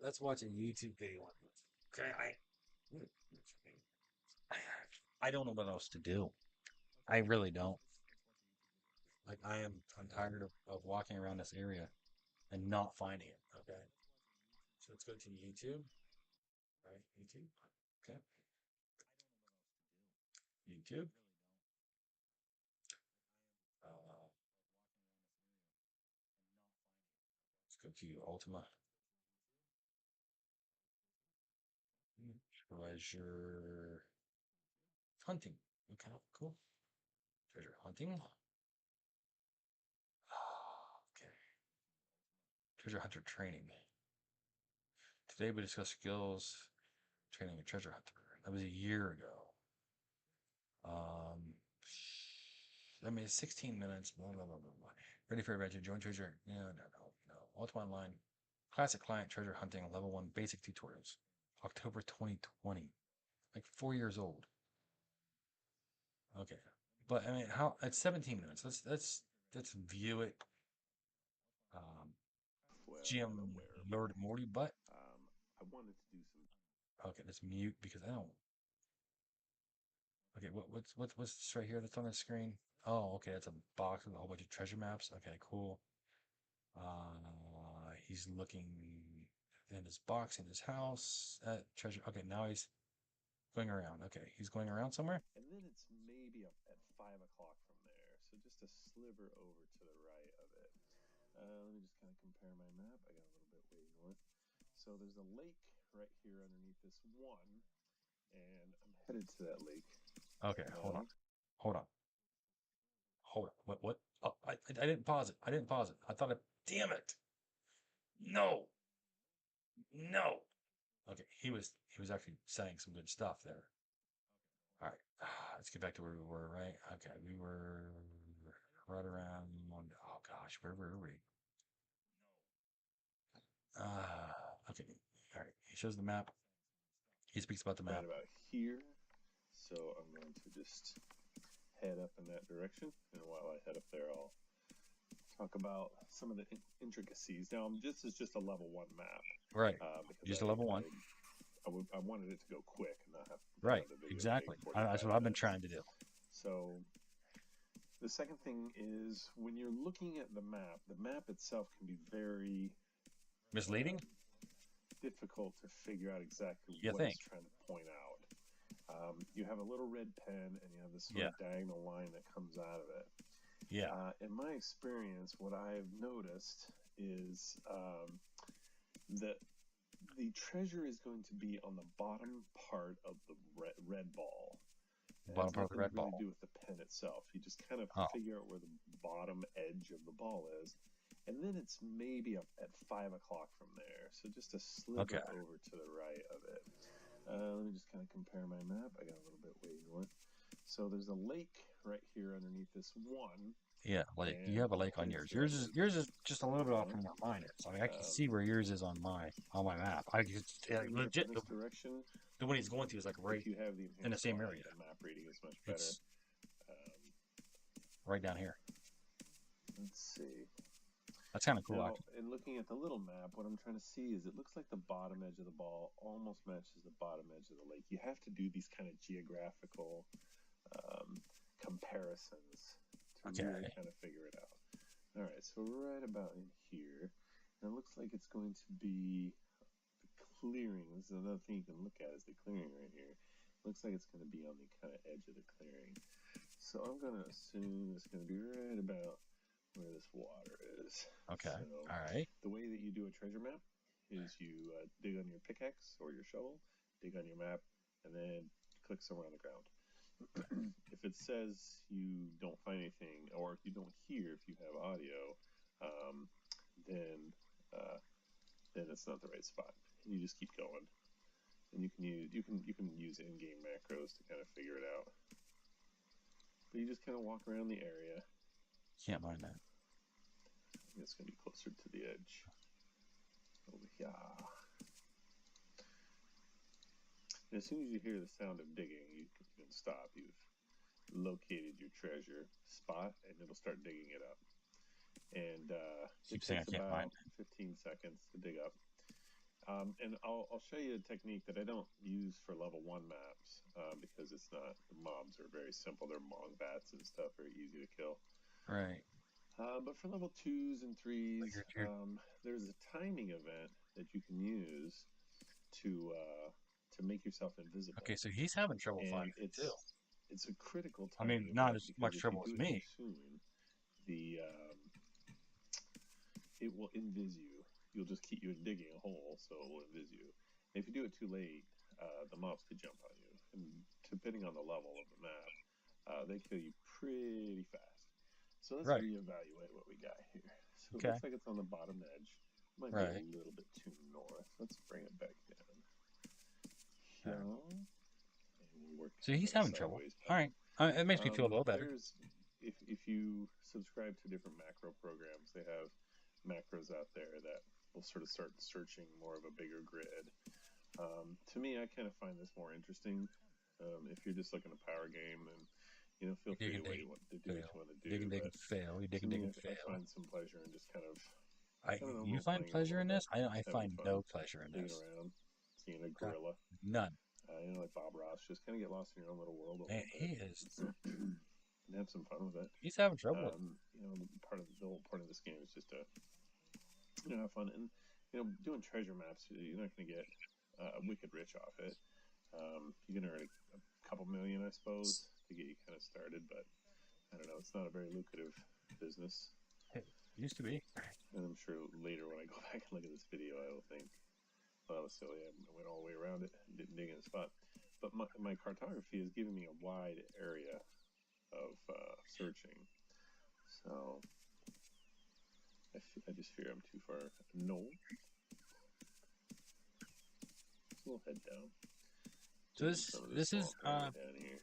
Let's watch a YouTube video. Okay, I don't know what else to do. I really don't. Like I'm tired of walking around this area and not finding it. Okay. So let's go to YouTube. Right? YouTube. Okay. YouTube. Uh, let's go to Ultima. Treasure hunting. Okay, cool. Treasure hunting. Okay. Treasure hunter training. Today we discuss skills training a treasure hunter. That was a year ago. Um, I mean, it's 16 minutes. Blah, blah, blah, blah, blah. Ready for adventure. Join treasure. No, no, no, no. Ultima Online. Classic client treasure hunting. Level 1 basic tutorials. October 2020. Like 4 years old. Okay. But I mean, how? It's 17 minutes. Let's view it. Um, GM Lord Morty butt. Okay, let's mute because I don't. Okay, what's this right here that's on the screen? Oh, okay, that's a box with a whole bunch of treasure maps. Okay, cool. He's looking in his box in his house at treasure. Okay, now he's going around. Okay, he's going around somewhere. Okay, hold on, hold on. What? Oh, I didn't pause it. I didn't pause it. I thought it. Damn it! No, no. Okay, he was actually saying some good stuff there. All right, let's get back to where we were. Right? Okay, we were right around. Oh gosh, where were we? Okay. All right. He shows the map. He speaks about the map. Right. Just a level one. Right. Exactly. That's what I've been trying to do. Misleading? You think? You have a little red pen, and you have this sort Yeah. of diagonal line that comes out of it. Yeah. In my experience, what I've noticed is that the treasure is going to be on the bottom part of the red ball. It Bottom has part of the nothing red really to ball. do with the pen itself. You just kind of Oh. figure out where the bottom edge of the ball is, and then it's maybe up at 5 o'clock from there. So just a sliver over to the right of it. Let me just kind of compare my map. I got a little bit way north. So there's a lake right here underneath this one. Yeah, like you have a lake on yours. Yours is just a little bit off from where mine is. I mean, I can see where yours is on my map. I just legit in this direction. the one he's going to is like right if you have the in the same area. The map reading is much better. It's right down here. Let's see. That's kind of cool. Now, in looking at the little map, what I'm trying to see is it looks like the bottom edge of the ball almost matches the bottom edge of the lake. You have to do these kind of geographical comparisons to really kind of figure it out. All right, so right about in here, and it looks like it's going to be the clearing. This is another thing you can look at is the clearing right here. Looks like it's going to be on the kind of edge of the clearing. So I'm going to assume it's going to be right about where this water is. Okay. So all right. The way that you do a treasure map is you dig on your pickaxe or your shovel, dig on your map, and then click somewhere on the ground. If it says you don't find anything, or if you don't hear, if you have audio, then it's not the right spot. And you just keep going, and you can use in-game macros to kind of figure it out. But you just kind of walk around the area. Can't mind that. It's going to be closer to the edge. Over here. And as soon as you hear the sound of digging, you can stop. You've located your treasure spot, and it'll start digging it up. And it takes about 15 seconds to dig up. And I'll show you a technique that I don't use for level 1 maps because it's not. The mobs are very simple. They're mongbats and stuff, very easy to kill. Right. But for level 2s and 3s, there's a timing event that you can use to make yourself invisible. Okay, so he's having trouble finding it too. It's a critical I timing mean, not event as much trouble as me. Soon, it will invis you. You'll just keep you digging a hole, so it will invis you. And if you do it too late, the mobs could jump on you, and depending on the level of the map, they kill you pretty fast. So let's reevaluate what we got here. So it looks like it's on the bottom edge. Might be a little bit too north. Let's bring it back down. Here. So he's having trouble. All right. It makes me feel a little better. If you subscribe to different macro programs, they have macros out there that will sort of start searching more of a bigger grid. To me, I kind of find this more interesting. If you're just looking to power game, then feel free to do what you want to do. Dig and fail. You dig and dig and fail. I find some pleasure in just kind of. You find pleasure in this? I find no pleasure in this. Around, seeing a gorilla. None. Like Bob Ross, just kind of get lost in your own little world. He is. And have some fun with it. He's having trouble. The whole point of this game is just to have fun and doing treasure maps. You're not going to get wicked rich off it. You can earn a couple million, I suppose, to get you kind of started, but I don't know. It's not a very lucrative business. It used to be. And I'm sure later when I go back and look at this video, I will think, well, that was silly. I went all the way around it and didn't dig in a spot. But my cartography has given me a wide area of searching. So I just fear I'm too far north. So we'll head down. So this is down here.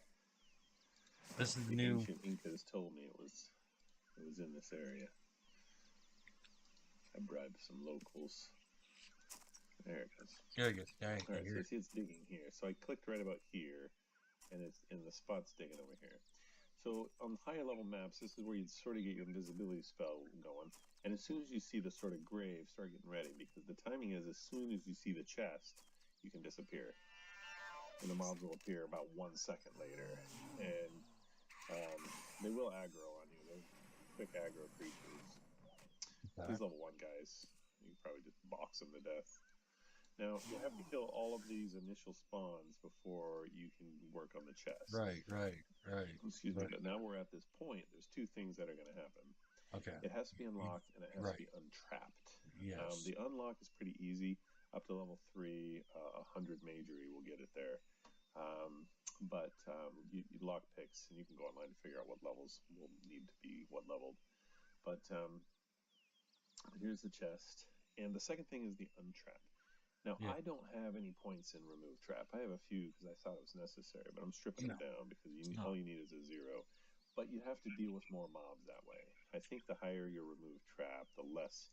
This is the new. Ancient Incas told me it was in this area. I bribed some locals. There it goes. There it goes. All right, so see it's digging here. So I clicked right about here, and it's in the spot's digging over here. So on higher level maps, this is where you sort of get your invisibility spell going. And as soon as you see the sort of grave, start getting ready, because the timing is as soon as you see the chest, you can disappear. And the mobs will appear about 1 second later. And they will aggro on you. They're quick aggro creatures. These level 1 guys, you can probably just box them to death. Now you have to kill all of these initial spawns before you can work on the chest. Right, right, right. Excuse me, But but now we're at this point. There's two things that are going to happen. okay. It has to be You, unlocked and it has to right. be untrapped. Yes. The unlock is pretty easy. Up to level 3, 100 majory will get it there. But you lock picks, and you can go online to figure out what levels will need to be what leveled. But here's the chest. And the second thing is the untrap. Now, Yeah. I don't have any points in remove trap. I have a few because I thought it was necessary, but I'm stripping No. them down because No. all you need is a 0. But you have to deal with more mobs that way. I think the higher your remove trap, the less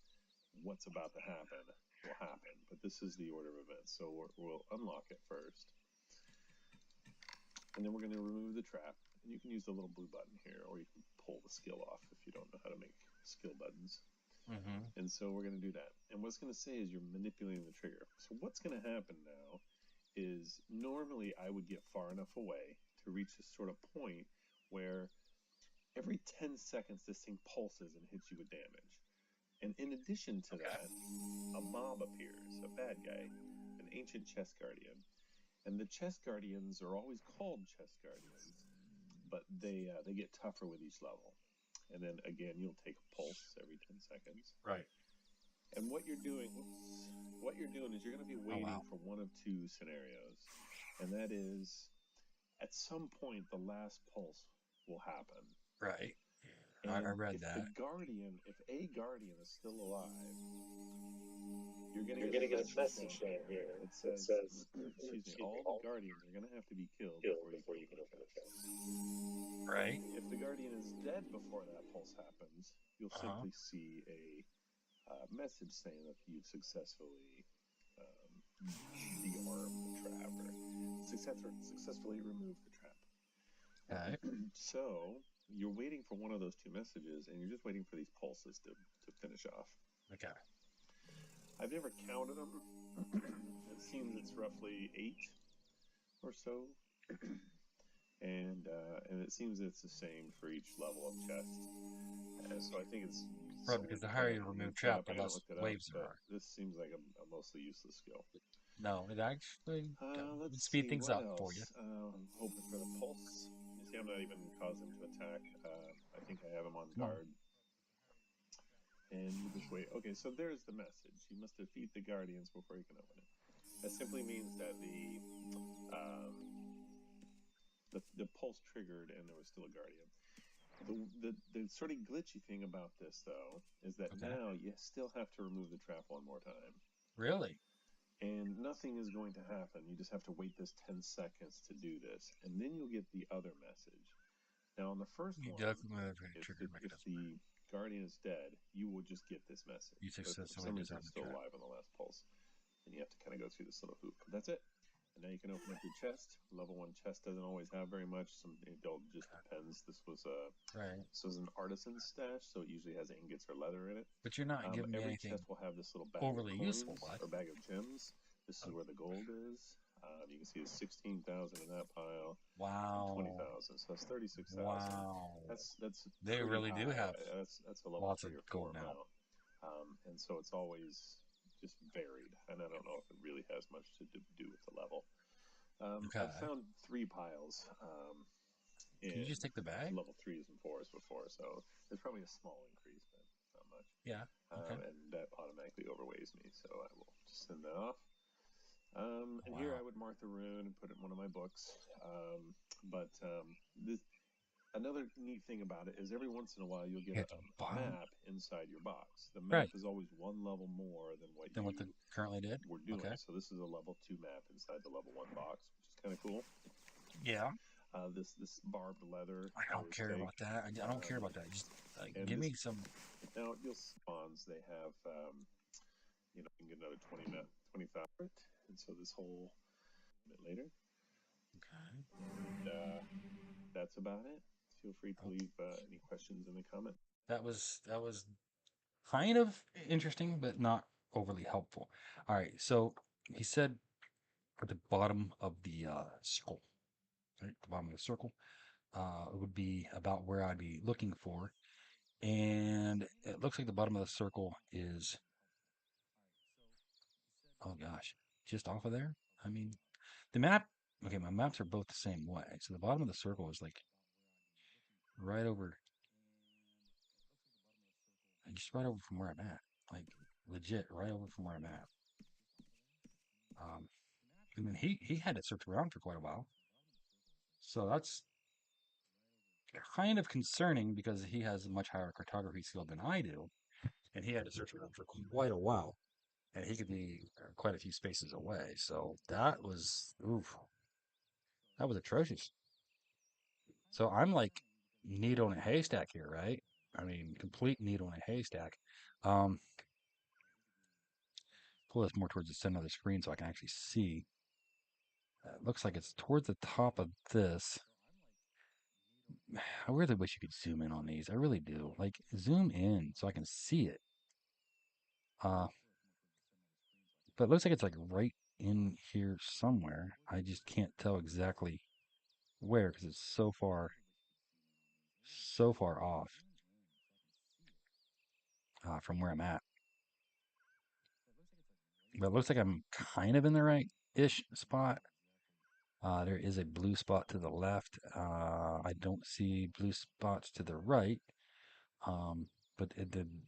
what's about to happen will happen. But this is the order of events, so we'll unlock it first. And then we're going to remove the trap. And you can use the little blue button here, or you can pull the skill off if you don't know how to make skill buttons. Mm-hmm. And so we're going to do that. And what's going to say is you're manipulating the trigger. So what's going to happen now is normally I would get far enough away to reach this sort of point where every 10 seconds this thing pulses and hits you with damage. And in addition to that, a mob appears, a bad guy, an ancient chest guardian. And the chest guardians are always called chest guardians, but they get tougher with each level. And then again, you'll take a pulse every 10 seconds. Right. And what you're doing is you're going to be waiting for one of two scenarios. And that is, at some point, the last pulse will happen. Right. And I read if that. if a guardian is still alive, you're going to You're get going a to get a message message down down here. here. It says, excuse me, all the guardians are going to have to be killed before you can open the chest. Right. If the guardian is dead before that pulse happens, you'll simply see a message saying that you've successfully de-armed the trap or successfully removed the trap. Okay. So you're waiting for one of those two messages, and you're just waiting for these pulses to finish off. Okay. I've never counted them. It seems it's roughly 8 or so. And it seems it's the same for each level of chest. And so I think it's Right, because the higher you remove trap, the I haven't less looked it up, waves there but are. this seems like a mostly useless skill. No, it actually Let's would speed see things what up for you. else. I'm hoping for the pulse. You see, I'm not even causing him to attack. I think I have him on Come on. guard. And you just wait. Okay, so there's the message. You must defeat the guardians before you can open it. That simply means that the pulse triggered and there was still a guardian. The sort of glitchy thing about this, though, is that Okay. now you still have to remove the trap one more time. Really? And nothing is going to happen. You just have to wait this 10 seconds to do this. And then you'll get the other message. Now, on the first You one, definitely if trigger the mechanism. guardian is dead, you will just get this message. You But if for successfully some reason designed it's the still trap. alive on the last pulse, then you have to kind of go through this little hoop. But that's it. And now you can open up your chest. Level 1 chest doesn't always have very much. It just depends. This was an artisan stash, so it usually has ingots or leather in it. But you're not giving me Every anything chest will have this little bag overly of coins useful, bud. or bag of gems. This is where the gold is. You can see it's 16,000 in that pile. Wow. 20,000, so that's 36,000. Wow. That's They pretty really do high. have That's a level lots of 3 or 4 gold now. amount, and so it's always just varied. And I don't know if it really has much to do with the level. Okay. I've found 3 piles Can you in just take the bag? level 3s and 4s before, so there's probably a small increase, but not much. Yeah. Okay. And that automatically overweighs me, so I will just send that off. And Wow. here I would mark the rune and put it in one of my books. But another neat thing about it is every once in a while you'll get Hit a bottom. map inside your box. The map Right. is always one level more than what Than you what they currently did? were doing. Okay. So this is a level 2 map inside the level 1 box, which is kind of cool. Yeah. This barbed leather. I don't care about that. I don't care about that. Just give me some. Now your spawns, they have you can get another 25 and so this whole bit later. Okay. And that's about it. Feel free to leave any questions in the comment. That was kind of interesting, but not overly helpful. All right. So he said at the bottom of the circle, right? The bottom of the circle, it would be about where I'd be looking for. And it looks like the bottom of the circle is, oh gosh, just off of there. I mean, the map. Okay, my maps are both the same way. So the bottom of the circle is like right over, just right over from where I'm at. Like legit, right over from where I'm at. Um, and then he had to search around for quite a while. So that's kind of concerning because he has a much higher cartography skill than I do, and he had to search around for quite a while, and he could be quite a few spaces away. So that was, oof, that was atrocious. So I'm like needle in a haystack here, right? I mean, complete needle in a haystack. Um, pull this more towards the center of the screen so I can actually see. It looks like it's towards the top of this. I really wish you could zoom in on these. I really do. Like, zoom in so I can see it. Uh, but it looks like it's like right in here somewhere. I just can't tell exactly where because it's so far off from where I'm at. But it looks like I'm kind of in the right-ish spot. There is a blue spot to the left. I don't see blue spots to the right, um, but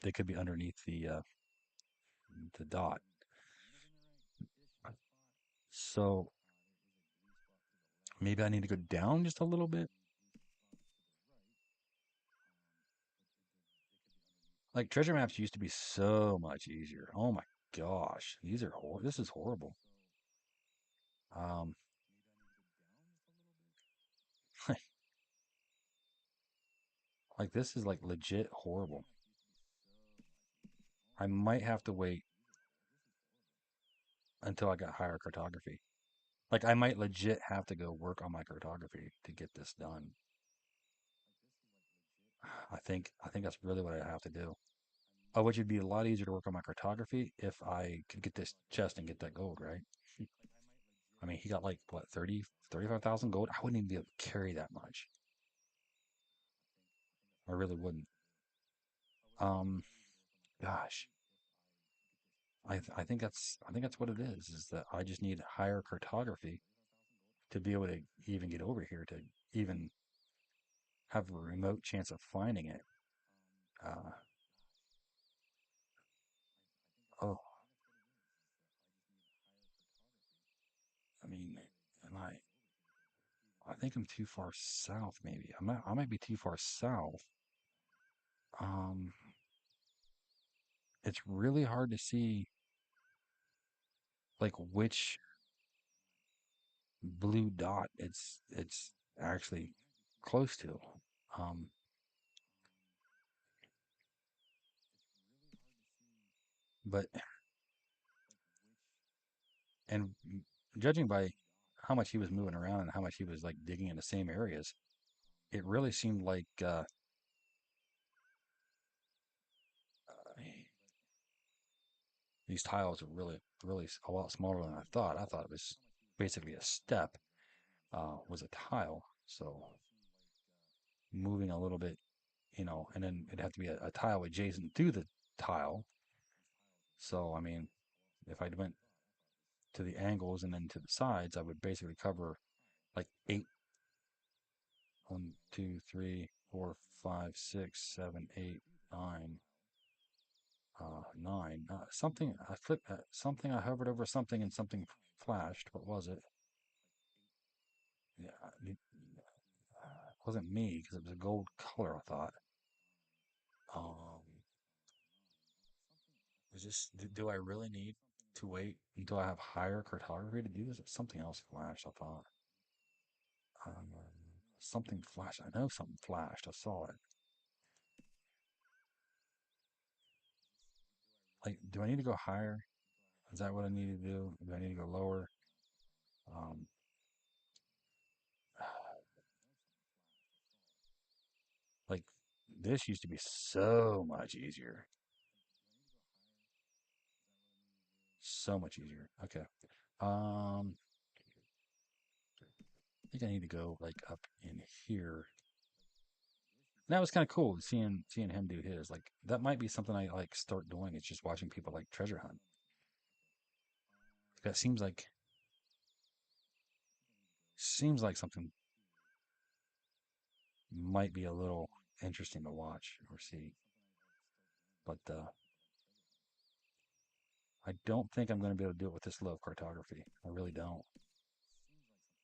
they could be underneath the dot. So maybe I need to go down just a little bit. Like treasure maps used to be so much easier. Oh my gosh, this is horrible. Um, like this is like legit horrible. I might have to wait until I got higher cartography. Like I might legit have to go work on my cartography to get this done. I think that's really what I have to do. Oh, which would be a lot easier to work on my cartography if I could get this chest and get that gold, right? I mean, he got like what 35,000 gold. I wouldn't even be able to carry that much. I really wouldn't. Um, gosh, I think that's what it is that I just need higher cartography to be able to even get over here to even have a remote chance of finding it. Uh, oh, I mean, am I think I'm too far south. Maybe I might be too far south. Um, it's really hard to see like which blue dot it's actually close to. Um, but and judging by how much he was moving around and how much he was like digging in the same areas, it really seemed like these tiles are really a lot smaller than I thought. I thought it was basically a step was a tile. So moving a little bit, and then it'd have to be a tile adjacent to the tile. So I mean, if I went to the angles and then to the sides, I would basically cover like eight, 9, nine. Something I flipped. Something I hovered over something and something flashed. What was it? Yeah, it wasn't me because it was a gold color. I thought. Um, is this? Do I really need to wait until I have higher cartography to do this? Something else flashed. I thought. Um, something flashed. I know something flashed. I saw it. Like, do I need to go higher? Is that what I need to do? Do I need to go lower? Um, like this used to be so much easier. So much easier. Okay. Um, I think I need to go like up in here. And that was kind of cool seeing him do his. Like that might be something I like start doing. It's just watching people like treasure hunt that seems like something might be a little interesting to watch or see. But I don't think I'm going to be able to do it with this low cartography. I really don't.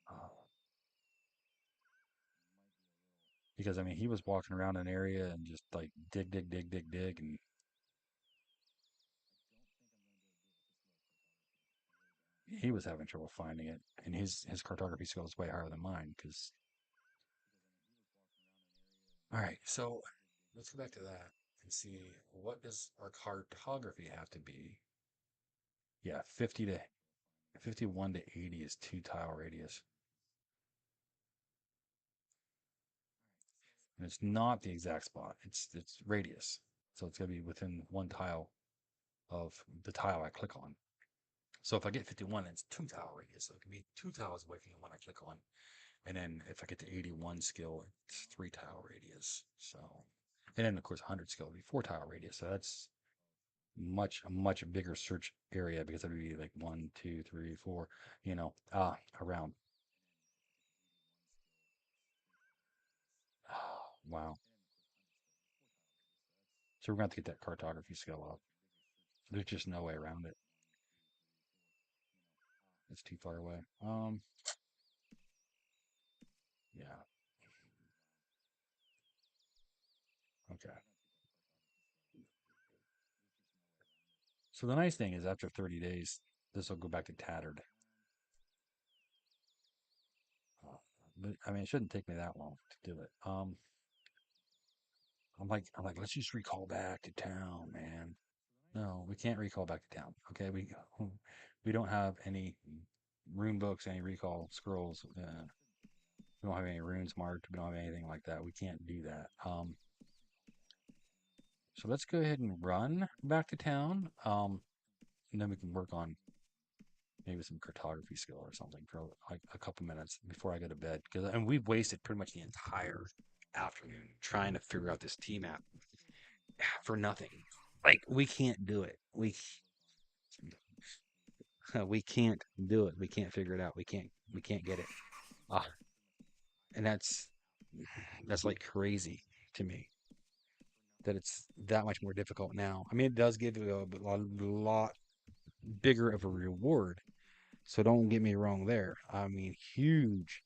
Uh, because I mean, he was walking around an area and just like dig, dig, dig, dig, dig, and he was having trouble finding it. And his cartography skill is way higher than mine. Because all right, so let's go back to that and see what does our cartography have to be? Yeah, 51 to 80 is 2 tile radius. And it's not the exact spot. It's radius. So it's gonna be within 1 tile of the tile I click on. So if I get 51, it's 2 tile radius. So it can be 2 tiles away from the one I click on. And then if I get to 81 skill, it's 3 tile radius. So, and then of course 100 skill would be 4 tile radius. So that's a much bigger search area because it would be like 1, 2, 3, 4, around. Wow. So we're going to have to get that cartography skill up. There's just no way around it. It's too far away. Yeah. Okay. So the nice thing is after 30 days, this will go back to tattered. Uh, but I mean, it shouldn't take me that long to do it. I'm like, let's just recall back to town, man. No, we can't recall back to town. Okay, we don't have any rune books, any recall scrolls. We don't have any runes marked. We don't have anything like that. We can't do that. So let's go ahead and run back to town. And then we can work on maybe some cartography skill or something for like a couple minutes before I go to bed. And we've wasted pretty much the entire afternoon trying to figure out this T map for nothing. Like we can't do it. We can't do it. We can't figure it out. We can't get it. Ah, and that's like crazy to me that it's that much more difficult now. I mean, it does give you a lot bigger of a reward. So don't get me wrong there. I mean, huge.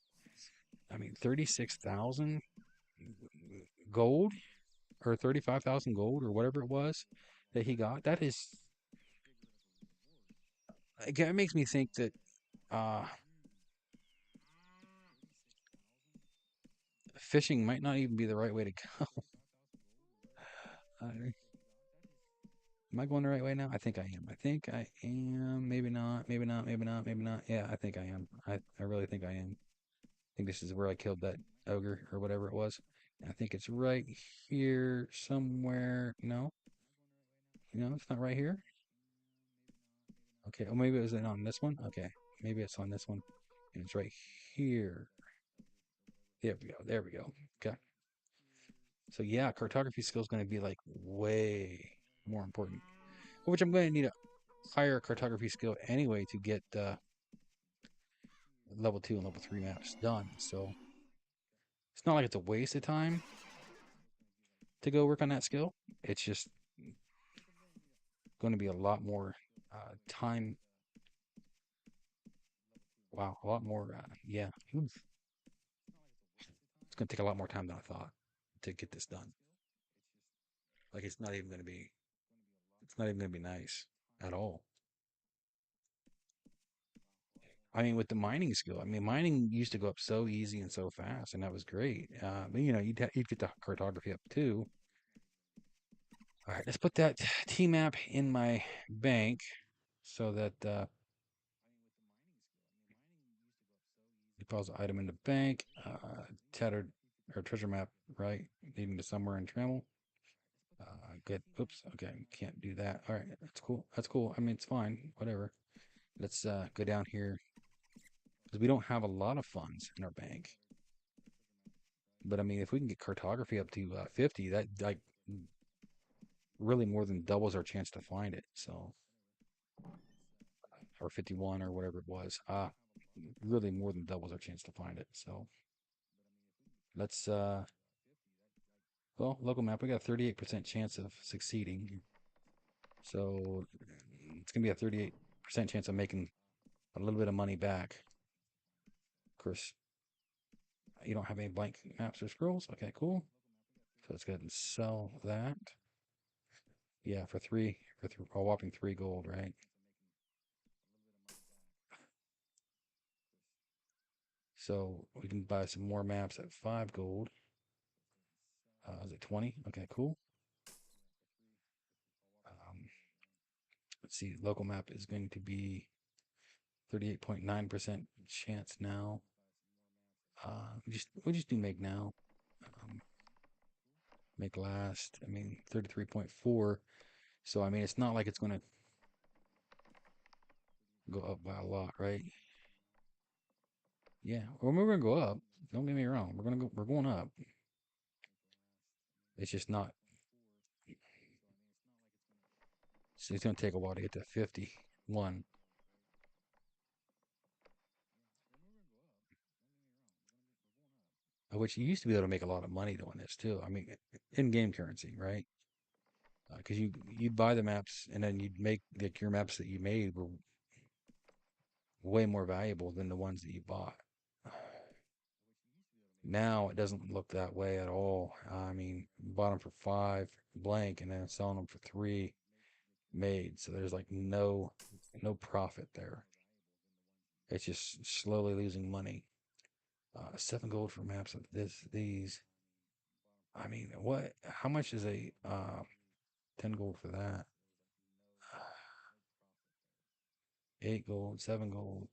I mean, 36,000 gold or 35,000 gold or whatever it was that he got. That is, again, it makes me think that uh, fishing might not even be the right way to go. Am I going the right way now? I think I am. I think I am. Maybe not. Maybe not. Maybe not. Maybe not. Yeah, I think I am. I really think I am. I think this is where I killed that ogre or whatever it was. I think it's right here somewhere. No, it's not right here. Okay. Oh, maybe it was on this one. Okay. Maybe it's on this one. And it's right here. There we go. There we go. Okay. So yeah, cartography skill is going to be like way more important. Which I'm going to need a higher cartography skill anyway to get level 2 and level 3 maps done. So it's not like it's a waste of time to go work on that skill. It's just going to be a lot more time. Wow, a lot more. Yeah, it's going to take a lot more time than I thought to get this done. Like it's not even going to be. It's not even going to be nice at all. I mean, with the mining skill, I mean, mining used to go up so easy and so fast, and that was great. But you'd get the cartography up too. All right, let's put that T map in my bank so that deposit item in the bank. Tattered or treasure map, right? Leading to somewhere in Trammel. Good. Oops. Okay, can't do that. All right, that's cool. That's cool. I mean, it's fine. Whatever. Let's go down here because we don't have a lot of funds in our bank. But I mean, if we can get cartography up to 50, that like really more than doubles our chance to find it. So I or 51 or whatever it was. Really more than doubles our chance to find it. So let's well, local map, we got a 38% chance of succeeding. So it's gonna be a 38% chance of making a little bit of money back. Of course, you don't have any blank maps or scrolls. Okay, cool. So let's go ahead and sell that. Yeah, for a whopping 3 gold, right? So we can buy some more maps at 5 gold. Is it 20? Okay, cool. Let's see, local map is going to be 38.9% chance now. We just do make now. Make last. I mean, 33.4. So I mean, it's not like it's going to go up by a lot, right? Yeah, well, we're going to go up. Don't get me wrong. We're going up. It's just not. So it's going to take a while to get to 51. Which you used to be able to make a lot of money doing this too. I mean, in-game currency, right? Because you'd buy the maps and then you'd make like your maps that you made were way more valuable than the ones that you bought. Now it doesn't look that way at all. I mean, bought them for 5 blank and then selling them for 3 made. So there's like no profit there. It's just slowly losing money. 7 gold for maps of these. I mean, what? How much is a 10 gold for that? 8 gold, 7 gold.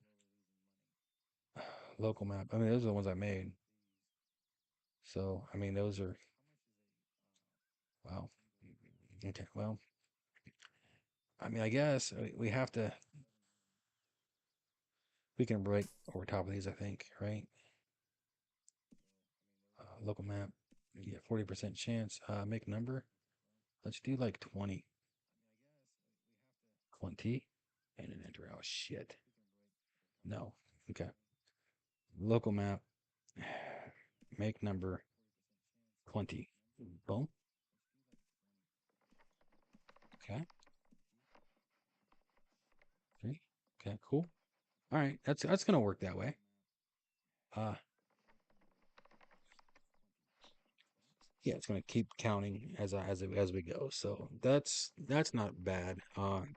Local map. I mean, those are the ones I made. So I mean, those are wow. Okay, well, I mean, I guess we have to. We can break over top of these, I think, right? Local map. Yeah, 40% chance. Make number. Let's do like 20. 20. And an enter. Oh, shit. No. Okay. Local map. Make number 20. Boom. Okay. 3. Okay, cool. All right. That's gonna work that way. Uh yeah, it's gonna keep counting as we go. So that's not bad.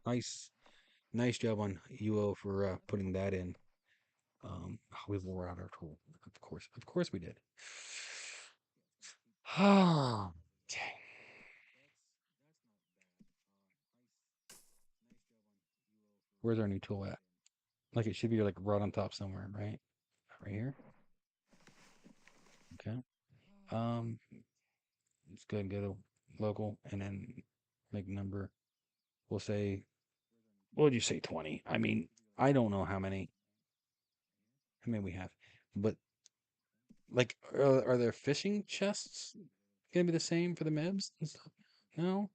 Nice job on UO for putting that in. We wore out our tool. Of course we did. Okay. Where's our new tool at? Like it should be like right on top somewhere, right? Right here. Okay. Um, let's go and go to local and then make number. We'll say, what would you say, 20? I mean, I don't know how many we have, but like, are there fishing chests gonna be the same for the mebs and stuff? No,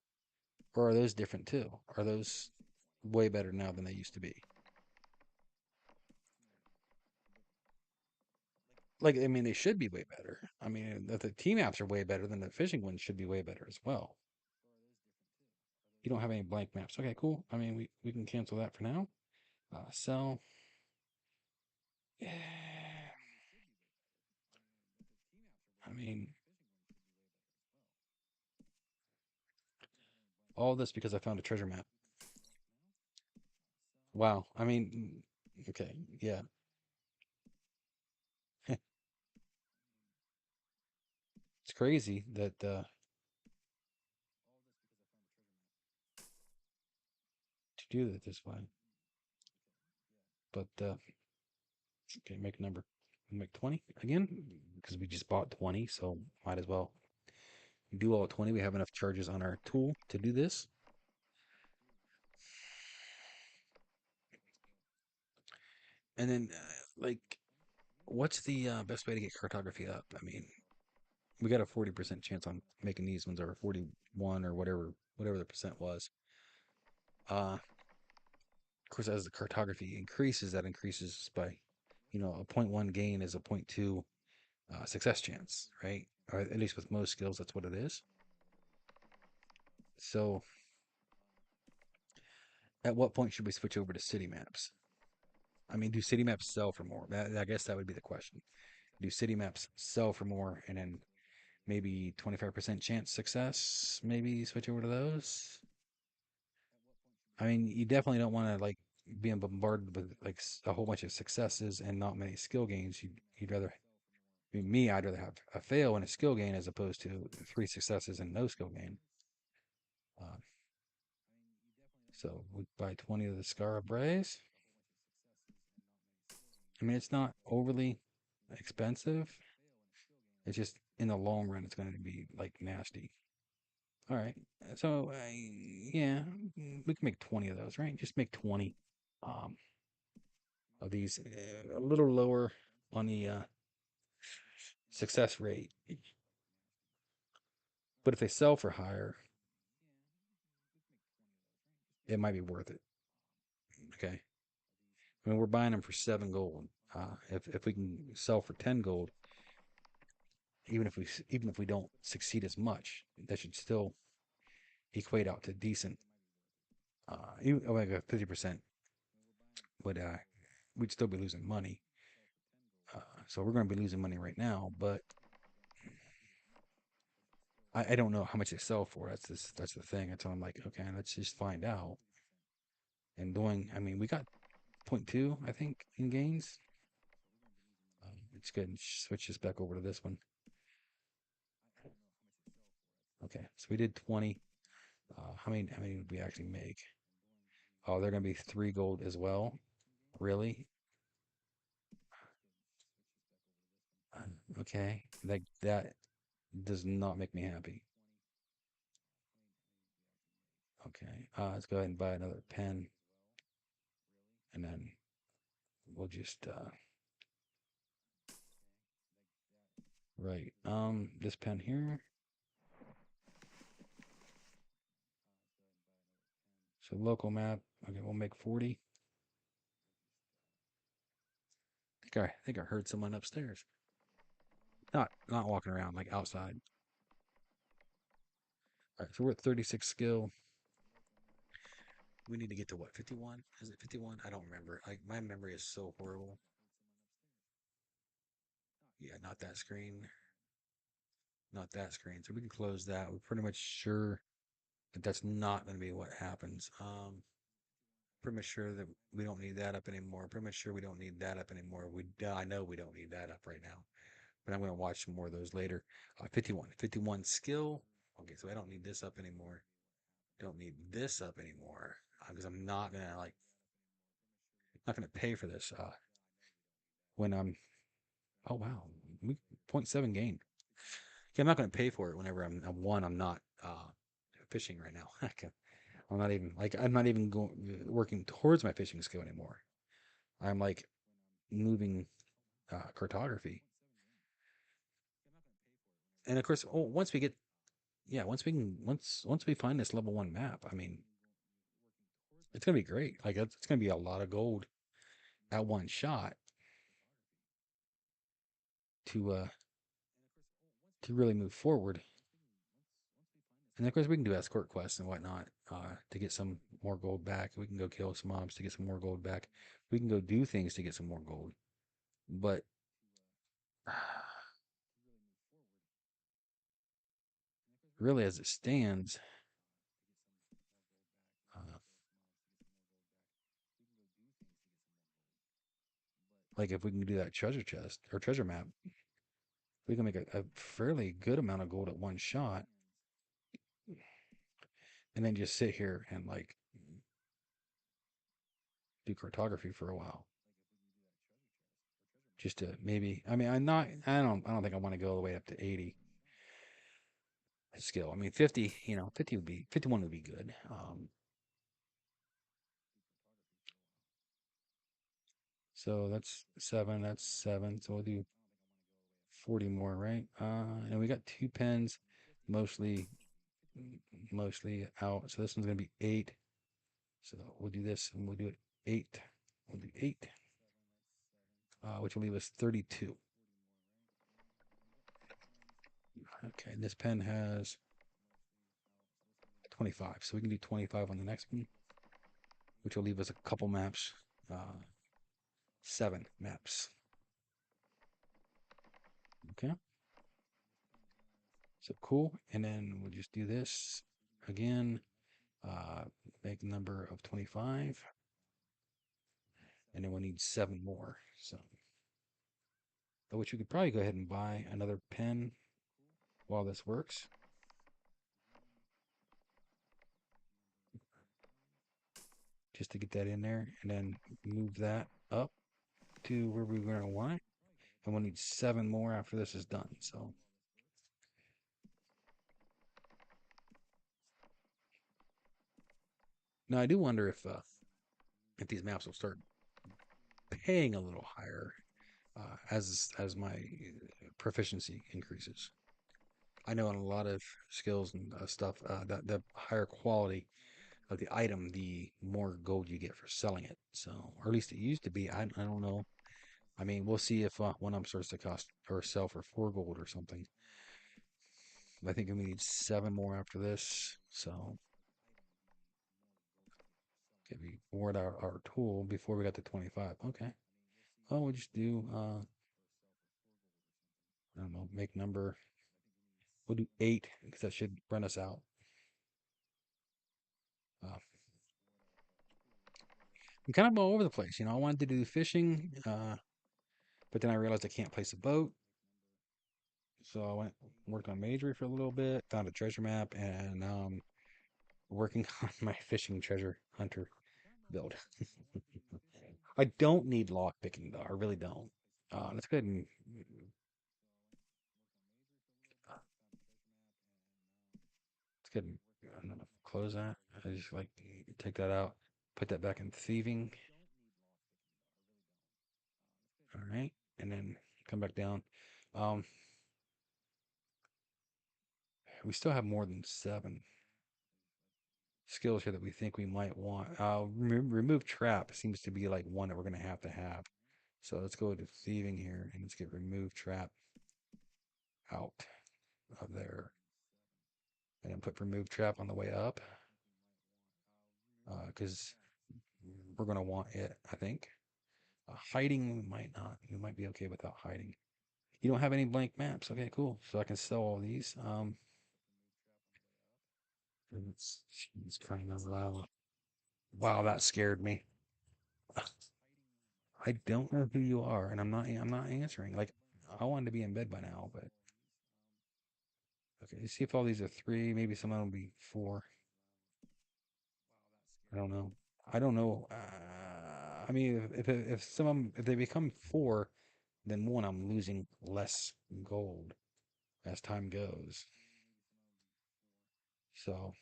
or are those different too? Are those way better now than they used to be? Like, I mean, they should be way better. I mean, the team apps are way better than the fishing ones should be way better as well. You don't have any blank maps. Okay, cool. I mean, we can cancel that for now. Sell. I mean, all this because I found a treasure map. Wow. I mean, okay, yeah. It's crazy that to do that this way. But okay, make a number. Make 20 again because we just bought 20, so might as well do all 20. We have enough charges on our tool to do this. And then, like, what's the best way to get cartography up? I mean, we got a 40% chance on making these ones, or 41 or whatever the percent was. Uh, Of course, as the cartography increases, that increases by, a 0.1 gain is a 0.2 success chance, right? Or at least with most skills, that's what it is. So, at what point should we switch over to city maps? I mean, do city maps sell for more? I guess that would be the question. Do city maps sell for more, and then maybe 25% chance success? Maybe switch over to those. I mean, you definitely don't want to like being bombarded with like a whole bunch of successes and not many skill gains. You'd rather, I mean, me, I'd rather have a fail and a skill gain as opposed to 3 successes and no skill gain. Uh, so we buy 20 of the Scarab Brays. I mean, it's not overly expensive. It's just in the long run, it's going to be like nasty. All right. So, yeah, we can make 20 of those, right? Just make 20 um, of these, a little lower on the success rate. But if they sell for higher, it might be worth it. Okay. I mean, we're buying them for 7 gold. If we can sell for 10 gold, even if we don't succeed as much, that should still equate out to decent. Even like a 50%, but we'd still be losing money. So we're going to be losing money right now, but I don't know how much they sell for. That's the thing. That's why I'm like, okay, let's just find out. And I mean, we got 0.2, I think, in gains. Let's go ahead and switch this back over to this one. Okay, so we did 20. How many did we actually make? Oh, they're gonna be 3 gold as well. Really? Okay, that does not make me happy. Okay, let's go ahead and buy another pen, and then we'll just right. This pen here. So local map. Okay, we'll make 40. I think I heard someone upstairs. Not walking around, like outside. All right, so we're at 36 skill. We need to get to what? 51? Is it 51? I don't remember. Like my memory is so horrible. Yeah, not that screen. Not that screen. So we can close that. We're pretty much sure that that's not going to be what happens. Pretty much sure that we don't need that up anymore. Pretty much sure we don't need that up anymore. I know we don't need that up right now, but I'm going to watch some more of those later. 51 skill. Okay, so I don't need this up anymore. Don't need this up anymore because I'm not gonna not gonna pay for this when I'm. Oh wow, 0.7 gain. Yeah, I'm not gonna pay for it whenever I'm not fishing right now. I'm not even going working towards my fishing skill anymore. I'm like moving cartography, and of course, once we get once we find this level 1 map, I mean, it's gonna be great. Like it's gonna be a lot of gold at one shot to really move forward. And of course, we can do escort quests and whatnot to get some more gold back. We can go kill some mobs to get some more gold back. We can go do things to get some more gold. But really, as it stands, uh, like if we can do that treasure chest or treasure map, we can make a fairly good amount of gold at one shot, and then just sit here and like do cartography for a while. Just to maybe, I mean, I don't think I want to go all the way up to 80 skill. I mean, 50, 51 would be good. So that's 7. That's 7. So we'll do 40 more, right? And we got 2 pens, mostly mostly out. So this one's gonna be 8. So we'll do this and we'll do it 8. We'll do 8, which will leave us 32. Okay, this pen has 25, so we can do 25 on the next one, which will leave us a couple maps, 7 maps. Okay, so cool. And then we'll just do this again, make a number of 25, and then we'll need 7 more. So, which we could probably go ahead and buy another pen while this works. Just to get that in there, and then move that up to where we're going to want it. And we'll need 7 more after this is done. So now I do wonder if these maps will start paying a little higher as my proficiency increases. I know in a lot of skills and stuff that the higher quality of the item, the more gold you get for selling it. So, or at least it used to be. I don't know. I mean, we'll see if one of them starts to cost or sell for 4 gold or something. I think we need 7 more after this. So, okay, we board our tool before we got to 25. Okay. Well, we'll just do, I don't know, make number. We'll do 8 because that should run us out. I'm kind of all over the place. You know, I wanted to do fishing, but then I realized I can't place a boat. So I went worked on Majory for a little bit, found a treasure map, and now I'm working on my fishing treasure hunter build. I don't need lock picking though. I really don't. Let's go ahead and let's go ahead and I'm gonna close that. I just like take that out, put that back in thieving. All right, and then come back down. Um, we still have more than 7 skills here that we think we might want. Remove trap seems to be like one that we're going to have. So let's go to thieving here and let's get remove trap out of there. And then put remove trap on the way up. Because we're going to want it, I think. Hiding, we might not. We might be okay without hiding. You don't have any blank maps. Okay, cool. So I can sell all these. It's kind of loud. Wow, that scared me. I don't know who you are, and I'm not answering. Like I wanted to be in bed by now, but okay. See if all these are 3. Maybe some of them will be 4. I don't know. I don't know. I mean, if some of them if they become 4, then one I'm losing less gold as time goes. So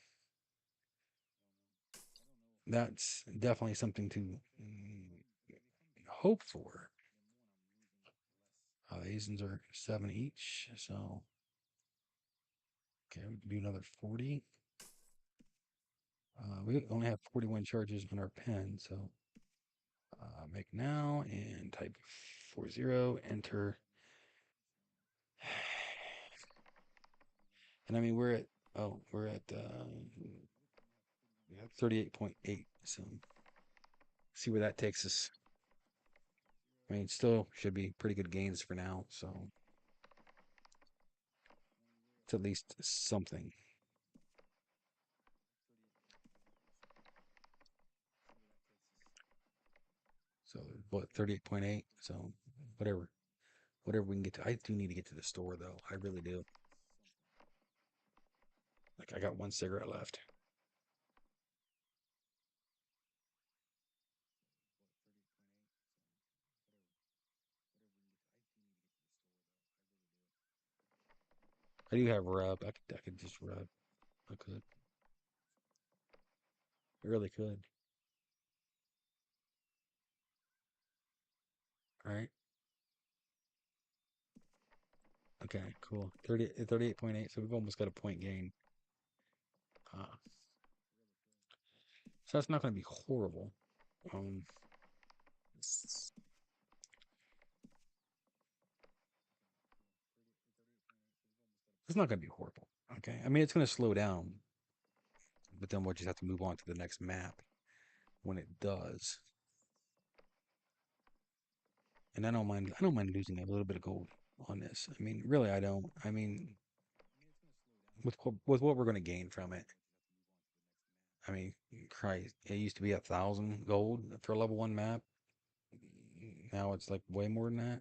that's definitely something to hope for. These ones are 7 each, so okay, we can do another 40. We only have 41 charges on our pen, so make now and type 40, enter. And I mean, we're at 38.8, so see where that takes us. I mean, still should be pretty good gains for now, so it's at least something. So, what, 38.8, so whatever. Whatever we can get to. I do need to get to the store, though. I really do. Like, I got 1 cigarette left. I do have rub. I could just rub. I could. I really could. All right. Okay, cool. 38.8, so we've almost got a point gain. So that's not going to be horrible. Um, it's not going to be horrible. Okay. I mean, it's going to slow down, but then we'll just have to move on to the next map when it does. And I don't mind losing a little bit of gold on this. I mean, really, I don't. I mean, with what we're going to gain from it. I mean, Christ, it used to be 1,000 gold for a level 1 map. Now it's like way more than that.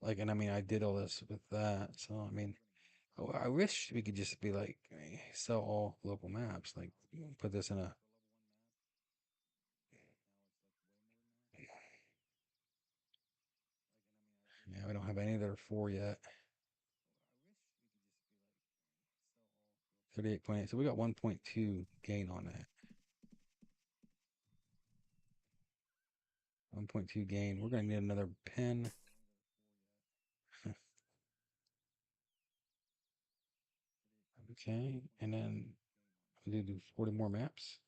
Like, and I mean, I did all this with that. So, I mean, I wish we could just be like, sell all local maps. Like, put this in a. Yeah, we don't have any that are 4 yet. 38.8. So we got 1.2 gain on that. 1.2 gain. We're going to need another pen. Okay. And then we do 40 more maps.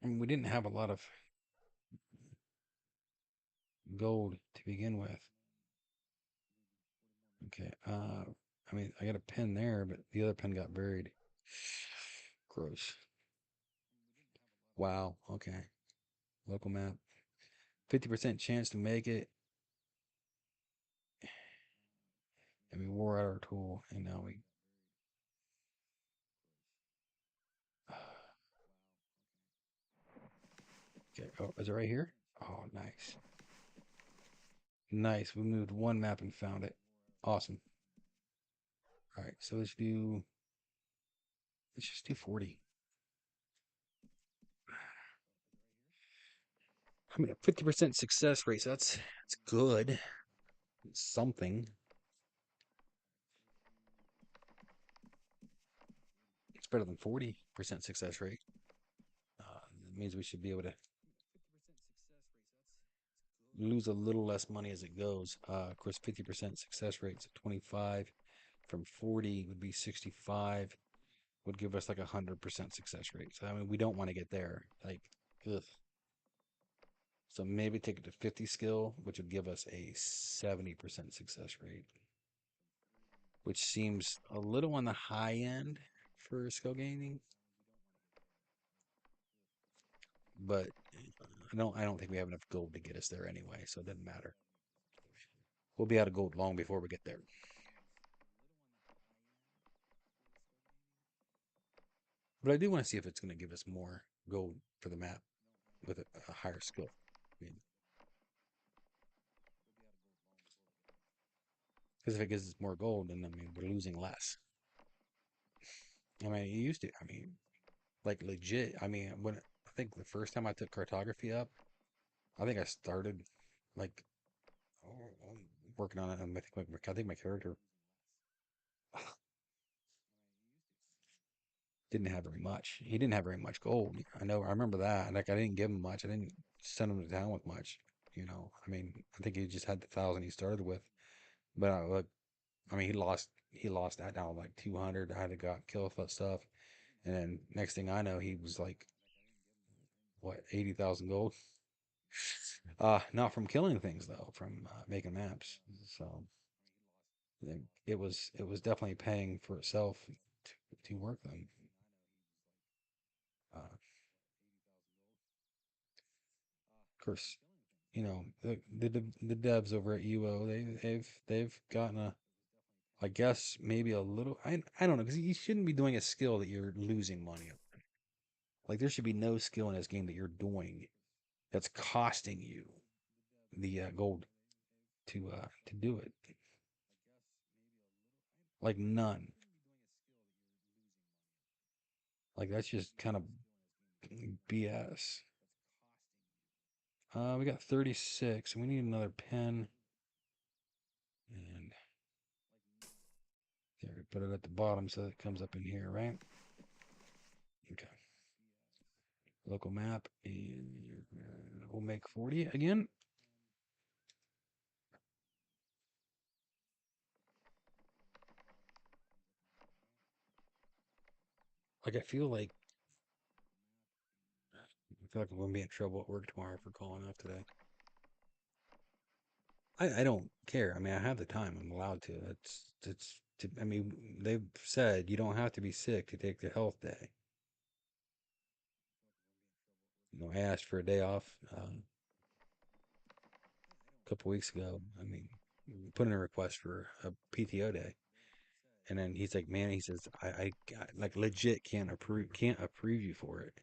I mean, we didn't have a lot of gold to begin with. Okay. I mean, I got a pen there, but the other pen got buried. Gross. Wow. Okay. Local map. 50% chance to make it. And we wore out our tool, and now we. Okay. Oh, is it right here? Oh, nice. Nice. We moved one map and found it. Awesome. All right. So let's just do 40. I mean, a 50% success rate. So that's good. It's something. It's better than 40% success rate. That means we should be able to lose a little less money as it goes. Of course, 50% success rate is 25. From 40 would be 65. Would give us like 100% success rate. So I mean, we don't want to get there. Like, ugh. So maybe take it to 50 skill, which would give us a 70% success rate, which seems a little on the high end for skill gaining. But I don't think we have enough gold to get us there anyway, so it doesn't matter. We'll be out of gold long before we get there. But I do want to see if it's going to give us more gold for the map with a higher skill. I mean, because if it gives us more gold, then I mean we're losing less. I mean, you used to. I mean, like legit. I mean, when I think the first time I took cartography up, I think I started like oh, working on it, and I think my character didn't have very much. He didn't have very much gold. I know. I remember that. Like I didn't give him much. I didn't send him to town with much. You know. I mean, I think he just had the 1,000 he started with. But I mean, he lost that down like 200. I had to go out and kill that stuff, and then next thing I know, he was like what 80,000 gold. Not from killing things though, from making maps. So it was definitely paying for itself to work them. Of course, you know the devs over at UO they've gotten a I guess maybe a little I don't know because you shouldn't be doing a skill that you're losing money on. Like there should be no skill in this game that you're doing that's costing you the gold to do it. Like none. Like that's just kind of BS. We got 36, and we need another pen. And there, we put it at the bottom so it comes up in here, right? Okay. Local map, and we'll make 40 again. like I feel like I'm gonna be in trouble at work tomorrow for calling off today. I don't care. I mean, I have the time. I'm allowed to. I mean, they've said you don't have to be sick to take the health day. I asked for a day off a couple weeks ago. I mean, put in a request for a PTO day, and then he's like, "Man," he says, I like legit can't approve you for it,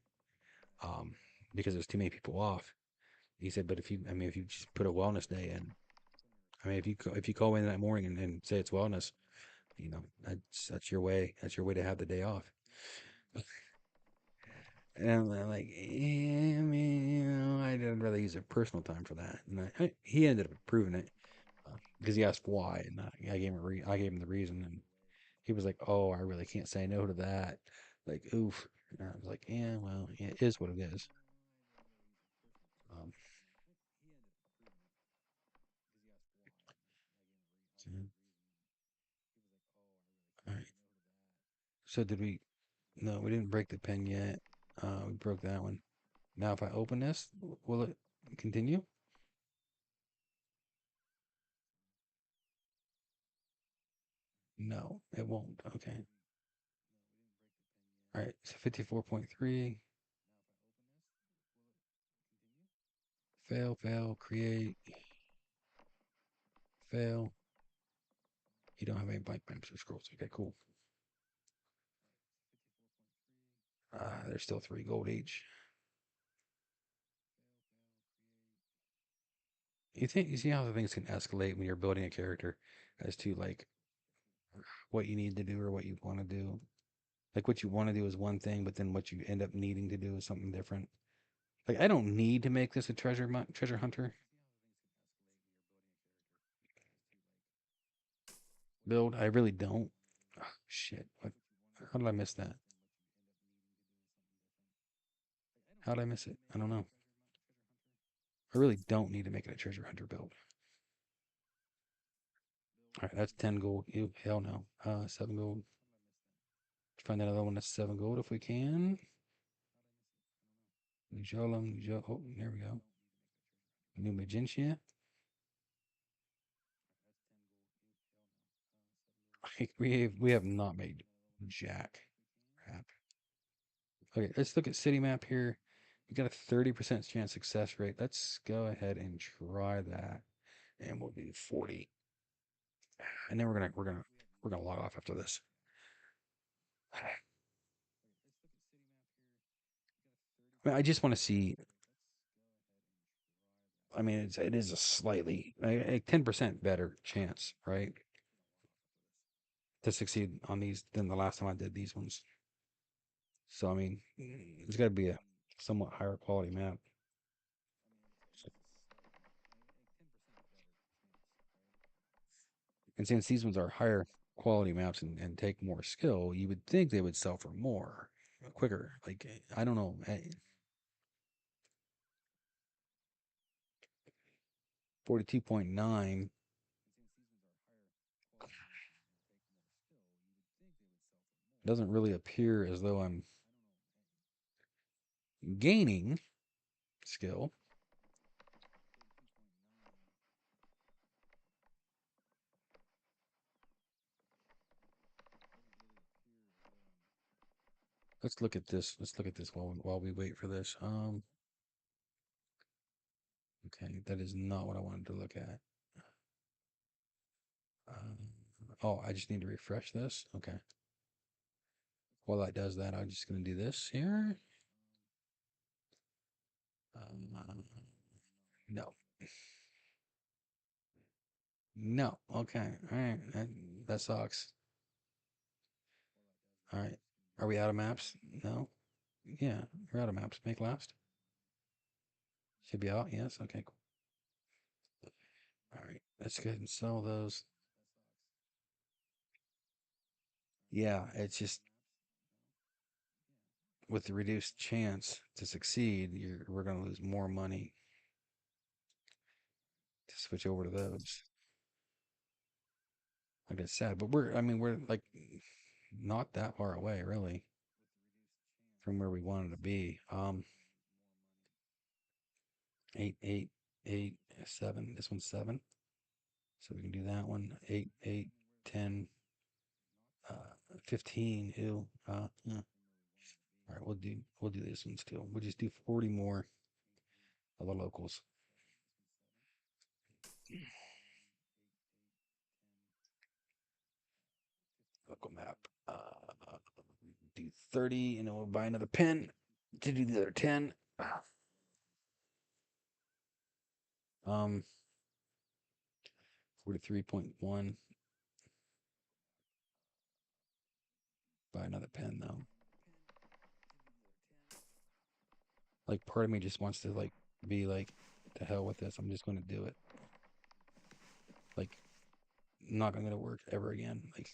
um, because there's too many people off." He said, "But if you just put a wellness day in, I mean, if you call in that morning and say it's wellness, that's your way. That's your way to have the day off." And I'm like, yeah, I mean, I'd rather use a personal time for that. And he ended up approving it because he asked why, and I gave him the reason, and he was like, "Oh, I really can't say no to that." Like, oof. And I was like, "Yeah, well, yeah, it is what it is." Um, so, all right. So did we? No, we didn't break the pen yet. We broke that one. Now, if I open this, will it continue? No, it won't. Okay. All right. So 54.3. Fail, fail, create, fail. You don't have any blank maps or scrolls. Okay, cool. There's still 3 gold each. You see how the things can escalate when you're building a character as to like what you need to do or what you want to do. Like what you want to do is one thing, but then what you end up needing to do is something different. Like I don't need to make this a treasure hunter build. I really don't. Oh, shit. What? How did I miss that? How did I miss it? I don't know. I really don't need to make it a treasure hunter build. All right, that's 10 gold. Ew, hell no. 7 gold. Let's find another one that's 7 gold if we can. Oh, there we go. New Magentia. We have not made jack crap. Okay, let's look at city map here. We got a 30% chance success rate. Let's go ahead and try that. And we'll do 40. And then we're gonna log off after this. I mean, I just want to see. I mean, it is a slightly a 10% better chance, right, to succeed on these than the last time I did these ones. So I mean, it's got to be a somewhat higher quality map. And since these ones are higher quality maps and take more skill, you would think they would sell for more quicker. Like I don't know. 42.9 doesn't really appear as though I'm gaining skill. Let's look at this. Let's look at this while we wait for this. Okay, that is not what I wanted to look at. Oh, I just need to refresh this. Okay. While that does that, I'm just going to do this here. No. No. Okay. All right. That sucks. All right. Are we out of maps? No. Yeah, we're out of maps. Make last. Should be out. Yes. Okay, cool. All right. Let's go ahead and sell those. Yeah, it's just with the reduced chance to succeed, we're going to lose more money to switch over to those. Like I said, but I mean, we're like not that far away, really. from where we wanted to be. 8, 8, 8, 7. This one's 7. So we can do that one. 8, 8, 10, 15. Ew. Yeah. All right, we'll do this one still. We'll just do 40 more of the locals. Local map. Do 30, and then we'll buy another pen to do the other 10. 43.1. Buy another pen though. Like part of me just wants to like be like, to hell with this. I'm just going to do it. Like, not going to work ever again. Like,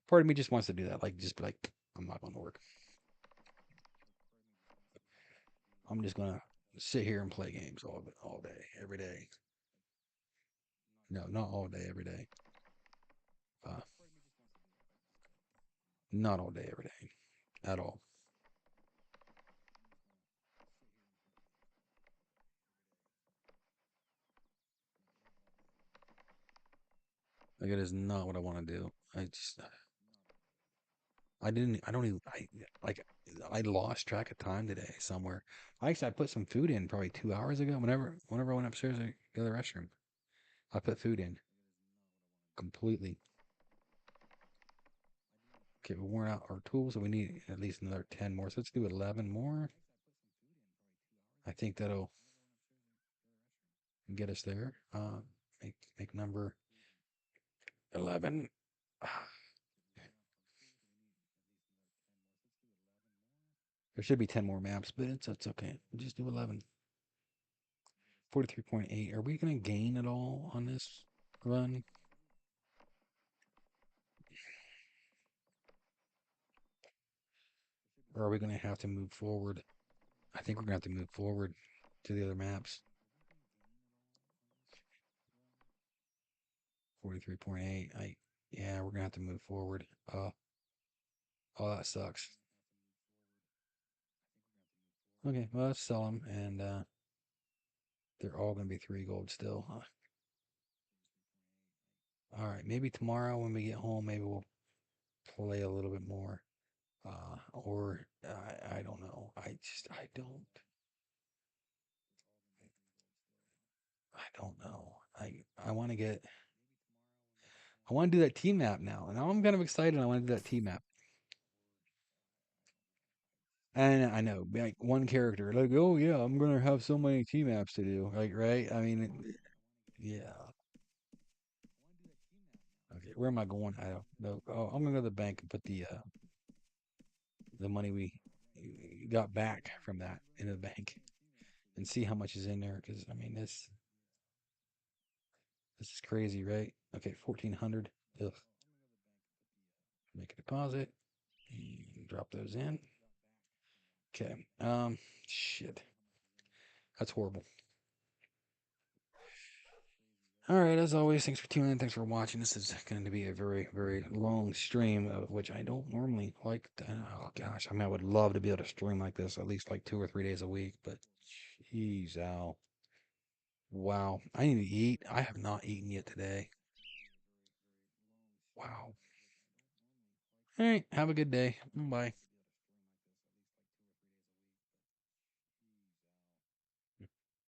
part of me just wants to do that. Like, just be like, I'm not going to work. I'm just going to sit here and play games all day, every day. No, not all day, every day. Not all day, every day. At all. Like, it is not what I want to do. I don't even, I lost track of time today somewhere. I put some food in probably 2 hours ago. Whenever I went upstairs to go to the restroom, I put food in completely. Okay, we worn out our tools, so we need at least another 10 more. So let's do 11 more. I think that'll get us there. Make number 11. There should be 10 more maps, but it's okay. We'll just do 11. 43.8. Are we going to gain at all on this run? Or are we going to have to move forward? I think we're going to have to move forward to the other maps. 43.8. Yeah, we're going to have to move forward. Oh, that sucks. Okay, well, let's sell them, and they're all going to be 3 gold still. All right, maybe tomorrow when we get home, maybe we'll play a little bit more. Or I don't know. I don't know. I want to do that team map now. And now I'm kind of excited. I want to do that team map. And I know, like one character, like, oh yeah, I'm gonna have so many team maps to do. Like, right? I mean, yeah. Okay, where am I going? I don't know. Oh, I'm gonna go to the bank and put the money we got back from that into the bank and see how much is in there. Because I mean, this is crazy, right? Okay, 1,400. Ugh. Make a deposit. Drop those in. Okay. Shit. That's horrible. All right, as always, thanks for tuning in. Thanks for watching. This is going to be a very, very long stream, which I don't normally like. Oh gosh, I mean, I would love to be able to stream like this at least like 2 or 3 days a week, but jeez, ow. Wow, I need to eat. I have not eaten yet today. Wow. All right, have a good day. Bye.